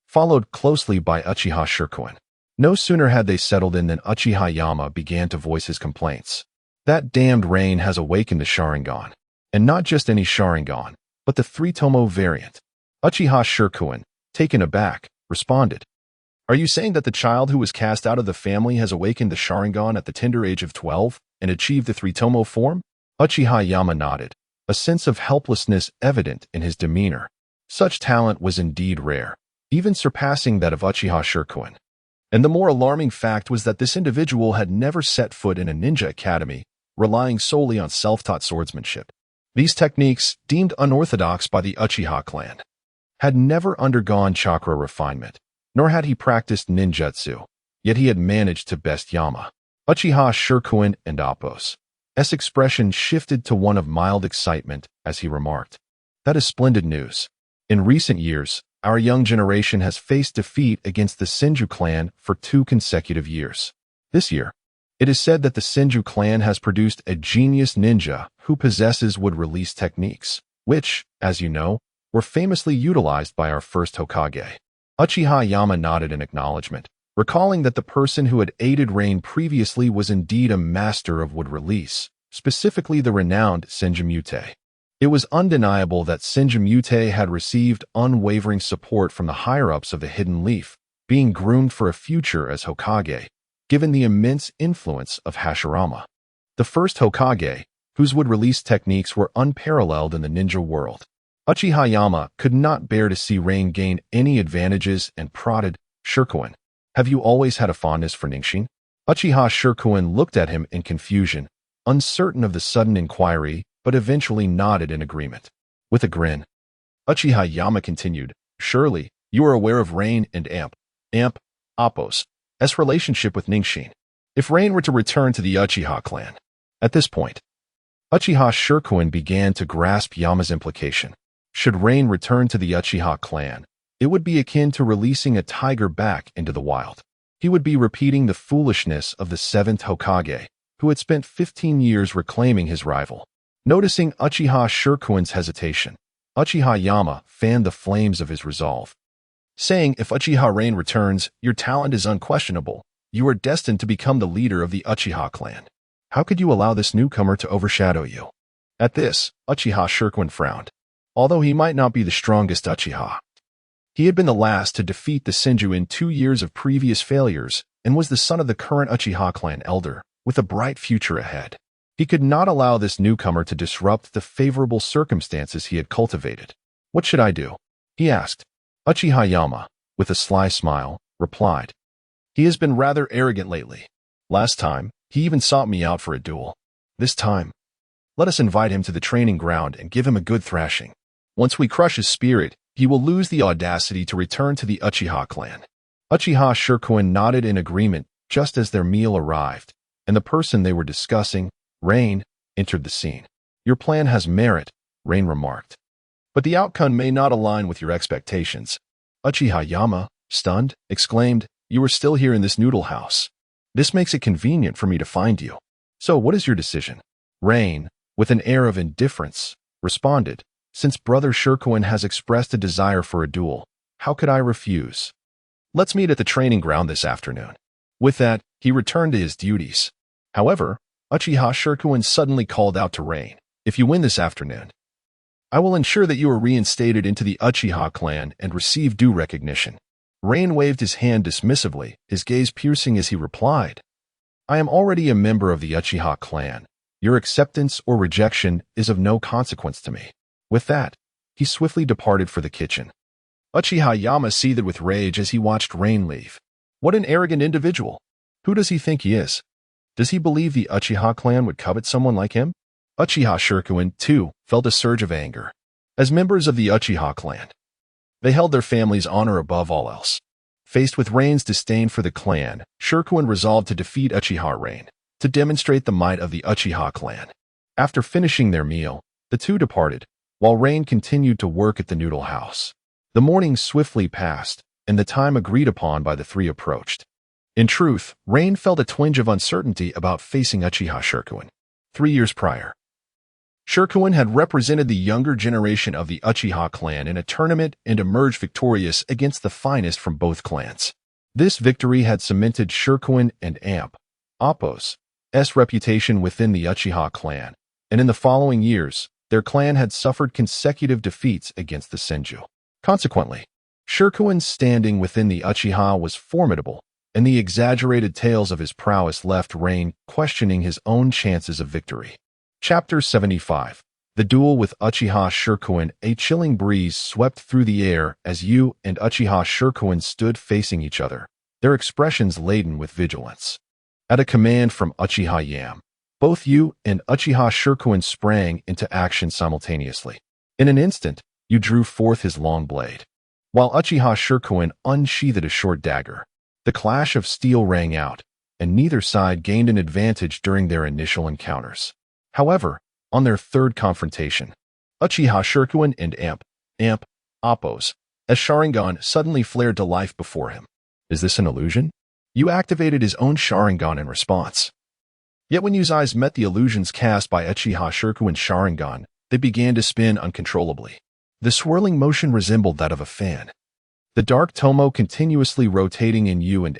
followed closely by Uchiha Shirkuin. No sooner had they settled in than Uchiha Yama began to voice his complaints. That damned Rain has awakened the Sharingan. And not just any Sharingan, but the 3-tomo variant. Uchiha Shirkuin, taken aback, responded. Are you saying that the child who was cast out of the family has awakened the Sharingan at the tender age of 12 and achieved the 3-tomo form? Uchiha Yama nodded, a sense of helplessness evident in his demeanor. Such talent was indeed rare, even surpassing that of Uchiha Shirkuin. And the more alarming fact was that this individual had never set foot in a ninja academy, relying solely on self-taught swordsmanship. These techniques, deemed unorthodox by the Uchiha clan, had never undergone chakra refinement, nor had he practiced ninjutsu, yet he had managed to best Yama. Uchiha Shirkuin and Apos' expression shifted to one of mild excitement as he remarked, that is splendid news. In recent years, our young generation has faced defeat against the Senju clan for 2 consecutive years. This year, it is said that the Senju clan has produced a genius ninja who possesses wood-release techniques, which, as you know, were famously utilized by our first Hokage. Uchiha Yama nodded in acknowledgement, recalling that the person who had aided Rain previously was indeed a master of wood-release, specifically the renowned Senjimute. It was undeniable that Senjimute had received unwavering support from the higher-ups of the Hidden Leaf, being groomed for a future as Hokage, given the immense influence of Hashirama, the first Hokage, whose wood-release techniques were unparalleled in the ninja world. Uchiha Yama could not bear to see Rain gain any advantages and prodded, Shirkuin, have you always had a fondness for Ningxin? Uchiha Shirkuin looked at him in confusion, uncertain of the sudden inquiry, but eventually nodded in agreement. With a grin, Uchiha Yama continued, surely, you are aware of Rain and Apos' relationship with Ningxin. If Rain were to return to the Uchiha clan. At this point, Uchiha Shirkuin began to grasp Yama's implication. Should Rain return to the Uchiha clan, it would be akin to releasing a tiger back into the wild. He would be repeating the foolishness of the 7th Hokage, who had spent 15 years reclaiming his rival. Noticing Uchiha Shirkuin's hesitation, Uchiha Yama fanned the flames of his resolve, saying, "If Uchiha Rain returns, your talent is unquestionable. You are destined to become the leader of the Uchiha clan. How could you allow this newcomer to overshadow you?" At this, Uchiha Shirkuin frowned. Although he might not be the strongest Uchiha, he had been the last to defeat the Senju in 2 years of previous failures and was the son of the current Uchiha clan elder, with a bright future ahead. He could not allow this newcomer to disrupt the favorable circumstances he had cultivated. "What should I do?" he asked. Uchiha Yama, with a sly smile, replied, "He has been rather arrogant lately. Last time, he even sought me out for a duel. This time, let us invite him to the training ground and give him a good thrashing. Once we crush his spirit, he will lose the audacity to return to the Uchiha clan." Uchiha Shirkuin nodded in agreement just as their meal arrived, and the person they were discussing, Rain, entered the scene. "Your plan has merit," Rain remarked, "but the outcome may not align with your expectations." Uchiha Yama, stunned, exclaimed, "You are still here in this noodle house. This makes it convenient for me to find you. So what is your decision?" Rain, with an air of indifference, responded, "Since Brother Shirkuin has expressed a desire for a duel, how could I refuse? Let's meet at the training ground this afternoon." With that, he returned to his duties. However, Uchiha Shirkuin suddenly called out to Rain, "If you win this afternoon, I will ensure that you are reinstated into the Uchiha clan and receive due recognition." Rain waved his hand dismissively, his gaze piercing as he replied, "I am already a member of the Uchiha clan. Your acceptance or rejection is of no consequence to me." With that, he swiftly departed for the kitchen. Uchiha Yama seethed with rage as he watched Rain leave. What an arrogant individual! Who does he think he is? Does he believe the Uchiha clan would covet someone like him? Uchiha Shirkuin, too, felt a surge of anger. As members of the Uchiha clan, they held their family's honor above all else. Faced with Rain's disdain for the clan, Shirkuin resolved to defeat Uchiha Rain, to demonstrate the might of the Uchiha clan. After finishing their meal, the two departed, while Rain continued to work at the noodle house. The morning swiftly passed, and the time agreed upon by the three approached. In truth, Rain felt a twinge of uncertainty about facing Uchiha Shirkuin. 3 years prior, Shirkuin had represented the younger generation of the Uchiha clan in a tournament and emerged victorious against the finest from both clans. This victory had cemented Shirkuin and Appo's reputation within the Uchiha clan, and in the following years, their clan had suffered consecutive defeats against the Senju. Consequently, Shirkuin's standing within the Uchiha was formidable, and the exaggerated tales of his prowess left Rain questioning his own chances of victory. Chapter 75. The Duel with Uchiha Shirkuin. A chilling breeze swept through the air as Yu and Uchiha Shirkuin stood facing each other, their expressions laden with vigilance. At a command from Uchiha Yam, both Yu and Uchiha Shirkuin sprang into action simultaneously. In an instant, Yu drew forth his long blade, while Uchiha Shirkuin unsheathed a short dagger. The clash of steel rang out, and neither side gained an advantage during their initial encounters. However, on their third confrontation, Uchiha Shirkuin and Appo's Sharingan suddenly flared to life before him. Is this an illusion? Yu activated his own Sharingan in response. Yet when Yu's eyes met the illusions cast by Uchiha Shirkuin's Sharingan, they began to spin uncontrollably. The swirling motion resembled that of a fan, the dark tomo continuously rotating in Yu and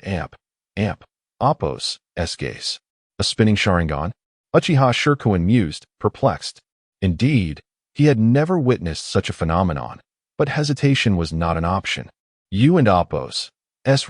Appo's gaze. A spinning Sharingan? Uchiha Shirkuin mused, perplexed. Indeed, he had never witnessed such a phenomenon, but hesitation was not an option. Yu and Appo's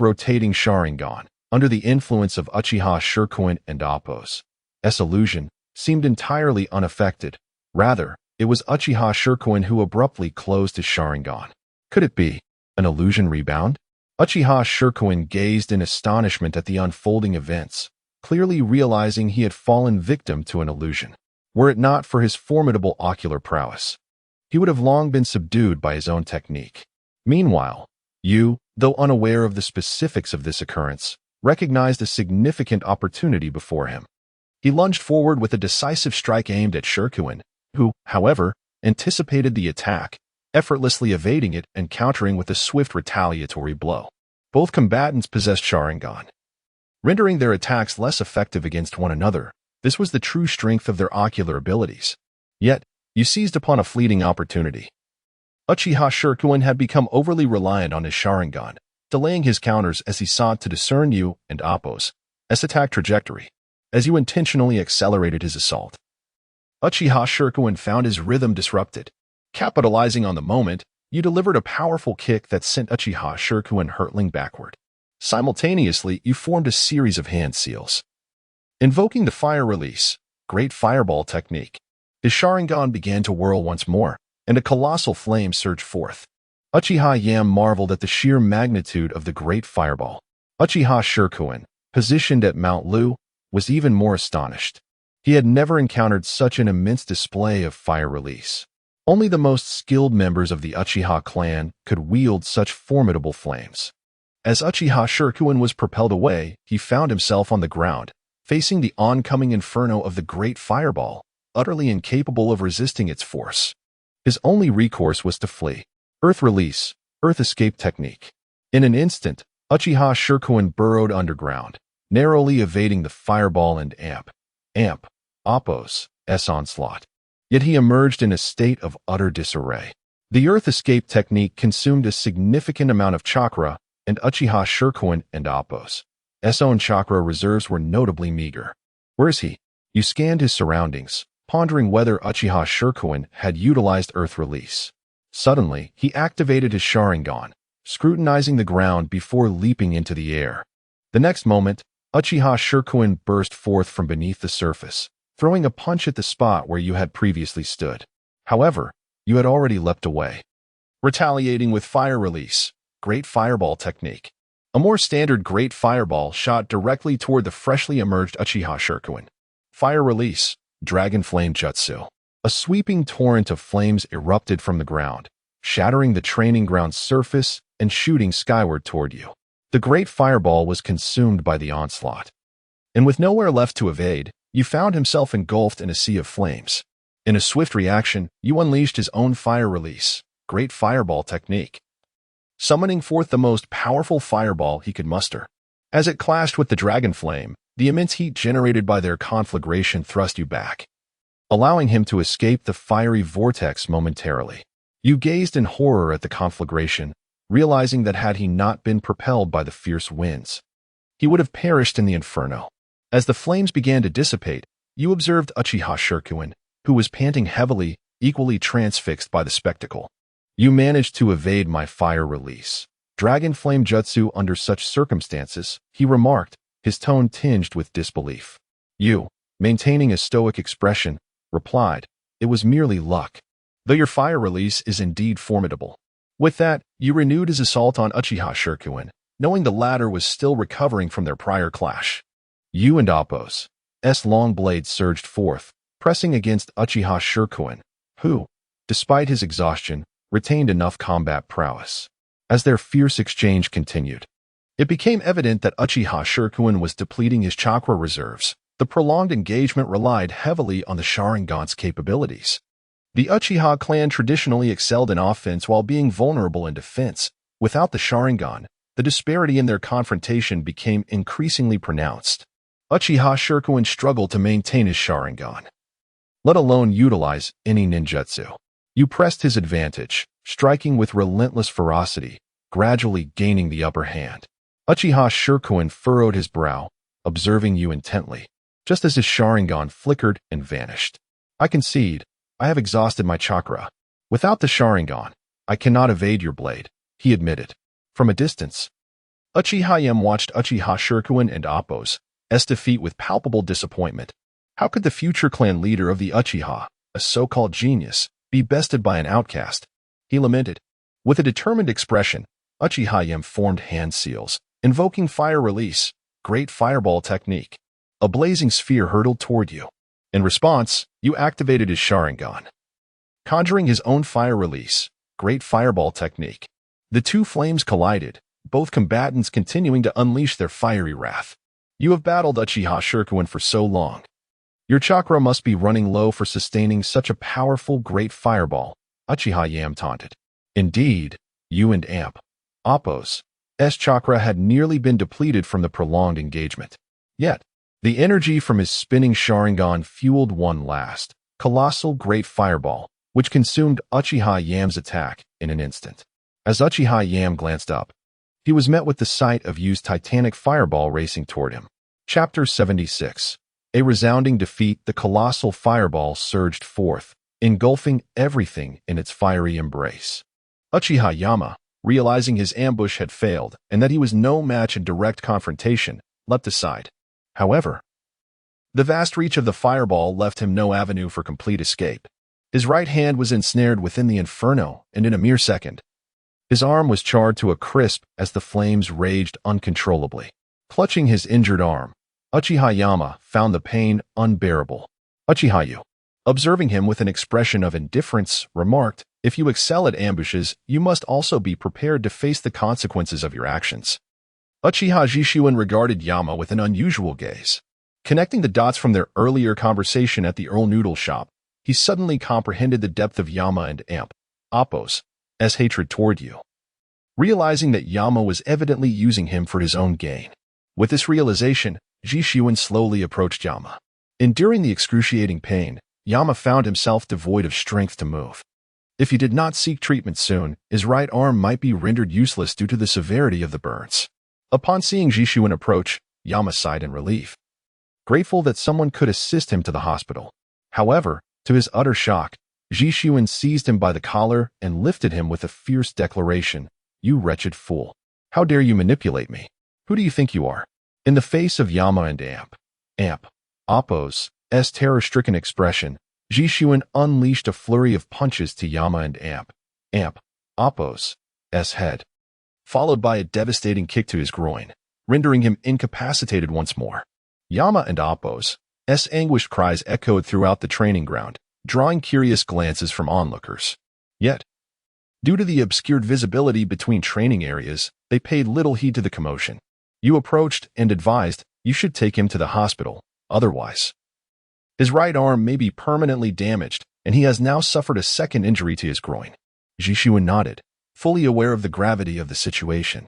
rotating Sharingan, under the influence of Uchiha Shirkuin and Appo's illusion, seemed entirely unaffected. Rather, it was Uchiha Shirkuin who abruptly closed his Sharingan. Could it be an illusion rebound? Uchiha Shirkuin gazed in astonishment at the unfolding events, clearly realizing he had fallen victim to an illusion. Were it not for his formidable ocular prowess, he would have long been subdued by his own technique. Meanwhile, Yu, though unaware of the specifics of this occurrence, recognized a significant opportunity before him. He lunged forward with a decisive strike aimed at Shirkuin, who, however, anticipated the attack, effortlessly evading it and countering with a swift retaliatory blow. Both combatants possessed Sharingan, rendering their attacks less effective against one another. This was the true strength of their ocular abilities. Yet, you seized upon a fleeting opportunity. Uchiha Shirkuin had become overly reliant on his Sharingan, delaying his counters as he sought to discern you and Appo's attack trajectory, as you intentionally accelerated his assault. Uchiha Shirkuin found his rhythm disrupted. Capitalizing on the moment, you delivered a powerful kick that sent Uchiha Shirkuin hurtling backward. Simultaneously, you formed a series of hand seals. Invoking the fire release, great fireball technique, his Sharingan began to whirl once more, and a colossal flame surged forth. Uchiha Yam marveled at the sheer magnitude of the great fireball. Uchiha Shirkuin, positioned at Mount Lu, was even more astonished. He had never encountered such an immense display of fire release. Only the most skilled members of the Uchiha clan could wield such formidable flames. As Uchiha Shirkuin was propelled away, he found himself on the ground, facing the oncoming inferno of the great fireball, utterly incapable of resisting its force. His only recourse was to flee. Earth release, earth escape technique. In an instant, Uchiha Shirkuin burrowed underground, narrowly evading the fireball and Appo's onslaught. Yet he emerged in a state of utter disarray. The earth escape technique consumed a significant amount of chakra, and Uchiha Shirkuin and Appo's own chakra reserves were notably meager. Where is he? You scanned his surroundings, pondering whether Uchiha Shirkuin had utilized earth release. Suddenly, he activated his Sharingan, scrutinizing the ground before leaping into the air. The next moment, Uchiha Shirkuin burst forth from beneath the surface, throwing a punch at the spot where you had previously stood. However, you had already leapt away. Retaliating with fire release, great fireball technique. A more standard great fireball shot directly toward the freshly emerged Uchiha Shirkuin. Fire release, dragon flame jutsu. A sweeping torrent of flames erupted from the ground, shattering the training ground's surface and shooting skyward toward you. The great fireball was consumed by the onslaught. And with nowhere left to evade, you found himself engulfed in a sea of flames. In a swift reaction, you unleashed his own fire release, great fireball technique, summoning forth the most powerful fireball he could muster. As it clashed with the dragon flame, the immense heat generated by their conflagration thrust you back, allowing him to escape the fiery vortex momentarily. You gazed in horror at the conflagration, realizing that had he not been propelled by the fierce winds, he would have perished in the inferno. As the flames began to dissipate, you observed Uchiha Shirkuin, who was panting heavily, equally transfixed by the spectacle. You managed to evade my fire release. Dragon flame jutsu under such circumstances, he remarked, his tone tinged with disbelief. You, maintaining a stoic expression, replied, it was merely luck, though your fire release is indeed formidable. With that, you renewed his assault on Uchiha Shirkuin, knowing the latter was still recovering from their prior clash. You and Appo's long blade surged forth, pressing against Uchiha Shirkuin, who, despite his exhaustion, retained enough combat prowess. As their fierce exchange continued, it became evident that Uchiha Shirkuin was depleting his chakra reserves. The prolonged engagement relied heavily on the Sharingan's capabilities. The Uchiha clan traditionally excelled in offense while being vulnerable in defense. Without the Sharingan, the disparity in their confrontation became increasingly pronounced. Uchiha Shirkuin struggled to maintain his Sharingan, let alone utilize any ninjutsu. You pressed his advantage, striking with relentless ferocity, gradually gaining the upper hand. Uchiha Shirkuin furrowed his brow, observing you intently, just as his Sharingan flickered and vanished. I concede, I have exhausted my chakra. Without the Sharingan, I cannot evade your blade, he admitted. From a distance, Uchiha Yam watched Uchiha Shirkuin and Appo's defeat with palpable disappointment. How could the future clan leader of the Uchiha, a so-called genius, be bested by an outcast? He lamented. With a determined expression, Uchiha Yam formed hand seals, invoking fire release, great fireball technique. A blazing sphere hurtled toward you. In response, you activated his Sharingan, conjuring his own fire release, great fireball technique. The two flames collided, both combatants continuing to unleash their fiery wrath. You have battled Uchiha Shirkuin for so long. Your chakra must be running low for sustaining such a powerful great fireball, Uchiha Yam taunted. Indeed, you and Appo's chakra had nearly been depleted from the prolonged engagement. Yet, the energy from his spinning Sharingan fueled one last, colossal great fireball, which consumed Uchiha Yam's attack in an instant. As Uchiha Yam glanced up, he was met with the sight of Yu's titanic fireball racing toward him. Chapter 76. A resounding defeat. The colossal fireball surged forth, engulfing everything in its fiery embrace. Uchiha Yama, realizing his ambush had failed and that he was no match in direct confrontation, leapt aside. However, the vast reach of the fireball left him no avenue for complete escape. His right hand was ensnared within the inferno, and in a mere second, his arm was charred to a crisp as the flames raged uncontrollably. Clutching his injured arm, Uchiha Yama found the pain unbearable. Uchiha Yu, observing him with an expression of indifference, remarked, "If you excel at ambushes, you must also be prepared to face the consequences of your actions." Uchiha Jishuin regarded Yama with an unusual gaze. Connecting the dots from their earlier conversation at the Earl Noodle shop, he suddenly comprehended the depth of Yama and Appo's hatred toward you. Realizing that Yama was evidently using him for his own gain. With this realization, Jishuin slowly approached Yama. Enduring the excruciating pain, Yama found himself devoid of strength to move. If he did not seek treatment soon, his right arm might be rendered useless due to the severity of the burns. Upon seeing Jishuin approach, Yama sighed in relief, grateful that someone could assist him to the hospital. However, to his utter shock, Jishuin seized him by the collar and lifted him with a fierce declaration, "You wretched fool! How dare you manipulate me? Who do you think you are?" In the face of Yama and Appo's terror-stricken expression, Jishuin unleashed a flurry of punches to Yama and Appo's head, followed by a devastating kick to his groin, rendering him incapacitated once more. Yama and Appo's anguished cries echoed throughout the training ground, drawing curious glances from onlookers. Yet, due to the obscured visibility between training areas, they paid little heed to the commotion. You approached and advised you should take him to the hospital, otherwise his right arm may be permanently damaged, and he has now suffered a second injury to his groin. Jishuin nodded, fully aware of the gravity of the situation.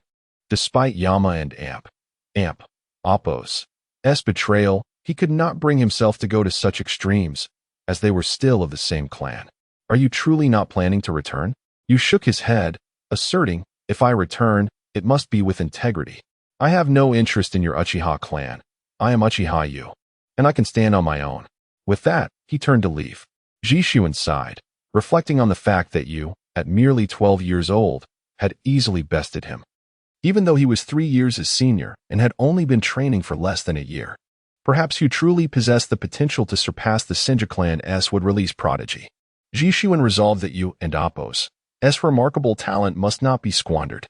Despite Yama and Appo's betrayal, he could not bring himself to go to such extremes, as they were still of the same clan. "Are you truly not planning to return?" Yu shook his head, asserting, "If I return, it must be with integrity. I have no interest in your Uchiha clan. I am Uchiha Yu, and I can stand on my own." With that, he turned to leave. Jishuin sighed, reflecting on the fact that Yu, at merely 12 years old, had easily bested him, even though he was 3 years his senior and had only been training for less than a year. Perhaps Yu truly possessed the potential to surpass the Senju clan's would-release prodigy. Jishuin resolved that Yu and Appo's remarkable talent must not be squandered.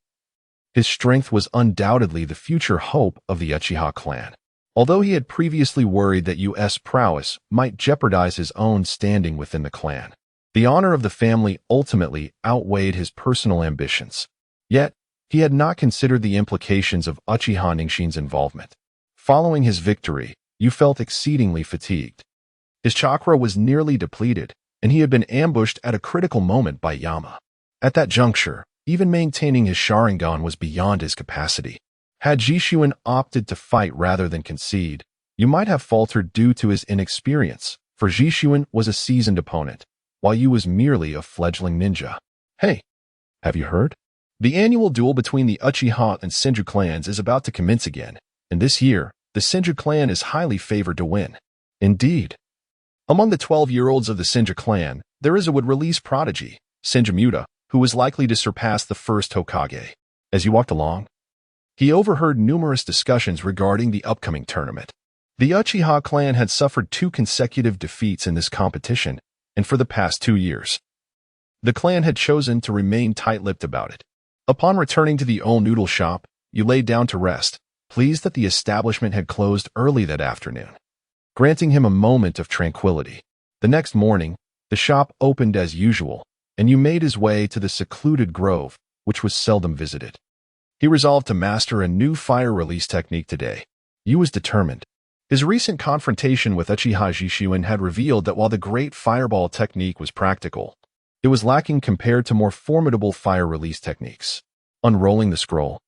His strength was undoubtedly the future hope of the Uchiha clan. Although he had previously worried that Yu's prowess might jeopardize his own standing within the clan, the honor of the family ultimately outweighed his personal ambitions. Yet, he had not considered the implications of Uchiha Ningxin's involvement. Following his victory, Yu felt exceedingly fatigued. His chakra was nearly depleted, and he had been ambushed at a critical moment by Yama. At that juncture, even maintaining his Sharingan was beyond his capacity. Had Jishuin opted to fight rather than concede, Yu might have faltered due to his inexperience, for Jishuin was a seasoned opponent, while Yu was merely a fledgling ninja. "Hey, have you heard? The annual duel between the Uchiha and Senju clans is about to commence again, and this year, the Senju clan is highly favored to win." Indeed. Among the 12-year-olds of the Senju clan, there is a would-release prodigy, Senju Muta, who was likely to surpass the first Hokage. As you walked along, he overheard numerous discussions regarding the upcoming tournament. The Uchiha clan had suffered 2 consecutive defeats in this competition, and for the past 2 years, the clan had chosen to remain tight-lipped about it. Upon returning to the old noodle shop, you laid down to rest, pleased that the establishment had closed early that afternoon, granting him a moment of tranquility. The next morning, the shop opened as usual, and you made his way to the secluded grove, which was seldom visited. He resolved to master a new fire release technique today. Yu was determined. His recent confrontation with Uchiha Jishuin had revealed that while the great fireball technique was practical, it was lacking compared to more formidable fire release techniques. Unrolling the scroll,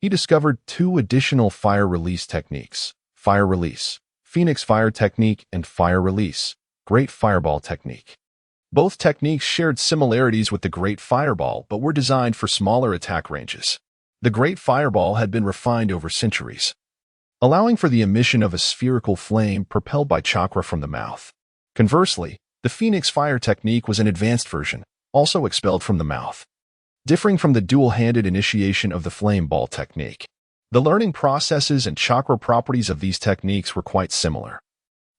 he discovered 2 additional fire release techniques: fire release, Phoenix fire technique, and fire release, Great Fireball Technique. Both techniques shared similarities with the Great Fireball, but were designed for smaller attack ranges. The Great Fireball had been refined over centuries, allowing for the emission of a spherical flame propelled by chakra from the mouth. Conversely, the Phoenix Fire technique was an advanced version, also expelled from the mouth, differing from the dual-handed initiation of the Flame Ball technique. The learning processes and chakra properties of these techniques were quite similar.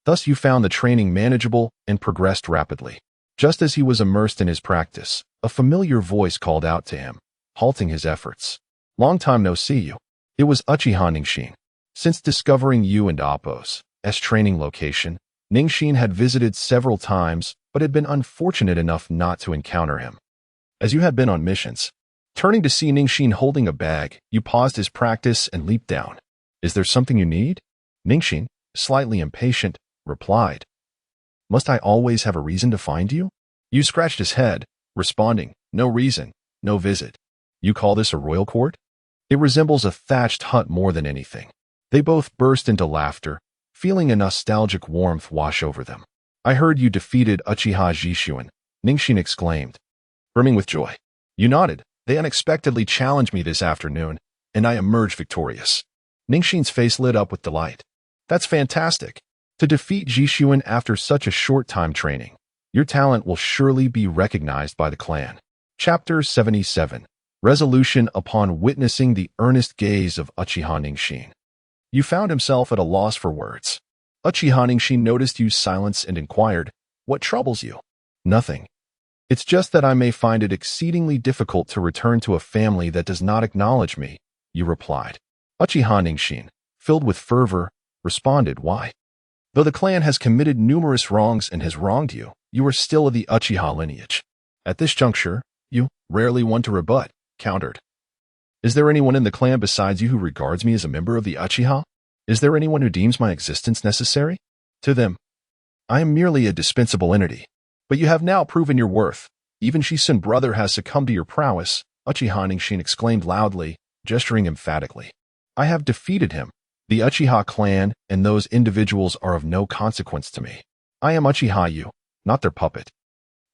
Thus, you found the training manageable and progressed rapidly. Just as he was immersed in his practice, a familiar voice called out to him, halting his efforts. "Long time no see you." It was Uchiha Ningxin. Since discovering you and Appo's training location, Ningxin had visited several times, but had been unfortunate enough not to encounter him, as you had been on missions. Turning to see Ningxin holding a bag, you paused his practice and leaped down. "Is there something you need?" Ningxin, slightly impatient, replied. "Must I always have a reason to find you?" You scratched his head, responding, "No reason, no visit." "You call this a royal court?" "It resembles a thatched hut more than anything." They both burst into laughter, feeling a nostalgic warmth wash over them. "I heard you defeated Uchiha Jishuan," Ningxin exclaimed, brimming with joy. You nodded. "They unexpectedly challenged me this afternoon, and I emerged victorious." Ningxin's face lit up with delight. "That's fantastic. To defeat Jishuan after such a short time training, your talent will surely be recognized by the clan." Chapter 77. Resolution upon witnessing the earnest gaze of Uchiha Ningxin. You found himself at a loss for words. Uchiha Ningxin noticed you silence and inquired, "What troubles you?" "Nothing. It's just that I may find it exceedingly difficult to return to a family that does not acknowledge me," you replied. Uchiha Ningxin, filled with fervor, responded, "Why? Though the clan has committed numerous wrongs and has wronged you, you are still of the Uchiha lineage." At this juncture, you, rarely one to rebut, countered. "Is there anyone in the clan besides you who regards me as a member of the Uchiha? Is there anyone who deems my existence necessary? To them, I am merely a dispensable entity. But you have now proven your worth. Even Shisun brother has succumbed to your prowess," Uchiha Ningxin exclaimed loudly, gesturing emphatically. "I have defeated him. The Uchiha clan and those individuals are of no consequence to me. I am Uchiha Yu, not their puppet.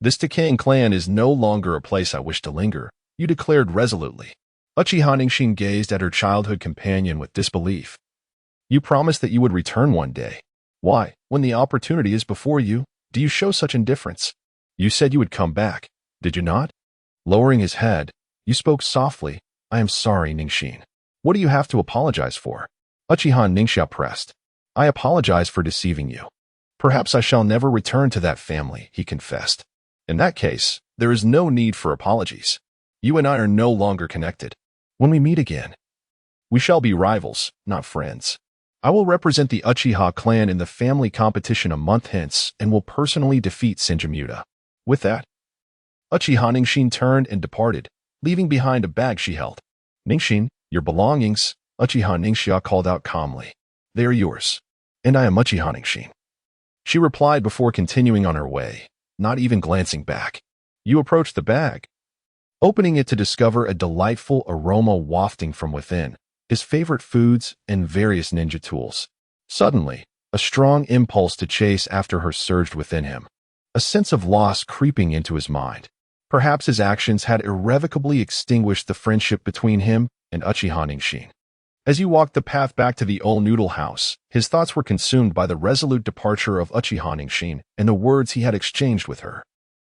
This decaying clan is no longer a place I wish to linger," you declared resolutely. Uchiha Ningxin gazed at her childhood companion with disbelief. "You promised that you would return one day. Why, when the opportunity is before you, do you show such indifference? You said you would come back, did you not?" Lowering his head, you spoke softly. "I am sorry, Ningxin. What do you have to apologize for?" Uchiha Ningxia pressed. "I apologize for deceiving you. Perhaps I shall never return to that family," he confessed. "In that case, there is no need for apologies. You and I are no longer connected. When we meet again, we shall be rivals, not friends. I will represent the Uchiha clan in the family competition a month hence and will personally defeat Senjutsu." With that, Uchiha Ningxin turned and departed, leaving behind a bag she held. "Ningxin, your belongings," Uchiha Ningxia called out calmly. "They are yours. And I am Uchiha Ningxin." She replied before continuing on her way, not even glancing back. You approached the bag, opening it to discover a delightful aroma wafting from within, his favorite foods and various ninja tools. Suddenly, a strong impulse to chase after her surged within him, a sense of loss creeping into his mind. Perhaps his actions had irrevocably extinguished the friendship between him and Uchiha Ningxin. As you walked the path back to the old noodle house, his thoughts were consumed by the resolute departure of Uchiha Ningxin and the words he had exchanged with her.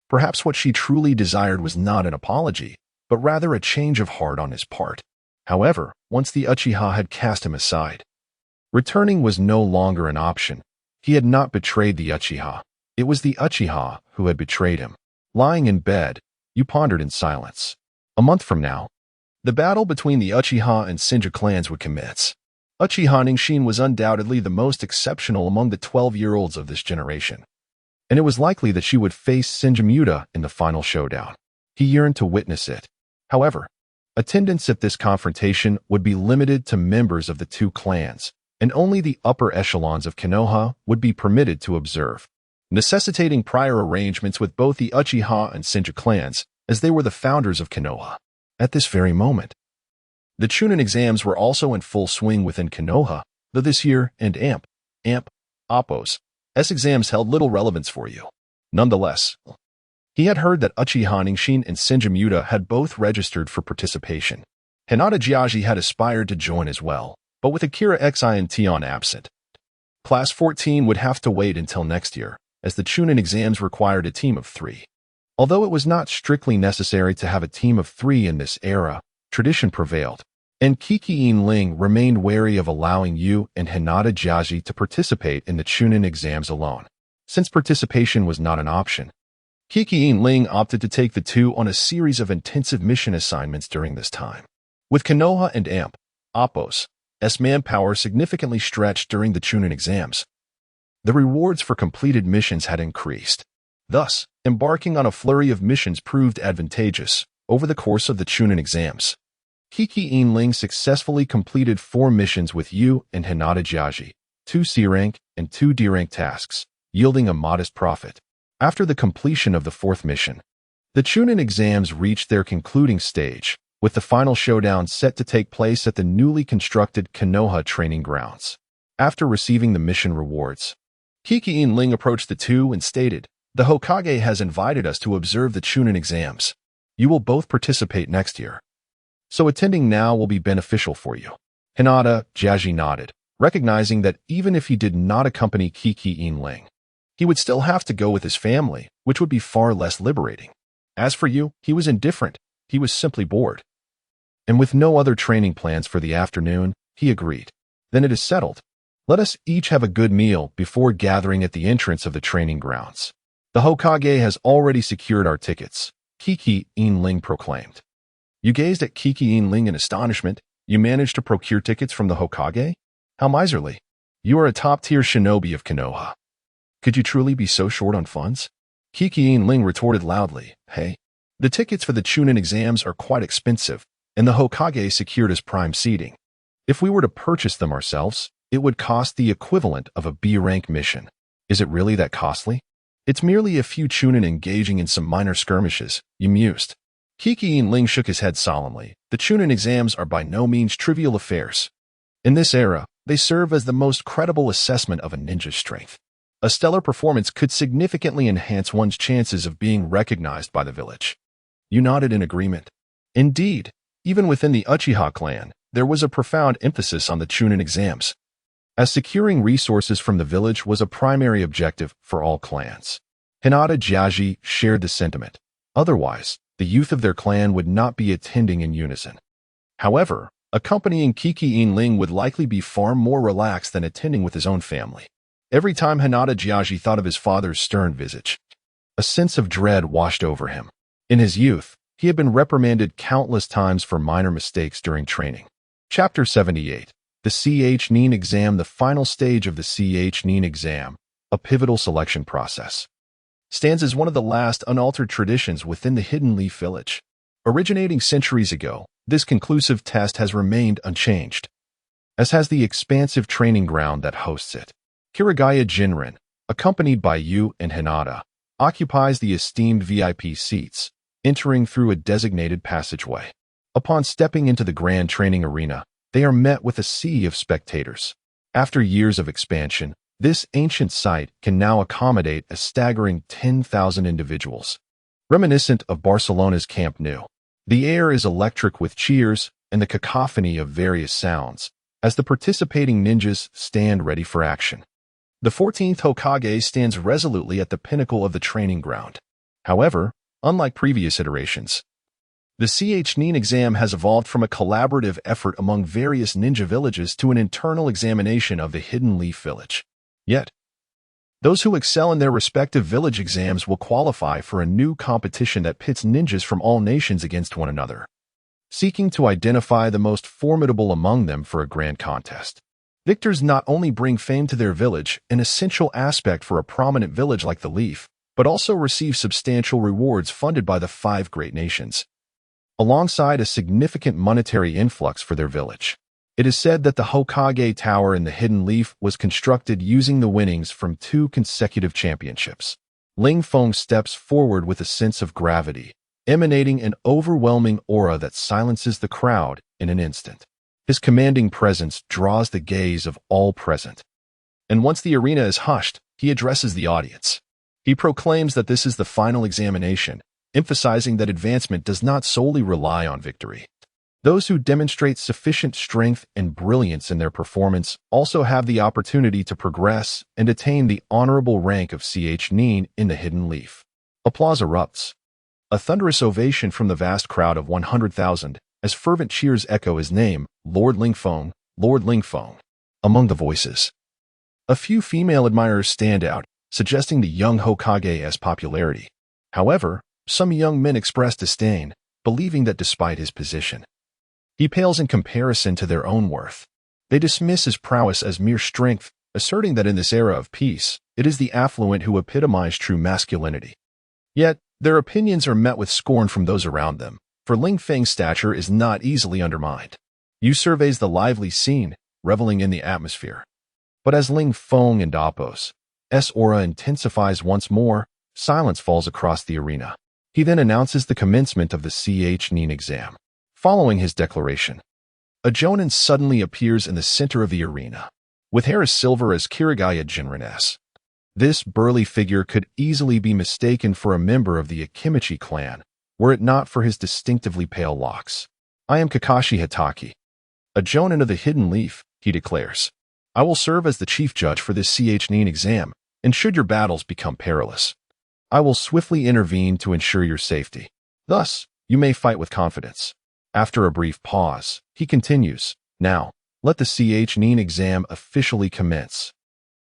Perhaps what she truly desired was not an apology, but rather a change of heart on his part. However, once the Uchiha had cast him aside, returning was no longer an option. He had not betrayed the Uchiha. It was the Uchiha who had betrayed him. Lying in bed, you pondered in silence. A month from now, the battle between the Uchiha and Senju clans would commence. Uchiha Ningxin was undoubtedly the most exceptional among the 12-year-olds of this generation, and it was likely that she would face Senjutsu in the final showdown. He yearned to witness it. However, attendance at this confrontation would be limited to members of the two clans, and only the upper echelons of Konoha would be permitted to observe, necessitating prior arrangements with both the Uchiha and Senju clans, as they were the founders of Konoha. At this very moment, the Chunin exams were also in full swing within Konoha, though this year and Appo's exams held little relevance for you. Nonetheless, he had heard that Uchiha Ningxin and Senjimura had both registered for participation. Hinata Jiaji had aspired to join as well, but with Akira Xi and Tion absent, Class 14 would have to wait until next year, as the Chunin exams required a team of 3. Although it was not strictly necessary to have a team of 3 in this era, tradition prevailed, and Kiki Ling remained wary of allowing Yu and Hinata Jiaji to participate in the Chunin exams alone. Since participation was not an option, Kiki Ling opted to take the two on a series of intensive mission assignments during this time. With Konoha and Appos, manpower significantly stretched during the Chunin exams, the rewards for completed missions had increased. Thus, embarking on a flurry of missions proved advantageous. Over the course of the Chunin exams, Kiki Ling successfully completed 4 missions with Yu and Hinata Jiaji, 2 C-rank and 2 D-rank tasks, yielding a modest profit. After the completion of the 4th mission, the Chunin exams reached their concluding stage, with the final showdown set to take place at the newly constructed Konoha training grounds. After receiving the mission rewards, Kiki Ling approached the two and stated, "The Hokage has invited us to observe the Chunin exams. You will both participate next year, so attending now will be beneficial for you." Hinata Jiaji nodded, recognizing that even if he did not accompany Kiki Ling, he would still have to go with his family, which would be far less liberating. As for Yu, he was indifferent. He was simply bored. And with no other training plans for the afternoon, he agreed. "Then it is settled. Let us each have a good meal before gathering at the entrance of the training grounds. The Hokage has already secured our tickets," Kiki Ling proclaimed. You gazed at Kiki Ling in astonishment. "You managed to procure tickets from the Hokage? How miserly. You are a top-tier shinobi of Konoha. Could you truly be so short on funds?" Kiki Ling retorted loudly, "Hey, the tickets for the Chunin exams are quite expensive, and the Hokage secured us prime seating. If we were to purchase them ourselves, it would cost the equivalent of a B-rank mission. Is it really that costly? It's merely a few Chunin engaging in some minor skirmishes," you mused. Kiki Ling shook his head solemnly. "The Chunin exams are by no means trivial affairs. In this era, they serve as the most credible assessment of a ninja's strength. A stellar performance could significantly enhance one's chances of being recognized by the village." You nodded in agreement. Indeed, even within the Uchiha clan, there was a profound emphasis on the Chunin exams, as securing resources from the village was a primary objective for all clans. Hinata Jiaji shared the sentiment. Otherwise, the youth of their clan would not be attending in unison. However, accompanying Kiki Ling would likely be far more relaxed than attending with his own family. Every time Hinata Jiaji thought of his father's stern visage, a sense of dread washed over him. In his youth, he had been reprimanded countless times for minor mistakes during training. Chapter 78. The CH Nin Exam. The final stage of the CH Nin Exam, a pivotal selection process, stands as one of the last unaltered traditions within the Hidden Leaf Village. Originating centuries ago, this conclusive test has remained unchanged, as has the expansive training ground that hosts it. Kirigaya Jinren, accompanied by Yu and Hinata, occupies the esteemed VIP seats, entering through a designated passageway. Upon stepping into the grand training arena, they are met with a sea of spectators. After years of expansion, this ancient site can now accommodate a staggering 10,000 individuals. Reminiscent of Barcelona's Camp Nou, the air is electric with cheers and the cacophony of various sounds, as the participating ninjas stand ready for action. The 14th Hokage stands resolutely at the pinnacle of the training ground. However, unlike previous iterations, the CH Nin exam has evolved from a collaborative effort among various ninja villages to an internal examination of the Hidden Leaf Village. Yet, those who excel in their respective village exams will qualify for a new competition that pits ninjas from all nations against one another, seeking to identify the most formidable among them for a grand contest. Victors not only bring fame to their village, an essential aspect for a prominent village like the Leaf, but also receive substantial rewards funded by the 5 great nations, alongside a significant monetary influx for their village. It is said that the Hokage Tower in the Hidden Leaf was constructed using the winnings from 2 consecutive championships. Ling Feng steps forward with a sense of gravity, emanating an overwhelming aura that silences the crowd in an instant. His commanding presence draws the gaze of all present. And once the arena is hushed, he addresses the audience. He proclaims that this is the final examination, emphasizing that advancement does not solely rely on victory. Those who demonstrate sufficient strength and brilliance in their performance also have the opportunity to progress and attain the honorable rank of Nin in the Hidden Leaf. Applause erupts. A thunderous ovation from the vast crowd of 100,000 as fervent cheers echo his name, Lord Lingfeng, Lord Lingfeng, among the voices. A few female admirers stand out, suggesting the young Hokage's popularity. However, some young men express disdain, believing that despite his position, he pales in comparison to their own worth. They dismiss his prowess as mere strength, asserting that in this era of peace, it is the affluent who epitomize true masculinity. Yet, their opinions are met with scorn from those around them, for Ling Feng's stature is not easily undermined. Yu surveys the lively scene, reveling in the atmosphere. But as Ling Feng and Appo's aura intensifies once more, silence falls across the arena. He then announces the commencement of the Nin exam. Following his declaration, a Jonin suddenly appears in the center of the arena, with hair as silver as Kirigaya Jinren's. This burly figure could easily be mistaken for a member of the Akimichi clan, were it not for his distinctively pale locks. I am Kakashi Hitaki, a Jonin of the Hidden Leaf, he declares. I will serve as the chief judge for this Nin exam, and should your battles become perilous, I will swiftly intervene to ensure your safety. Thus, you may fight with confidence. After a brief pause, he continues, now, let the Nin exam officially commence.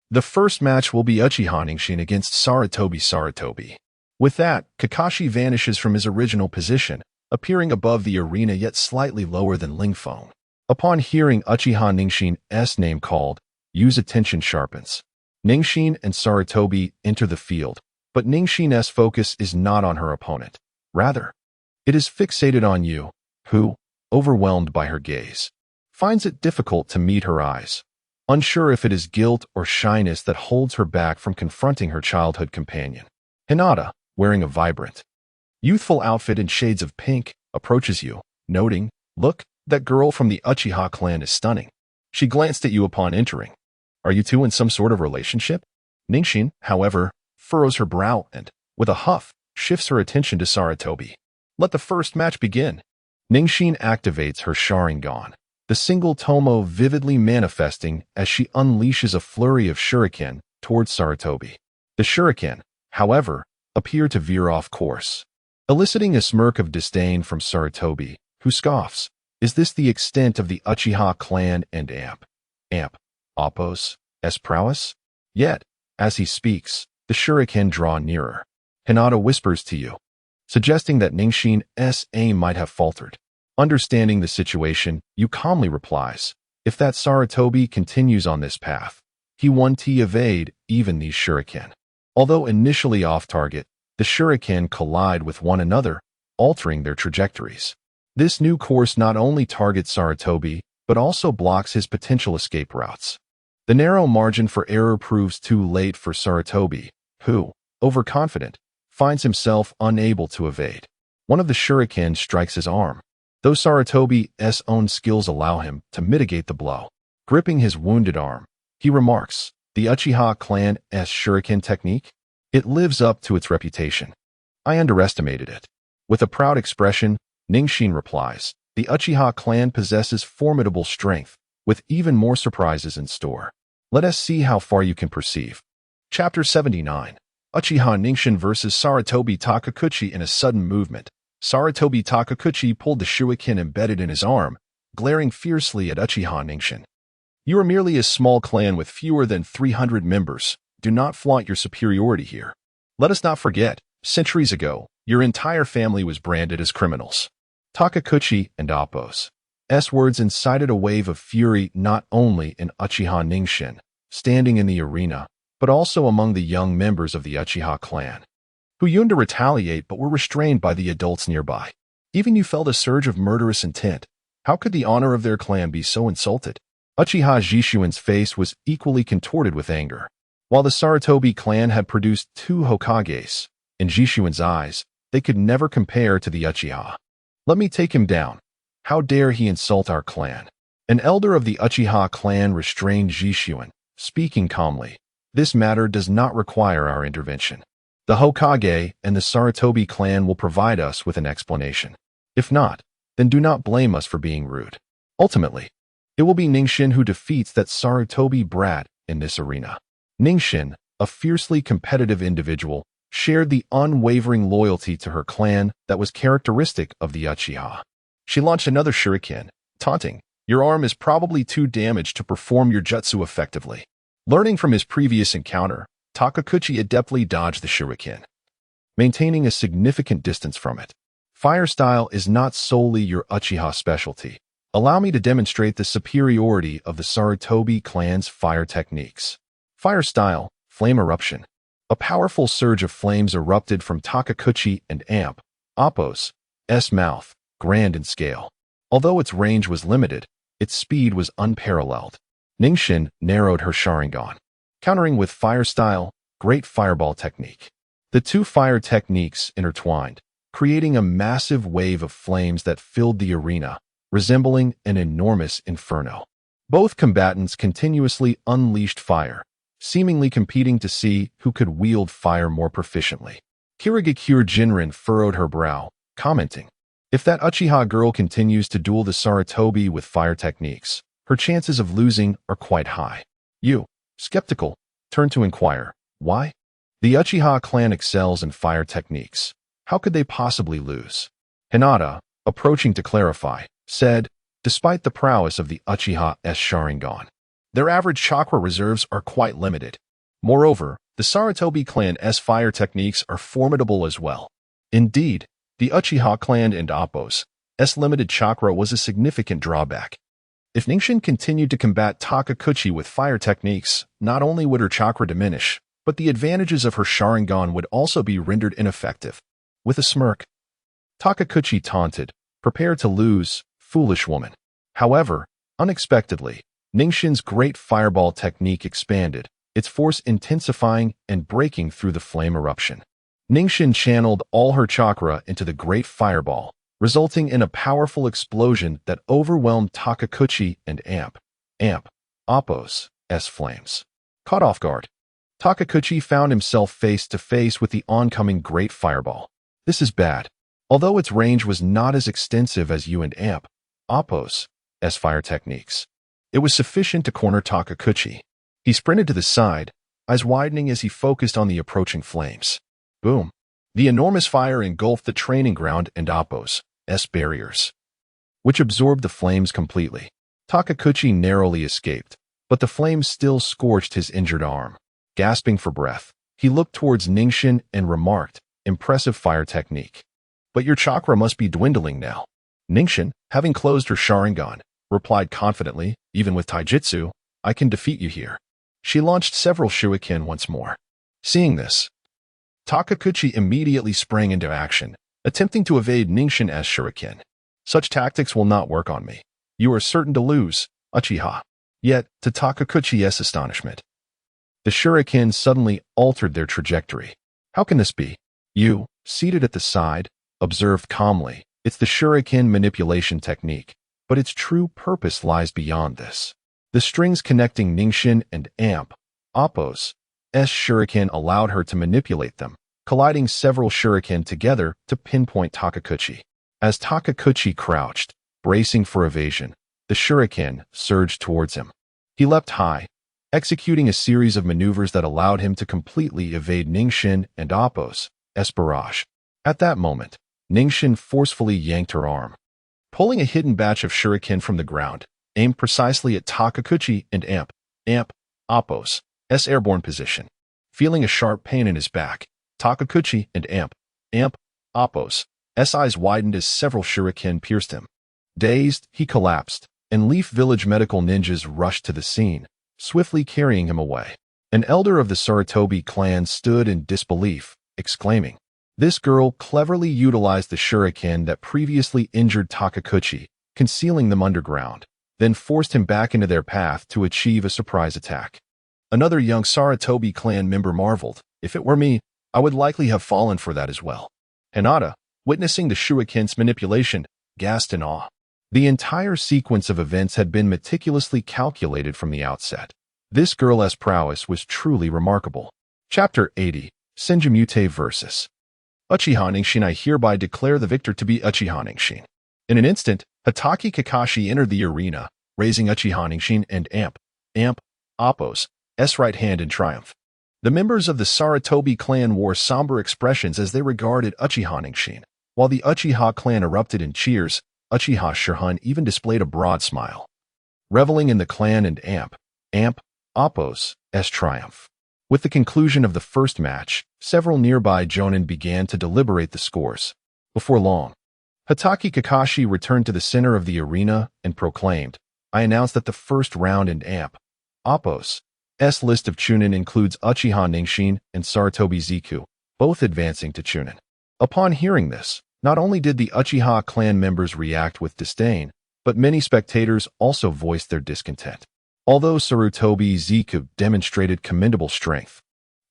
The first match will be Uchiha Ningxin against Sarutobi. With that, Kakashi vanishes from his original position, appearing above the arena yet slightly lower than Lingfeng. Upon hearing Uchiha Ningxin's name called, Yu's attention sharpens. Ningxin and Sarutobi enter the field, but Ningxin's focus is not on her opponent. Rather, it is fixated on Yu, who, overwhelmed by her gaze, finds it difficult to meet her eyes, unsure if it is guilt or shyness that holds her back from confronting her childhood companion. Hinata, wearing a vibrant, youthful outfit in shades of pink, approaches Yu, noting, look, that girl from the Uchiha clan is stunning. She glanced at Yu upon entering. Are you two in some sort of relationship? Ningxin, however, furrows her brow and, with a huff, shifts her attention to Sarutobi. Let the first match begin. Ningxin activates her Sharingan, the single tomo vividly manifesting as she unleashes a flurry of shuriken towards Sarutobi. The shuriken, however, appear to veer off course, eliciting a smirk of disdain from Sarutobi, who scoffs. Is this the extent of the Uchiha clan and Appo's prowess? Yet, as he speaks, the shuriken draw nearer. Hinata whispers to Yu, suggesting that Ningxin's aim might have faltered. Understanding the situation, Yu calmly replies, if that Sarutobi continues on this path, he won't evade even these shuriken. Although initially off target, the shuriken collide with one another, altering their trajectories. This new course not only targets Sarutobi, but also blocks his potential escape routes. The narrow margin for error proves too late for Sarutobi, who, overconfident, finds himself unable to evade. One of the shuriken strikes his arm, though Sarutobi's own skills allow him to mitigate the blow. Gripping his wounded arm, he remarks, the Uchiha clan's shuriken technique? It lives up to its reputation. I underestimated it. With a proud expression, Ningxin replies, the Uchiha clan possesses formidable strength, with even more surprises in store. Let us see how far you can perceive. Chapter 79. Uchiha Ningxin vs. Sarutobi Takakuchi. In a sudden movement, Sarutobi Takakuchi pulled the shuriken embedded in his arm, glaring fiercely at Uchiha Ningxin. You are merely a small clan with fewer than 300 members. Do not flaunt your superiority here. Let us not forget, centuries ago, your entire family was branded as criminals. Takakuchi and Appo's words incited a wave of fury not only in Uchiha Ningxin, standing in the arena, but also among the young members of the Uchiha clan, who yearned to retaliate but were restrained by the adults nearby. Even you felt a surge of murderous intent. How could the honor of their clan be so insulted? Uchiha Jishuin's face was equally contorted with anger. While the Sarutobi clan had produced 2 Hokages, in Jishuin's eyes, they could never compare to the Uchiha. Let me take him down. How dare he insult our clan? An elder of the Uchiha clan restrained Jishuin, speaking calmly. This matter does not require our intervention. The Hokage and the Sarutobi clan will provide us with an explanation. If not, then do not blame us for being rude. Ultimately, it will be Ningxin who defeats that Sarutobi brat in this arena. Ningxin, a fiercely competitive individual, shared the unwavering loyalty to her clan that was characteristic of the Uchiha. She launched another shuriken, taunting, "Your arm is probably too damaged to perform your jutsu effectively." Learning from his previous encounter, Takakuchi adeptly dodged the shuriken, maintaining a significant distance from it. Fire style is not solely your Uchiha specialty. Allow me to demonstrate the superiority of the Sarutobi clan's fire techniques. Fire style, flame eruption. A powerful surge of flames erupted from Takakuchi and Amp, Appo's mouth, grand in scale. Although its range was limited, its speed was unparalleled. Ningxin narrowed her Sharingan, countering with fire style, great fireball technique. The two fire techniques intertwined, creating a massive wave of flames that filled the arena, resembling an enormous inferno. Both combatants continuously unleashed fire, seemingly competing to see who could wield fire more proficiently. Kirigakure Jinrin furrowed her brow, commenting, "If that Uchiha girl continues to duel the Sarutobi with fire techniques, her chances of losing are quite high." You, skeptical, turned to inquire, why? The Uchiha clan excels in fire techniques. How could they possibly lose? Hinata, approaching to clarify, said, "Despite the prowess of the Uchiha's Sharingan, their average chakra reserves are quite limited. Moreover, the Sarutobi clan's fire techniques are formidable as well. Indeed, the Uchiha clan and Appo's limited chakra was a significant drawback. If Ningxin continued to combat Takakuchi with fire techniques, not only would her chakra diminish, but the advantages of her Sharingan would also be rendered ineffective." With a smirk, Takakuchi taunted, "Prepare to lose, foolish woman." However, unexpectedly, Ningxin's great fireball technique expanded, its force intensifying and breaking through the flame eruption. Ningxin channeled all her chakra into the great fireball, resulting in a powerful explosion that overwhelmed Takakuchi and Appo's flames. Caught off guard, Takakuchi found himself face to face with the oncoming great fireball. This is bad. Although its range was not as extensive as you and Appo's fire techniques, it was sufficient to corner Takakuchi. He sprinted to the side, eyes widening as he focused on the approaching flames. Boom! The enormous fire engulfed the training ground and Appo's barriers, which absorbed the flames completely. Takakuchi narrowly escaped, but the flames still scorched his injured arm. Gasping for breath, he looked towards Ningxin and remarked, "Impressive fire technique. But your chakra must be dwindling now." Ningxin, having closed her Sharingan, replied confidently, "Even with taijutsu, I can defeat you here." She launched several shuriken once more. Seeing this, Takakuchi immediately sprang into action, attempting to evade Ningxin's shuriken. "Such tactics will not work on me. You are certain to lose, Uchiha." Yet, to Takakuchi's astonishment, the shuriken suddenly altered their trajectory. "How can this be?" You, seated at the side, observed calmly, "It's the shuriken manipulation technique, but its true purpose lies beyond this." The strings connecting Ningxin and Appo's shuriken allowed her to manipulate them, colliding several shuriken together to pinpoint Takakuchi. As Takakuchi crouched, bracing for evasion, the shuriken surged towards him. He leapt high, executing a series of maneuvers that allowed him to completely evade Ningxin and Appo's barrage. At that moment, Ningxin forcefully yanked her arm, pulling a hidden batch of shuriken from the ground, aimed precisely at Takakuchi and Appo's airborne position. Feeling a sharp pain in his back, Takakuchi and Appo's eyes widened as several shuriken pierced him. Dazed, he collapsed, and Leaf Village medical ninjas rushed to the scene, swiftly carrying him away. An elder of the Sarutobi clan stood in disbelief, exclaiming, "This girl cleverly utilized the shuriken that previously injured Takakuchi, concealing them underground, then forced him back into their path to achieve a surprise attack." Another young Sarutobi clan member marveled, "If it were me, I would likely have fallen for that as well." Hinata, witnessing the shuriken's manipulation, gasped in awe. The entire sequence of events had been meticulously calculated from the outset. This girl's prowess was truly remarkable. Chapter 80. Senjumute vs. Uchiha Nenshin. I hereby declare the victor to be Uchiha Nenshin. In an instant, Hatake Kakashi entered the arena, raising Uchiha Nenshin and Appo's right hand in triumph. The members of the Sarutobi clan wore somber expressions as they regarded Uchiha Nenshin. While the Uchiha clan erupted in cheers, Uchiha Shirhan even displayed a broad smile, reveling in the clan and Appo's triumph. With the conclusion of the first match, several nearby jonin began to deliberate the scores. Before long, Hatake Kakashi returned to the center of the arena and proclaimed, "I announce that the first round in Appo's list of Chunin includes Uchiha Nenshin and Sarutobi Ziku, both advancing to Chunin." Upon hearing this, not only did the Uchiha clan members react with disdain, but many spectators also voiced their discontent. Although Sarutobi Ziku demonstrated commendable strength,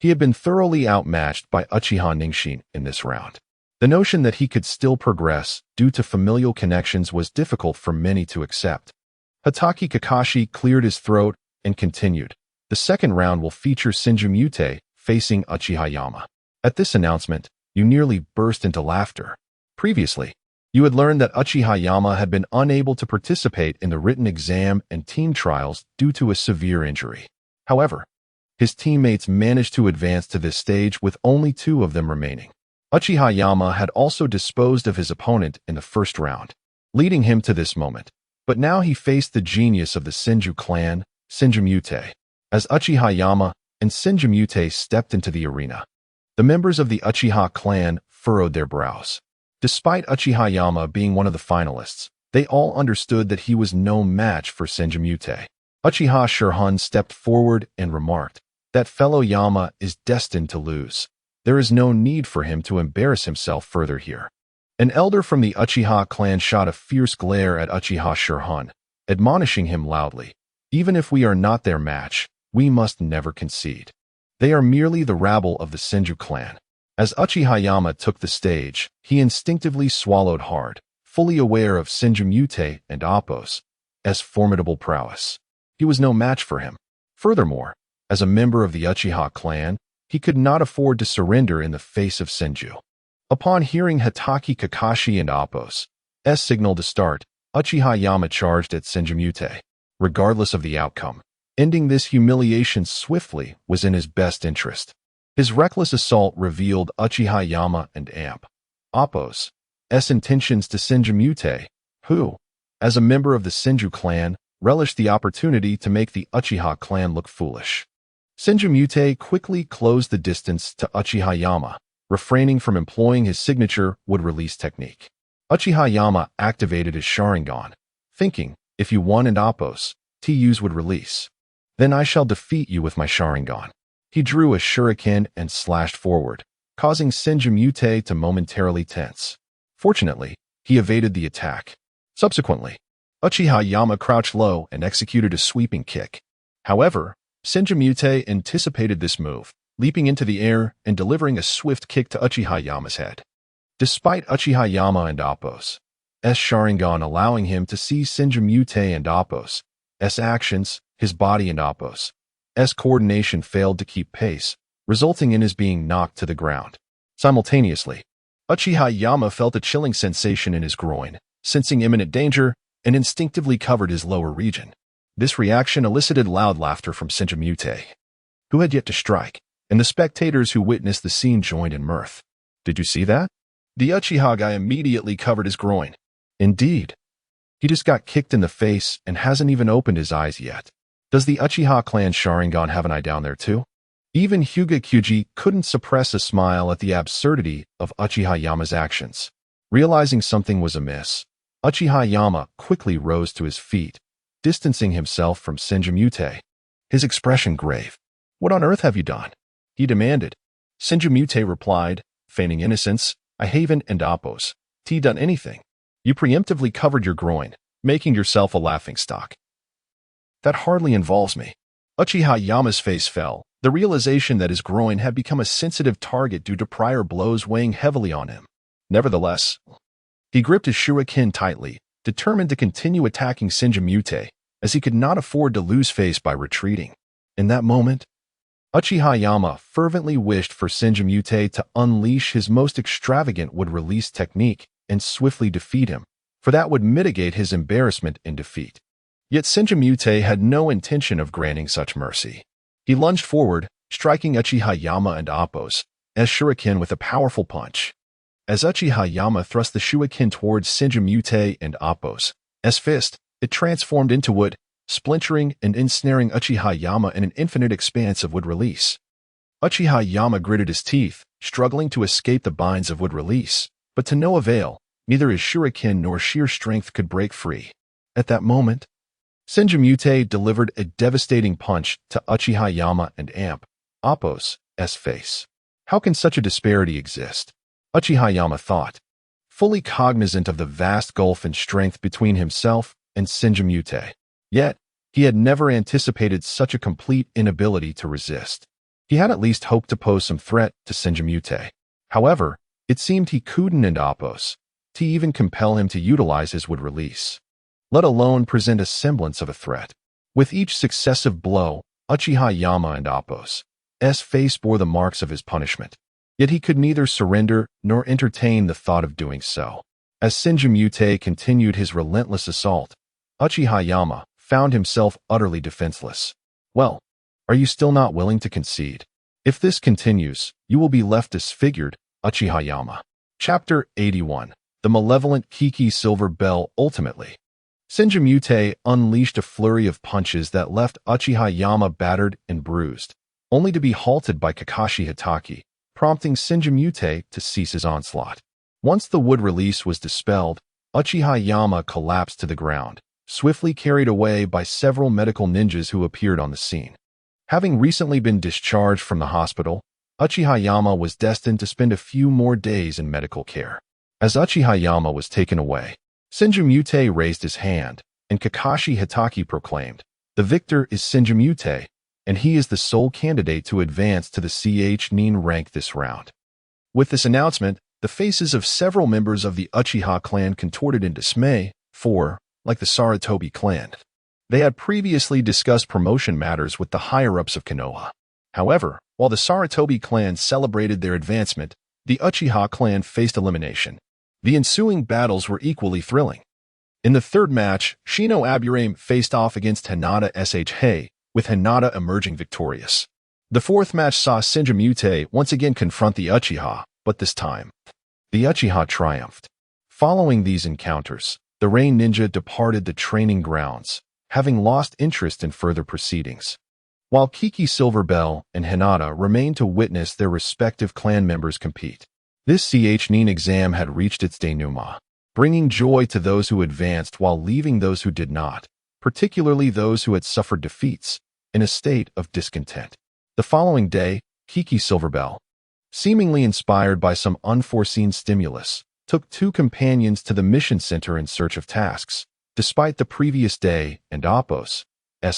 he had been thoroughly outmatched by Uchiha Nenshin in this round. The notion that he could still progress due to familial connections was difficult for many to accept. Hatake Kakashi cleared his throat and continued, "The second round will feature Senjumute facing Uchiha Yama." At this announcement, you nearly burst into laughter. Previously, you had learned that Uchiha Yama had been unable to participate in the written exam and team trials due to a severe injury. However, his teammates managed to advance to this stage with only 2 of them remaining. Uchiha Yama had also disposed of his opponent in the first round, leading him to this moment. But now he faced the genius of the Senju clan, Senjumute. As Uchiha Yama and Senjumute stepped into the arena, the members of the Uchiha clan furrowed their brows. Despite Uchiha Yama being one of the finalists, they all understood that he was no match for Senjumute. Uchiha Shirhan stepped forward and remarked, "That fellow Yama is destined to lose. There is no need for him to embarrass himself further here." An elder from the Uchiha clan shot a fierce glare at Uchiha Shirhan, admonishing him loudly, "Even if we are not their match, we must never concede. They are merely the rabble of the Senju clan." As Uchiha Yama took the stage, he instinctively swallowed hard, fully aware of Senjumute and Appo's formidable prowess. He was no match for him. Furthermore, as a member of the Uchiha clan, he could not afford to surrender in the face of Senju. Upon hearing Hatake Kakashi and Appo's signal to start, Uchiha Yama charged at Senjumute. Regardless of the outcome, ending this humiliation swiftly was in his best interest. His reckless assault revealed Uchiha Yama and Appo's intentions to Senjumute, who, as a member of the Senju clan, relished the opportunity to make the Uchiha clan look foolish. Senjumute quickly closed the distance to Uchiha Yama, refraining from employing his signature would-release technique. Uchiha Yama activated his Sharingan, thinking, "If you won and Appo's would release, then I shall defeat you with my Sharingan." He drew a shuriken and slashed forward, causing Senjumute to momentarily tense. Fortunately, he evaded the attack. Subsequently, Uchiha Yama crouched low and executed a sweeping kick. However, Senjumute anticipated this move, leaping into the air and delivering a swift kick to Uchiha Yama's head. Despite Uchiha Yama and Appo's Sharingan allowing him to see Senjumute and Appo's actions, his body and Appo's coordination failed to keep pace, resulting in his being knocked to the ground. Simultaneously, Uchiha Yama felt a chilling sensation in his groin, sensing imminent danger, and instinctively covered his lower region. This reaction elicited loud laughter from Senjumute, who had yet to strike, and the spectators who witnessed the scene joined in mirth. "Did you see that?" The Uchiha guy immediately covered his groin. "Indeed. He just got kicked in the face and hasn't even opened his eyes yet. Does the Uchiha clan Sharingan have an eye down there too?" Even Hyuga Kyuji couldn't suppress a smile at the absurdity of Uchiha Yama's actions. Realizing something was amiss, Uchiha Yama quickly rose to his feet, distancing himself from Senjumute, his expression grave. "What on earth have you done?" he demanded. Senjumute replied, feigning innocence, "I haven't and Appo's done anything. You preemptively covered your groin, making yourself a laughingstock." "That hardly involves me." Uchiha Yama's face fell, the realization that his groin had become a sensitive target due to prior blows weighing heavily on him. Nevertheless, he gripped his shuriken tightly, determined to continue attacking Senjumute, as he could not afford to lose face by retreating. In that moment, Uchiha Yama fervently wished for Senjimute to unleash his most extravagant wood-release technique and swiftly defeat him, for that would mitigate his embarrassment in defeat. Yet Senjimute had no intention of granting such mercy. He lunged forward, striking Uchiha Yama and Appos as shuriken with a powerful punch. As Uchiha Yama thrust the shuriken towards Senjimute and Appos' fist, it transformed into wood, splintering and ensnaring Uchiha Yama in an infinite expanse of wood release. Uchiha Yama gritted his teeth, struggling to escape the binds of wood release, but to no avail. Neither his shuriken nor sheer strength could break free. At that moment, Senjimute delivered a devastating punch to Uchiha Yama and Appos' face. How can such a disparity exist? Uchiha Yama thought, fully cognizant of the vast gulf in strength between himself and Senjimute. Yet, he had never anticipated such a complete inability to resist. He had at least hoped to pose some threat to Senjimute. However, it seemed he couldn't and Appos to even compel him to utilize his wood release, let alone present a semblance of a threat. With each successive blow, Uchiha Yama and Appos' face bore the marks of his punishment. Yet he could neither surrender nor entertain the thought of doing so. As Senjimute continued his relentless assault, Uchiha Yama found himself utterly defenseless. Well, are you still not willing to concede? If this continues, you will be left disfigured, Uchiha Yama. Chapter 81. The Malevolent Kiki Silver Bell. Ultimately, Senjimute unleashed a flurry of punches that left Uchiha Yama battered and bruised, only to be halted by Kakashi Hitaki, prompting Senjimute to cease his onslaught. Once the wood release was dispelled, Uchiha Yama collapsed to the ground, swiftly carried away by several medical ninjas who appeared on the scene. Having recently been discharged from the hospital, Uchiha Yama was destined to spend a few more days in medical care. As Uchiha Yama was taken away, Senjimute raised his hand, and Kakashi Hitaki proclaimed, "The victor is Senjimute, and he is the sole candidate to advance to the Ch-nin rank this round." With this announcement, the faces of several members of the Uchiha clan contorted in dismay, for, like the Sarutobi clan, they had previously discussed promotion matters with the higher-ups of Konoha. However, while the Sarutobi clan celebrated their advancement, the Uchiha clan faced elimination. The ensuing battles were equally thrilling. In the third match, Shino Aburame faced off against Hinata Shh, with Hinata emerging victorious. The fourth match saw Senjimute once again confront the Uchiha, but this time, the Uchiha triumphed. Following these encounters, the Rain Ninja departed the training grounds, having lost interest in further proceedings. While Kiki Silverbell and Hinata remained to witness their respective clan members compete. This Ch-nin exam had reached its denouement, bringing joy to those who advanced while leaving those who did not, particularly those who had suffered defeats, in a state of discontent. The following day, Kiki Silverbell, seemingly inspired by some unforeseen stimulus, took two companions to the mission center in search of tasks, despite the previous day and Appos'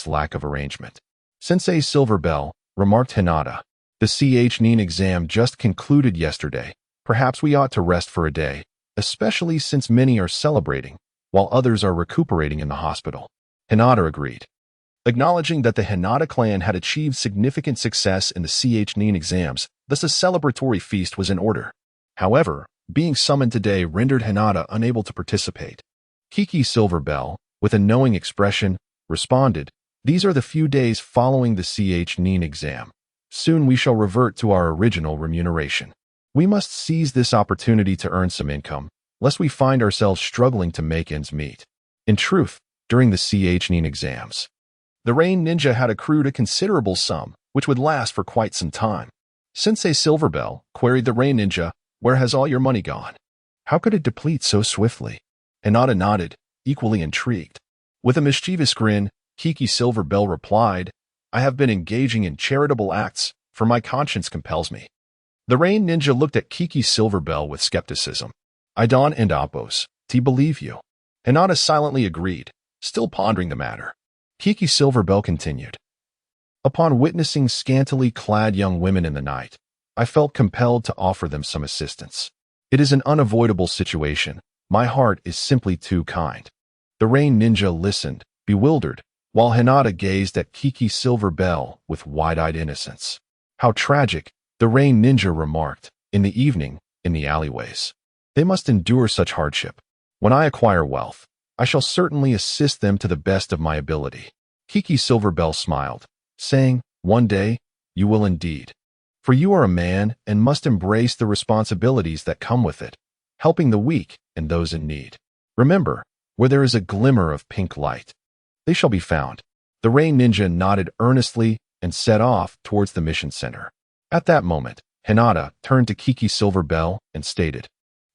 lack of arrangement. Sensei Silverbell, remarked Hinata, "The Ch-nin exam just concluded yesterday. Perhaps we ought to rest for a day, especially since many are celebrating, while others are recuperating in the hospital." Hinata agreed. Acknowledging that the Hinata clan had achieved significant success in the Ch-nin exams, thus a celebratory feast was in order. However, being summoned today rendered Hinata unable to participate. Kiki Silverbell, with a knowing expression, responded, "These are the few days following the Ch-nin exam. Soon we shall revert to our original remuneration. We must seize this opportunity to earn some income, lest we find ourselves struggling to make ends meet." In truth, during the Ch-nin exams, the Rain Ninja had accrued a considerable sum, which would last for quite some time. Sensei Silverbell queried the Rain Ninja, "Where has all your money gone? How could it deplete so swiftly?" Hinata nodded, equally intrigued. With a mischievous grin, Kiki Silverbell replied, "I have been engaging in charitable acts, for my conscience compels me." The Rain Ninja looked at Kiki Silverbell with skepticism. "I don't and Appos, do you believe you?" Hinata silently agreed, still pondering the matter. Kiki Silverbell continued, "Upon witnessing scantily clad young women in the night, I felt compelled to offer them some assistance. It is an unavoidable situation. My heart is simply too kind." The Rain Ninja listened, bewildered, while Hinata gazed at Kiki's silver bell with wide-eyed innocence. How tragic, the rain ninja remarked, in the evening, in the alleyways. They must endure such hardship. When I acquire wealth, I shall certainly assist them to the best of my ability. Kiki's silver bell smiled, saying, one day, you will indeed. For you are a man and must embrace the responsibilities that come with it, helping the weak and those in need. Remember, where there is a glimmer of pink light, they shall be found. The rain ninja nodded earnestly and set off towards the mission center. At that moment, Hinata turned to Kiki's silver bell and stated,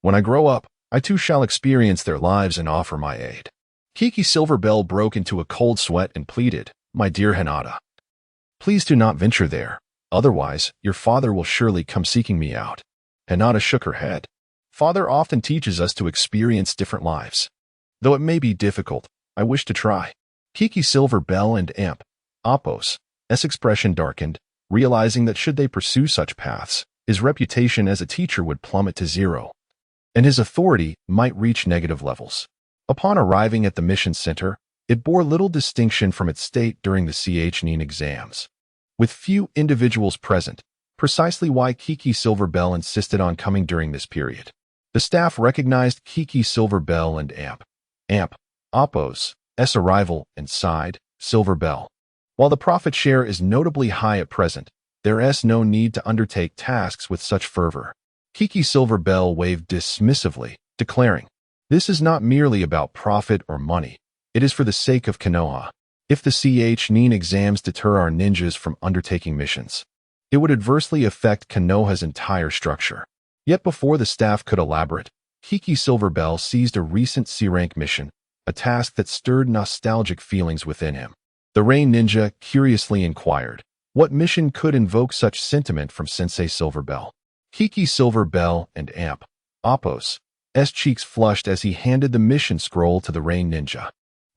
when I grow up, I too shall experience their lives and offer my aid. Kiki's silver bell broke into a cold sweat and pleaded, my dear Hinata, please do not venture there. Otherwise, your father will surely come seeking me out. Hinata shook her head. Father often teaches us to experience different lives. Though it may be difficult, I wish to try. Kiki's silver bell and Amp, Apos, expression darkened, realizing that should they pursue such paths, his reputation as a teacher would plummet to zero, and his authority might reach negative levels. Upon arriving at the mission center, it bore little distinction from its state during the CHNIN exams. With few individuals present, precisely why Kiki's silver bell insisted on coming during this period. The staff recognized Kiki's silver bell and Amp, Apos, arrival and sighed, silver bell. While the profit share is notably high at present, there is no need to undertake tasks with such fervor. Kiki's silver bell waved dismissively, declaring, this is not merely about profit or money. It is for the sake of Konoha. If the CHNIN exams deter our ninjas from undertaking missions, it would adversely affect Konoha's entire structure. Yet before the staff could elaborate, Kiki's silver bell seized a recent C-rank mission, a task that stirred nostalgic feelings within him. The rain ninja curiously inquired, what mission could invoke such sentiment from Sensei Silver Bell? Kiki's silver bell and Amp, Apos, cheeks flushed as he handed the mission scroll to the rain ninja.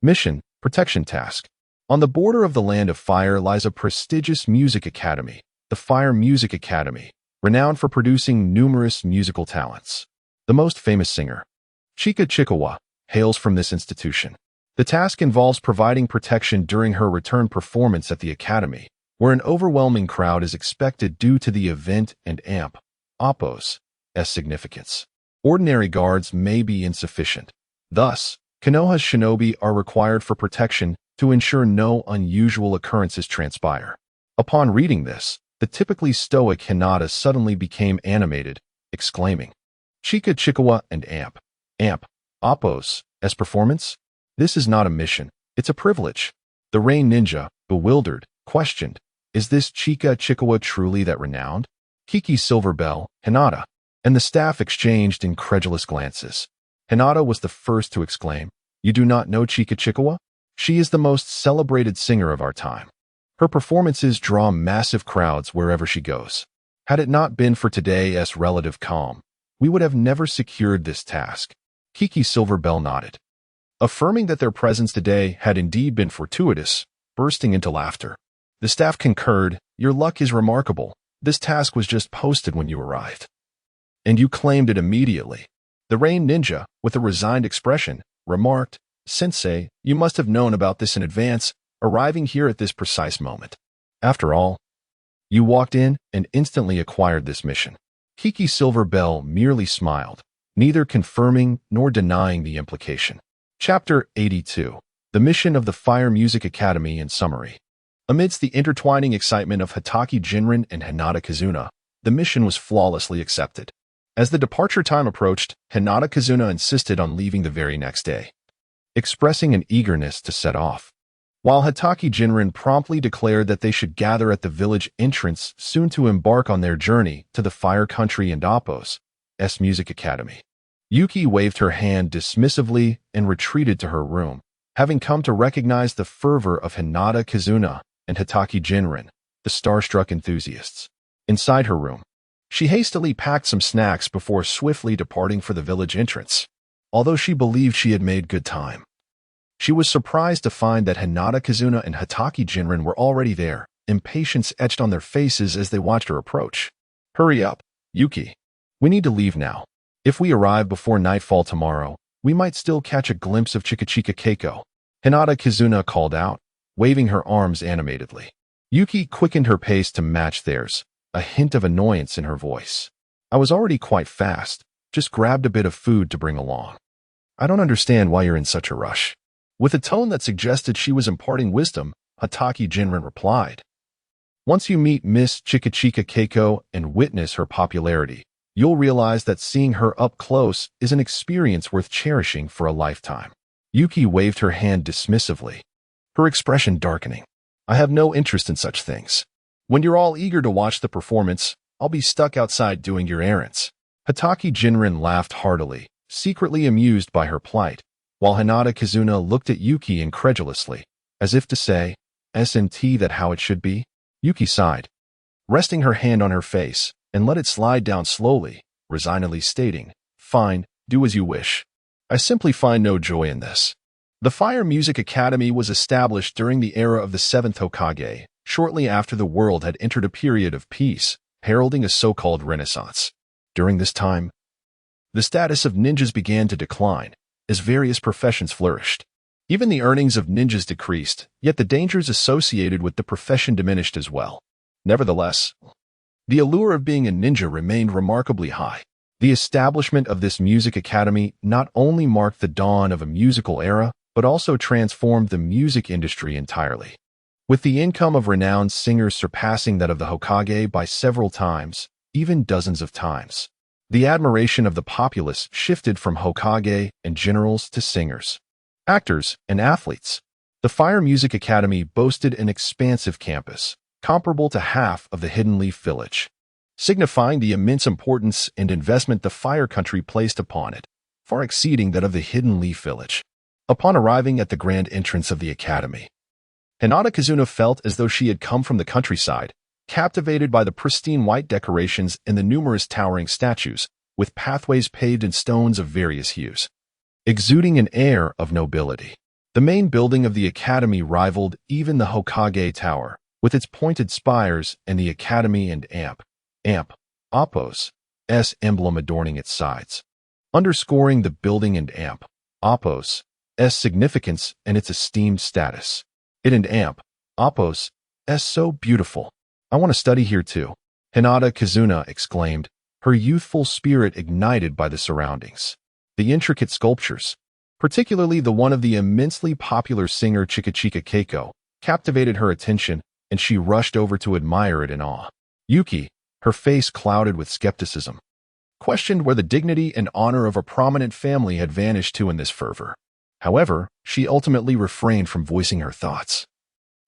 Mission, protection task. On the border of the Land of Fire lies a prestigious music academy, the Fire Music Academy, renowned for producing numerous musical talents. The most famous singer, Chika Chikawa, hails from this institution. The task involves providing protection during her return performance at the academy, where an overwhelming crowd is expected due to the event and Amp, Apos, significance. Ordinary guards may be insufficient. Thus, Konoha's shinobi are required for protection to ensure no unusual occurrences transpire. Upon reading this, the typically stoic Hinata suddenly became animated, exclaiming, Chika Chikawa and Amp, Apos, performance? This is not a mission, it's a privilege. The rain ninja, bewildered, questioned, is this Chika Chikawa truly that renowned? Kiki's silver bell, Hinata, and the staff exchanged incredulous glances. Hinata was the first to exclaim, you do not know Chika Chikawa? She is the most celebrated singer of our time. Her performances draw massive crowds wherever she goes. Had it not been for today's relative calm, we would have never secured this task. Kiki's silver bell nodded, affirming that their presence today had indeed been fortuitous, bursting into laughter. The staff concurred, your luck is remarkable. This task was just posted when you arrived. And you claimed it immediately. The rain ninja, with a resigned expression, remarked, Sensei, you must have known about this in advance, arriving here at this precise moment. After all, you walked in and instantly acquired this mission. Kiki's silver bell merely smiled, neither confirming nor denying the implication. Chapter 82. The Mission of the Fire Music Academy in Summary. Amidst the intertwining excitement of Hitaki Jinren and Hinata Kazuna, the mission was flawlessly accepted. As the departure time approached, Hinata Kazuna insisted on leaving the very next day, expressing an eagerness to set off. While Hitaki Jinren promptly declared that they should gather at the village entrance soon to embark on their journey to the Fire Country and Apos' Music Academy. Yuki waved her hand dismissively and retreated to her room, having come to recognize the fervor of Hinata Kazuna and Hitaki Jinren, the starstruck enthusiasts. Inside her room, she hastily packed some snacks before swiftly departing for the village entrance. Although she believed she had made good time, she was surprised to find that Hinata Kazuna and Hitaki Jinren were already there, impatience etched on their faces as they watched her approach. Hurry up, Yuki. We need to leave now. If we arrive before nightfall tomorrow, we might still catch a glimpse of Chika Chika Keiko. Hinata Kazuna called out, waving her arms animatedly. Yuki quickened her pace to match theirs, a hint of annoyance in her voice. I was already quite fast, just grabbed a bit of food to bring along. I don't understand why you're in such a rush. With a tone that suggested she was imparting wisdom, Hatake Jinren replied. Once you meet Miss Chikachika Keiko and witness her popularity, you'll realize that seeing her up close is an experience worth cherishing for a lifetime. Yuki waved her hand dismissively, her expression darkening. I have no interest in such things. When you're all eager to watch the performance, I'll be stuck outside doing your errands. Hatake Jinren laughed heartily, secretly amused by her plight, while Hinata Kazuna looked at Yuki incredulously, as if to say, "Isn't that how it should be?" Yuki sighed, resting her hand on her face, and let it slide down slowly, resignedly stating, "Fine, do as you wish. I simply find no joy in this." The Fire Music Academy was established during the era of the 7th Hokage, shortly after the world had entered a period of peace, heralding a so-called renaissance. During this time, the status of ninjas began to decline, as various professions flourished. Even the earnings of ninjas decreased, yet the dangers associated with the profession diminished as well. Nevertheless, the allure of being a ninja remained remarkably high. The establishment of this music academy not only marked the dawn of a musical era, but also transformed the music industry entirely. With the income of renowned singers surpassing that of the Hokage by several times, even dozens of times, the admiration of the populace shifted from Hokage and generals to singers, actors, and athletes. The Fire Music Academy boasted an expansive campus, comparable to half of the Hidden Leaf Village, signifying the immense importance and investment the Fire Country placed upon it, far exceeding that of the Hidden Leaf Village. Upon arriving at the grand entrance of the academy, Hinata Kazuna felt as though she had come from the countryside, captivated by the pristine white decorations and the numerous towering statues, with pathways paved in stones of various hues, exuding an air of nobility. The main building of the academy rivaled even the Hokage Tower, with its pointed spires and the academy and Appo's emblem adorning its sides, underscoring the building and Appo's significance and its esteemed status. It and Appo's so beautiful. I want to study here too, Hinata Kazuna exclaimed, her youthful spirit ignited by the surroundings. The intricate sculptures, particularly the one of the immensely popular singer Chikachika Keiko, captivated her attention, and she rushed over to admire it in awe. Yuki, her face clouded with skepticism, questioned where the dignity and honor of a prominent family had vanished to in this fervor. However, she ultimately refrained from voicing her thoughts,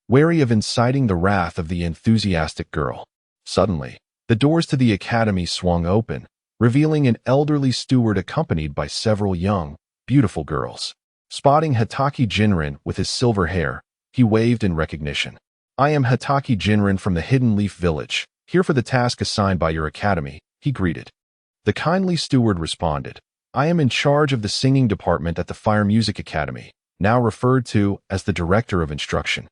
wary of inciting the wrath of the enthusiastic girl. Suddenly, the doors to the academy swung open, revealing an elderly steward accompanied by several young, beautiful girls. Spotting Hatake Jinren with his silver hair, he waved in recognition. "I am Hatake Jinren from the Hidden Leaf Village, here for the task assigned by your academy," he greeted. The kindly steward responded, "I am in charge of the singing department at the Fire Music Academy, now referred to as the Director of Instruction,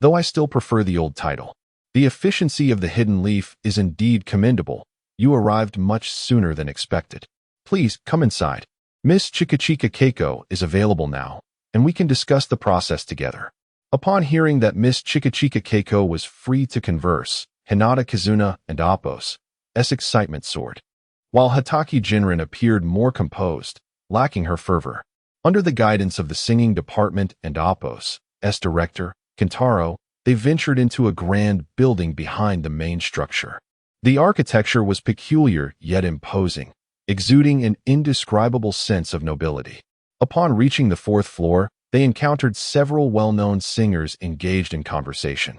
though I still prefer the old title. The efficiency of the Hidden Leaf is indeed commendable. You arrived much sooner than expected. Please come inside. Miss Chikachika Keiko is available now, and we can discuss the process together." Upon hearing that Miss Chikachika Keiko was free to converse, Hinata Kazuna and Appo's excitement soared, while Hatake Jinren appeared more composed, lacking her fervor. Under the guidance of the singing department and Appo's director, Kentaro, they ventured into a grand building behind the main structure. The architecture was peculiar yet imposing, exuding an indescribable sense of nobility. Upon reaching the 4th floor, they encountered several well-known singers engaged in conversation,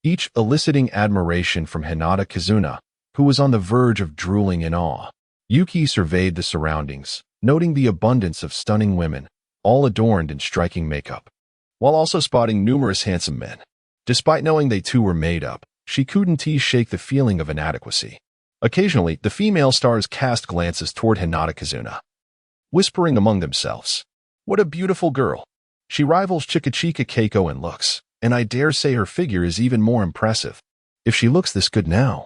each eliciting admiration from Hinata Kazuna, who was on the verge of drooling in awe. Yuki surveyed the surroundings, noting the abundance of stunning women, all adorned in striking makeup, while also spotting numerous handsome men. Despite knowing they too were made up, she couldn't shake the feeling of inadequacy. Occasionally, the female stars cast glances toward Hinata Kazuna, whispering among themselves, "What a beautiful girl! She rivals Chikachika Keiko in looks, and I dare say her figure is even more impressive. If she looks this good now,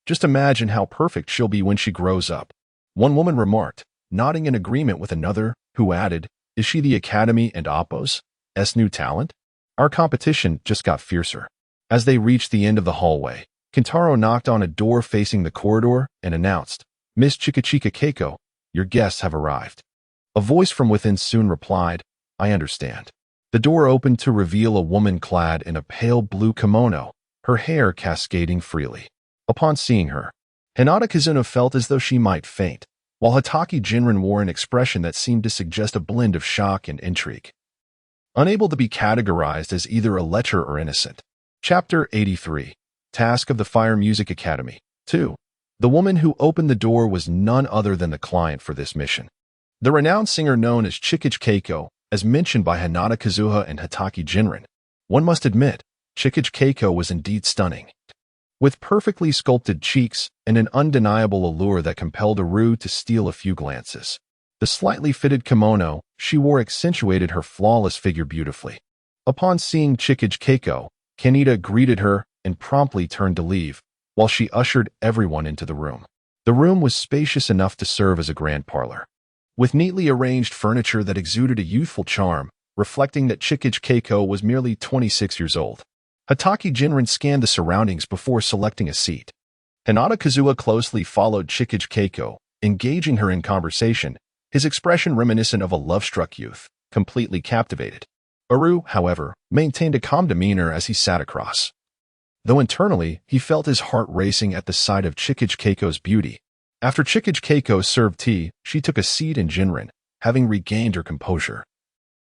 just imagine how perfect she'll be when she grows up," one woman remarked, nodding in agreement with another, who added, "Is she the Academy and Appo's new talent?" Our competition just got fiercer. As they reached the end of the hallway, Kintaro knocked on a door facing the corridor and announced, "Miss Chikachika Keiko, your guests have arrived." A voice from within soon replied, "I understand." The door opened to reveal a woman clad in a pale blue kimono, her hair cascading freely. Upon seeing her, Hinata Kazuna felt as though she might faint, while Hatake Jinren wore an expression that seemed to suggest a blend of shock and intrigue. Unable to be categorized as either a lecher or innocent. Chapter 83. Task of the Fire Music Academy. 2. The woman who opened the door was none other than the client for this mission. The renowned singer known as Chikage Keiko, as mentioned by Hinata Kazuha and Hatake Jinren. One must admit, Chikage Keiko was indeed stunning. With perfectly sculpted cheeks and an undeniable allure that compelled Aru to steal a few glances. The slightly fitted kimono she wore accentuated her flawless figure beautifully. Upon seeing Chikage Keiko, Kaneda greeted her and promptly turned to leave, while she ushered everyone into the room. The room was spacious enough to serve as a grand parlor, with neatly arranged furniture that exuded a youthful charm, reflecting that Chikage Keiko was merely 26 years old. Hatake Jinren scanned the surroundings before selecting a seat. Hinata Kazuha closely followed Chikage Keiko, engaging her in conversation, his expression reminiscent of a love-struck youth, completely captivated. Aru, however, maintained a calm demeanor as he sat across. Though internally, he felt his heart racing at the sight of Chikage Keiko's beauty. After Chikage Keiko served tea, she took a seat in Jinren, having regained her composure.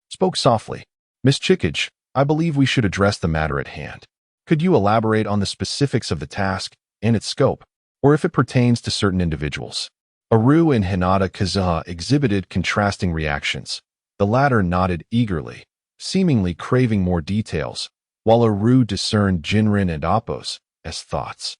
Spoke softly, "Miss Chikage, I believe we should address the matter at hand. Could you elaborate on the specifics of the task and its scope, or if it pertains to certain individuals?" Aru and Hinata Kazuha exhibited contrasting reactions. The latter nodded eagerly, seemingly craving more details, while Aru discerned Jinren and Appo's as thoughts.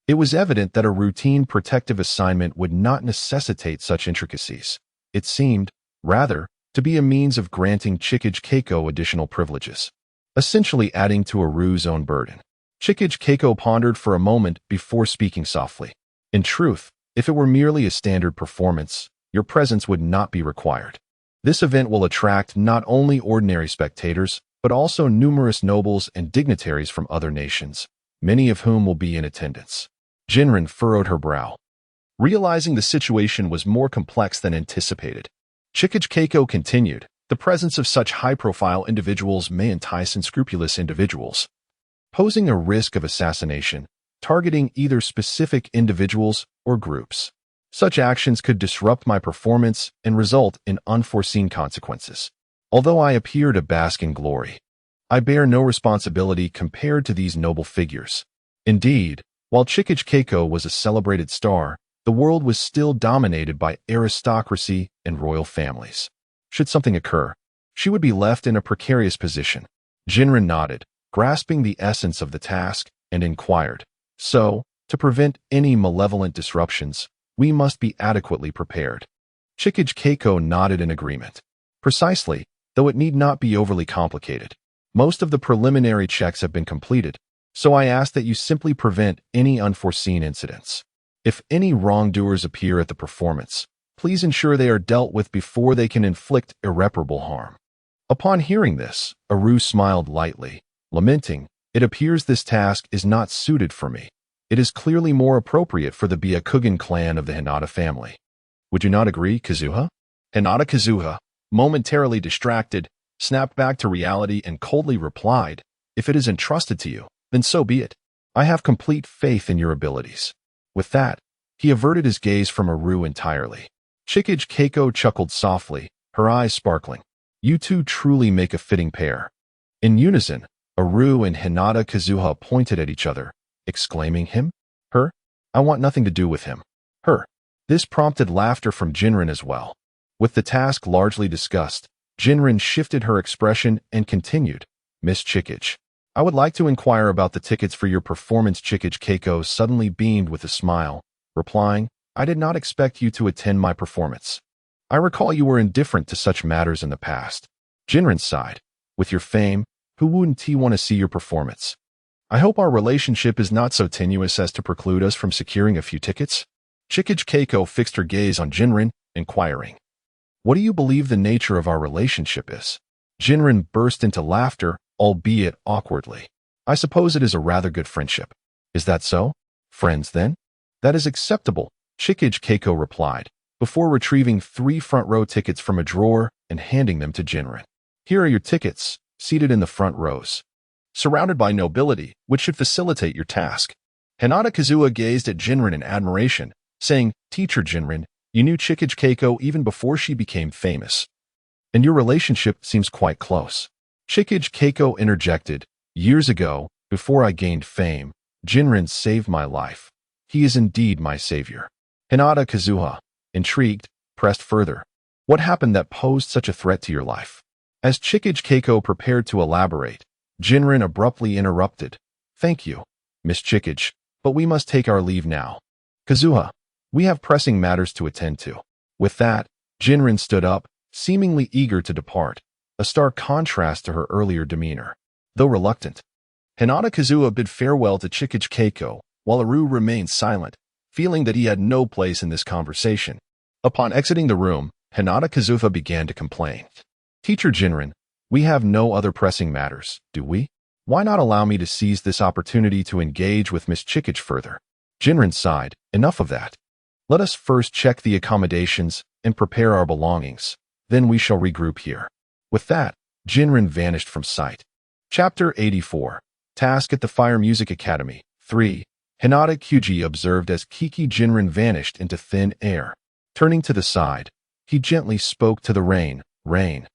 It was evident that a routine protective assignment would not necessitate such intricacies. It seemed, rather, to be a means of granting Chikage Keiko additional privileges, essentially adding to Aru's own burden. Chikage Keiko pondered for a moment before speaking softly. "In truth, if it were merely a standard performance, your presence would not be required. This event will attract not only ordinary spectators, but also numerous nobles and dignitaries from other nations, many of whom will be in attendance." Jinren furrowed her brow, realizing the situation was more complex than anticipated. Chikage Keiko continued, "The presence of such high-profile individuals may entice unscrupulous individuals, posing a risk of assassination, targeting either specific individuals or groups. Such actions could disrupt my performance and result in unforeseen consequences. Although I appear to bask in glory, I bear no responsibility compared to these noble figures." Indeed, while Chikage Keiko was a celebrated star, the world was still dominated by aristocracy and royal families. Should something occur, she would be left in a precarious position. Jinren nodded, grasping the essence of the task, and inquired, "So, to prevent any malevolent disruptions, we must be adequately prepared." Chikage Keiko nodded in agreement. "Precisely, though it need not be overly complicated. Most of the preliminary checks have been completed, so I ask that you simply prevent any unforeseen incidents. If any wrongdoers appear at the performance, please ensure they are dealt with before they can inflict irreparable harm." Upon hearing this, Aru smiled lightly, lamenting, "It appears this task is not suited for me. It is clearly more appropriate for the Byakugan clan of the Hinata family. Would you not agree, Kazuha?" Hinata Kazuha, momentarily distracted, snapped back to reality and coldly replied, "If it is entrusted to you, then so be it. I have complete faith in your abilities." With that, he averted his gaze from Aru entirely. Chikage Keiko chuckled softly, her eyes sparkling. "You two truly make a fitting pair." In unison, Aru and Hinata Kazuha pointed at each other, exclaiming, "Him? Her? I want nothing to do with him. Her." This prompted laughter from Jinren as well. With the task largely discussed, Jinren shifted her expression and continued, "Miss Chikage, I would like to inquire about the tickets for your performance." Chikage Keiko suddenly beamed with a smile, replying, "I did not expect you to attend my performance. I recall you were indifferent to such matters in the past." Jinren sighed, "With your fame, who wouldn't want to see your performance? I hope our relationship is not so tenuous as to preclude us from securing a few tickets." Chikage Keiko fixed her gaze on Jinren, inquiring, "What do you believe the nature of our relationship is?" Jinren burst into laughter, albeit awkwardly. I suppose it is a rather good friendship. Is that so? Friends, then? That is acceptable, Chikage Keiko replied, before retrieving 3 front-row tickets from a drawer and handing them to Jinren. Here are your tickets, seated in the front rows. Surrounded by nobility, which should facilitate your task. Hinata Kazuha gazed at Jinren in admiration, saying, Teacher Jinren, you knew Chikage Keiko even before she became famous. And your relationship seems quite close. Chikage Keiko interjected, years ago, before I gained fame, Jinren saved my life. He is indeed my savior. Hinata Kazuha, intrigued, pressed further. What happened that posed such a threat to your life? As Chikage Keiko prepared to elaborate, Jinren abruptly interrupted. Thank you, Miss Chikage, but we must take our leave now. Kazuha, we have pressing matters to attend to. With that, Jinren stood up, seemingly eager to depart, a stark contrast to her earlier demeanor. Though reluctant, Hinata Kazuha bid farewell to Chikage Keiko, while Aru remained silent, feeling that he had no place in this conversation. Upon exiting the room, Hinata Kazuha began to complain. Teacher Jinren, we have no other pressing matters, do we? Why not allow me to seize this opportunity to engage with Miss Chikage further? Jinren sighed, enough of that. Let us first check the accommodations and prepare our belongings. Then we shall regroup here. With that, Jinren vanished from sight. Chapter 84. Task at the Fire Music Academy. 3. Hinata Kyuji observed as Kiki Jinren vanished into thin air. Turning to the side, he gently spoke to the rain. Rain.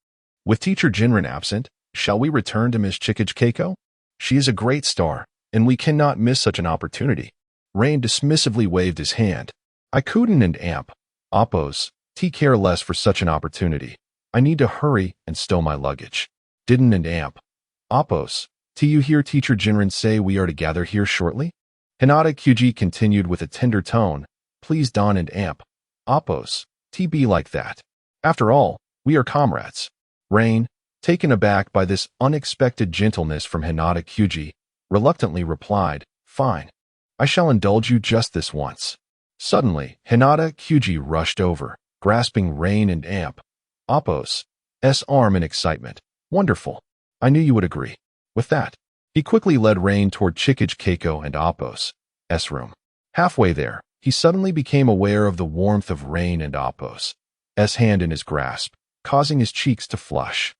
With Teacher Jinren absent, shall we return to Miss Chikage Keiko? She is a great star, and we cannot miss such an opportunity. Rain dismissively waved his hand. I couldn't and amp. Oppose. T care less for such an opportunity. I need to hurry and stow my luggage. Didn't and amp. Oppose. T you hear Teacher Jinren say we are to gather here shortly? Hinata Kyuji continued with a tender tone. Please don and amp. Oppose. T be like that. After all, we are comrades. Rain, taken aback by this unexpected gentleness from Hinata Kyuji, reluctantly replied, Fine. I shall indulge you just this once. Suddenly, Hinata Kyuji rushed over, grasping Rain and amp. Oppo's arm in excitement. Wonderful. I knew you would agree. With that, he quickly led Rain toward Chikage Keiko and Oppo's room. Halfway there, he suddenly became aware of the warmth of Rain and Oppo's hand in his grasp, causing his cheeks to flush.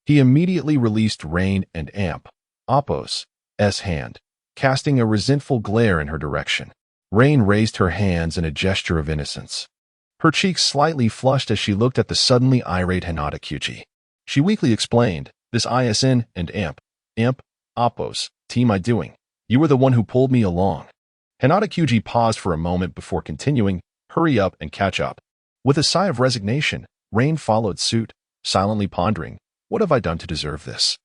He immediately released Rain and amp. Oppo's hand, casting a resentful glare in her direction. Rain raised her hands in a gesture of innocence. Her cheeks slightly flushed as she looked at the suddenly irate Hinata Kyuji. She weakly explained, This ISN and amp, Oppos, team I doing. You were the one who pulled me along. Hinata Kyuji paused for a moment before continuing, Hurry up and catch up. With a sigh of resignation, Rain followed suit, silently pondering, What have I done to deserve this?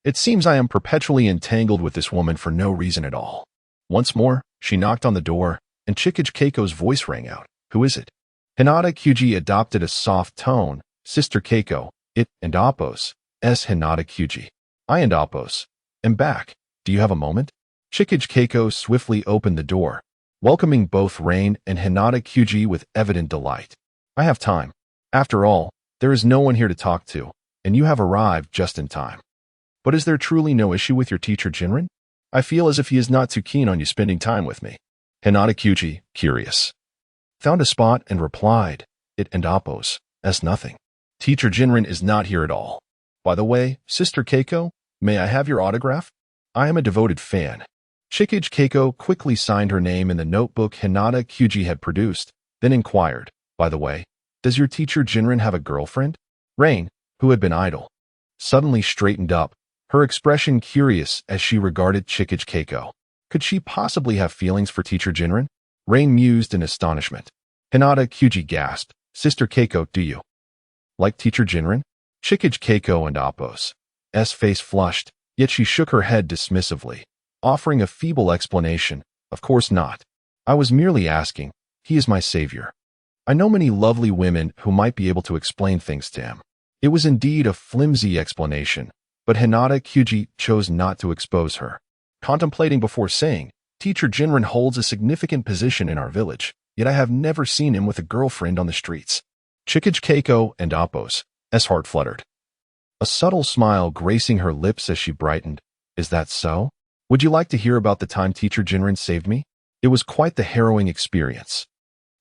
It seems I am perpetually entangled with this woman for no reason at all. Once more, she knocked on the door, and Chikage Keiko's voice rang out. Who is it? Hinata Kyuji adopted a soft tone. Sister Keiko, it and Oppos, Hinata Kyuji. I and Oppos am back. Do you have a moment? Chikage Keiko swiftly opened the door, welcoming both Rain and Hinata Kyuji with evident delight. I have time. After all, there is no one here to talk to, and you have arrived just in time. But is there truly no issue with your teacher Jinren? I feel as if he is not too keen on you spending time with me. Hinata Kyuji, curious, found a spot and replied, It and Oppos, nothing. Teacher Jinren is not here at all. By the way, Sister Keiko, may I have your autograph? I am a devoted fan. Chikage Keiko quickly signed her name in the notebook Hinata Kyuji had produced, then inquired, By the way, does your teacher Jinren have a girlfriend? Rain, who had been idle, suddenly straightened up, her expression curious as she regarded Chikage Keiko. Could she possibly have feelings for teacher Jinren? Rain mused in astonishment. Hinata Kyuji gasped, Sister Keiko, do you like teacher Jinren? Chikage Keiko and Oppos' face flushed, yet she shook her head dismissively, offering a feeble explanation. Of course not. I was merely asking. He is my savior. I know many lovely women who might be able to explain things to him. It was indeed a flimsy explanation, but Hinata Kyuji chose not to expose her. Contemplating before saying, Teacher Jinren holds a significant position in our village, yet I have never seen him with a girlfriend on the streets. Chikage Keiko and Oppos' heart fluttered. a subtle smile gracing her lips as she brightened. Is that so? Would you like to hear about the time teacher Jinrin saved me? It was quite the harrowing experience.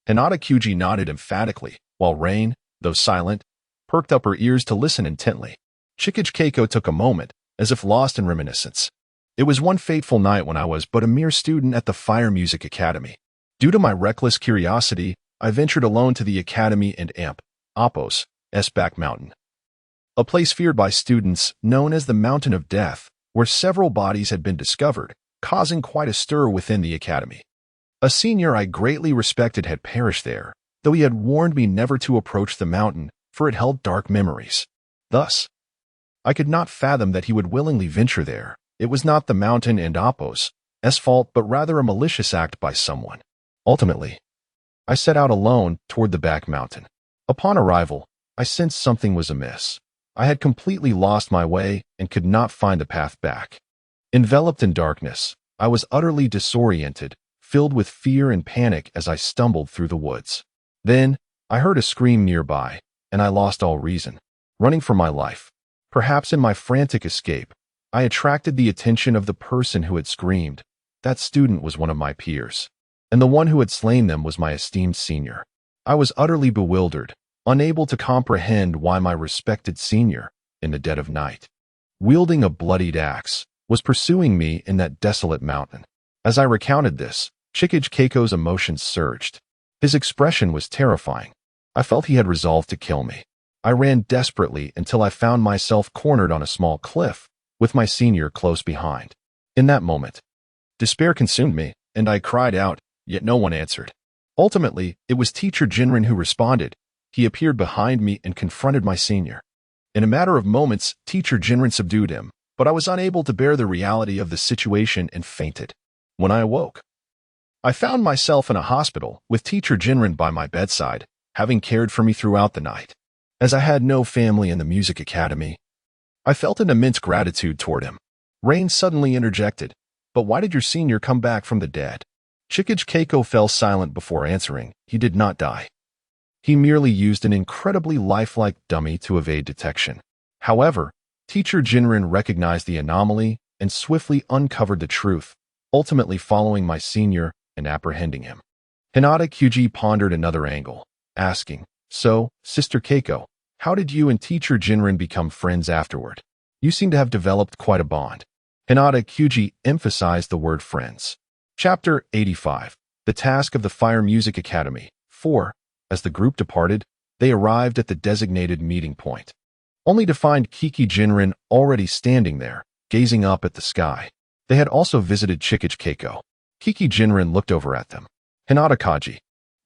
Hinata Kyuji nodded emphatically, while Rain, though silent, perked up her ears to listen intently. Chikage Keiko took a moment, as if lost in reminiscence. It was one fateful night when I was but a mere student at the Fire Music Academy. Due to my reckless curiosity, I ventured alone to the academy and Appos' back mountain. A place feared by students known as the Mountain of Death, where several bodies had been discovered, causing quite a stir within the academy. A senior I greatly respected had perished there, though he had warned me never to approach the mountain, for it held dark memories. Thus, I could not fathom that he would willingly venture there. It was not the mountain and Appos' fault, but rather a malicious act by someone. Ultimately, I set out alone toward the back mountain. Upon arrival, I sensed something was amiss. I had completely lost my way and could not find the path back. Enveloped in darkness, I was utterly disoriented, filled with fear and panic as I stumbled through the woods. Then, I heard a scream nearby, and I lost all reason, running for my life. Perhaps in my frantic escape, I attracted the attention of the person who had screamed. That student was one of my peers, and the one who had slain them was my esteemed senior. I was utterly bewildered, unable to comprehend why my respected senior, in the dead of night, wielding a bloodied axe, was pursuing me in that desolate mountain. As I recounted this, Chikage Keiko's emotions surged. His expression was terrifying. I felt he had resolved to kill me. I ran desperately until I found myself cornered on a small cliff, with my senior close behind. In that moment, despair consumed me, and I cried out, yet no one answered. Ultimately, it was teacher Jinrin who responded. He appeared behind me and confronted my senior. In a matter of moments, teacher Jinrin subdued him, but I was unable to bear the reality of the situation and fainted. When I awoke, I found myself in a hospital with teacher Jinrin by my bedside, having cared for me throughout the night. As I had no family in the music academy, I felt an immense gratitude toward him. Rain suddenly interjected, "But why did your senior come back from the dead?" Chikage Keiko fell silent before answering. He did not die. He merely used an incredibly lifelike dummy to evade detection. However, teacher Jinrin recognized the anomaly and swiftly uncovered the truth, ultimately following my senior and apprehending him. Hinata Kyuji pondered another angle, asking, "So, Sister Keiko, how did you and teacher Jinrin become friends afterward? You seem to have developed quite a bond." Hinata Kyuji emphasized the word friends. Chapter 85. The Task of the Fire Music Academy. 4. As the group departed, they arrived at the designated meeting point, only to find Kiki Jinrin already standing there, gazing up at the sky. They had also visited Chikage Keiko. Kiki Jinrin looked over at them. Hinata Kaji,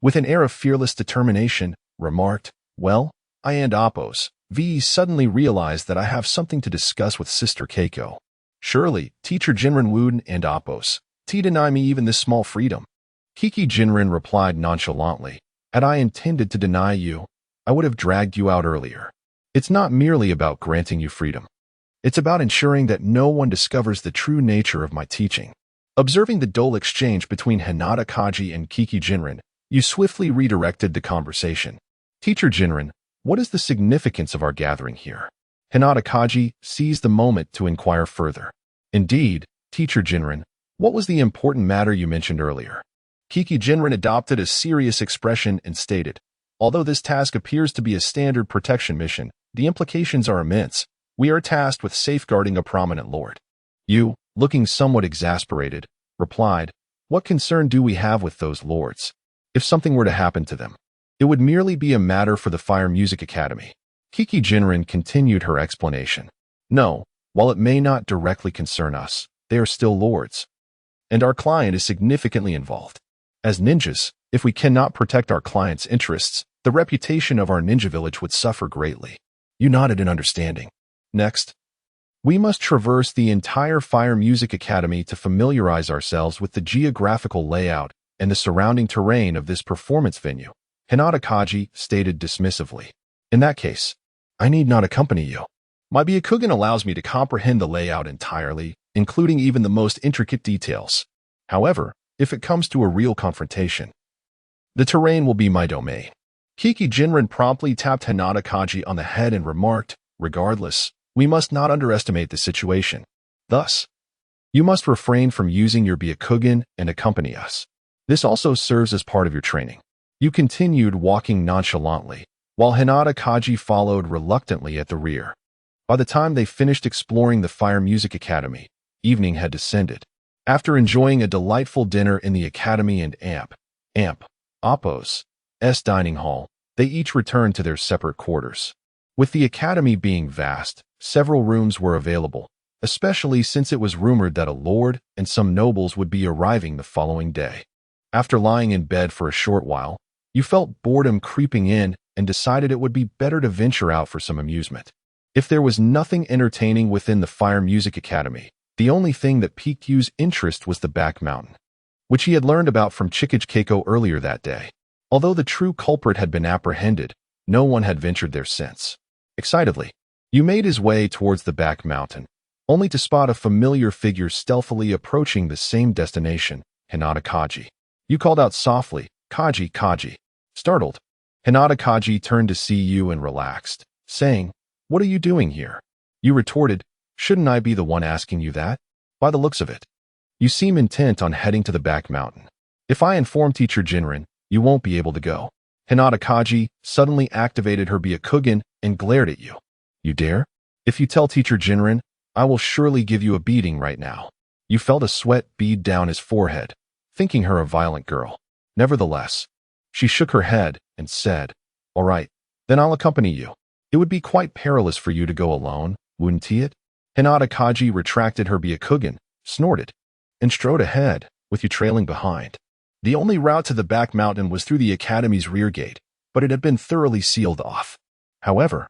with an air of fearless determination, remarked, "Well, I and Appos' suddenly realized that I have something to discuss with Sister Keiko. Surely, teacher Jinrin wouldn't and Appos' deny me even this small freedom." Kiki Jinrin replied nonchalantly, "Had I intended to deny you, I would have dragged you out earlier. It's not merely about granting you freedom. It's about ensuring that no one discovers the true nature of my teaching." Observing the dull exchange between Hinata Kaji and Kiki Jinrin, you swiftly redirected the conversation. "Teacher Jinrin, what is the significance of our gathering here?" Hinata Kaji seized the moment to inquire further. "Indeed, teacher Jinrin, what was the important matter you mentioned earlier?" Kiki Jinrin adopted a serious expression and stated, "Although this task appears to be a standard protection mission, the implications are immense. We are tasked with safeguarding a prominent lord." You, looking somewhat exasperated, replied, "What concern do we have with those lords? If something were to happen to them, it would merely be a matter for the Fire Music Academy." Kiki Jinrin continued her explanation. "No, while it may not directly concern us, they are still lords, and our client is significantly involved. As ninjas, if we cannot protect our client's interests, the reputation of our ninja village would suffer greatly." You nodded in understanding. "Next, we must traverse the entire Fire Music Academy to familiarize ourselves with the geographical layout and the surrounding terrain of this performance venue," Hinata Kaji stated dismissively. "In that case, I need not accompany you. My Byakugan allows me to comprehend the layout entirely, including even the most intricate details. However, if it comes to a real confrontation, the terrain will be my domain." Kiki Jinrin promptly tapped Hinata Kaji on the head and remarked, "Regardless, We must not underestimate the situation. Thus, you must refrain from using your Byakugan and accompany us. This also serves as part of your training. You continued walking nonchalantly, while Hinata Kaji followed reluctantly at the rear. By the time they finished exploring the Fire Music Academy, evening had descended. After enjoying a delightful dinner in the Academy and Appo's dining hall, they each returned to their separate quarters. With the Academy being vast, several rooms were available, especially since it was rumored that a lord and some nobles would be arriving the following day. After lying in bed for a short while, you felt boredom creeping in and decided it would be better to venture out for some amusement. If there was nothing entertaining within the Fire Music Academy, the only thing that piqued Yu's interest was the back mountain, which he had learned about from Chikage Keiko earlier that day. Although the true culprit had been apprehended, no one had ventured there since. Excitedly, Yu made his way towards the back mountain, only to spot a familiar figure stealthily approaching the same destination, Hinata Kaji. Yu called out softly, "Kaji, Kaji." Startled, Hinata Kaji turned to see Yu and relaxed, saying, "What are you doing here?" Yu retorted, "Shouldn't I be the one asking you that? By the looks of it, you seem intent on heading to the back mountain. If I inform Teacher Jinren, you won't be able to go." Hinata Kaji suddenly activated her Byakugan and glared at Yu. "You dare? If you tell Teacher Jinren, I will surely give you a beating right now." Yu felt a sweat bead down his forehead, thinking her a violent girl. Nevertheless, she shook her head and said, "All right, then I'll accompany you. It would be quite perilous for you to go alone, wouldn't it?" Hinata Kaji retracted her Byakugan, snorted, and strode ahead, with Yu trailing behind. The only route to the back mountain was through the Academy's rear gate, but it had been thoroughly sealed off. However,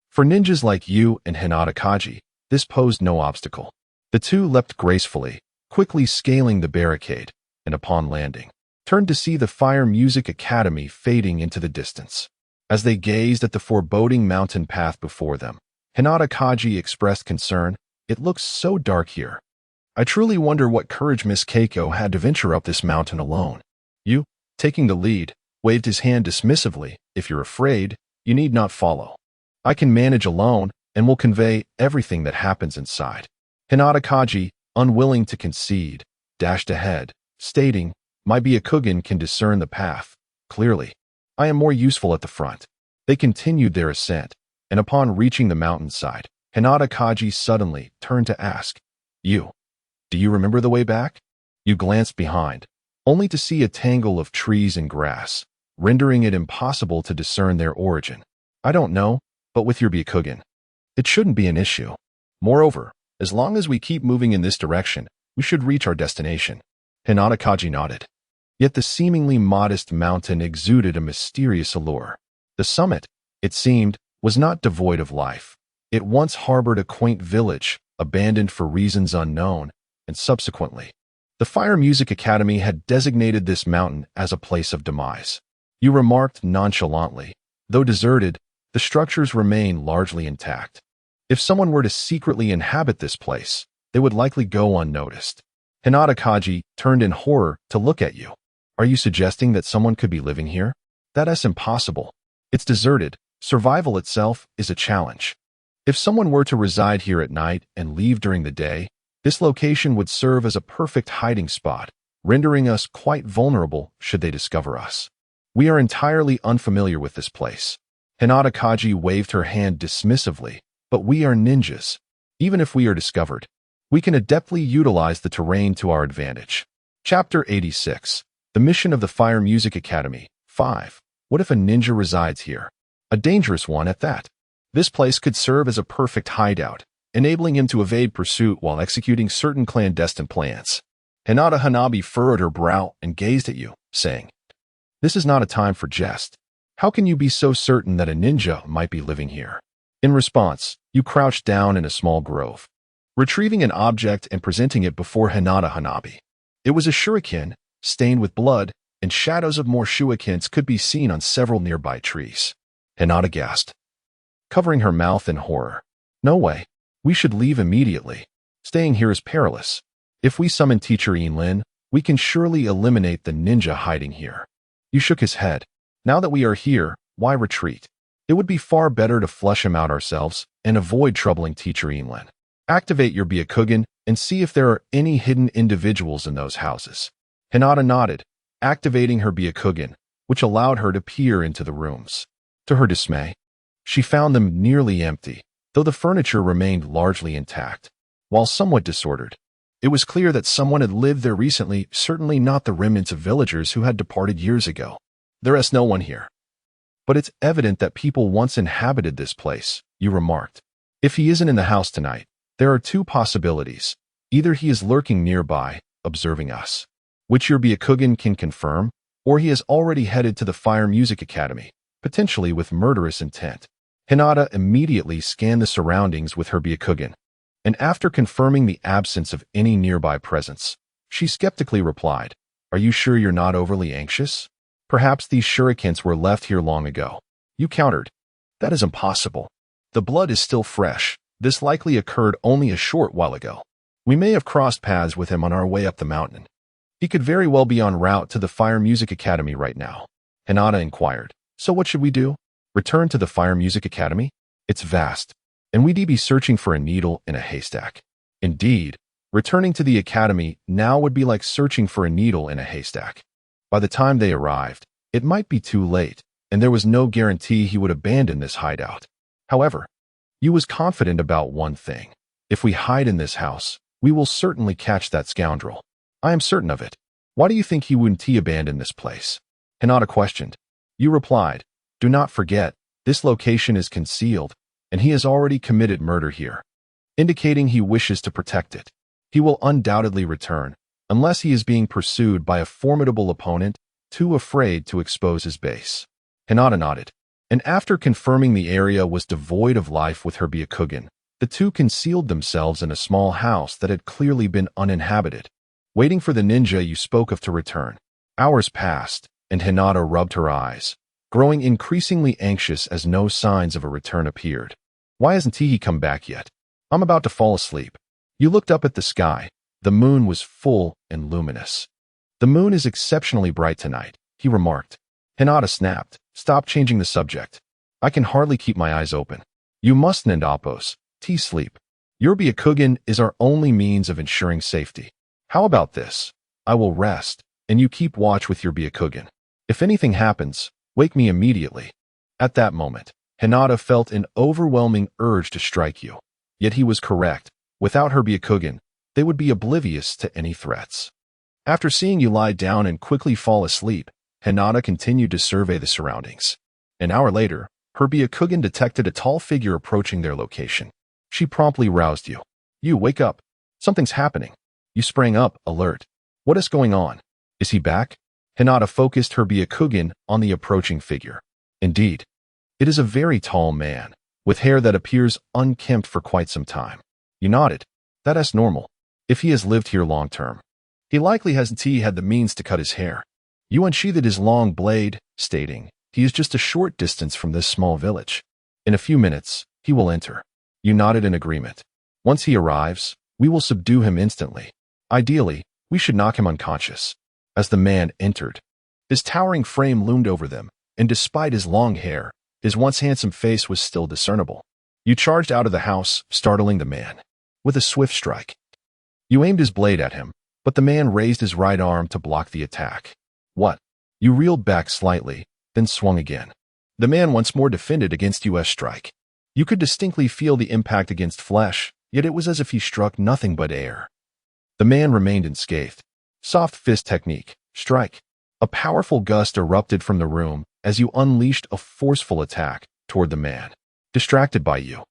for ninjas like Yu and Hinata Kaji, this posed no obstacle. The two leapt gracefully, quickly scaling the barricade, and upon landing, turned to see the Fire Music Academy fading into the distance. As they gazed at the foreboding mountain path before them, Hinata Kaji expressed concern. "It looks so dark here. I truly wonder what courage Miss Keiko had to venture up this mountain alone." Yu, taking the lead, waved his hand dismissively. "If you're afraid, you need not follow. I can manage alone and will convey everything that happens inside." Hinata Kaji, unwilling to concede, dashed ahead, stating, "My Byakugan can discern the path clearly. I am more useful at the front." They continued their ascent, and upon reaching the mountainside, Hinata Kaji suddenly turned to ask, "Yu, do you remember the way back?" Yu glanced behind, only to see a tangle of trees and grass, rendering it impossible to discern their origin. "I don't know, but with your Byakugan, it shouldn't be an issue. Moreover, as long as we keep moving in this direction, we should reach our destination." Hinata Kaji nodded. Yet the seemingly modest mountain exuded a mysterious allure. The summit, it seemed, was not devoid of life. It once harbored a quaint village, abandoned for reasons unknown, and subsequently, the Fire Music Academy had designated this mountain as a place of demise. Yu remarked nonchalantly, "Though deserted, the structures remain largely intact. If someone were to secretly inhabit this place, they would likely go unnoticed." Hinata Kaji turned in horror to look at Yu. "Are you suggesting that someone could be living here? That's impossible. It's deserted. Survival itself is a challenge. If someone were to reside here at night and leave during the day, this location would serve as a perfect hiding spot, rendering us quite vulnerable should they discover us. We are entirely unfamiliar with this place." Hinata Kaji waved her hand dismissively, "But we are ninjas. Even if we are discovered, we can adeptly utilize the terrain to our advantage." Chapter 86. The Mission of the Fire Music Academy. 5. What if a ninja resides here? A dangerous one at that. This place could serve as a perfect hideout, enabling him to evade pursuit while executing certain clandestine plans. Hinata Hanabi furrowed her brow and gazed at Yu, saying, "This is not a time for jest. How can you be so certain that a ninja might be living here?" In response, Yu crouched down in a small grove, retrieving an object and presenting it before Hinata Hanabi. It was a shuriken, stained with blood, and shadows of more shurikens could be seen on several nearby trees. Hinata gasped, covering her mouth in horror. "No way. We should leave immediately. Staying here is perilous. If we summon Teacher Yinlin, we can surely eliminate the ninja hiding here." Yu shook his head. "Now that we are here, why retreat? It would be far better to flush him out ourselves and avoid troubling Teacher Inlin. Activate your Byakugan and see if there are any hidden individuals in those houses. Hinata nodded, activating her Byakugan, which allowed her to peer into the rooms. To her dismay, she found them nearly empty, though the furniture remained largely intact. While somewhat disordered, it was clear that someone had lived there recently, certainly not the remnants of villagers who had departed years ago. There is no one here. But it's evident that people once inhabited this place, you remarked. If he isn't in the house tonight, there are two possibilities. Either he is lurking nearby, observing us, which your Byakugan can confirm, or he has already headed to the Fire Music Academy, potentially with murderous intent. Hinata immediately scanned the surroundings with her Byakugan, and after confirming the absence of any nearby presence, she skeptically replied, "Are you sure you're not overly anxious? Perhaps these shurikens were left here long ago." You countered, "That is impossible. The blood is still fresh. This likely occurred only a short while ago. We may have crossed paths with him on our way up the mountain. He could very well be en route to the Fire Music Academy right now." Hinata inquired, "So what should we do? Return to the Fire Music Academy? It's vast, and we'd be searching for a needle in a haystack." Indeed, returning to the academy now would be like searching for a needle in a haystack. By the time they arrived, it might be too late, and there was no guarantee he would abandon this hideout. However, Yu was confident about one thing. If we hide in this house, we will certainly catch that scoundrel. I am certain of it. Why do you think he wouldn't abandon this place? Hinata questioned. Yu replied, "Do not forget, this location is concealed, and he has already committed murder here, indicating he wishes to protect it. He will undoubtedly return, unless he is being pursued by a formidable opponent, too afraid to expose his base." Hinata nodded, and after confirming the area was devoid of life with her Byakugan, the two concealed themselves in a small house that had clearly been uninhabited, waiting for the ninja you spoke of to return. Hours passed, and Hinata rubbed her eyes, growing increasingly anxious as no signs of a return appeared. "Why hasn't he come back yet? I'm about to fall asleep." You looked up at the sky. The moon was full and luminous. "The moon is exceptionally bright tonight," he remarked. Hinata snapped, "Stop changing the subject. I can hardly keep my eyes open. You mustn't end Appos. Sleep. Your Byakugan is our only means of ensuring safety. How about this? I will rest, and you keep watch with your Byakugan. If anything happens, wake me immediately." At that moment, Hinata felt an overwhelming urge to strike you. Yet he was correct. Without her Byakugan, they would be oblivious to any threats. After seeing you lie down and quickly fall asleep, Hinata continued to survey the surroundings. An hour later, her Byakugan detected a tall figure approaching their location. She promptly roused you. "You, wake up. Something's happening." You sprang up, alert. "What is going on? Is he back?" Hinata focused her Byakugan on the approaching figure. Indeed, it is a very tall man, with hair that appears unkempt for quite some time. You nodded. "That is normal. If he has lived here long term, he likely hasn't had the means to cut his hair." You unsheathed his long blade, stating, "He is just a short distance from this small village. In a few minutes, he will enter." You nodded in agreement. "Once he arrives, we will subdue him instantly. Ideally, we should knock him unconscious." As the man entered, his towering frame loomed over them, and despite his long hair, his once handsome face was still discernible. You charged out of the house, startling the man. With a swift strike, you aimed his blade at him, but the man raised his right arm to block the attack. "What?" You reeled back slightly, then swung again. The man once more defended against your strike. You could distinctly feel the impact against flesh, yet it was as if he struck nothing but air. The man remained unscathed. Soft fist technique, strike. A powerful gust erupted from the room as you unleashed a forceful attack toward the man. Distracted by you,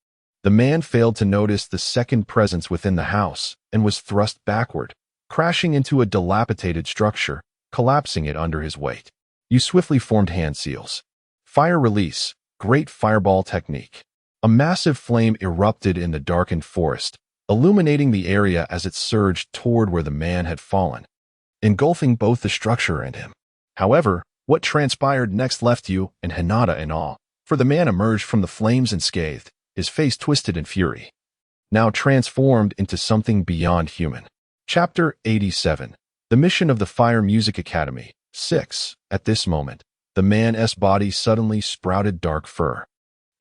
the man failed to notice the second presence within the house and was thrust backward, crashing into a dilapidated structure, collapsing it under his weight. You swiftly formed hand seals. Fire release, great fireball technique. A massive flame erupted in the darkened forest, illuminating the area as it surged toward where the man had fallen, engulfing both the structure and him. However, what transpired next left you and Hinata in awe, for the man emerged from the flames unscathed, his face twisted in fury, now transformed into something beyond human. Chapter 87. The Mission of the Fire Music Academy. 6. At this moment, the man's body suddenly sprouted dark fur.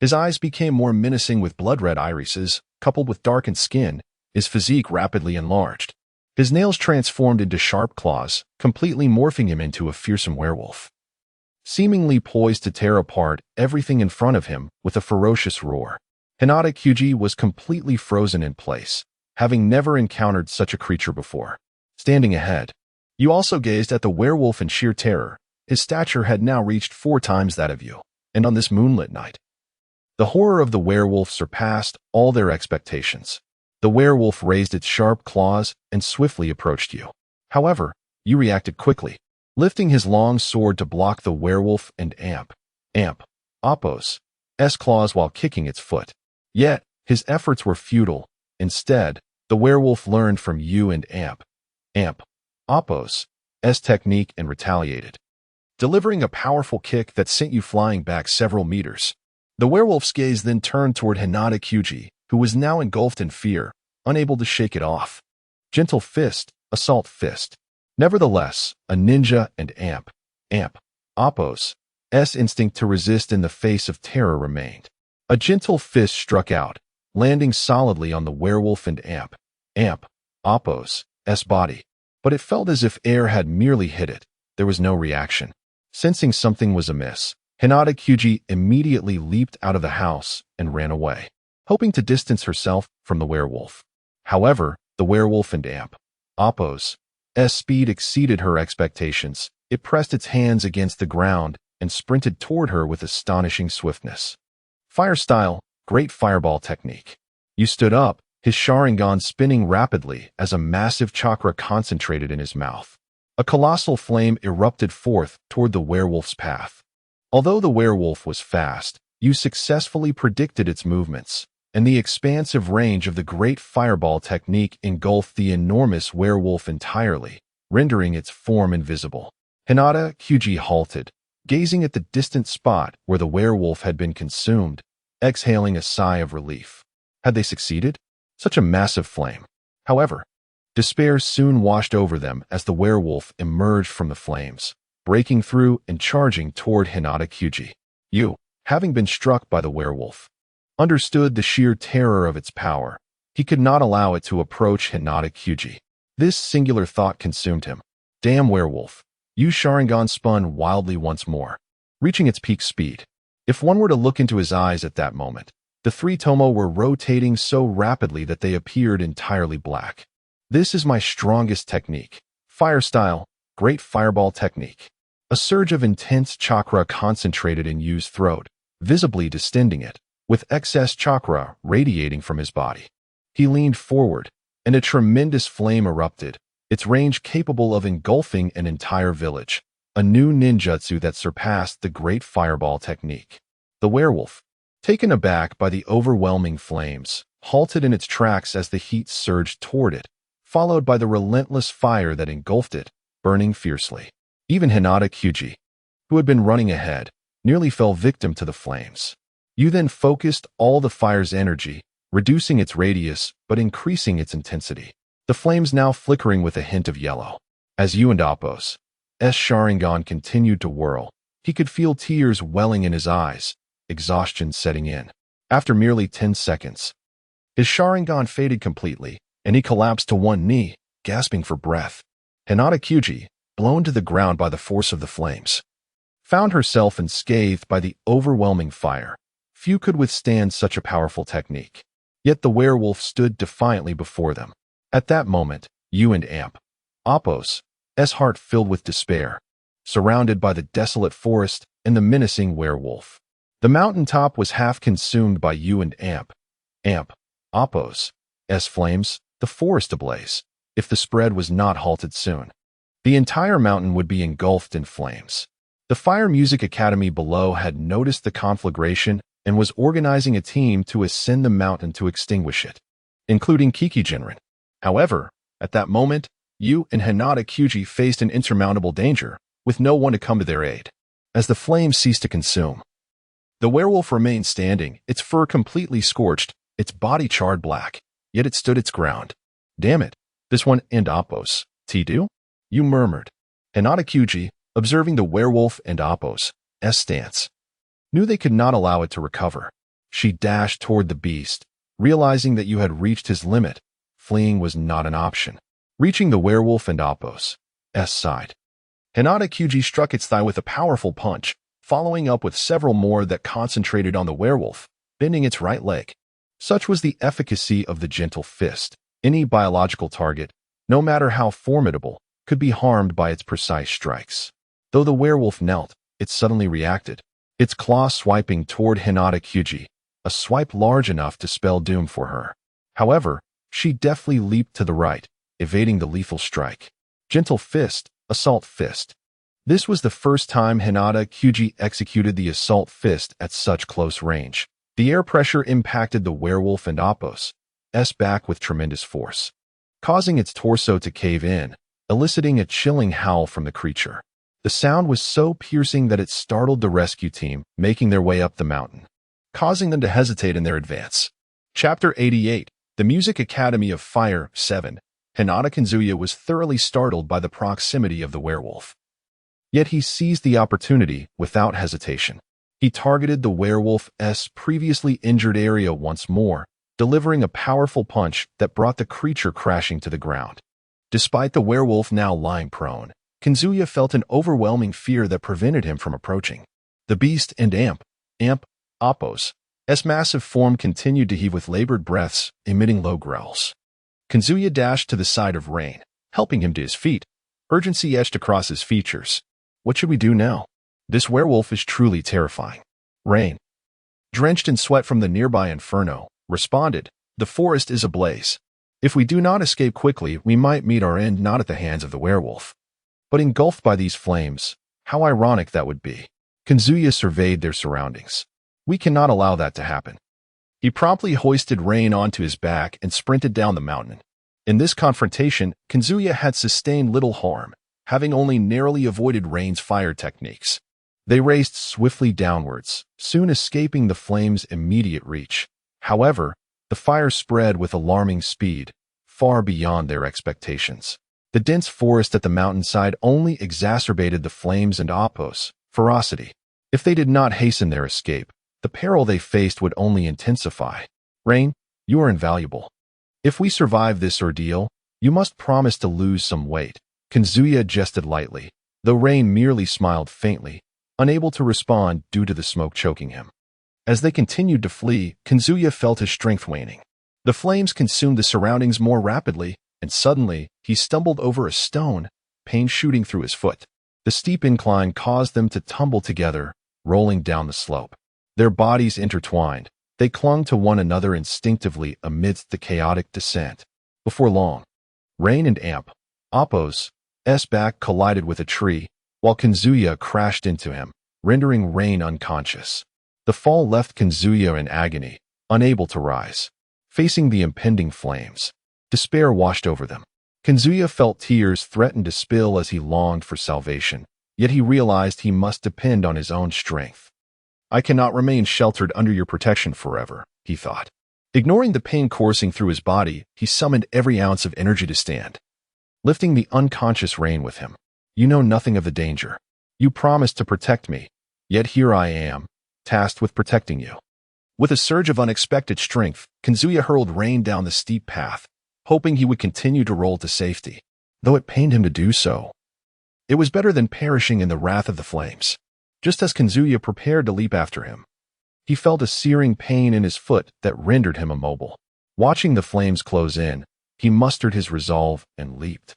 His eyes became more menacing with blood-red irises, coupled with darkened skin, his physique rapidly enlarged. His nails transformed into sharp claws, completely morphing him into a fearsome werewolf. Seemingly poised to tear apart everything in front of him with a ferocious roar. Hinata Kyuji was completely frozen in place, having never encountered such a creature before. Standing ahead, you also gazed at the werewolf in sheer terror. His stature had now reached 4 times that of you, and on this moonlit night, the horror of the werewolf surpassed all their expectations. The werewolf raised its sharp claws and swiftly approached you. However, you reacted quickly, lifting his long sword to block the werewolf and Appo's claws while kicking its foot. Yet, his efforts were futile. Instead, the werewolf learned from you and Appo's technique and retaliated, delivering a powerful kick that sent you flying back several meters. The werewolf's gaze then turned toward Hinata Kyuji, who was now engulfed in fear, unable to shake it off. Gentle fist, assault fist. Nevertheless, a ninja and Appo's instinct to resist in the face of terror remained. A gentle fist struck out, landing solidly on the werewolf and Appo's body. But it felt as if air had merely hit it. There was no reaction. Sensing something was amiss, Hinata Kyuji immediately leaped out of the house and ran away, hoping to distance herself from the werewolf. However, the werewolf and Appo's speed exceeded her expectations. It pressed its hands against the ground and sprinted toward her with astonishing swiftness. Fire style, great fireball technique. You stood up, his Sharingan spinning rapidly as a massive chakra concentrated in his mouth. A colossal flame erupted forth toward the werewolf's path. Although the werewolf was fast, you successfully predicted its movements, and the expansive range of the great fireball technique engulfed the enormous werewolf entirely, rendering its form invisible. Hinata Kyuji halted, gazing at the distant spot where the werewolf had been consumed, exhaling a sigh of relief. Had they succeeded? Such a massive flame. However, despair soon washed over them as the werewolf emerged from the flames, breaking through and charging toward Hinata Kyuji. You, having been struck by the werewolf, understood the sheer terror of its power. He could not allow it to approach Hinata Kyuji. This singular thought consumed him. Damn werewolf. Yu Sharingan spun wildly once more, reaching its peak speed. If one were to look into his eyes at that moment, the 3 tomo were rotating so rapidly that they appeared entirely black. This is my strongest technique. Fire style, great fireball technique. A surge of intense chakra concentrated in Yu's throat, visibly distending it, with excess chakra radiating from his body. He leaned forward, and a tremendous flame erupted, its range capable of engulfing an entire village, a new ninjutsu that surpassed the great fireball technique. The werewolf, taken aback by the overwhelming flames, halted in its tracks as the heat surged toward it, followed by the relentless fire that engulfed it, burning fiercely. Even Hinata Kyuji, who had been running ahead, nearly fell victim to the flames. You then focused all the fire's energy, reducing its radius but increasing its intensity. The flames now flickering with a hint of yellow. As you and Appo's Sharingan continued to whirl, he could feel tears welling in his eyes, exhaustion setting in. After merely 10 seconds, his Sharingan faded completely, and he collapsed to one knee, gasping for breath. Hinata Kyuji, blown to the ground by the force of the flames, found herself unscathed by the overwhelming fire. Few could withstand such a powerful technique. Yet the werewolf stood defiantly before them. At that moment, you and Appo's heart filled with despair, surrounded by the desolate forest and the menacing werewolf. The mountaintop was half consumed by you and Appo's flames, the forest ablaze. If the spread was not halted soon, the entire mountain would be engulfed in flames. The Fire Music Academy below had noticed the conflagration and was organizing a team to ascend the mountain to extinguish it, including Kiki Jinren. However, at that moment, you and Hinata Kyuji faced an insurmountable danger, with no one to come to their aid. As the flames ceased to consume, the werewolf remained standing, its fur completely scorched, its body charred black, yet it stood its ground. Damn it, this one and Appo's do? You murmured. Hinata Kyuji, observing the werewolf and Appo's stance, knew they could not allow it to recover. She dashed toward the beast, realizing that you had reached his limit. Fleeing was not an option. Reaching the werewolf and Apos' side, Hinata Kyuji struck its thigh with a powerful punch, following up with several more that concentrated on the werewolf, bending its right leg. Such was the efficacy of the gentle fist. Any biological target, no matter how formidable, could be harmed by its precise strikes. Though the werewolf knelt, it suddenly reacted, its claw swiping toward Hinata Kyuji, a swipe large enough to spell doom for her. However, she deftly leaped to the right, evading the lethal strike. Gentle fist, assault fist. This was the first time Hinata Kyuji executed the assault fist at such close range. The air pressure impacted the werewolf and Apos' back with tremendous force, causing its torso to cave in, eliciting a chilling howl from the creature. The sound was so piercing that it startled the rescue team, making their way up the mountain, causing them to hesitate in their advance. Chapter 88, The Music Academy of Fire 7. Hinata Kazuya was thoroughly startled by the proximity of the werewolf. Yet he seized the opportunity without hesitation. He targeted the werewolf's previously injured area once more, delivering a powerful punch that brought the creature crashing to the ground. Despite the werewolf now lying prone, Kazuya felt an overwhelming fear that prevented him from approaching. The beast and Apos' massive form continued to heave with labored breaths, emitting low growls. Kazuya dashed to the side of Rain, helping him to his feet. Urgency etched across his features. What should we do now? This werewolf is truly terrifying. Rain, drenched in sweat from the nearby inferno, responded, "The forest is ablaze. If we do not escape quickly, we might meet our end not at the hands of the werewolf, but engulfed by these flames. How ironic that would be." Kazuya surveyed their surroundings. "We cannot allow that to happen." He promptly hoisted Rain onto his back and sprinted down the mountain. In this confrontation, Kazuya had sustained little harm, having only narrowly avoided Rain's fire techniques. They raced swiftly downwards, soon escaping the flames' immediate reach. However, the fire spread with alarming speed, far beyond their expectations. The dense forest at the mountainside only exacerbated the flames and Apos' ferocity. If they did not hasten their escape, the peril they faced would only intensify. "Rain, you are invaluable. If we survive this ordeal, you must promise to lose some weight." Kazuya jested lightly, though Rain merely smiled faintly, unable to respond due to the smoke choking him. As they continued to flee, Kazuya felt his strength waning. The flames consumed the surroundings more rapidly, and suddenly, he stumbled over a stone, pain shooting through his foot. The steep incline caused them to tumble together, rolling down the slope. Their bodies intertwined. They clung to one another instinctively amidst the chaotic descent. Before long, Rain and Apos' back collided with a tree, while Kazuya crashed into him, rendering Rain unconscious. The fall left Kazuya in agony, unable to rise. Facing the impending flames, despair washed over them. Kazuya felt tears threaten to spill as he longed for salvation, yet he realized he must depend on his own strength. "I cannot remain sheltered under your protection forever," he thought. Ignoring the pain coursing through his body, he summoned every ounce of energy to stand, lifting the unconscious Rain with him. "You know nothing of the danger. You promised to protect me, yet here I am, tasked with protecting you." With a surge of unexpected strength, Kazuya hurled Rain down the steep path, hoping he would continue to roll to safety. Though it pained him to do so, it was better than perishing in the wrath of the flames. Just as Kazuya prepared to leap after him, he felt a searing pain in his foot that rendered him immobile. Watching the flames close in, he mustered his resolve and leaped,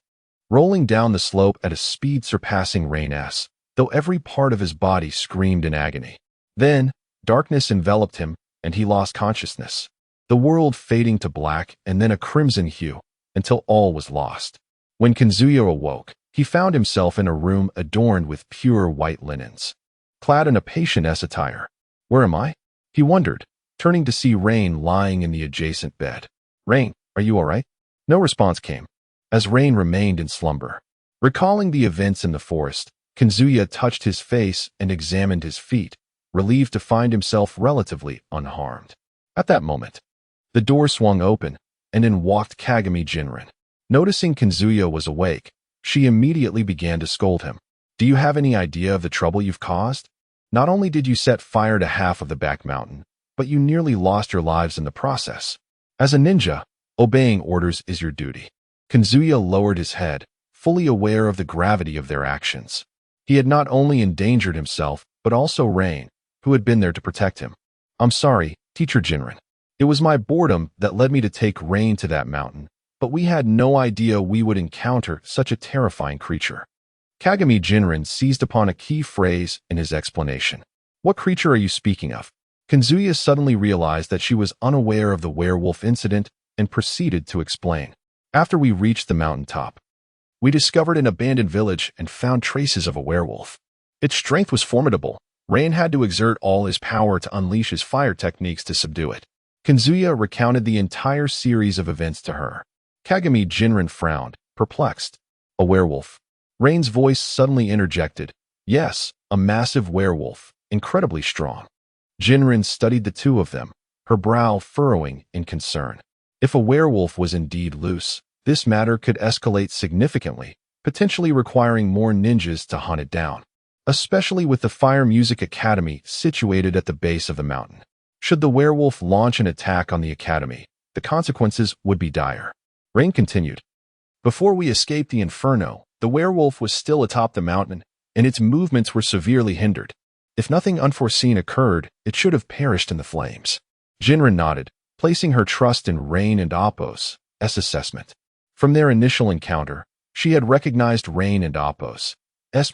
rolling down the slope at a speed surpassing Rain's, though every part of his body screamed in agony. Then, darkness enveloped him, and he lost consciousness, the world fading to black and then a crimson hue, until all was lost. When Kazuya awoke, he found himself in a room adorned with pure white linens, clad in a patient's attire. "Where am I?" he wondered, turning to see Rain lying in the adjacent bed. "Rain, are you all right?" No response came, as Rain remained in slumber. Recalling the events in the forest, Kazuya touched his face and examined his feet, relieved to find himself relatively unharmed. At that moment, the door swung open, and in walked Kagami Jinren. Noticing Kazuya was awake, she immediately began to scold him. "Do you have any idea of the trouble you've caused? Not only did you set fire to half of the back mountain, but you nearly lost your lives in the process. As a ninja, obeying orders is your duty. Kazuya lowered his head, fully aware of the gravity of their actions. He had not only endangered himself, but also Rain, who had been there to protect him. I'm sorry, Teacher Jinren. It was my boredom that led me to take Rain to that mountain, but we had no idea we would encounter such a terrifying creature. Kagami Jinren seized upon a key phrase in his explanation. What creature are you speaking of? Kazuya suddenly realized that she was unaware of the werewolf incident and proceeded to explain. After we reached the mountaintop, we discovered an abandoned village and found traces of a werewolf. Its strength was formidable. Rain had to exert all his power to unleash his fire techniques to subdue it. Kazuya recounted the entire series of events to her. Kagami Jinren frowned, perplexed. A werewolf. Rain's voice suddenly interjected. Yes, a massive werewolf, incredibly strong. Jinren studied the two of them, her brow furrowing in concern. If a werewolf was indeed loose, this matter could escalate significantly, potentially requiring more ninjas to hunt it down, especially with the Fire Music Academy situated at the base of the mountain. Should the werewolf launch an attack on the academy, the consequences would be dire. Rain continued. Before we escaped the inferno, the werewolf was still atop the mountain, and its movements were severely hindered. If nothing unforeseen occurred, it should have perished in the flames. Jinren nodded, placing her trust in Rain and Appo's assessment. From their initial encounter, she had recognized Rain and Appo's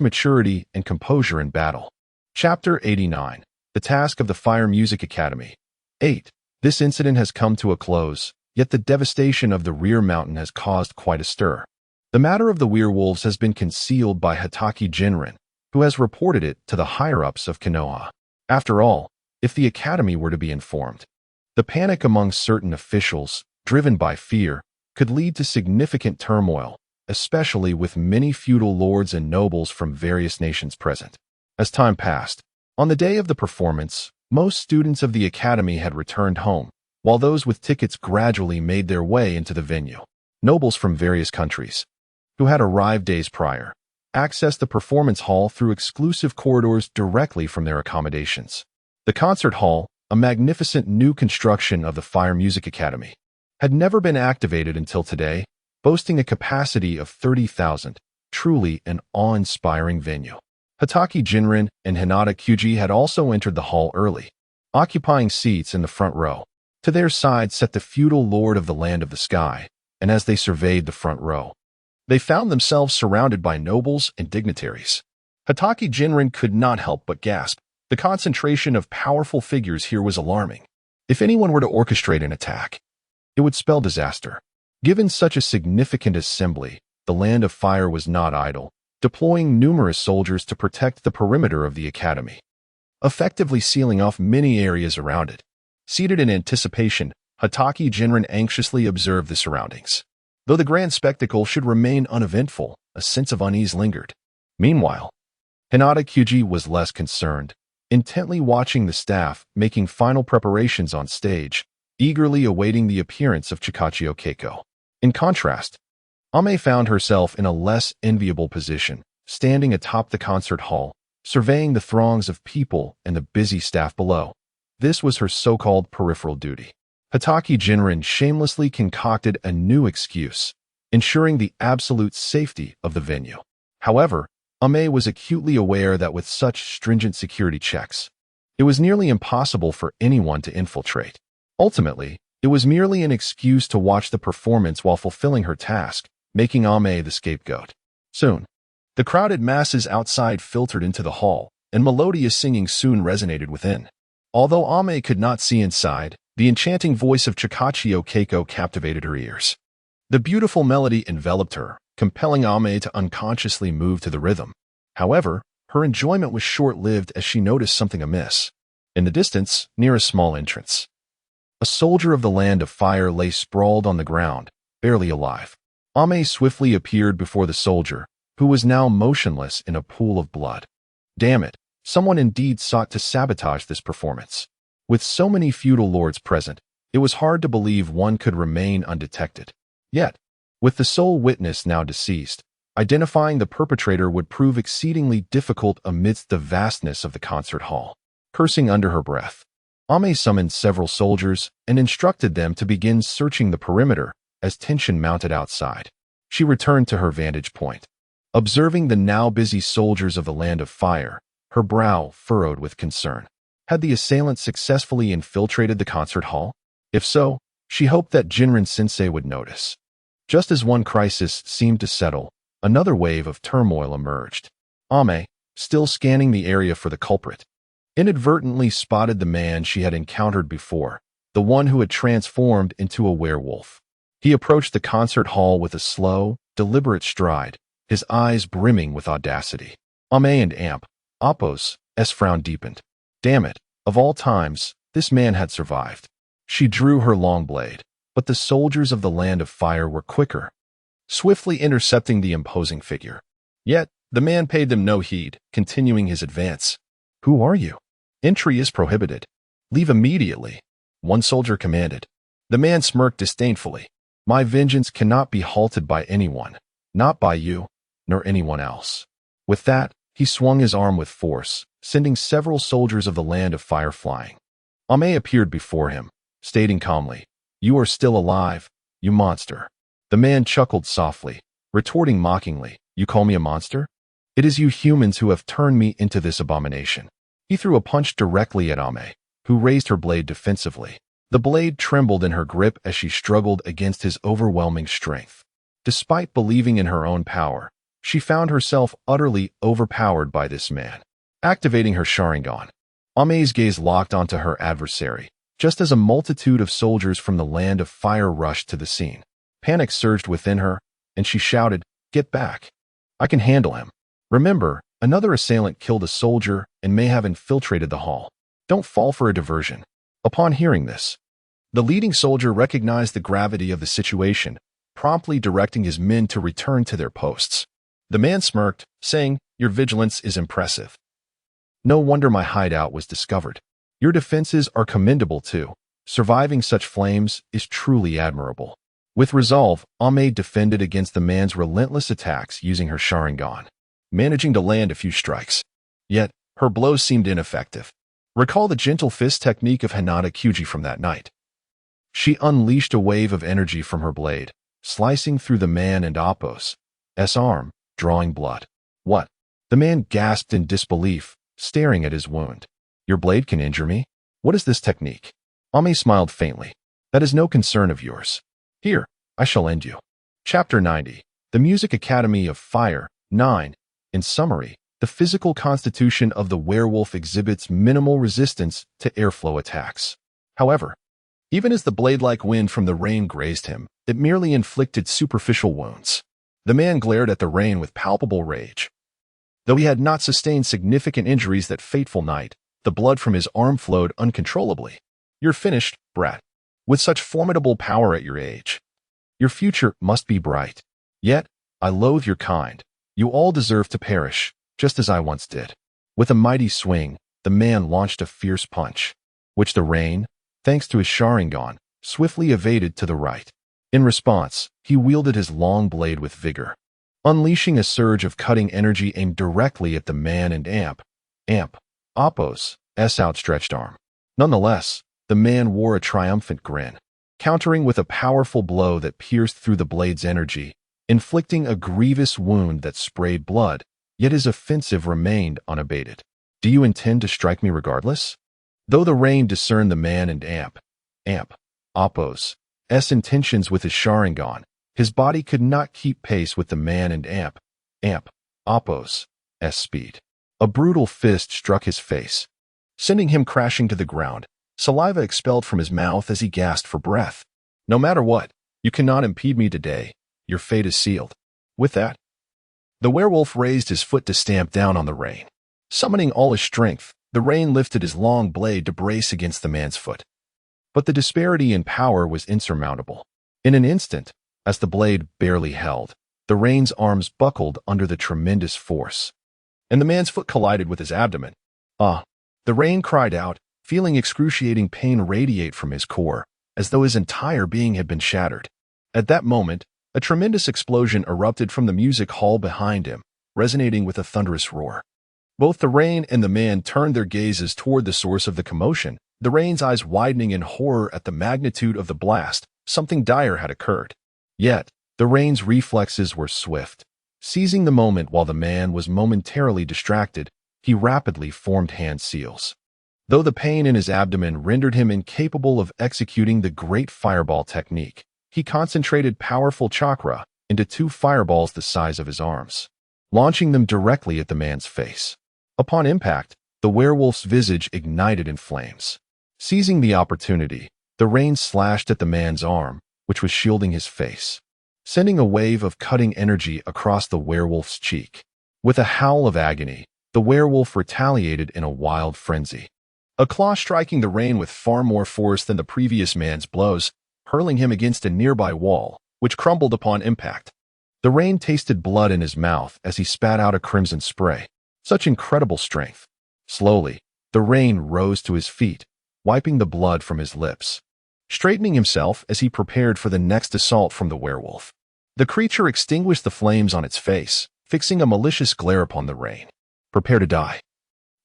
maturity and composure in battle. Chapter 89. The Task of the Fire Music Academy. 8. This incident has come to a close, yet the devastation of the rear mountain has caused quite a stir. The matter of the werewolves has been concealed by Hatake Jinren, who has reported it to the higher-ups of Konoha. After all, if the academy were to be informed, the panic among certain officials, driven by fear, could lead to significant turmoil, especially with many feudal lords and nobles from various nations present. As time passed, on the day of the performance, most students of the academy had returned home, while those with tickets gradually made their way into the venue. Nobles from various countries, who had arrived days prior, accessed the performance hall through exclusive corridors directly from their accommodations. The concert hall, a magnificent new construction of the Fire Music Academy, had never been activated until today, boasting a capacity of 30,000, truly an awe-inspiring venue. Hatake Jinren and Hinata Kyuji had also entered the hall early, occupying seats in the front row. To their side sat the feudal lord of the Land of the Sky, and as they surveyed the front row, they found themselves surrounded by nobles and dignitaries. Hatake Jinren could not help but gasp. The concentration of powerful figures here was alarming. If anyone were to orchestrate an attack, it would spell disaster. Given such a significant assembly, the Land of Fire was not idle, deploying numerous soldiers to protect the perimeter of the academy, effectively sealing off many areas around it. Seated in anticipation, Hatake Jinren anxiously observed the surroundings. Though the grand spectacle should remain uneventful, a sense of unease lingered. Meanwhile, Hinata Kyuji was less concerned, intently watching the staff making final preparations on stage, eagerly awaiting the appearance of Chikachio Keiko. In contrast, Ame found herself in a less enviable position, standing atop the concert hall, surveying the throngs of people and the busy staff below. This was her so-called peripheral duty. Hatake Jinren shamelessly concocted a new excuse, ensuring the absolute safety of the venue. However, Ame was acutely aware that with such stringent security checks, it was nearly impossible for anyone to infiltrate. Ultimately, it was merely an excuse to watch the performance while fulfilling her task, making Ame the scapegoat. Soon, the crowded masses outside filtered into the hall, and melodious singing soon resonated within. Although Ame could not see inside, the enchanting voice of Chikachio Keiko captivated her ears. The beautiful melody enveloped her, compelling Ame to unconsciously move to the rhythm. However, her enjoyment was short-lived as she noticed something amiss. In the distance, near a small entrance, a soldier of the Land of Fire lay sprawled on the ground, barely alive. Ame swiftly appeared before the soldier, who was now motionless in a pool of blood. Damn it, someone indeed sought to sabotage this performance. With so many feudal lords present, it was hard to believe one could remain undetected. Yet, with the sole witness now deceased, identifying the perpetrator would prove exceedingly difficult amidst the vastness of the concert hall. Cursing under her breath, Ame summoned several soldiers and instructed them to begin searching the perimeter as tension mounted outside. She returned to her vantage point. Observing the now busy soldiers of the Land of Fire, her brow furrowed with concern. Had the assailants successfully infiltrated the concert hall? If so, she hoped that Jinren-sensei would notice. Just as one crisis seemed to settle, another wave of turmoil emerged. Ame, still scanning the area for the culprit, inadvertently spotted the man she had encountered before, the one who had transformed into a werewolf. He approached the concert hall with a slow, deliberate stride, his eyes brimming with audacity. Ame and Appos' frown deepened. Damn it, of all times, this man had survived. She drew her long blade, but the soldiers of the Land of Fire were quicker, swiftly intercepting the imposing figure. Yet, the man paid them no heed, continuing his advance. Who are you? Entry is prohibited. Leave immediately, one soldier commanded. The man smirked disdainfully. My vengeance cannot be halted by anyone, not by you, nor anyone else. With that, he swung his arm with force, sending several soldiers of the Land of Fire flying. Ame appeared before him, stating calmly, You are still alive, you monster. The man chuckled softly, retorting mockingly, You call me a monster? It is you humans who have turned me into this abomination. He threw a punch directly at Ame, who raised her blade defensively. The blade trembled in her grip as she struggled against his overwhelming strength. Despite believing in her own power, she found herself utterly overpowered by this man. Activating her Sharingan, Ame's gaze locked onto her adversary, just as a multitude of soldiers from the Land of Fire rushed to the scene. Panic surged within her, and she shouted, Get back. I can handle him. Remember, another assailant killed a soldier and may have infiltrated the hall. Don't fall for a diversion. Upon hearing this, the leading soldier recognized the gravity of the situation, promptly directing his men to return to their posts. The man smirked, saying, Your vigilance is impressive. No wonder my hideout was discovered. Your defenses are commendable too. Surviving such flames is truly admirable. With resolve, Ame defended against the man's relentless attacks using her Sharingan, managing to land a few strikes. Yet, her blows seemed ineffective. Recall the gentle fist technique of Hinata Kyuji from that night. She unleashed a wave of energy from her blade, slicing through the man and Appos' arm, drawing blood. What? The man gasped in disbelief, staring at his wound. Your blade can injure me? What is this technique? Ame smiled faintly. That is no concern of yours. Here, I shall end you. Chapter 90. The Music Academy of Fire. 9. In summary, the physical constitution of the werewolf exhibits minimal resistance to airflow attacks. However, even as the blade-like wind from the rain grazed him, it merely inflicted superficial wounds. The man glared at the rain with palpable rage. Though he had not sustained significant injuries that fateful night, the blood from his arm flowed uncontrollably. You're finished, brat. With such formidable power at your age, your future must be bright. Yet, I loathe your kind. You all deserve to perish, just as I once did. With a mighty swing, the man launched a fierce punch, which the rain, thanks to his Sharingan, swiftly evaded to the right. In response, he wielded his long blade with vigor, unleashing a surge of cutting energy aimed directly at the man and Appos' outstretched arm. Nonetheless, the man wore a triumphant grin, countering with a powerful blow that pierced through the blade's energy, inflicting a grievous wound that sprayed blood, yet his offensive remained unabated. Do you intend to strike me regardless? Though the rain discerned the man and Appos' intentions with his Sharingan, his body could not keep pace with the man and Appos' speed. A brutal fist struck his face, sending him crashing to the ground, saliva expelled from his mouth as he gasped for breath. No matter what, you cannot impede me today. Your fate is sealed. With that, the werewolf raised his foot to stamp down on the rain. Summoning all his strength, the rain lifted his long blade to brace against the man's foot. But the disparity in power was insurmountable. In an instant, as the blade barely held, the rain's arms buckled under the tremendous force, and the man's foot collided with his abdomen. Ah! The rain cried out, feeling excruciating pain radiate from his core, as though his entire being had been shattered. At that moment, a tremendous explosion erupted from the music hall behind him, resonating with a thunderous roar. Both the rain and the man turned their gazes toward the source of the commotion, the Rain's eyes widening in horror at the magnitude of the blast. Something dire had occurred. Yet, the Rain's reflexes were swift. Seizing the moment while the man was momentarily distracted, he rapidly formed hand seals. Though the pain in his abdomen rendered him incapable of executing the great fireball technique, he concentrated powerful chakra into 2 fireballs the size of his arms, launching them directly at the man's face. Upon impact, the werewolf's visage ignited in flames. Seizing the opportunity, the Rain slashed at the man's arm, which was shielding his face, sending a wave of cutting energy across the werewolf's cheek. With a howl of agony, the werewolf retaliated in a wild frenzy, a claw striking the Rain with far more force than the previous man's blows, hurling him against a nearby wall, which crumbled upon impact. The Rain tasted blood in his mouth as he spat out a crimson spray. Such incredible strength. Slowly, the Rain rose to his feet, wiping the blood from his lips, straightening himself as he prepared for the next assault from the werewolf. The creature extinguished the flames on its face, fixing a malicious glare upon the Rain. Prepare to die.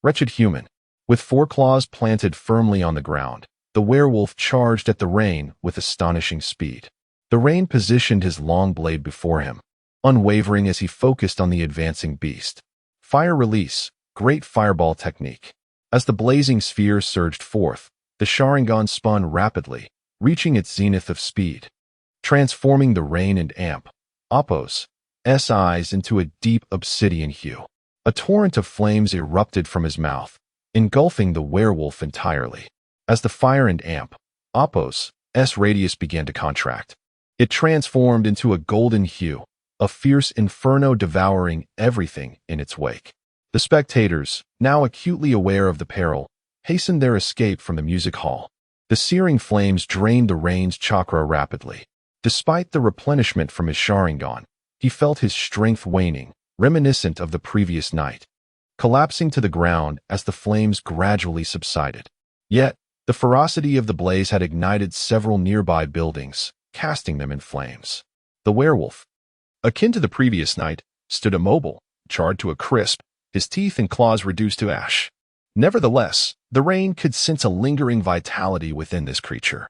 Wretched human. With 4 claws planted firmly on the ground, the werewolf charged at the Rain with astonishing speed. The Rain positioned his long blade before him, unwavering as he focused on the advancing beast. Fire release, great fireball technique. As the blazing sphere surged forth, the Sharingan spun rapidly, reaching its zenith of speed, transforming the Rain and Appo's eyes into a deep obsidian hue. A torrent of flames erupted from his mouth, engulfing the werewolf entirely. As the fire and Appo's radius began to contract, it transformed into a golden hue, a fierce inferno devouring everything in its wake. The spectators, now acutely aware of the peril, hastened their escape from the music hall. The searing flames drained the Rain's chakra rapidly. Despite the replenishment from his Sharingan, he felt his strength waning, reminiscent of the previous night, collapsing to the ground as the flames gradually subsided. Yet, the ferocity of the blaze had ignited several nearby buildings, casting them in flames. The werewolf, akin to the previous night, stood immobile, charred to a crisp, his teeth and claws reduced to ash. Nevertheless, the Rain could sense a lingering vitality within this creature.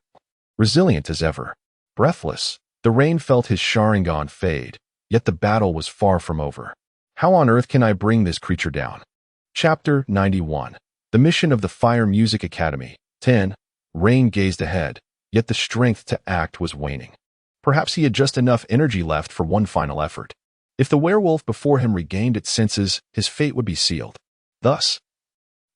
Resilient as ever. Breathless, the Rain felt his Sharingan fade, yet the battle was far from over. How on earth can I bring this creature down? Chapter 91. The Mission of the Fire Music Academy. 10. Rain gazed ahead, yet the strength to act was waning. Perhaps he had just enough energy left for one final effort. If the werewolf before him regained its senses, his fate would be sealed. Thus,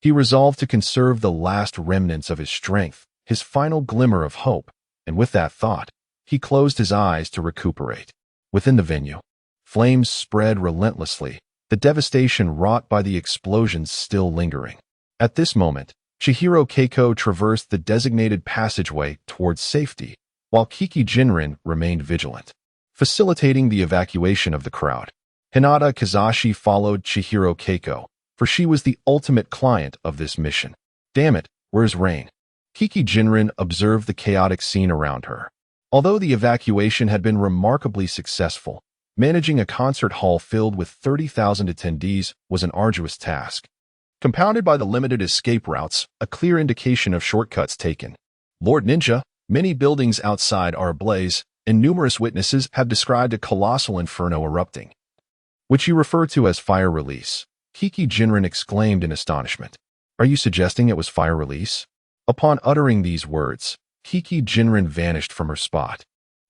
he resolved to conserve the last remnants of his strength, his final glimmer of hope, and with that thought, he closed his eyes to recuperate. Within the venue, flames spread relentlessly, the devastation wrought by the explosions still lingering. At this moment, Chihiro Keiko traversed the designated passageway towards safety, while Kiki Jinrin remained vigilant, facilitating the evacuation of the crowd. Hinata Kazashi followed Chihiro Keiko, for she was the ultimate client of this mission. Damn it, where's Rain? Kiki Jinrin observed the chaotic scene around her. Although the evacuation had been remarkably successful, managing a concert hall filled with 30,000 attendees was an arduous task. Compounded by the limited escape routes, a clear indication of shortcuts taken. Lord Ninja, many buildings outside are ablaze, and numerous witnesses have described a colossal inferno erupting, which you refer to as fire release. Kiki Jinrin exclaimed in astonishment. Are you suggesting it was fire release? Upon uttering these words, Kiki Jinrin vanished from her spot,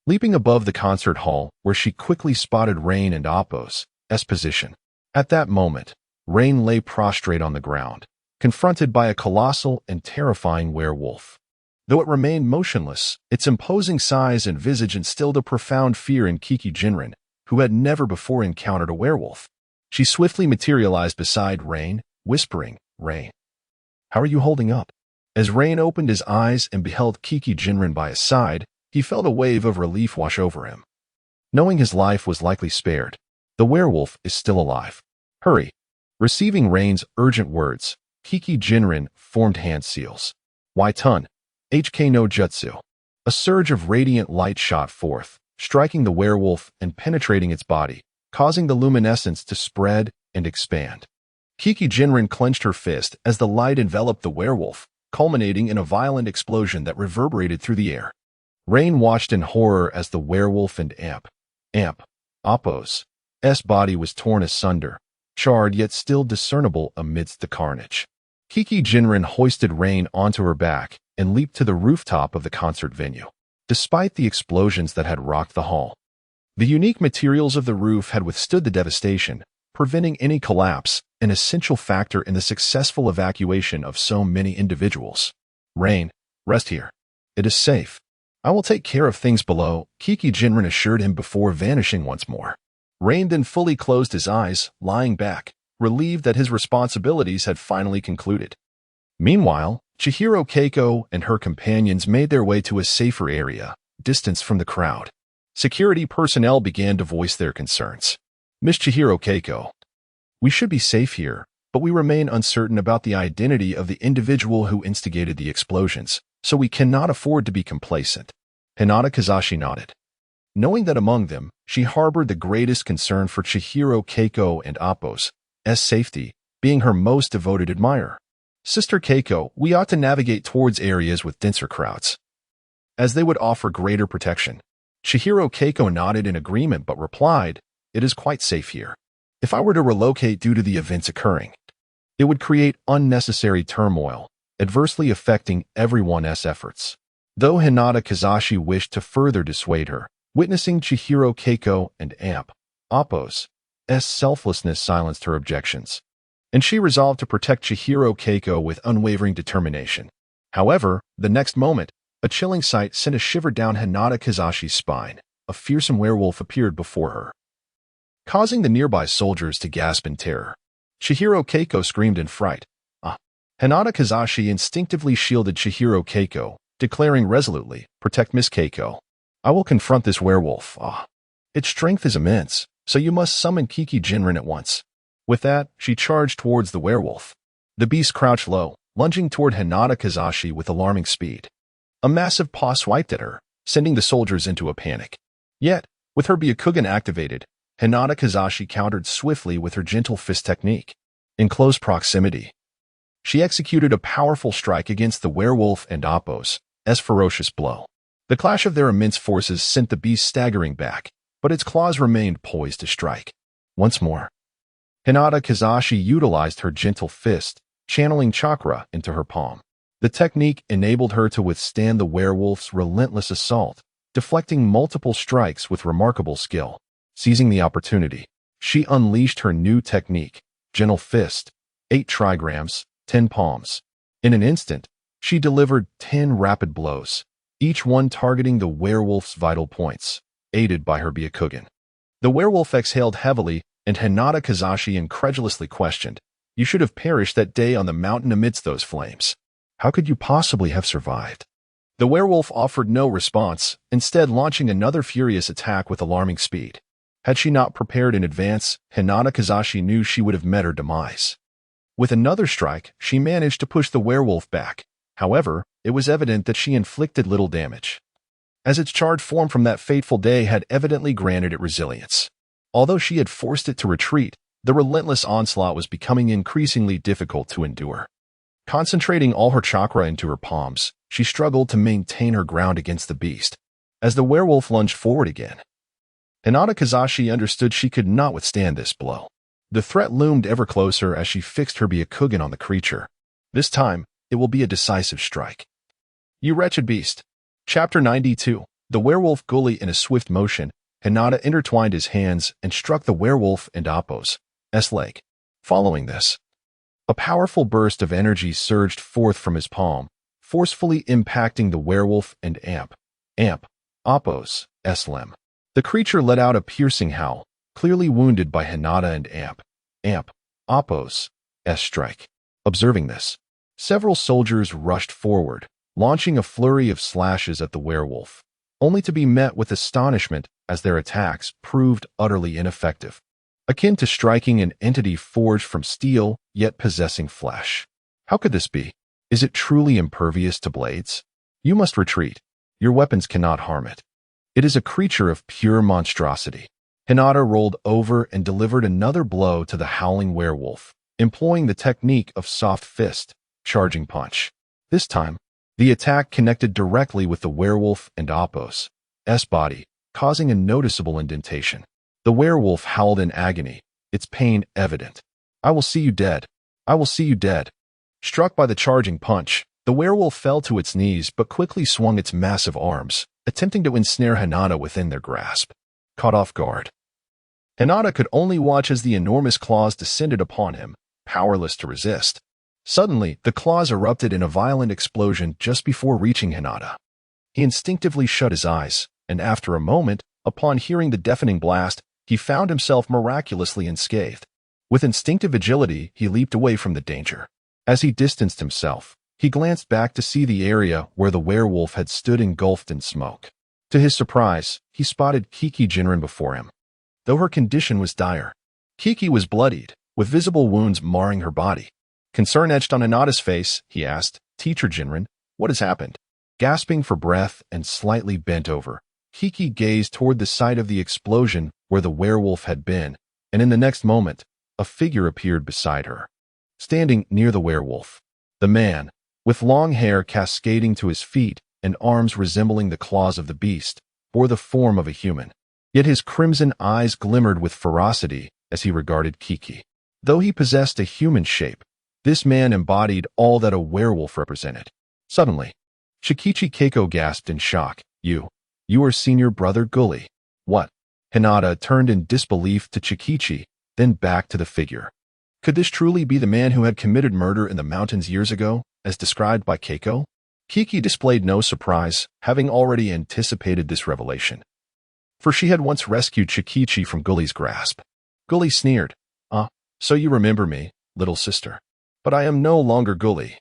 leaping above the concert hall where she quickly spotted Rain and Appo's position. At that moment, Rain lay prostrate on the ground, confronted by a colossal and terrifying werewolf. Though it remained motionless, its imposing size and visage instilled a profound fear in Kiki Jinrin, who had never before encountered a werewolf. She swiftly materialized beside Rain, whispering, "Rain, how are you holding up?" As Rain opened his eyes and beheld Kiki Jinrin by his side, he felt a wave of relief wash over him. Knowing his life was likely spared, the werewolf is still alive. Hurry. Receiving Rain's urgent words, Kiki Jinrin formed hand seals. Wai-tun, HK no Jutsu. A surge of radiant light shot forth, striking the werewolf and penetrating its body, causing the luminescence to spread and expand. Kiki Jinrin clenched her fist as the light enveloped the werewolf, culminating in a violent explosion that reverberated through the air. Rain watched in horror as the werewolf and Appo's body was torn asunder, charred yet still discernible amidst the carnage. Kiki Jinren hoisted Rain onto her back and leaped to the rooftop of the concert venue. Despite the explosions that had rocked the hall, the unique materials of the roof had withstood the devastation, preventing any collapse, an essential factor in the successful evacuation of so many individuals. Rain, rest here. It is safe. I will take care of things below, Kiki Jinren assured him before vanishing once more. Rain then fully closed his eyes, lying back, relieved that his responsibilities had finally concluded. Meanwhile, Chihiro Keiko and her companions made their way to a safer area, distanced from the crowd. Security personnel began to voice their concerns. Miss Chihiro Keiko, we should be safe here, but we remain uncertain about the identity of the individual who instigated the explosions, so we cannot afford to be complacent. Hinata Kazashi nodded. Knowing that among them, she harbored the greatest concern for Chihiro Keiko and Appo's safety, being her most devoted admirer. Sister Keiko, we ought to navigate towards areas with denser crowds, as they would offer greater protection. Chihiro Keiko nodded in agreement but replied, it is quite safe here. If I were to relocate due to the events occurring, it would create unnecessary turmoil, adversely affecting everyone's efforts. Though Hinata Kazashi wished to further dissuade her, witnessing Chihiro Keiko and Appo's selflessness silenced her objections, and she resolved to protect Chihiro Keiko with unwavering determination. However, the next moment, a chilling sight sent a shiver down Hinata Kazashi's spine. A fearsome werewolf appeared before her, causing the nearby soldiers to gasp in terror. Chihiro Keiko screamed in fright. Hinata Kazashi instinctively shielded Chihiro Keiko, declaring resolutely, protect Miss Keiko. I will confront this werewolf. Its strength is immense, so you must summon Kiki Jinren at once. With that, she charged towards the werewolf. The beast crouched low, lunging toward Hinata Kazashi with alarming speed. A massive paw swiped at her, sending the soldiers into a panic. Yet, with her Byakugan activated, Hinata Kazashi countered swiftly with her gentle fist technique. In close proximity, she executed a powerful strike against the werewolf and Appo's ferocious blow. The clash of their immense forces sent the beast staggering back, but its claws remained poised to strike. Once more, Hinata Kazashi utilized her gentle fist, channeling chakra into her palm. The technique enabled her to withstand the werewolf's relentless assault, deflecting multiple strikes with remarkable skill. Seizing the opportunity, she unleashed her new technique, Gentle Fist, 8 trigrams, 10 palms. In an instant, she delivered 10 rapid blows, each one targeting the werewolf's vital points, aided by her Byakugan. The werewolf exhaled heavily, and Hinata Kazashi incredulously questioned, you should have perished that day on the mountain amidst those flames. How could you possibly have survived? The werewolf offered no response, instead launching another furious attack with alarming speed. Had she not prepared in advance, Hinata Kazashi knew she would have met her demise. With another strike, she managed to push the werewolf back. However, it was evident that she inflicted little damage, as its charred form from that fateful day had evidently granted it resilience. Although she had forced it to retreat, the relentless onslaught was becoming increasingly difficult to endure. Concentrating all her chakra into her palms, she struggled to maintain her ground against the beast. As the werewolf lunged forward again, Hinata Kazashi understood she could not withstand this blow. The threat loomed ever closer as she fixed her Byakugan on the creature. This time, it will be a decisive strike. You wretched beast. Chapter 92. The werewolf gully in a swift motion, Hinata intertwined his hands and struck the werewolf and Appo's leg. Following this, a powerful burst of energy surged forth from his palm, forcefully impacting the werewolf and Appo's limb. The creature let out a piercing howl, clearly wounded by Hinata and Appo's strike. Observing this, several soldiers rushed forward, launching a flurry of slashes at the werewolf, only to be met with astonishment as their attacks proved utterly ineffective, akin to striking an entity forged from steel yet possessing flesh. How could this be? Is it truly impervious to blades? You must retreat. Your weapons cannot harm it. It is a creature of pure monstrosity. Hinata rolled over and delivered another blow to the howling werewolf, employing the technique of soft fist, charging punch. This time, the attack connected directly with the werewolf and Appo's body, causing a noticeable indentation. The werewolf howled in agony, its pain evident. "I will see you dead. I will see you dead." Struck by the charging punch, the werewolf fell to its knees but quickly swung its massive arms, attempting to ensnare Hinata within their grasp. Caught off guard, Hinata could only watch as the enormous claws descended upon him, powerless to resist. Suddenly, the claws erupted in a violent explosion just before reaching Hinata. He instinctively shut his eyes, and after a moment, upon hearing the deafening blast, he found himself miraculously unscathed. With instinctive agility, he leaped away from the danger. As he distanced himself, he glanced back to see the area where the werewolf had stood engulfed in smoke. To his surprise, he spotted Kiki Jinren before him. Though her condition was dire, Kiki was bloodied, with visible wounds marring her body. Concern etched on Hinata's face, he asked, "Teacher Jinren, what has happened?" Gasping for breath and slightly bent over, Kiki gazed toward the site of the explosion where the werewolf had been, and in the next moment, a figure appeared beside her. Standing near the werewolf, the man, with long hair cascading to his feet and arms resembling the claws of the beast, bore the form of a human. Yet his crimson eyes glimmered with ferocity as he regarded Kiki. Though he possessed a human shape, this man embodied all that a werewolf represented. Suddenly, Shikichi Keiko gasped in shock. You are senior brother Gully." "What?" Hinata turned in disbelief to Shikichi, then back to the figure. Could this truly be the man who had committed murder in the mountains years ago, as described by Keiko? Kiki displayed no surprise, having already anticipated this revelation, for she had once rescued Shikichi from Gully's grasp. Gully sneered. So you remember me, little sister. But I am no longer Gully.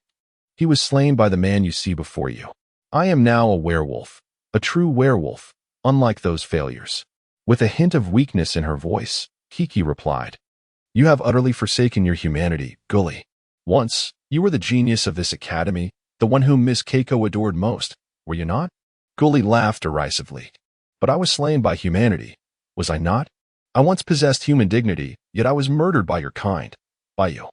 He was slain by the man you see before you. I am now a werewolf, a true werewolf, unlike those failures." With a hint of weakness in her voice, Kiki replied, "You have utterly forsaken your humanity, Gully. Once, you were the genius of this academy, the one whom Miss Keiko adored most, were you not?" Gully laughed derisively. "But I was slain by humanity, was I not? I once possessed human dignity, yet I was murdered by your kind, by you.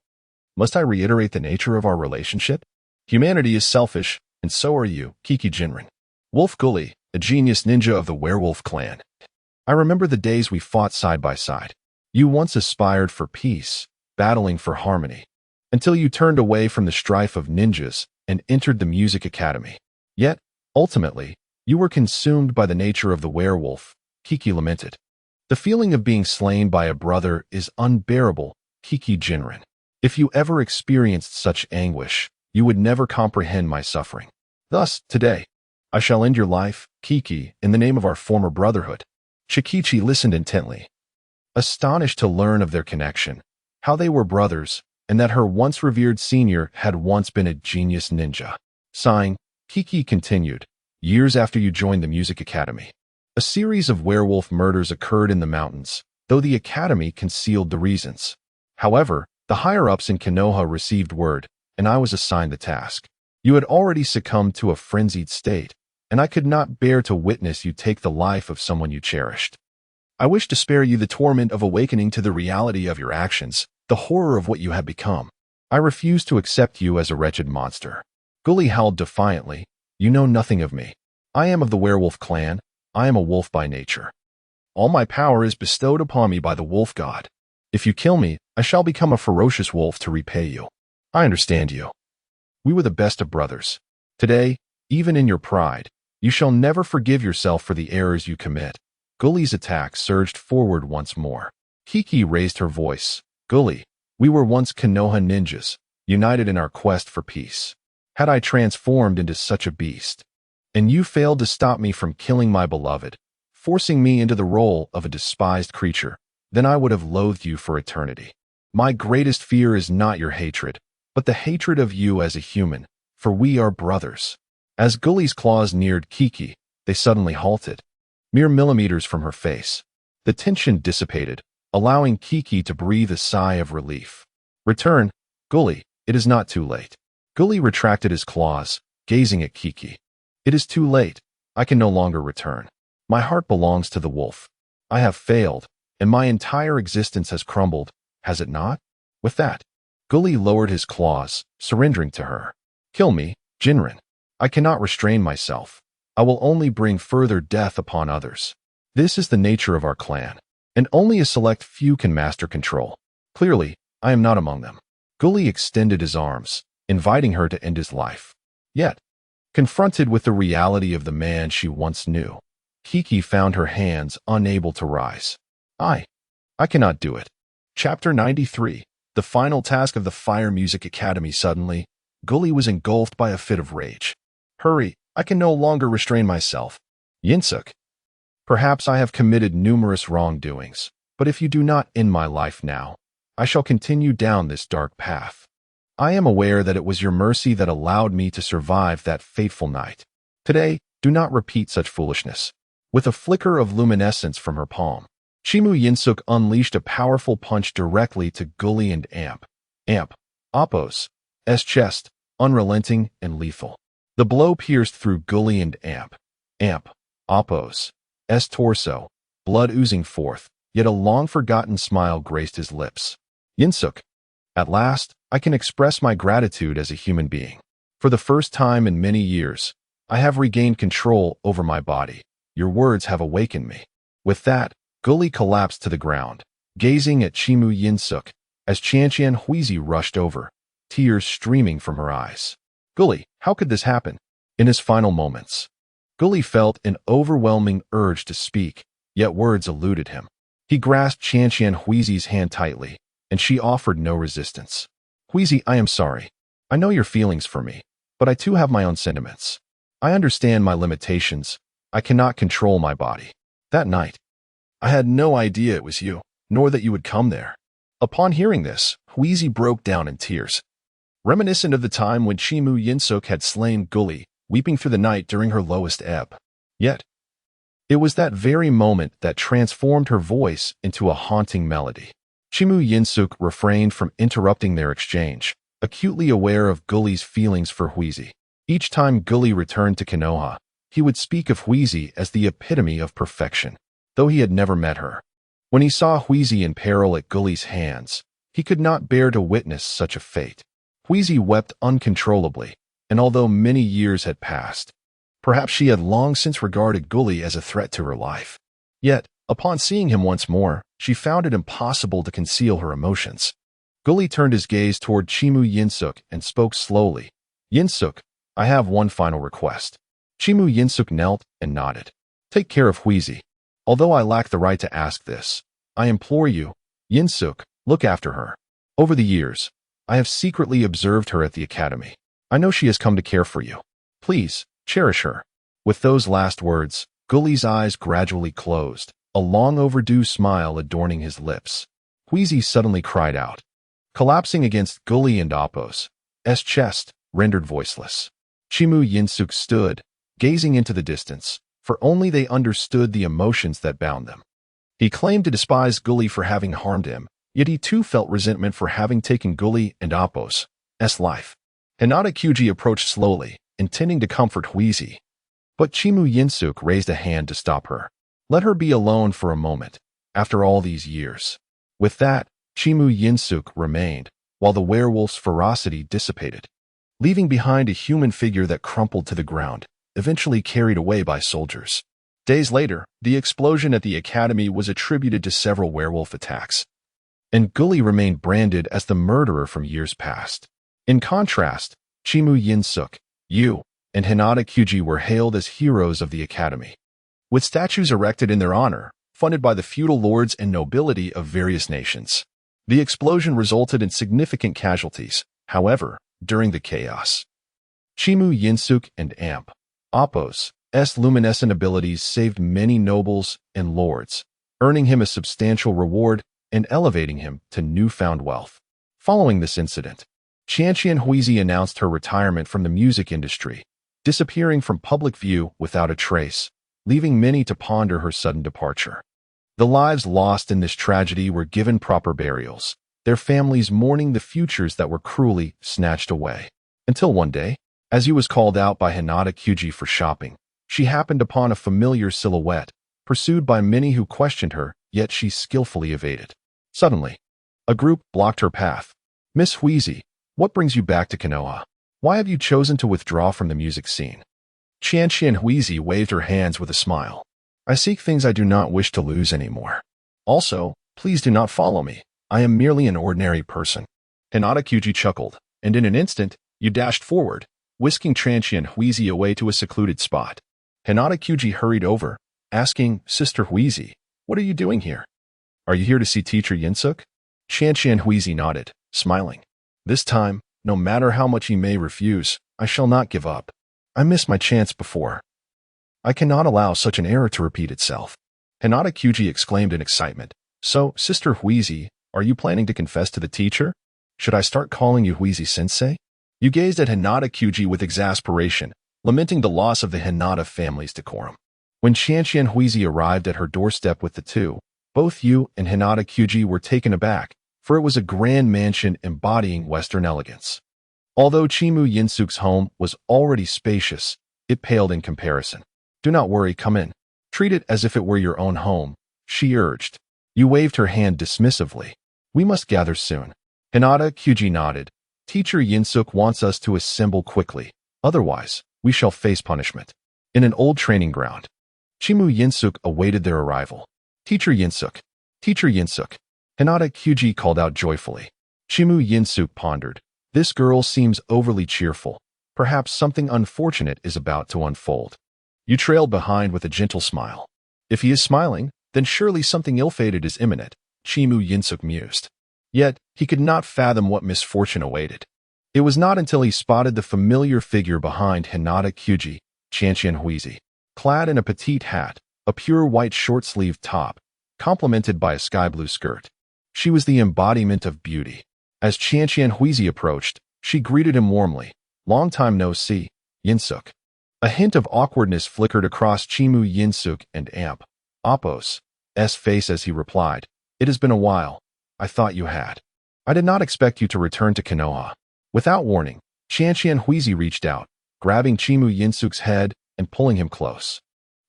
Must I reiterate the nature of our relationship? Humanity is selfish, and so are you, Kiki Jinren. Wolf Gully, a genius ninja of the werewolf clan. I remember the days we fought side by side. You once aspired for peace, battling for harmony, until you turned away from the strife of ninjas and entered the music academy. Yet, ultimately, you were consumed by the nature of the werewolf," Kiki lamented. "The feeling of being slain by a brother is unbearable, Kiki Jinren. If you ever experienced such anguish, you would never comprehend my suffering. Thus, today, I shall end your life, Kiki, in the name of our former brotherhood." Shikichi listened intently, astonished to learn of their connection, how they were brothers, and that her once revered senior had once been a genius ninja. Sighing, Kiki continued, "Years after you joined the music academy, a series of werewolf murders occurred in the mountains, though the academy concealed the reasons. However, the higher-ups in Konoha received word, and I was assigned the task. You had already succumbed to a frenzied state, and I could not bear to witness you take the life of someone you cherished. I wish to spare you the torment of awakening to the reality of your actions, the horror of what you have become. I refuse to accept you as a wretched monster." Gully howled defiantly, "You know nothing of me. I am of the werewolf clan. I am a wolf by nature. All my power is bestowed upon me by the wolf god. If you kill me, I shall become a ferocious wolf to repay you. I understand you. We were the best of brothers. Today, even in your pride, you shall never forgive yourself for the errors you commit." Gully's attack surged forward once more. Kiki raised her voice. "Gully, we were once Konoha ninjas, united in our quest for peace. Had I transformed into such a beast, and you failed to stop me from killing my beloved, forcing me into the role of a despised creature, then I would have loathed you for eternity. My greatest fear is not your hatred, but the hatred of you as a human, for we are brothers." As Gully's claws neared Kiki, they suddenly halted, mere millimeters from her face. The tension dissipated, allowing Kiki to breathe a sigh of relief. "Return, Gully, it is not too late." Gully retracted his claws, gazing at Kiki. "It is too late. I can no longer return. My heart belongs to the wolf. I have failed, and my entire existence has crumbled, has it not?" With that, Gully lowered his claws, surrendering to her. "Kill me, Jinren, I cannot restrain myself. I will only bring further death upon others. This is the nature of our clan, and only a select few can master control. Clearly, I am not among them. Gully extended his arms, inviting her to end his life. Yet, confronted with the reality of the man she once knew, Kiki found her hands unable to rise. I cannot do it. Chapter 93. The final task of the Fire Music Academy. Suddenly, Gully was engulfed by a fit of rage. Hurry, I can no longer restrain myself. Yinsuk, perhaps I have committed numerous wrongdoings, but if you do not end my life now, I shall continue down this dark path. I am aware that it was your mercy that allowed me to survive that fateful night. Today, do not repeat such foolishness. With a flicker of luminescence from her palm, Chimu Yinsuk unleashed a powerful punch directly to Gully and Amp. Appo's chest, unrelenting and lethal. The blow pierced through Gully and Appo's torso, blood oozing forth, yet a long-forgotten smile graced his lips. Yinsuk, at last, I can express my gratitude as a human being. For the first time in many years, I have regained control over my body. Your words have awakened me. With that, Gully collapsed to the ground, gazing at Chimu Yinsuk as Qianqian Huizi rushed over, tears streaming from her eyes. Gully, how could this happen? In his final moments, Gully felt an overwhelming urge to speak, yet words eluded him. He grasped Qianqian Huizi's hand tightly, and she offered no resistance. Huizi, I am sorry. I know your feelings for me, but I too have my own sentiments. I understand my limitations. I cannot control my body. That night, I had no idea it was you, nor that you would come there. Upon hearing this, Huizi broke down in tears. Reminiscent of the time when Chimu Yinsuk had slain Gully, weeping through the night during her lowest ebb. Yet, it was that very moment that transformed her voice into a haunting melody. Chimu Yinsuk refrained from interrupting their exchange, acutely aware of Gully's feelings for Huizi. Each time Gully returned to Konoha, he would speak of Huizi as the epitome of perfection, though he had never met her. When he saw Huizi in peril at Gully's hands, he could not bear to witness such a fate. Huizi wept uncontrollably, and although many years had passed, perhaps she had long since regarded Gully as a threat to her life. Yet, upon seeing him once more, she found it impossible to conceal her emotions. Gully turned his gaze toward Chimu Yinsuk and spoke slowly. Yinsuk, I have one final request. Chimu Yinsuk knelt and nodded. Take care of Huizi. Although I lack the right to ask this, I implore you, Yinsuk, look after her. Over the years, I have secretly observed her at the academy. I know she has come to care for you. Please, cherish her. With those last words, Gully's eyes gradually closed, a long overdue smile adorning his lips. Huizi suddenly cried out, collapsing against Gully and Appo's chest, rendered voiceless. Chimu Yinsuk stood, gazing into the distance, for only they understood the emotions that bound them. He claimed to despise Gully for having harmed him, yet he too felt resentment for having taken Gully and Appo's life. Hinata Kyuji approached slowly, intending to comfort Huizi. But Chimu Yinsuk raised a hand to stop her. Let her be alone for a moment, after all these years. With that, Chimu Yinsuk remained, while the werewolf's ferocity dissipated, leaving behind a human figure that crumpled to the ground, eventually carried away by soldiers. Days later, the explosion at the academy was attributed to several werewolf attacks, and Gully remained branded as the murderer from years past. In contrast, Chimu Yinsuk, Yu, and Hinata Kyuji were hailed as heroes of the academy, with statues erected in their honor, funded by the feudal lords and nobility of various nations. The explosion resulted in significant casualties, however, during the chaos. Chimu Yinsuk and Appo's luminescent abilities saved many nobles and lords, earning him a substantial reward and elevating him to newfound wealth. Following this incident, Qianqian Huizi announced her retirement from the music industry, disappearing from public view without a trace, leaving many to ponder her sudden departure. The lives lost in this tragedy were given proper burials, their families mourning the futures that were cruelly snatched away. Until one day, as he was called out by Hinata Kyuji for shopping, she happened upon a familiar silhouette, pursued by many who questioned her, yet she skillfully evaded. Suddenly, a group blocked her path. Miss Huizi, what brings you back to Konoha? Why have you chosen to withdraw from the music scene? Qian Huizi waved her hands with a smile. I seek things I do not wish to lose anymore. Also, please do not follow me. I am merely an ordinary person. Hinata Kyuji chuckled, and in an instant, you dashed forward, whisking Qian Huizi away to a secluded spot. Hinata Kyuji hurried over, asking, Sister Huizi, what are you doing here? Are you here to see Teacher Yinsuk? Qian Huizi nodded, smiling. This time, no matter how much he may refuse, I shall not give up. I missed my chance before. I cannot allow such an error to repeat itself. Hinata Kyuji exclaimed in excitement. So, Sister Huizi, are you planning to confess to the teacher? Should I start calling you Huizi-sensei? You gazed at Hinata Kyuji with exasperation, lamenting the loss of the Hinata family's decorum. When Qian Huizi arrived at her doorstep with the two, both you and Hinata Kyuji were taken aback, for it was a grand mansion embodying Western elegance. Although Chimu Yinsuk's home was already spacious, it paled in comparison. Do not worry, come in. Treat it as if it were your own home, she urged. You waved her hand dismissively. We must gather soon. Hinata Kyuji nodded. Teacher Yinsuk wants us to assemble quickly. Otherwise, we shall face punishment. In an old training ground, Chimu Yinsuk awaited their arrival. Teacher Yinsuk. Teacher Yinsuk. Hinata Kyuji called out joyfully. Chimu Yinsuk pondered. This girl seems overly cheerful. Perhaps something unfortunate is about to unfold. You trailed behind with a gentle smile. If he is smiling, then surely something ill-fated is imminent, Chimu Yinsuk mused. Yet, he could not fathom what misfortune awaited. It was not until he spotted the familiar figure behind Hinata Kyuji, Qian Huizi, clad in a petite hat, a pure white short-sleeved top, complemented by a sky-blue skirt. She was the embodiment of beauty. As Qian Huizi approached, she greeted him warmly. Long time no see, Yinsuk. A hint of awkwardness flickered across Chimu Yinsuk and Apos' face as he replied, It has been a while. I thought you had. I did not expect you to return to Konoha. Without warning, Qian Huizi reached out, grabbing Chimu Yinsuk's head and pulling him close.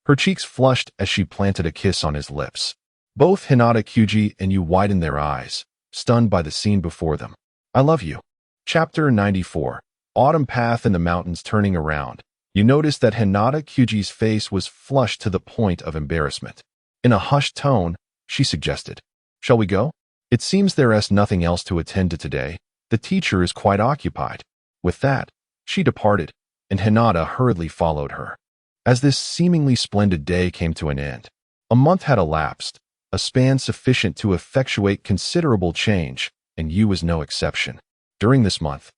Her cheeks flushed as she planted a kiss on his lips. Both Hinata Kyuji and you widened their eyes, stunned by the scene before them. I love you. Chapter 94. Autumn path in the mountains turning around. You noticed that Hinata Kyuji's face was flushed to the point of embarrassment. In a hushed tone, she suggested, Shall we go? It seems there is nothing else to attend to today. The teacher is quite occupied. With that, she departed, and Hinata hurriedly followed her. As this seemingly splendid day came to an end, a month had elapsed, a span sufficient to effectuate considerable change, and you was no exception. During this month,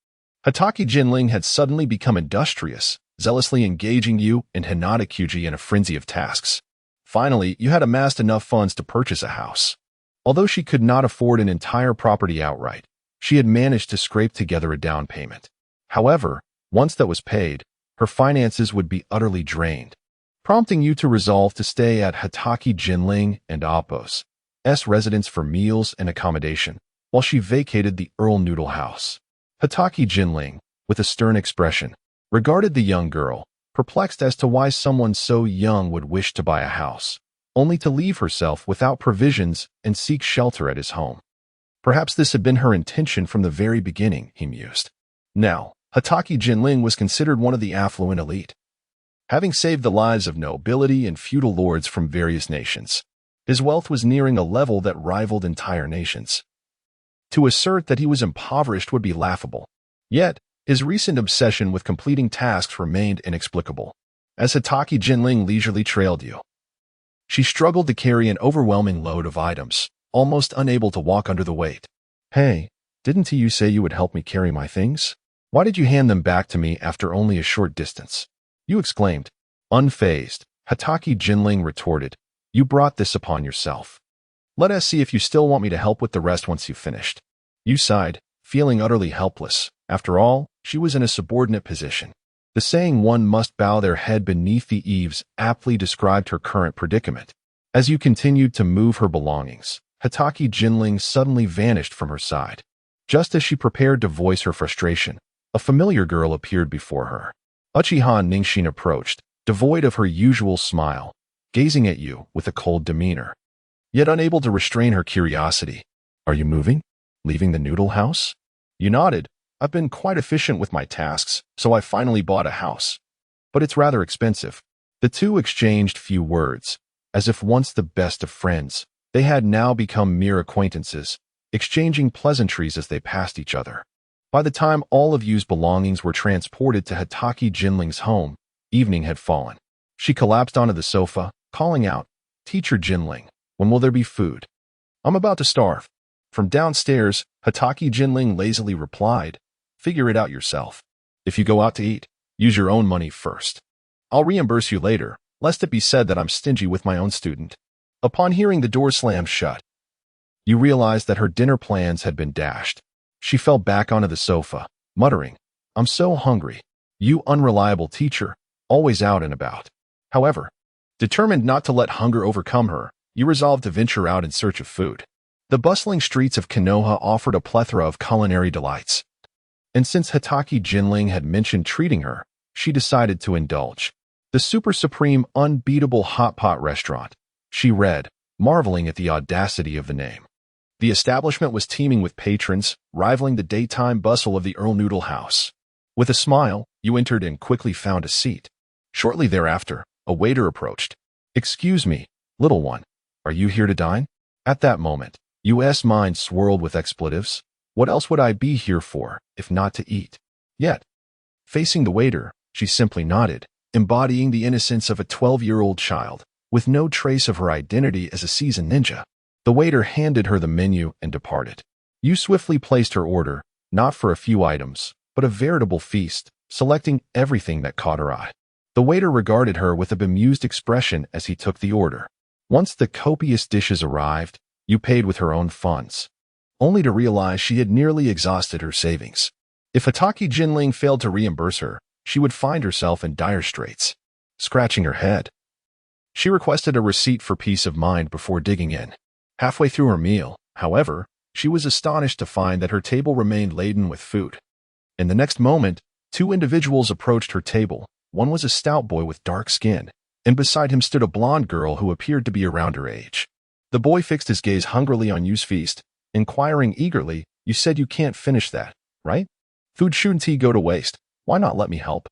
Hatake Jinling had suddenly become industrious, zealously engaging you and Hinata Kyuji in a frenzy of tasks. Finally, you had amassed enough funds to purchase a house. Although she could not afford an entire property outright, she had managed to scrape together a down payment. However, once that was paid, her finances would be utterly drained, prompting you to resolve to stay at Hatake Jinling and Apos' residence for meals and accommodation, while she vacated the Earl Noodle house. Hatake Jinling, with a stern expression, regarded the young girl, perplexed as to why someone so young would wish to buy a house, only to leave herself without provisions and seek shelter at his home. Perhaps this had been her intention from the very beginning, he mused. Now, Hatake Jinling was considered one of the affluent elite, having saved the lives of nobility and feudal lords from various nations. His wealth was nearing a level that rivaled entire nations. To assert that he was impoverished would be laughable. Yet, his recent obsession with completing tasks remained inexplicable. As Hatake Jinling leisurely trailed you, she struggled to carry an overwhelming load of items, almost unable to walk under the weight. Hey, didn't you say you would help me carry my things? Why did you hand them back to me after only a short distance? You exclaimed. Unfazed, Hatake Jinling retorted, You brought this upon yourself. Let us see if you still want me to help with the rest once you've finished. You sighed, feeling utterly helpless. After all, she was in a subordinate position. The saying one must bow their head beneath the eaves aptly described her current predicament. As you continued to move her belongings, Hatake Jinling suddenly vanished from her side. Just as she prepared to voice her frustration, a familiar girl appeared before her. Uchiha Ningxin approached, devoid of her usual smile, gazing at you with a cold demeanor. Yet unable to restrain her curiosity. Are you moving? Leaving the noodle house? You nodded, I've been quite efficient with my tasks, so I finally bought a house. But it's rather expensive. The two exchanged few words. As if once the best of friends, they had now become mere acquaintances, exchanging pleasantries as they passed each other. By the time all of Yu's belongings were transported to Hitaki Jinling's home, evening had fallen. She collapsed onto the sofa, calling out, "Teacher Jinling, when will there be food? I'm about to starve." From downstairs, Hitaki Jinling lazily replied, "Figure it out yourself. If you go out to eat, use your own money first. I'll reimburse you later, lest it be said that I'm stingy with my own student." Upon hearing the door slam shut, Yu realized that her dinner plans had been dashed. She fell back onto the sofa, muttering, "I'm so hungry." You unreliable teacher, always out and about. However, determined not to let hunger overcome her, Yu resolved to venture out in search of food. The bustling streets of Konoha offered a plethora of culinary delights. And since Hitaki Jinling had mentioned treating her, she decided to indulge. The super supreme unbeatable hot pot restaurant, she read, marveling at the audacity of the name. The establishment was teeming with patrons, rivaling the daytime bustle of the Earl Noodle House. With a smile, you entered and quickly found a seat. Shortly thereafter, a waiter approached. "Excuse me, little one, are you here to dine?" At that moment, Yu's mind swirled with expletives. What else would I be here for, if not to eat? Yet, facing the waiter, she simply nodded, embodying the innocence of a 12-year-old child, with no trace of her identity as a seasoned ninja. The waiter handed her the menu and departed. Yu swiftly placed her order, not for a few items, but a veritable feast, selecting everything that caught her eye. The waiter regarded her with a bemused expression as he took the order. Once the copious dishes arrived, Yu paid with her own funds, only to realize she had nearly exhausted her savings. If Hitaki Jinling failed to reimburse her, she would find herself in dire straits. Scratching her head, she requested a receipt for peace of mind before digging in. Halfway through her meal, however, she was astonished to find that her table remained laden with food. In the next moment, two individuals approached her table. One was a stout boy with dark skin, and beside him stood a blonde girl who appeared to be around her age. The boy fixed his gaze hungrily on Yu's feast, inquiring eagerly, "You said you can't finish that, right? Food shouldn't go to waste. Why not let me help?"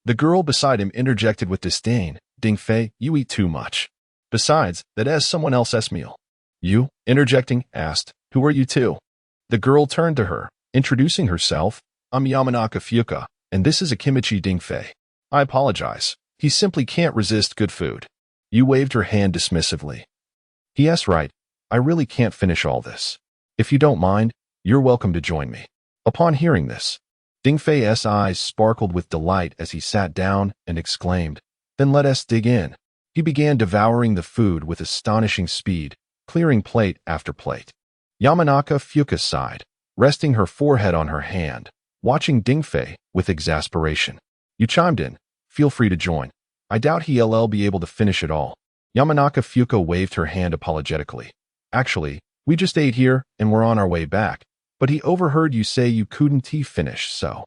The girl beside him interjected with disdain, "Ding Fei, you eat too much. Besides, that is someone else's meal." Yu, interjecting, asked, "Who are you two?" The girl turned to her, introducing herself, "I'm Yamanaka Fuka, and this is Akimichi Ding Fei. I apologize. He simply can't resist good food." Yu waved her hand dismissively. "Yes, right. I really can't finish all this. If you don't mind, you're welcome to join me." Upon hearing this, Ding Fei's eyes sparkled with delight as he sat down and exclaimed, "Then let us dig in." He began devouring the food with astonishing speed, clearing plate after plate. Yamanaka Fuka sighed, resting her forehead on her hand, watching Ding Fei with exasperation. You chimed in. "Feel free to join. I doubt he'll be able to finish it all." Yamanaka Fuka waved her hand apologetically. "Actually, we just ate here and we're on our way back, but he overheard you say you couldn't finish, so."